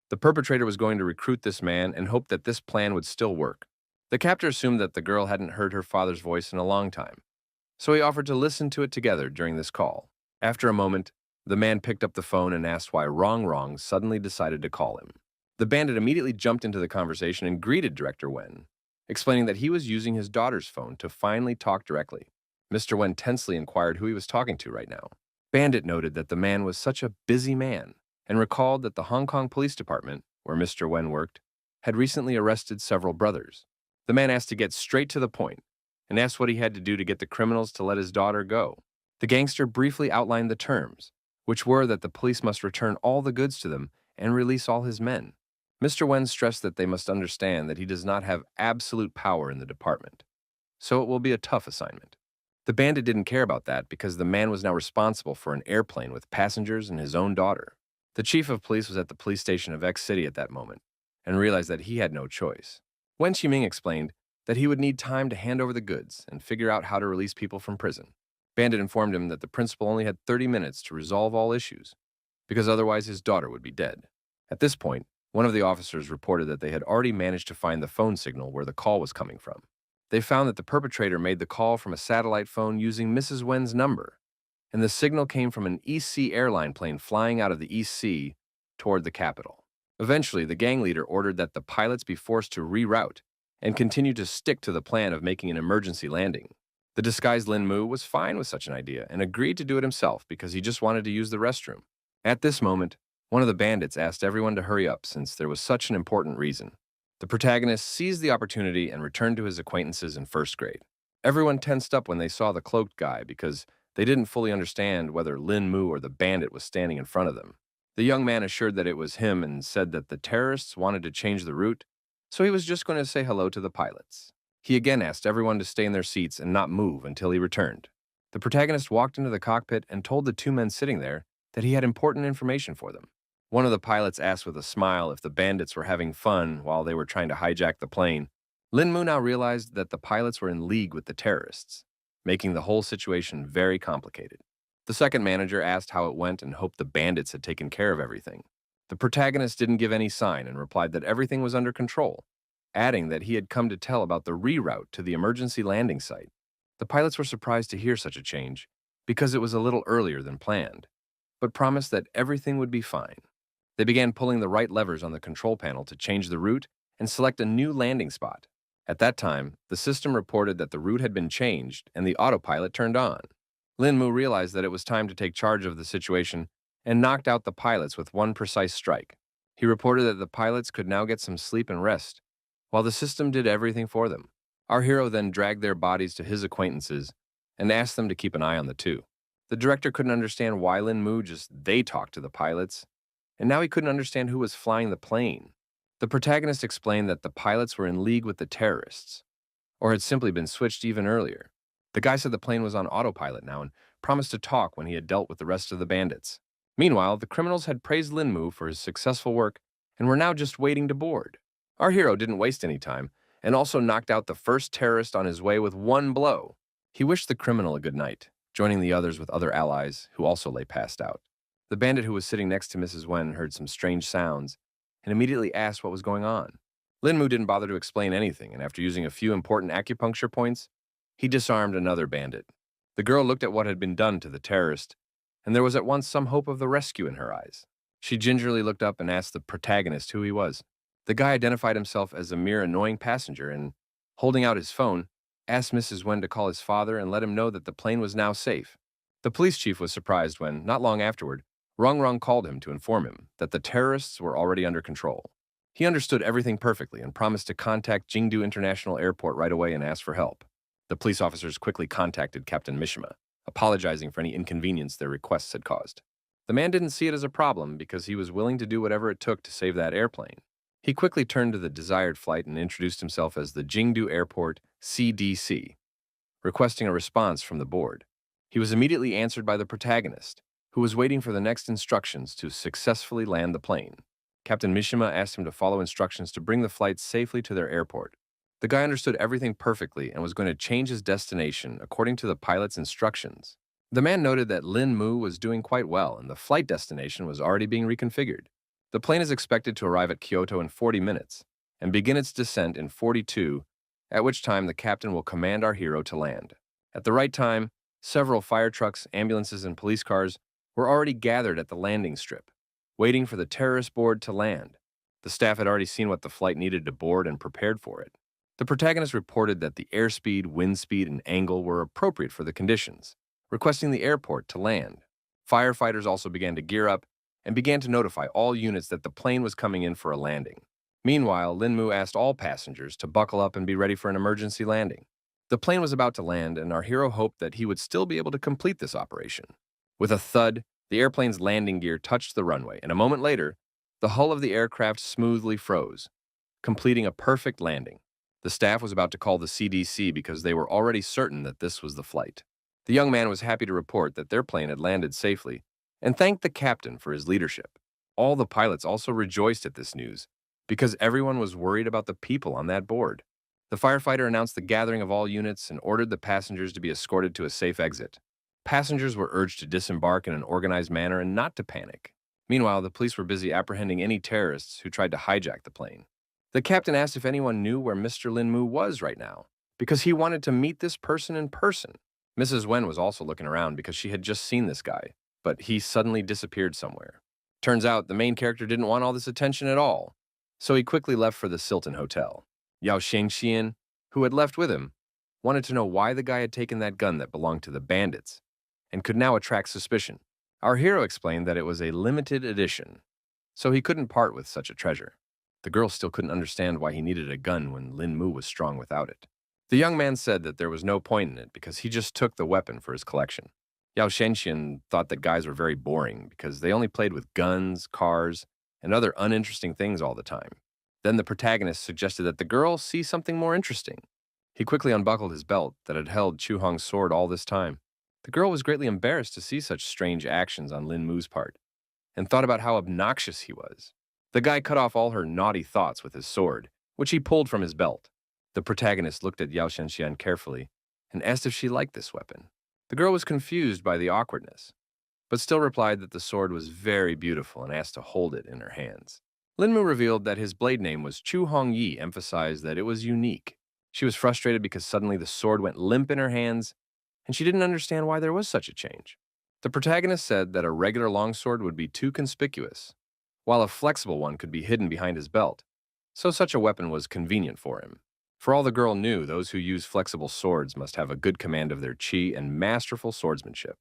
The perpetrator was going to recruit this man and hoped that this plan would still work. The captor assumed that the girl hadn't heard her father's voice in a long time, so he offered to listen to it together during this call. After a moment, the man picked up the phone and asked why Wrong suddenly decided to call him. The bandit immediately jumped into the conversation and greeted Director Wen, explaining that he was using his daughter's phone to finally talk directly. Mr. Wen tensely inquired who he was talking to right now. Bandit noted that the man was such a busy man and recalled that the Hong Kong Police Department, where Mr. Wen worked, had recently arrested several brothers. The man asked to get straight to the point and asked what he had to do to get the criminals to let his daughter go. The gangster briefly outlined the terms, which were that the police must return all the goods to them and release all his men. Mr. Wen stressed that they must understand that he does not have absolute power in the department, so it will be a tough assignment. The bandit didn't care about that because the man was now responsible for an airplane with passengers and his own daughter. The chief of police was at the police station of X City at that moment and realized that he had no choice. Wen Qiming explained that he would need time to hand over the goods and figure out how to release people from prison. Bandit informed him that the principal only had 30 minutes to resolve all issues, because otherwise his daughter would be dead. At this point, one of the officers reported that they had already managed to find the phone signal where the call was coming from. They found that the perpetrator made the call from a satellite phone using Mrs. Wen's number, and the signal came from an East Sea airline plane flying out of the East Sea toward the capital. Eventually, the gang leader ordered that the pilots be forced to reroute and continue to stick to the plan of making an emergency landing. The disguised Lin Mu was fine with such an idea and agreed to do it himself because he just wanted to use the restroom. At this moment, one of the bandits asked everyone to hurry up since there was such an important reason. The protagonist seized the opportunity and returned to his acquaintances in first grade. Everyone tensed up when they saw the cloaked guy because they didn't fully understand whether Lin Mu or the bandit was standing in front of them. The young man assured that it was him and said that the terrorists wanted to change the route, so he was just going to say hello to the pilots. He again asked everyone to stay in their seats and not move until he returned. The protagonist walked into the cockpit and told the two men sitting there that he had important information for them. One of the pilots asked with a smile if the bandits were having fun while they were trying to hijack the plane. Lin Mu now realized that the pilots were in league with the terrorists, making the whole situation very complicated. The second manager asked how it went and hoped the bandits had taken care of everything. The protagonist didn't give any sign and replied that everything was under control, adding that he had come to tell about the reroute to the emergency landing site. The pilots were surprised to hear such a change because it was a little earlier than planned, but promised that everything would be fine. They began pulling the right levers on the control panel to change the route and select a new landing spot. At that time, the system reported that the route had been changed and the autopilot turned on. Lin Mu realized that it was time to take charge of the situation and knocked out the pilots with one precise strike. He reported that the pilots could now get some sleep and rest, while the system did everything for them. Our hero then dragged their bodies to his acquaintances and asked them to keep an eye on the two. The director couldn't understand why Lin Mu they talked to the pilots, and now he couldn't understand who was flying the plane. The protagonist explained that the pilots were in league with the terrorists, or had simply been switched even earlier. The guy said the plane was on autopilot now and promised to talk when he had dealt with the rest of the bandits. Meanwhile, the criminals had praised Lin Mu for his successful work and were now just waiting to board. Our hero didn't waste any time and also knocked out the first terrorist on his way with one blow. He wished the criminal a good night, joining the others with other allies who also lay passed out. The bandit who was sitting next to Mrs. Wen heard some strange sounds and immediately asked what was going on. Lin Mu didn't bother to explain anything, and after using a few important acupuncture points, he disarmed another bandit. The girl looked at what had been done to the terrorist, and there was at once some hope of the rescue in her eyes. She gingerly looked up and asked the protagonist who he was. The guy identified himself as a mere annoying passenger and, holding out his phone, asked Mrs. Wen to call his father and let him know that the plane was now safe. The police chief was surprised when, not long afterward, Rong Rong called him to inform him that the terrorists were already under control. He understood everything perfectly and promised to contact Jingdu International Airport right away and ask for help. The police officers quickly contacted Captain Mishima, apologizing for any inconvenience their requests had caused. The man didn't see it as a problem because he was willing to do whatever it took to save that airplane. He quickly turned to the desired flight and introduced himself as the Jingdu Airport CDC, requesting a response from the board. He was immediately answered by the protagonist, who was waiting for the next instructions to successfully land the plane. Captain Mishima asked him to follow instructions to bring the flight safely to their airport. The guy understood everything perfectly and was going to change his destination according to the pilot's instructions. The man noted that Lin Mu was doing quite well and the flight destination was already being reconfigured. The plane is expected to arrive at Kyoto in 40 minutes and begin its descent in 42, at which time the captain will command our hero to land. At the right time, several fire trucks, ambulances, and police cars were already gathered at the landing strip, waiting for the terrorist board to land. The staff had already seen what the flight needed to board and prepared for it. The protagonist reported that the airspeed, wind speed, and angle were appropriate for the conditions, requesting the airport to land. Firefighters also began to gear up and began to notify all units that the plane was coming in for a landing. Meanwhile, Lin Mu asked all passengers to buckle up and be ready for an emergency landing. The plane was about to land, and our hero hoped that he would still be able to complete this operation. With a thud, the airplane's landing gear touched the runway, and a moment later, the hull of the aircraft smoothly froze, completing a perfect landing. The staff was about to call the CDC because they were already certain that this was the flight. The young man was happy to report that their plane had landed safely and thanked the captain for his leadership. All the pilots also rejoiced at this news because everyone was worried about the people on that board. The firefighter announced the gathering of all units and ordered the passengers to be escorted to a safe exit. Passengers were urged to disembark in an organized manner and not to panic. Meanwhile, the police were busy apprehending any terrorists who tried to hijack the plane. The captain asked if anyone knew where Mr. Lin Mu was right now, because he wanted to meet this person in person. Mrs. Wen was also looking around because she had just seen this guy, but he suddenly disappeared somewhere. Turns out the main character didn't want all this attention at all, so he quickly left for the Silton Hotel. Yao Shengxian, who had left with him, wanted to know why the guy had taken that gun that belonged to the bandits and could now attract suspicion. Our hero explained that it was a limited edition, so he couldn't part with such a treasure. The girl still couldn't understand why he needed a gun when Lin Mu was strong without it. The young man said that there was no point in it because he just took the weapon for his collection. Yao Shenshin thought that guys were very boring because they only played with guns, cars, and other uninteresting things all the time. Then the protagonist suggested that the girl see something more interesting. He quickly unbuckled his belt that had held Chu Hong's sword all this time. The girl was greatly embarrassed to see such strange actions on Lin Mu's part and thought about how obnoxious he was. The guy cut off all her naughty thoughts with his sword, which he pulled from his belt. The protagonist looked at Yao Shenshian carefully and asked if she liked this weapon. The girl was confused by the awkwardness, but still replied that the sword was very beautiful and asked to hold it in her hands. Lin Mu revealed that his blade name was Chu Hong Yi, emphasized that it was unique. She was frustrated because suddenly the sword went limp in her hands, and she didn't understand why there was such a change. The protagonist said that a regular longsword would be too conspicuous, while a flexible one could be hidden behind his belt, so such a weapon was convenient for him. For all the girl knew, those who use flexible swords must have a good command of their chi and masterful swordsmanship.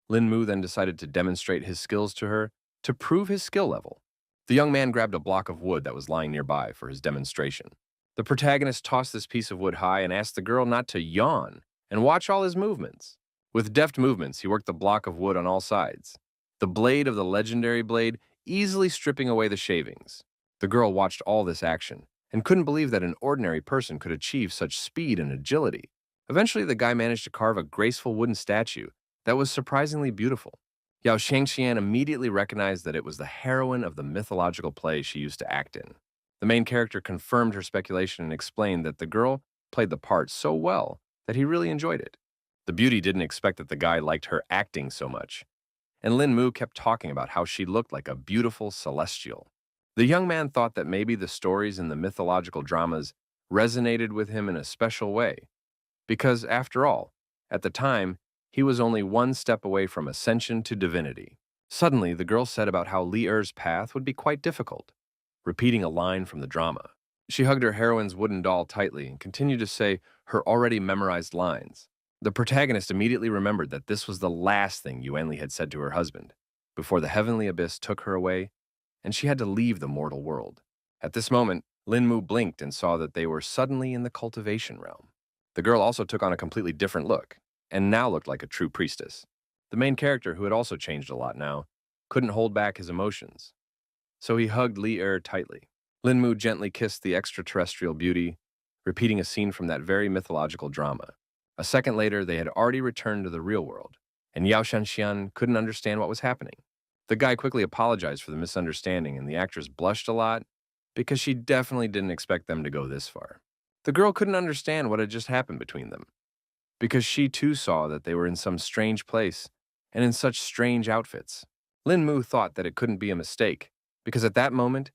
Lin Mu then decided to demonstrate his skills to her to prove his skill level. The young man grabbed a block of wood that was lying nearby for his demonstration. The protagonist tossed this piece of wood high and asked the girl not to yawn and watch all his movements. With deft movements, he worked the block of wood on all sides, the blade of the legendary blade easily stripping away the shavings. The girl watched all this action and couldn't believe that an ordinary person could achieve such speed and agility. Eventually, the guy managed to carve a graceful wooden statue that was surprisingly beautiful. Yao Shengxian immediately recognized that it was the heroine of the mythological play she used to act in. The main character confirmed her speculation and explained that the girl played the part so well that he really enjoyed it. The beauty didn't expect that the guy liked her acting so much, and Lin Mu kept talking about how she looked like a beautiful celestial. The young man thought that maybe the stories in the mythological dramas resonated with him in a special way, because, after all, at the time, he was only one step away from ascension to divinity. Suddenly, the girl said about how Li Er's path would be quite difficult, repeating a line from the drama. She hugged her heroine's wooden doll tightly and continued to say her already memorized lines. The protagonist immediately remembered that this was the last thing Yuanli had said to her husband, before the heavenly abyss took her away, and she had to leave the mortal world. At this moment, Linmu blinked and saw that they were suddenly in the cultivation realm. The girl also took on a completely different look, and now looked like a true priestess. The main character, who had also changed a lot now, couldn't hold back his emotions, so he hugged Li Er tightly. Linmu gently kissed the extraterrestrial beauty, repeating a scene from that very mythological drama. A second later, they had already returned to the real world, and Yao Shanxian couldn't understand what was happening. The guy quickly apologized for the misunderstanding, and the actress blushed a lot because she definitely didn't expect them to go this far. The girl couldn't understand what had just happened between them, because she too saw that they were in some strange place and in such strange outfits. Lin Mu thought that it couldn't be a mistake, because at that moment,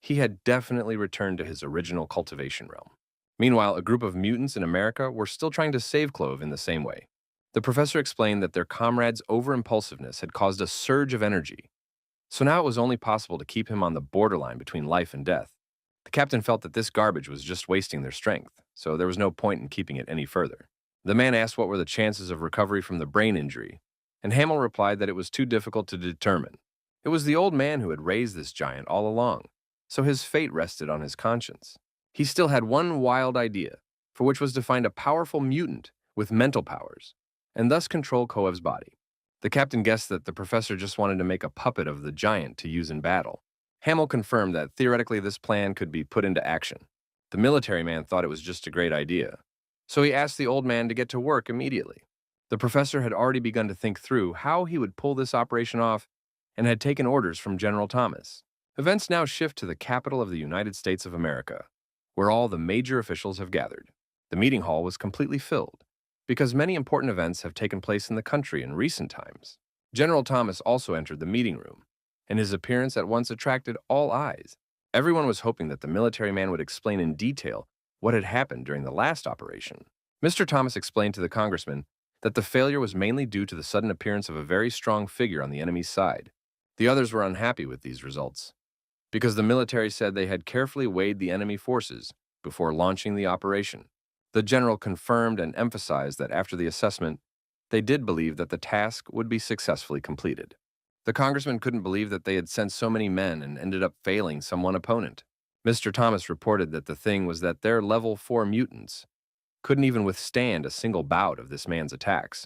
he had definitely returned to his original cultivation realm. Meanwhile, a group of mutants in America were still trying to save Clove in the same way. The professor explained that their comrade's over-impulsiveness had caused a surge of energy, so now it was only possible to keep him on the borderline between life and death. The captain felt that this garbage was just wasting their strength, so there was no point in keeping it any further. The man asked what were the chances of recovery from the brain injury, and Hamill replied that it was too difficult to determine. It was the old man who had raised this giant all along, so his fate rested on his conscience. He still had one wild idea, for which was to find a powerful mutant with mental powers, and thus control Koev's body. The captain guessed that the professor just wanted to make a puppet of the giant to use in battle. Hamill confirmed that theoretically this plan could be put into action. The military man thought it was just a great idea, so he asked the old man to get to work immediately. The professor had already begun to think through how he would pull this operation off and had taken orders from General Thomas. Events now shift to the capital of the United States of America, where all the major officials have gathered. The meeting hall was completely filled, because many important events have taken place in the country in recent times. General Thomas also entered the meeting room, and his appearance at once attracted all eyes. Everyone was hoping that the military man would explain in detail what had happened during the last operation. Mr. Thomas explained to the congressman that the failure was mainly due to the sudden appearance of a very strong figure on the enemy's side. The others were unhappy with these results, because the military said they had carefully weighed the enemy forces before launching the operation. The general confirmed and emphasized that after the assessment, they did believe that the task would be successfully completed. The congressman couldn't believe that they had sent so many men and ended up failing some one opponent. Mr. Thomas reported that the thing was that their level 4 mutants couldn't even withstand a single bout of this man's attacks,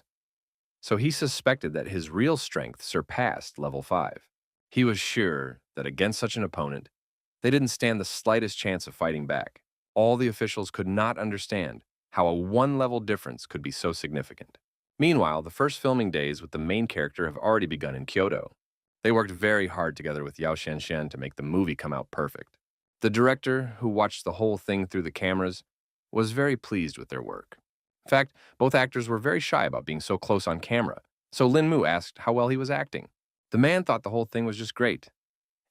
so he suspected that his real strength surpassed level 5. He was sure that against such an opponent, they didn't stand the slightest chance of fighting back. All the officials could not understand how a one-level difference could be so significant. Meanwhile, the first filming days with the main character have already begun in Kyoto. They worked very hard together with Yao Shanshan to make the movie come out perfect. The director, who watched the whole thing through the cameras, was very pleased with their work. In fact, both actors were very shy about being so close on camera, so Lin Mu asked how well he was acting. The man thought the whole thing was just great,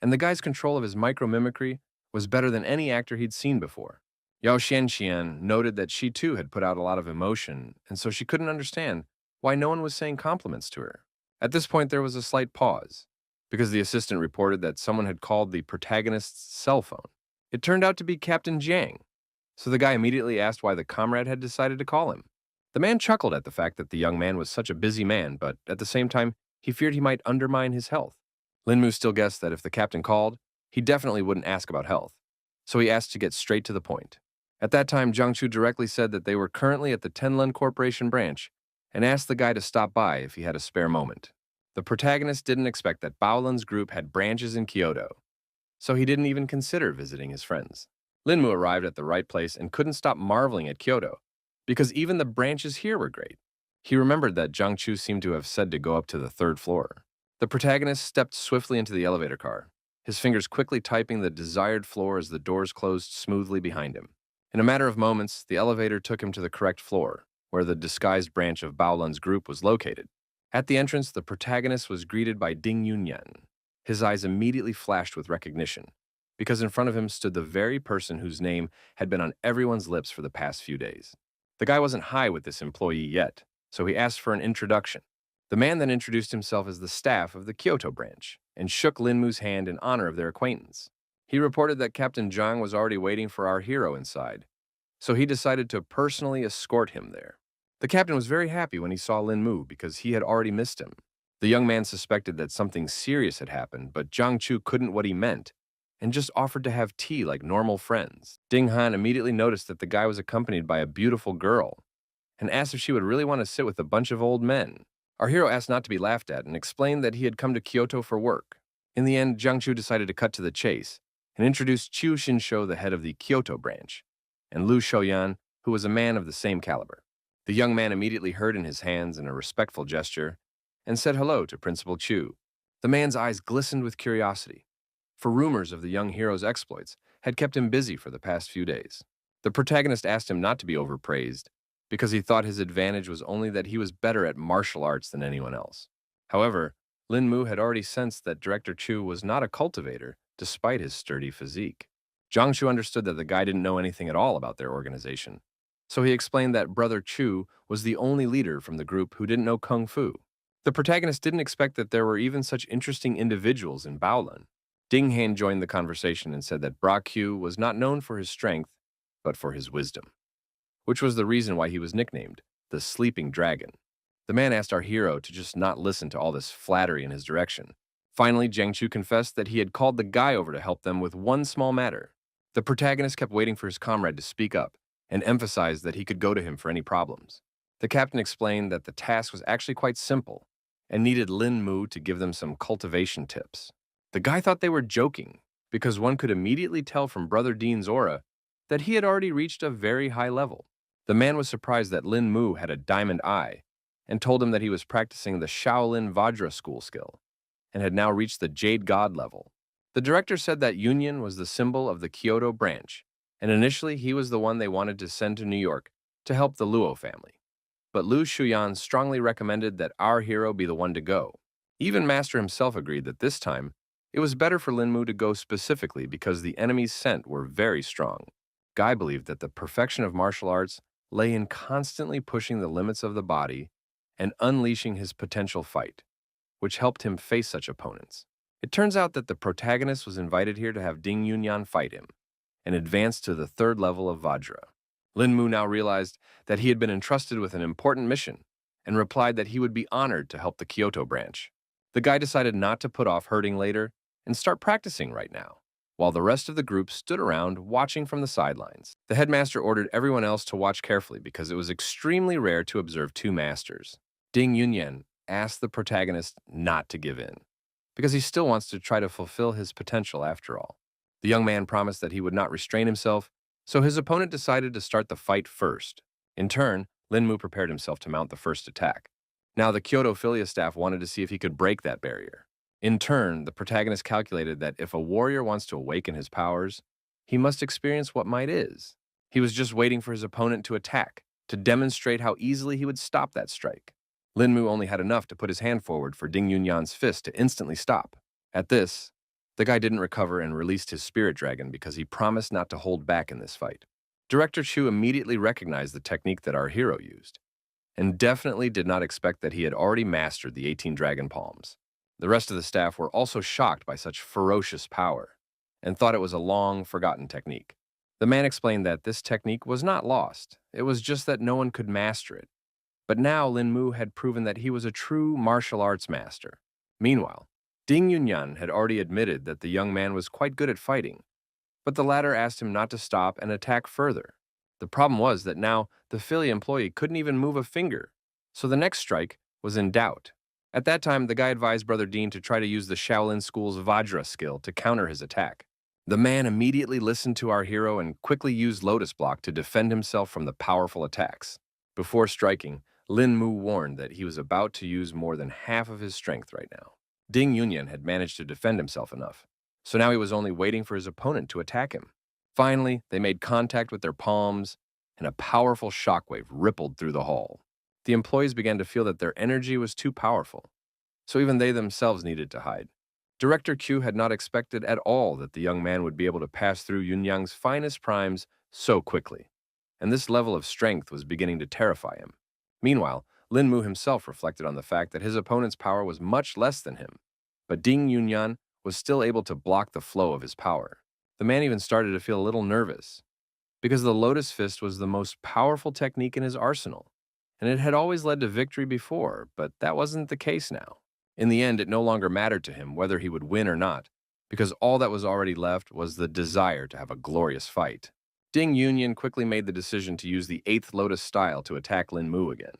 and the guy's control of his micro-mimicry was better than any actor he'd seen before. Yao Xianxian noted that she too had put out a lot of emotion, and so she couldn't understand why no one was saying compliments to her. At this point, there was a slight pause, because the assistant reported that someone had called the protagonist's cell phone. It turned out to be Captain Jiang, so the guy immediately asked why the comrade had decided to call him. The man chuckled at the fact that the young man was such a busy man, but at the same time, he feared he might undermine his health. Lin Mu still guessed that if the captain called, he definitely wouldn't ask about health, so he asked to get straight to the point. At that time, Jiang Chu directly said that they were currently at the Tenlun Corporation branch and asked the guy to stop by if he had a spare moment. The protagonist didn't expect that Baolan's group had branches in Kyoto, so he didn't even consider visiting his friends. Lin Mu arrived at the right place and couldn't stop marveling at Kyoto, because even the branches here were great. He remembered that Jiang Chu seemed to have said to go up to the 3rd floor. The protagonist stepped swiftly into the elevator car, his fingers quickly typing the desired floor as the doors closed smoothly behind him. In a matter of moments, the elevator took him to the correct floor, where the disguised branch of Baolan's group was located. At the entrance, the protagonist was greeted by Ding Yunyan. His eyes immediately flashed with recognition, because in front of him stood the very person whose name had been on everyone's lips for the past few days. The guy wasn't high with this employee yet, so he asked for an introduction. The man then introduced himself as the staff of the Kyoto branch and shook Linmu's hand in honor of their acquaintance. He reported that Captain Zhang was already waiting for our hero inside, so he decided to personally escort him there. The captain was very happy when he saw Linmu because he had already missed him. The young man suspected that something serious had happened, but Zhang Chu couldn't what he meant and just offered to have tea like normal friends. Ding Han immediately noticed that the guy was accompanied by a beautiful girl and asked if she would really want to sit with a bunch of old men. Our hero asked not to be laughed at and explained that he had come to Kyoto for work. In the end, Zhang Chu decided to cut to the chase and introduced Chu Xinsho, the head of the Kyoto branch, and Lu Shouyan, who was a man of the same caliber. The young man immediately heard in his hands in a respectful gesture and said hello to Principal Chu. The man's eyes glistened with curiosity, for rumors of the young hero's exploits had kept him busy for the past few days. The protagonist asked him not to be overpraised, because he thought his advantage was only that he was better at martial arts than anyone else. However, Lin Mu had already sensed that Director Chu was not a cultivator, despite his sturdy physique. Zhang Chu understood that the guy didn't know anything at all about their organization, so he explained that Brother Chu was the only leader from the group who didn't know Kung Fu. The protagonist didn't expect that there were even such interesting individuals in Baolun. Ding Han joined the conversation and said that Bra Q was not known for his strength, but for his wisdom, which was the reason why he was nicknamed the Sleeping Dragon. The man asked our hero to just not listen to all this flattery in his direction. Finally, Zhang Chu confessed that he had called the guy over to help them with one small matter. The protagonist kept waiting for his comrade to speak up and emphasized that he could go to him for any problems. The captain explained that the task was actually quite simple and needed Lin Mu to give them some cultivation tips. The guy thought they were joking because one could immediately tell from Brother Dean's aura that he had already reached a very high level. The man was surprised that Lin Mu had a diamond eye and told him that he was practicing the Shaolin Vajra school skill and had now reached the Jade God level. The director said that Union was the symbol of the Kyoto branch, and initially he was the one they wanted to send to New York to help the Luo family. But Lu Shuyan strongly recommended that our hero be the one to go. Even Master himself agreed that this time it was better for Lin Mu to go specifically because the enemies sent were very strong. Guy believed that the perfection of martial arts lay in constantly pushing the limits of the body and unleashing his potential fight, which helped him face such opponents. It turns out that the protagonist was invited here to have Ding Yunyan fight him and advance to the third level of Vajra. Lin Mu now realized that he had been entrusted with an important mission and replied that he would be honored to help the Kyoto branch. The guy decided not to put off hurting later and start practicing right now, while the rest of the group stood around watching from the sidelines. The headmaster ordered everyone else to watch carefully because it was extremely rare to observe two masters. Ding Yunyan asked the protagonist not to give in, because he still wants to try to fulfill his potential after all. The young man promised that he would not restrain himself, so his opponent decided to start the fight first. In turn, Lin Mu prepared himself to mount the first attack. Now the Kyoto Philia staff wanted to see if he could break that barrier. In turn, the protagonist calculated that if a warrior wants to awaken his powers, he must experience what might is. He was just waiting for his opponent to attack, to demonstrate how easily he would stop that strike. Lin Mu only had enough to put his hand forward for Ding Yunyan's fist to instantly stop. At this, the guy didn't recover and released his spirit dragon because he promised not to hold back in this fight. Director Chu immediately recognized the technique that our hero used, and definitely did not expect that he had already mastered the 18 dragon palms. The rest of the staff were also shocked by such ferocious power and thought it was a long forgotten technique. The man explained that this technique was not lost, it was just that no one could master it. But now Lin Mu had proven that he was a true martial arts master. Meanwhile, Ding Yunyan had already admitted that the young man was quite good at fighting, but the latter asked him not to stop and attack further. The problem was that now the Philly employee couldn't even move a finger, so the next strike was in doubt. At that time, the guy advised Brother Dean to try to use the Shaolin School's Vajra skill to counter his attack. The man immediately listened to our hero and quickly used Lotus Block to defend himself from the powerful attacks. Before striking, Lin Mu warned that he was about to use more than half of his strength right now. Ding Yunyan had managed to defend himself enough, so now he was only waiting for his opponent to attack him. Finally, they made contact with their palms, and a powerful shockwave rippled through the hall. The employees began to feel that their energy was too powerful, so even they themselves needed to hide. Director Q had not expected at all that the young man would be able to pass through Yunyang's finest primes so quickly, and this level of strength was beginning to terrify him. Meanwhile, Lin Mu himself reflected on the fact that his opponent's power was much less than him, but Ding Yunyan was still able to block the flow of his power. The man even started to feel a little nervous, because the Lotus Fist was the most powerful technique in his arsenal, and it had always led to victory before, but that wasn't the case now. In the end, it no longer mattered to him whether he would win or not, because all that was already left was the desire to have a glorious fight. Ding Yunyan quickly made the decision to use the 8th Lotus style to attack Lin Mu again.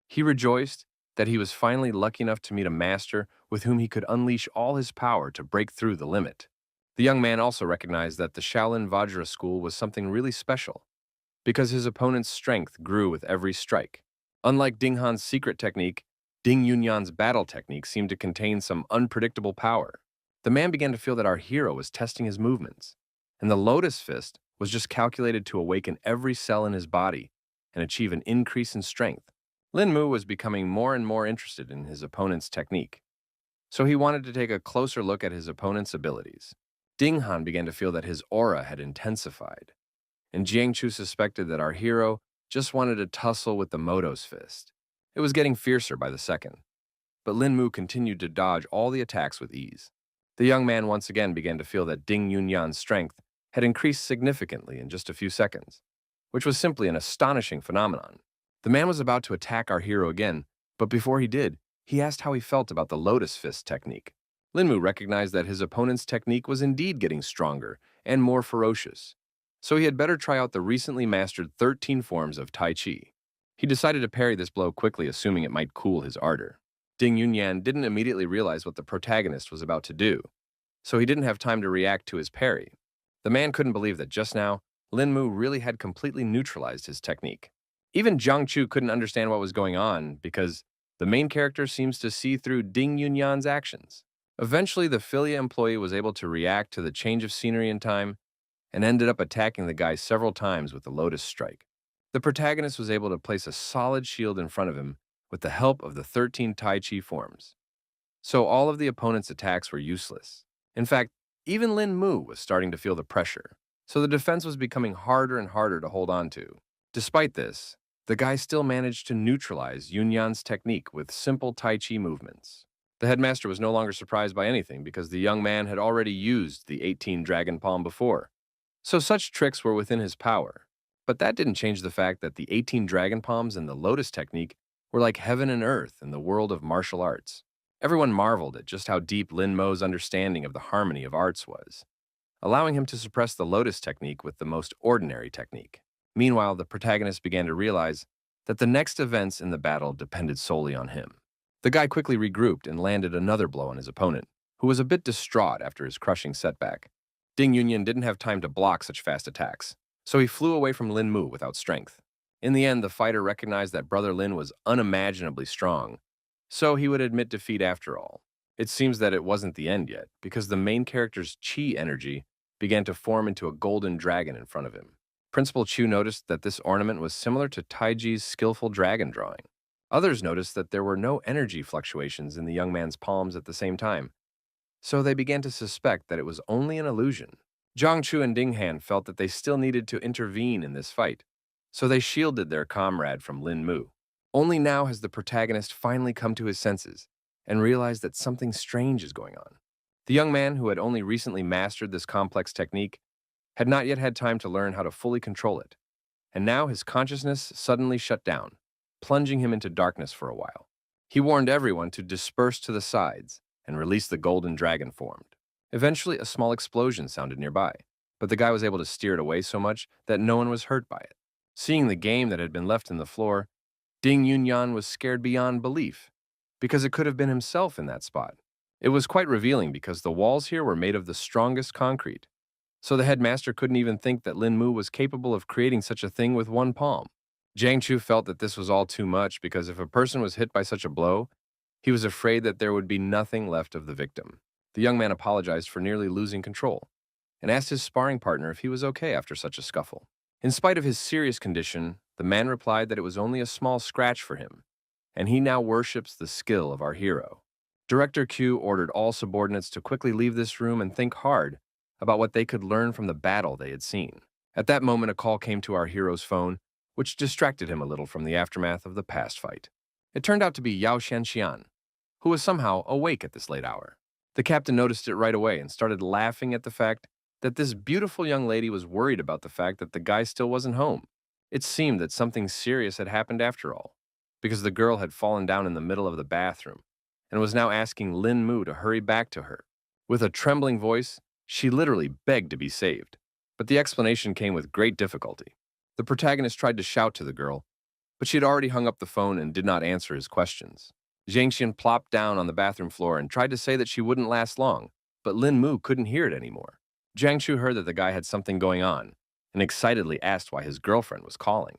He rejoiced that he was finally lucky enough to meet a master with whom he could unleash all his power to break through the limit. The young man also recognized that the Shaolin Vajra school was something really special, because his opponent's strength grew with every strike. Unlike Ding Han's secret technique, Ding Yunyan's battle technique seemed to contain some unpredictable power. The man began to feel that our hero was testing his movements, and the Lotus Fist was just calculated to awaken every cell in his body and achieve an increase in strength. Lin Mu was becoming more and more interested in his opponent's technique, so he wanted to take a closer look at his opponent's abilities. Ding Han began to feel that his aura had intensified, and Jiang Chu suspected that our hero just wanted to tussle with the Moto's fist. It was getting fiercer by the second, but Lin Mu continued to dodge all the attacks with ease. The young man once again began to feel that Ding Yunyan's strength had increased significantly in just a few seconds, which was simply an astonishing phenomenon. The man was about to attack our hero again, but before he did, he asked how he felt about the Lotus Fist technique. Lin Mu recognized that his opponent's technique was indeed getting stronger and more ferocious, so he had better try out the recently mastered 13 forms of Tai Chi. He decided to parry this blow quickly, assuming it might cool his ardor. Ding Yunyan didn't immediately realize what the protagonist was about to do, so he didn't have time to react to his parry. The man couldn't believe that just now, Lin Mu really had completely neutralized his technique. Even Jiang Chu couldn't understand what was going on because the main character seems to see through Ding Yunyan's actions. Eventually, the Filia employee was able to react to the change of scenery in time and ended up attacking the guy several times with the Lotus Strike. The protagonist was able to place a solid shield in front of him with the help of the 13 Tai Chi forms, so all of the opponent's attacks were useless. In fact, even Lin Mu was starting to feel the pressure, so the defense was becoming harder and harder to hold on to. Despite this, the guy still managed to neutralize Yunyan's technique with simple Tai Chi movements. The headmaster was no longer surprised by anything because the young man had already used the 18 Dragon Palm before, so such tricks were within his power. But that didn't change the fact that the 18 Dragon Palms and the Lotus technique were like heaven and earth in the world of martial arts. Everyone marveled at just how deep Lin Mo's understanding of the harmony of arts was, allowing him to suppress the Lotus technique with the most ordinary technique. Meanwhile, the protagonist began to realize that the next events in the battle depended solely on him. The guy quickly regrouped and landed another blow on his opponent, who was a bit distraught after his crushing setback. Ding Yunyan didn't have time to block such fast attacks, so he flew away from Lin Mu without strength. In the end, the fighter recognized that Brother Lin was unimaginably strong, so he would admit defeat after all. It seems that it wasn't the end yet, because the main character's chi energy began to form into a golden dragon in front of him. Principal Chu noticed that this ornament was similar to Taiji's skillful dragon drawing. Others noticed that there were no energy fluctuations in the young man's palms at the same time, so they began to suspect that it was only an illusion. Jiang Chu and Ding Han felt that they still needed to intervene in this fight, so they shielded their comrade from Lin Mu. Only now has the protagonist finally come to his senses and realized that something strange is going on. The young man, who had only recently mastered this complex technique, had not yet had time to learn how to fully control it, and now his consciousness suddenly shut down, plunging him into darkness for a while. He warned everyone to disperse to the sides and release the golden dragon formed. Eventually, a small explosion sounded nearby, but the guy was able to steer it away so much that no one was hurt by it. Seeing the game that had been left in the floor, Ding Yunyan was scared beyond belief, because it could have been himself in that spot. It was quite revealing because the walls here were made of the strongest concrete, so the headmaster couldn't even think that Lin Mu was capable of creating such a thing with one palm. Jiang Chu felt that this was all too much because if a person was hit by such a blow, he was afraid that there would be nothing left of the victim. The young man apologized for nearly losing control and asked his sparring partner if he was okay after such a scuffle. In spite of his serious condition, the man replied that it was only a small scratch for him, and he now worships the skill of our hero. Director Q ordered all subordinates to quickly leave this room and think hard about what they could learn from the battle they had seen. At that moment, a call came to our hero's phone, which distracted him a little from the aftermath of the past fight. It turned out to be Yao Shanxian, who was somehow awake at this late hour. The captain noticed it right away and started laughing at the fact that this beautiful young lady was worried about the fact that the guy still wasn't home. It seemed that something serious had happened after all, because the girl had fallen down in the middle of the bathroom and was now asking Lin Mu to hurry back to her. With a trembling voice, she literally begged to be saved. But the explanation came with great difficulty. The protagonist tried to shout to the girl, but she had already hung up the phone and did not answer his questions. Zhangxian plopped down on the bathroom floor and tried to say that she wouldn't last long, but Lin Mu couldn't hear it anymore. Jiang Shu heard that the guy had something going on and excitedly asked why his girlfriend was calling.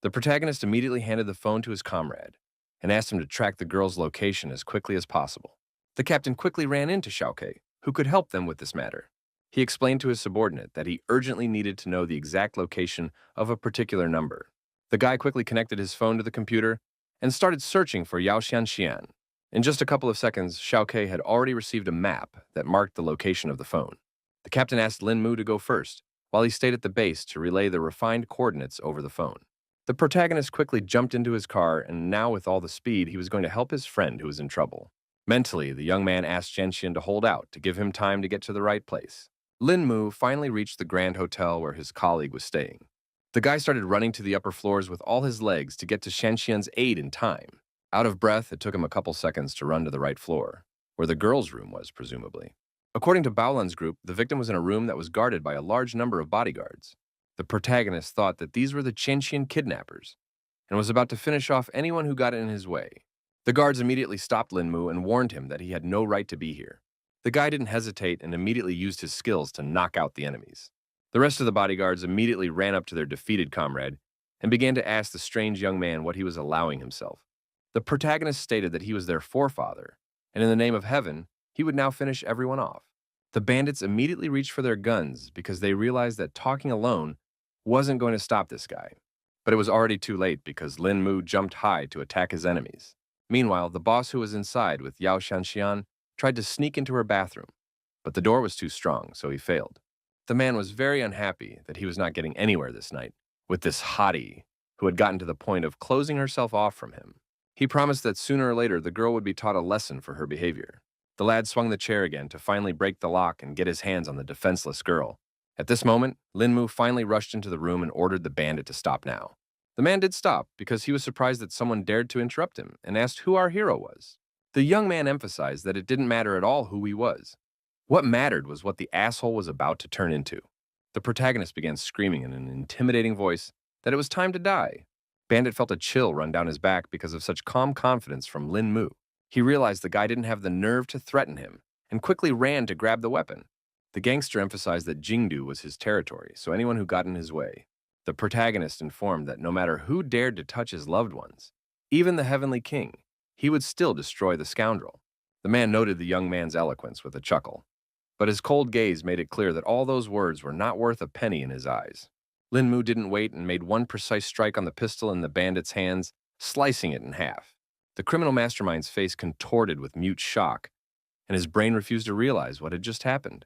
The protagonist immediately handed the phone to his comrade and asked him to track the girl's location as quickly as possible. The captain quickly ran into Xiaoke, who could help them with this matter. He explained to his subordinate that he urgently needed to know the exact location of a particular number. The guy quickly connected his phone to the computer and started searching for Yao Xianxian. In just a couple of seconds, Xiaoke had already received a map that marked the location of the phone. The captain asked Lin Mu to go first, while he stayed at the base to relay the refined coordinates over the phone. The protagonist quickly jumped into his car, and now with all the speed, he was going to help his friend who was in trouble. Mentally, the young man asked Xianxian to hold out to give him time to get to the right place. Lin Mu finally reached the Grand Hotel where his colleague was staying. The guy started running to the upper floors with all his legs to get to Xianxian's aid in time. Out of breath, it took him a couple seconds to run to the right floor, where the girl's room was, presumably. According to Baolan's group, the victim was in a room that was guarded by a large number of bodyguards. The protagonist thought that these were the Qianxian kidnappers and was about to finish off anyone who got in his way. The guards immediately stopped Lin Mu and warned him that he had no right to be here. The guy didn't hesitate and immediately used his skills to knock out the enemies. The rest of the bodyguards immediately ran up to their defeated comrade and began to ask the strange young man what he was allowing himself. The protagonist stated that he was their forefather, and in the name of heaven, he would now finish everyone off. The bandits immediately reached for their guns because they realized that talking alone wasn't going to stop this guy. But it was already too late because Lin Mu jumped high to attack his enemies. Meanwhile, the boss who was inside with Yao Shanxian tried to sneak into her bathroom, but the door was too strong, so he failed. The man was very unhappy that he was not getting anywhere this night with this hottie who had gotten to the point of closing herself off from him. He promised that sooner or later the girl would be taught a lesson for her behavior. The lad swung the chair again to finally break the lock and get his hands on the defenseless girl. At this moment, Lin Mu finally rushed into the room and ordered the bandit to stop now. The man did stop because he was surprised that someone dared to interrupt him and asked who our hero was. The young man emphasized that it didn't matter at all who he was. What mattered was what the asshole was about to turn into. The protagonist began screaming in an intimidating voice that it was time to die. Bandit felt a chill run down his back because of such calm confidence from Lin Mu. He realized the guy didn't have the nerve to threaten him and quickly ran to grab the weapon. The gangster emphasized that Jingdu was his territory, so anyone who got in his way. The protagonist informed that no matter who dared to touch his loved ones, even the Heavenly King, he would still destroy the scoundrel. The man noted the young man's eloquence with a chuckle, but his cold gaze made it clear that all those words were not worth a penny in his eyes. Lin Mu didn't wait and made one precise strike on the pistol in the bandit's hands, slicing it in half. The criminal mastermind's face contorted with mute shock, and his brain refused to realize what had just happened.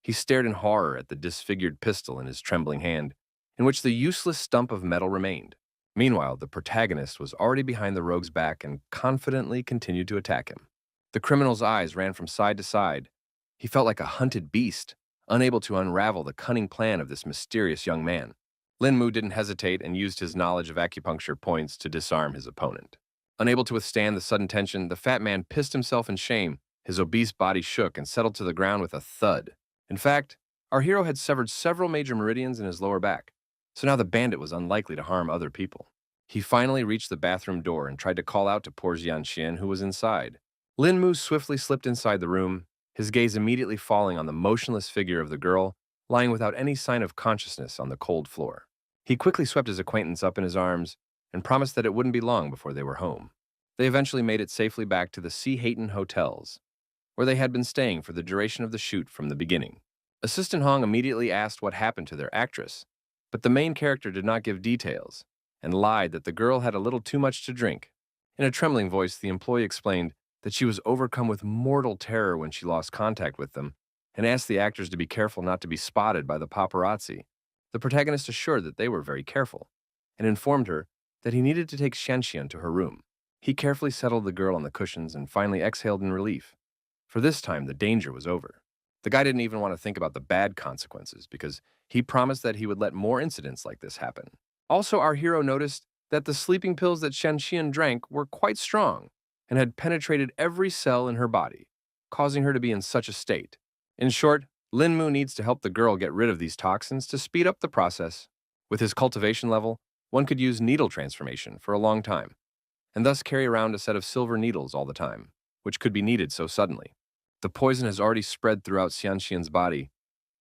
He stared in horror at the disfigured pistol in his trembling hand, in which the useless stump of metal remained. Meanwhile, the protagonist was already behind the rogue's back and confidently continued to attack him. The criminal's eyes ran from side to side. He felt like a hunted beast, unable to unravel the cunning plan of this mysterious young man. Lin Mu didn't hesitate and used his knowledge of acupuncture points to disarm his opponent. Unable to withstand the sudden tension, the fat man pissed himself in shame. His obese body shook and settled to the ground with a thud. In fact, our hero had severed several major meridians in his lower back, so now the bandit was unlikely to harm other people. He finally reached the bathroom door and tried to call out to poor Jianxian, who was inside. Lin Mu swiftly slipped inside the room, his gaze immediately falling on the motionless figure of the girl, lying without any sign of consciousness on the cold floor. He quickly swept his acquaintance up in his arms and promised that it wouldn't be long before they were home. They eventually made it safely back to the Sea Hayton Hotels, where they had been staying for the duration of the shoot from the beginning. Assistant Hong immediately asked what happened to their actress, but the main character did not give details and lied that the girl had a little too much to drink. In a trembling voice, the employee explained that she was overcome with mortal terror when she lost contact with them and asked the actors to be careful not to be spotted by the paparazzi. The protagonist assured that they were very careful and informed her that he needed to take Xianxian to her room. He carefully settled the girl on the cushions and finally exhaled in relief. For this time, the danger was over. The guy didn't even want to think about the bad consequences because he promised that he would let more incidents like this happen. Also, our hero noticed that the sleeping pills that Xianxian drank were quite strong and had penetrated every cell in her body, causing her to be in such a state. In short, Linmu needs to help the girl get rid of these toxins to speed up the process. With his cultivation level, one could use needle transformation for a long time, and thus carry around a set of silver needles all the time, which could be needed so suddenly. The poison has already spread throughout Xianxian's body,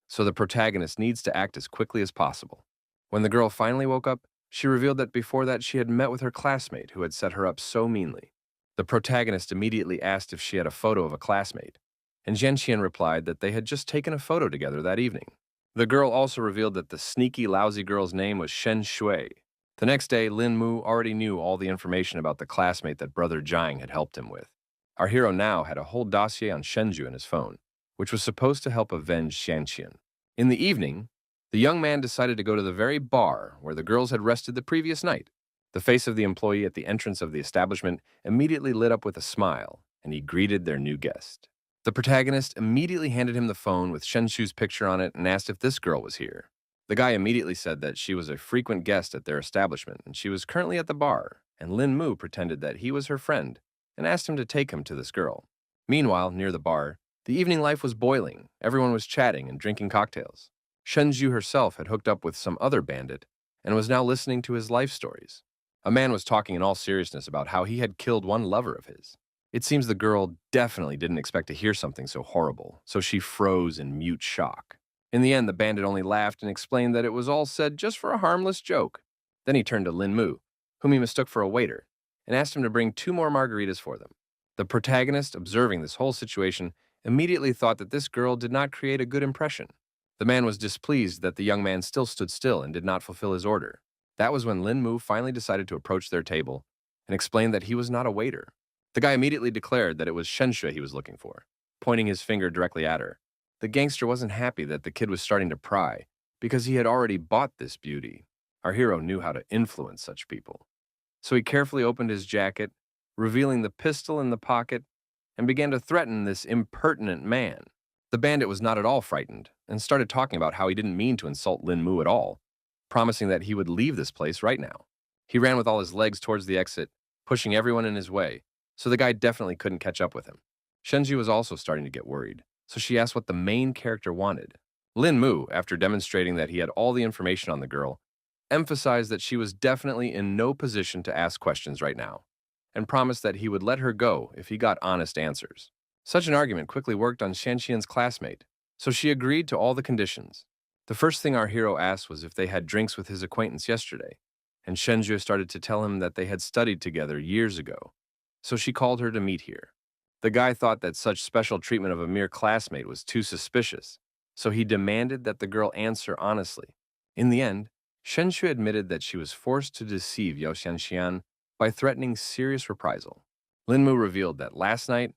so the protagonist needs to act as quickly as possible. When the girl finally woke up, she revealed that before that she had met with her classmate who had set her up so meanly. The protagonist immediately asked if she had a photo of a classmate, and Xianxian replied that they had just taken a photo together that evening. The girl also revealed that the sneaky, lousy girl's name was Shen Shui. The next day, Lin Mu already knew all the information about the classmate that Brother Jiang had helped him with. Our hero now had a whole dossier on Shenju in his phone, which was supposed to help avenge Xianxian. In the evening, the young man decided to go to the very bar where the girls had rested the previous night. The face of the employee at the entrance of the establishment immediately lit up with a smile, and he greeted their new guest. The protagonist immediately handed him the phone with Shenshu's picture on it and asked if this girl was here. The guy immediately said that she was a frequent guest at their establishment and she was currently at the bar, and Lin Mu pretended that he was her friend and asked him to take him to this girl. Meanwhile, near the bar, the evening life was boiling. Everyone was chatting and drinking cocktails. Shenju herself had hooked up with some other bandit and was now listening to his life stories. A man was talking in all seriousness about how he had killed one lover of his. It seems the girl definitely didn't expect to hear something so horrible, so she froze in mute shock. In the end, the bandit only laughed and explained that it was all said just for a harmless joke. Then he turned to Lin Mu, whom he mistook for a waiter, and asked him to bring 2 more margaritas for them. The protagonist, observing this whole situation, immediately thought that this girl did not create a good impression. The man was displeased that the young man still stood still and did not fulfill his order. That was when Lin Mu finally decided to approach their table and explained that he was not a waiter. The guy immediately declared that it was Shenshui he was looking for, pointing his finger directly at her. The gangster wasn't happy that the kid was starting to pry, because he had already bought this beauty. Our hero knew how to influence such people. So he carefully opened his jacket, revealing the pistol in the pocket, and began to threaten this impertinent man. The bandit was not at all frightened, and started talking about how he didn't mean to insult Lin Mu at all, promising that he would leave this place right now. He ran with all his legs towards the exit, pushing everyone in his way, so the guy definitely couldn't catch up with him. Shenji was also starting to get worried, so she asked what the main character wanted. Lin Mu, after demonstrating that he had all the information on the girl, emphasized that she was definitely in no position to ask questions right now, and promised that he would let her go if he got honest answers. Such an argument quickly worked on Xianxian's classmate, so she agreed to all the conditions. The first thing our hero asked was if they had drinks with his acquaintance yesterday, and Shenju started to tell him that they had studied together years ago, so she called her to meet here. The guy thought that such special treatment of a mere classmate was too suspicious, so he demanded that the girl answer honestly. In the end, Shenshu admitted that she was forced to deceive Yao Xianxian by threatening serious reprisal. Linmu revealed that last night,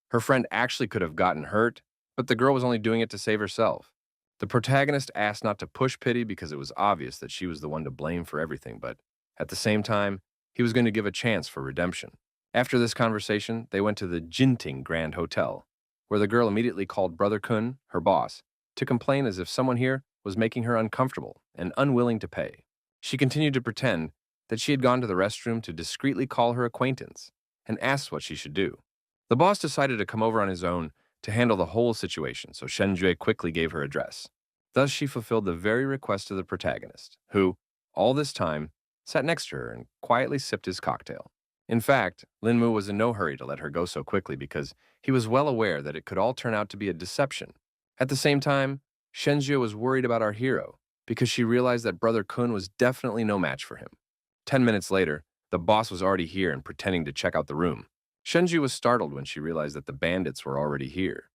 her friend actually could have gotten hurt, but the girl was only doing it to save herself. The protagonist asked not to push pity because it was obvious that she was the one to blame for everything, but at the same time, he was going to give a chance for redemption. After this conversation, they went to the Jinting Grand Hotel, where the girl immediately called Brother Kun, her boss, to complain as if someone here was making her uncomfortable and unwilling to pay. She continued to pretend that she had gone to the restroom to discreetly call her acquaintance and asked what she should do. The boss decided to come over on his own to handle the whole situation, so Shenjue quickly gave her address. Thus, she fulfilled the very request of the protagonist, who, all this time, sat next to her and quietly sipped his cocktail. In fact, Linmu was in no hurry to let her go so quickly because he was well aware that it could all turn out to be a deception. At the same time, Shenjue was worried about our hero because she realized that Brother Kun was definitely no match for him. 10 minutes later, the boss was already here and pretending to check out the room. Shenju was startled when she realized that the bandits were already here.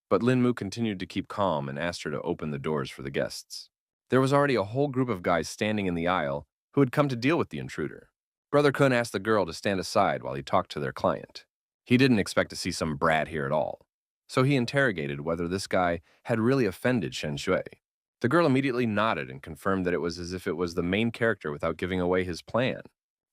But Linmu continued to keep calm and asked her to open the doors for the guests. There was already a whole group of guys standing in the aisle who had come to deal with the intruder. Brother Kun asked the girl to stand aside while he talked to their client. He didn't expect to see some brat here at all. So he interrogated whether this guy had really offended Shen Shui. The girl immediately nodded and confirmed that it was as if it was the main character without giving away his plan.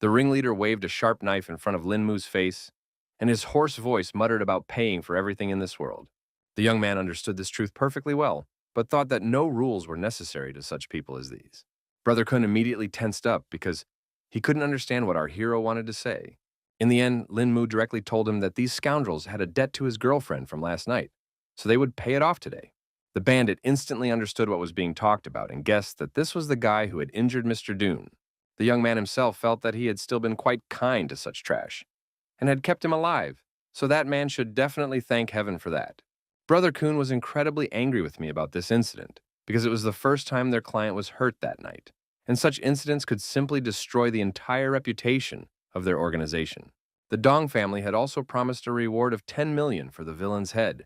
The ringleader waved a sharp knife in front of Lin Mu's face, and his hoarse voice muttered about paying for everything in this world. The young man understood this truth perfectly well, but thought that no rules were necessary to such people as these. Brother Kun immediately tensed up because he couldn't understand what our hero wanted to say. In the end, Lin Mu directly told him that these scoundrels had a debt to his girlfriend from last night, so they would pay it off today. The bandit instantly understood what was being talked about and guessed that this was the guy who had injured Mr. Dune. The young man himself felt that he had still been quite kind to such trash, and had kept him alive, so that man should definitely thank heaven for that. Brother Kun was incredibly angry with me about this incident, because it was the first time their client was hurt that night, and such incidents could simply destroy the entire reputation of their organization. The Dong family had also promised a reward of 10 million for the villain's head,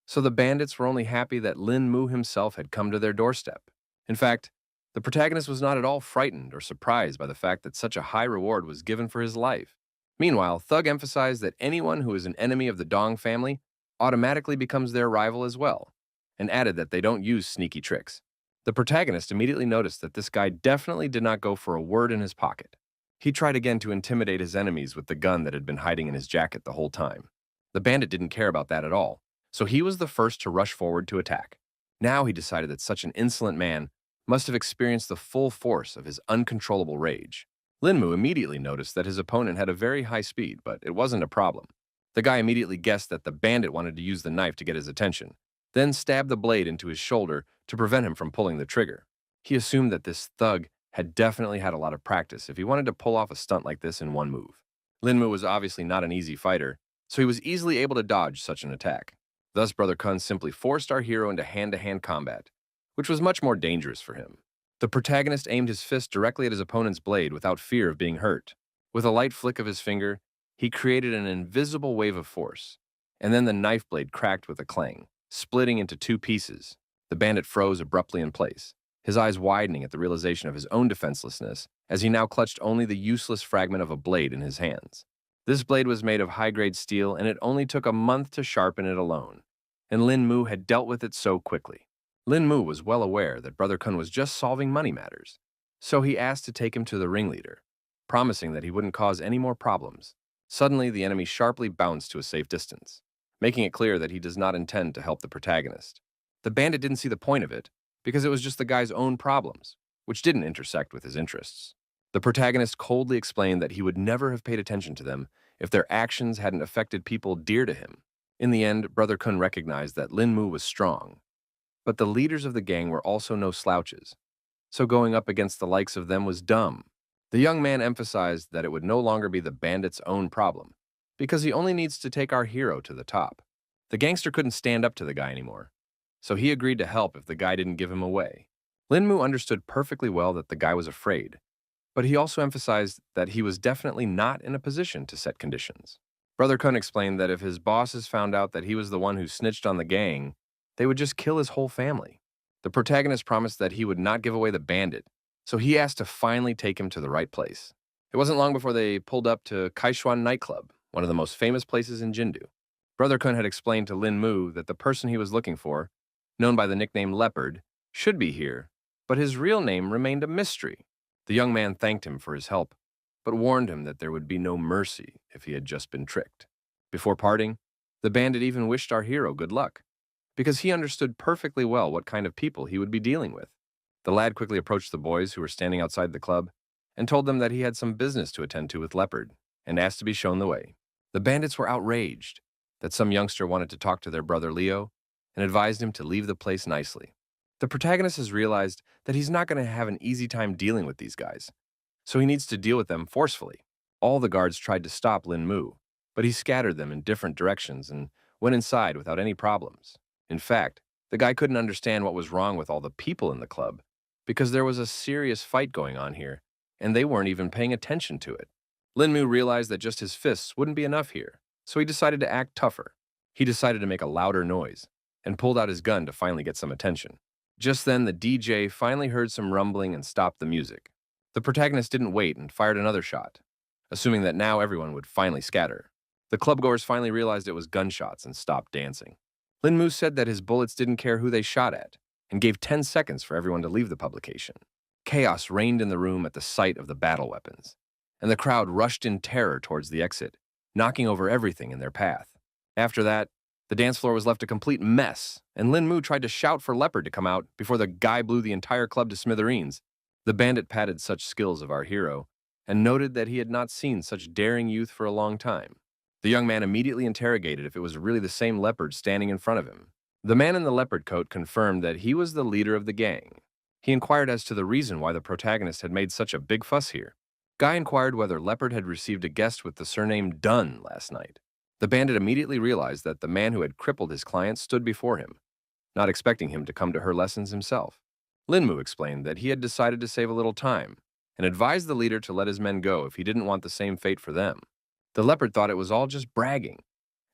so the bandits were only happy that Lin Mu himself had come to their doorstep. In fact, the protagonist was not at all frightened or surprised by the fact that such a high reward was given for his life. Meanwhile, Thug emphasized that anyone who is an enemy of the Dong family automatically becomes their rival as well, and added that they don't use sneaky tricks. The protagonist immediately noticed that this guy definitely did not go for a word in his pocket. He tried again to intimidate his enemies with the gun that had been hiding in his jacket the whole time. The bandit didn't care about that at all, so he was the first to rush forward to attack. Now he decided that such an insolent man must have experienced the full force of his uncontrollable rage. Lin Mu immediately noticed that his opponent had a very high speed, but it wasn't a problem. The guy immediately guessed that the bandit wanted to use the knife to get his attention, then stabbed the blade into his shoulder to prevent him from pulling the trigger. He assumed that this thug had definitely had a lot of practice if he wanted to pull off a stunt like this in one move. Lin Mu was obviously not an easy fighter, so he was easily able to dodge such an attack. Thus, Brother Kun simply forced our hero into hand-to-hand combat, which was much more dangerous for him. The protagonist aimed his fist directly at his opponent's blade without fear of being hurt. With a light flick of his finger, he created an invisible wave of force, and then the knife blade cracked with a clang, splitting into two pieces. The bandit froze abruptly in place, his eyes widening at the realization of his own defenselessness as he now clutched only the useless fragment of a blade in his hands. This blade was made of high-grade steel, and it only took a month to sharpen it alone, and Lin Mu had dealt with it so quickly. Lin Mu was well aware that Brother Kun was just solving money matters, so he asked to take him to the ringleader, promising that he wouldn't cause any more problems. Suddenly, the enemy sharply bounced to a safe distance, making it clear that he does not intend to help the protagonist. The bandit didn't see the point of it, because it was just the guy's own problems, which didn't intersect with his interests. The protagonist coldly explained that he would never have paid attention to them if their actions hadn't affected people dear to him. In the end, Brother Kun recognized that Lin Mu was strong, but the leaders of the gang were also no slouches, so going up against the likes of them was dumb. The young man emphasized that it would no longer be the bandit's own problem, because he only needs to take our hero to the top. The gangster couldn't stand up to the guy anymore, so he agreed to help if the guy didn't give him away. Lin Mu understood perfectly well that the guy was afraid, but he also emphasized that he was definitely not in a position to set conditions. Brother Kun explained that if his bosses found out that he was the one who snitched on the gang, they would just kill his whole family. The protagonist promised that he would not give away the bandit, so he asked to finally take him to the right place. It wasn't long before they pulled up to Kaishuan nightclub, one of the most famous places in Jindu. Brother Kun had explained to Lin Mu that the person he was looking for, known by the nickname Leopard, should be here, but his real name remained a mystery. The young man thanked him for his help, but warned him that there would be no mercy if he had just been tricked. Before parting, the bandit even wished our hero good luck, because he understood perfectly well what kind of people he would be dealing with. The lad quickly approached the boys who were standing outside the club and told them that he had some business to attend to with Leopard and asked to be shown the way. The bandits were outraged that some youngster wanted to talk to their brother Leo and advised him to leave the place nicely. The protagonist has realized that he's not going to have an easy time dealing with these guys, so he needs to deal with them forcefully. All the guards tried to stop Lin Mu, but he scattered them in different directions and went inside without any problems. In fact, the guy couldn't understand what was wrong with all the people in the club, because there was a serious fight going on here, and they weren't even paying attention to it. Lin Mu realized that just his fists wouldn't be enough here, so he decided to act tougher. He decided to make a louder noise, and pulled out his gun to finally get some attention. Just then, the DJ finally heard some rumbling and stopped the music. The protagonist didn't wait and fired another shot, assuming that now everyone would finally scatter. The clubgoers finally realized it was gunshots and stopped dancing. Lin Mu said that his bullets didn't care who they shot at and gave 10 seconds for everyone to leave the publication. Chaos reigned in the room at the sight of the battle weapons, and the crowd rushed in terror towards the exit, knocking over everything in their path. After that, the dance floor was left a complete mess, and Lin Mu tried to shout for Leopard to come out before the guy blew the entire club to smithereens. The bandit patted such skills of our hero and noted that he had not seen such daring youth for a long time. The young man immediately interrogated if it was really the same leopard standing in front of him. The man in the leopard coat confirmed that he was the leader of the gang. He inquired as to the reason why the protagonist had made such a big fuss here. Guy inquired whether Leopard had received a guest with the surname Dunn last night. The bandit immediately realized that the man who had crippled his client stood before him, not expecting him to come to her lessons himself. Lin Mu explained that he had decided to save a little time and advised the leader to let his men go if he didn't want the same fate for them. The leopard thought it was all just bragging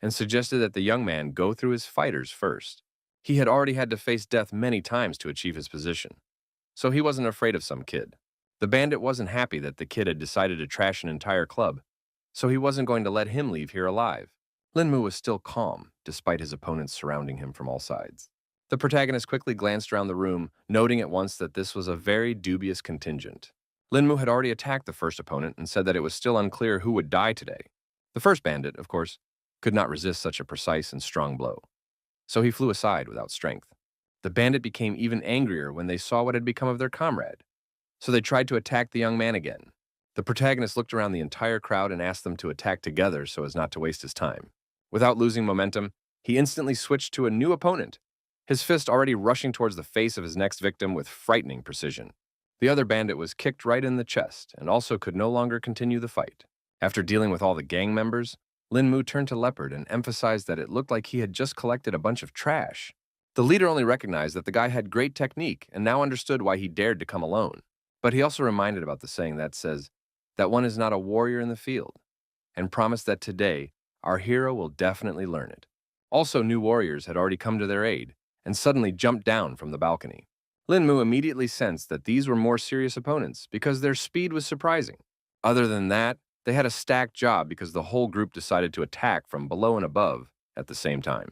and suggested that the young man go through his fighters first. He had already had to face death many times to achieve his position, so he wasn't afraid of some kid. The bandit wasn't happy that the kid had decided to trash an entire club, so he wasn't going to let him leave here alive. Lin Mu was still calm, despite his opponents surrounding him from all sides. The protagonist quickly glanced around the room, noting at once that this was a very dubious contingent. Lin Mu had already attacked the first opponent and said that it was still unclear who would die today. The first bandit, of course, could not resist such a precise and strong blow, so he flew aside without strength. The bandit became even angrier when they saw what had become of their comrade, so they tried to attack the young man again. The protagonist looked around the entire crowd and asked them to attack together so as not to waste his time. Without losing momentum, he instantly switched to a new opponent, his fist already rushing towards the face of his next victim with frightening precision. The other bandit was kicked right in the chest and also could no longer continue the fight. After dealing with all the gang members, Lin Mu turned to Leopard and emphasized that it looked like he had just collected a bunch of trash. The leader only recognized that the guy had great technique and now understood why he dared to come alone. But he also reminded about the saying that says that one is not a warrior in the field, and promised that today our hero will definitely learn it. Also, new warriors had already come to their aid and suddenly jumped down from the balcony. Lin Mu immediately sensed that these were more serious opponents because their speed was surprising. Other than that, they had a stacked job because the whole group decided to attack from below and above at the same time.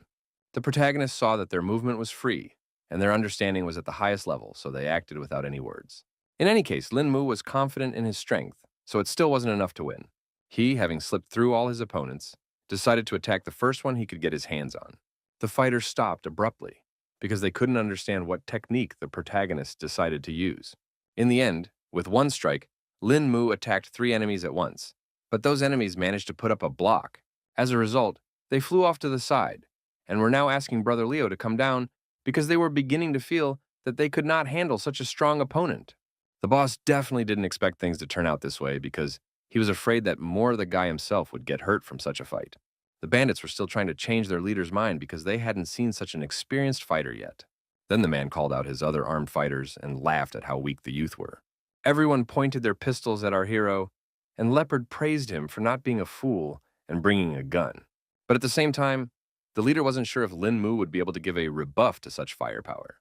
The protagonists saw that their movement was free and their understanding was at the highest level, so they acted without any words. In any case, Lin Mu was confident in his strength, so it still wasn't enough to win. He, having slipped through all his opponents, decided to attack the first one he could get his hands on. The fighters stopped abruptly because they couldn't understand what technique the protagonist decided to use. In the end, with one strike, Lin Mu attacked 3 enemies at once, but those enemies managed to put up a block. As a result, they flew off to the side and were now asking Brother Leo to come down because they were beginning to feel that they could not handle such a strong opponent. The boss definitely didn't expect things to turn out this way because he was afraid that more the guy himself would get hurt from such a fight. The bandits were still trying to change their leader's mind because they hadn't seen such an experienced fighter yet. Then the man called out his other armed fighters and laughed at how weak the youth were. Everyone pointed their pistols at our hero, and Leopard praised him for not being a fool and bringing a gun. But at the same time, the leader wasn't sure if Lin Mu would be able to give a rebuff to such firepower.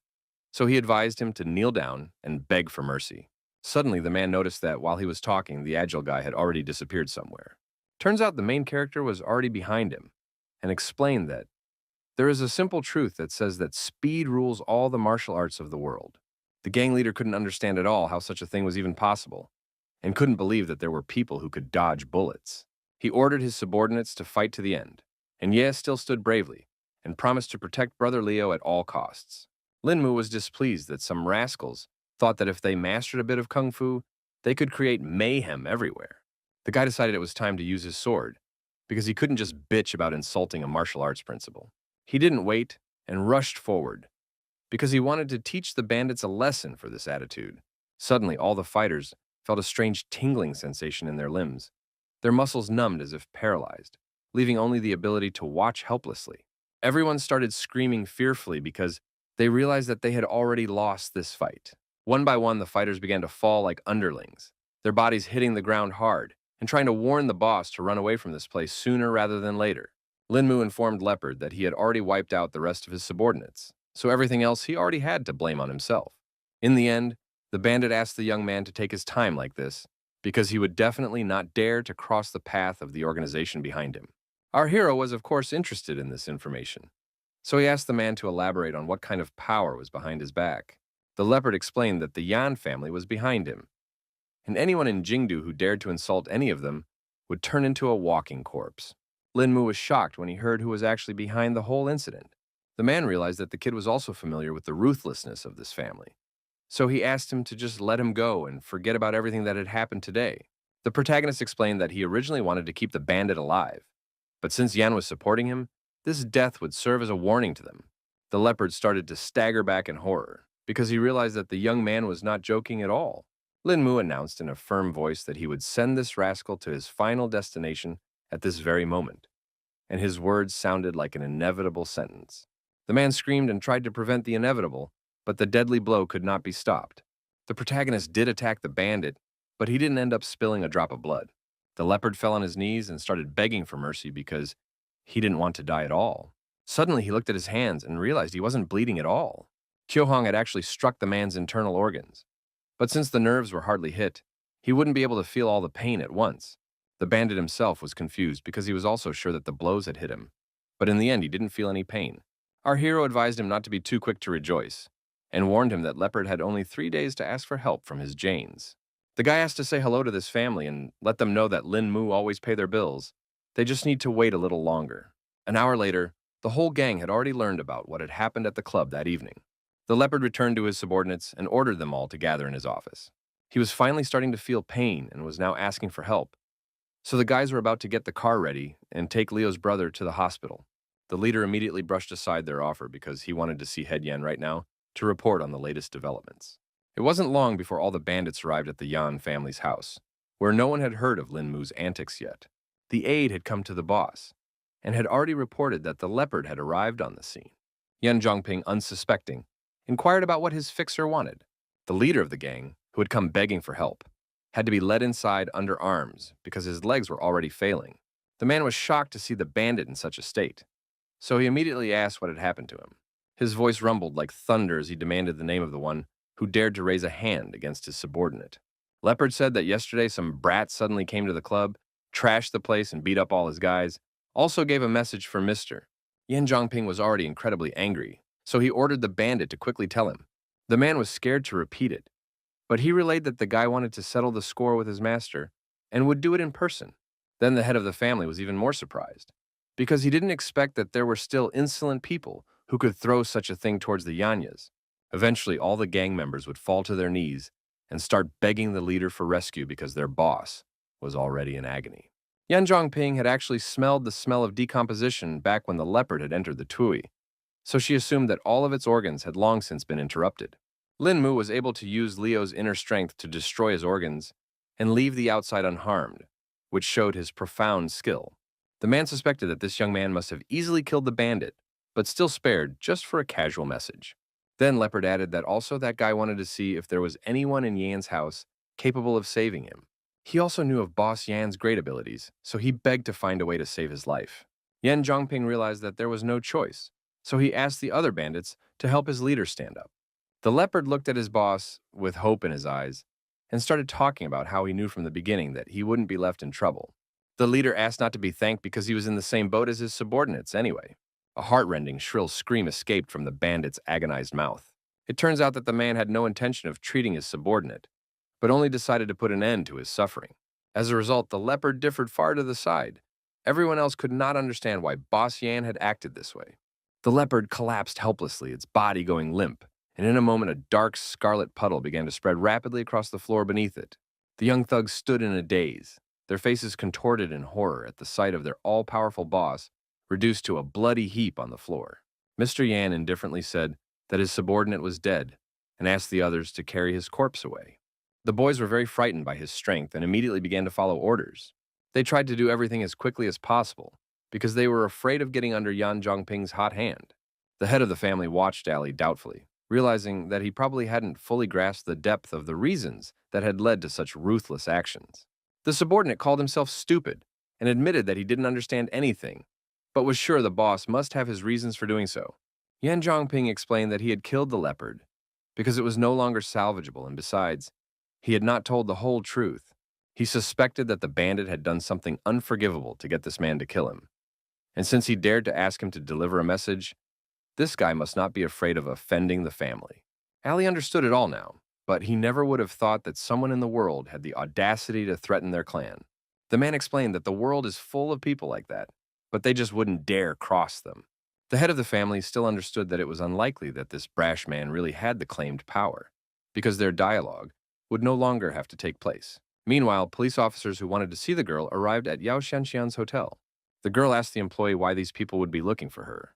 So he advised him to kneel down and beg for mercy. Suddenly, the man noticed that while he was talking, the agile guy had already disappeared somewhere. Turns out the main character was already behind him and explained that there is a simple truth that says that speed rules all the martial arts of the world. The gang leader couldn't understand at all how such a thing was even possible and couldn't believe that there were people who could dodge bullets. He ordered his subordinates to fight to the end, and Ye still stood bravely and promised to protect Brother Leo at all costs. Lin Mu was displeased that some rascals thought that if they mastered a bit of kung fu, they could create mayhem everywhere. The guy decided it was time to use his sword, because he couldn't just bitch about insulting a martial arts principle. He didn't wait and rushed forward, because he wanted to teach the bandits a lesson for this attitude. Suddenly, all the fighters felt a strange tingling sensation in their limbs. Their muscles numbed as if paralyzed, leaving only the ability to watch helplessly. Everyone started screaming fearfully because they realized that they had already lost this fight. One by one, the fighters began to fall like underlings, their bodies hitting the ground hard, and trying to warn the boss to run away from this place sooner rather than later. Lin Mu informed Leopard that he had already wiped out the rest of his subordinates, so everything else he already had to blame on himself. In the end, the bandit asked the young man to take his time like this, because he would definitely not dare to cross the path of the organization behind him. Our hero was, of course, interested in this information, so he asked the man to elaborate on what kind of power was behind his back. The leopard explained that the Yan family was behind him, and anyone in Jingdu who dared to insult any of them would turn into a walking corpse. Linmu was shocked when he heard who was actually behind the whole incident. The man realized that the kid was also familiar with the ruthlessness of this family, so he asked him to just let him go and forget about everything that had happened today. The protagonist explained that he originally wanted to keep the bandit alive, but since Yan was supporting him, this death would serve as a warning to them. The leopard started to stagger back in horror because he realized that the young man was not joking at all. Lin Mu announced in a firm voice that he would send this rascal to his final destination at this very moment, and his words sounded like an inevitable sentence. The man screamed and tried to prevent the inevitable, but the deadly blow could not be stopped. The protagonist did attack the bandit, but he didn't end up spilling a drop of blood. The leopard fell on his knees and started begging for mercy because he didn't want to die at all. Suddenly, he looked at his hands and realized he wasn't bleeding at all. Kyohong had actually struck the man's internal organs. But since the nerves were hardly hit, he wouldn't be able to feel all the pain at once. The bandit himself was confused because he was also sure that the blows had hit him. But in the end, he didn't feel any pain. Our hero advised him not to be too quick to rejoice, and warned him that Leopard had only 3 days to ask for help from his Janes. The guy asked to say hello to this family and let them know that Lin Mu always pay their bills. They just need to wait a little longer. An hour later, the whole gang had already learned about what had happened at the club that evening. The leopard returned to his subordinates and ordered them all to gather in his office. He was finally starting to feel pain and was now asking for help. So the guys were about to get the car ready and take Leo's brother to the hospital. The leader immediately brushed aside their offer because he wanted to see Head Yan right now to report on the latest developments. It wasn't long before all the bandits arrived at the Yan family's house, where no one had heard of Lin Mu's antics yet. The aide had come to the boss and had already reported that the leopard had arrived on the scene. Yan Zhongping, unsuspecting, inquired about what his fixer wanted. The leader of the gang, who had come begging for help, had to be led inside under arms because his legs were already failing. The man was shocked to see the bandit in such a state, so he immediately asked what had happened to him. His voice rumbled like thunder as he demanded the name of the one who dared to raise a hand against his subordinate. Leopard said that yesterday some brat suddenly came to the club, trashed the place and beat up all his guys, also gave a message for Mr. Yan Zhongping was already incredibly angry, so he ordered the bandit to quickly tell him. The man was scared to repeat it, but he relayed that the guy wanted to settle the score with his master and would do it in person. Then the head of the family was even more surprised, because he didn't expect that there were still insolent people who could throw such a thing towards the Yanyas. Eventually, all the gang members would fall to their knees and start begging the leader for rescue because their boss was already in agony. Yan Zhongping had actually smelled the smell of decomposition back when the leopard had entered the Tui, so she assumed that all of its organs had long since been interrupted. Lin Mu was able to use Leo's inner strength to destroy his organs and leave the outside unharmed, which showed his profound skill. The man suspected that this young man must have easily killed the bandit, but still spared just for a casual message. Then Leopard added that also that guy wanted to see if there was anyone in Yan's house capable of saving him. He also knew of Boss Yan's great abilities, so he begged to find a way to save his life. Yan Zhongping realized that there was no choice, so he asked the other bandits to help his leader stand up. The leopard looked at his boss with hope in his eyes and started talking about how he knew from the beginning that he wouldn't be left in trouble. The leader asked not to be thanked because he was in the same boat as his subordinates anyway. A heart-rending, shrill scream escaped from the bandit's agonized mouth. It turns out that the man had no intention of treating his subordinate, but only decided to put an end to his suffering. As a result, the leopard differed far to the side. Everyone else could not understand why Boss Yan had acted this way. The leopard collapsed helplessly, its body going limp, and in a moment a dark scarlet puddle began to spread rapidly across the floor beneath it. The young thugs stood in a daze, their faces contorted in horror at the sight of their all-powerful boss reduced to a bloody heap on the floor. Mr. Yan indifferently said that his subordinate was dead and asked the others to carry his corpse away. The boys were very frightened by his strength and immediately began to follow orders. They tried to do everything as quickly as possible because they were afraid of getting under Yan Zhongping's hot hand. The head of the family watched Ali doubtfully, realizing that he probably hadn't fully grasped the depth of the reasons that had led to such ruthless actions. The subordinate called himself stupid and admitted that he didn't understand anything, but was sure the boss must have his reasons for doing so. Yan Zhongping explained that he had killed the leopard because it was no longer salvageable, and besides, he had not told the whole truth. He suspected that the bandit had done something unforgivable to get this man to kill him. And since he dared to ask him to deliver a message, this guy must not be afraid of offending the family. Ali understood it all now, but he never would have thought that someone in the world had the audacity to threaten their clan. The man explained that the world is full of people like that, but they just wouldn't dare cross them. The head of the family still understood that it was unlikely that this brash man really had the claimed power, because their dialogue would no longer have to take place. Meanwhile, police officers who wanted to see the girl arrived at Yao Shanxian's hotel. The girl asked the employee why these people would be looking for her,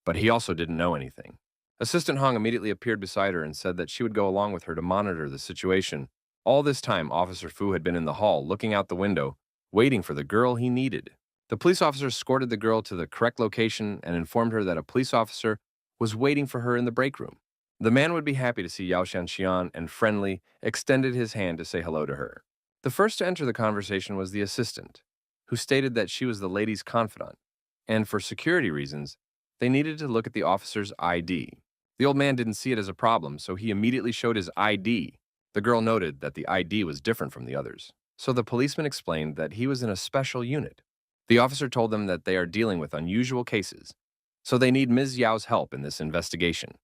but he also didn't know anything. Assistant Hong immediately appeared beside her and said that she would go along with her to monitor the situation. All this time, Officer Fu had been in the hall, looking out the window, waiting for the girl he needed. The police officer escorted the girl to the correct location and informed her that a police officer was waiting for her in the break room. The man would be happy to see Yao Shanxian and friendly extended his hand to say hello to her. The first to enter the conversation was the assistant, who stated that she was the lady's confidant, and for security reasons, they needed to look at the officer's ID. The old man didn't see it as a problem, so he immediately showed his ID. The girl noted that the ID was different from the others, so the policeman explained that he was in a special unit. The officer told them that they are dealing with unusual cases, so they need Ms. Yao's help in this investigation.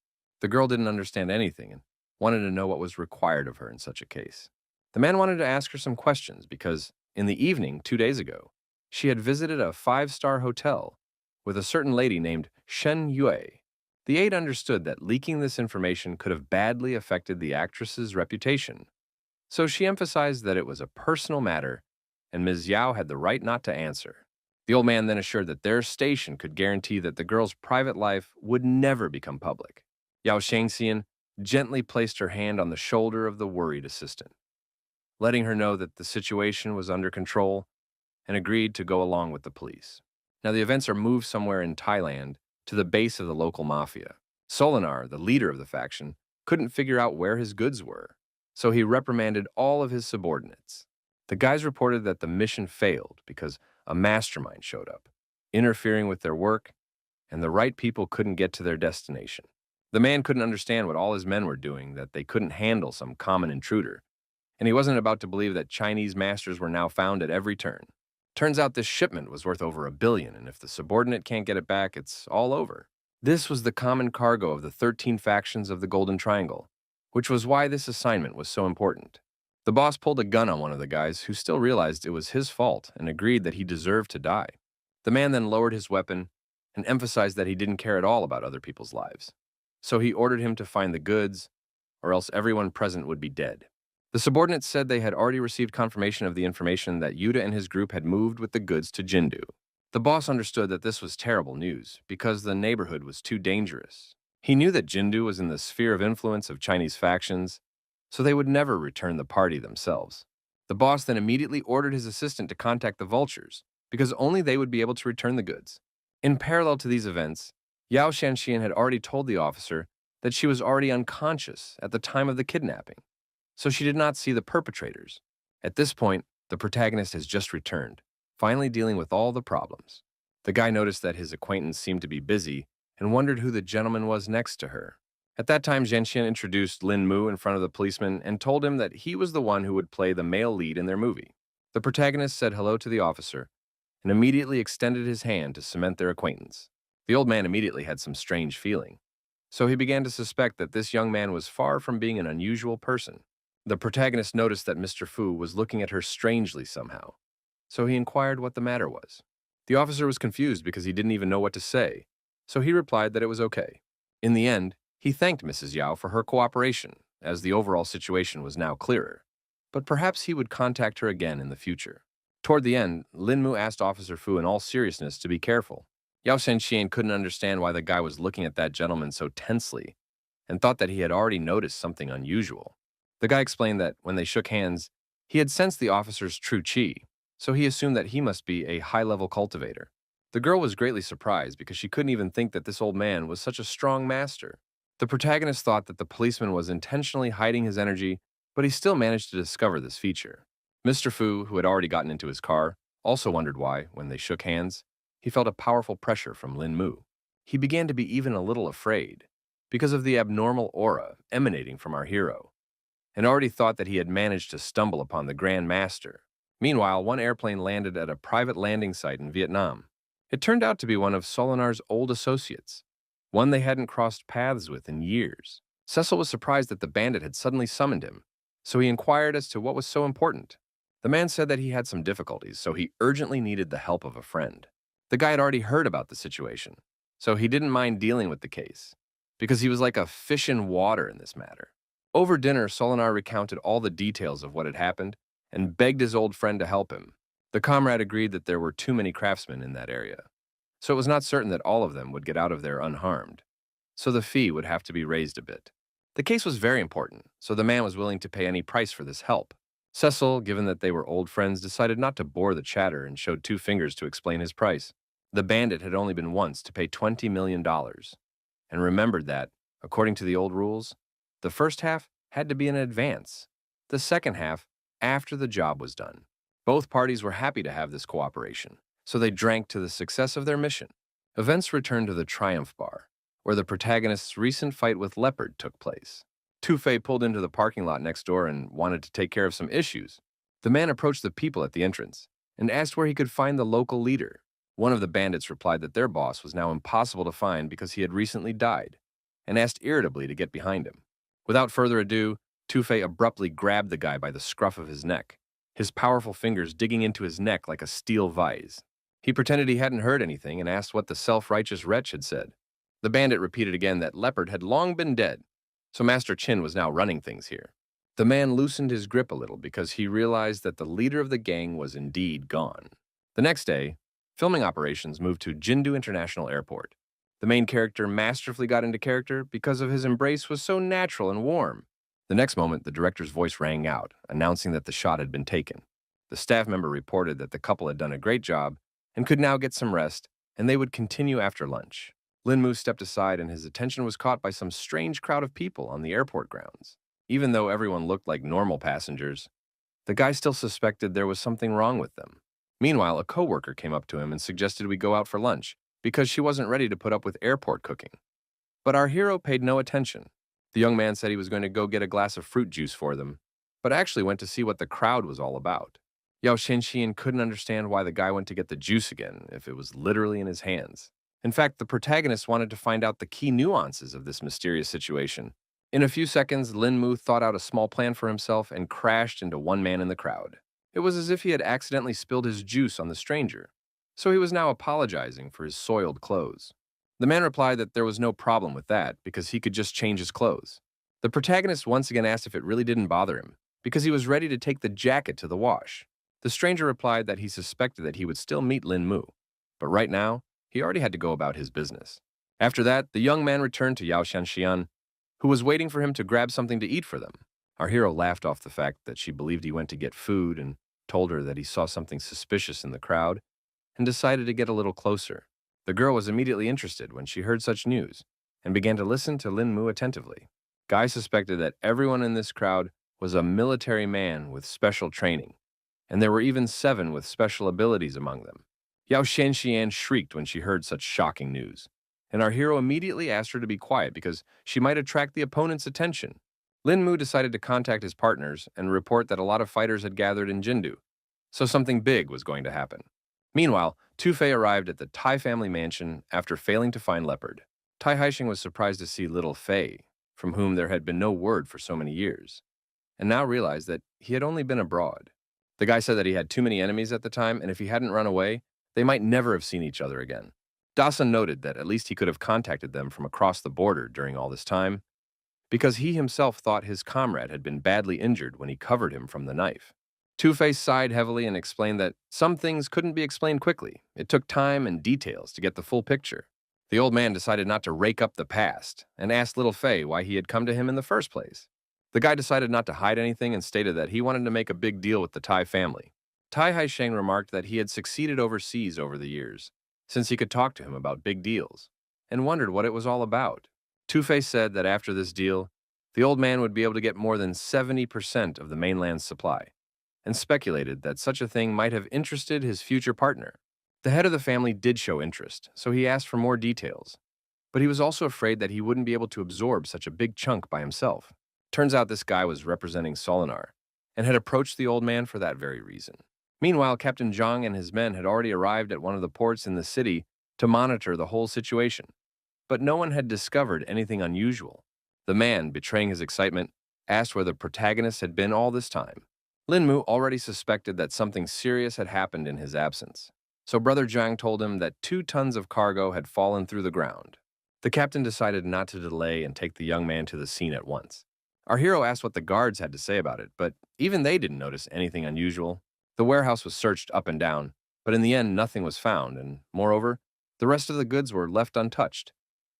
The girl didn't understand anything and wanted to know what was required of her in such a case. The man wanted to ask her some questions because, in the evening 2 days ago, she had visited a 5-star hotel with a certain lady named Shen Yue. The aide understood that leaking this information could have badly affected the actress's reputation, so she emphasized that it was a personal matter and Ms. Yao had the right not to answer. The old man then assured that their station could guarantee that the girl's private life would never become public. Yao Shangxian gently placed her hand on the shoulder of the worried assistant, letting her know that the situation was under control, and agreed to go along with the police. Now the events are moved somewhere in Thailand to the base of the local mafia. Solinar, the leader of the faction, couldn't figure out where his goods were, so he reprimanded all of his subordinates. The guys reported that the mission failed because a mastermind showed up, interfering with their work, and the right people couldn't get to their destination. The man couldn't understand what all his men were doing, that they couldn't handle some common intruder, and he wasn't about to believe that Chinese masters were now found at every turn. Turns out this shipment was worth over $1 billion, and if the subordinate can't get it back, it's all over. This was the common cargo of the 13 factions of the Golden Triangle, which was why this assignment was so important. The boss pulled a gun on one of the guys, who still realized it was his fault and agreed that he deserved to die. The man then lowered his weapon and emphasized that he didn't care at all about other people's lives. So he ordered him to find the goods, or else everyone present would be dead. The subordinates said they had already received confirmation of the information that Yuta and his group had moved with the goods to Jindu. The boss understood that this was terrible news because the neighborhood was too dangerous. He knew that Jindu was in the sphere of influence of Chinese factions, so they would never return the party themselves. The boss then immediately ordered his assistant to contact the vultures, because only they would be able to return the goods. In parallel to these events, Yao Shanxian had already told the officer that she was already unconscious at the time of the kidnapping, so she did not see the perpetrators. At this point, the protagonist has just returned, finally dealing with all the problems. The guy noticed that his acquaintance seemed to be busy and wondered who the gentleman was next to her. At that time, Zhenxian introduced Lin Mu in front of the policeman and told him that he was the one who would play the male lead in their movie. The protagonist said hello to the officer and immediately extended his hand to cement their acquaintance. The old man immediately had some strange feeling, so he began to suspect that this young man was far from being an unusual person. The protagonist noticed that Mr. Fu was looking at her strangely somehow, so he inquired what the matter was. The officer was confused because he didn't even know what to say, so he replied that it was okay. In the end, he thanked Mrs. Yao for her cooperation, as the overall situation was now clearer, but perhaps he would contact her again in the future. Toward the end, Lin Mu asked Officer Fu in all seriousness to be careful. Yao Shenxian couldn't understand why the guy was looking at that gentleman so tensely, and thought that he had already noticed something unusual. The guy explained that when they shook hands, he had sensed the officer's true chi, so he assumed that he must be a high-level cultivator. The girl was greatly surprised because she couldn't even think that this old man was such a strong master. The protagonist thought that the policeman was intentionally hiding his energy, but he still managed to discover this feature. Mr. Fu, who had already gotten into his car, also wondered why, when they shook hands, he felt a powerful pressure from Lin Mu. He began to be even a little afraid, because of the abnormal aura emanating from our hero, and already thought that he had managed to stumble upon the Grand Master. Meanwhile, one airplane landed at a private landing site in Vietnam. It turned out to be one of Solinar's old associates, one they hadn't crossed paths with in years. Cecil was surprised that the bandit had suddenly summoned him, so he inquired as to what was so important. The man said that he had some difficulties, so he urgently needed the help of a friend. The guy had already heard about the situation, so he didn't mind dealing with the case, because he was like a fish in water in this matter. Over dinner, Solinar recounted all the details of what had happened and begged his old friend to help him. The comrade agreed that there were too many craftsmen in that area, so it was not certain that all of them would get out of there unharmed, so the fee would have to be raised a bit. The case was very important, so the man was willing to pay any price for this help. Cecil, given that they were old friends, decided not to bore the chatter and showed two fingers to explain his price. The bandit had only been once to pay $20 million, and remembered that, according to the old rules, the first half had to be in advance, the second half after the job was done. Both parties were happy to have this cooperation, so they drank to the success of their mission. Events returned to the Triumph Bar, where the protagonist's recent fight with Leopard took place. Two-Fei pulled into the parking lot next door and wanted to take care of some issues. The man approached the people at the entrance and asked where he could find the local leader. One of the bandits replied that their boss was now impossible to find because he had recently died, and asked irritably to get behind him. Without further ado, Two-Fei abruptly grabbed the guy by the scruff of his neck, his powerful fingers digging into his neck like a steel vise. He pretended he hadn't heard anything and asked what the self-righteous wretch had said. The bandit repeated again that Leopard had long been dead, so Master Chin was now running things here. The man loosened his grip a little because he realized that the leader of the gang was indeed gone. The next day, filming operations moved to Jindu International Airport. The main character masterfully got into character because of his embrace was so natural and warm. The next moment, the director's voice rang out, announcing that the shot had been taken. The staff member reported that the couple had done a great job and could now get some rest, and they would continue after lunch. Linmu stepped aside and his attention was caught by some strange crowd of people on the airport grounds. Even though everyone looked like normal passengers, the guy still suspected there was something wrong with them. Meanwhile, a coworker came up to him and suggested we go out for lunch because she wasn't ready to put up with airport cooking. But our hero paid no attention. The young man said he was going to go get a glass of fruit juice for them, but actually went to see what the crowd was all about. Yao Shenxian couldn't understand why the guy went to get the juice again if it was literally in his hands. In fact, the protagonist wanted to find out the key nuances of this mysterious situation. In a few seconds, Lin Mu thought out a small plan for himself and crashed into one man in the crowd. It was as if he had accidentally spilled his juice on the stranger, so he was now apologizing for his soiled clothes. The man replied that there was no problem with that because he could just change his clothes. The protagonist once again asked if it really didn't bother him because he was ready to take the jacket to the wash. The stranger replied that he suspected that he would still meet Lin Mu, but right now, he already had to go about his business. After that, the young man returned to Yao Shanxian, who was waiting for him to grab something to eat for them. Our hero laughed off the fact that she believed he went to get food and told her that he saw something suspicious in the crowd and decided to get a little closer. The girl was immediately interested when she heard such news and began to listen to Lin Mu attentively. Guy suspected that everyone in this crowd was a military man with special training, and there were even 7 with special abilities among them. Yao Shenxian shrieked when she heard such shocking news, and our hero immediately asked her to be quiet because she might attract the opponent's attention. Lin Mu decided to contact his partners and report that a lot of fighters had gathered in Jindu, so something big was going to happen. Meanwhile, Tu-Fei arrived at the Tai family mansion after failing to find Leopard. Tai Haixing was surprised to see little Fei, from whom there had been no word for so many years, and now realized that he had only been abroad. The guy said that he had too many enemies at the time, and if he hadn't run away, they might never have seen each other again. Dawson noted that at least he could have contacted them from across the border during all this time, because he himself thought his comrade had been badly injured when he covered him from the knife. Two-Face sighed heavily and explained that some things couldn't be explained quickly. It took time and details to get the full picture. The old man decided not to rake up the past and asked little Fei why he had come to him in the first place. The guy decided not to hide anything and stated that he wanted to make a big deal with the Tai family. Tai Haisheng remarked that he had succeeded overseas over the years, since he could talk to him about big deals, and wondered what it was all about. Two-Face said that after this deal, the old man would be able to get more than 70% of the mainland's supply, and speculated that such a thing might have interested his future partner. The head of the family did show interest, so he asked for more details, but he was also afraid that he wouldn't be able to absorb such a big chunk by himself. Turns out this guy was representing Solinar, and had approached the old man for that very reason. Meanwhile, Captain Zhang and his men had already arrived at one of the ports in the city to monitor the whole situation, but no one had discovered anything unusual. The man, betraying his excitement, asked where the protagonist had been all this time. Linmu already suspected that something serious had happened in his absence, so Brother Zhang told him that 2 tons of cargo had fallen through the ground. The captain decided not to delay and take the young man to the scene at once. Our hero asked what the guards had to say about it, but even they didn't notice anything unusual. The warehouse was searched up and down, but in the end nothing was found, and moreover, the rest of the goods were left untouched,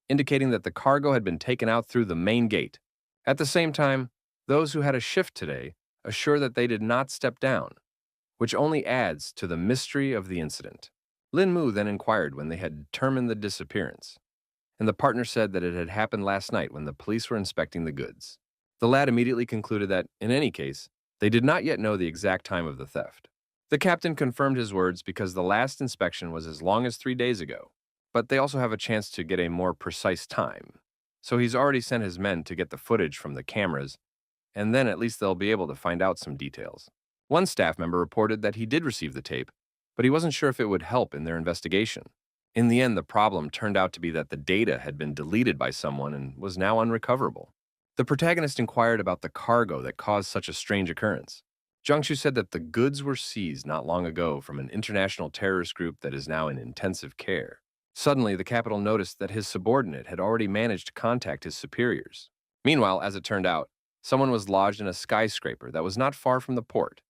indicating that the cargo had been taken out through the main gate. At the same time, those who had a shift today assure that they did not step down, which only adds to the mystery of the incident. Lin Mu then inquired when they had determined the disappearance, and the partner said that it had happened last night when the police were inspecting the goods. The lad immediately concluded that, in any case, they did not yet know the exact time of the theft. The captain confirmed his words because the last inspection was as long as 3 days ago, but they also have a chance to get a more precise time. So he's already sent his men to get the footage from the cameras, and then at least they'll be able to find out some details. One staff member reported that he did receive the tape, but he wasn't sure if it would help in their investigation. In the end, the problem turned out to be that the data had been deleted by someone and was now unrecoverable. The protagonist inquired about the cargo that caused such a strange occurrence. Jiangchu said that the goods were seized not long ago from an international terrorist group that is now in intensive care. Suddenly, the capital noticed that his subordinate had already managed to contact his superiors. Meanwhile, as it turned out, someone was lodged in a skyscraper that was not far from the port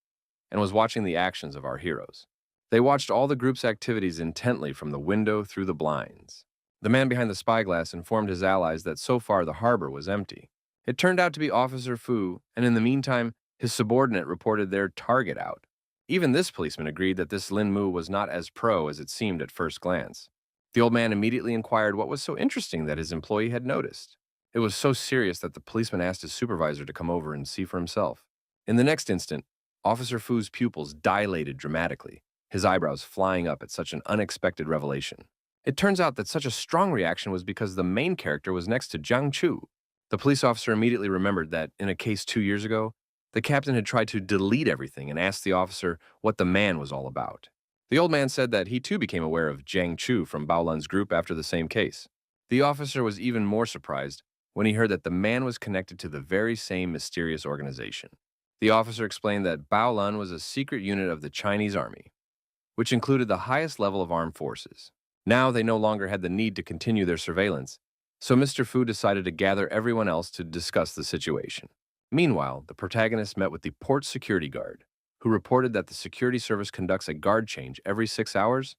and was watching the actions of our heroes. They watched all the group's activities intently from the window through the blinds. The man behind the spyglass informed his allies that so far the harbor was empty. It turned out to be Officer Fu, and in the meantime, his subordinate reported their target out. Even this policeman agreed that this Lin Mu was not as pro as it seemed at first glance. The old man immediately inquired what was so interesting that his employee had noticed. It was so serious that the policeman asked his supervisor to come over and see for himself. In the next instant, Officer Fu's pupils dilated dramatically, his eyebrows flying up at such an unexpected revelation. It turns out that such a strong reaction was because the main character was next to Jiang Chu. The police officer immediately remembered that, in a case 2 years ago, the captain had tried to delete everything and asked the officer what the man was all about. The old man said that he too became aware of Jiang Chu from Baolan's group after the same case. The officer was even more surprised when he heard that the man was connected to the very same mysterious organization. The officer explained that Baolan was a secret unit of the Chinese army, which included the highest level of armed forces. Now they no longer had the need to continue their surveillance, so Mr. Fu decided to gather everyone else to discuss the situation. Meanwhile, the protagonist met with the port security guard, who reported that the security service conducts a guard change every 6 hours,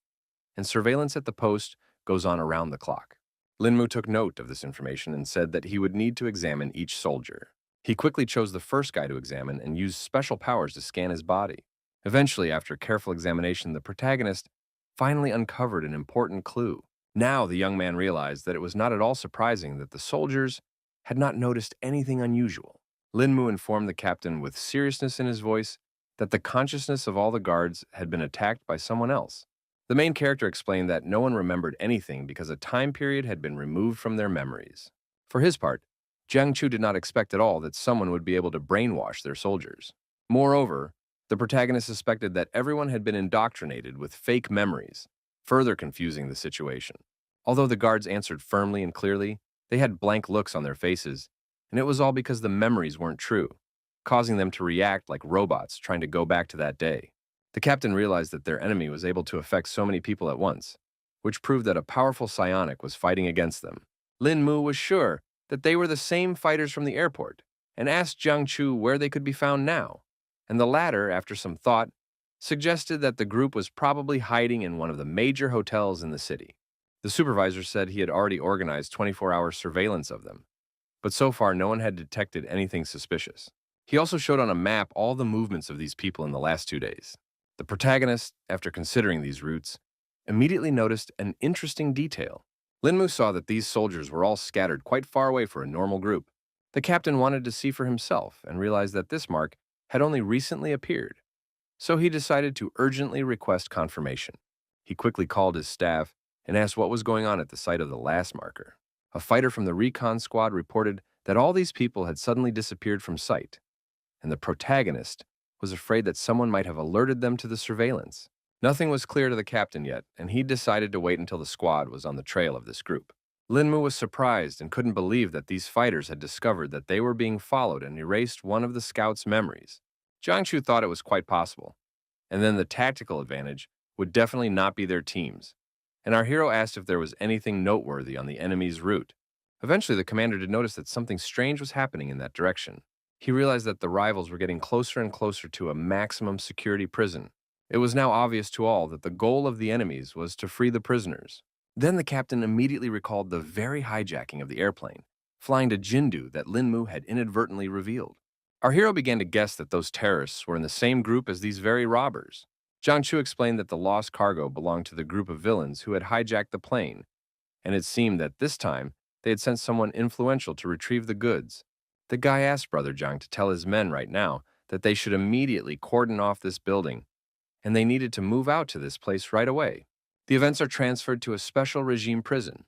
and surveillance at the post goes on around the clock. Linmu took note of this information and said that he would need to examine each soldier. He quickly chose the first guy to examine and used special powers to scan his body. Eventually, after careful examination, the protagonist finally uncovered an important clue. Now the young man realized that it was not at all surprising that the soldiers had not noticed anything unusual. Linmu informed the captain with seriousness in his voice that the consciousness of all the guards had been attacked by someone else. The main character explained that no one remembered anything because a time period had been removed from their memories. For his part, Jiang Chu did not expect at all that someone would be able to brainwash their soldiers. Moreover, the protagonist suspected that everyone had been indoctrinated with fake memories, further confusing the situation. Although the guards answered firmly and clearly, they had blank looks on their faces, and it was all because the memories weren't true, causing them to react like robots trying to go back to that day. The captain realized that their enemy was able to affect so many people at once, which proved that a powerful psionic was fighting against them. Lin Mu was sure that they were the same fighters from the airport and asked Jiang Chu where they could be found now, and the latter, after some thought, suggested that the group was probably hiding in one of the major hotels in the city. The supervisor said he had already organized 24-hour surveillance of them, but so far no one had detected anything suspicious. He also showed on a map all the movements of these people in the last 2 days. The protagonist, after considering these routes, immediately noticed an interesting detail. Linmu saw that these soldiers were all scattered quite far away for a normal group. The captain wanted to see for himself and realized that this mark had only recently appeared, so he decided to urgently request confirmation. He quickly called his staff and asked what was going on at the site of the last marker. A fighter from the recon squad reported that all these people had suddenly disappeared from sight, and the protagonist was afraid that someone might have alerted them to the surveillance. Nothing was clear to the captain yet, and he decided to wait until the squad was on the trail of this group. Linmu was surprised and couldn't believe that these fighters had discovered that they were being followed and erased one of the scouts' memories. Jiangchu thought it was quite possible, and then the tactical advantage would definitely not be their team's. And our hero asked if there was anything noteworthy on the enemy's route. Eventually, the commander did notice that something strange was happening in that direction. He realized that the rivals were getting closer and closer to a maximum security prison. It was now obvious to all that the goal of the enemies was to free the prisoners. Then the captain immediately recalled the very hijacking of the airplane, flying to Jindu that Linmu had inadvertently revealed. Our hero began to guess that those terrorists were in the same group as these very robbers. Zhang Chu explained that the lost cargo belonged to the group of villains who had hijacked the plane, and it seemed that this time they had sent someone influential to retrieve the goods. The guy asked Brother Zhang to tell his men right now that they should immediately cordon off this building, and they needed to move out to this place right away. The events are transferred to a special regime prison,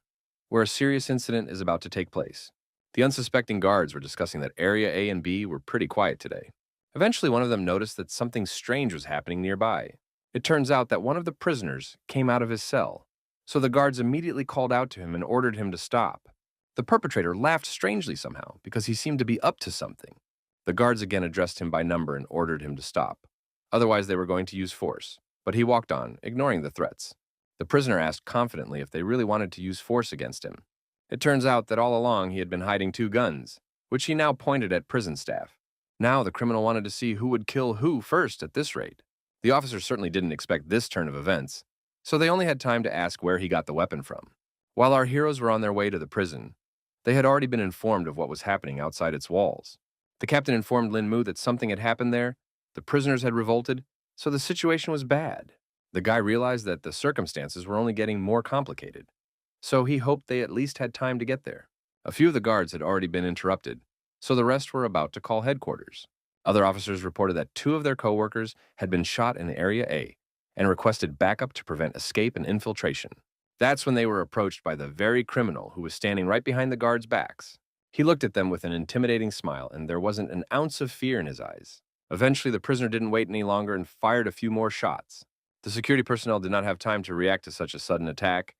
where a serious incident is about to take place. The unsuspecting guards were discussing that Area A and B were pretty quiet today. Eventually, one of them noticed that something strange was happening nearby. It turns out that one of the prisoners came out of his cell, so the guards immediately called out to him and ordered him to stop. The perpetrator laughed strangely somehow because he seemed to be up to something. The guards again addressed him by number and ordered him to stop. Otherwise, they were going to use force, but he walked on, ignoring the threats. The prisoner asked confidently if they really wanted to use force against him. It turns out that all along he had been hiding 2 guns, which he now pointed at prison staff. Now the criminal wanted to see who would kill who first at this rate. The officers certainly didn't expect this turn of events, so they only had time to ask where he got the weapon from. While our heroes were on their way to the prison, they had already been informed of what was happening outside its walls. The captain informed Linmu that something had happened there, the prisoners had revolted, so the situation was bad. The guy realized that the circumstances were only getting more complicated, so he hoped they at least had time to get there. A few of the guards had already been interrupted, so the rest were about to call headquarters. Other officers reported that 2 of their co-workers had been shot in Area A and requested backup to prevent escape and infiltration. That's when they were approached by the very criminal who was standing right behind the guards' backs. He looked at them with an intimidating smile, and there wasn't an ounce of fear in his eyes. Eventually, the prisoner didn't wait any longer and fired a few more shots. The security personnel did not have time to react to such a sudden attack,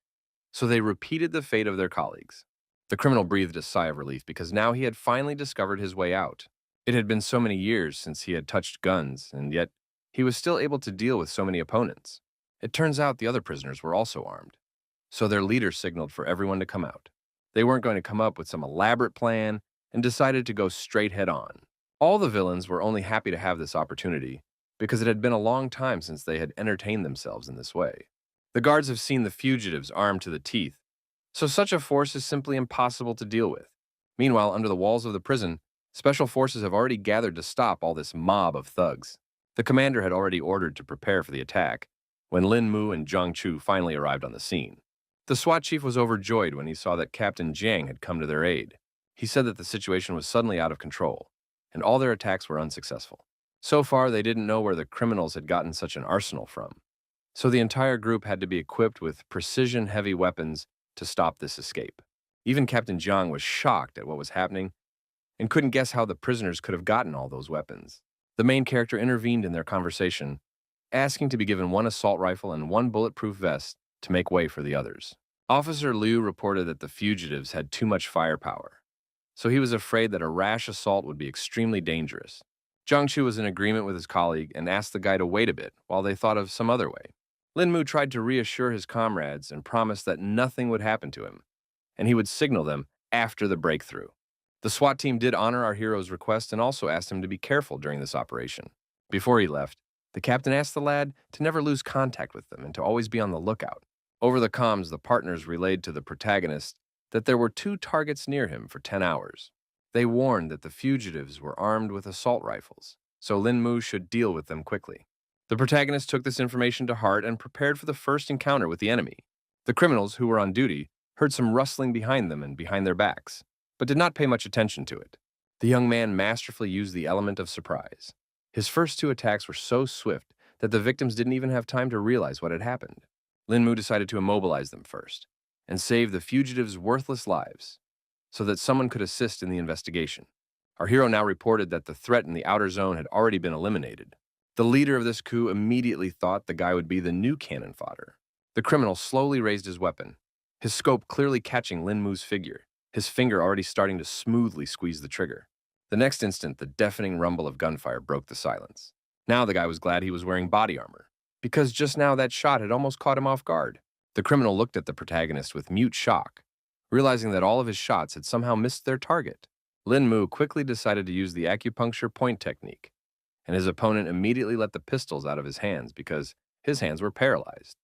so they repeated the fate of their colleagues. The criminal breathed a sigh of relief because now he had finally discovered his way out. It had been so many years since he had touched guns, and yet he was still able to deal with so many opponents. It turns out the other prisoners were also armed, so their leader signaled for everyone to come out. They weren't going to come up with some elaborate plan and decided to go straight head on. All the villains were only happy to have this opportunity because it had been a long time since they had entertained themselves in this way. The guards have seen the fugitives armed to the teeth, so such a force is simply impossible to deal with. Meanwhile, under the walls of the prison, special forces have already gathered to stop all this mob of thugs. The commander had already ordered to prepare for the attack when Lin Mu and Zhang Chu finally arrived on the scene. The SWAT chief was overjoyed when he saw that Captain Jiang had come to their aid. He said that the situation was suddenly out of control, and all their attacks were unsuccessful. So far, they didn't know where the criminals had gotten such an arsenal from. So the entire group had to be equipped with precision heavy weapons to stop this escape. Even Captain Jiang was shocked at what was happening and couldn't guess how the prisoners could have gotten all those weapons. The main character intervened in their conversation, asking to be given 1 assault rifle and 1 bulletproof vest to make way for the others. Officer Liu reported that the fugitives had too much firepower, so he was afraid that a rash assault would be extremely dangerous. Zhang Chu was in agreement with his colleague and asked the guy to wait a bit while they thought of some other way. Lin Mu tried to reassure his comrades and promised that nothing would happen to him, and he would signal them after the breakthrough. The SWAT team did honor our hero's request and also asked him to be careful during this operation. Before he left, the captain asked the lad to never lose contact with them and to always be on the lookout. Over the comms, the partners relayed to the protagonist that there were 2 targets near him for 10 hours. They warned that the fugitives were armed with assault rifles, so Lin Mu should deal with them quickly. The protagonist took this information to heart and prepared for the first encounter with the enemy. The criminals, who were on duty, heard some rustling behind them and behind their backs, but did not pay much attention to it. The young man masterfully used the element of surprise. His first 2 attacks were so swift that the victims didn't even have time to realize what had happened. Lin Mu decided to immobilize them first and save the fugitives' worthless lives so that someone could assist in the investigation. Our hero now reported that the threat in the outer zone had already been eliminated. The leader of this coup immediately thought the guy would be the new cannon fodder. The criminal slowly raised his weapon, his scope clearly catching Lin Mu's figure, his finger already starting to smoothly squeeze the trigger. The next instant, the deafening rumble of gunfire broke the silence. Now the guy was glad he was wearing body armor, because just now that shot had almost caught him off guard. The criminal looked at the protagonist with mute shock, realizing that all of his shots had somehow missed their target. Lin Mu quickly decided to use the acupuncture point technique, and his opponent immediately let the pistols out of his hands because his hands were paralyzed.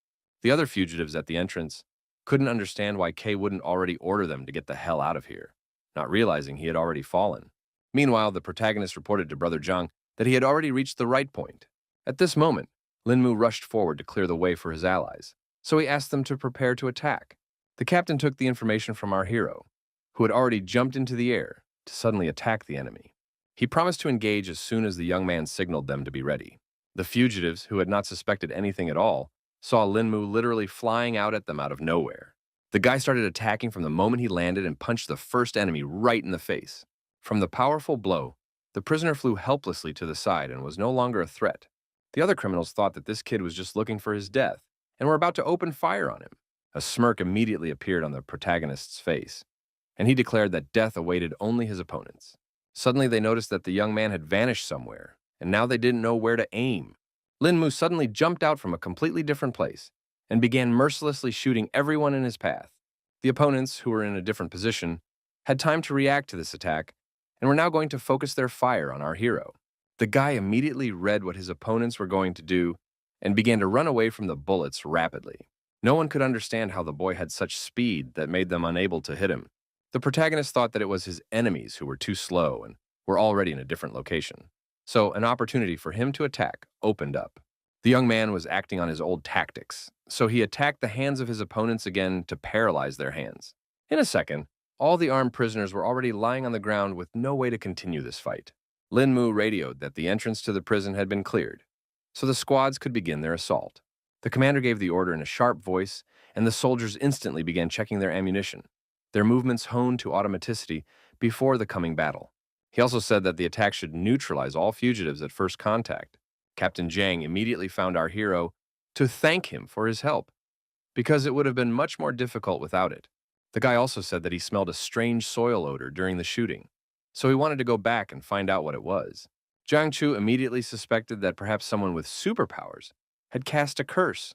The other fugitives at the entrance couldn't understand why Kay wouldn't already order them to get the hell out of here, not realizing he had already fallen. Meanwhile, the protagonist reported to Brother Zhang that he had already reached the right point. At this moment, Lin Mu rushed forward to clear the way for his allies, so he asked them to prepare to attack. The captain took the information from our hero, who had already jumped into the air to suddenly attack the enemy. He promised to engage as soon as the young man signaled them to be ready. The fugitives, who had not suspected anything at all, saw Lin Mu literally flying out at them out of nowhere. The guy started attacking from the moment he landed and punched the first enemy right in the face. From the powerful blow, the prisoner flew helplessly to the side and was no longer a threat. The other criminals thought that this kid was just looking for his death and were about to open fire on him. A smirk immediately appeared on the protagonist's face, and he declared that death awaited only his opponents. Suddenly they noticed that the young man had vanished somewhere, and now they didn't know where to aim. Lin Mu suddenly jumped out from a completely different place and began mercilessly shooting everyone in his path. The opponents, who were in a different position, had time to react to this attack and were now going to focus their fire on our hero. The guy immediately read what his opponents were going to do and began to run away from the bullets rapidly. No one could understand how the boy had such speed that made them unable to hit him. The protagonist thought that it was his enemies who were too slow and were already in a different location. So an opportunity for him to attack opened up. The young man was acting on his old tactics, so he attacked the hands of his opponents again to paralyze their hands. In a second, all the armed prisoners were already lying on the ground with no way to continue this fight. Lin Mu radioed that the entrance to the prison had been cleared, so the squads could begin their assault. The commander gave the order in a sharp voice, and the soldiers instantly began checking their ammunition, their movements honed to automaticity before the coming battle. He also said that the attack should neutralize all fugitives at first contact. Captain Zhang immediately found our hero to thank him for his help, because it would have been much more difficult without it. The guy also said that he smelled a strange soil odor during the shooting, so he wanted to go back and find out what it was. Zhang Chu immediately suspected that perhaps someone with superpowers had cast a curse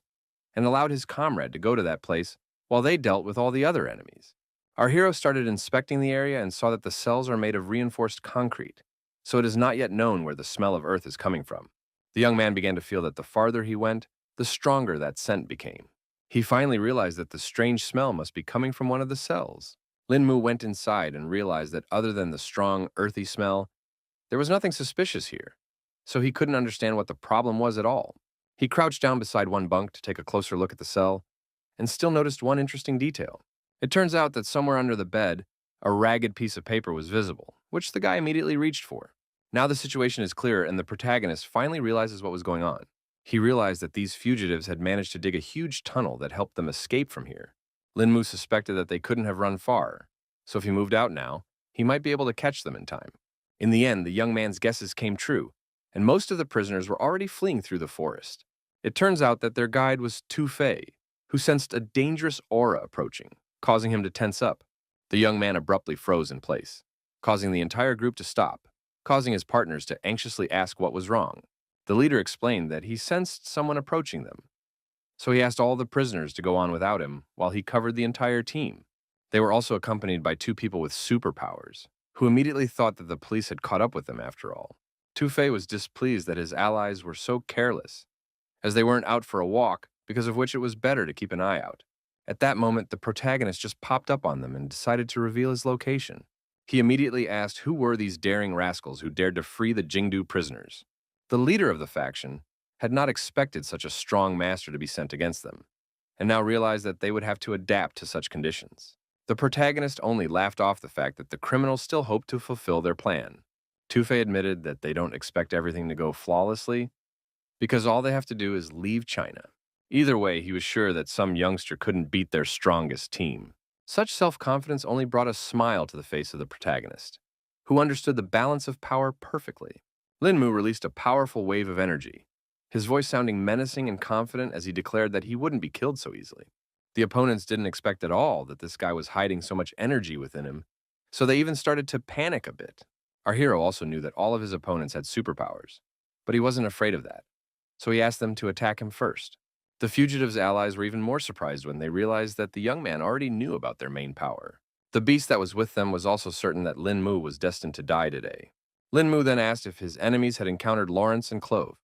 and allowed his comrade to go to that place while they dealt with all the other enemies. Our hero started inspecting the area and saw that the cells are made of reinforced concrete, so it is not yet known where the smell of earth is coming from. The young man began to feel that the farther he went, the stronger that scent became. He finally realized that the strange smell must be coming from one of the cells. Lin Mu went inside and realized that other than the strong, earthy smell, there was nothing suspicious here, so he couldn't understand what the problem was at all. He crouched down beside one bunk to take a closer look at the cell, and still noticed one interesting detail. It turns out that somewhere under the bed, a ragged piece of paper was visible, which the guy immediately reached for. Now the situation is clear, and the protagonist finally realizes what was going on. He realized that these fugitives had managed to dig a huge tunnel that helped them escape from here. Lin Mu suspected that they couldn't have run far, so if he moved out now, he might be able to catch them in time. In the end, the young man's guesses came true, and most of the prisoners were already fleeing through the forest. It turns out that their guide was Tu Fei, who sensed a dangerous aura approaching, causing him to tense up. The young man abruptly froze in place, causing the entire group to stop, causing his partners to anxiously ask what was wrong. The leader explained that he sensed someone approaching them, so he asked all the prisoners to go on without him while he covered the entire team. They were also accompanied by two people with superpowers, who immediately thought that the police had caught up with them after all. Tu Fei was displeased that his allies were so careless, as they weren't out for a walk, because of which it was better to keep an eye out. At that moment, the protagonist just popped up on them and decided to reveal his location. He immediately asked who were these daring rascals who dared to free the Jingdu prisoners. The leader of the faction had not expected such a strong master to be sent against them, and now realized that they would have to adapt to such conditions. The protagonist only laughed off the fact that the criminals still hoped to fulfill their plan. Tu Fei admitted that they don't expect everything to go flawlessly, because all they have to do is leave China. Either way, he was sure that some youngster couldn't beat their strongest team. Such self-confidence only brought a smile to the face of the protagonist, who understood the balance of power perfectly. Lin Mu released a powerful wave of energy, his voice sounding menacing and confident as he declared that he wouldn't be killed so easily. The opponents didn't expect at all that this guy was hiding so much energy within him, so they even started to panic a bit. Our hero also knew that all of his opponents had superpowers, but he wasn't afraid of that, so he asked them to attack him first. The fugitive's allies were even more surprised when they realized that the young man already knew about their main power. The beast that was with them was also certain that Lin Mu was destined to die today. Lin Mu then asked if his enemies had encountered Lawrence and Clove,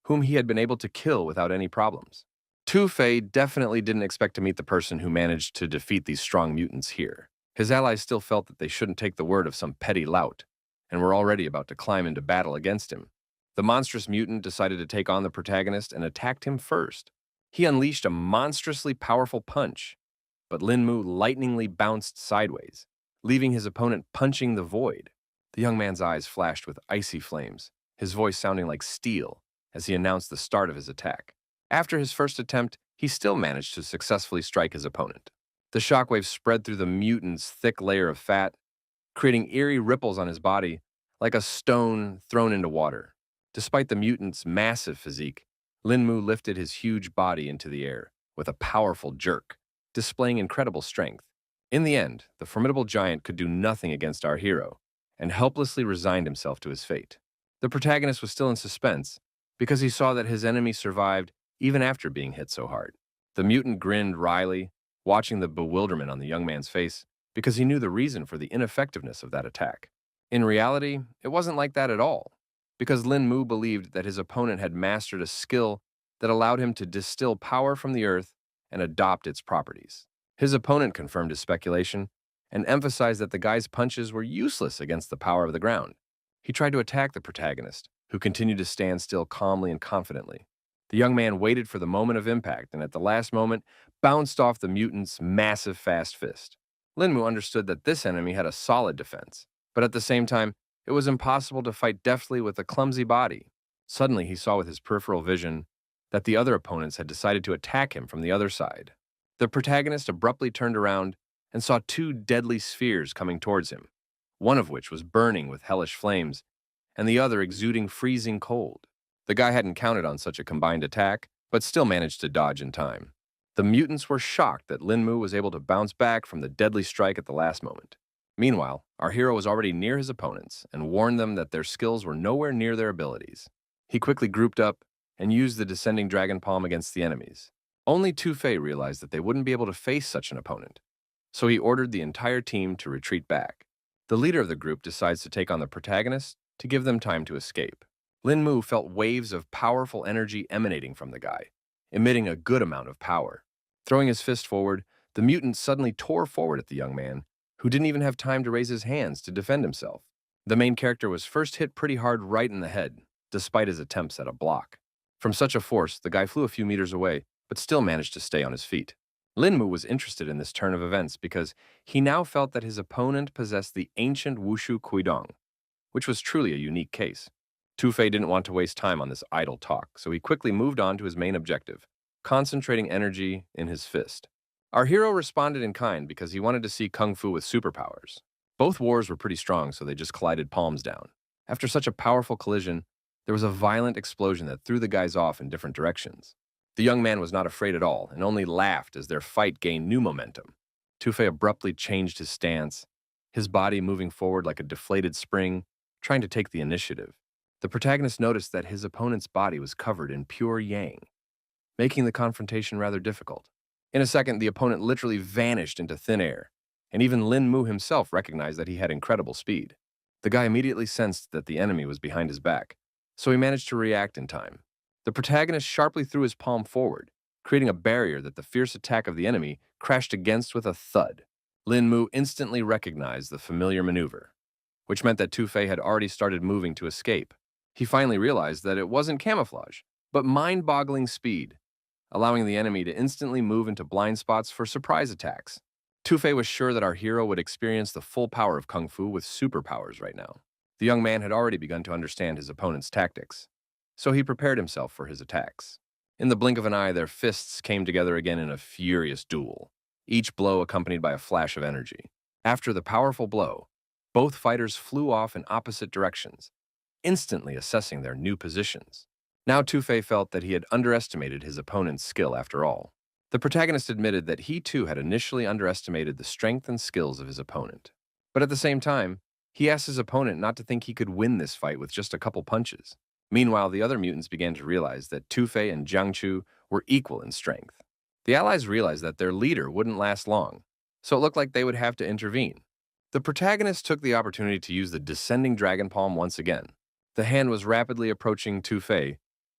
whom he had been able to kill without any problems. Tu Fei definitely didn't expect to meet the person who managed to defeat these strong mutants here. His allies still felt that they shouldn't take the word of some petty lout, and were already about to climb into battle against him. The monstrous mutant decided to take on the protagonist and attacked him first. He unleashed a monstrously powerful punch, but Lin Mu lightningly bounced sideways, leaving his opponent punching the void. The young man's eyes flashed with icy flames, his voice sounding like steel as he announced the start of his attack. After his first attempt, he still managed to successfully strike his opponent. The shockwave spread through the mutant's thick layer of fat, creating eerie ripples on his body like a stone thrown into water. Despite the mutant's massive physique, Lin Mu lifted his huge body into the air with a powerful jerk, displaying incredible strength. In the end, the formidable giant could do nothing against our hero and helplessly resigned himself to his fate. The protagonist was still in suspense because he saw that his enemy survived even after being hit so hard. The mutant grinned wryly, watching the bewilderment on the young man's face because he knew the reason for the ineffectiveness of that attack. In reality, it wasn't like that at all, because Lin Mu believed that his opponent had mastered a skill that allowed him to distill power from the earth and adopt its properties. His opponent confirmed his speculation and emphasized that the guy's punches were useless against the power of the ground. He tried to attack the protagonist, who continued to stand still calmly and confidently. The young man waited for the moment of impact and at the last moment bounced off the mutant's massive fast fist. Lin Mu understood that this enemy had a solid defense, but at the same time, it was impossible to fight deftly with a clumsy body. Suddenly, he saw with his peripheral vision that the other opponents had decided to attack him from the other side. The protagonist abruptly turned around and saw two deadly spheres coming towards him, one of which was burning with hellish flames, and the other exuding freezing cold. The guy hadn't counted on such a combined attack, but still managed to dodge in time. The mutants were shocked that Lin Mu was able to bounce back from the deadly strike at the last moment. Meanwhile, our hero was already near his opponents and warned them that their skills were nowhere near their abilities. He quickly grouped up and used the descending dragon palm against the enemies. Only Tu Fei realized that they wouldn't be able to face such an opponent, so he ordered the entire team to retreat back. The leader of the group decides to take on the protagonist to give them time to escape. Lin Mu felt waves of powerful energy emanating from the guy, emitting a good amount of power. Throwing his fist forward, the mutant suddenly tore forward at the young man, who didn't even have time to raise his hands to defend himself. The main character was first hit pretty hard right in the head, despite his attempts at a block. From such a force, the guy flew a few meters away, but still managed to stay on his feet. Lin Mu was interested in this turn of events because he now felt that his opponent possessed the ancient Wushu Kuidong, which was truly a unique case. Tu Fei didn't want to waste time on this idle talk, so he quickly moved on to his main objective, concentrating energy in his fist. Our hero responded in kind because he wanted to see Kung Fu with superpowers. Both wars were pretty strong, so they just collided palms down. After such a powerful collision, there was a violent explosion that threw the guys off in different directions. The young man was not afraid at all and only laughed as their fight gained new momentum. Tu Fei abruptly changed his stance, his body moving forward like a deflated spring, trying to take the initiative. The protagonist noticed that his opponent's body was covered in pure yang, making the confrontation rather difficult. In a second, the opponent literally vanished into thin air, and even Lin Mu himself recognized that he had incredible speed. The guy immediately sensed that the enemy was behind his back, so he managed to react in time. The protagonist sharply threw his palm forward, creating a barrier that the fierce attack of the enemy crashed against with a thud. Lin Mu instantly recognized the familiar maneuver, which meant that Tu Fei had already started moving to escape. He finally realized that it wasn't camouflage, but mind-boggling speed, allowing the enemy to instantly move into blind spots for surprise attacks. Tu Fei was sure that our hero would experience the full power of Kung Fu with superpowers right now. The young man had already begun to understand his opponent's tactics, so he prepared himself for his attacks. In the blink of an eye, their fists came together again in a furious duel, each blow accompanied by a flash of energy. After the powerful blow, both fighters flew off in opposite directions, instantly assessing their new positions. Now Tu-Fei felt that he had underestimated his opponent's skill after all. The protagonist admitted that he too had initially underestimated the strength and skills of his opponent. But at the same time, he asked his opponent not to think he could win this fight with just a couple punches. Meanwhile, the other mutants began to realize that Tu-Fei and Jiangchu were equal in strength. The allies realized that their leader wouldn't last long, so it looked like they would have to intervene. The protagonist took the opportunity to use the descending dragon palm once again. The hand was rapidly approaching Tu-Fei,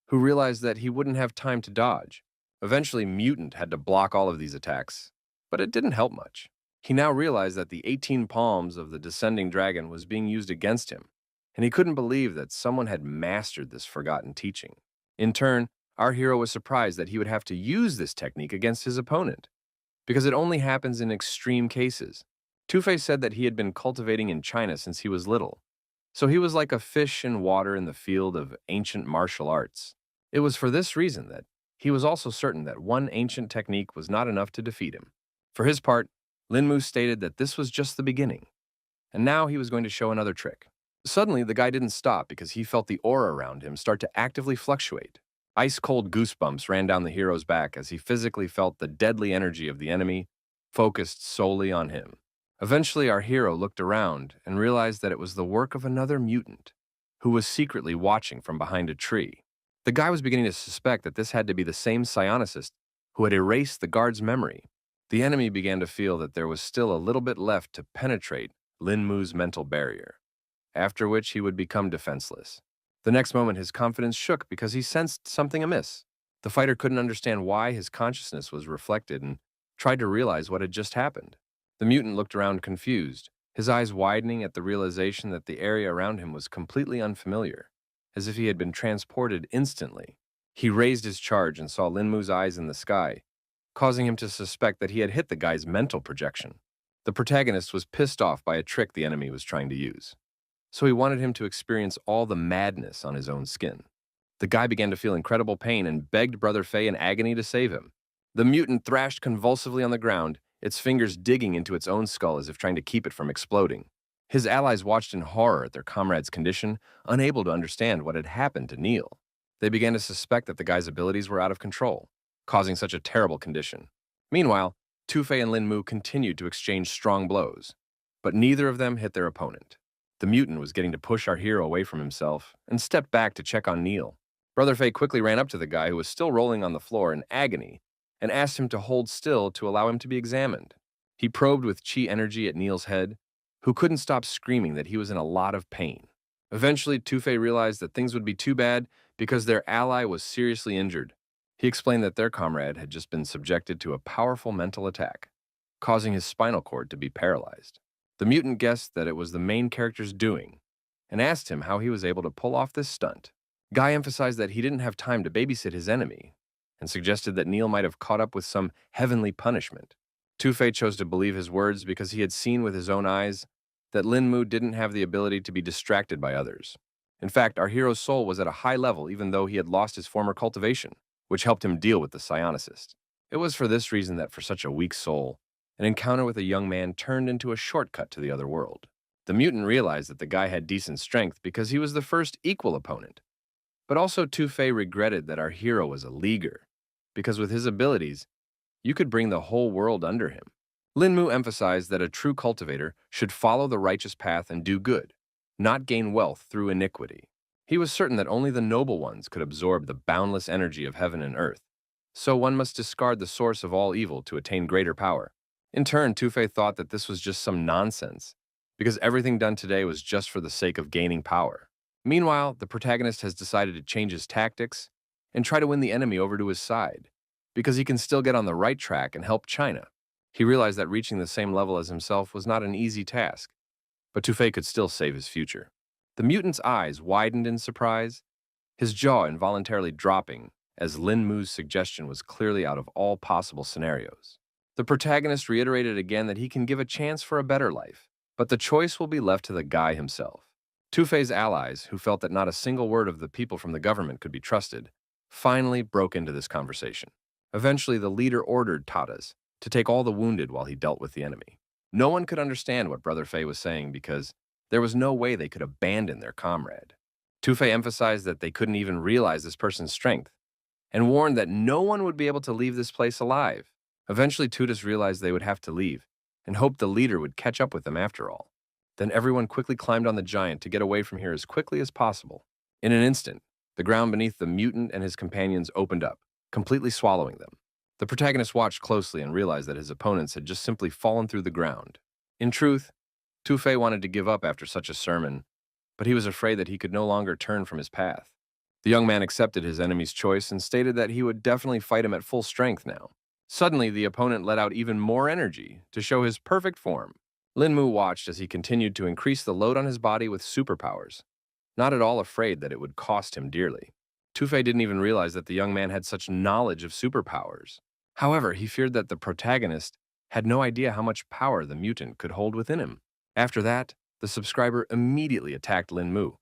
who realized that he wouldn't have time to dodge. Eventually, Mutant had to block all of these attacks, but it didn't help much. He now realized that the 18 palms of the descending dragon was being used against him, and he couldn't believe that someone had mastered this forgotten teaching. In turn, our hero was surprised that he would have to use this technique against his opponent, because it only happens in extreme cases. Tu-Fei said that he had been cultivating in China since he was little, so he was like a fish in water in the field of ancient martial arts. It was for this reason that he was also certain that one ancient technique was not enough to defeat him. For his part, Linmu stated that this was just the beginning, and now he was going to show another trick. Suddenly, the guy didn't stop because he felt the aura around him start to actively fluctuate. Ice-cold goosebumps ran down the hero's back as he physically felt the deadly energy of the enemy focused solely on him. Eventually, our hero looked around and realized that it was the work of another mutant, who was secretly watching from behind a tree. The guy was beginning to suspect that this had to be the same psionicist who had erased the guard's memory. The enemy began to feel that there was still a little bit left to penetrate Linmu's mental barrier, after which he would become defenseless. The next moment, his confidence shook because he sensed something amiss. The fighter couldn't understand why his consciousness was reflected and tried to realize what had just happened. The mutant looked around confused, his eyes widening at the realization that the area around him was completely unfamiliar, as if he had been transported instantly. He raised his charge and saw Linmu's eyes in the sky, causing him to suspect that he had hit the guy's mental projection. The protagonist was pissed off by a trick the enemy was trying to use, so he wanted him to experience all the madness on his own skin. The guy began to feel incredible pain and begged Brother Fei in agony to save him. The mutant thrashed convulsively on the ground, its fingers digging into its own skull as if trying to keep it from exploding. His allies watched in horror at their comrade's condition, unable to understand what had happened to Neil. They began to suspect that the guy's abilities were out of control, causing such a terrible condition. Meanwhile, Tu-Fei and Linmu continued to exchange strong blows, but neither of them hit their opponent. The mutant was getting to push our hero away from himself and stepped back to check on Neil. Brother Fei quickly ran up to the guy who was still rolling on the floor in agony and asked him to hold still to allow him to be examined. He probed with chi energy at Neil's head, who couldn't stop screaming that he was in a lot of pain. Eventually, Tu-Fei realized that things would be too bad because their ally was seriously injured. He explained that their comrade had just been subjected to a powerful mental attack, causing his spinal cord to be paralyzed. The mutant guessed that it was the main character's doing and asked him how he was able to pull off this stunt. Guy emphasized that he didn't have time to babysit his enemy and suggested that Neil might have caught up with some heavenly punishment. Tu-Fei chose to believe his words because he had seen with his own eyes that Linmu didn't have the ability to be distracted by others. In fact, our hero's soul was at a high level even though he had lost his former cultivation, which helped him deal with the psionicist. It was for this reason that for such a weak soul, an encounter with a young man turned into a shortcut to the other world. The mutant realized that the guy had decent strength because he was the first equal opponent. But also Tu-Fei regretted that our hero was a leaguer, because with his abilities, you could bring the whole world under him. Linmu emphasized that a true cultivator should follow the righteous path and do good, not gain wealth through iniquity. He was certain that only the noble ones could absorb the boundless energy of heaven and earth, so one must discard the source of all evil to attain greater power. In turn, Tu-Fei thought that this was just some nonsense, because everything done today was just for the sake of gaining power. Meanwhile, the protagonist has decided to change his tactics and try to win the enemy over to his side, because he can still get on the right track and help China. He realized that reaching the same level as himself was not an easy task, but Tu-Fei could still save his future. The mutant's eyes widened in surprise, his jaw involuntarily dropping as Linmu's suggestion was clearly out of all possible scenarios. The protagonist reiterated again that he can give a chance for a better life, but the choice will be left to the guy himself. Tu-Fei's allies, who felt that not a single word of the people from the government could be trusted, finally broke into this conversation. Eventually, the leader ordered Tatas to take all the wounded while he dealt with the enemy. No one could understand what Brother Fei was saying because there was no way they could abandon their comrade. Tu-Fei emphasized that they couldn't even realize this person's strength, and warned that no one would be able to leave this place alive. Eventually, Tudis realized they would have to leave, and hoped the leader would catch up with them after all. Then everyone quickly climbed on the giant to get away from here as quickly as possible. In an instant, the ground beneath the mutant and his companions opened up, completely swallowing them. The protagonist watched closely and realized that his opponents had just simply fallen through the ground. In truth, Tu-Fei wanted to give up after such a sermon, but he was afraid that he could no longer turn from his path. The young man accepted his enemy's choice and stated that he would definitely fight him at full strength now. Suddenly, the opponent let out even more energy to show his perfect form. Linmu watched as he continued to increase the load on his body with superpowers, not at all afraid that it would cost him dearly. Tu-Fei didn't even realize that the young man had such knowledge of superpowers. However, he feared that the protagonist had no idea how much power the mutant could hold within him. After that, the subscriber immediately attacked Linmu,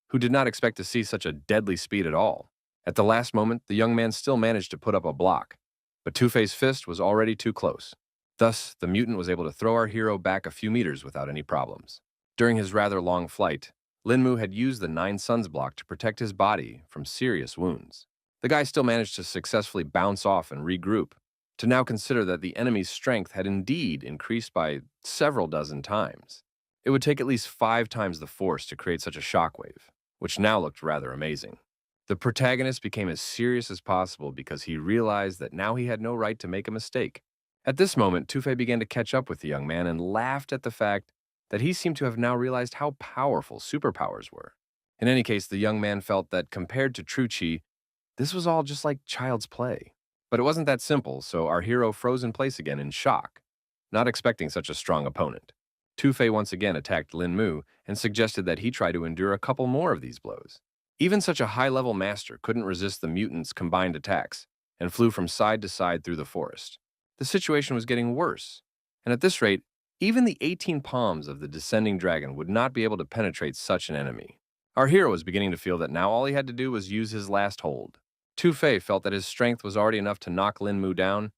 who did not expect to see such a deadly speed at all. At the last moment, the young man still managed to put up a block, but Tu-Fei's fist was already too close. Thus, the mutant was able to throw our hero back a few meters without any problems. During his rather long flight, Linmu had used the Nine Suns block to protect his body from serious wounds. The guy still managed to successfully bounce off and regroup, to now consider that the enemy's strength had indeed increased by several dozen times. It would take at least 5 times the force to create such a shockwave, which now looked rather amazing. The protagonist became as serious as possible because he realized that now he had no right to make a mistake. At this moment, Tu-Fei began to catch up with the young man and laughed at the fact that he seemed to have now realized how powerful superpowers were. In any case, the young man felt that compared to true chi, this was all just like child's play. But it wasn't that simple, so our hero froze in place again in shock, not expecting such a strong opponent. Tu-Fei once again attacked Linmu and suggested that he try to endure a couple more of these blows. Even such a high-level master couldn't resist the mutants' combined attacks and flew from side to side through the forest. The situation was getting worse, and at this rate, even the 18 palms of the descending dragon would not be able to penetrate such an enemy. Our hero was beginning to feel that now all he had to do was use his last hold. Tu-Fei felt that his strength was already enough to knock Linmu down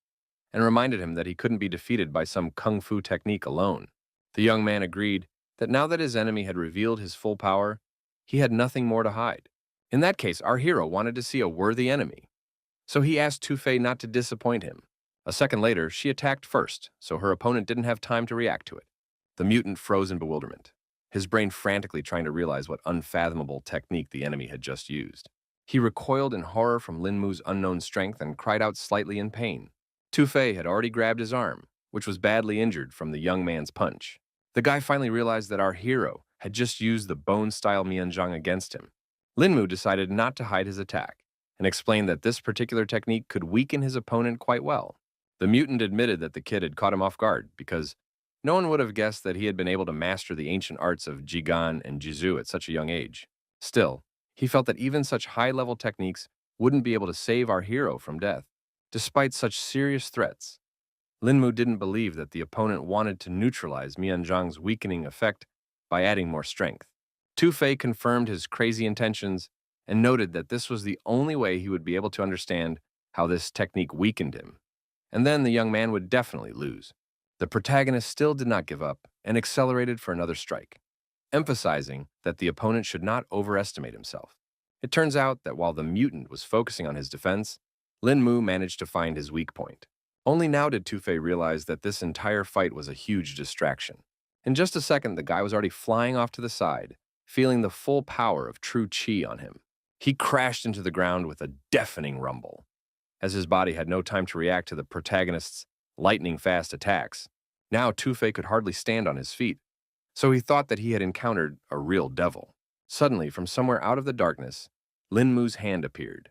and reminded him that he couldn't be defeated by some kung fu technique alone. The young man agreed that now that his enemy had revealed his full power, he had nothing more to hide. In that case, our hero wanted to see a worthy enemy, so he asked Tu-Fei not to disappoint him. A second later, she attacked first, so her opponent didn't have time to react to it. The mutant froze in bewilderment, his brain frantically trying to realize what unfathomable technique the enemy had just used. He recoiled in horror from Linmu's unknown strength and cried out slightly in pain. Tu-Fei had already grabbed his arm, which was badly injured from the young man's punch. The guy finally realized that our hero had just used the bone-style Mianzhang against him. Linmu decided not to hide his attack and explained that this particular technique could weaken his opponent quite well. The mutant admitted that the kid had caught him off guard because no one would have guessed that he had been able to master the ancient arts of Jigan and Jizu at such a young age. Still, he felt that even such high-level techniques wouldn't be able to save our hero from death. Despite such serious threats, Linmu didn't believe that the opponent wanted to neutralize Mianzhang's weakening effect by adding more strength. Tu-Fei confirmed his crazy intentions and noted that this was the only way he would be able to understand how this technique weakened him. And then the young man would definitely lose. The protagonist still did not give up and accelerated for another strike, emphasizing that the opponent should not overestimate himself. It turns out that while the mutant was focusing on his defense, Linmu managed to find his weak point. Only now did Tu-Fei realize that this entire fight was a huge distraction. In just a second, the guy was already flying off to the side, feeling the full power of true chi on him. He crashed into the ground with a deafening rumble, as his body had no time to react to the protagonist's lightning-fast attacks. Now Tu-Fei could hardly stand on his feet, so he thought that he had encountered a real devil. Suddenly, from somewhere out of the darkness, Linmu's hand appeared,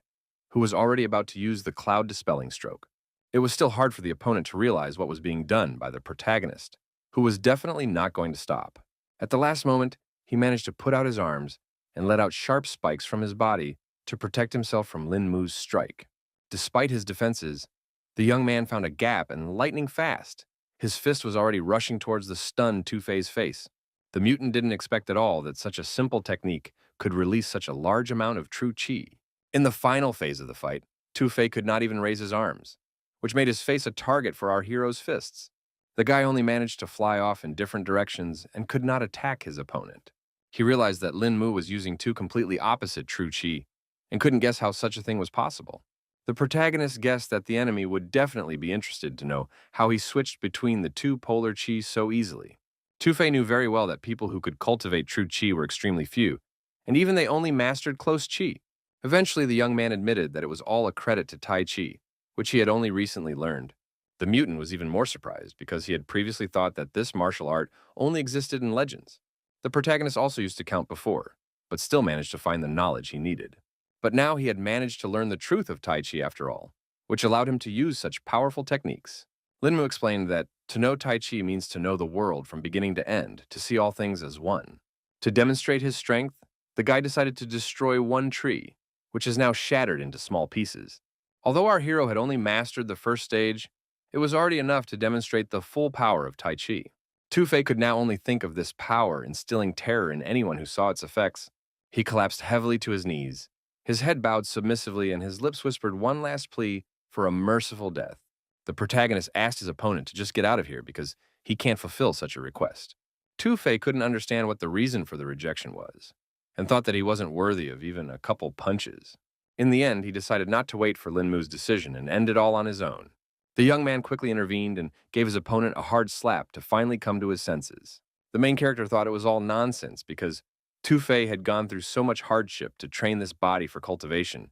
who was already about to use the cloud-dispelling stroke. It was still hard for the opponent to realize what was being done by the protagonist, who was definitely not going to stop. At the last moment, he managed to put out his arms and let out sharp spikes from his body to protect himself from Linmu's strike. Despite his defenses, the young man found a gap and lightning fast. His fist was already rushing towards the stunned Tu-Fei's face. The mutant didn't expect at all that such a simple technique could release such a large amount of true chi. In the final phase of the fight, Tu-Fei could not even raise his arms, which made his face a target for our hero's fists. The guy only managed to fly off in different directions and could not attack his opponent. He realized that Lin Mu was using two completely opposite true chi and couldn't guess how such a thing was possible. The protagonist guessed that the enemy would definitely be interested to know how he switched between the two polar chi so easily. Tu-Fei knew very well that people who could cultivate true chi were extremely few, and even they only mastered close chi. Eventually, the young man admitted that it was all a credit to Tai Chi, which he had only recently learned. The mutant was even more surprised because he had previously thought that this martial art only existed in legends. The protagonist also used to count before, but still managed to find the knowledge he needed. But now he had managed to learn the truth of Tai Chi after all, which allowed him to use such powerful techniques. Linmu explained that to know Tai Chi means to know the world from beginning to end, to see all things as one. To demonstrate his strength, the guy decided to destroy one tree, which is now shattered into small pieces. Although our hero had only mastered the first stage, it was already enough to demonstrate the full power of Tai Chi. Tu-Fei could now only think of this power instilling terror in anyone who saw its effects. He collapsed heavily to his knees. His head bowed submissively and his lips whispered one last plea for a merciful death. The protagonist asked his opponent to just get out of here because he can't fulfill such a request. Tu-Fei couldn't understand what the reason for the rejection was, and thought that he wasn't worthy of even a couple punches. In the end, he decided not to wait for Lin Mu's decision and end it all on his own. The young man quickly intervened and gave his opponent a hard slap to finally come to his senses. The main character thought it was all nonsense because Tu-Fei had gone through so much hardship to train this body for cultivation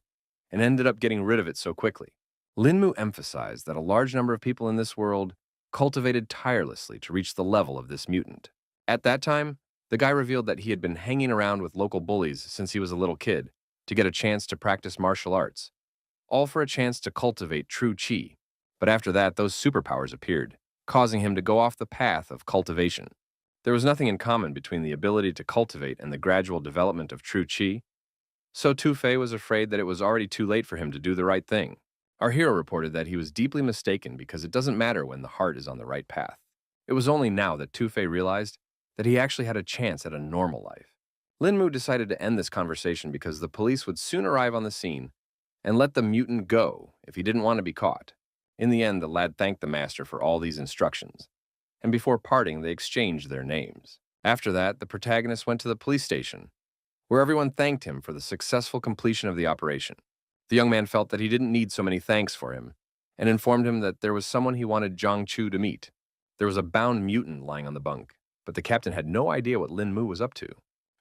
and ended up getting rid of it so quickly. Lin Mu emphasized that a large number of people in this world cultivated tirelessly to reach the level of this mutant. At that time, the guy revealed that he had been hanging around with local bullies since he was a little kid to get a chance to practice martial arts, all for a chance to cultivate true chi. But after that, those superpowers appeared, causing him to go off the path of cultivation. There was nothing in common between the ability to cultivate and the gradual development of true chi, so Tu-Fei was afraid that it was already too late for him to do the right thing. Our hero reported that he was deeply mistaken because it doesn't matter when the heart is on the right path. It was only now that Tu-Fei realized that he actually had a chance at a normal life. Lin Mu decided to end this conversation because the police would soon arrive on the scene and let the mutant go if he didn't want to be caught. In the end, the lad thanked the master for all these instructions, and before parting, they exchanged their names. After that, the protagonist went to the police station, where everyone thanked him for the successful completion of the operation. The young man felt that he didn't need so many thanks for him, and informed him that there was someone he wanted Zhang Chu to meet. There was a bound mutant lying on the bunk, but the captain had no idea what Lin Mu was up to.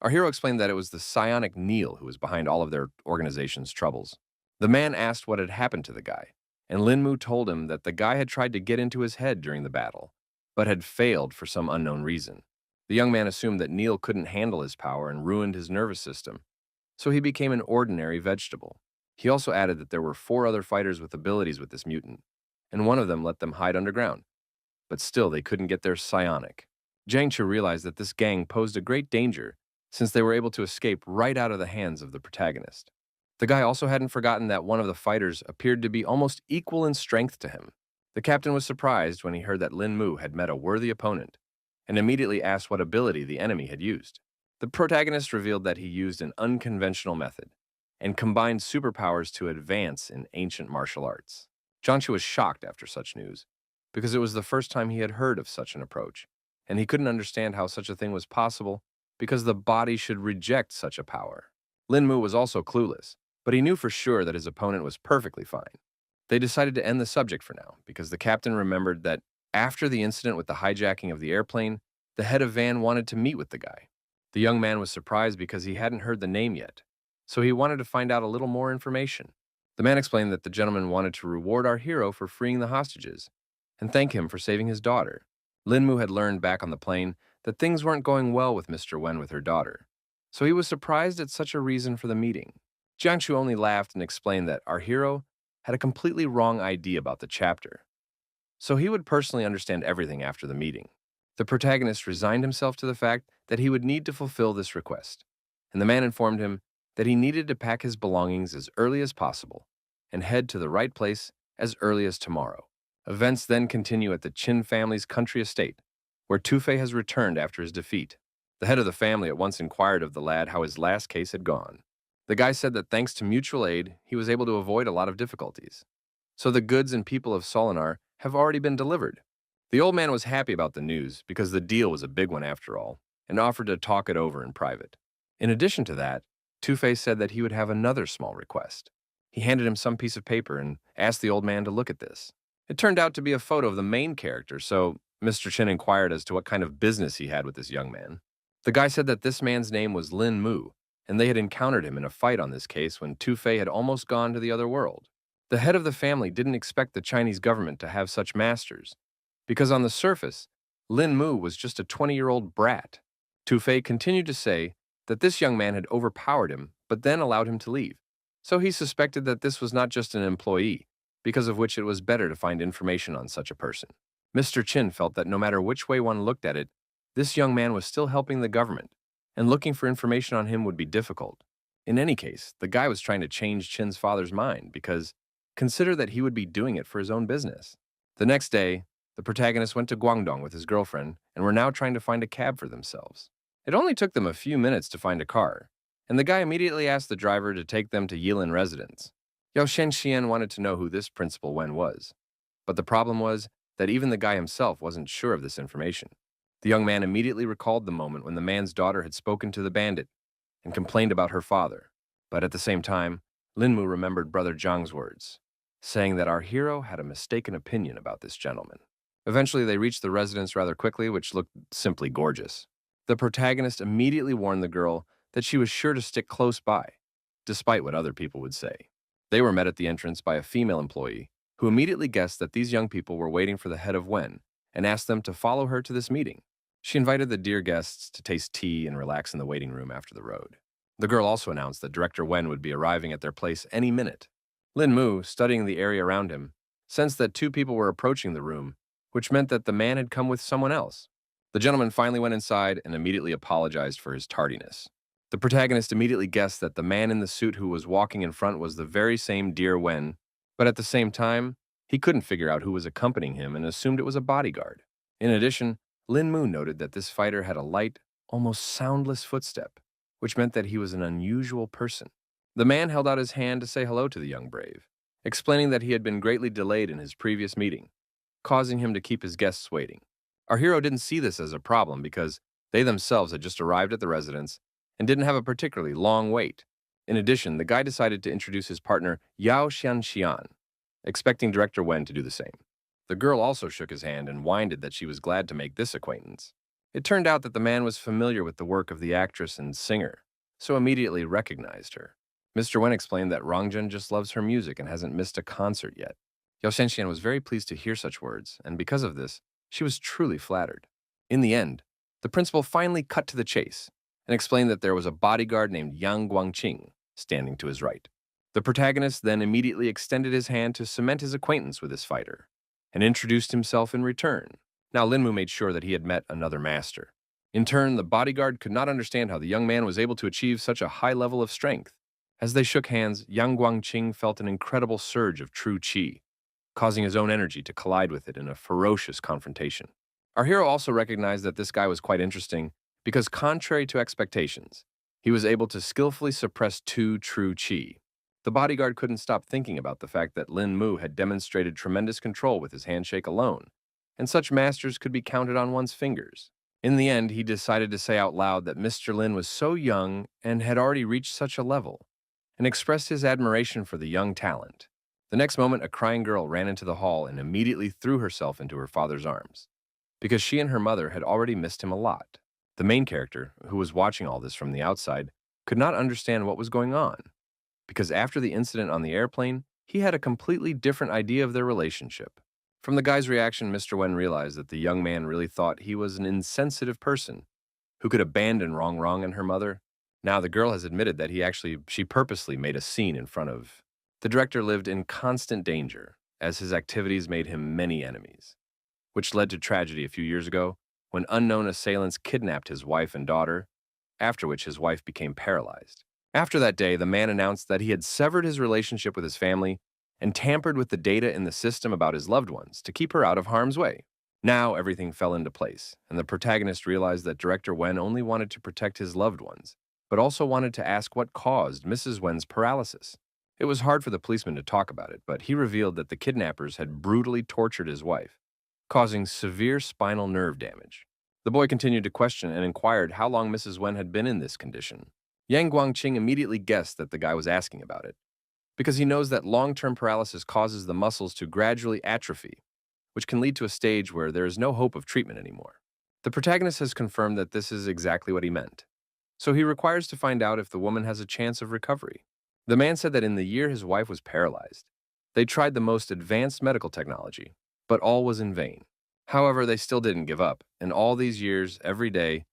Our hero explained that it was the psionic Neil who was behind all of their organization's troubles. The man asked what had happened to the guy, and Lin Mu told him that the guy had tried to get into his head during the battle, but had failed for some unknown reason. The young man assumed that Neil couldn't handle his power and ruined his nervous system, so he became an ordinary vegetable. He also added that there were 4 other fighters with abilities with this mutant, and one of them let them hide underground. But still, they couldn't get their psionic. Zhang Chu realized that this gang posed a great danger since they were able to escape right out of the hands of the protagonist. The guy also hadn't forgotten that one of the fighters appeared to be almost equal in strength to him. The captain was surprised when he heard that Lin Mu had met a worthy opponent, and immediately asked what ability the enemy had used. The protagonist revealed that he used an unconventional method, and combined superpowers to advance in ancient martial arts. Jiangchu was shocked after such news, because it was the first time he had heard of such an approach, and he couldn't understand how such a thing was possible because the body should reject such a power. Lin Mu was also clueless, but he knew for sure that his opponent was perfectly fine. They decided to end the subject for now, because the captain remembered that after the incident with the hijacking of the airplane, the head of Van wanted to meet with the guy. The young man was surprised because he hadn't heard the name yet, so he wanted to find out a little more information. The man explained that the gentleman wanted to reward our hero for freeing the hostages and thank him for saving his daughter. Lin Mu had learned back on the plane that things weren't going well with Mr. Wen with her daughter, so he was surprised at such a reason for the meeting. Jiangchu only laughed and explained that our hero had a completely wrong idea about the chapter, so he would personally understand everything after the meeting. The protagonist resigned himself to the fact that he would need to fulfill this request, and the man informed him that he needed to pack his belongings as early as possible and head to the right place as early as tomorrow. Events then continue at the Qin family's country estate, where Tu-Fei has returned after his defeat. The head of the family at once inquired of the lad how his last case had gone. The guy said that thanks to mutual aid, he was able to avoid a lot of difficulties. So the goods and people of Solinar have already been delivered. The old man was happy about the news because the deal was a big one after all, and offered to talk it over in private. In addition to that, Two-Face said that he would have another small request. He handed him some piece of paper and asked the old man to look at this. It turned out to be a photo of the main character, so Mr. Chin inquired as to what kind of business he had with this young man. The guy said that this man's name was Lin Mu, and they had encountered him in a fight on this case when Tu-Fei had almost gone to the other world. The head of the family didn't expect the Chinese government to have such masters, because on the surface, Lin Mu was just a 20-year-old brat. Tu-Fei continued to say that this young man had overpowered him, but then allowed him to leave. So he suspected that this was not just an employee, because of which it was better to find information on such a person. Mr. Chin felt that no matter which way one looked at it, this young man was still helping the government, and looking for information on him would be difficult. In any case, the guy was trying to change Chin's father's mind because consider that he would be doing it for his own business. The next day, the protagonist went to Guangdong with his girlfriend and were now trying to find a cab for themselves. It only took them a few minutes to find a car, and the guy immediately asked the driver to take them to Yilin residence. Yao Shenxian wanted to know who this Principal Wen was, but the problem was that even the guy himself wasn't sure of this information. The young man immediately recalled the moment when the man's daughter had spoken to the bandit and complained about her father. But at the same time, Lin Mu remembered Brother Zhang's words, saying that our hero had a mistaken opinion about this gentleman. Eventually, they reached the residence rather quickly, which looked simply gorgeous. The protagonist immediately warned the girl that she was sure to stick close by, despite what other people would say. They were met at the entrance by a female employee who immediately guessed that these young people were waiting for the head of Wen and asked them to follow her to this meeting. She invited the dear guests to taste tea and relax in the waiting room after the road. The girl also announced that Director Wen would be arriving at their place any minute. Lin Mu, studying the area around him, sensed that two people were approaching the room, which meant that the man had come with someone else. The gentleman finally went inside and immediately apologized for his tardiness. The protagonist immediately guessed that the man in the suit who was walking in front was the very same dear Wen, but at the same time, he couldn't figure out who was accompanying him and assumed it was a bodyguard. In addition, Lin Mu noted that this fighter had a light, almost soundless footstep, which meant that he was an unusual person. The man held out his hand to say hello to the young brave, explaining that he had been greatly delayed in his previous meeting, causing him to keep his guests waiting. Our hero didn't see this as a problem because they themselves had just arrived at the residence and didn't have a particularly long wait. In addition, the guy decided to introduce his partner Yao Xianxian, expecting Director Wen to do the same. The girl also shook his hand and whined that she was glad to make this acquaintance. It turned out that the man was familiar with the work of the actress and singer, so immediately recognized her. Mr. Wen explained that Rongzhen just loves her music and hasn't missed a concert yet. Yao Shenxian was very pleased to hear such words, and because of this, she was truly flattered. In the end, the principal finally cut to the chase and explained that there was a bodyguard named Yang Guangqing standing to his right. The protagonist then immediately extended his hand to cement his acquaintance with this fighter and introduced himself in return. Now Lin Mu made sure that he had met another master. In turn, the bodyguard could not understand how the young man was able to achieve such a high level of strength. As they shook hands, Yang Guangqing felt an incredible surge of true qi, causing his own energy to collide with it in a ferocious confrontation. Our hero also recognized that this guy was quite interesting because, contrary to expectations, he was able to skillfully suppress two true qi. The bodyguard couldn't stop thinking about the fact that Lin Mu had demonstrated tremendous control with his handshake alone, and such masters could be counted on one's fingers. In the end, he decided to say out loud that Mr. Lin was so young and had already reached such a level, and expressed his admiration for the young talent. The next moment, a crying girl ran into the hall and immediately threw herself into her father's arms, because she and her mother had already missed him a lot. The main character, who was watching all this from the outside, could not understand what was going on, because after the incident on the airplane, he had a completely different idea of their relationship. From the guy's reaction, Mr. Wen realized that the young man really thought he was an insensitive person who could abandon Rong and her mother. Now the girl has admitted that she purposely made a scene in front of. The director lived in constant danger, as his activities made him many enemies, which led to tragedy a few years ago when unknown assailants kidnapped his wife and daughter, after which his wife became paralyzed. After that day, the man announced that he had severed his relationship with his family and tampered with the data in the system about his loved ones to keep her out of harm's way. Now everything fell into place, and the protagonist realized that Director Wen only wanted to protect his loved ones, but also wanted to ask what caused Mrs. Wen's paralysis. It was hard for the policeman to talk about it, but he revealed that the kidnappers had brutally tortured his wife, causing severe spinal nerve damage. The boy continued to question and inquired how long Mrs. Wen had been in this condition. Yang Guangqing immediately guessed that the guy was asking about it, because he knows that long-term paralysis causes the muscles to gradually atrophy, which can lead to a stage where there is no hope of treatment anymore. The protagonist has confirmed that this is exactly what he meant, so he requires to find out if the woman has a chance of recovery. The man said that in the year his wife was paralyzed, they tried the most advanced medical technology, but all was in vain. However, they still didn't give up, and all these years, every day,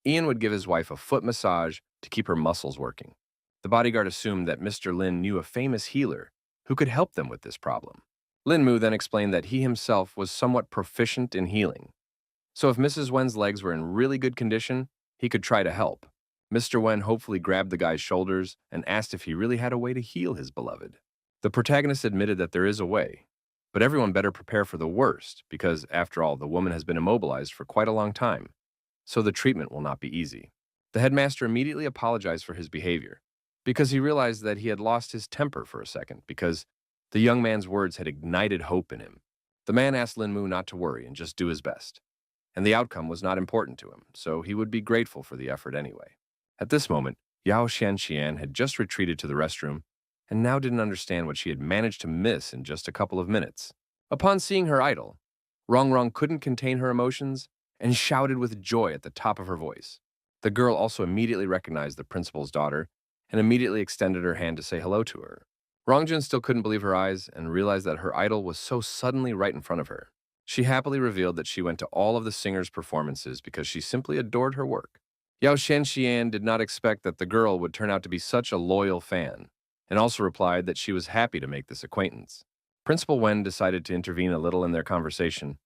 Ian would give his wife a foot massage to keep her muscles working. The bodyguard assumed that Mr. Lin knew a famous healer who could help them with this problem. Lin Mu then explained that he himself was somewhat proficient in healing, so if Mrs. Wen's legs were in really good condition, he could try to help. Mr. Wen hopefully grabbed the guy's shoulders and asked if he really had a way to heal his beloved. The protagonist admitted that there is a way, but everyone better prepare for the worst because, after all, the woman has been immobilized for quite a long time, so the treatment will not be easy. The headmaster immediately apologized for his behavior because he realized that he had lost his temper for a second because the young man's words had ignited hope in him. The man asked Lin Mu not to worry and just do his best, and the outcome was not important to him, so he would be grateful for the effort anyway. At this moment, Yao Xianxian had just retreated to the restroom and now didn't understand what she had managed to miss in just a couple of minutes. Upon seeing her idol, Rong couldn't contain her emotions and shouted with joy at the top of her voice. The girl also immediately recognized the principal's daughter and immediately extended her hand to say hello to her. Rongjun still couldn't believe her eyes and realized that her idol was so suddenly right in front of her. She happily revealed that she went to all of the singers' performances because she simply adored her work. Yao Xianxian did not expect that the girl would turn out to be such a loyal fan, and also replied that she was happy to make this acquaintance. Principal Wen decided to intervene a little in their conversation,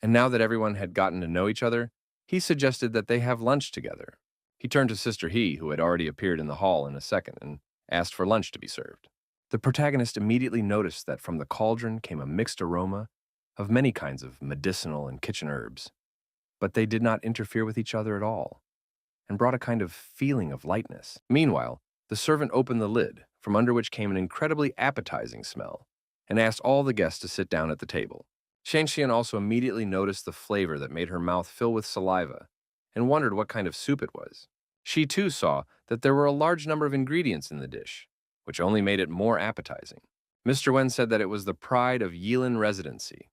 and now that everyone had gotten to know each other, he suggested that they have lunch together. He turned to Sister He, who had already appeared in the hall in a second, and asked for lunch to be served. The protagonist immediately noticed that from the cauldron came a mixed aroma of many kinds of medicinal and kitchen herbs, but they did not interfere with each other at all, and brought a kind of feeling of lightness. Meanwhile, the servant opened the lid, from under which came an incredibly appetizing smell, and asked all the guests to sit down at the table. Shangxian also immediately noticed the flavor that made her mouth fill with saliva, and wondered what kind of soup it was. She too saw that there were a large number of ingredients in the dish, which only made it more appetizing. Mr. Wen said that it was the pride of Yilin Residency,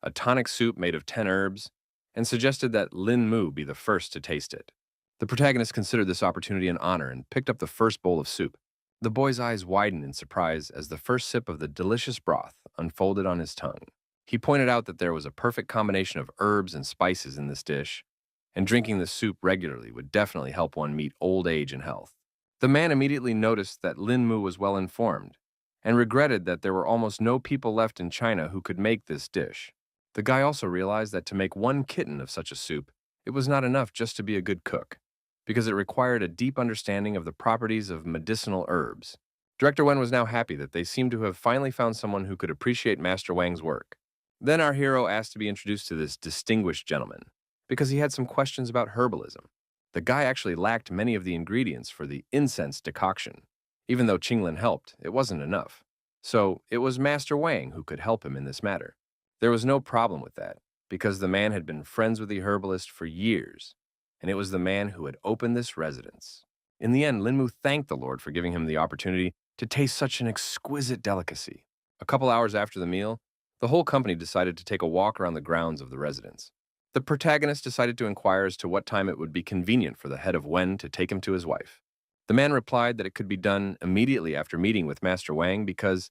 a tonic soup made of 10 herbs, and suggested that Lin Mu be the first to taste it. The protagonist considered this opportunity an honor and picked up the first bowl of soup. The boy's eyes widened in surprise as the first sip of the delicious broth unfolded on his tongue. He pointed out that there was a perfect combination of herbs and spices in this dish, and drinking the soup regularly would definitely help one meet old age and health. The man immediately noticed that Lin Mu was well informed, and regretted that there were almost no people left in China who could make this dish. The guy also realized that to make one kitten of such a soup, it was not enough just to be a good cook, because it required a deep understanding of the properties of medicinal herbs. Director Wen was now happy that they seemed to have finally found someone who could appreciate Master Wang's work. Then our hero asked to be introduced to this distinguished gentleman, because he had some questions about herbalism. The guy actually lacked many of the ingredients for the incense decoction. Even though Qinglin helped, it wasn't enough. So it was Master Wang who could help him in this matter. There was no problem with that, because the man had been friends with the herbalist for years, and it was the man who had opened this residence. In the end, Lin Mu thanked the Lord for giving him the opportunity to taste such an exquisite delicacy. A couple hours after the meal, the whole company decided to take a walk around the grounds of the residence. The protagonist decided to inquire as to what time it would be convenient for the head of Wen to take him to his wife. The man replied that it could be done immediately after meeting with Master Wang because,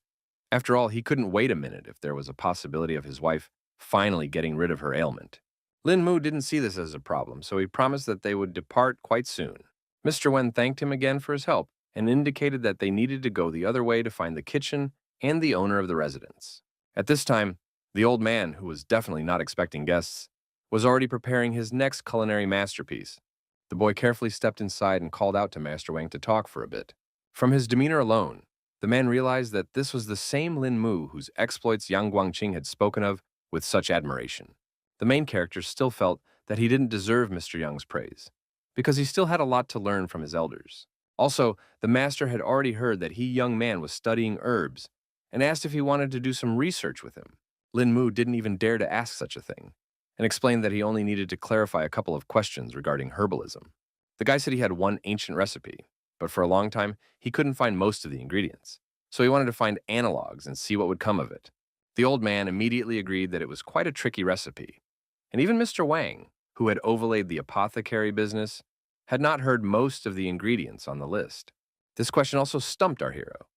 after all, he couldn't wait a minute if there was a possibility of his wife finally getting rid of her ailment. Lin Mu didn't see this as a problem, so he promised that they would depart quite soon. Mr. Wen thanked him again for his help and indicated that they needed to go the other way to find the kitchen and the owner of the residence. At this time, the old man, who was definitely not expecting guests, was already preparing his next culinary masterpiece. The boy carefully stepped inside and called out to Master Wang to talk for a bit. From his demeanor alone, the man realized that this was the same Lin Mu whose exploits Yang Guangqing had spoken of with such admiration. The main character still felt that he didn't deserve Mr. Young's praise, because he still had a lot to learn from his elders. Also, the master had already heard that he young man was studying herbs and asked if he wanted to do some research with him. Lin Mu didn't even dare to ask such a thing, and explained that he only needed to clarify a couple of questions regarding herbalism. The guy said he had one ancient recipe, but for a long time, he couldn't find most of the ingredients, so he wanted to find analogs and see what would come of it. The old man immediately agreed that it was quite a tricky recipe, and even Mr. Wang, who had overlaid the apothecary business, had not heard most of the ingredients on the list. This question also stumped our hero,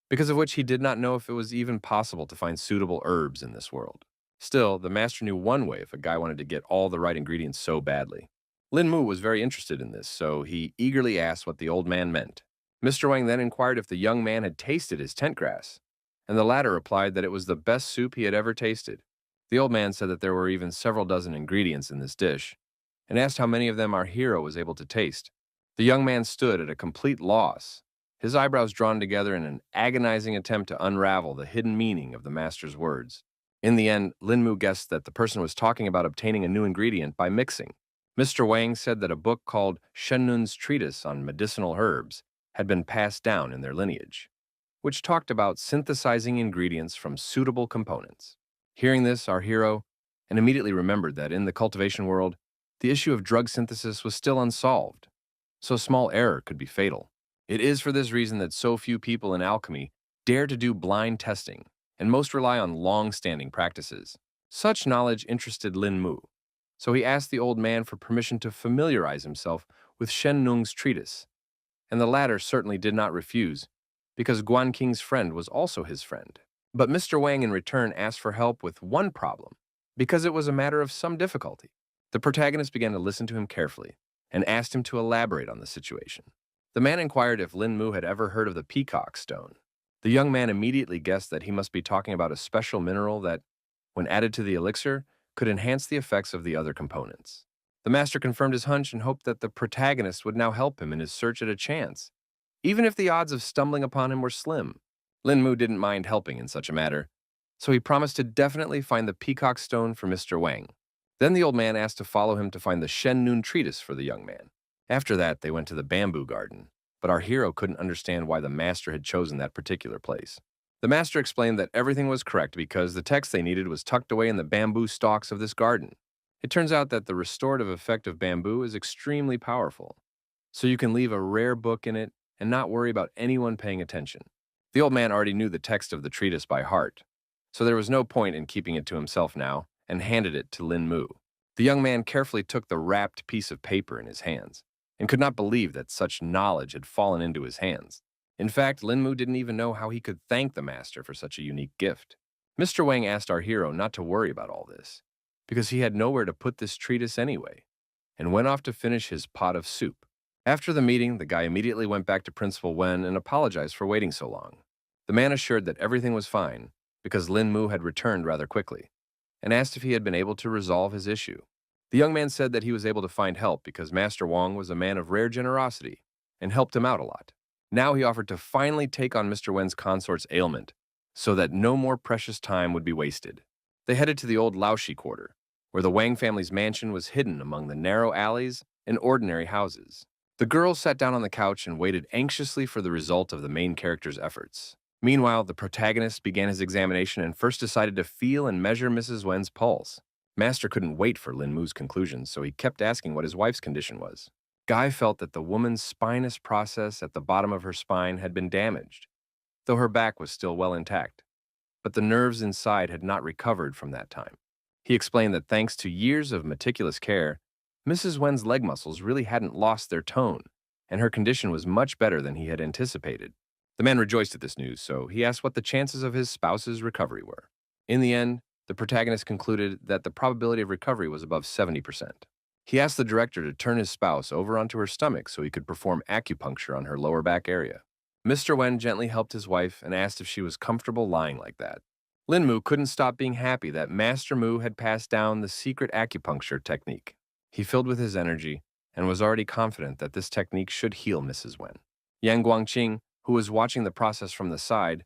because of which he did not know if it was even possible to find suitable herbs in this world. Still, the master knew one way if a guy wanted to get all the right ingredients so badly. Lin Mu was very interested in this, so he eagerly asked what the old man meant. Mr. Wang then inquired if the young man had tasted his tent grass, and the latter replied that it was the best soup he had ever tasted. The old man said that there were even several dozen ingredients in this dish, and asked how many of them our hero was able to taste. The young man stood at a complete loss, his eyebrows drawn together in an agonizing attempt to unravel the hidden meaning of the master's words. In the end, Lin Mu guessed that the person was talking about obtaining a new ingredient by mixing. Mr. Wang said that a book called Shen Nun's Treatise on Medicinal Herbs had been passed down in their lineage, which talked about synthesizing ingredients from suitable components. Hearing this, our hero immediately remembered that in the cultivation world, the issue of drug synthesis was still unsolved, so small error could be fatal. It is for this reason that so few people in alchemy dare to do blind testing, and most rely on long-standing practices. Such knowledge interested Lin Mu, so he asked the old man for permission to familiarize himself with Shen Nung's treatise, and the latter certainly did not refuse, because Guan Qing's friend was also his friend. But Mr. Wang in return asked for help with one problem, because it was a matter of some difficulty. The protagonist began to listen to him carefully, and asked him to elaborate on the situation. The man inquired if Lin Mu had ever heard of the peacock stone. The young man immediately guessed that he must be talking about a special mineral that, when added to the elixir, could enhance the effects of the other components. The master confirmed his hunch and hoped that the protagonist would now help him in his search at a chance, even if the odds of stumbling upon him were slim. Lin Mu didn't mind helping in such a matter, so he promised to definitely find the peacock stone for Mr. Wang. Then the old man asked to follow him to find the Shen Nun treatise for the young man. After that, they went to the bamboo garden, but our hero couldn't understand why the master had chosen that particular place. The master explained that everything was correct because the text they needed was tucked away in the bamboo stalks of this garden. It turns out that the restorative effect of bamboo is extremely powerful, so you can leave a rare book in it and not worry about anyone paying attention. The old man already knew the text of the treatise by heart, so there was no point in keeping it to himself now, and handed it to Lin Mu. The young man carefully took the wrapped piece of paper in his hands, and could not believe that such knowledge had fallen into his hands. In fact, Lin Mu didn't even know how he could thank the master for such a unique gift. Mr. Wang asked our hero not to worry about all this, because he had nowhere to put this treatise anyway, and went off to finish his pot of soup. After the meeting, the guy immediately went back to Principal Wen and apologized for waiting so long. The man assured that everything was fine, because Lin Mu had returned rather quickly, and asked if he had been able to resolve his issue. The young man said that he was able to find help because Master Wang was a man of rare generosity and helped him out a lot. Now he offered to finally take on Mr. Wen's consort's ailment so that no more precious time would be wasted. They headed to the old Laoshi quarter, where the Wang family's mansion was hidden among the narrow alleys and ordinary houses. The girls sat down on the couch and waited anxiously for the result of the main character's efforts. Meanwhile, the protagonist began his examination and first decided to feel and measure Mrs. Wen's pulse. Master couldn't wait for Lin Mu's conclusions, so he kept asking what his wife's condition was. Guy felt that the woman's spinous process at the bottom of her spine had been damaged, though her back was still well intact. But the nerves inside had not recovered from that time. He explained that thanks to years of meticulous care, Mrs. Wen's leg muscles really hadn't lost their tone, and her condition was much better than he had anticipated. The man rejoiced at this news, so he asked what the chances of his spouse's recovery were. In the end, the protagonist concluded that the probability of recovery was above 70%. He asked the director to turn his spouse over onto her stomach so he could perform acupuncture on her lower back area. Mr. Wen gently helped his wife and asked if she was comfortable lying like that. Lin Mu couldn't stop being happy that Master Mu had passed down the secret acupuncture technique. He filled with his energy and was already confident that this technique should heal Mrs. Wen. Yang Guangqing, who was watching the process from the side,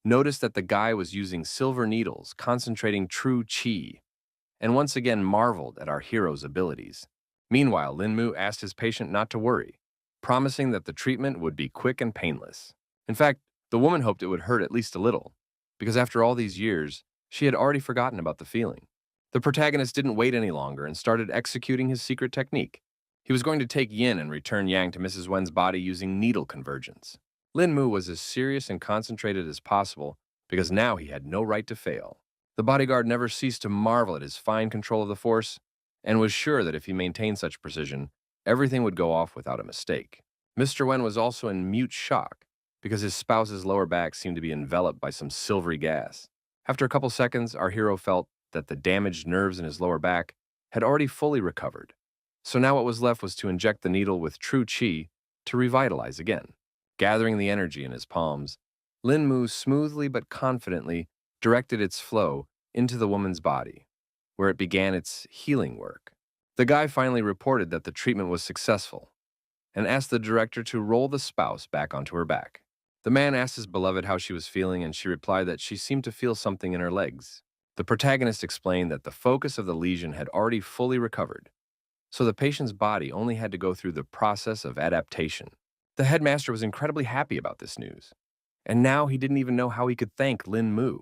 noticed that the guy was using silver needles, concentrating true qi, and once again marveled at our hero's abilities. Meanwhile, Lin Mu asked his patient not to worry, promising that the treatment would be quick and painless. In fact, the woman hoped it would hurt at least a little, because after all these years, she had already forgotten about the feeling. The protagonist didn't wait any longer and started executing his secret technique. He was going to take yin and return yang to Mrs. Wen's body using needle convergence. Lin Mu was as serious and concentrated as possible because now he had no right to fail. The bodyguard never ceased to marvel at his fine control of the force and was sure that if he maintained such precision, everything would go off without a mistake. Mr. Wen was also in mute shock because his spouse's lower back seemed to be enveloped by some silvery gas. After a couple seconds, our hero felt that the damaged nerves in his lower back had already fully recovered. So now what was left was to inject the needle with true qi to revitalize again. Gathering the energy in his palms, Lin Mu smoothly but confidently directed its flow into the woman's body, where it began its healing work. The guy finally reported that the treatment was successful and asked the director to roll the spouse back onto her back. The man asked his beloved how she was feeling, and she replied that she seemed to feel something in her legs. The protagonist explained that the focus of the lesion had already fully recovered, so the patient's body only had to go through the process of adaptation. The headmaster was incredibly happy about this news, and now he didn't even know how he could thank Lin Mu.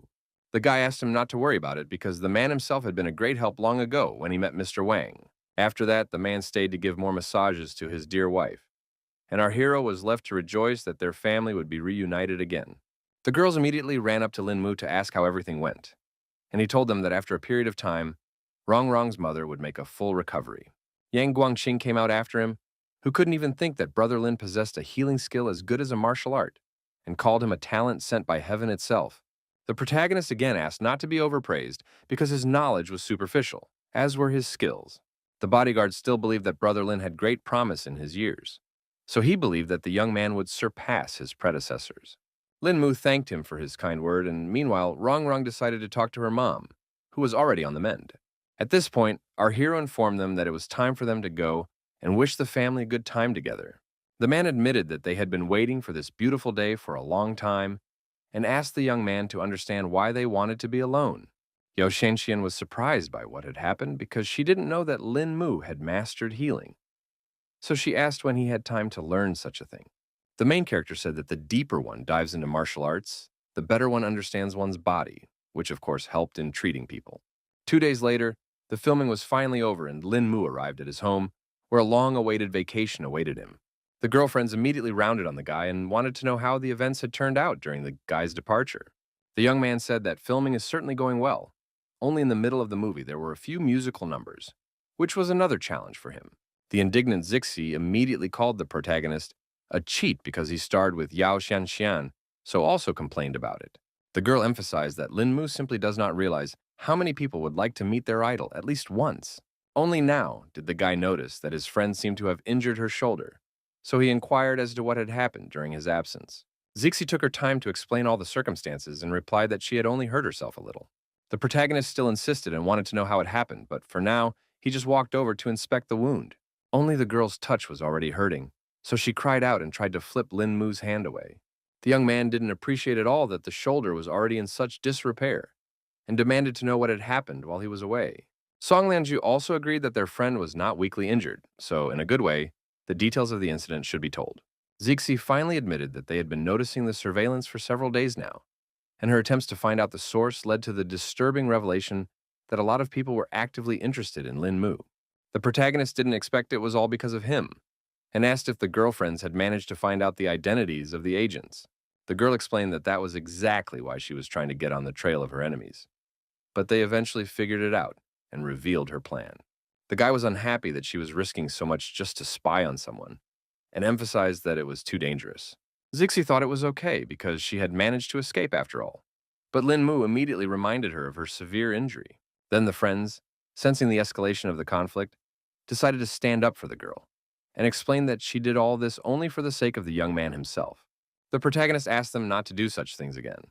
The guy asked him not to worry about it because the man himself had been a great help long ago when he met Mr. Wang. After that, the man stayed to give more massages to his dear wife, and our hero was left to rejoice that their family would be reunited again. The girls immediately ran up to Lin Mu to ask how everything went, and he told them that after a period of time, Rong Rong's mother would make a full recovery. Yang Guangqing came out after him, who couldn't even think that Brother Lin possessed a healing skill as good as a martial art, and called him a talent sent by heaven itself. The protagonist again asked not to be overpraised because his knowledge was superficial, as were his skills. The bodyguard still believed that Brother Lin had great promise in his years, so he believed that the young man would surpass his predecessors. Lin Mu thanked him for his kind word, and meanwhile, Rong Rong decided to talk to her mom, who was already on the mend. At this point, our hero informed them that it was time for them to go and wish the family a good time together. The man admitted that they had been waiting for this beautiful day for a long time and asked the young man to understand why they wanted to be alone. Yao Shenxian was surprised by what had happened because she didn't know that Lin Mu had mastered healing. So she asked when he had time to learn such a thing. The main character said that the deeper one dives into martial arts, the better one understands one's body, which of course helped in treating people. 2 days later, the filming was finally over and Lin Mu arrived at his home, where a long-awaited vacation awaited him. The girlfriends immediately rounded on the guy and wanted to know how the events had turned out during the guy's departure. The young man said that filming is certainly going well. Only in the middle of the movie there were a few musical numbers, which was another challenge for him. The indignant Zixi immediately called the protagonist a cheat because he starred with Yao Xianxian, so also complained about it. The girl emphasized that Lin Mu simply does not realize how many people would like to meet their idol at least once. Only now did the guy notice that his friend seemed to have injured her shoulder, so he inquired as to what had happened during his absence. Zixi took her time to explain all the circumstances and replied that she had only hurt herself a little. The protagonist still insisted and wanted to know how it happened, but for now, he just walked over to inspect the wound. Only the girl's touch was already hurting, so she cried out and tried to flip Lin Mu's hand away. The young man didn't appreciate at all that the shoulder was already in such disrepair, and demanded to know what had happened while he was away. Song Lianju also agreed that their friend was not weakly injured, so in a good way, the details of the incident should be told. Zixi finally admitted that they had been noticing the surveillance for several days now, and her attempts to find out the source led to the disturbing revelation that a lot of people were actively interested in Lin Mu. The protagonist didn't expect it was all because of him, and asked if the girlfriends had managed to find out the identities of the agents. The girl explained that that was exactly why she was trying to get on the trail of her enemies. But they eventually figured it out and revealed her plan. The guy was unhappy that she was risking so much just to spy on someone, and emphasized that it was too dangerous. Zixi thought it was okay because she had managed to escape after all. But Lin Mu immediately reminded her of her severe injury. Then the friends, sensing the escalation of the conflict, decided to stand up for the girl and explained that she did all this only for the sake of the young man himself. The protagonist asked them not to do such things again,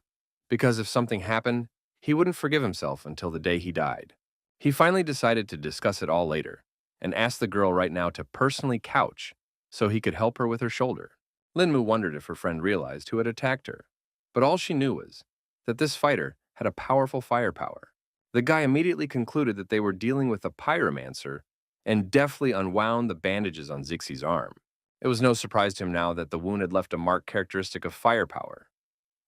because if something happened, he wouldn't forgive himself until the day he died. He finally decided to discuss it all later and asked the girl right now to personally couch so he could help her with her shoulder. Lin Mu wondered if her friend realized who had attacked her, but all she knew was that this fighter had a powerful firepower. The guy immediately concluded that they were dealing with a pyromancer and deftly unwound the bandages on Zixi's arm. It was no surprise to him now that the wound had left a marked characteristic of firepower.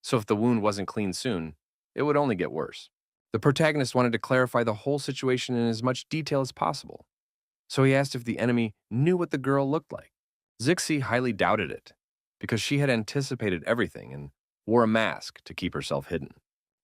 So if the wound wasn't clean soon, it would only get worse. The protagonist wanted to clarify the whole situation in as much detail as possible, so he asked if the enemy knew what the girl looked like. Zixi highly doubted it, because she had anticipated everything and wore a mask to keep herself hidden.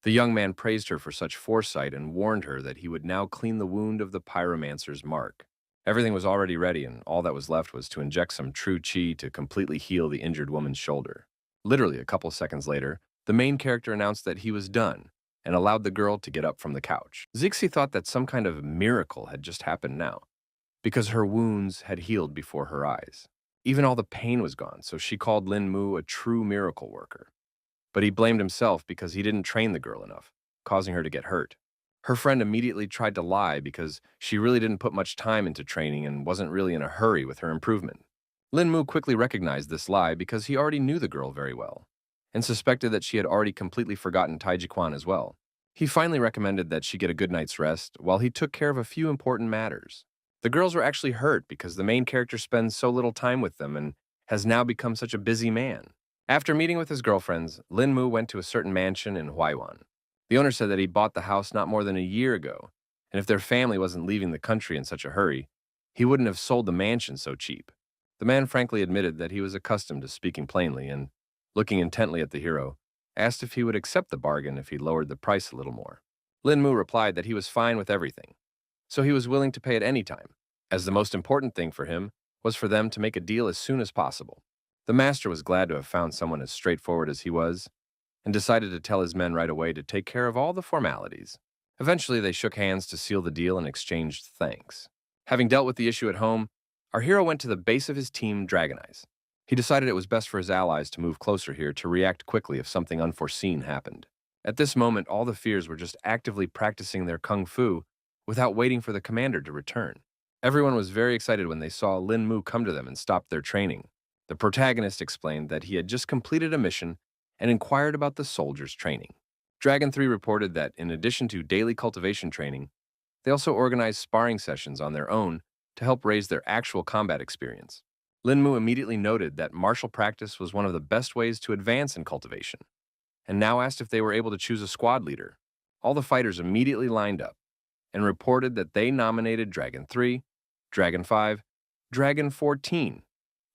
The young man praised her for such foresight and warned her that he would now clean the wound of the pyromancer's mark. Everything was already ready, and all that was left was to inject some true chi to completely heal the injured woman's shoulder. Literally a couple seconds later, the main character announced that he was done and allowed the girl to get up from the couch. Zixi thought that some kind of miracle had just happened now, because her wounds had healed before her eyes. Even all the pain was gone, so she called Lin Mu a true miracle worker. But he blamed himself because he didn't train the girl enough, causing her to get hurt. Her friend immediately tried to lie because she really didn't put much time into training and wasn't really in a hurry with her improvement. Lin Mu quickly recognized this lie because he already knew the girl very well, and suspected that she had already completely forgotten Taiji Quan as well. He finally recommended that she get a good night's rest while he took care of a few important matters. The girls were actually hurt because the main character spends so little time with them and has now become such a busy man. After meeting with his girlfriends, Lin Mu went to a certain mansion in Huaiwan. The owner said that he bought the house not more than a year ago, and if their family wasn't leaving the country in such a hurry, he wouldn't have sold the mansion so cheap. The man frankly admitted that he was accustomed to speaking plainly and, looking intently at the hero, asked if he would accept the bargain if he lowered the price a little more. Lin Mu replied that he was fine with everything, so he was willing to pay at any time, as the most important thing for him was for them to make a deal as soon as possible. The master was glad to have found someone as straightforward as he was, and decided to tell his men right away to take care of all the formalities. Eventually, they shook hands to seal the deal and exchanged thanks. Having dealt with the issue at home, our hero went to the base of his team, Dragon Eyes. He decided it was best for his allies to move closer here to react quickly if something unforeseen happened. At this moment, all the fears were just actively practicing their kung fu without waiting for the commander to return. Everyone was very excited when they saw Lin Mu come to them and stop their training. The protagonist explained that he had just completed a mission and inquired about the soldiers' training. Dragon 3 reported that in addition to daily cultivation training, they also organized sparring sessions on their own to help raise their actual combat experience. Lin Mu immediately noted that martial practice was one of the best ways to advance in cultivation, and now asked if they were able to choose a squad leader. All the fighters immediately lined up and reported that they nominated Dragon 3, Dragon 5, Dragon 14,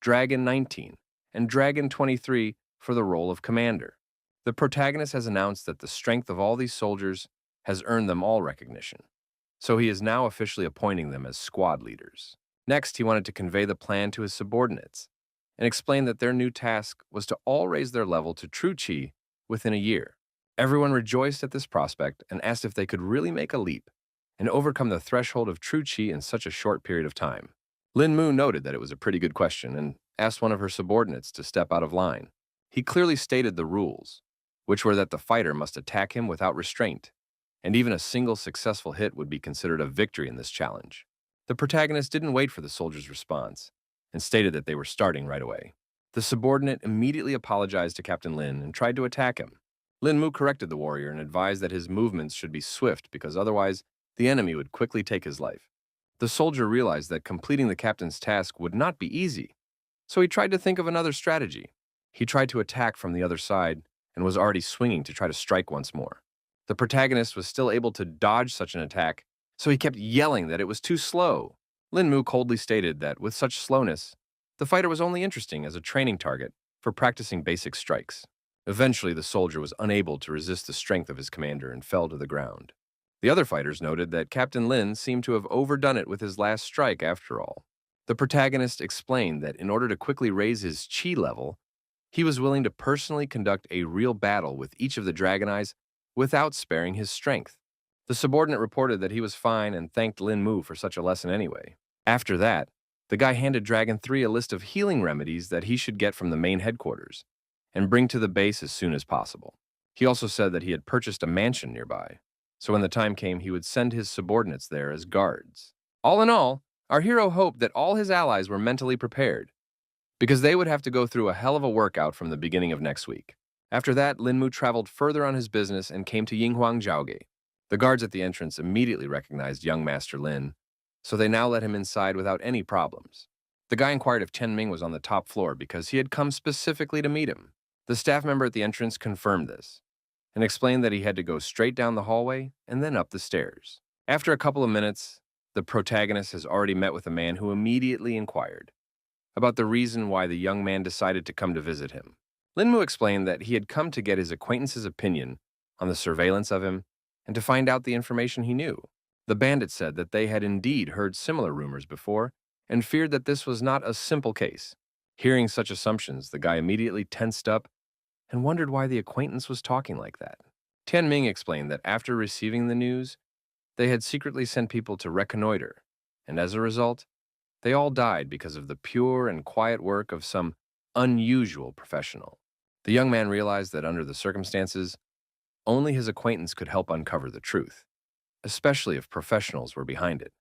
Dragon 19, and Dragon 23 for the role of commander. The protagonist has announced that the strength of all these soldiers has earned them all recognition, so he is now officially appointing them as squad leaders. Next, he wanted to convey the plan to his subordinates and explain that their new task was to all raise their level to true chi within a year. Everyone rejoiced at this prospect and asked if they could really make a leap and overcome the threshold of true chi in such a short period of time. Lin Mu noted that it was a pretty good question and asked one of her subordinates to step out of line. He clearly stated the rules, which were that the fighter must attack him without restraint, and even a single successful hit would be considered a victory in this challenge. The protagonist didn't wait for the soldier's response and stated that they were starting right away. The subordinate immediately apologized to Captain Lin and tried to attack him. Lin Mu corrected the warrior and advised that his movements should be swift because otherwise the enemy would quickly take his life. The soldier realized that completing the captain's task would not be easy, so he tried to think of another strategy. He tried to attack from the other side and was already swinging to try to strike once more. The protagonist was still able to dodge such an attack, so he kept yelling that it was too slow. Lin Mu coldly stated that with such slowness, the fighter was only interesting as a training target for practicing basic strikes. Eventually, the soldier was unable to resist the strength of his commander and fell to the ground. The other fighters noted that Captain Lin seemed to have overdone it with his last strike after all. The protagonist explained that in order to quickly raise his chi level, he was willing to personally conduct a real battle with each of the Dragon Eyes without sparing his strength. The subordinate reported that he was fine and thanked Lin Mu for such a lesson anyway. After that, the guy handed Dragon 3 a list of healing remedies that he should get from the main headquarters and bring to the base as soon as possible. He also said that he had purchased a mansion nearby, so when the time came, he would send his subordinates there as guards. All in all, our hero hoped that all his allies were mentally prepared, because they would have to go through a hell of a workout from the beginning of next week. After that, Lin Mu traveled further on his business and came to Yinghuang Zhaoge. The guards at the entrance immediately recognized young Master Lin, so they now let him inside without any problems. The guy inquired if Chen Ming was on the top floor because he had come specifically to meet him. The staff member at the entrance confirmed this. and explained that he had to go straight down the hallway and then up the stairs. After a couple of minutes, the protagonist has already met with a man who immediately inquired about the reason why the young man decided to come to visit him. Linmu explained that he had come to get his acquaintance's opinion on the surveillance of him and to find out the information he knew. The bandit said that they had indeed heard similar rumors before and feared that this was not a simple case. Hearing such assumptions, the guy immediately tensed up and wondered why the acquaintance was talking like that. Tianming explained that after receiving the news, they had secretly sent people to reconnoiter, and as a result, they all died because of the pure and quiet work of some unusual professional. The young man realized that under the circumstances, only his acquaintance could help uncover the truth, especially if professionals were behind it.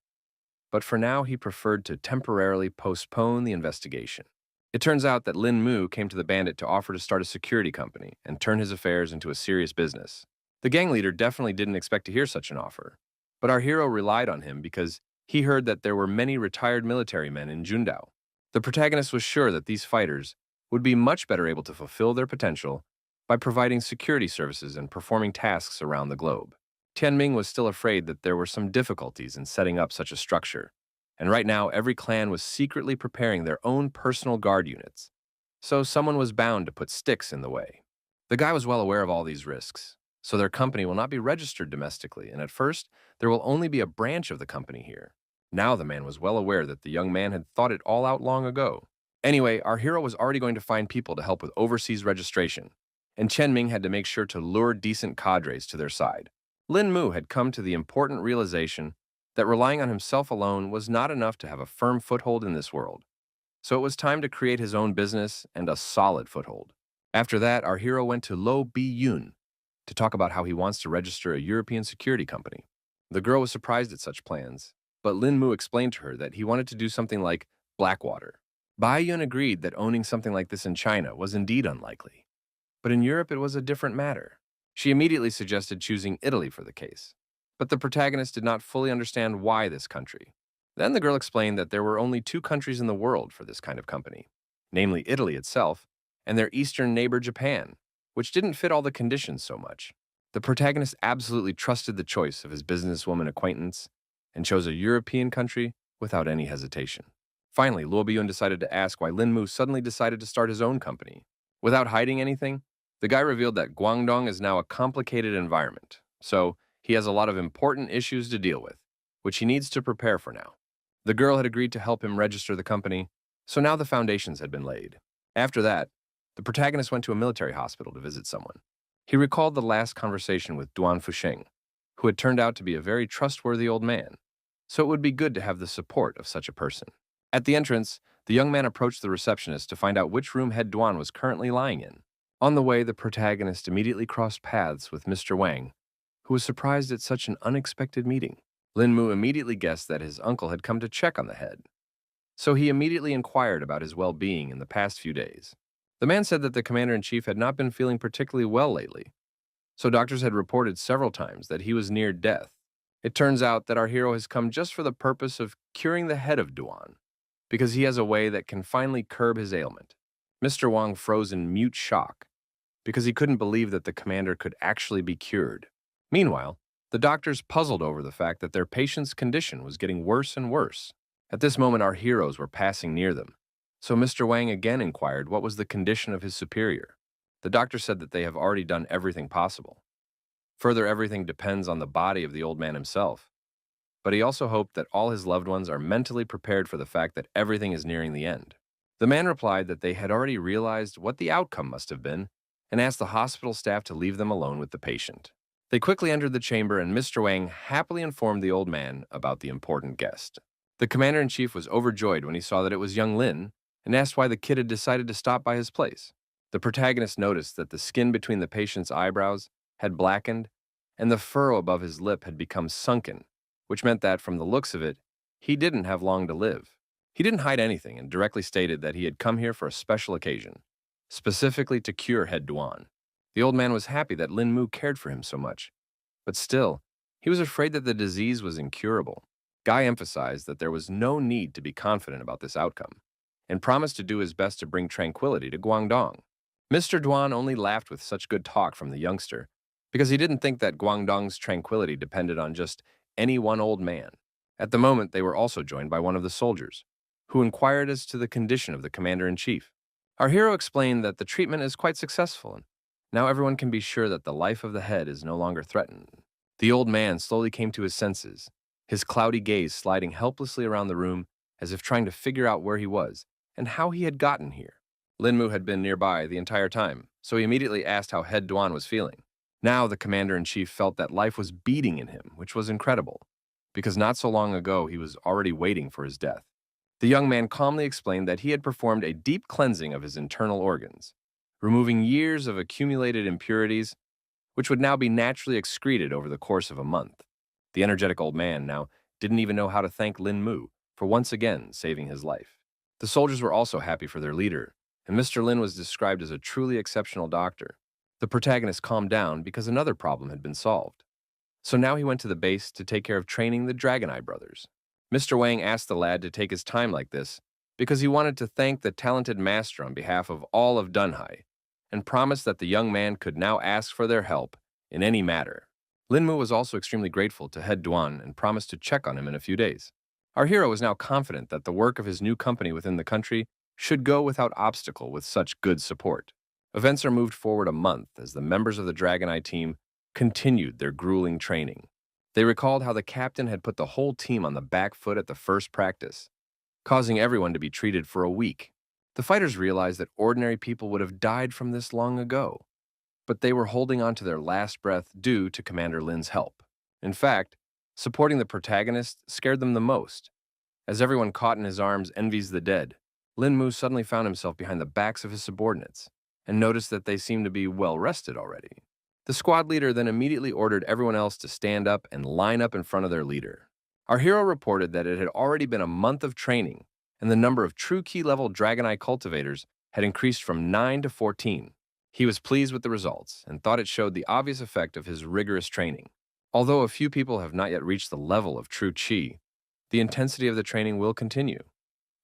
But for now, he preferred to temporarily postpone the investigation. It turns out that Lin Mu came to the bandit to offer to start a security company and turn his affairs into a serious business. The gang leader definitely didn't expect to hear such an offer, but our hero relied on him because he heard that there were many retired military men in Jundao. The protagonist was sure that these fighters would be much better able to fulfill their potential by providing security services and performing tasks around the globe. Tianming was still afraid that there were some difficulties in setting up such a structure, and right now every clan was secretly preparing their own personal guard units, so someone was bound to put sticks in the way. The guy was well aware of all these risks, so their company will not be registered domestically, and at first, there will only be a branch of the company here. Now the man was well aware that the young man had thought it all out long ago. Anyway, our hero was already going to find people to help with overseas registration, and Chen Ming had to make sure to lure decent cadres to their side. Lin Mu had come to the important realization that relying on himself alone was not enough to have a firm foothold in this world. So it was time to create his own business and a solid foothold. After that, our hero went to Lo Bi Yun to talk about how he wants to register a European security company. The girl was surprised at such plans, but Lin Mu explained to her that he wanted to do something like Blackwater. Bai Yun agreed that owning something like this in China was indeed unlikely, but in Europe it was a different matter. She immediately suggested choosing Italy for the case, but the protagonist did not fully understand why this country. Then the girl explained that there were only two countries in the world for this kind of company, namely Italy itself and their eastern neighbor Japan, which didn't fit all the conditions so much. The protagonist absolutely trusted the choice of his businesswoman acquaintance and chose a European country without any hesitation. Finally, Luo Biyun decided to ask why Lin Mu suddenly decided to start his own company. Without hiding anything, the guy revealed that Guangdong is now a complicated environment, so he has a lot of important issues to deal with, which he needs to prepare for now. The girl had agreed to help him register the company, so now the foundations had been laid. After that, the protagonist went to a military hospital to visit someone. He recalled the last conversation with Duan Fusheng, who had turned out to be a very trustworthy old man, so it would be good to have the support of such a person. At the entrance, the young man approached the receptionist to find out which room head Duan was currently lying in. On the way, the protagonist immediately crossed paths with Mr. Wang, who was surprised at such an unexpected meeting. Lin Mu immediately guessed that his uncle had come to check on the head, so he immediately inquired about his well-being in the past few days. The man said that the commander-in-chief had not been feeling particularly well lately, so doctors had reported several times that he was near death. It turns out that our hero has come just for the purpose of curing the head of Duan, because he has a way that can finally curb his ailment. Mr. Wang froze in mute shock, because he couldn't believe that the commander could actually be cured. Meanwhile, the doctors puzzled over the fact that their patient's condition was getting worse and worse. At this moment, our heroes were passing near them, so Mr. Wang again inquired what was the condition of his superior. The doctor said that they have already done everything possible. Further, everything depends on the body of the old man himself, but he also hoped that all his loved ones are mentally prepared for the fact that everything is nearing the end. The man replied that they had already realized what the outcome must have been and asked the hospital staff to leave them alone with the patient. They quickly entered the chamber, and Mr. Wang happily informed the old man about the important guest. The commander-in-chief was overjoyed when he saw that it was young Lin and asked why the kid had decided to stop by his place. The protagonist noticed that the skin between the patient's eyebrows had blackened and the furrow above his lip had become sunken, which meant that, from the looks of it, he didn't have long to live. He didn't hide anything and directly stated that he had come here for a special occasion, specifically to cure head Duan. The old man was happy that Lin Mu cared for him so much, but still, he was afraid that the disease was incurable. Guy emphasized that there was no need to be confident about this outcome, and promised to do his best to bring tranquility to Guangdong. Mr. Duan only laughed with such good talk from the youngster, because he didn't think that Guangdong's tranquility depended on just any one old man. At the moment, they were also joined by one of the soldiers, who inquired as to the condition of the commander-in-chief. Our hero explained that the treatment is quite successful, and now everyone can be sure that the life of the head is no longer threatened. The old man slowly came to his senses, his cloudy gaze sliding helplessly around the room as if trying to figure out where he was and how he had gotten here. Linmu had been nearby the entire time, so he immediately asked how Head Duan was feeling. Now the commander-in-chief felt that life was beating in him, which was incredible, because not so long ago he was already waiting for his death. The young man calmly explained that he had performed a deep cleansing of his internal organs, removing years of accumulated impurities, which would now be naturally excreted over the course of a month. The energetic old man now didn't even know how to thank Lin Mu for once again saving his life. The soldiers were also happy for their leader, and Mr. Lin was described as a truly exceptional doctor. The protagonist calmed down because another problem had been solved. So now he went to the base to take care of training the Dragon Eye brothers. Mr. Wang asked the lad to take his time like this because he wanted to thank the talented master on behalf of all of Dunhai and promised that the young man could now ask for their help in any matter. Linmu was also extremely grateful to Head Duan and promised to check on him in a few days. Our hero was now confident that the work of his new company within the country should go without obstacle with such good support. Events are moved forward a month as the members of the Dragon Eye team continued their grueling training. They recalled how the captain had put the whole team on the back foot at the first practice, causing everyone to be treated for a week. The fighters realized that ordinary people would have died from this long ago, but they were holding on to their last breath due to Commander Lin's help. In fact, supporting the protagonist scared them the most. As everyone caught in his arms envies the dead, Lin Mu suddenly found himself behind the backs of his subordinates and noticed that they seemed to be well rested already. The squad leader then immediately ordered everyone else to stand up and line up in front of their leader. Our hero reported that it had already been a month of training, and the number of true key-level Dragon Eye cultivators had increased from 9 to 14. He was pleased with the results and thought it showed the obvious effect of his rigorous training. Although a few people have not yet reached the level of true Qi, the intensity of the training will continue,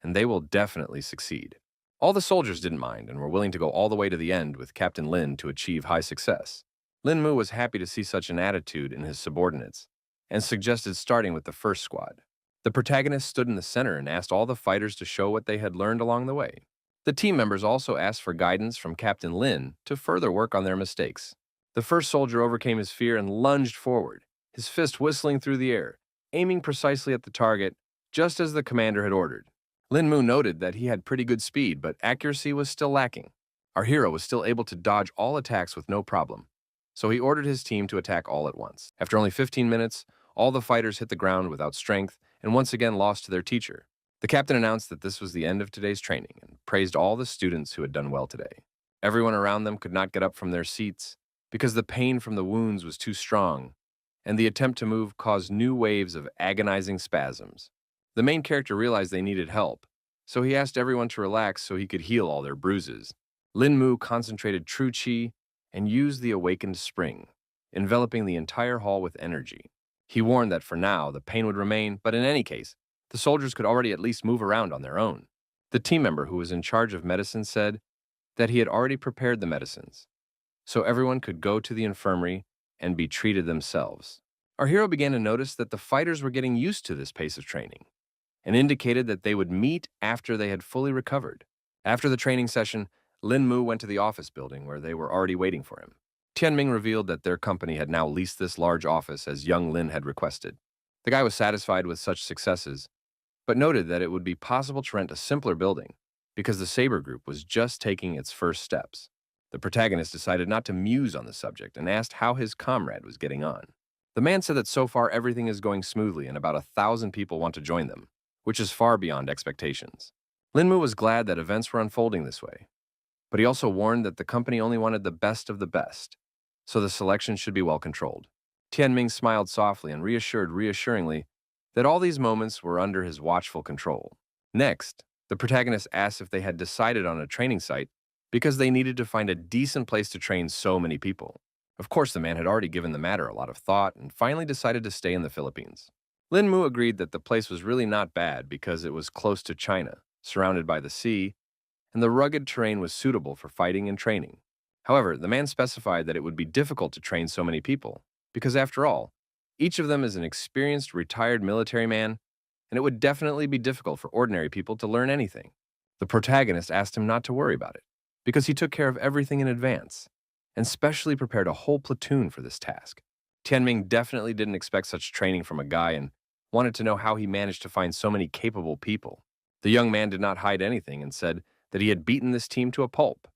and they will definitely succeed. All the soldiers didn't mind and were willing to go all the way to the end with Captain Lin to achieve high success. Lin Mu was happy to see such an attitude in his subordinates and suggested starting with the first squad. The protagonist stood in the center and asked all the fighters to show what they had learned along the way. The team members also asked for guidance from Captain Lin to further work on their mistakes. The first soldier overcame his fear and lunged forward, his fist whistling through the air, aiming precisely at the target, just as the commander had ordered. Lin Mu noted that he had pretty good speed, but accuracy was still lacking. Our hero was still able to dodge all attacks with no problem, so he ordered his team to attack all at once. After only 15 minutes, all the fighters hit the ground without strength and once again lost to their teacher. The captain announced that this was the end of today's training and praised all the students who had done well today. Everyone around them could not get up from their seats because the pain from the wounds was too strong, and the attempt to move caused new waves of agonizing spasms. The main character realized they needed help, so he asked everyone to relax so he could heal all their bruises. Lin Mu concentrated true Qi and used the awakened spring, enveloping the entire hall with energy. He warned that for now, the pain would remain, but in any case, the soldiers could already at least move around on their own. The team member who was in charge of medicine said that he had already prepared the medicines, so everyone could go to the infirmary and be treated themselves. Our hero began to notice that the fighters were getting used to this pace of training and indicated that they would meet after they had fully recovered. After the training session, Lin Mu went to the office building where they were already waiting for him. Tianming revealed that their company had now leased this large office as young Lin had requested. The guy was satisfied with such successes, but noted that it would be possible to rent a simpler building because the Saber Group was just taking its first steps. The protagonist decided not to muse on the subject and asked how his comrade was getting on. The man said that so far everything is going smoothly and about 1,000 people want to join them, which is far beyond expectations. Lin Mu was glad that events were unfolding this way, but he also warned that the company only wanted the best of the best, so the selection should be well controlled. Tianming smiled softly and reassured reassuringly that all these moments were under his watchful control. Next, the protagonist asked if they had decided on a training site because they needed to find a decent place to train so many people. Of course, the man had already given the matter a lot of thought and finally decided to stay in the Philippines. Lin Mu agreed that the place was really not bad because it was close to China, surrounded by the sea, and the rugged terrain was suitable for fighting and training. However, the man specified that it would be difficult to train so many people, because after all, each of them is an experienced retired military man, and it would definitely be difficult for ordinary people to learn anything. The protagonist asked him not to worry about it, because he took care of everything in advance, and specially prepared a whole platoon for this task. Tianming definitely didn't expect such training from a guy and wanted to know how he managed to find so many capable people. The young man did not hide anything and said that he had beaten this team to a pulp,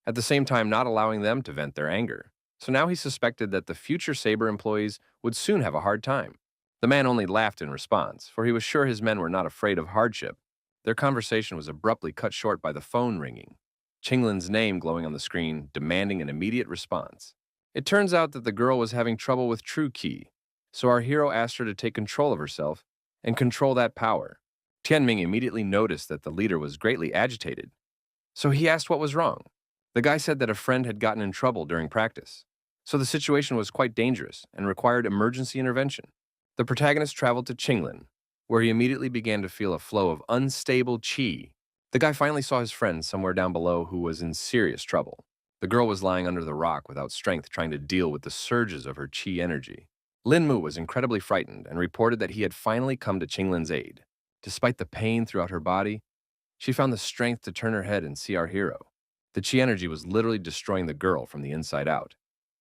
at the same time not allowing them to vent their anger. So now he suspected that the future Saber employees would soon have a hard time. The man only laughed in response, for he was sure his men were not afraid of hardship. Their conversation was abruptly cut short by the phone ringing, Qinglin's name glowing on the screen, demanding an immediate response. It turns out that the girl was having trouble with true ki, so our hero asked her to take control of herself and control that power. Tianming immediately noticed that the leader was greatly agitated, so he asked what was wrong. The guy said that a friend had gotten in trouble during practice, so the situation was quite dangerous and required emergency intervention. The protagonist traveled to Qinglin, where he immediately began to feel a flow of unstable qi. The guy finally saw his friend somewhere down below who was in serious trouble. The girl was lying under the rock without strength, trying to deal with the surges of her qi energy. Lin Mu was incredibly frightened and reported that he had finally come to Qinglin's aid. Despite the pain throughout her body, she found the strength to turn her head and see our hero. The qi energy was literally destroying the girl from the inside out,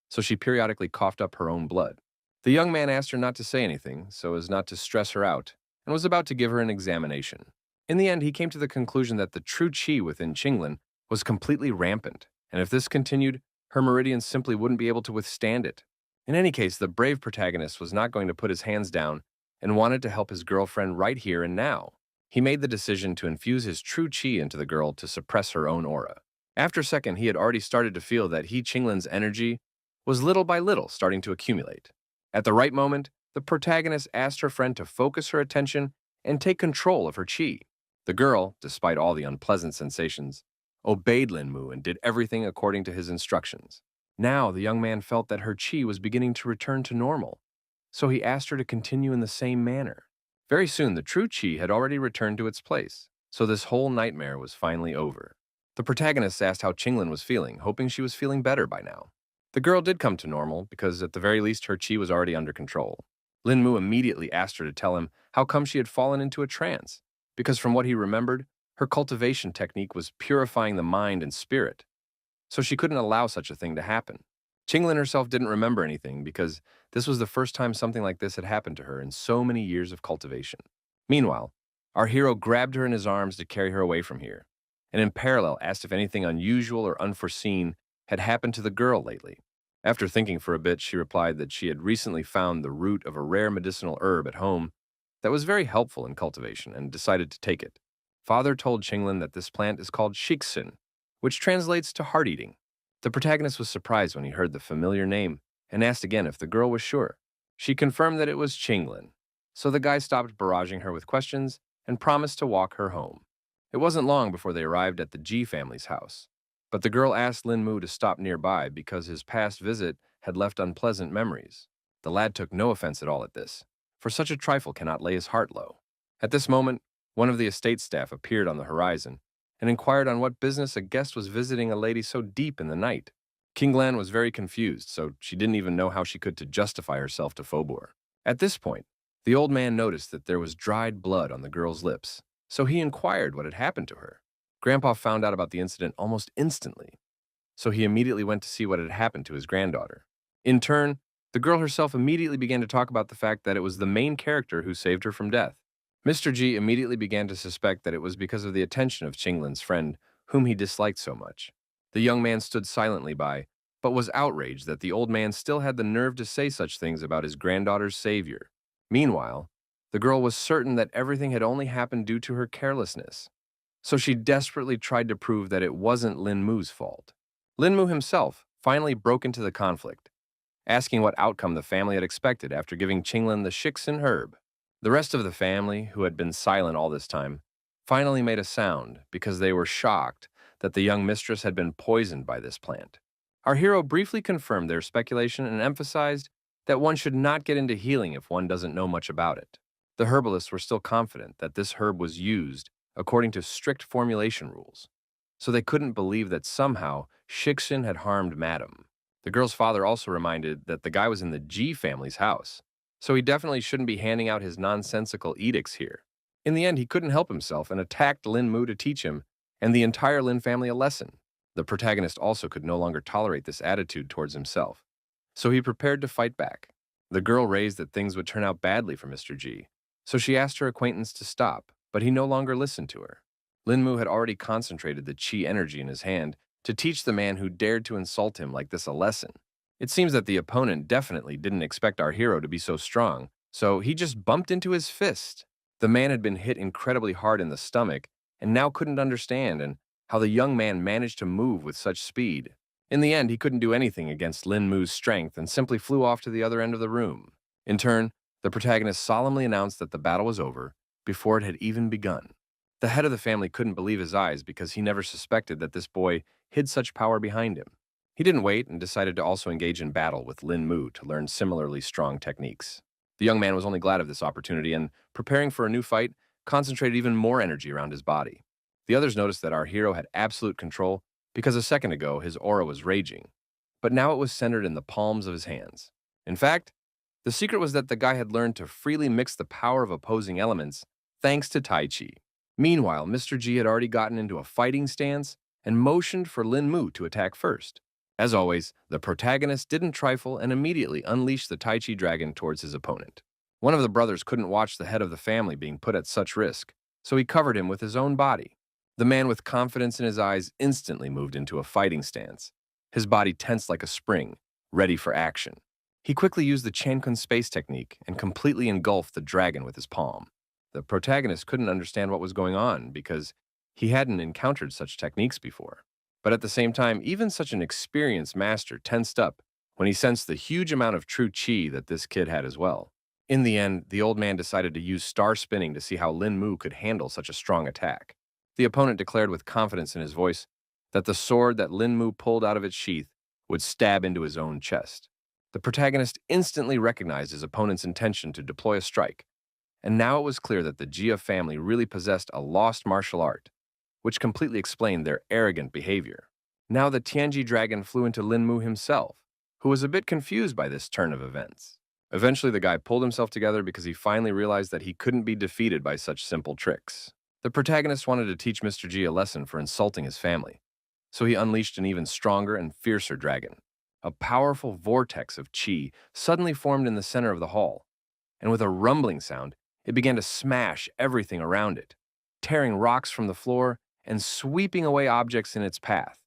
so she periodically coughed up her own blood. The young man asked her not to say anything so as not to stress her out, and was about to give her an examination. In the end, he came to the conclusion that the true qi within Qinglin was completely rampant, and if this continued, her meridians simply wouldn't be able to withstand it. In any case, the brave protagonist was not going to put his hands down and wanted to help his girlfriend right here and now. He made the decision to infuse his true qi into the girl to suppress her own aura. After a second, he had already started to feel that Qinglin's energy was little by little starting to accumulate. At the right moment, the protagonist asked her friend to focus her attention and take control of her qi. The girl, despite all the unpleasant sensations, obeyed Lin Mu and did everything according to his instructions. Now, the young man felt that her qi was beginning to return to normal, so he asked her to continue in the same manner. Very soon, the true qi had already returned to its place, so this whole nightmare was finally over. The protagonist asked how Qinglin was feeling, hoping she was feeling better by now. The girl did come to normal because at the very least her qi was already under control. Lin Mu immediately asked her to tell him how come she had fallen into a trance, because from what he remembered, her cultivation technique was purifying the mind and spirit, so she couldn't allow such a thing to happen. Qinglin herself didn't remember anything because this was the first time something like this had happened to her in so many years of cultivation. Meanwhile, our hero grabbed her in his arms to carry her away from here, and in parallel asked if anything unusual or unforeseen had happened to the girl lately. After thinking for a bit, she replied that she had recently found the root of a rare medicinal herb at home that was very helpful in cultivation and decided to take it. Father told Qinglin that this plant is called shixin, which translates to heart-eating. The protagonist was surprised when he heard the familiar name and asked again if the girl was sure. She confirmed that it was Qinglin, so the guy stopped barraging her with questions and promised to walk her home. It wasn't long before they arrived at the Ji family's house, but the girl asked Lin Mu to stop nearby because his past visit had left unpleasant memories. The lad took no offense at all at this, for such a trifle cannot lay his heart low. At this moment, one of the estate staff appeared on the horizon and inquired on what business a guest was visiting a lady so deep in the night. Qinglan was very confused, so she didn't even know how she could to justify herself to Fobor. At this point, the old man noticed that there was dried blood on the girl's lips, so he inquired what had happened to her. Grandpa found out about the incident almost instantly, so he immediately went to see what had happened to his granddaughter. In turn, the girl herself immediately began to talk about the fact that it was the main character who saved her from death. Mr. G immediately began to suspect that it was because of the attention of Qinglin's friend, whom he disliked so much. The young man stood silently by, but was outraged that the old man still had the nerve to say such things about his granddaughter's savior. Meanwhile, the girl was certain that everything had only happened due to her carelessness, so she desperately tried to prove that it wasn't Lin Mu's fault. Lin Mu himself finally broke into the conflict, asking what outcome the family had expected after giving Qinglin the shixin herb. The rest of the family, who had been silent all this time, finally made a sound because they were shocked that the young mistress had been poisoned by this plant. Our hero briefly confirmed their speculation and emphasized that one should not get into healing if one doesn't know much about it. The herbalists were still confident that this herb was used according to strict formulation rules, so they couldn't believe that somehow Shixin had harmed Madam. The girl's father also reminded that the guy was in the G family's house, so he definitely shouldn't be handing out his nonsensical edicts here. In the end, he couldn't help himself and attacked Lin Mu to teach him and the entire Lin family a lesson. The protagonist also could no longer tolerate this attitude towards himself, so he prepared to fight back. The girl raised that things would turn out badly for Mr. G, so she asked her acquaintance to stop, but he no longer listened to her. Lin Mu had already concentrated the chi energy in his hand to teach the man who dared to insult him like this a lesson. It seems that the opponent definitely didn't expect our hero to be so strong, so he just bumped into his fist. The man had been hit incredibly hard in the stomach and now couldn't understand and how the young man managed to move with such speed. In the end, he couldn't do anything against Lin Mu's strength and simply flew off to the other end of the room. In turn, the protagonist solemnly announced that the battle was over before it had even begun. The head of the family couldn't believe his eyes because he never suspected that this boy hid such power behind him. He didn't wait and decided to also engage in battle with Lin Mu to learn similarly strong techniques. The young man was only glad of this opportunity and, preparing for a new fight, concentrated even more energy around his body. The others noticed that our hero had absolute control because a second ago his aura was raging, but now it was centered in the palms of his hands. In fact, the secret was that the guy had learned to freely mix the power of opposing elements thanks to Tai Chi. Meanwhile, Mr. G had already gotten into a fighting stance and motioned for Lin Mu to attack first. As always, the protagonist didn't trifle and immediately unleashed the Tai Chi dragon towards his opponent. One of the brothers couldn't watch the head of the family being put at such risk, so he covered him with his own body. The man with confidence in his eyes instantly moved into a fighting stance, his body tensed like a spring, ready for action. He quickly used the Chankun space technique and completely engulfed the dragon with his palm. The protagonist couldn't understand what was going on because he hadn't encountered such techniques before. But at the same time, even such an experienced master tensed up when he sensed the huge amount of true chi that this kid had as well. In the end, the old man decided to use star spinning to see how Lin Mu could handle such a strong attack. The opponent declared with confidence in his voice that the sword that Lin Mu pulled out of its sheath would stab into his own chest. The protagonist instantly recognized his opponent's intention to deploy a strike, and now it was clear that the Jia family really possessed a lost martial art, which completely explained their arrogant behavior. Now the Tianji dragon flew into Lin Mu himself, who was a bit confused by this turn of events. Eventually, the guy pulled himself together because he finally realized that he couldn't be defeated by such simple tricks. The protagonist wanted to teach Mr. G a lesson for insulting his family, so he unleashed an even stronger and fiercer dragon. A powerful vortex of chi suddenly formed in the center of the hall, and with a rumbling sound, it began to smash everything around it, tearing rocks from the floor and sweeping away objects in its path.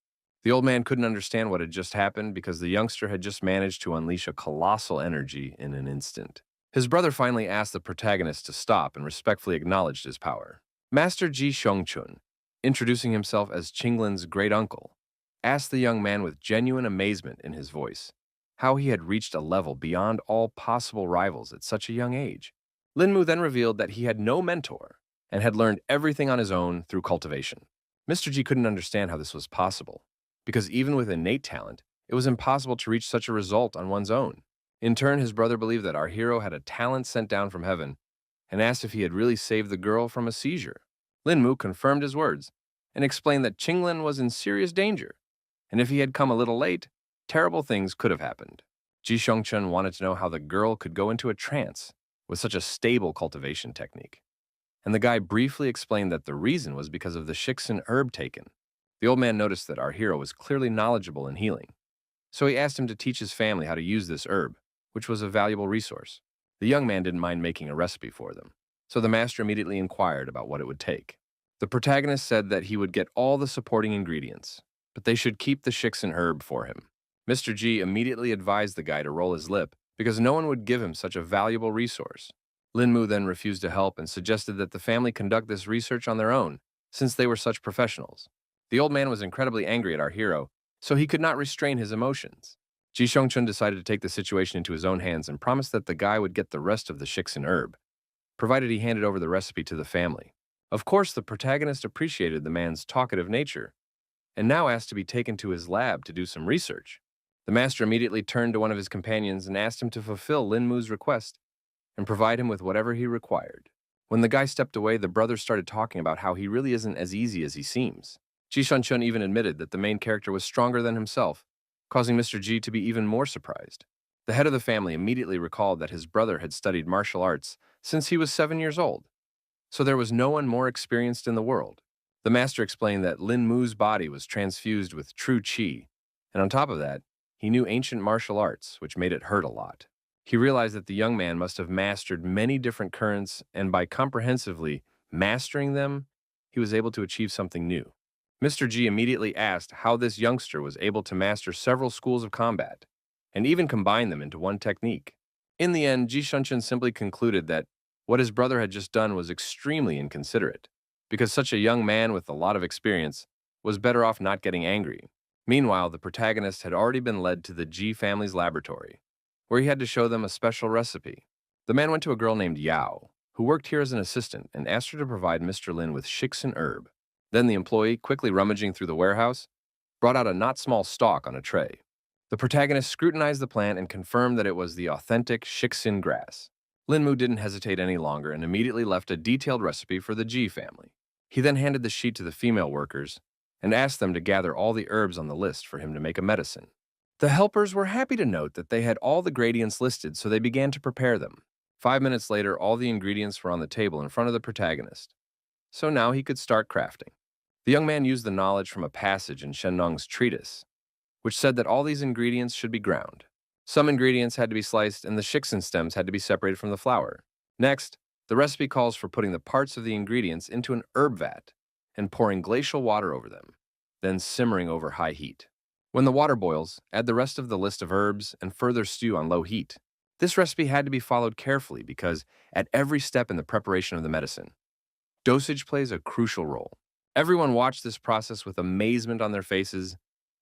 The old man couldn't understand what had just happened because the youngster had just managed to unleash a colossal energy in an instant. His brother finally asked the protagonist to stop and respectfully acknowledged his power. Master Ji Shongchun, introducing himself as Qinglin's great uncle, asked the young man with genuine amazement in his voice how he had reached a level beyond all possible rivals at such a young age. Lin Mu then revealed that he had no mentor and had learned everything on his own through cultivation. Mr. G couldn't understand how this was possible, because even with innate talent, it was impossible to reach such a result on one's own. In turn, his brother believed that our hero had a talent sent down from heaven and asked if he had really saved the girl from a seizure. Lin Mu confirmed his words and explained that Qinglin was in serious danger, and if he had come a little late, terrible things could have happened. Ji Shongchun wanted to know how the girl could go into a trance with such a stable cultivation technique, and the guy briefly explained that the reason was because of the Shixin herb taken. The old man noticed that our hero was clearly knowledgeable in healing, so he asked him to teach his family how to use this herb, which was a valuable resource. The young man didn't mind making a recipe for them, so the master immediately inquired about what it would take. The protagonist said that he would get all the supporting ingredients, but they should keep the Shixin herb for him. Mr. G immediately advised the guy to roll his lip because no one would give him such a valuable resource. Lin Mu then refused to help and suggested that the family conduct this research on their own, since they were such professionals. The old man was incredibly angry at our hero, so he could not restrain his emotions. Ji Shongchun decided to take the situation into his own hands and promised that the guy would get the rest of the Shixin herb, provided he handed over the recipe to the family. Of course, the protagonist appreciated the man's talkative nature, and now asked to be taken to his lab to do some research. The master immediately turned to one of his companions and asked him to fulfill Lin Mu's request and provide him with whatever he required. When the guy stepped away, the brother started talking about how he really isn't as easy as he seems. Ji Shunchun even admitted that the main character was stronger than himself, causing Mr. Ji to be even more surprised. The head of the family immediately recalled that his brother had studied martial arts since he was 7 years old, so there was no one more experienced in the world. The master explained that Lin Mu's body was transfused with true qi, and on top of that, he knew ancient martial arts, which made it hurt a lot. He realized that the young man must have mastered many different currents, and by comprehensively mastering them, he was able to achieve something new. Mr. G immediately asked how this youngster was able to master several schools of combat, and even combine them into one technique. In the end, Ji Shunchun simply concluded that what his brother had just done was extremely inconsiderate, because such a young man with a lot of experience was better off not getting angry. Meanwhile, the protagonist had already been led to the Ji family's laboratory, where he had to show them a special recipe. The man went to a girl named Yao, who worked here as an assistant, and asked her to provide Mr. Lin with shixin herb. Then the employee, quickly rummaging through the warehouse, brought out a not small stalk on a tray. The protagonist scrutinized the plant and confirmed that it was the authentic shixin grass. Lin Mu didn't hesitate any longer and immediately left a detailed recipe for the Ji family. He then handed the sheet to the female workers and asked them to gather all the herbs on the list for him to make a medicine. The helpers were happy to note that they had all the gradients listed, so they began to prepare them. 5 minutes later, all the ingredients were on the table in front of the protagonist, so now he could start crafting. The young man used the knowledge from a passage in Shen Nong's treatise, which said that all these ingredients should be ground. Some ingredients had to be sliced, and the shixin stems had to be separated from the flour. Next, the recipe calls for putting the parts of the ingredients into an herb vat and pouring glacial water over them, then simmering over high heat. When the water boils, add the rest of the list of herbs and further stew on low heat. This recipe had to be followed carefully because at every step in the preparation of the medicine, dosage plays a crucial role. Everyone watched this process with amazement on their faces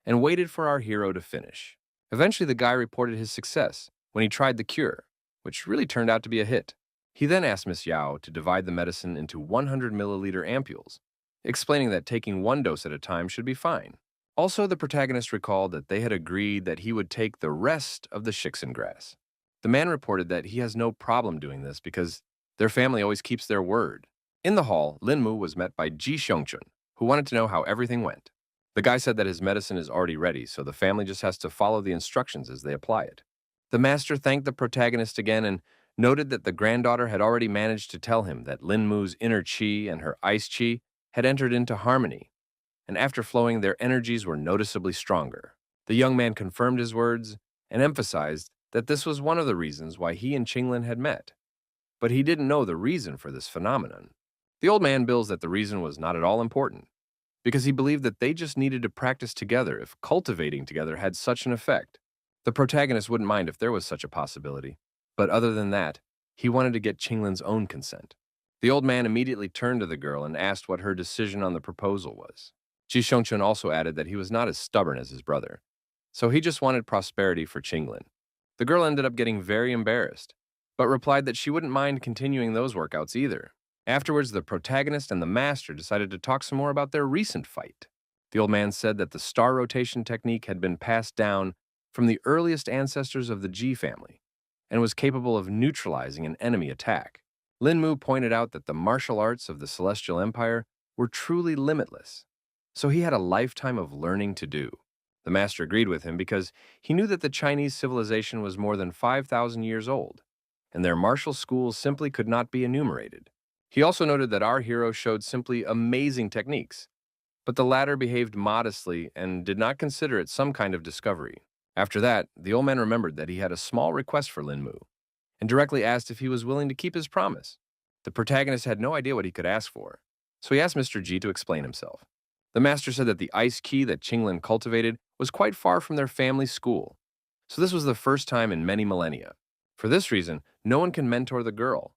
and waited for our hero to finish. Eventually, the guy reported his success when he tried the cure, which really turned out to be a hit. He then asked Miss Yao to divide the medicine into 100 milliliter ampules, explaining that taking one dose at a time should be fine. Also, the protagonist recalled that they had agreed that he would take the rest of the shixin grass. The man reported that he has no problem doing this because their family always keeps their word. In the hall, Lin Mu was met by Ji Xiongchun, who wanted to know how everything went. The guy said that his medicine is already ready, so the family just has to follow the instructions as they apply it. The master thanked the protagonist again and noted that the granddaughter had already managed to tell him that Lin Mu's inner qi and her ice qi had entered into harmony, and after flowing, their energies were noticeably stronger. The young man confirmed his words and emphasized that this was one of the reasons why he and Qinglin had met. But he didn't know the reason for this phenomenon. The old man bills that the reason was not at all important, because he believed that they just needed to practice together if cultivating together had such an effect. The protagonist wouldn't mind if there was such a possibility, but other than that, he wanted to get Qinglin's own consent. The old man immediately turned to the girl and asked what her decision on the proposal was. Ji Shongchun also added that he was not as stubborn as his brother, so he just wanted prosperity for Qinglin. The girl ended up getting very embarrassed, but replied that she wouldn't mind continuing those workouts either. Afterwards, the protagonist and the master decided to talk some more about their recent fight. The old man said that the star rotation technique had been passed down from the earliest ancestors of the Ji family and was capable of neutralizing an enemy attack. Lin Mu pointed out that the martial arts of the Celestial Empire were truly limitless, so he had a lifetime of learning to do. The master agreed with him because he knew that the Chinese civilization was more than 5,000 years old, and their martial schools simply could not be enumerated. He also noted that our hero showed simply amazing techniques, but the latter behaved modestly and did not consider it some kind of discovery. After that, the old man remembered that he had a small request for Lin Mu, and directly asked if he was willing to keep his promise. The protagonist had no idea what he could ask for, so he asked Mr. Ji to explain himself. The master said that the ice qi that Qinglin cultivated was quite far from their family school, so this was the first time in many millennia. For this reason, no one can mentor the girl,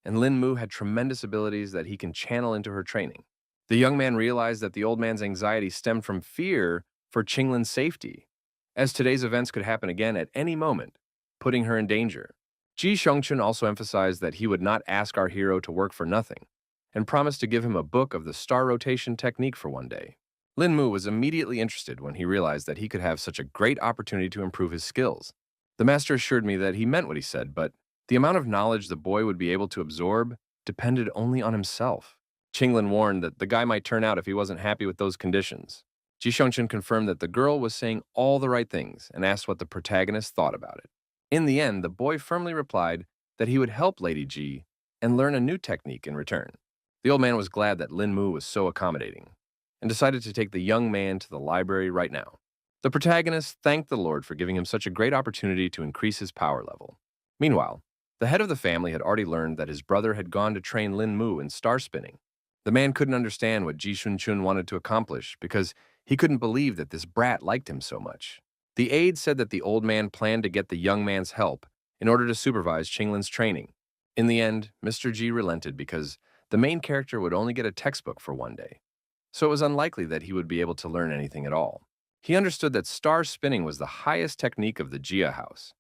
and Lin Mu had tremendous abilities that he can channel into her training. The young man realized that the old man's anxiety stemmed from fear for Qinglin's safety, as today's events could happen again at any moment, putting her in danger. Ji Shongchun also emphasized that he would not ask our hero to work for nothing, and promised to give him a book of the star rotation technique for one day. Lin Mu was immediately interested when he realized that he could have such a great opportunity to improve his skills. The master assured me that he meant what he said, but the amount of knowledge the boy would be able to absorb depended only on himself. Qinglin warned that the guy might turn out if he wasn't happy with those conditions. Ji Shongchun confirmed that the girl was saying all the right things and asked what the protagonist thought about it. In the end, the boy firmly replied that he would help Lady Ji and learn a new technique in return. The old man was glad that Lin Mu was so accommodating and decided to take the young man to the library right now. The protagonist thanked the Lord for giving him such a great opportunity to increase his power level. Meanwhile, the head of the family had already learned that his brother had gone to train Lin Mu in star spinning. The man couldn't understand what Ji Shunchun wanted to accomplish because he couldn't believe that this brat liked him so much. The aide said that the old man planned to get the young man's help in order to supervise Qinglin's training. In the end, Mr. Ji relented because the main character would only get a textbook for one day, so it was unlikely that he would be able to learn anything at all. He understood that star spinning was the highest technique of the Jia house,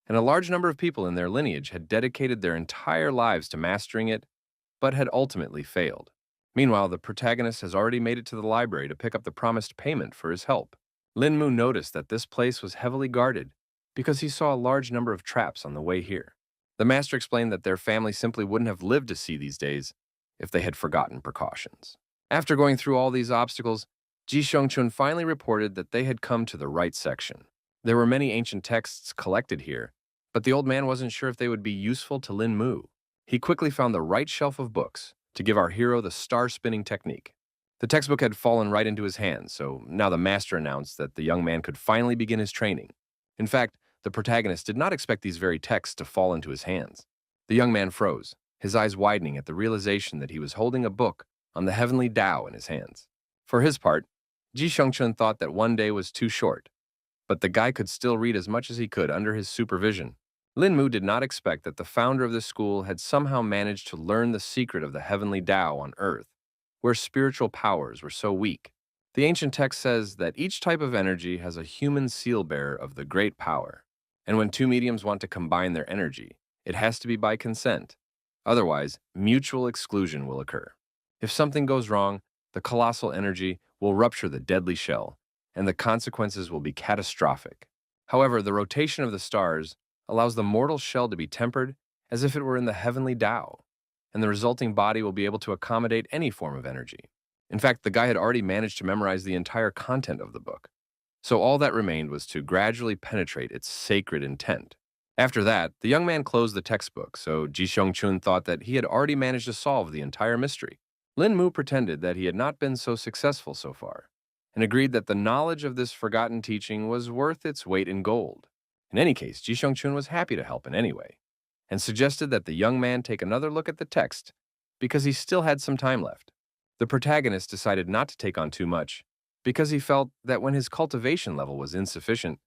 and a large number of people in their lineage had dedicated their entire lives to mastering it, but had ultimately failed. Meanwhile, the protagonist has already made it to the library to pick up the promised payment for his help. Lin Mu noticed that this place was heavily guarded because he saw a large number of traps on the way here. The master explained that their family simply wouldn't have lived to see these days if they had forgotten precautions. After going through all these obstacles, Ji Shongchun finally reported that they had come to the right section. There were many ancient texts collected here, but the old man wasn't sure if they would be useful to Lin Mu. He quickly found the right shelf of books to give our hero the star spinning technique. The textbook had fallen right into his hands, so now the master announced that the young man could finally begin his training. In fact, the protagonist did not expect these very texts to fall into his hands. The young man froze, his eyes widening at the realization that he was holding a book on the heavenly Tao in his hands. For his part, Ji Shongchun thought that one day was too short, but the guy could still read as much as he could under his supervision. Lin Mu did not expect that the founder of the school had somehow managed to learn the secret of the heavenly Tao on Earth, where spiritual powers were so weak. The ancient text says that each type of energy has a human seal bearer of the great power, and when two mediums want to combine their energy, it has to be by consent. Otherwise, mutual exclusion will occur. If something goes wrong, the colossal energy will rupture the deadly shell, and the consequences will be catastrophic. However, the rotation of the stars allows the mortal shell to be tempered as if it were in the heavenly Tao, and the resulting body will be able to accommodate any form of energy. In fact, the guy had already managed to memorize the entire content of the book, so all that remained was to gradually penetrate its sacred intent. After that, the young man closed the textbook, so Ji Shongchun thought that he had already managed to solve the entire mystery. Lin Mu pretended that he had not been so successful so far, and agreed that the knowledge of this forgotten teaching was worth its weight in gold. In any case, Ji Shongchun was happy to help in any way, and suggested that the young man take another look at the text because he still had some time left. The protagonist decided not to take on too much because he felt that when his cultivation level was insufficient,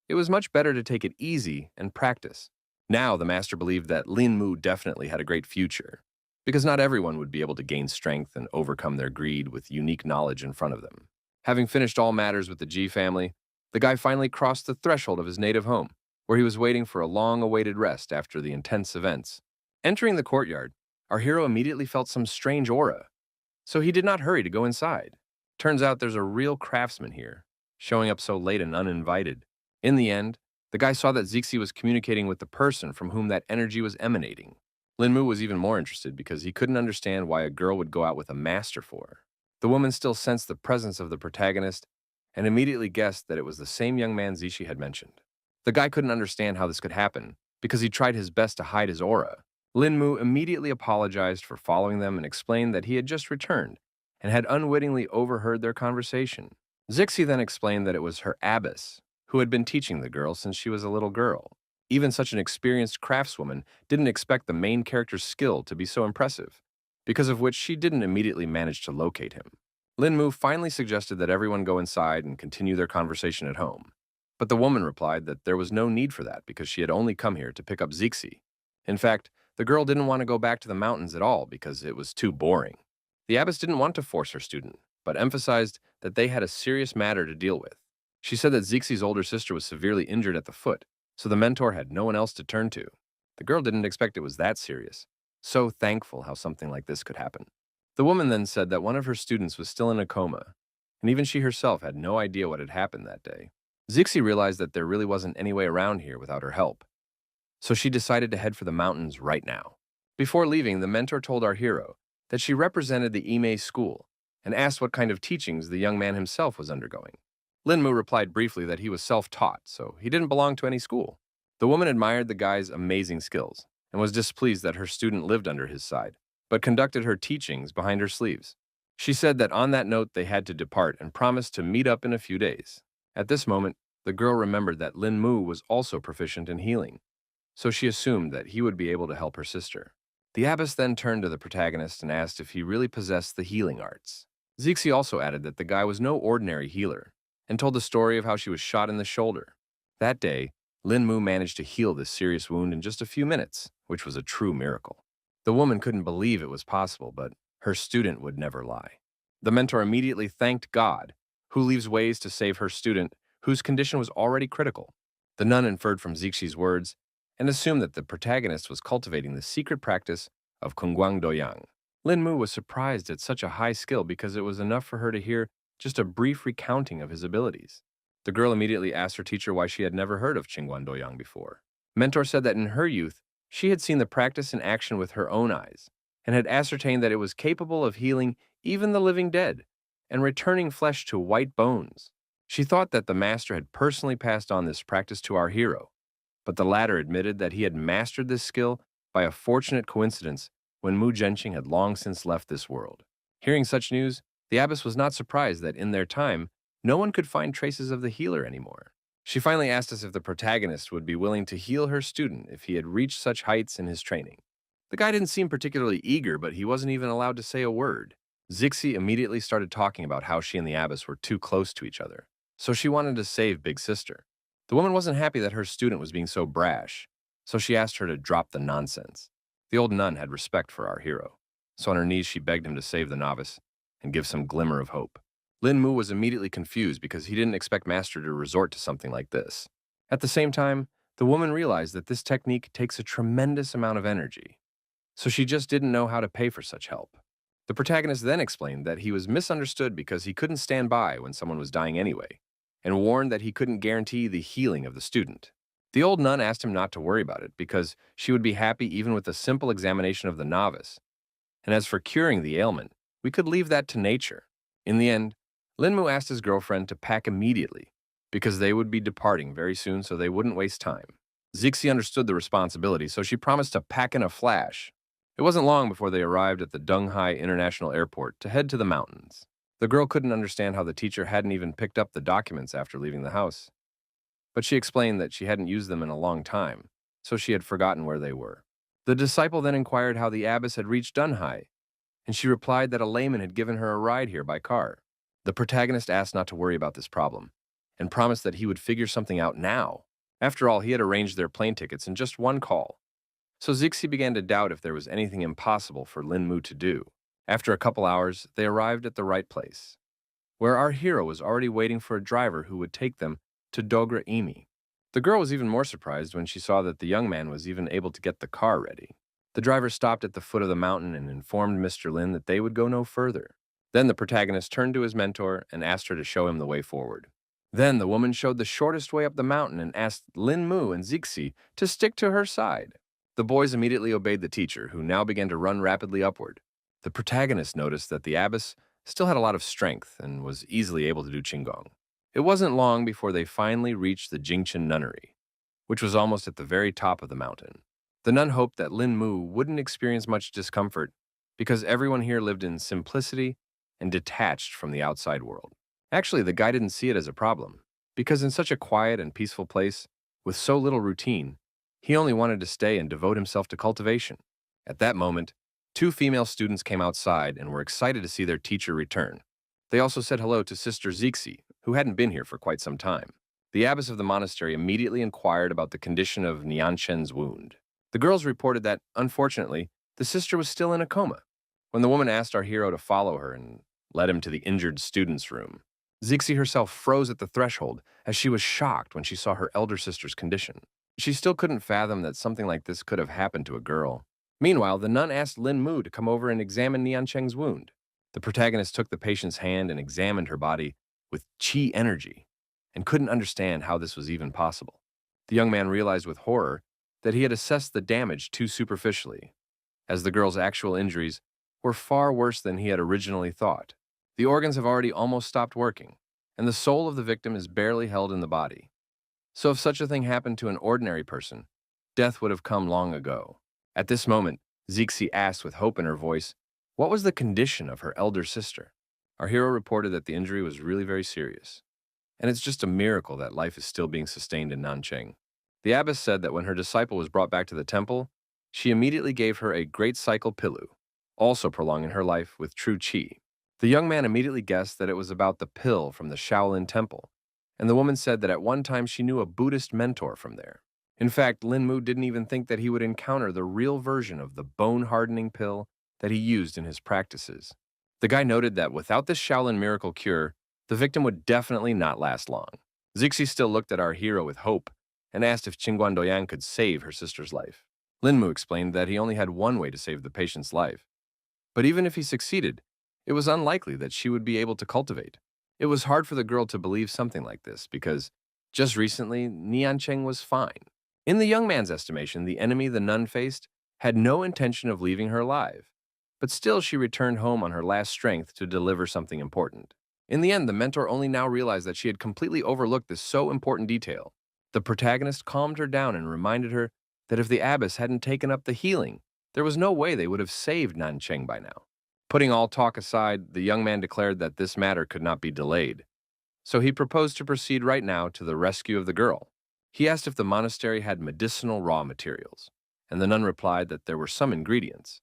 it was much better to take it easy and practice. Now the master believed that Lin Mu definitely had a great future, because not everyone would be able to gain strength and overcome their greed with unique knowledge in front of them. Having finished all matters with the Ji family, the guy finally crossed the threshold of his native home, where he was waiting for a long-awaited rest after the intense events. Entering the courtyard, our hero immediately felt some strange aura, so he did not hurry to go inside. Turns out there's a real craftsman here, showing up so late and uninvited. In the end, the guy saw that Zixi was communicating with the person from whom that energy was emanating. Lin Mu was even more interested because he couldn't understand why a girl would go out with a master for her. The woman still sensed the presence of the protagonist and immediately guessed that it was the same young man Zixi had mentioned. The guy couldn't understand how this could happen because he tried his best to hide his aura. Lin Mu immediately apologized for following them and explained that he had just returned and had unwittingly overheard their conversation. Zixi then explained that it was her abbess who had been teaching the girl since she was a little girl. Even such an experienced craftswoman didn't expect the main character's skill to be so impressive, because of which she didn't immediately manage to locate him. Lin Mu finally suggested that everyone go inside and continue their conversation at home. But the woman replied that there was no need for that because she had only come here to pick up Zixi. In fact, the girl didn't want to go back to the mountains at all because it was too boring. The abbess didn't want to force her student, but emphasized that they had a serious matter to deal with. She said that Zixi's older sister was severely injured at the foot, so the mentor had no one else to turn to. The girl didn't expect it was that serious. So thankful how something like this could happen. The woman then said that one of her students was still in a coma, and even she herself had no idea what had happened that day. Zixi realized that there really wasn't any way around here without her help, so she decided to head for the mountains right now. Before leaving, the mentor told our hero that she represented the Ime school and asked what kind of teachings the young man himself was undergoing. Linmu replied briefly that he was self-taught, so he didn't belong to any school. The woman admired the guy's amazing skills and was displeased that her student lived under his side, but conducted her teachings behind her sleeves. She said that on that note they had to depart and promised to meet up in a few days. At this moment, the girl remembered that Linmu was also proficient in healing, so she assumed that he would be able to help her sister. The abbess then turned to the protagonist and asked if he really possessed the healing arts. Zixi also added that the guy was no ordinary healer, and told the story of how she was shot in the shoulder. That day, Linmu managed to heal this serious wound in just a few minutes, which was a true miracle. The woman couldn't believe it was possible, but her student would never lie. The mentor immediately thanked God, who leaves ways to save her student, whose condition was already critical. The nun inferred from Zixi's words and assumed that the protagonist was cultivating the secret practice of Kungguang Doyang. Linmu was surprised at such a high skill because it was enough for her to hear just a brief recounting of his abilities. The girl immediately asked her teacher why she had never heard of Qingguan Doyang before. Mentor said that in her youth, she had seen the practice in action with her own eyes and had ascertained that it was capable of healing even the living dead and returning flesh to white bones. She thought that the master had personally passed on this practice to our hero, but the latter admitted that he had mastered this skill by a fortunate coincidence when Mu Zhenqing had long since left this world. Hearing such news, the abbess was not surprised that in their time, no one could find traces of the healer anymore. She finally asked us if the protagonist would be willing to heal her student if he had reached such heights in his training. The guy didn't seem particularly eager, but he wasn't even allowed to say a word. Zixi immediately started talking about how she and the abbess were too close to each other, so she wanted to save Big Sister. The woman wasn't happy that her student was being so brash, so she asked her to drop the nonsense. The old nun had respect for our hero, so on her knees she begged him to save the novice and give some glimmer of hope. Linmu was immediately confused because he didn't expect Master to resort to something like this. At the same time, the woman realized that this technique takes a tremendous amount of energy, so she just didn't know how to pay for such help. The protagonist then explained that he was misunderstood because he couldn't stand by when someone was dying anyway, and warned that he couldn't guarantee the healing of the student. The old nun asked him not to worry about it because she would be happy even with a simple examination of the novice. And as for curing the ailment, we could leave that to nature. In the end, Linmu asked his girlfriend to pack immediately because they would be departing very soon so they wouldn't waste time. Zixi understood the responsibility, so she promised to pack in a flash. It wasn't long before they arrived at the Dunghai International Airport to head to the mountains. The girl couldn't understand how the teacher hadn't even picked up the documents after leaving the house, but she explained that she hadn't used them in a long time, so she had forgotten where they were. The disciple then inquired how the abbess had reached Dunhai, and she replied that a layman had given her a ride here by car. The protagonist asked not to worry about this problem, and promised that he would figure something out now. After all, he had arranged their plane tickets in just one call. So Zixi began to doubt if there was anything impossible for Linmu to do. After a couple hours, they arrived at the right place, where our hero was already waiting for a driver who would take them to Dogra Imi. The girl was even more surprised when she saw that the young man was even able to get the car ready. The driver stopped at the foot of the mountain and informed Mr. Lin that they would go no further. Then the protagonist turned to his mentor and asked her to show him the way forward. Then the woman showed the shortest way up the mountain and asked Linmu and Zixi to stick to her side. The boys immediately obeyed the teacher, who now began to run rapidly upward. The protagonist noticed that the abbess still had a lot of strength and was easily able to do Qigong. It wasn't long before they finally reached the Jingchen nunnery, which was almost at the very top of the mountain. The nun hoped that Linmu wouldn't experience much discomfort because everyone here lived in simplicity and detached from the outside world. Actually, the guy didn't see it as a problem, because in such a quiet and peaceful place, with so little routine, he only wanted to stay and devote himself to cultivation. At that moment, 2 female students came outside and were excited to see their teacher return. They also said hello to Sister Zixi, who hadn't been here for quite some time. The abbess of the monastery immediately inquired about the condition of Nianshen's wound. The girls reported that, unfortunately, the sister was still in a coma. When the woman asked our hero to follow her and led him to the injured student's room, Zixi herself froze at the threshold as she was shocked when she saw her elder sister's condition. She still couldn't fathom that something like this could have happened to a girl. Meanwhile, the nun asked Linmu to come over and examine Niancheng's wound. The protagonist took the patient's hand and examined her body with qi energy and couldn't understand how this was even possible. The young man realized with horror that he had assessed the damage too superficially, as the girl's actual injuries were far worse than he had originally thought. The organs have already almost stopped working, and the soul of the victim is barely held in the body. So if such a thing happened to an ordinary person, death would have come long ago. At this moment, Zixi asked with hope in her voice, what was the condition of her elder sister? Our hero reported that the injury was really very serious, and it's just a miracle that life is still being sustained in Nancheng. The abbess said that when her disciple was brought back to the temple, she immediately gave her a great cycle pilu, also prolonging her life with true qi. The young man immediately guessed that it was about the pill from the Shaolin temple, and the woman said that at one time she knew a Buddhist mentor from there. In fact, Lin Mu didn't even think that he would encounter the real version of the bone-hardening pill that he used in his practices. The guy noted that without this Shaolin miracle cure, the victim would definitely not last long. Zixi still looked at our hero with hope and asked if Qingguan Doyang could save her sister's life. Lin Mu explained that he only had one way to save the patient's life. But even if he succeeded, it was unlikely that she would be able to cultivate. It was hard for the girl to believe something like this because just recently, Niancheng was fine. In the young man's estimation, the enemy the nun faced had no intention of leaving her alive, but still she returned home on her last strength to deliver something important. In the end, the mentor only now realized that she had completely overlooked this so important detail. The protagonist calmed her down and reminded her that if the abbess hadn't taken up the healing, there was no way they would have saved Nancheng by now. Putting all talk aside, the young man declared that this matter could not be delayed. So he proposed to proceed right now to the rescue of the girl. He asked if the monastery had medicinal raw materials, and the nun replied that there were some ingredients,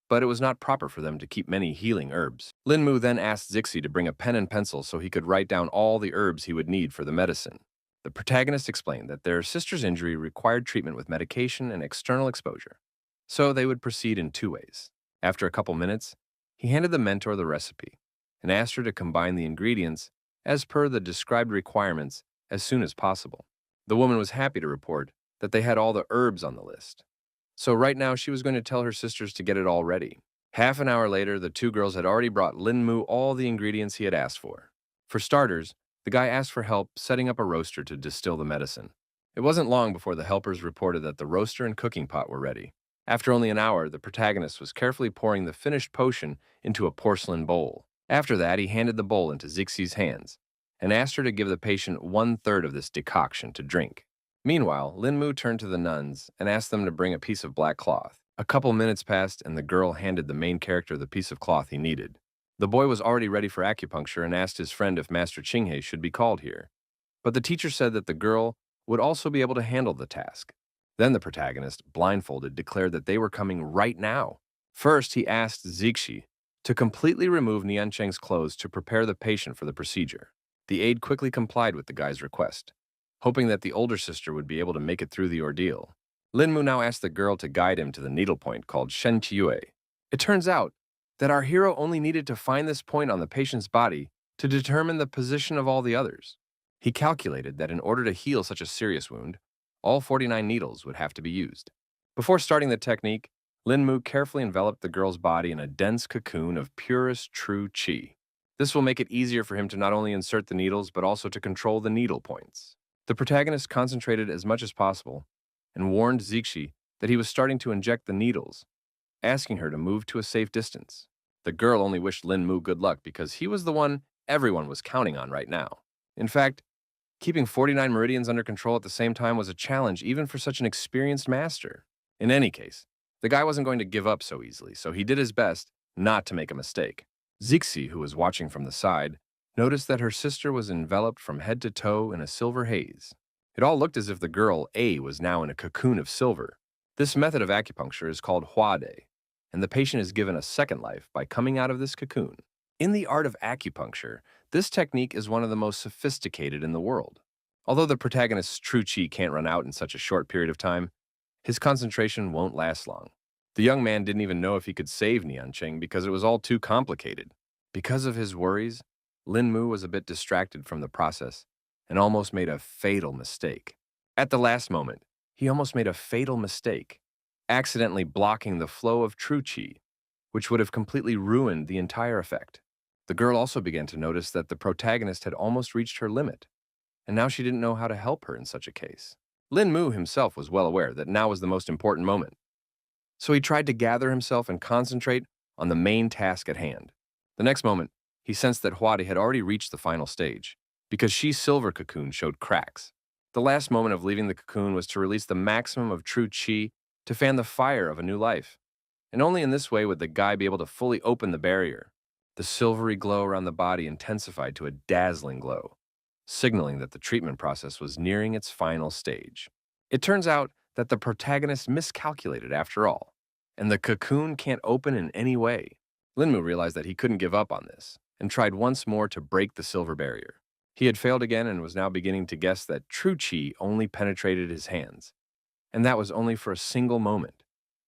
but it was not proper for them to keep many healing herbs. Lin Mu then asked Zixi to bring a pen and pencil so he could write down all the herbs he would need for the medicine. The protagonist explained that their sister's injury required treatment with medication and external exposure, so they would proceed in two ways. After a couple minutes, he handed the mentor the recipe and asked her to combine the ingredients as per the described requirements as soon as possible. The woman was happy to report that they had all the herbs on the list. So right now she was going to tell her sisters to get it all ready. Half an hour later, the two girls had already brought Lin Mu all the ingredients he had asked for. For starters, the guy asked for help setting up a roaster to distill the medicine. It wasn't long before the helpers reported that the roaster and cooking pot were ready. After only an hour, the protagonist was carefully pouring the finished potion into a porcelain bowl. After that, he handed the bowl into Zixi's hands and asked her to give the patient 1/3 of this decoction to drink. Meanwhile, Lin Mu turned to the nuns and asked them to bring a piece of black cloth. A couple minutes passed, and the girl handed the main character the piece of cloth he needed. The boy was already ready for acupuncture and asked his friend if Master Qinghe should be called here. But the teacher said that the girl would also be able to handle the task. Then the protagonist, blindfolded, declared that they were coming right now. First, he asked Zixi to completely remove Niancheng's clothes to prepare the patient for the procedure. The aide quickly complied with the guy's request, hoping that the older sister would be able to make it through the ordeal. Lin Mu now asked the girl to guide him to the needlepoint called Shen Qiue. It turns out that our hero only needed to find this point on the patient's body to determine the position of all the others. He calculated that in order to heal such a serious wound, all 49 needles would have to be used. Before starting the technique, Lin Mu carefully enveloped the girl's body in a dense cocoon of purest true qi. This will make it easier for him to not only insert the needles, but also to control the needle points. The protagonist concentrated as much as possible and warned Zixi that he was starting to inject the needles, asking her to move to a safe distance. The girl only wished Lin Mu good luck because he was the one everyone was counting on right now. In fact, keeping 49 meridians under control at the same time was a challenge even for such an experienced master. In any case, the guy wasn't going to give up so easily, so he did his best not to make a mistake. Zixi, who was watching from the side, noticed that her sister was enveloped from head to toe in a silver haze. It all looked as if the girl, A, was now in a cocoon of silver. This method of acupuncture is called huade, and the patient is given a second life by coming out of this cocoon. In the art of acupuncture, this technique is one of the most sophisticated in the world. Although the protagonist's true qi can't run out in such a short period of time, his concentration won't last long. The young man didn't even know if he could save Niancheng because it was all too complicated. Because of his worries, Lin Mu was a bit distracted from the process and almost made a fatal mistake. At the last moment, he almost made a fatal mistake, accidentally blocking the flow of true qi, which would have completely ruined the entire effect. The girl also began to notice that the protagonist had almost reached her limit, and now she didn't know how to help her in such a case. Lin Mu himself was well aware that now was the most important moment. So he tried to gather himself and concentrate on the main task at hand. The next moment, he sensed that Huadi had already reached the final stage, because Shi's silver cocoon showed cracks. The last moment of leaving the cocoon was to release the maximum of true chi to fan the fire of a new life. And only in this way would the guy be able to fully open the barrier. The silvery glow around the body intensified to a dazzling glow, signaling that the treatment process was nearing its final stage. It turns out that the protagonist miscalculated after all, and the cocoon can't open in any way. Linmu realized that he couldn't give up on this, and tried once more to break the silver barrier. He had failed again and was now beginning to guess that true chi only penetrated his hands, and that was only for a single moment,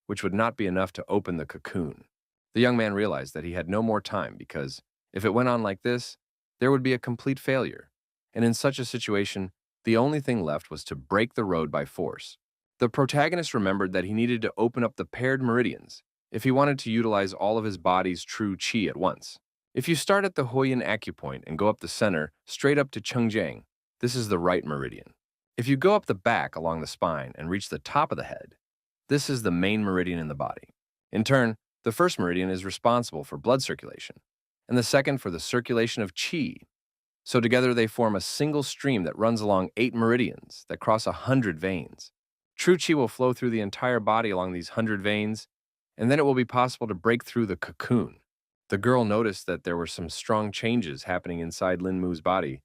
which would not be enough to open the cocoon. The young man realized that he had no more time because, if it went on like this, there would be a complete failure, and in such a situation, the only thing left was to break the road by force. The protagonist remembered that he needed to open up the paired meridians if he wanted to utilize all of his body's true chi at once. If you start at the Huoyan acupoint and go up the center, straight up to Chengjiang, this is the right meridian. If you go up the back along the spine and reach the top of the head, this is the main meridian in the body. In turn, the first meridian is responsible for blood circulation, and the second for the circulation of qi. So together they form a single stream that runs along 8 meridians that cross 100 veins. True qi will flow through the entire body along these 100 veins, and then it will be possible to break through the cocoon. The girl noticed that there were some strong changes happening inside Lin Mu's body,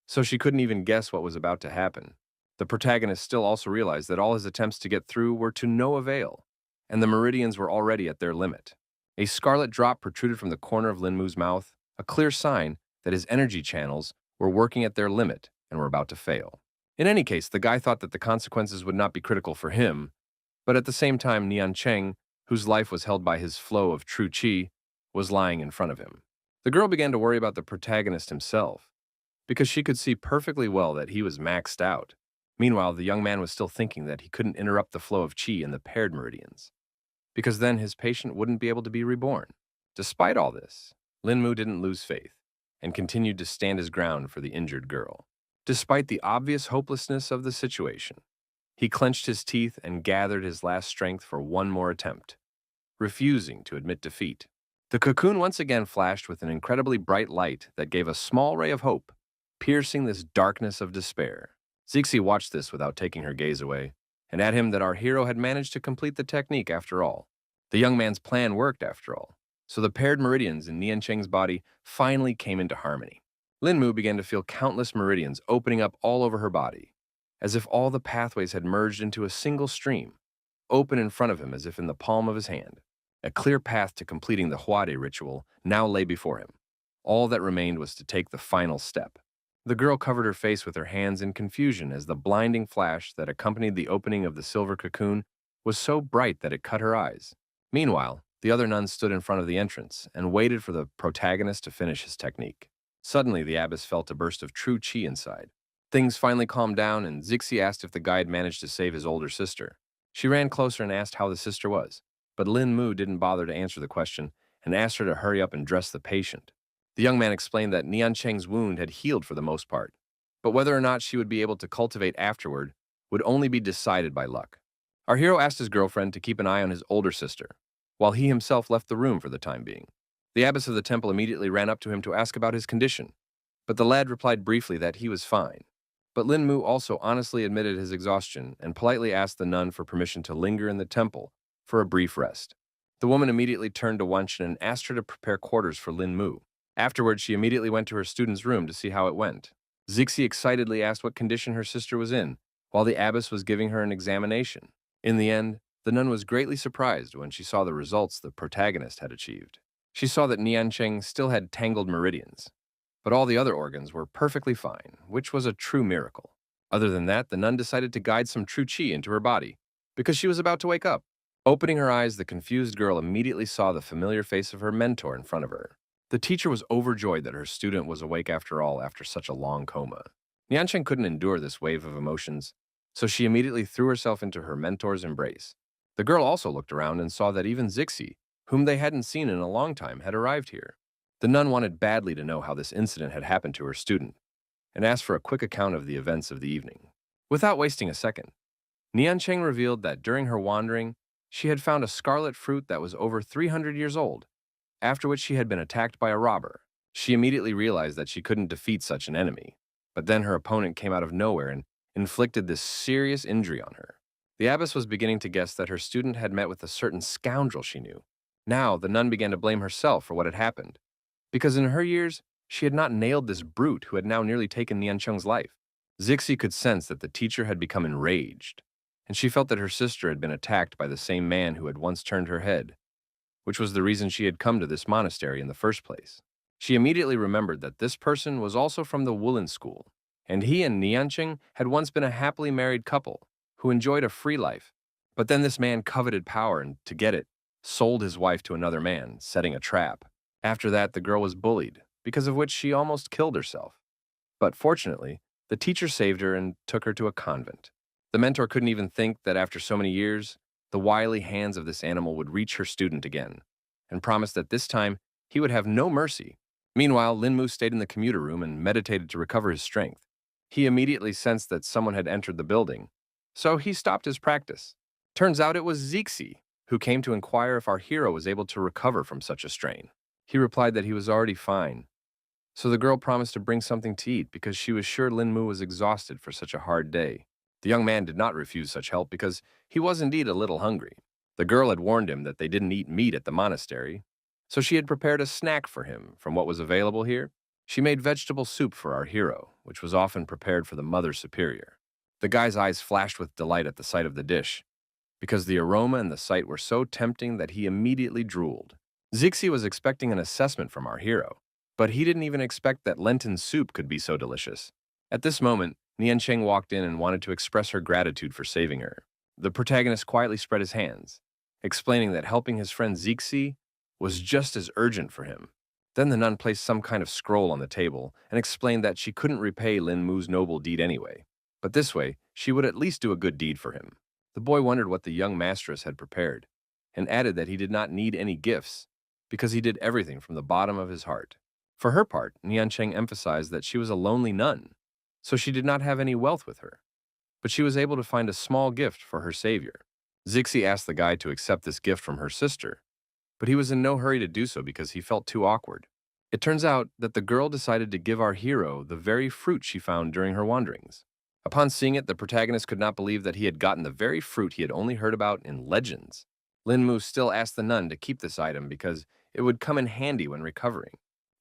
so she couldn't even guess what was about to happen. The protagonist still also realized that all his attempts to get through were to no avail, and the meridians were already at their limit. A scarlet drop protruded from the corner of Lin Mu's mouth, a clear sign that his energy channels were working at their limit and were about to fail. In any case, the guy thought that the consequences would not be critical for him, but at the same time, Nian Cheng, whose life was held by his flow of true qi, was lying in front of him. The girl began to worry about the protagonist himself, because she could see perfectly well that he was maxed out. Meanwhile, the young man was still thinking that he couldn't interrupt the flow of qi in the paired meridians, because then his patient wouldn't be able to be reborn. Despite all this, Lin Mu didn't lose faith and continued to stand his ground for the injured girl. Despite the obvious hopelessness of the situation, he clenched his teeth and gathered his last strength for one more attempt, refusing to admit defeat. The cocoon once again flashed with an incredibly bright light that gave a small ray of hope, piercing this darkness of despair. Zixi watched this without taking her gaze away, and at him that our hero had managed to complete the technique after all. The young man's plan worked after all, so the paired meridians in Nian Cheng's body finally came into harmony. Lin Mu began to feel countless meridians opening up all over her body, as if all the pathways had merged into a single stream, open in front of him as if in the palm of his hand. A clear path to completing the Huade ritual now lay before him. All that remained was to take the final step. The girl covered her face with her hands in confusion as the blinding flash that accompanied the opening of the silver cocoon was so bright that it cut her eyes. Meanwhile, the other nuns stood in front of the entrance and waited for the protagonist to finish his technique. Suddenly, the abbess felt a burst of true qi inside. Things finally calmed down, and Zixi asked if the guide managed to save his older sister. She ran closer and asked how the sister was, but Lin Mu didn't bother to answer the question and asked her to hurry up and dress the patient. The young man explained that Nian Cheng's wound had healed for the most part, but whether or not she would be able to cultivate afterward would only be decided by luck. Our hero asked his girlfriend to keep an eye on his older sister, while he himself left the room for the time being. The abbess of the temple immediately ran up to him to ask about his condition, but the lad replied briefly that he was fine. But Lin Mu also honestly admitted his exhaustion and politely asked the nun for permission to linger in the temple for a brief rest. The woman immediately turned to Wenchen and asked her to prepare quarters for Lin Mu. Afterwards, she immediately went to her student's room to see how it went. Zixi excitedly asked what condition her sister was in, while the abbess was giving her an examination. In the end, the nun was greatly surprised when she saw the results the protagonist had achieved. She saw that Nian Cheng still had tangled meridians, but all the other organs were perfectly fine, which was a true miracle. Other than that, the nun decided to guide some true qi into her body, because she was about to wake up. Opening her eyes, the confused girl immediately saw the familiar face of her mentor in front of her. The teacher was overjoyed that her student was awake after all after such a long coma. Nian Cheng couldn't endure this wave of emotions, so she immediately threw herself into her mentor's embrace. The girl also looked around and saw that even Zixi, whom they hadn't seen in a long time, had arrived here. The nun wanted badly to know how this incident had happened to her student, and asked for a quick account of the events of the evening. Without wasting a second, Nian Cheng revealed that during her wandering, she had found a scarlet fruit that was over 300 years old, after which she had been attacked by a robber. She immediately realized that she couldn't defeat such an enemy. But then her opponent came out of nowhere and inflicted this serious injury on her. The abbess was beginning to guess that her student had met with a certain scoundrel she knew. Now, the nun began to blame herself for what had happened, because in her years, she had not nailed this brute who had now nearly taken Niancheng's life. Zixi could sense that the teacher had become enraged, and she felt that her sister had been attacked by the same man who had once turned her head, which was the reason she had come to this monastery in the first place. She immediately remembered that this person was also from the Woolen school, and he and Niancheng had once been a happily married couple who enjoyed a free life. But then this man coveted power and, to get it, sold his wife to another man, setting a trap. After that, the girl was bullied, because of which she almost killed herself. But fortunately, the teacher saved her and took her to a convent. The mentor couldn't even think that after so many years, the wily hands of this animal would reach her student again, and promised that this time he would have no mercy. Meanwhile, Linmu stayed in the commuter room and meditated to recover his strength. He immediately sensed that someone had entered the building, so he stopped his practice. Turns out it was Zixi, who came to inquire if our hero was able to recover from such a strain. He replied that he was already fine, so the girl promised to bring something to eat because she was sure Linmu was exhausted for such a hard day. The young man did not refuse such help because he was indeed a little hungry. The girl had warned him that they didn't eat meat at the monastery, so she had prepared a snack for him from what was available here. She made vegetable soup for our hero, which was often prepared for the Mother Superior. The guy's eyes flashed with delight at the sight of the dish, because the aroma and the sight were so tempting that he immediately drooled. Zixi was expecting an assessment from our hero, but he didn't even expect that Lenten soup could be so delicious. At this moment, Niancheng walked in and wanted to express her gratitude for saving her. The protagonist quietly spread his hands, explaining that helping his friend Zixi was just as urgent for him. Then the nun placed some kind of scroll on the table and explained that she couldn't repay Lin Mu's noble deed anyway, but this way, she would at least do a good deed for him. The boy wondered what the young mastress had prepared, and added that he did not need any gifts, because he did everything from the bottom of his heart. For her part, Niancheng emphasized that she was a lonely nun, so she did not have any wealth with her, but she was able to find a small gift for her savior. Zixi asked the guy to accept this gift from her sister, but he was in no hurry to do so because he felt too awkward. It turns out that the girl decided to give our hero the very fruit she found during her wanderings. Upon seeing it, the protagonist could not believe that he had gotten the very fruit he had only heard about in legends. Lin Mu still asked the nun to keep this item because it would come in handy when recovering.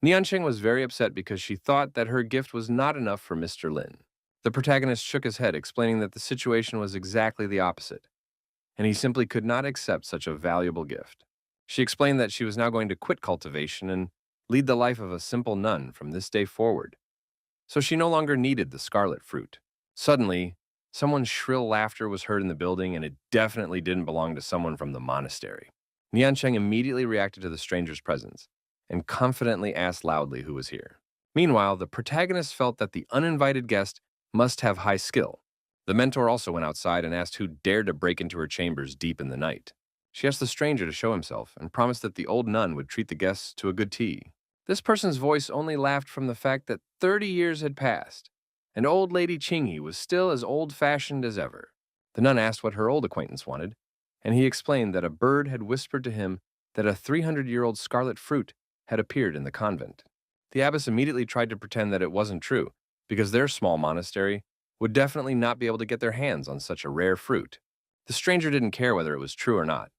Niancheng was very upset because she thought that her gift was not enough for Mr. Lin. The protagonist shook his head, explaining that the situation was exactly the opposite, and he simply could not accept such a valuable gift. She explained that she was now going to quit cultivation and lead the life of a simple nun from this day forward, so she no longer needed the scarlet fruit. Suddenly, someone's shrill laughter was heard in the building, and it definitely didn't belong to someone from the monastery. Niancheng immediately reacted to the stranger's presence and confidently asked loudly who was here. Meanwhile, the protagonist felt that the uninvited guest must have high skill. The mentor also went outside and asked who dared to break into her chambers deep in the night. She asked the stranger to show himself and promised that the old nun would treat the guests to a good tea. This person's voice only laughed from the fact that 30 years had passed, and old Lady Qingyi was still as old-fashioned as ever. The nun asked what her old acquaintance wanted, and he explained that a bird had whispered to him that a 300-year-old scarlet fruit had appeared in the convent. The abbess immediately tried to pretend that it wasn't true, because their small monastery would definitely not be able to get their hands on such a rare fruit. The stranger didn't care whether it was true or not,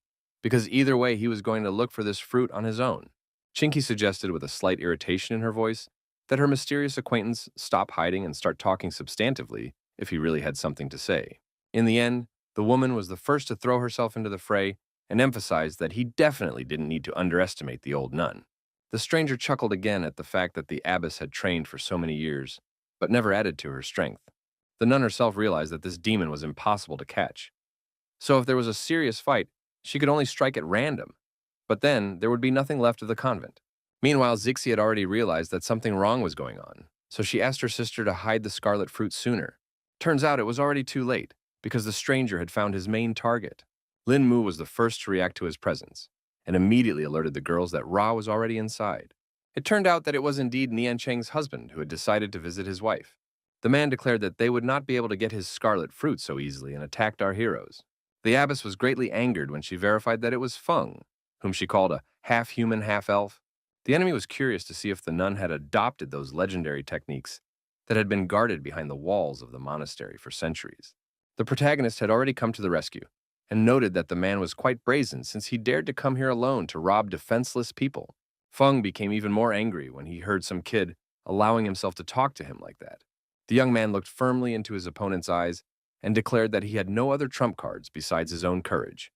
because either way he was going to look for this fruit on his own. Chinky suggested with a slight irritation in her voice that her mysterious acquaintance stop hiding and start talking substantively if he really had something to say. In the end, the woman was the first to throw herself into the fray and emphasized that he definitely didn't need to underestimate the old nun. The stranger chuckled again at the fact that the abbess had trained for so many years, but never added to her strength. The nun herself realized that this demon was impossible to catch. So if there was a serious fight, she could only strike at random, but then there would be nothing left of the convent. Meanwhile, Zixi had already realized that something wrong was going on, so she asked her sister to hide the scarlet fruit sooner. Turns out it was already too late, because the stranger had found his main target. Lin Mu was the first to react to his presence, and immediately alerted the girls that Ra was already inside. It turned out that it was indeed Niancheng's husband who had decided to visit his wife. The man declared that they would not be able to get his scarlet fruit so easily and attacked our heroes. The abbess was greatly angered when she verified that it was Feng, whom she called a half human, half elf. The enemy was curious to see if the nun had adopted those legendary techniques that had been guarded behind the walls of the monastery for centuries. The protagonist had already come to the rescue and noted that the man was quite brazen since he dared to come here alone to rob defenseless people. Feng became even more angry when he heard some kid allowing himself to talk to him like that. The young man looked firmly into his opponent's eyes and declared that he had no other trump cards besides his own courage.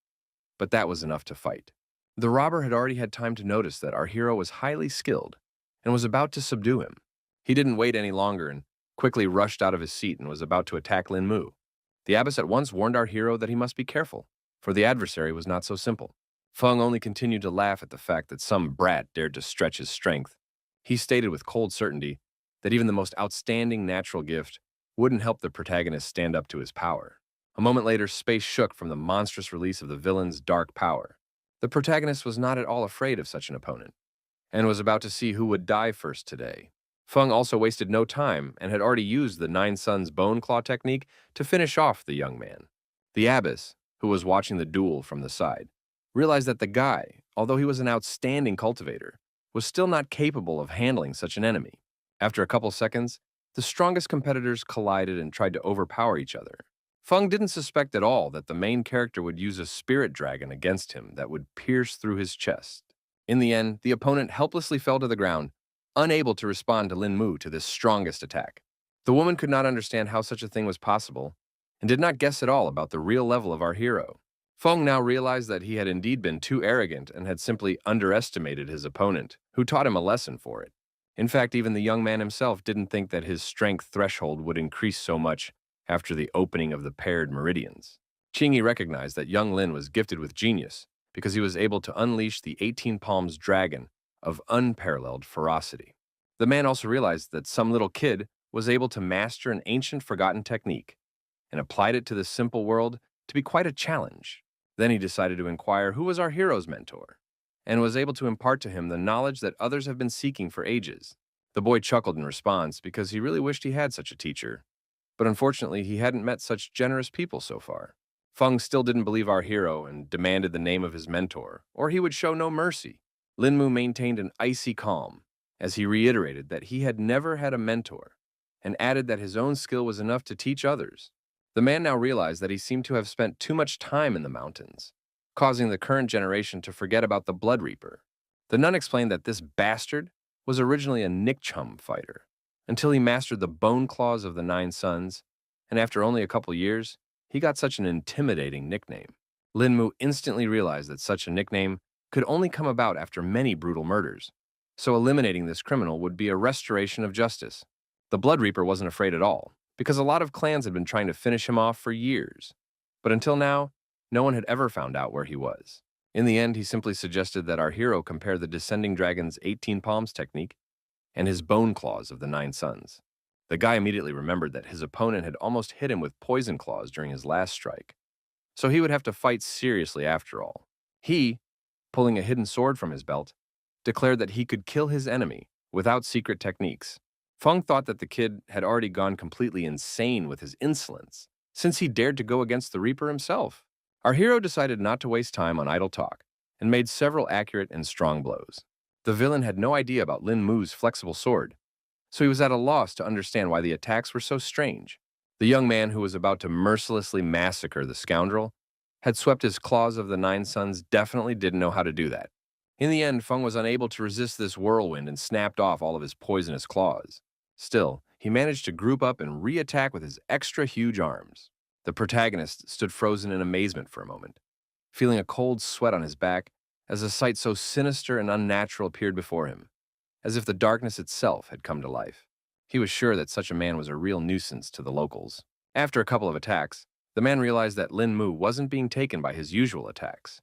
But that was enough to fight. The robber had already had time to notice that our hero was highly skilled and was about to subdue him. He didn't wait any longer and quickly rushed out of his seat and was about to attack Lin Mu. The abbess at once warned our hero that he must be careful, for the adversary was not so simple. Feng only continued to laugh at the fact that some brat dared to stretch his strength. He stated with cold certainty that even the most outstanding natural gift wouldn't help the protagonist stand up to his power. A moment later, space shook from the monstrous release of the villain's dark power. The protagonist was not at all afraid of such an opponent, and was about to see who would die first today. Feng also wasted no time and had already used the Nine Suns Bone Claw technique to finish off the young man. The abbess, who was watching the duel from the side, realized that the guy, although he was an outstanding cultivator, was still not capable of handling such an enemy. After a couple seconds, the strongest competitors collided and tried to overpower each other. Feng didn't suspect at all that the main character would use a spirit dragon against him that would pierce through his chest. In the end, the opponent helplessly fell to the ground, unable to respond to Lin Mu to this strongest attack. The woman could not understand how such a thing was possible and did not guess at all about the real level of our hero. Feng now realized that he had indeed been too arrogant and had simply underestimated his opponent, who taught him a lesson for it. In fact, even the young man himself didn't think that his strength threshold would increase so much after the opening of the paired meridians. Qingyi recognized that young Lin was gifted with genius because he was able to unleash the 18 Palms dragon of unparalleled ferocity. The man also realized that some little kid was able to master an ancient forgotten technique and applied it to the simple world to be quite a challenge. Then he decided to inquire who was our hero's mentor, and was able to impart to him the knowledge that others have been seeking for ages. The boy chuckled in response because he really wished he had such a teacher, but unfortunately he hadn't met such generous people so far. Feng still didn't believe our hero and demanded the name of his mentor, or he would show no mercy. Lin Mu maintained an icy calm as he reiterated that he had never had a mentor, and added that his own skill was enough to teach others. The man now realized that he seemed to have spent too much time in the mountains, causing the current generation to forget about the Blood Reaper. The nun explained that this bastard was originally a Nickchum fighter, until he mastered the bone claws of the Nine Suns, and after only a couple years, he got such an intimidating nickname. Lin Mu instantly realized that such a nickname could only come about after many brutal murders, so eliminating this criminal would be a restoration of justice. The Blood Reaper wasn't afraid at all, because a lot of clans had been trying to finish him off for years. But until now, no one had ever found out where he was. In the end, he simply suggested that our hero compare the Descending Dragon's 18 Palms technique and his bone claws of the Nine Suns. The guy immediately remembered that his opponent had almost hit him with poison claws during his last strike, so he would have to fight seriously after all. He, pulling a hidden sword from his belt, declared that he could kill his enemy without secret techniques. Feng thought that the kid had already gone completely insane with his insolence, since he dared to go against the Reaper himself. Our hero decided not to waste time on idle talk, and made several accurate and strong blows. The villain had no idea about Lin Mu's flexible sword, so he was at a loss to understand why the attacks were so strange. The young man who was about to mercilessly massacre the scoundrel had swept his claws of the Nine Suns definitely didn't know how to do that. In the end, Feng was unable to resist this whirlwind and snapped off all of his poisonous claws. Still, he managed to group up and re-attack with his extra huge arms. The protagonist stood frozen in amazement for a moment, feeling a cold sweat on his back as a sight so sinister and unnatural appeared before him, as if the darkness itself had come to life. He was sure that such a man was a real nuisance to the locals. After a couple of attacks, the man realized that Lin Mu wasn't being taken by his usual attacks,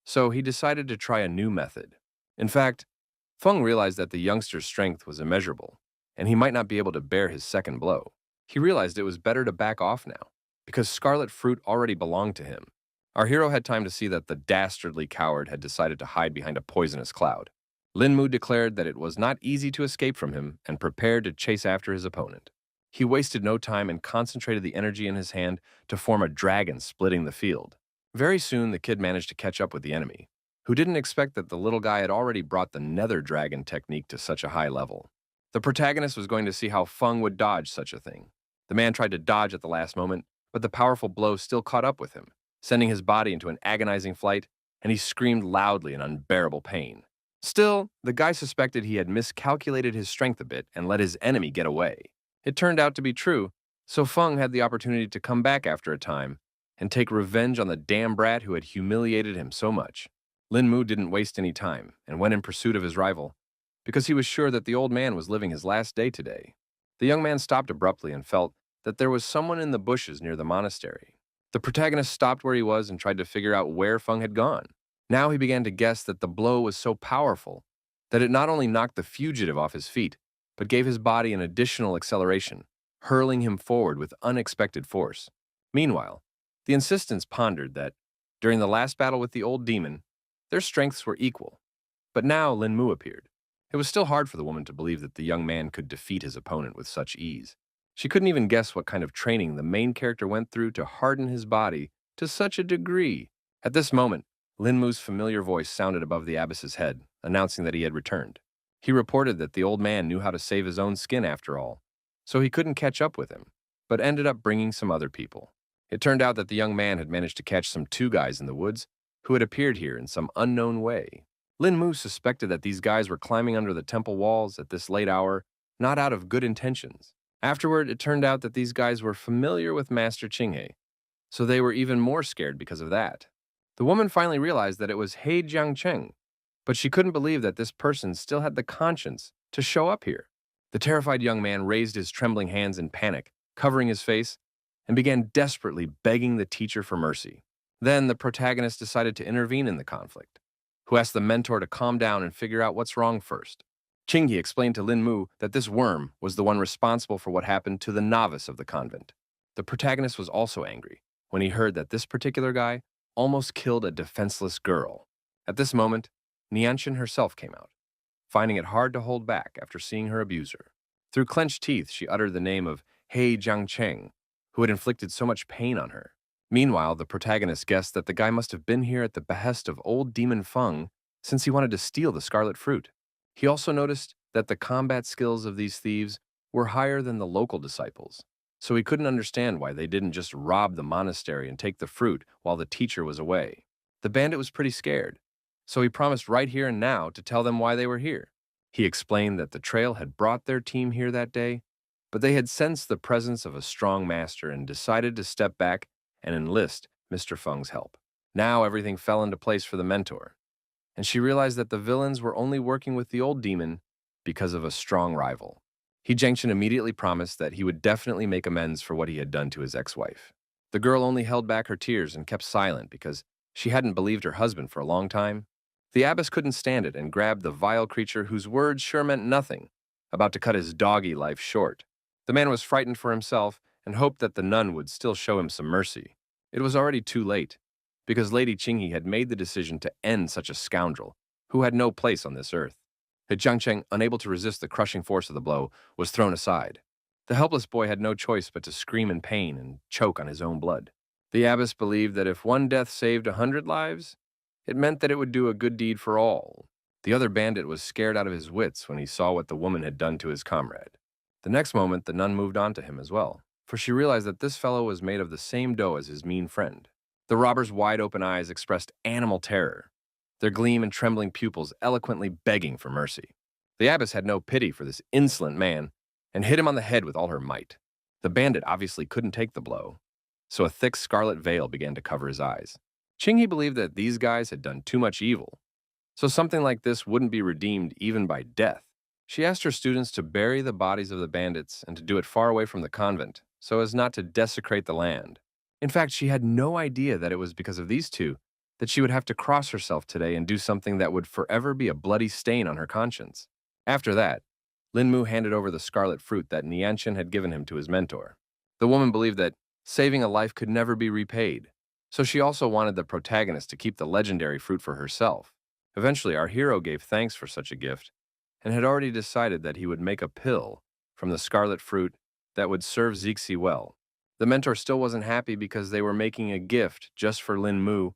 so he decided to try a new method. In fact, Feng realized that the youngster's strength was immeasurable, and he might not be able to bear his second blow. He realized it was better to back off now, because Scarlet Fruit already belonged to him. Our hero had time to see that the dastardly coward had decided to hide behind a poisonous cloud. Lin Mu declared that it was not easy to escape from him and prepared to chase after his opponent. He wasted no time and concentrated the energy in his hand to form a dragon splitting the field. Very soon, the kid managed to catch up with the enemy, who didn't expect that the little guy had already brought the nether dragon technique to such a high level. The protagonist was going to see how Feng would dodge such a thing. The man tried to dodge at the last moment, but the powerful blow still caught up with him, sending his body into an agonizing flight, and he screamed loudly in unbearable pain. Still, the guy suspected he had miscalculated his strength a bit and let his enemy get away. It turned out to be true, so Feng had the opportunity to come back after a time and take revenge on the damn brat who had humiliated him so much. Lin Mu didn't waste any time and went in pursuit of his rival, because he was sure that the old man was living his last day today. The young man stopped abruptly and felt that there was someone in the bushes near the monastery. The protagonist stopped where he was and tried to figure out where Feng had gone. Now he began to guess that the blow was so powerful that it not only knocked the fugitive off his feet, but gave his body an additional acceleration, hurling him forward with unexpected force. Meanwhile, the insistents pondered that, during the last battle with the old demon, their strengths were equal. But now Lin Mu appeared. It was still hard for the woman to believe that the young man could defeat his opponent with such ease. She couldn't even guess what kind of training the main character went through to harden his body to such a degree. At this moment, Lin Mu's familiar voice sounded above the abbess's head, announcing that he had returned. He reported that the old man knew how to save his own skin after all, so he couldn't catch up with him, but ended up bringing some other people. It turned out that the young man had managed to catch some two guys in the woods who had appeared here in some unknown way. Lin Mu suspected that these guys were climbing under the temple walls at this late hour, not out of good intentions. Afterward, it turned out that these guys were familiar with Master Qinghe, so they were even more scared because of that. The woman finally realized that it was He Jiangcheng, but she couldn't believe that this person still had the conscience to show up here. The terrified young man raised his trembling hands in panic, covering his face, and began desperately begging the teacher for mercy. Then the protagonist decided to intervene in the conflict, who asked the mentor to calm down and figure out what's wrong first. Qinghe explained to Lin Mu that this worm was the one responsible for what happened to the novice of the convent. The protagonist was also angry when he heard that this particular guy almost killed a defenseless girl. At this moment, Nianshan herself came out, finding it hard to hold back after seeing her abuser. Through clenched teeth, she uttered the name of He Jiangcheng, who had inflicted so much pain on her. Meanwhile, the protagonist guessed that the guy must have been here at the behest of old demon Feng since he wanted to steal the scarlet fruit. He also noticed that the combat skills of these thieves were higher than the local disciples, so he couldn't understand why they didn't just rob the monastery and take the fruit while the teacher was away. The bandit was pretty scared, so he promised right here and now to tell them why they were here. He explained that the trail had brought their team here that day, but they had sensed the presence of a strong master and decided to step back and enlist Mr. Feng's help. Now everything fell into place for the mentor, and she realized that the villains were only working with the old demon because of a strong rival. He Jiangchen immediately promised that he would definitely make amends for what he had done to his ex-wife. The girl only held back her tears and kept silent because she hadn't believed her husband for a long time. The abbess couldn't stand it and grabbed the vile creature whose words sure meant nothing, about to cut his doggy life short. The man was frightened for himself and hoped that the nun would still show him some mercy. It was already too late, because Lady Qinghe had made the decision to end such a scoundrel who had no place on this earth. He Jiangcheng, unable to resist the crushing force of the blow, was thrown aside. The helpless boy had no choice but to scream in pain and choke on his own blood. The abbess believed that if one death saved 100 lives, it meant that it would do a good deed for all. The other bandit was scared out of his wits when he saw what the woman had done to his comrade. The next moment, the nun moved on to him as well, for she realized that this fellow was made of the same dough as his mean friend. The robber's wide-open eyes expressed animal terror, their gleam and trembling pupils eloquently begging for mercy. The abbess had no pity for this insolent man and hit him on the head with all her might. The bandit obviously couldn't take the blow, so a thick scarlet veil began to cover his eyes. Qinghe believed that these guys had done too much evil, so something like this wouldn't be redeemed even by death. She asked her students to bury the bodies of the bandits and to do it far away from the convent, so as not to desecrate the land. In fact, she had no idea that it was because of these two that she would have to cross herself today and do something that would forever be a bloody stain on her conscience. After that, Lin Mu handed over the scarlet fruit that Nianshan had given him to his mentor. The woman believed that saving a life could never be repaid, so she also wanted the protagonist to keep the legendary fruit for herself. Eventually, our hero gave thanks for such a gift and had already decided that he would make a pill from the scarlet fruit that would serve Zixi well. The mentor still wasn't happy because they were making a gift just for Lin Mu,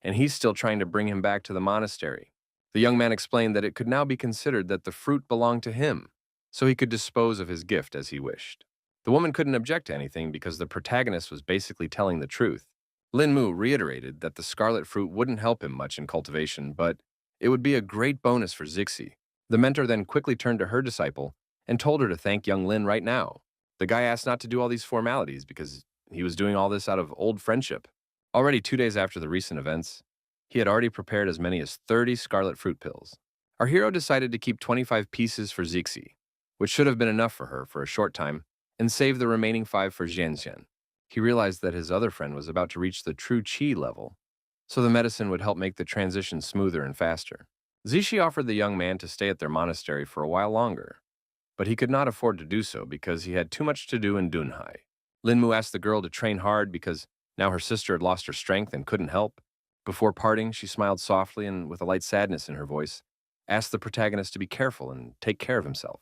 and he's still trying to bring him back to the monastery. The young man explained that it could now be considered that the fruit belonged to him, so he could dispose of his gift as he wished. The woman couldn't object to anything because the protagonist was basically telling the truth. Lin Mu reiterated that the scarlet fruit wouldn't help him much in cultivation, but it would be a great bonus for Zixi. The mentor then quickly turned to her disciple and told her to thank young Lin right now. The guy asked not to do all these formalities because he was doing all this out of old friendship. Already 2 days after the recent events, he had already prepared as many as 30 scarlet fruit pills. Our hero decided to keep 25 pieces for Zixi, which should have been enough for her for a short time, and save the remaining 5 for Zhenxian. He realized that his other friend was about to reach the true qi level, so the medicine would help make the transition smoother and faster. Zixi offered the young man to stay at their monastery for a while longer, but he could not afford to do so because he had too much to do in Dunhai. Lin Mu asked the girl to train hard because now her sister had lost her strength and couldn't help. Before parting, she smiled softly and, with a light sadness in her voice, asked the protagonist to be careful and take care of himself.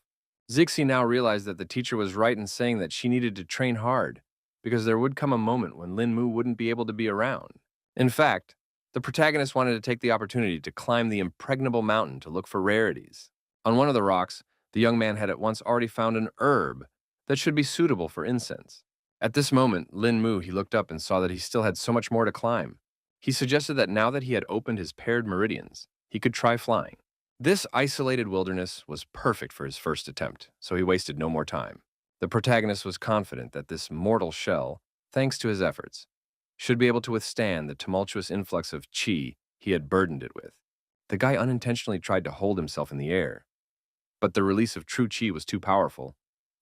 Zixi now realized that the teacher was right in saying that she needed to train hard because there would come a moment when Lin Mu wouldn't be able to be around. In fact, the protagonist wanted to take the opportunity to climb the impregnable mountain to look for rarities. On one of the rocks, the young man had at once already found an herb that should be suitable for incense. At this moment, Lin Mu, he looked up and saw that he still had so much more to climb. He suggested that now that he had opened his paired meridians, he could try flying. This isolated wilderness was perfect for his first attempt, so he wasted no more time. The protagonist was confident that this mortal shell, thanks to his efforts, should be able to withstand the tumultuous influx of qi he had burdened it with. The guy unintentionally tried to hold himself in the air, but the release of true qi was too powerful,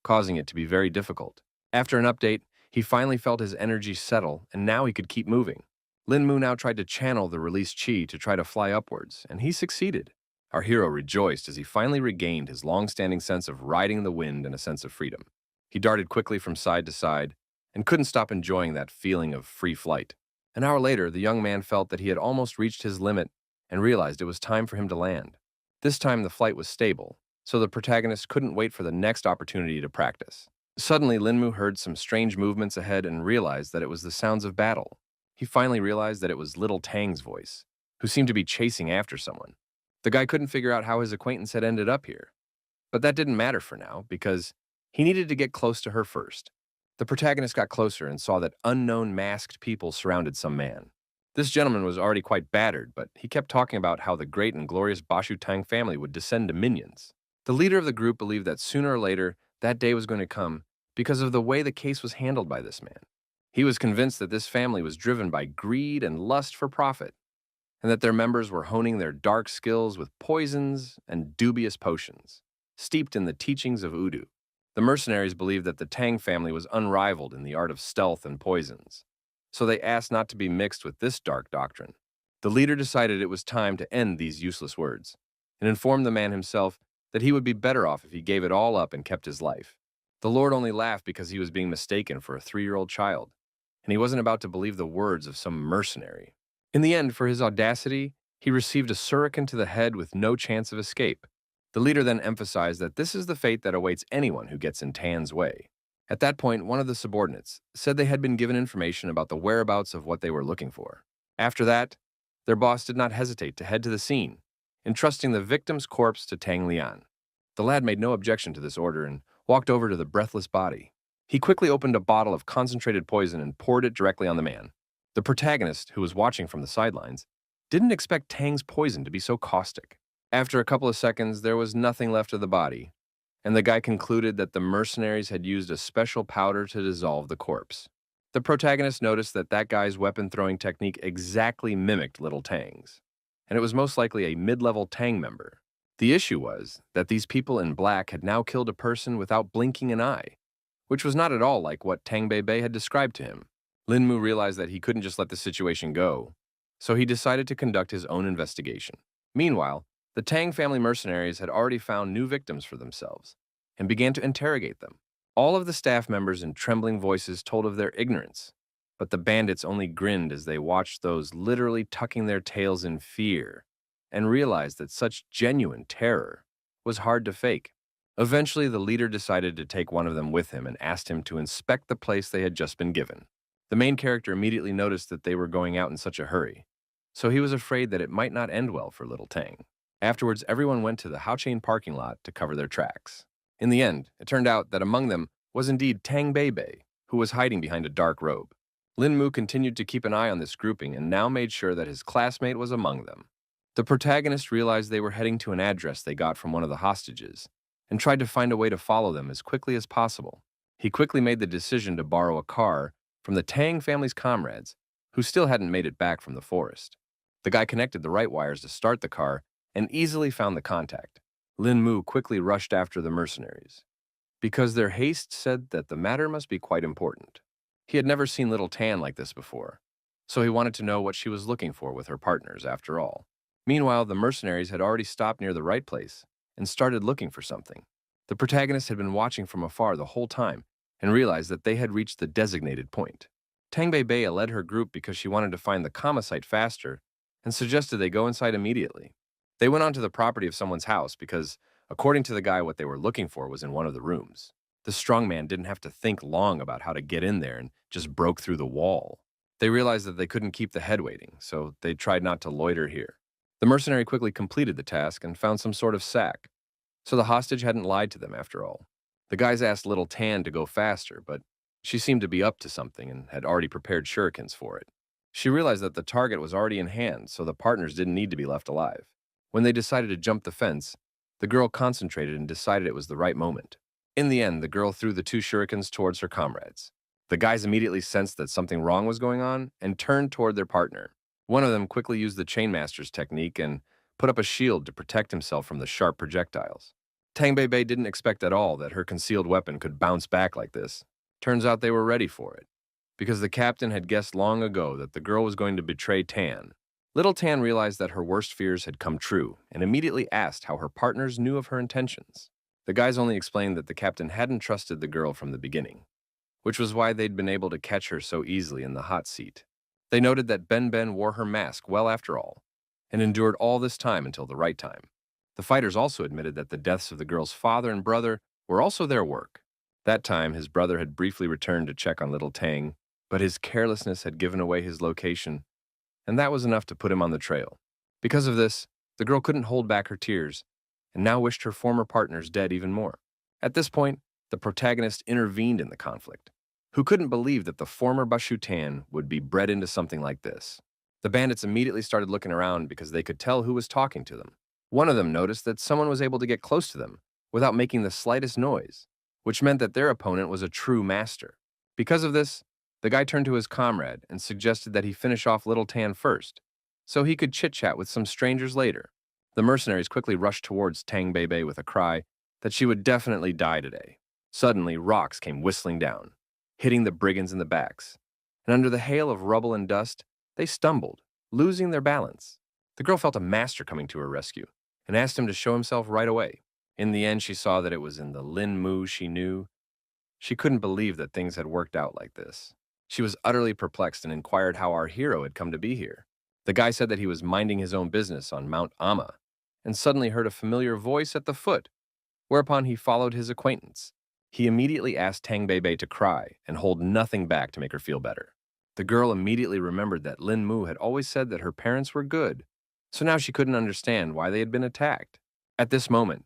causing it to be very difficult. After an update, he finally felt his energy settle, and now he could keep moving. Lin Mu now tried to channel the released qi to try to fly upwards, and he succeeded. Our hero rejoiced as he finally regained his long-standing sense of riding the wind and a sense of freedom. He darted quickly from side to side and couldn't stop enjoying that feeling of free flight. An hour later, the young man felt that he had almost reached his limit and realized it was time for him to land. This time the flight was stable, so the protagonist couldn't wait for the next opportunity to practice. Suddenly, Lin Mu heard some strange movements ahead and realized that it was the sounds of battle. He finally realized that it was little Tang's voice, who seemed to be chasing after someone. The guy couldn't figure out how his acquaintance had ended up here, but that didn't matter for now because he needed to get close to her first. The protagonist got closer and saw that unknown masked people surrounded some man. This gentleman was already quite battered, but he kept talking about how the great and glorious Bashu Tang family would descend to minions. The leader of the group believed that sooner or later that day was going to come because of the way the case was handled by this man. He was convinced that this family was driven by greed and lust for profit, and that their members were honing their dark skills with poisons and dubious potions, steeped in the teachings of Udu. The mercenaries believed that the Tang family was unrivaled in the art of stealth and poisons, so they asked not to be mixed with this dark doctrine. The leader decided it was time to end these useless words, and informed the man himself that he would be better off if he gave it all up and kept his life. The Lord only laughed because he was being mistaken for a 3-year-old child, and he wasn't about to believe the words of some mercenary. In the end, for his audacity, he received a shuriken to the head with no chance of escape. The leader then emphasized that this is the fate that awaits anyone who gets in Tan's way. At that point, one of the subordinates said they had been given information about the whereabouts of what they were looking for. After that, their boss did not hesitate to head to the scene, entrusting the victim's corpse to Tang Lian. The lad made no objection to this order and walked over to the breathless body. He quickly opened a bottle of concentrated poison and poured it directly on the man. The protagonist, who was watching from the sidelines, didn't expect Tang's poison to be so caustic. After a couple of seconds, there was nothing left of the body, and the guy concluded that the mercenaries had used a special powder to dissolve the corpse. The protagonist noticed that that guy's weapon-throwing technique exactly mimicked little Tang's, and it was most likely a mid-level Tang member. The issue was that these people in black had now killed a person without blinking an eye, which was not at all like what Tang Bei had described to him. Lin Mu realized that he couldn't just let the situation go, so he decided to conduct his own investigation. Meanwhile, the Tang family mercenaries had already found new victims for themselves and began to interrogate them. All of the staff members in trembling voices told of their ignorance, but the bandits only grinned as they watched those literally tucking their tails in fear and realized that such genuine terror was hard to fake. Eventually, the leader decided to take one of them with him and asked him to inspect the place they had just been given. The main character immediately noticed that they were going out in such a hurry, so he was afraid that it might not end well for little Tang. Afterwards, everyone went to the Haochain parking lot to cover their tracks. In the end, it turned out that among them was indeed Tang Bei, who was hiding behind a dark robe. Lin Mu continued to keep an eye on this grouping and now made sure that his classmate was among them. The protagonist realized they were heading to an address they got from one of the hostages and tried to find a way to follow them as quickly as possible. He quickly made the decision to borrow a car from the Tang family's comrades, who still hadn't made it back from the forest. The guy connected the right wires to start the car and easily found the contact. Lin Mu quickly rushed after the mercenaries, because their haste said that the matter must be quite important. He had never seen little Tan like this before, so he wanted to know what she was looking for with her partners after all. Meanwhile, the mercenaries had already stopped near the right place and started looking for something. The protagonist had been watching from afar the whole time and realized that they had reached the designated point. Tang Bei led her group because she wanted to find the comma site faster and suggested they go inside immediately. They went onto the property of someone's house because, according to the guy, what they were looking for was in one of the rooms. The strongman didn't have to think long about how to get in there and just broke through the wall. They realized that they couldn't keep the head waiting, so they tried not to loiter here. The mercenary quickly completed the task and found some sort of sack, so the hostage hadn't lied to them after all. The guys asked little Tan to go faster, but she seemed to be up to something and had already prepared shurikens for it. She realized that the target was already in hand, so the partners didn't need to be left alive. When they decided to jump the fence, the girl concentrated and decided it was the right moment. In the end, the girl threw the 2 shurikens towards her comrades. The guys immediately sensed that something wrong was going on and turned toward their partner. One of them quickly used the Chainmaster's technique and put up a shield to protect himself from the sharp projectiles. Tang Bei didn't expect at all that her concealed weapon could bounce back like this. Turns out they were ready for it, because the captain had guessed long ago that the girl was going to betray Tan. Little Tan realized that her worst fears had come true and immediately asked how her partners knew of her intentions. The guys only explained that the captain hadn't trusted the girl from the beginning, which was why they'd been able to catch her so easily in the hot seat. They noted that Ben wore her mask well after all, and endured all this time until the right time. The fighters also admitted that the deaths of the girl's father and brother were also their work. That time, his brother had briefly returned to check on little Tang, but his carelessness had given away his location, and that was enough to put him on the trail. Because of this, the girl couldn't hold back her tears, and now wished her former partners dead even more. At this point, the protagonist intervened in the conflict, who couldn't believe that the former Bashutan would be bred into something like this. The bandits immediately started looking around because they could tell who was talking to them. One of them noticed that someone was able to get close to them without making the slightest noise, which meant that their opponent was a true master. Because of this, the guy turned to his comrade and suggested that he finish off little Tan first, so he could chit-chat with some strangers later. The mercenaries quickly rushed towards Tang Bei with a cry that she would definitely die today. Suddenly, rocks came whistling down, hitting the brigands in the backs, and under the hail of rubble and dust, they stumbled, losing their balance. The girl felt a master coming to her rescue and asked him to show himself right away. In the end, she saw that it was in the Lin Mu she knew. She couldn't believe that things had worked out like this. She was utterly perplexed and inquired how our hero had come to be here. The guy said that he was minding his own business on Mount Amma, and suddenly heard a familiar voice at the foot, whereupon he followed his acquaintance. He immediately asked Tang Bei to cry and hold nothing back to make her feel better. The girl immediately remembered that Lin Mu had always said that her parents were good, so now she couldn't understand why they had been attacked. At this moment,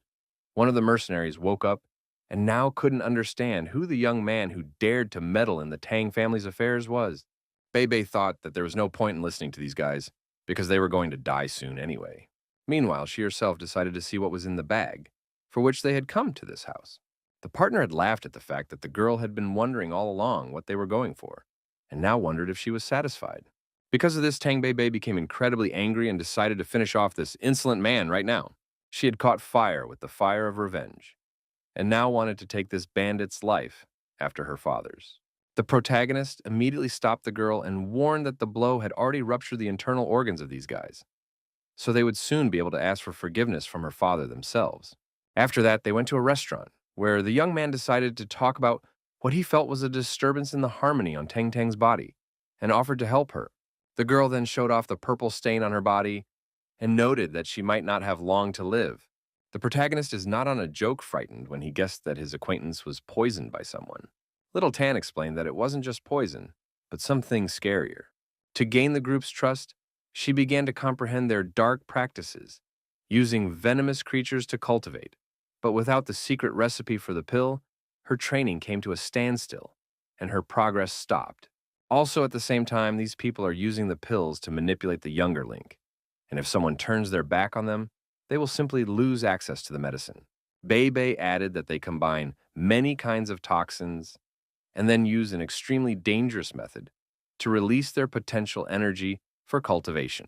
one of the mercenaries woke up and now couldn't understand who the young man who dared to meddle in the Tang family's affairs was. Bei thought that there was no point in listening to these guys because they were going to die soon anyway. Meanwhile, she herself decided to see what was in the bag, for which they had come to this house. The partner had laughed at the fact that the girl had been wondering all along what they were going for, and now wondered if she was satisfied. Because of this, Tang Bei became incredibly angry and decided to finish off this insolent man right now. She had caught fire with the fire of revenge, and now wanted to take this bandit's life after her father's. The protagonist immediately stopped the girl and warned that the blow had already ruptured the internal organs of these guys, so they would soon be able to ask for forgiveness from her father themselves. After that, they went to a restaurant, where the young man decided to talk about what he felt was a disturbance in the harmony on Tang Tang's body, and offered to help her. The girl then showed off the purple stain on her body and noted that she might not have long to live. The protagonist is not on a joke frightened when he guessed that his acquaintance was poisoned by someone. Little Tan explained that it wasn't just poison, but something scarier. To gain the group's trust, she began to comprehend their dark practices, using venomous creatures to cultivate. But without the secret recipe for the pill, her training came to a standstill, and her progress stopped. Also, at the same time, these people are using the pills to manipulate the younger Link, and if someone turns their back on them, they will simply lose access to the medicine. Bei added that they combine many kinds of toxins and then use an extremely dangerous method to release their potential energy for cultivation.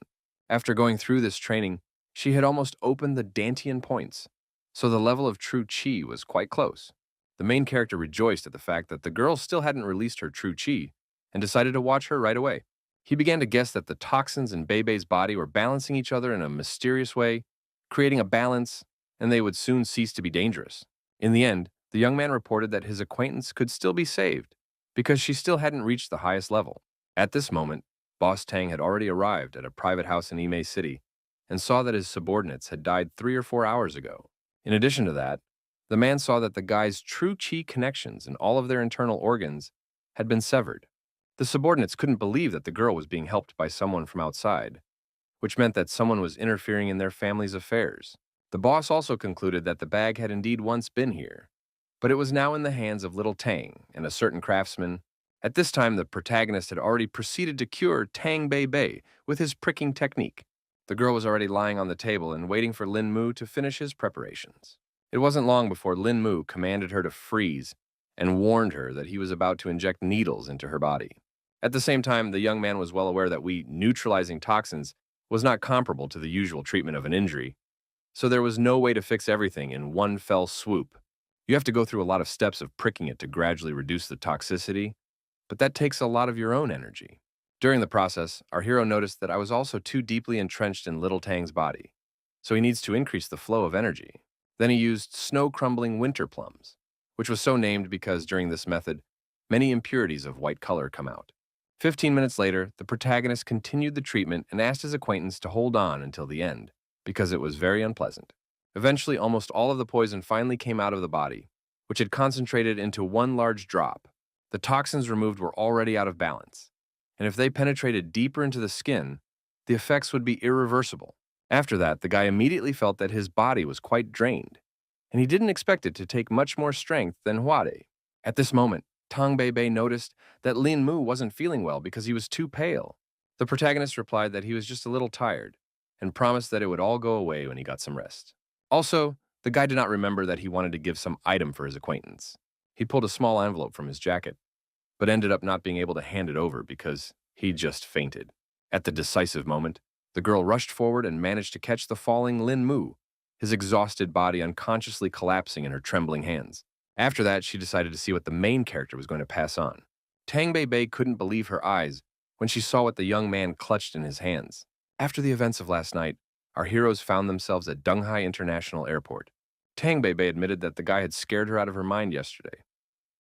After going through this training, she had almost opened the Dantian points, so the level of true chi was quite close. The main character rejoiced at the fact that the girl still hadn't released her true chi and decided to watch her right away. He began to guess that the toxins in Bei's body were balancing each other in a mysterious way, creating a balance, and they would soon cease to be dangerous. In the end, the young man reported that his acquaintance could still be saved because she still hadn't reached the highest level. At this moment, Boss Tang had already arrived at a private house in Ime City and saw that his subordinates had died 3 or 4 hours ago. In addition to that, the man saw that the guy's true chi connections and all of their internal organs had been severed. The subordinates couldn't believe that the girl was being helped by someone from outside, which meant that someone was interfering in their family's affairs. The boss also concluded that the bag had indeed once been here, but it was now in the hands of little Tang and a certain craftsman. At this time, the protagonist had already proceeded to cure Tang Bei with his pricking technique. The girl was already lying on the table and waiting for Lin Mu to finish his preparations. It wasn't long before Lin Mu commanded her to freeze and warned her that he was about to inject needles into her body. At the same time, the young man was well aware that neutralizing toxins was not comparable to the usual treatment of an injury, so there was no way to fix everything in one fell swoop. You have to go through a lot of steps of pricking it to gradually reduce the toxicity, but that takes a lot of your own energy. During the process, our hero noticed that I was also too deeply entrenched in little Tang's body, so he needs to increase the flow of energy. Then he used snow-crumbling winter plums, which was so named because during this method, many impurities of white color come out. 15 minutes later, the protagonist continued the treatment and asked his acquaintance to hold on until the end, because it was very unpleasant. Eventually, almost all of the poison finally came out of the body, which had concentrated into one large drop. The toxins removed were already out of balance, and if they penetrated deeper into the skin, the effects would be irreversible. After that, the guy immediately felt that his body was quite drained, and he didn't expect it to take much more strength than Huade. At this moment, Tang Bei noticed that Lin Mu wasn't feeling well because he was too pale. The protagonist replied that he was just a little tired and promised that it would all go away when he got some rest. Also, the guy did not remember that he wanted to give some item for his acquaintance. He pulled a small envelope from his jacket, but ended up not being able to hand it over because he just fainted. At the decisive moment, the girl rushed forward and managed to catch the falling Lin Mu, his exhausted body unconsciously collapsing in her trembling hands. After that, she decided to see what the main character was going to pass on. Tang Bei couldn't believe her eyes when she saw what the young man clutched in his hands. After the events of last night, our heroes found themselves at Dunghai International Airport. Tang Bei admitted that the guy had scared her out of her mind yesterday,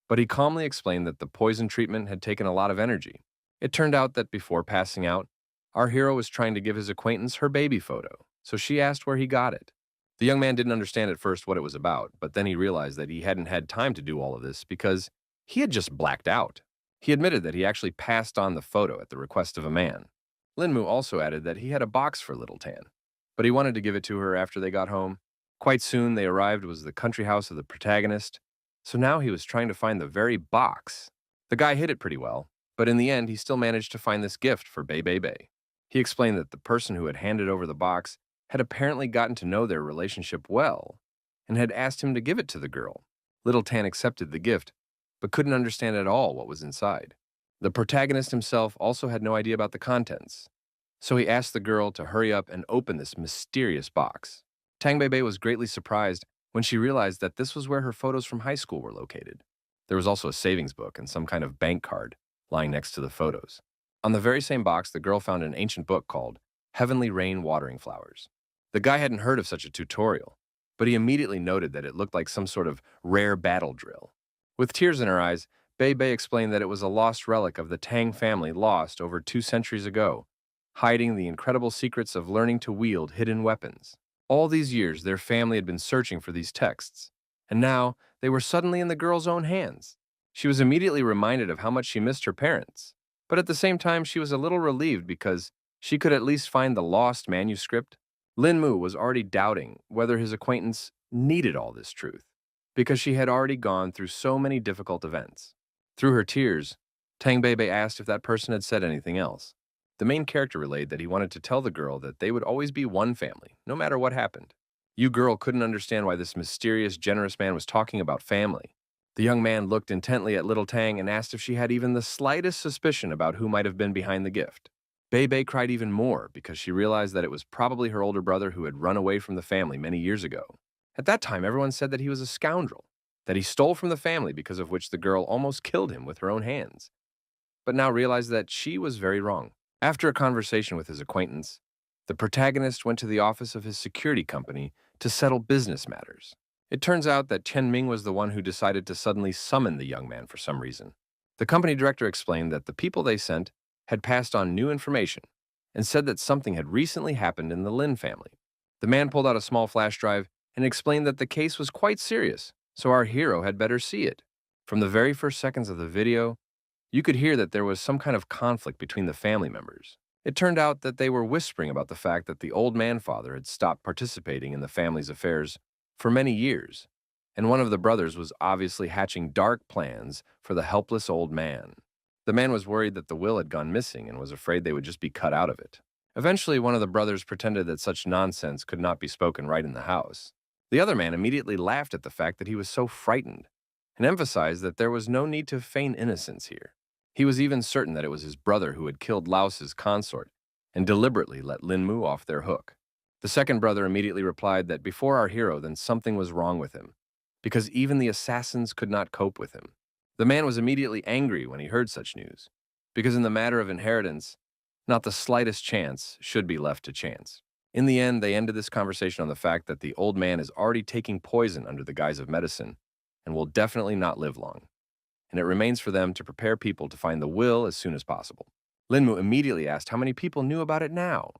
but he calmly explained that the poison treatment had taken a lot of energy. It turned out that before passing out, our hero was trying to give his acquaintance her baby photo, so she asked where he got it. The young man didn't understand at first what it was about, but then he realized that he hadn't had time to do all of this because he had just blacked out. He admitted that he actually passed on the photo at the request of a man. Lin Mu also added that he had a box for Little Tan, but he wanted to give it to her after they got home. Quite soon, they arrived was the country house of the protagonist, so now he was trying to find the very box. The guy hid it pretty well, but in the end, he still managed to find this gift for Bei. He explained that the person who had handed over the box had apparently gotten to know their relationship well and had asked him to give it to the girl. Little Tan accepted the gift, but couldn't understand at all what was inside. The protagonist himself also had no idea about the contents, so he asked the girl to hurry up and open this mysterious box. Tang Bei was greatly surprised when she realized that this was where her photos from high school were located. There was also a savings book and some kind of bank card lying next to the photos. On the very same box, the girl found an ancient book called Heavenly Rain Watering Flowers. The guy hadn't heard of such a tutorial, but he immediately noted that it looked like some sort of rare battle drill. With tears in her eyes, Bei explained that it was a lost relic of the Tang family lost over 2 centuries ago, hiding the incredible secrets of learning to wield hidden weapons. All these years, their family had been searching for these texts, and now they were suddenly in the girl's own hands. She was immediately reminded of how much she missed her parents, but at the same time, she was a little relieved because she could at least find the lost manuscript. Lin Mu was already doubting whether his acquaintance needed all this truth, because she had already gone through so many difficult events. Through her tears, Tang Bebe asked if that person had said anything else. The main character relayed that he wanted to tell the girl that they would always be one family, no matter what happened. You girl couldn't understand why this mysterious, generous man was talking about family. The young man looked intently at little Tang and asked if she had even the slightest suspicion about who might have been behind the gift. Bebe cried even more because she realized that it was probably her older brother who had run away from the family many years ago. At that time, everyone said that he was a scoundrel, that he stole from the family, because of which the girl almost killed him with her own hands, but now realized that she was very wrong. After a conversation with his acquaintance, the protagonist went to the office of his security company to settle business matters. It turns out that Chen Ming was the one who decided to suddenly summon the young man for some reason. The company director explained that the people they sent had passed on new information and said that something had recently happened in the Lin family. The man pulled out a small flash drive and explained that the case was quite serious, so our hero had better see it. From the very first seconds of the video, you could hear that there was some kind of conflict between the family members. It turned out that they were whispering about the fact that the old man-father had stopped participating in the family's affairs for many years, and one of the brothers was obviously hatching dark plans for the helpless old man. The man was worried that the will had gone missing and was afraid they would just be cut out of it. Eventually, one of the brothers pretended that such nonsense could not be spoken right in the house. The other man immediately laughed at the fact that he was so frightened and emphasized that there was no need to feign innocence here. He was even certain that it was his brother who had killed Laos's consort and deliberately let Lin Mu off their hook. The second brother immediately replied that before our hero, then something was wrong with him, because even the assassins could not cope with him. The man was immediately angry when he heard such news, because in the matter of inheritance, not the slightest chance should be left to chance. In the end, they ended this conversation on the fact that the old man is already taking poison under the guise of medicine and will definitely not live long, and it remains for them to prepare people to find the will as soon as possible. Lin Mu immediately asked how many people knew about it now,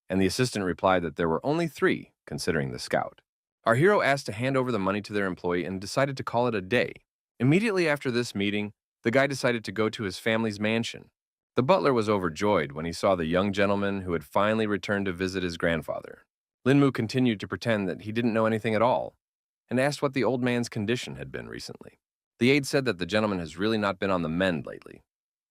and the assistant replied that there were only 3, considering the scout. Our hero asked to hand over the money to their employee and decided to call it a day. Immediately after this meeting, the guy decided to go to his family's mansion. The butler was overjoyed when he saw the young gentleman who had finally returned to visit his grandfather. Lin Mu continued to pretend that he didn't know anything at all, and asked what the old man's condition had been recently. The aide said that the gentleman has really not been on the mend lately,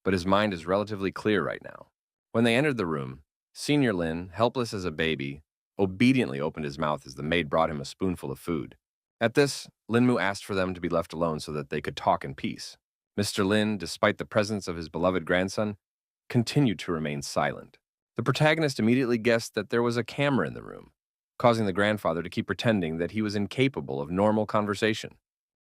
but his mind is relatively clear right now. When they entered the room, Senior Lin, helpless as a baby, obediently opened his mouth as the maid brought him a spoonful of food. At this, Lin Mu asked for them to be left alone so that they could talk in peace. Mr. Lin, despite the presence of his beloved grandson, continued to remain silent. The protagonist immediately guessed that there was a camera in the room, causing the grandfather to keep pretending that he was incapable of normal conversation.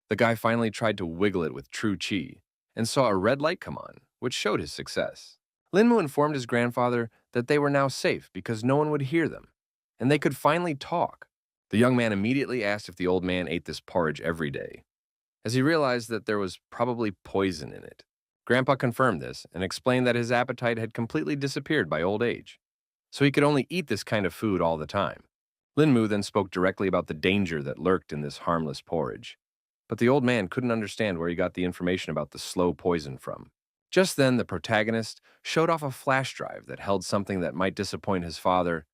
The guy finally tried to wiggle it with true chi and saw a red light come on, which showed his success. Lin Mu informed his grandfather that they were now safe because no one would hear them, and they could finally talk. The young man immediately asked if the old man ate this porridge every day, as he realized that there was probably poison in it. Grandpa confirmed this and explained that his appetite had completely disappeared by old age, so he could only eat this kind of food all the time. Lin Mu then spoke directly about the danger that lurked in this harmless porridge, but the old man couldn't understand where he got the information about the slow poison from. Just then, the protagonist showed off a flash drive that held something that might disappoint his father,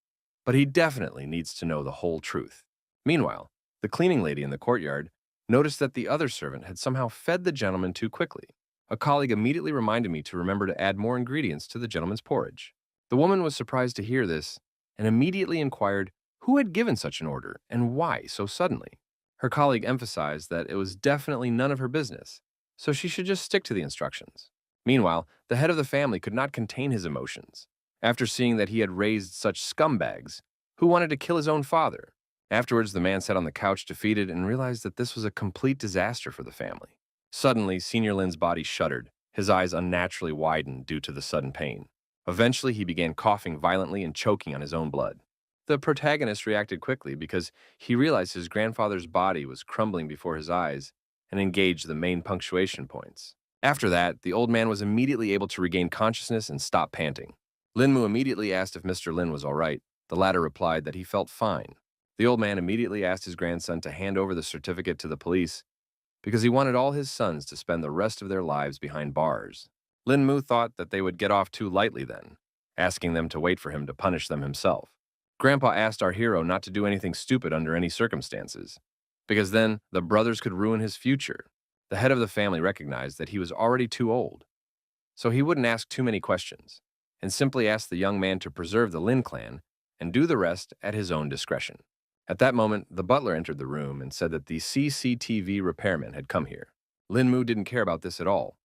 but he definitely needs to know the whole truth. Meanwhile, the cleaning lady in the courtyard noticed that the other servant had somehow fed the gentleman too quickly. A colleague immediately reminded me to remember to add more ingredients to the gentleman's porridge. The woman was surprised to hear this and immediately inquired who had given such an order and why so suddenly. Her colleague emphasized that it was definitely none of her business, so she should just stick to the instructions. Meanwhile, the head of the family could not contain his emotions after seeing that he had raised such scumbags who wanted to kill his own father. Afterwards, the man sat on the couch defeated and realized that this was a complete disaster for the family. Suddenly, Senior Lin's body shuddered. His eyes unnaturally widened due to the sudden pain. Eventually, he began coughing violently and choking on his own blood. The protagonist reacted quickly because he realized his grandfather's body was crumbling before his eyes and engaged the main punctuation points. After that, the old man was immediately able to regain consciousness and stop panting. Lin Mu immediately asked if Mr. Lin was all right. The latter replied that he felt fine. The old man immediately asked his grandson to hand over the certificate to the police because he wanted all his sons to spend the rest of their lives behind bars. Lin Mu thought that they would get off too lightly then, asking them to wait for him to punish them himself. Grandpa asked our hero not to do anything stupid under any circumstances, because then the brothers could ruin his future. The head of the family recognized that he was already too old, so he wouldn't ask too many questions, and simply asked the young man to preserve the Lin clan and do the rest at his own discretion. At that moment, the butler entered the room and said that the CCTV repairman had come here. Lin Mu didn't care about this at all,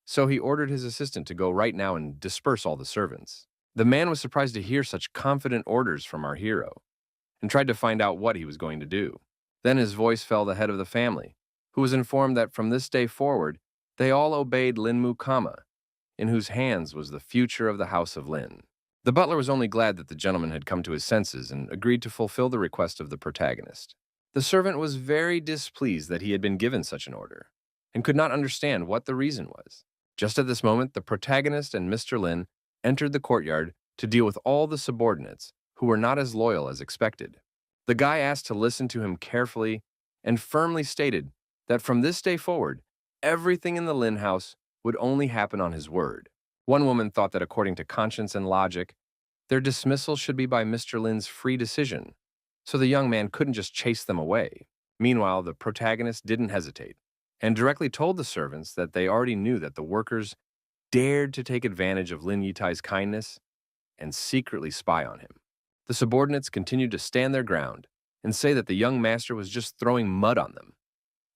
so he ordered his assistant to go right now and disperse all the servants. The man was surprised to hear such confident orders from our hero, and tried to find out what he was going to do. Then his voice fell the head of the family, who was informed that from this day forward, they all obeyed Lin Mu Kama, in whose hands was the future of the House of Lin. The butler was only glad that the gentleman had come to his senses and agreed to fulfill the request of the protagonist. The servant was very displeased that he had been given such an order, and could not understand what the reason was. Just at this moment, the protagonist and Mr. Lin entered the courtyard to deal with all the subordinates who were not as loyal as expected. The guy asked to listen to him carefully and firmly stated that from this day forward, everything in the Lin house would only happen on his word. One woman thought that according to conscience and logic, their dismissal should be by Mr. Lin's free decision, so the young man couldn't just chase them away. Meanwhile, the protagonist didn't hesitate, and directly told the servants that they already knew that the workers dared to take advantage of Lin Yitai's kindness and secretly spy on him. The subordinates continued to stand their ground and say that the young master was just throwing mud on them,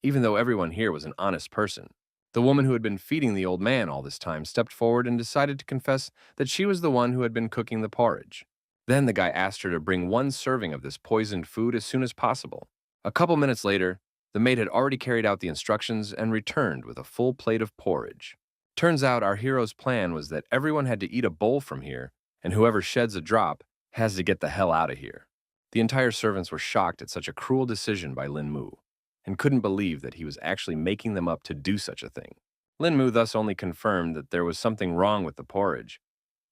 even though everyone here was an honest person. The woman who had been feeding the old man all this time stepped forward and decided to confess that she was the one who had been cooking the porridge. Then the guy asked her to bring one serving of this poisoned food as soon as possible. A couple minutes later, the maid had already carried out the instructions and returned with a full plate of porridge. Turns out our hero's plan was that everyone had to eat a bowl from here, and whoever sheds a drop has to get the hell out of here. The entire servants were shocked at such a cruel decision by Lin Mu, and couldn't believe that he was actually making them up to do such a thing. Lin Mu thus only confirmed that there was something wrong with the porridge,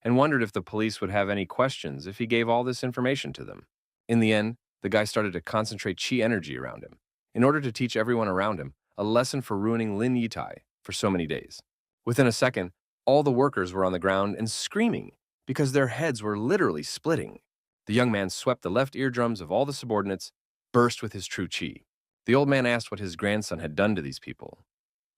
and wondered if the police would have any questions if he gave all this information to them. In the end, the guy started to concentrate chi energy around him, in order to teach everyone around him a lesson for ruining Lin Yitai for so many days. Within a second, all the workers were on the ground and screaming because their heads were literally splitting. The young man swept the left eardrums of all the subordinates, burst with his true chi. The old man asked what his grandson had done to these people,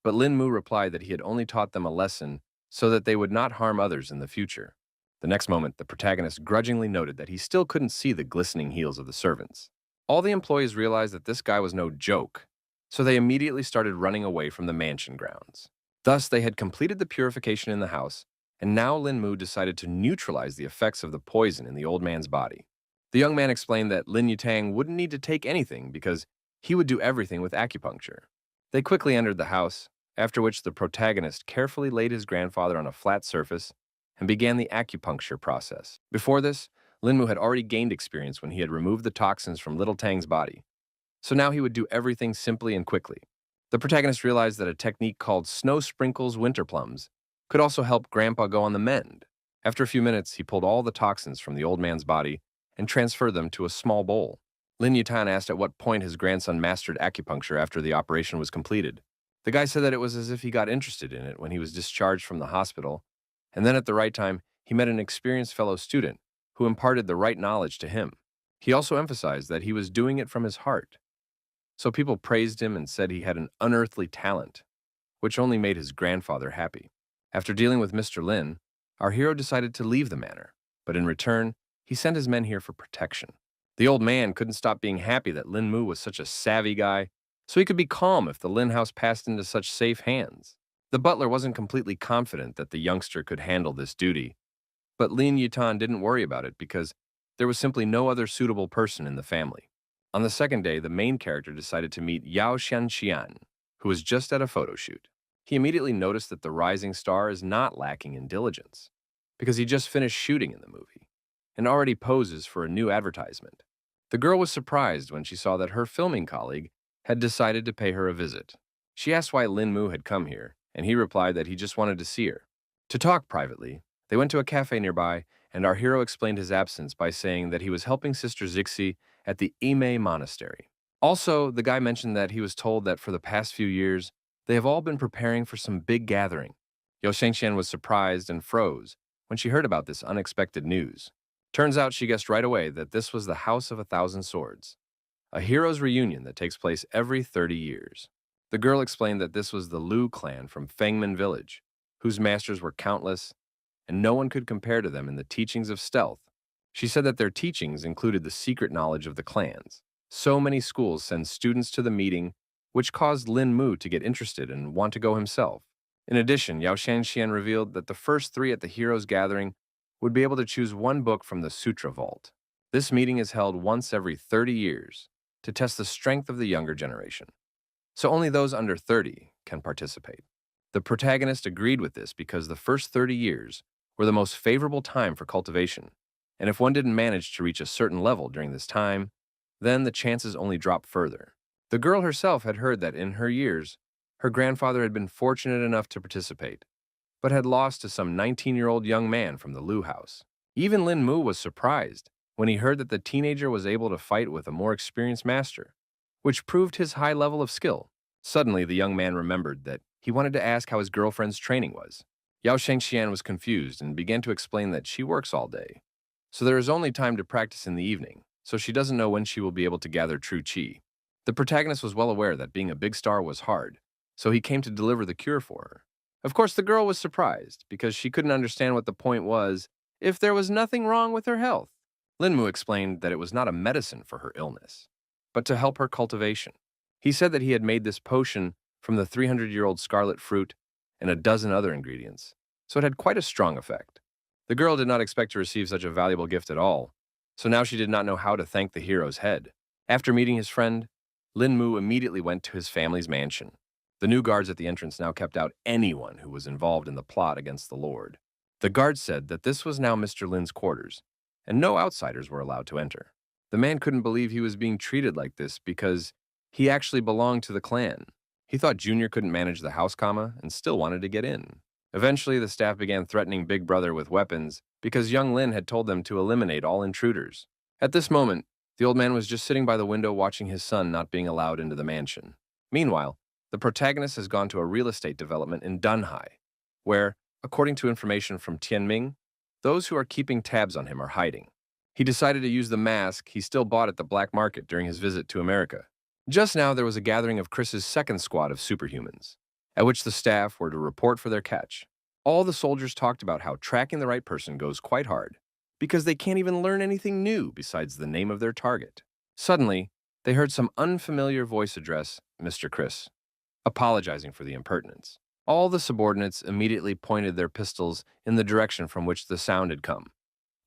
but Lin Mu replied that he had only taught them a lesson so that they would not harm others in the future. The next moment, the protagonist grudgingly noted that he still couldn't see the glistening heels of the servants. All the employees realized that this guy was no joke, so they immediately started running away from the mansion grounds. Thus, they had completed the purification in the house, and now Lin Mu decided to neutralize the effects of the poison in the old man's body. The young man explained that Lin Yutang wouldn't need to take anything because he would do everything with acupuncture. They quickly entered the house, after which the protagonist carefully laid his grandfather on a flat surface and began the acupuncture process. Before this, Lin Mu had already gained experience when he had removed the toxins from Little Tang's body, so now he would do everything simply and quickly. The protagonist realized that a technique called Snow Sprinkles Winter Plums could also help Grandpa go on the mend. After a few minutes, he pulled all the toxins from the old man's body and transferred them to a small bowl. Lin Yutan asked at what point his grandson mastered acupuncture after the operation was completed. The guy said that it was as if he got interested in it when he was discharged from the hospital, and then at the right time, he met an experienced fellow student who imparted the right knowledge to him. He also emphasized that he was doing it from his heart. So people praised him and said he had an unearthly talent, which only made his grandfather happy. After dealing with Mr. Lin, our hero decided to leave the manor, but in return, he sent his men here for protection. The old man couldn't stop being happy that Lin Mu was such a savvy guy, so he could be calm if the Lin house passed into such safe hands. The butler wasn't completely confident that the youngster could handle this duty, but Lin Yutan didn't worry about it because there was simply no other suitable person in the family. On the second day, the main character decided to meet Yao Xianxian, who was just at a photo shoot. He immediately noticed that the rising star is not lacking in diligence, because he just finished shooting in the movie and already poses for a new advertisement. The girl was surprised when she saw that her filming colleague had decided to pay her a visit. She asked why Lin Mu had come here, and he replied that he just wanted to see her. To talk privately, they went to a cafe nearby, and our hero explained his absence by saying that he was helping Sister Zixi at the Ime Monastery. Also, the guy mentioned that he was told that for the past few years, they have all been preparing for some big gathering. Yao Shengxian was surprised and froze, when she heard about this unexpected news. Turns out she guessed right away that this was the House of 1,000 Swords, a heroes' reunion that takes place every 30 years. The girl explained that this was the Lu clan from Fangman Village, whose masters were countless, and no one could compare to them in the teachings of stealth. She said that their teachings included the secret knowledge of the clans. So many schools send students to the meeting, which caused Lin Mu to get interested and want to go himself. In addition, Yao Shanxian revealed that the first three at the heroes' gathering would be able to choose one book from the Sutra Vault. This meeting is held once every 30 years to test the strength of the younger generation. So only those under 30 can participate. The protagonist agreed with this because the first 30 years were the most favorable time for cultivation, and if one didn't manage to reach a certain level during this time, then the chances only drop further. The girl herself had heard that in her years, her grandfather had been fortunate enough to participate, but had lost to some 19-year-old young man from the Lu house. Even Lin Mu was surprised when he heard that the teenager was able to fight with a more experienced master, which proved his high level of skill. Suddenly, the young man remembered that he wanted to ask how his girlfriend's training was. Yao Shengxian was confused and began to explain that she works all day, so there is only time to practice in the evening, so she doesn't know when she will be able to gather true qi. The protagonist was well aware that being a big star was hard, so he came to deliver the cure for her. Of course, the girl was surprised because she couldn't understand what the point was if there was nothing wrong with her health. Lin Mu explained that it was not a medicine for her illness, but to help her cultivation. He said that he had made this potion from the 300-year-old scarlet fruit and a dozen other ingredients, so it had quite a strong effect. The girl did not expect to receive such a valuable gift at all, so now she did not know how to thank the hero's head. After meeting his friend, Lin Mu immediately went to his family's mansion. The new guards at the entrance now kept out anyone who was involved in the plot against the Lord. The guards said that this was now Mr. Lin's quarters, and no outsiders were allowed to enter. The man couldn't believe he was being treated like this because he actually belonged to the clan. He thought Junior couldn't manage the house comma and still wanted to get in. Eventually, the staff began threatening Big Brother with weapons because young Lin had told them to eliminate all intruders. At this moment, the old man was just sitting by the window watching his son not being allowed into the mansion. Meanwhile, the protagonist has gone to a real estate development in Dunhai, where, according to information from Tianming, those who are keeping tabs on him are hiding. He decided to use the mask he still bought at the black market during his visit to America. Just now, there was a gathering of Chris's second squad of superhumans, at which the staff were to report for their catch. All the soldiers talked about how tracking the right person goes quite hard, because they can't even learn anything new besides the name of their target. Suddenly, they heard some unfamiliar voice address Mr. Chris, apologizing for the impertinence. All the subordinates immediately pointed their pistols in the direction from which the sound had come,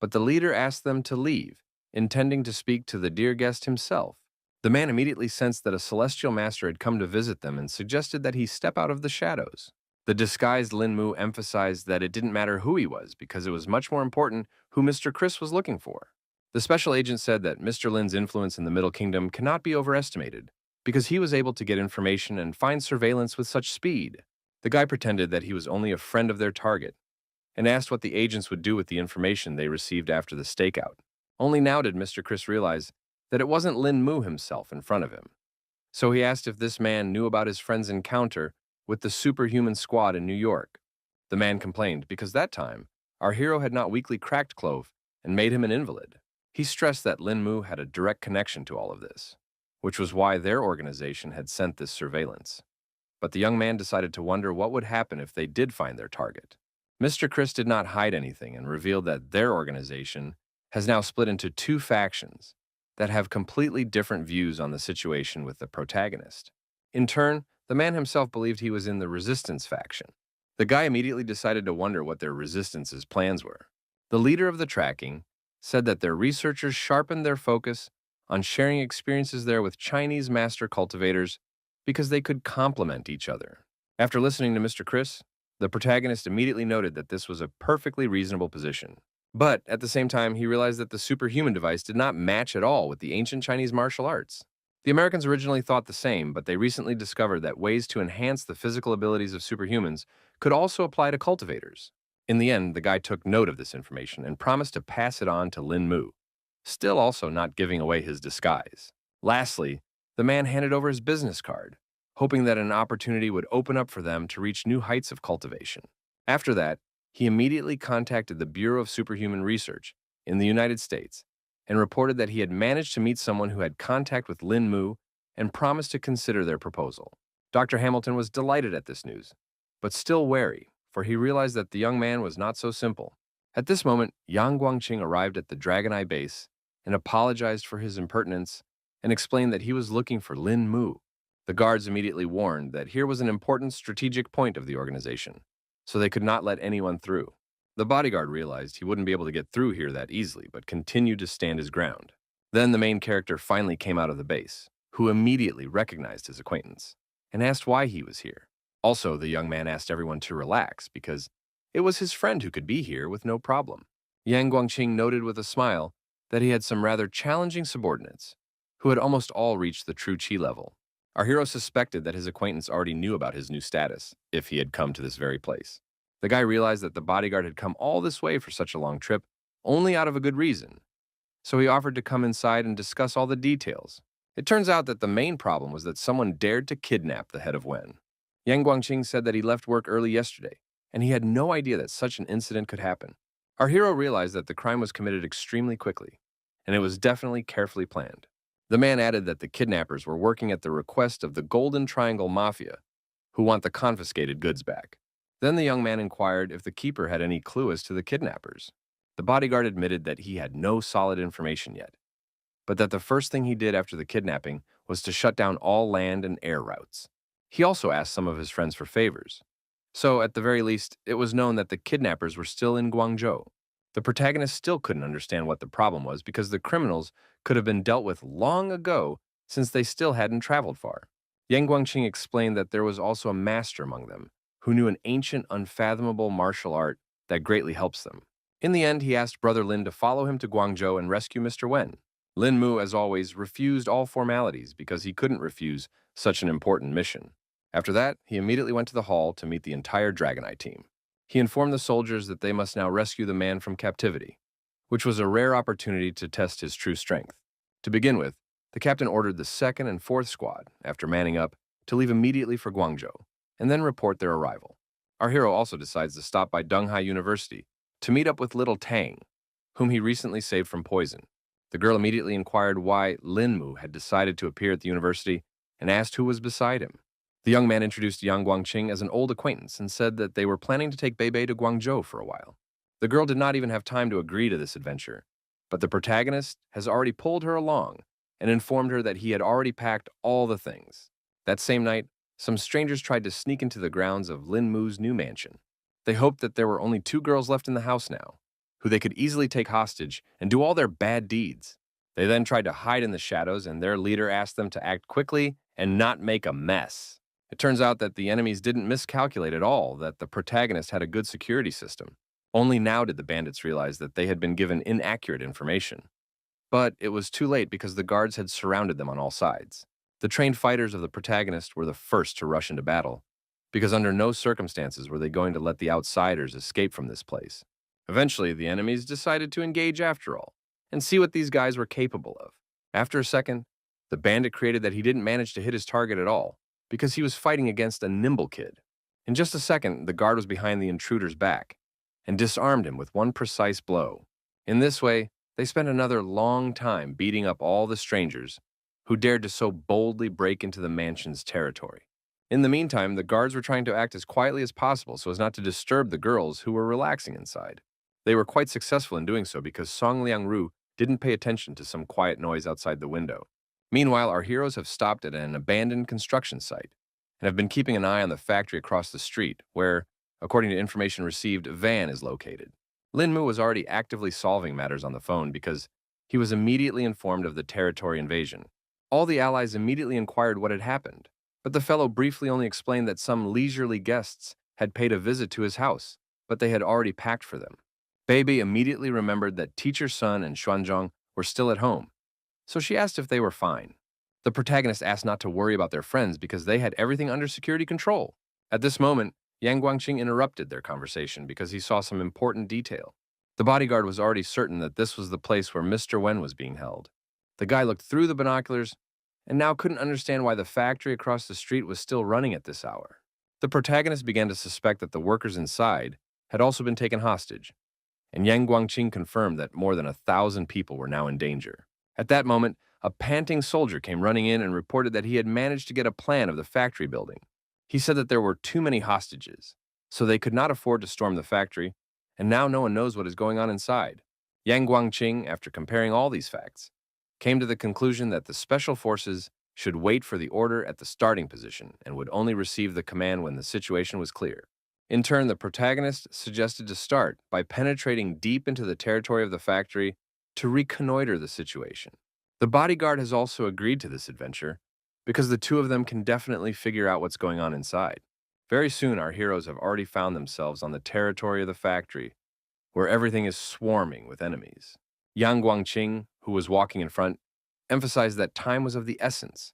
but the leader asked them to leave, intending to speak to the dear guest himself. The man immediately sensed that a celestial master had come to visit them and suggested that he step out of the shadows. The disguised Lin Mu emphasized that it didn't matter who he was because it was much more important who Mr. Chris was looking for. The special agent said that Mr. Lin's influence in the Middle Kingdom cannot be overestimated because he was able to get information and find surveillance with such speed. The guy pretended that he was only a friend of their target and asked what the agents would do with the information they received after the stakeout. Only now did Mr. Chris realize that it wasn't Lin Mu himself in front of him. So he asked if this man knew about his friend's encounter with the superhuman squad in New York. The man complained because that time, our hero had not weakly cracked Clove and made him an invalid. He stressed that Lin Mu had a direct connection to all of this, which was why their organization had sent this surveillance. But the young man decided to wonder what would happen if they did find their target. Mr. Chris did not hide anything and revealed that their organization has now split into two factions that have completely different views on the situation with the protagonist. In turn, the man himself believed he was in the resistance faction. The guy immediately decided to wonder what their resistance's plans were. The leader of the tracking said that their researchers sharpened their focus on sharing experiences there with Chinese master cultivators because they could complement each other. After listening to Mr. Chris, the protagonist immediately noted that this was a perfectly reasonable position. But at the same time, he realized that the superhuman device did not match at all with the ancient Chinese martial arts. The Americans originally thought the same, but they recently discovered that ways to enhance the physical abilities of superhumans could also apply to cultivators. In the end, the guy took note of this information and promised to pass it on to Lin Mu, still also not giving away his disguise. Lastly, the man handed over his business card, hoping that an opportunity would open up for them to reach new heights of cultivation. After that, He immediately contacted the Bureau of Superhuman Research in the United States and reported that he had managed to meet someone who had contact with Lin Mu and promised to consider their proposal. Dr. Hamilton was delighted at this news, but still wary, for he realized that the young man was not so simple. At this moment, Yang Guangqing arrived at the Dragon Eye base and apologized for his impertinence and explained that he was looking for Lin Mu. The guards immediately warned that here was an important strategic point of the organization, so they could not let anyone through. The bodyguard realized he wouldn't be able to get through here that easily, but continued to stand his ground. Then the main character finally came out of the base, who immediately recognized his acquaintance and asked why he was here. Also, the young man asked everyone to relax because it was his friend who could be here with no problem. Yang Guangqing noted with a smile that he had some rather challenging subordinates, who had almost all reached the true Qi level. Our hero suspected that his acquaintance already knew about his new status, if he had come to this very place. The guy realized that the bodyguard had come all this way for such a long trip, only out of a good reason. So he offered to come inside and discuss all the details. It turns out that the main problem was that someone dared to kidnap the head of Wen. Yang Guangqing said that he left work early yesterday, and he had no idea that such an incident could happen. Our hero realized that the crime was committed extremely quickly, and it was definitely carefully planned. The man added that the kidnappers were working at the request of the Golden Triangle Mafia, who want the confiscated goods back. Then the young man inquired if the keeper had any clue as to the kidnappers. The bodyguard admitted that he had no solid information yet, but that the first thing he did after the kidnapping was to shut down all land and air routes. He also asked some of his friends for favors. So, at the very least, it was known that the kidnappers were still in Guangzhou. The protagonist still couldn't understand what the problem was because the criminals could have been dealt with long ago since they still hadn't traveled far. Yang Guangqing explained that there was also a master among them who knew an ancient, unfathomable martial art that greatly helps them. In the end, he asked Brother Lin to follow him to Guangzhou and rescue Mr. Wen. Lin Mu, as always, refused all formalities because he couldn't refuse such an important mission. After that, he immediately went to the hall to meet the entire Dragon Eye team. He informed the soldiers that they must now rescue the man from captivity, which was a rare opportunity to test his true strength. To begin with, the captain ordered the 2nd and 4th squad, after manning up, to leave immediately for Guangzhou, and then report their arrival. Our hero also decides to stop by Donghai University to meet up with little Tang, whom he recently saved from poison. The girl immediately inquired why Lin Mu had decided to appear at the university and asked who was beside him. The young man introduced Yang Guangqing as an old acquaintance and said that they were planning to take Beibei to Guangzhou for a while. The girl did not even have time to agree to this adventure, but the protagonist has already pulled her along and informed her that he had already packed all the things. That same night, some strangers tried to sneak into the grounds of Lin Mu's new mansion. They hoped that there were only 2 girls left in the house now, who they could easily take hostage and do all their bad deeds. They then tried to hide in the shadows, and their leader asked them to act quickly and not make a mess. It turns out that the enemies didn't miscalculate at all, that the protagonist had a good security system. Only now did the bandits realize that they had been given inaccurate information. But it was too late because the guards had surrounded them on all sides. The trained fighters of the protagonist were the first to rush into battle, because under no circumstances were they going to let the outsiders escape from this place. Eventually, the enemies decided to engage after all, and see what these guys were capable of. After a second, the bandit created that he didn't manage to hit his target at all, because he was fighting against a nimble kid. In just a second, the guard was behind the intruder's back and disarmed him with one precise blow. In this way, they spent another long time beating up all the strangers who dared to so boldly break into the mansion's territory. In the meantime, the guards were trying to act as quietly as possible so as not to disturb the girls who were relaxing inside. They were quite successful in doing so because Song Liangru didn't pay attention to some quiet noise outside the window. Meanwhile, our heroes have stopped at an abandoned construction site and have been keeping an eye on the factory across the street where, according to information received, a van is located. Lin Mu was already actively solving matters on the phone because he was immediately informed of the territory invasion. All the allies immediately inquired what had happened, but the fellow briefly only explained that some leisurely guests had paid a visit to his house, but they had already packed for them. Beibei immediately remembered that Teacher Sun and Xuanzhong were still at home, so she asked if they were fine. The protagonist asked not to worry about their friends because they had everything under security control. At this moment, Yang Guangqing interrupted their conversation because he saw some important detail. The bodyguard was already certain that this was the place where Mr. Wen was being held. The guy looked through the binoculars and now couldn't understand why the factory across the street was still running at this hour. The protagonist began to suspect that the workers inside had also been taken hostage, and Yang Guangqing confirmed that more than 1,000 people were now in danger. At that moment, a panting soldier came running in and reported that he had managed to get a plan of the factory building. He said that there were too many hostages, so they could not afford to storm the factory, and now no one knows what is going on inside. Yang Guangqing, after comparing all these facts, came to the conclusion that the special forces should wait for the order at the starting position and would only receive the command when the situation was clear. In turn, the protagonist suggested to start by penetrating deep into the territory of the factory to reconnoiter the situation. The bodyguard has also agreed to this adventure because the two of them can definitely figure out what's going on inside. Very soon, our heroes have already found themselves on the territory of the factory, where everything is swarming with enemies. Yang Guangqing, who was walking in front, emphasized that time was of the essence,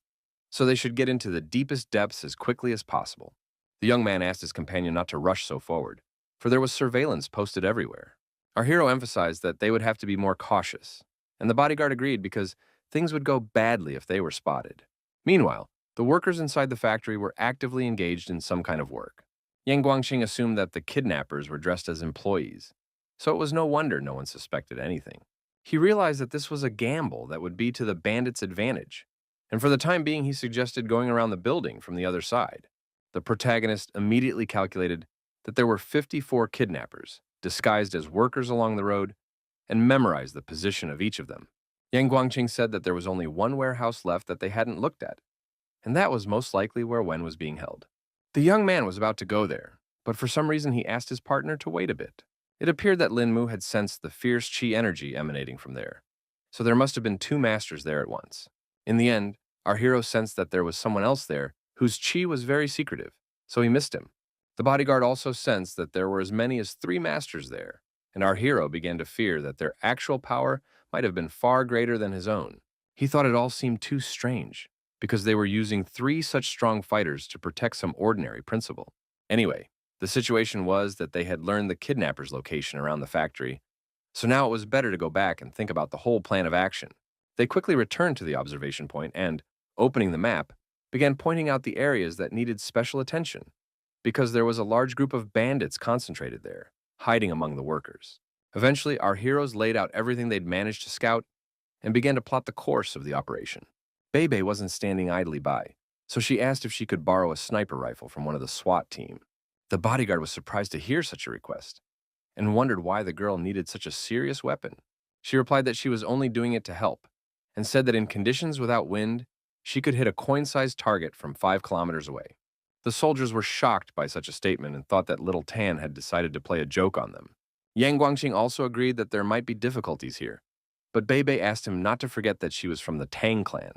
so they should get into the deepest depths as quickly as possible. The young man asked his companion not to rush so forward, for there was surveillance posted everywhere. Our hero emphasized that they would have to be more cautious, and the bodyguard agreed because things would go badly if they were spotted. Meanwhile, the workers inside the factory were actively engaged in some kind of work. Yang Guangqing assumed that the kidnappers were dressed as employees, so it was no wonder no one suspected anything. He realized that this was a gamble that would be to the bandits' advantage, and for the time being he suggested going around the building from the other side. The protagonist immediately calculated that there were 54 kidnappers, disguised as workers along the road, and memorized the position of each of them. Yang Guangqing said that there was only one warehouse left that they hadn't looked at, and that was most likely where Wen was being held. The young man was about to go there, but for some reason he asked his partner to wait a bit. It appeared that Lin Mu had sensed the fierce chi energy emanating from there, so there must have been two masters there at once. In the end, our hero sensed that there was someone else there whose chi was very secretive, so he missed him. The bodyguard also sensed that there were as many as 3 masters there, and our hero began to fear that their actual power might have been far greater than his own. He thought it all seemed too strange, because they were using 3 such strong fighters to protect some ordinary principle. Anyway, the situation was that they had learned the kidnapper's location around the factory, so now it was better to go back and think about the whole plan of action. They quickly returned to the observation point and, opening the map, began pointing out the areas that needed special attention, because there was a large group of bandits concentrated there, hiding among the workers. Eventually, our heroes laid out everything they'd managed to scout and began to plot the course of the operation. Bebe wasn't standing idly by, so she asked if she could borrow a sniper rifle from one of the SWAT team. The bodyguard was surprised to hear such a request and wondered why the girl needed such a serious weapon. She replied that she was only doing it to help and said that in conditions without wind, she could hit a coin-sized target from 5 kilometers away. The soldiers were shocked by such a statement and thought that Little Tan had decided to play a joke on them. Yang Guangqing also agreed that there might be difficulties here, but Bebe asked him not to forget that she was from the Tang clan.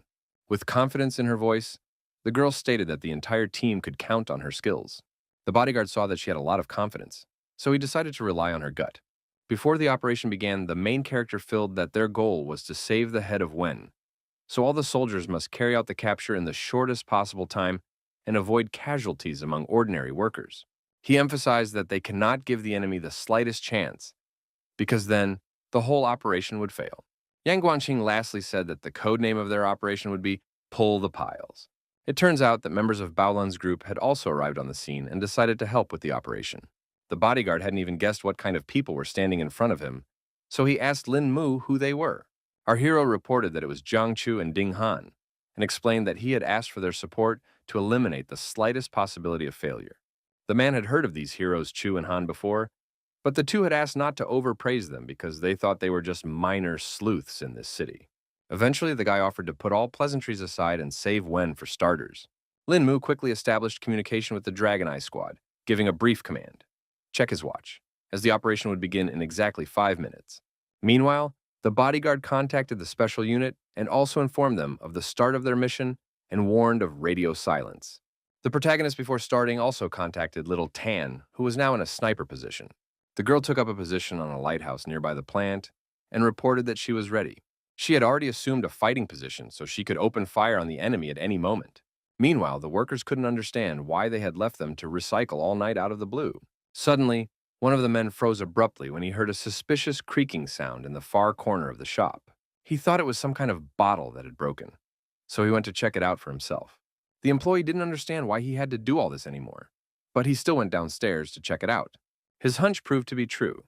With confidence in her voice, the girl stated that the entire team could count on her skills. The bodyguard saw that she had a lot of confidence, so he decided to rely on her gut. Before the operation began, the main character filled that their goal was to save the head of Wen, so all the soldiers must carry out the capture in the shortest possible time and avoid casualties among ordinary workers. He emphasized that they cannot give the enemy the slightest chance, because then the whole operation would fail. Yang Guangqing lastly said that the code name of their operation would be Pull the Piles. It turns out that members of Baolan's group had also arrived on the scene and decided to help with the operation. The bodyguard hadn't even guessed what kind of people were standing in front of him, so he asked Lin Mu who they were. Our hero reported that it was Jiang Chu and Ding Han, and explained that he had asked for their support to eliminate the slightest possibility of failure. The man had heard of these heroes Chu and Han before, but the two had asked not to overpraise them because they thought they were just minor sleuths in this city. Eventually, the guy offered to put all pleasantries aside and save Wen for starters. Lin Mu quickly established communication with the Dragon Eye squad, giving a brief command. Check his watch, as the operation would begin in exactly 5 minutes. Meanwhile, the bodyguard contacted the special unit and also informed them of the start of their mission and warned of radio silence. The protagonist before starting also contacted Little Tan, who was now in a sniper position. The girl took up a position on a lighthouse nearby the plant and reported that she was ready. She had already assumed a fighting position so she could open fire on the enemy at any moment. Meanwhile, the workers couldn't understand why they had left them to recycle all night out of the blue. Suddenly, one of the men froze abruptly when he heard a suspicious creaking sound in the far corner of the shop. He thought it was some kind of bottle that had broken, so he went to check it out for himself. The employee didn't understand why he had to do all this anymore, but he still went downstairs to check it out. His hunch proved to be true,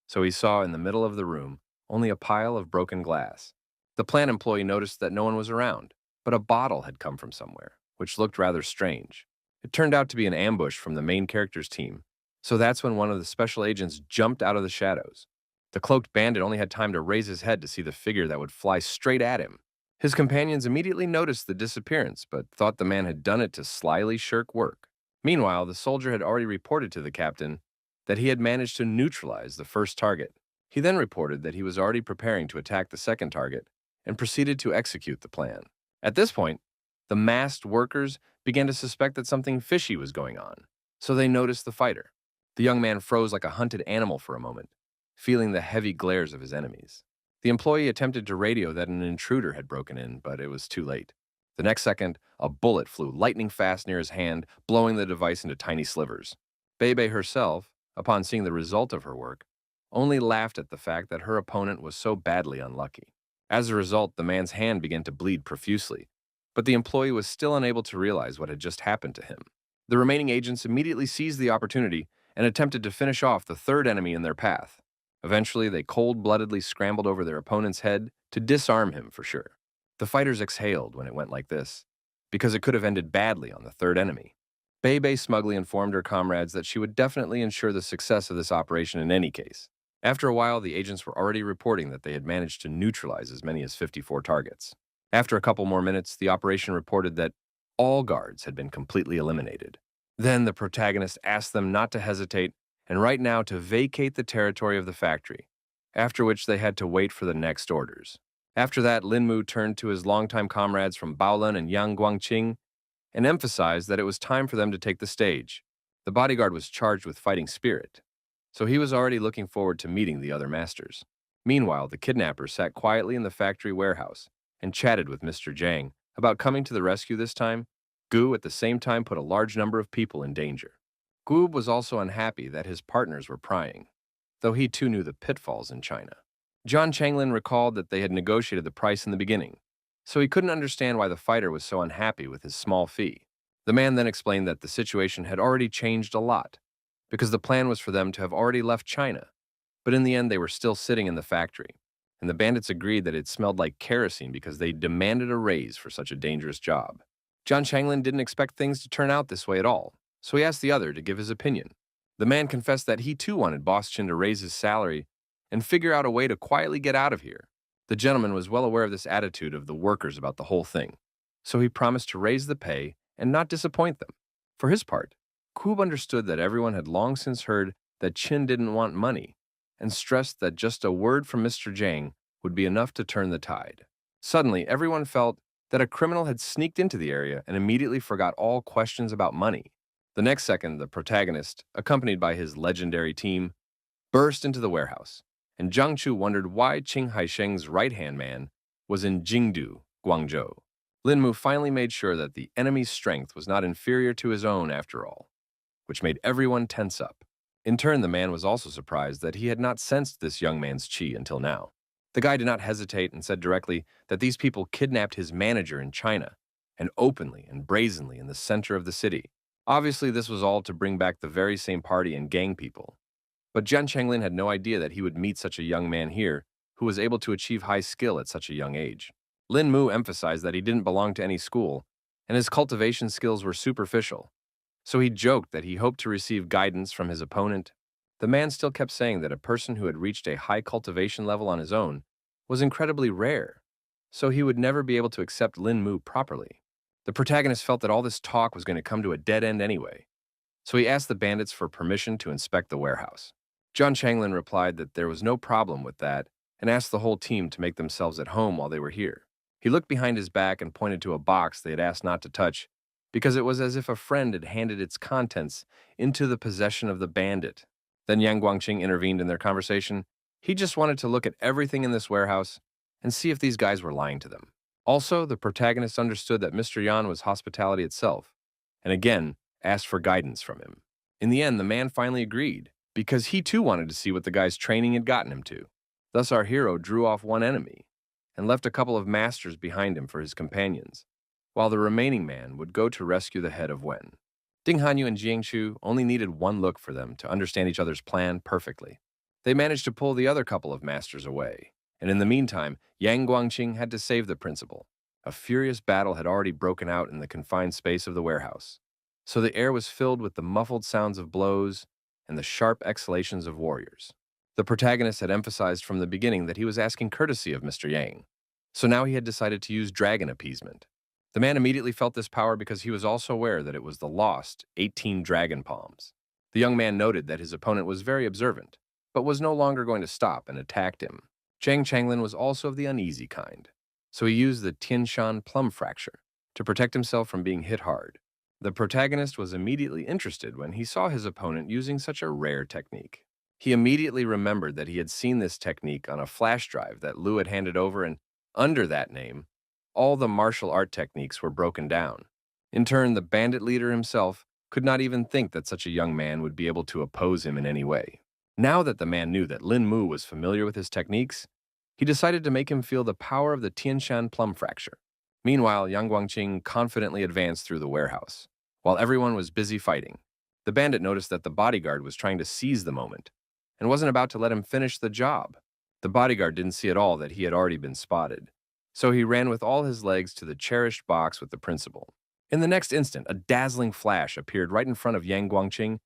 so he saw in the middle of the room only a pile of broken glass. The plant employee noticed that no one was around, but a bottle had come from somewhere, which looked rather strange. It turned out to be an ambush from the main character's team, so that's when one of the special agents jumped out of the shadows. The cloaked bandit only had time to raise his head to see the figure that would fly straight at him. His companions immediately noticed the disappearance, but thought the man had done it to slyly shirk work. Meanwhile, the soldier had already reported to the captain that he had managed to neutralize the first target. He then reported that he was already preparing to attack the second target and proceeded to execute the plan. At this point, the masked workers began to suspect that something fishy was going on, so they noticed the fighter. The young man froze like a hunted animal for a moment, feeling the heavy glares of his enemies. The employee attempted to radio that an intruder had broken in, but it was too late. The next second, a bullet flew lightning fast near his hand, blowing the device into tiny slivers. Bebe herself, upon seeing the result of her work, only laughed at the fact that her opponent was so badly unlucky. As a result, the man's hand began to bleed profusely, but the employee was still unable to realize what had just happened to him. The remaining agents immediately seized the opportunity and attempted to finish off the third enemy in their path. Eventually, they cold-bloodedly scrambled over their opponent's head to disarm him for sure. The fighters exhaled when it went like this, because it could have ended badly on the third enemy. Bebe smugly informed her comrades that she would definitely ensure the success of this operation in any case. After a while, the agents were already reporting that they had managed to neutralize as many as 54 targets. After a couple more minutes, the operation reported that all guards had been completely eliminated. Then the protagonist asked them not to hesitate and right now to vacate the territory of the factory, after which they had to wait for the next orders. After that, Lin Mu turned to his longtime comrades from Baolan and Yang Guangqing and emphasized that it was time for them to take the stage. The bodyguard was charged with fighting spirit, so he was already looking forward to meeting the other masters. Meanwhile, the kidnapper sat quietly in the factory warehouse and chatted with Mr. Zhang about coming to the rescue this time. Gu at the same time put a large number of people in danger. Gu was also unhappy that his partners were prying, though he too knew the pitfalls in China. John Changlin recalled that they had negotiated the price in the beginning, so he couldn't understand why the fighter was so unhappy with his small fee. The man then explained that the situation had already changed a lot, because the plan was for them to have already left China, but in the end they were still sitting in the factory, and the bandits agreed that it smelled like kerosene because they demanded a raise for such a dangerous job. John Changlin didn't expect things to turn out this way at all, so he asked the other to give his opinion. The man confessed that he too wanted Boss Chin to raise his salary and figure out a way to quietly get out of here. The gentleman was well aware of this attitude of the workers about the whole thing, so he promised to raise the pay and not disappoint them. For his part, Koob understood that everyone had long since heard that Chin didn't want money, and stressed that just a word from Mr. Zhang would be enough to turn the tide. Suddenly, everyone felt that a criminal had sneaked into the area and immediately forgot all questions about money. The next second, the protagonist, accompanied by his legendary team, burst into the warehouse, and Zhang Chu wondered why Qing Haisheng's right-hand man was in Jingdu, Guangzhou. Lin Mu finally made sure that the enemy's strength was not inferior to his own after all, which made everyone tense up. In turn, the man was also surprised that he had not sensed this young man's qi until now. The guy did not hesitate and said directly that these people kidnapped his manager in China, and openly and brazenly in the center of the city. Obviously, this was all to bring back the very same party and gang people. But Jian Chenglin had no idea that he would meet such a young man here who was able to achieve high skill at such a young age. Lin Mu emphasized that he didn't belong to any school, and his cultivation skills were superficial. So he joked that he hoped to receive guidance from his opponent. The man still kept saying that a person who had reached a high cultivation level on his own was incredibly rare, so he would never be able to accept Lin Mu properly. The protagonist felt that all this talk was going to come to a dead end anyway, so he asked the bandits for permission to inspect the warehouse. John Changlin replied that there was no problem with that and asked the whole team to make themselves at home while they were here. He looked behind his back and pointed to a box they had asked not to touch, because it was as if a friend had handed its contents into the possession of the bandit. Then Yang Guangqing intervened in their conversation. He just wanted to look at everything in this warehouse and see if these guys were lying to them. Also, the protagonist understood that Mr. Yan was hospitality itself, and again asked for guidance from him. In the end, the man finally agreed, because he too wanted to see what the guy's training had gotten him to. Thus our hero drew off one enemy and left a couple of masters behind him for his companions, while the remaining man would go to rescue the head of Wen. Ding Hanyu and Jiangchu only needed one look for them to understand each other's plan perfectly. They managed to pull the other couple of masters away, and in the meantime, Yang Guangqing had to save the principal. A furious battle had already broken out in the confined space of the warehouse, so the air was filled with the muffled sounds of blows and the sharp exhalations of warriors. The protagonist had emphasized from the beginning that he was asking courtesy of Mr. Yang, so now he had decided to use dragon appeasement. The man immediately felt this power because he was also aware that it was the lost 18 dragon palms. The young man noted that his opponent was very observant, but was no longer going to stop and attacked him. Zhang Changlin was also of the uneasy kind, so he used the Tianshan plum fracture to protect himself from being hit hard. The protagonist was immediately interested when he saw his opponent using such a rare technique. He immediately remembered that he had seen this technique on a flash drive that Liu had handed over, and under that name, all the martial art techniques were broken down. In turn, the bandit leader himself could not even think that such a young man would be able to oppose him in any way. Now that the man knew that Lin Mu was familiar with his techniques, he decided to make him feel the power of the Tianshan plum fracture. Meanwhile, Yang Guangqing confidently advanced through the warehouse. While everyone was busy fighting, the bandit noticed that the bodyguard was trying to seize the moment and wasn't about to let him finish the job. The bodyguard didn't see at all that he had already been spotted, so he ran with all his legs to the cherished box with the principal. In the next instant, a dazzling flash appeared right in front of Yang Guangqing,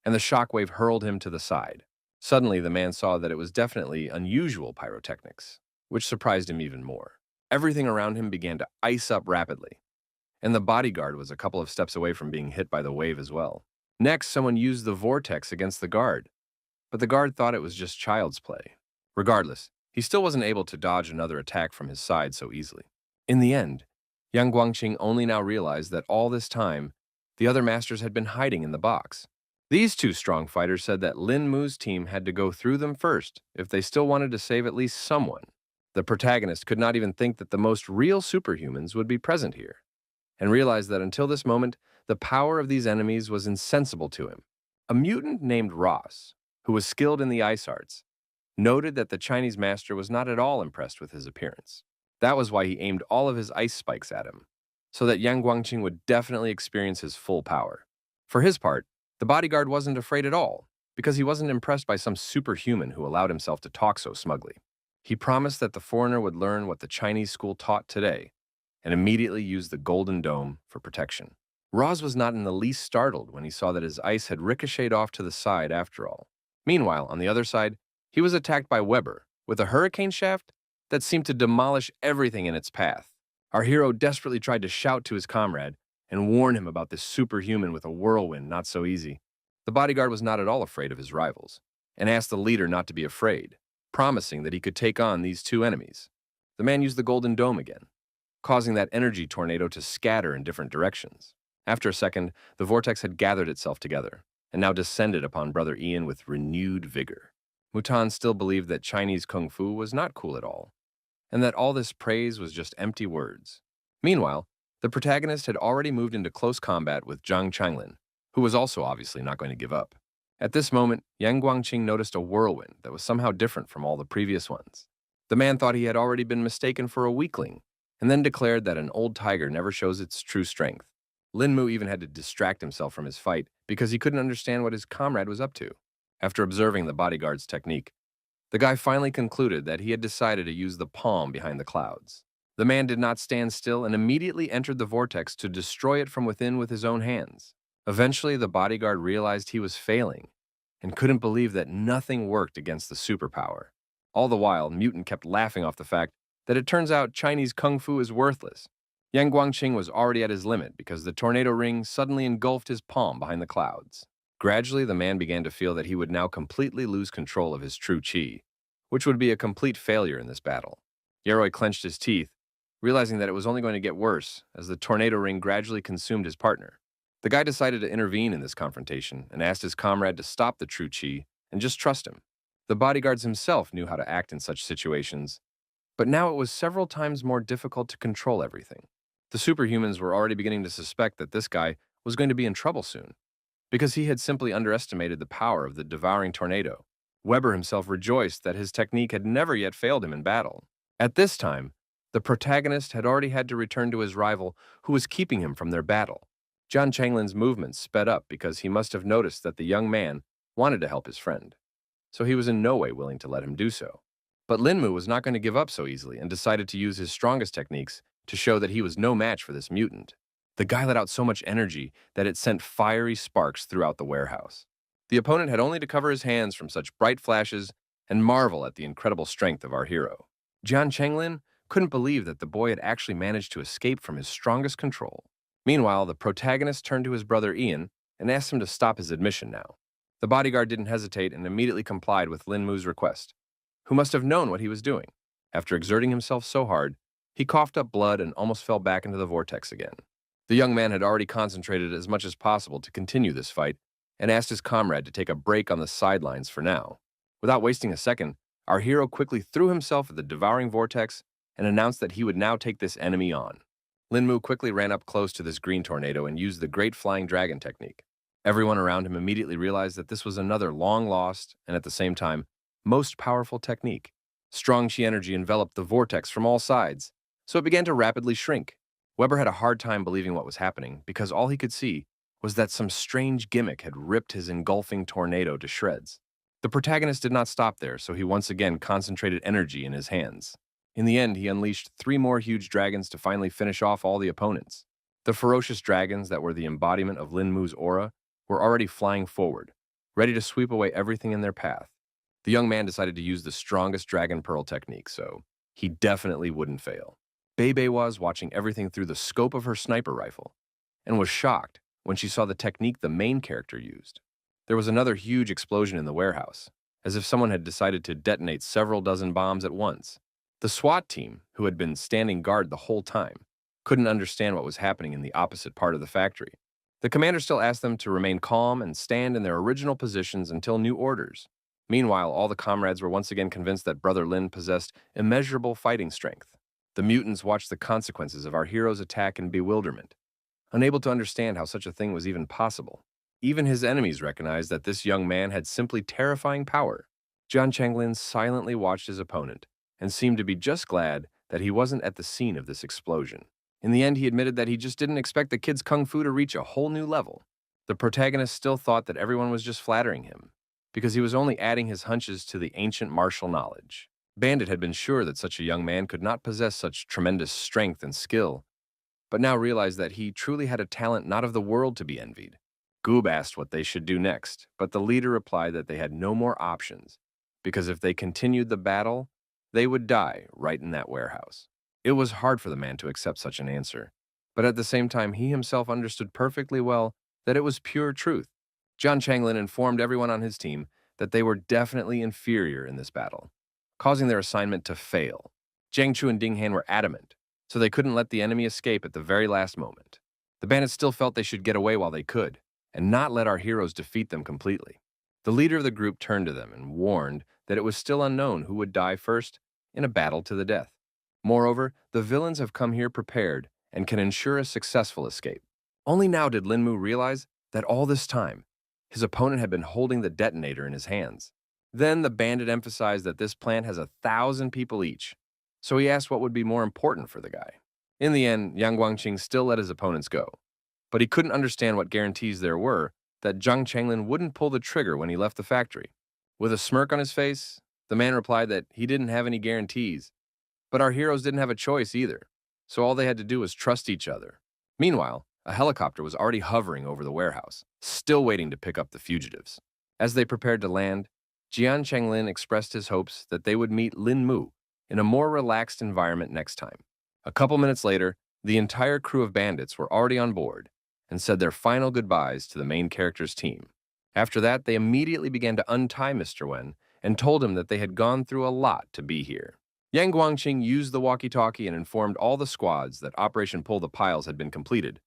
and the shockwave hurled him to the side. Suddenly, the man saw that it was definitely unusual pyrotechnics, which surprised him even more. Everything around him began to ice up rapidly, and the bodyguard was a couple of steps away from being hit by the wave as well. Next, someone used the vortex against the guard, but the guard thought it was just child's play. Regardless, he still wasn't able to dodge another attack from his side so easily. In the end, Yang Guangqing only now realized that all this time, the other masters had been hiding in the box. These two strong fighters said that Lin Mu's team had to go through them first if they still wanted to save at least someone. The protagonist could not even think that the most real superhumans would be present here, and realized that until this moment, the power of these enemies was insensible to him. A mutant named Ross, who was skilled in the ice arts, noted that the Chinese master was not at all impressed with his appearance. That was why he aimed all of his ice spikes at him, so that Yang Guangqing would definitely experience his full power. For his part, the bodyguard wasn't afraid at all, because he wasn't impressed by some superhuman who allowed himself to talk so smugly. He promised that the foreigner would learn what the Chinese school taught today, and immediately used the golden dome for protection. Roz was not in the least startled when he saw that his ice had ricocheted off to the side after all. Meanwhile, on the other side, he was attacked by Weber with a hurricane shaft that seemed to demolish everything in its path. Our hero desperately tried to shout to his comrade and warn him about this superhuman with a whirlwind not so easy. The bodyguard was not at all afraid of his rivals, and asked the leader not to be afraid, promising that he could take on these two enemies. The man used the golden dome again, causing that energy tornado to scatter in different directions. After a second, the vortex had gathered itself together, and now descended upon Brother Ian with renewed vigor. Mutan still believed that Chinese kung fu was not cool at all, and that all this praise was just empty words. Meanwhile, the protagonist had already moved into close combat with Zhang Changlin, who was also obviously not going to give up. At this moment, Yang Guangqing noticed a whirlwind that was somehow different from all the previous ones. The man thought he had already been mistaken for a weakling, and then declared that an old tiger never shows its true strength. Lin Mu even had to distract himself from his fight because he couldn't understand what his comrade was up to. After observing the bodyguard's technique, the guy finally concluded that he had decided to use the palm behind the clouds. The man did not stand still and immediately entered the vortex to destroy it from within with his own hands. Eventually, the bodyguard realized he was failing and couldn't believe that nothing worked against the superpower. All the while, Mutant kept laughing off the fact that it turns out Chinese kung fu is worthless. Yang Guangqing was already at his limit because the tornado ring suddenly engulfed his palm behind the clouds. Gradually, the man began to feel that he would now completely lose control of his true chi, which would be a complete failure in this battle. Yaroi clenched his teeth, realizing that it was only going to get worse as the tornado ring gradually consumed his partner. The guy decided to intervene in this confrontation and asked his comrade to stop the true chi and just trust him. The bodyguards himself knew how to act in such situations, but now it was several times more difficult to control everything. The superhumans were already beginning to suspect that this guy was going to be in trouble soon, because he had simply underestimated the power of the devouring tornado. Weber himself rejoiced that his technique had never yet failed him in battle. At this time, the protagonist had already had to return to his rival who was keeping him from their battle. John Changlin's movements sped up because he must have noticed that the young man wanted to help his friend, so he was in no way willing to let him do so. But Linmu was not going to give up so easily and decided to use his strongest techniques to show that he was no match for this mutant. The guy let out so much energy that it sent fiery sparks throughout the warehouse. The opponent had only to cover his hands from such bright flashes and marvel at the incredible strength of our hero. Jian Chenglin couldn't believe that the boy had actually managed to escape from his strongest control. Meanwhile, the protagonist turned to his brother Ian and asked him to stop his admission now. The bodyguard didn't hesitate and immediately complied with Lin Mu's request, who must have known what he was doing. After exerting himself so hard, he coughed up blood and almost fell back into the vortex again. The young man had already concentrated as much as possible to continue this fight and asked his comrade to take a break on the sidelines for now. Without wasting a second, our hero quickly threw himself at the devouring vortex and announced that he would now take this enemy on. Lin Mu quickly ran up close to this green tornado and used the Great Flying Dragon technique. Everyone around him immediately realized that this was another long-lost and at the same time most powerful technique. Strong chi energy enveloped the vortex from all sides, so it began to rapidly shrink. Weber had a hard time believing what was happening because all he could see was that some strange gimmick had ripped his engulfing tornado to shreds. The protagonist did not stop there, so he once again concentrated energy in his hands. In the end, he unleashed 3 more huge dragons to finally finish off all the opponents. The ferocious dragons that were the embodiment of Lin Mu's aura were already flying forward, ready to sweep away everything in their path. The young man decided to use the strongest dragon pearl technique, so he definitely wouldn't fail. Bebe was watching everything through the scope of her sniper rifle and was shocked when she saw the technique the main character used. There was another huge explosion in the warehouse, as if someone had decided to detonate several dozen bombs at once. The SWAT team, who had been standing guard the whole time, couldn't understand what was happening in the opposite part of the factory. The commander still asked them to remain calm and stand in their original positions until new orders. Meanwhile, all the comrades were once again convinced that Brother Lin possessed immeasurable fighting strength. The mutants watched the consequences of our hero's attack in bewilderment, unable to understand how such a thing was even possible. Even his enemies recognized that this young man had simply terrifying power. Jian Chenglin silently watched his opponent and seemed to be just glad that he wasn't at the scene of this explosion. In the end, he admitted that he just didn't expect the kid's kung fu to reach a whole new level. The protagonist still thought that everyone was just flattering him, because he was only adding his hunches to the ancient martial knowledge. Bandit had been sure that such a young man could not possess such tremendous strength and skill, but now realized that he truly had a talent not of the world to be envied. Goob asked what they should do next, but the leader replied that they had no more options, because if they continued the battle, they would die right in that warehouse. It was hard for the man to accept such an answer, but at the same time he himself understood perfectly well that it was pure truth. Jian Chenglin informed everyone on his team that they were definitely inferior in this battle, causing their assignment to fail. Jiang Chu and Ding Han were adamant, so they couldn't let the enemy escape at the very last moment. The bandits still felt they should get away while they could, and not let our heroes defeat them completely. The leader of the group turned to them and warned that it was still unknown who would die first in a battle to the death. Moreover, the villains have come here prepared and can ensure a successful escape. Only now did Lin Mu realize that all this time, his opponent had been holding the detonator in his hands. Then the bandit emphasized that this plant has 1,000 people each, so he asked what would be more important for the guy. In the end, Yang Guangqing still let his opponents go, but he couldn't understand what guarantees there were that Jiang Chenglin wouldn't pull the trigger when he left the factory. With a smirk on his face, the man replied that he didn't have any guarantees, but our heroes didn't have a choice either, so all they had to do was trust each other. Meanwhile, a helicopter was already hovering over the warehouse, still waiting to pick up the fugitives. As they prepared to land, Jian Chenglin expressed his hopes that they would meet Lin Mu in a more relaxed environment next time. A couple minutes later, the entire crew of bandits were already on board and said their final goodbyes to the main character's team. After that, they immediately began to untie Mr. Wen and told him that they had gone through a lot to be here. Yang Guangqing used the walkie-talkie and informed all the squads that Operation Pull the Piles had been completed,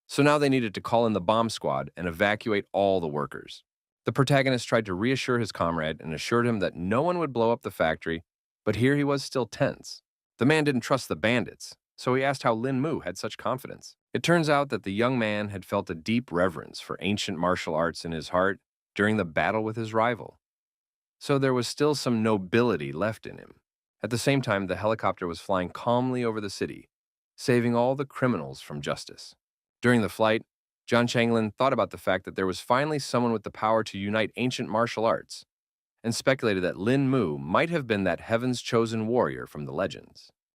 so now they needed to call in the bomb squad and evacuate all the workers. The protagonist tried to reassure his comrade and assured him that no one would blow up the factory, but here he was still tense. The man didn't trust the bandits, so he asked how Lin Mu had such confidence. It turns out that the young man had felt a deep reverence for ancient martial arts in his heart during the battle with his rival, so there was still some nobility left in him. At the same time, the helicopter was flying calmly over the city, saving all the criminals from justice. During the flight, John Changlin thought about the fact that there was finally someone with the power to unite ancient martial arts, and speculated that Lin Mu might have been that heaven's chosen warrior from the legends.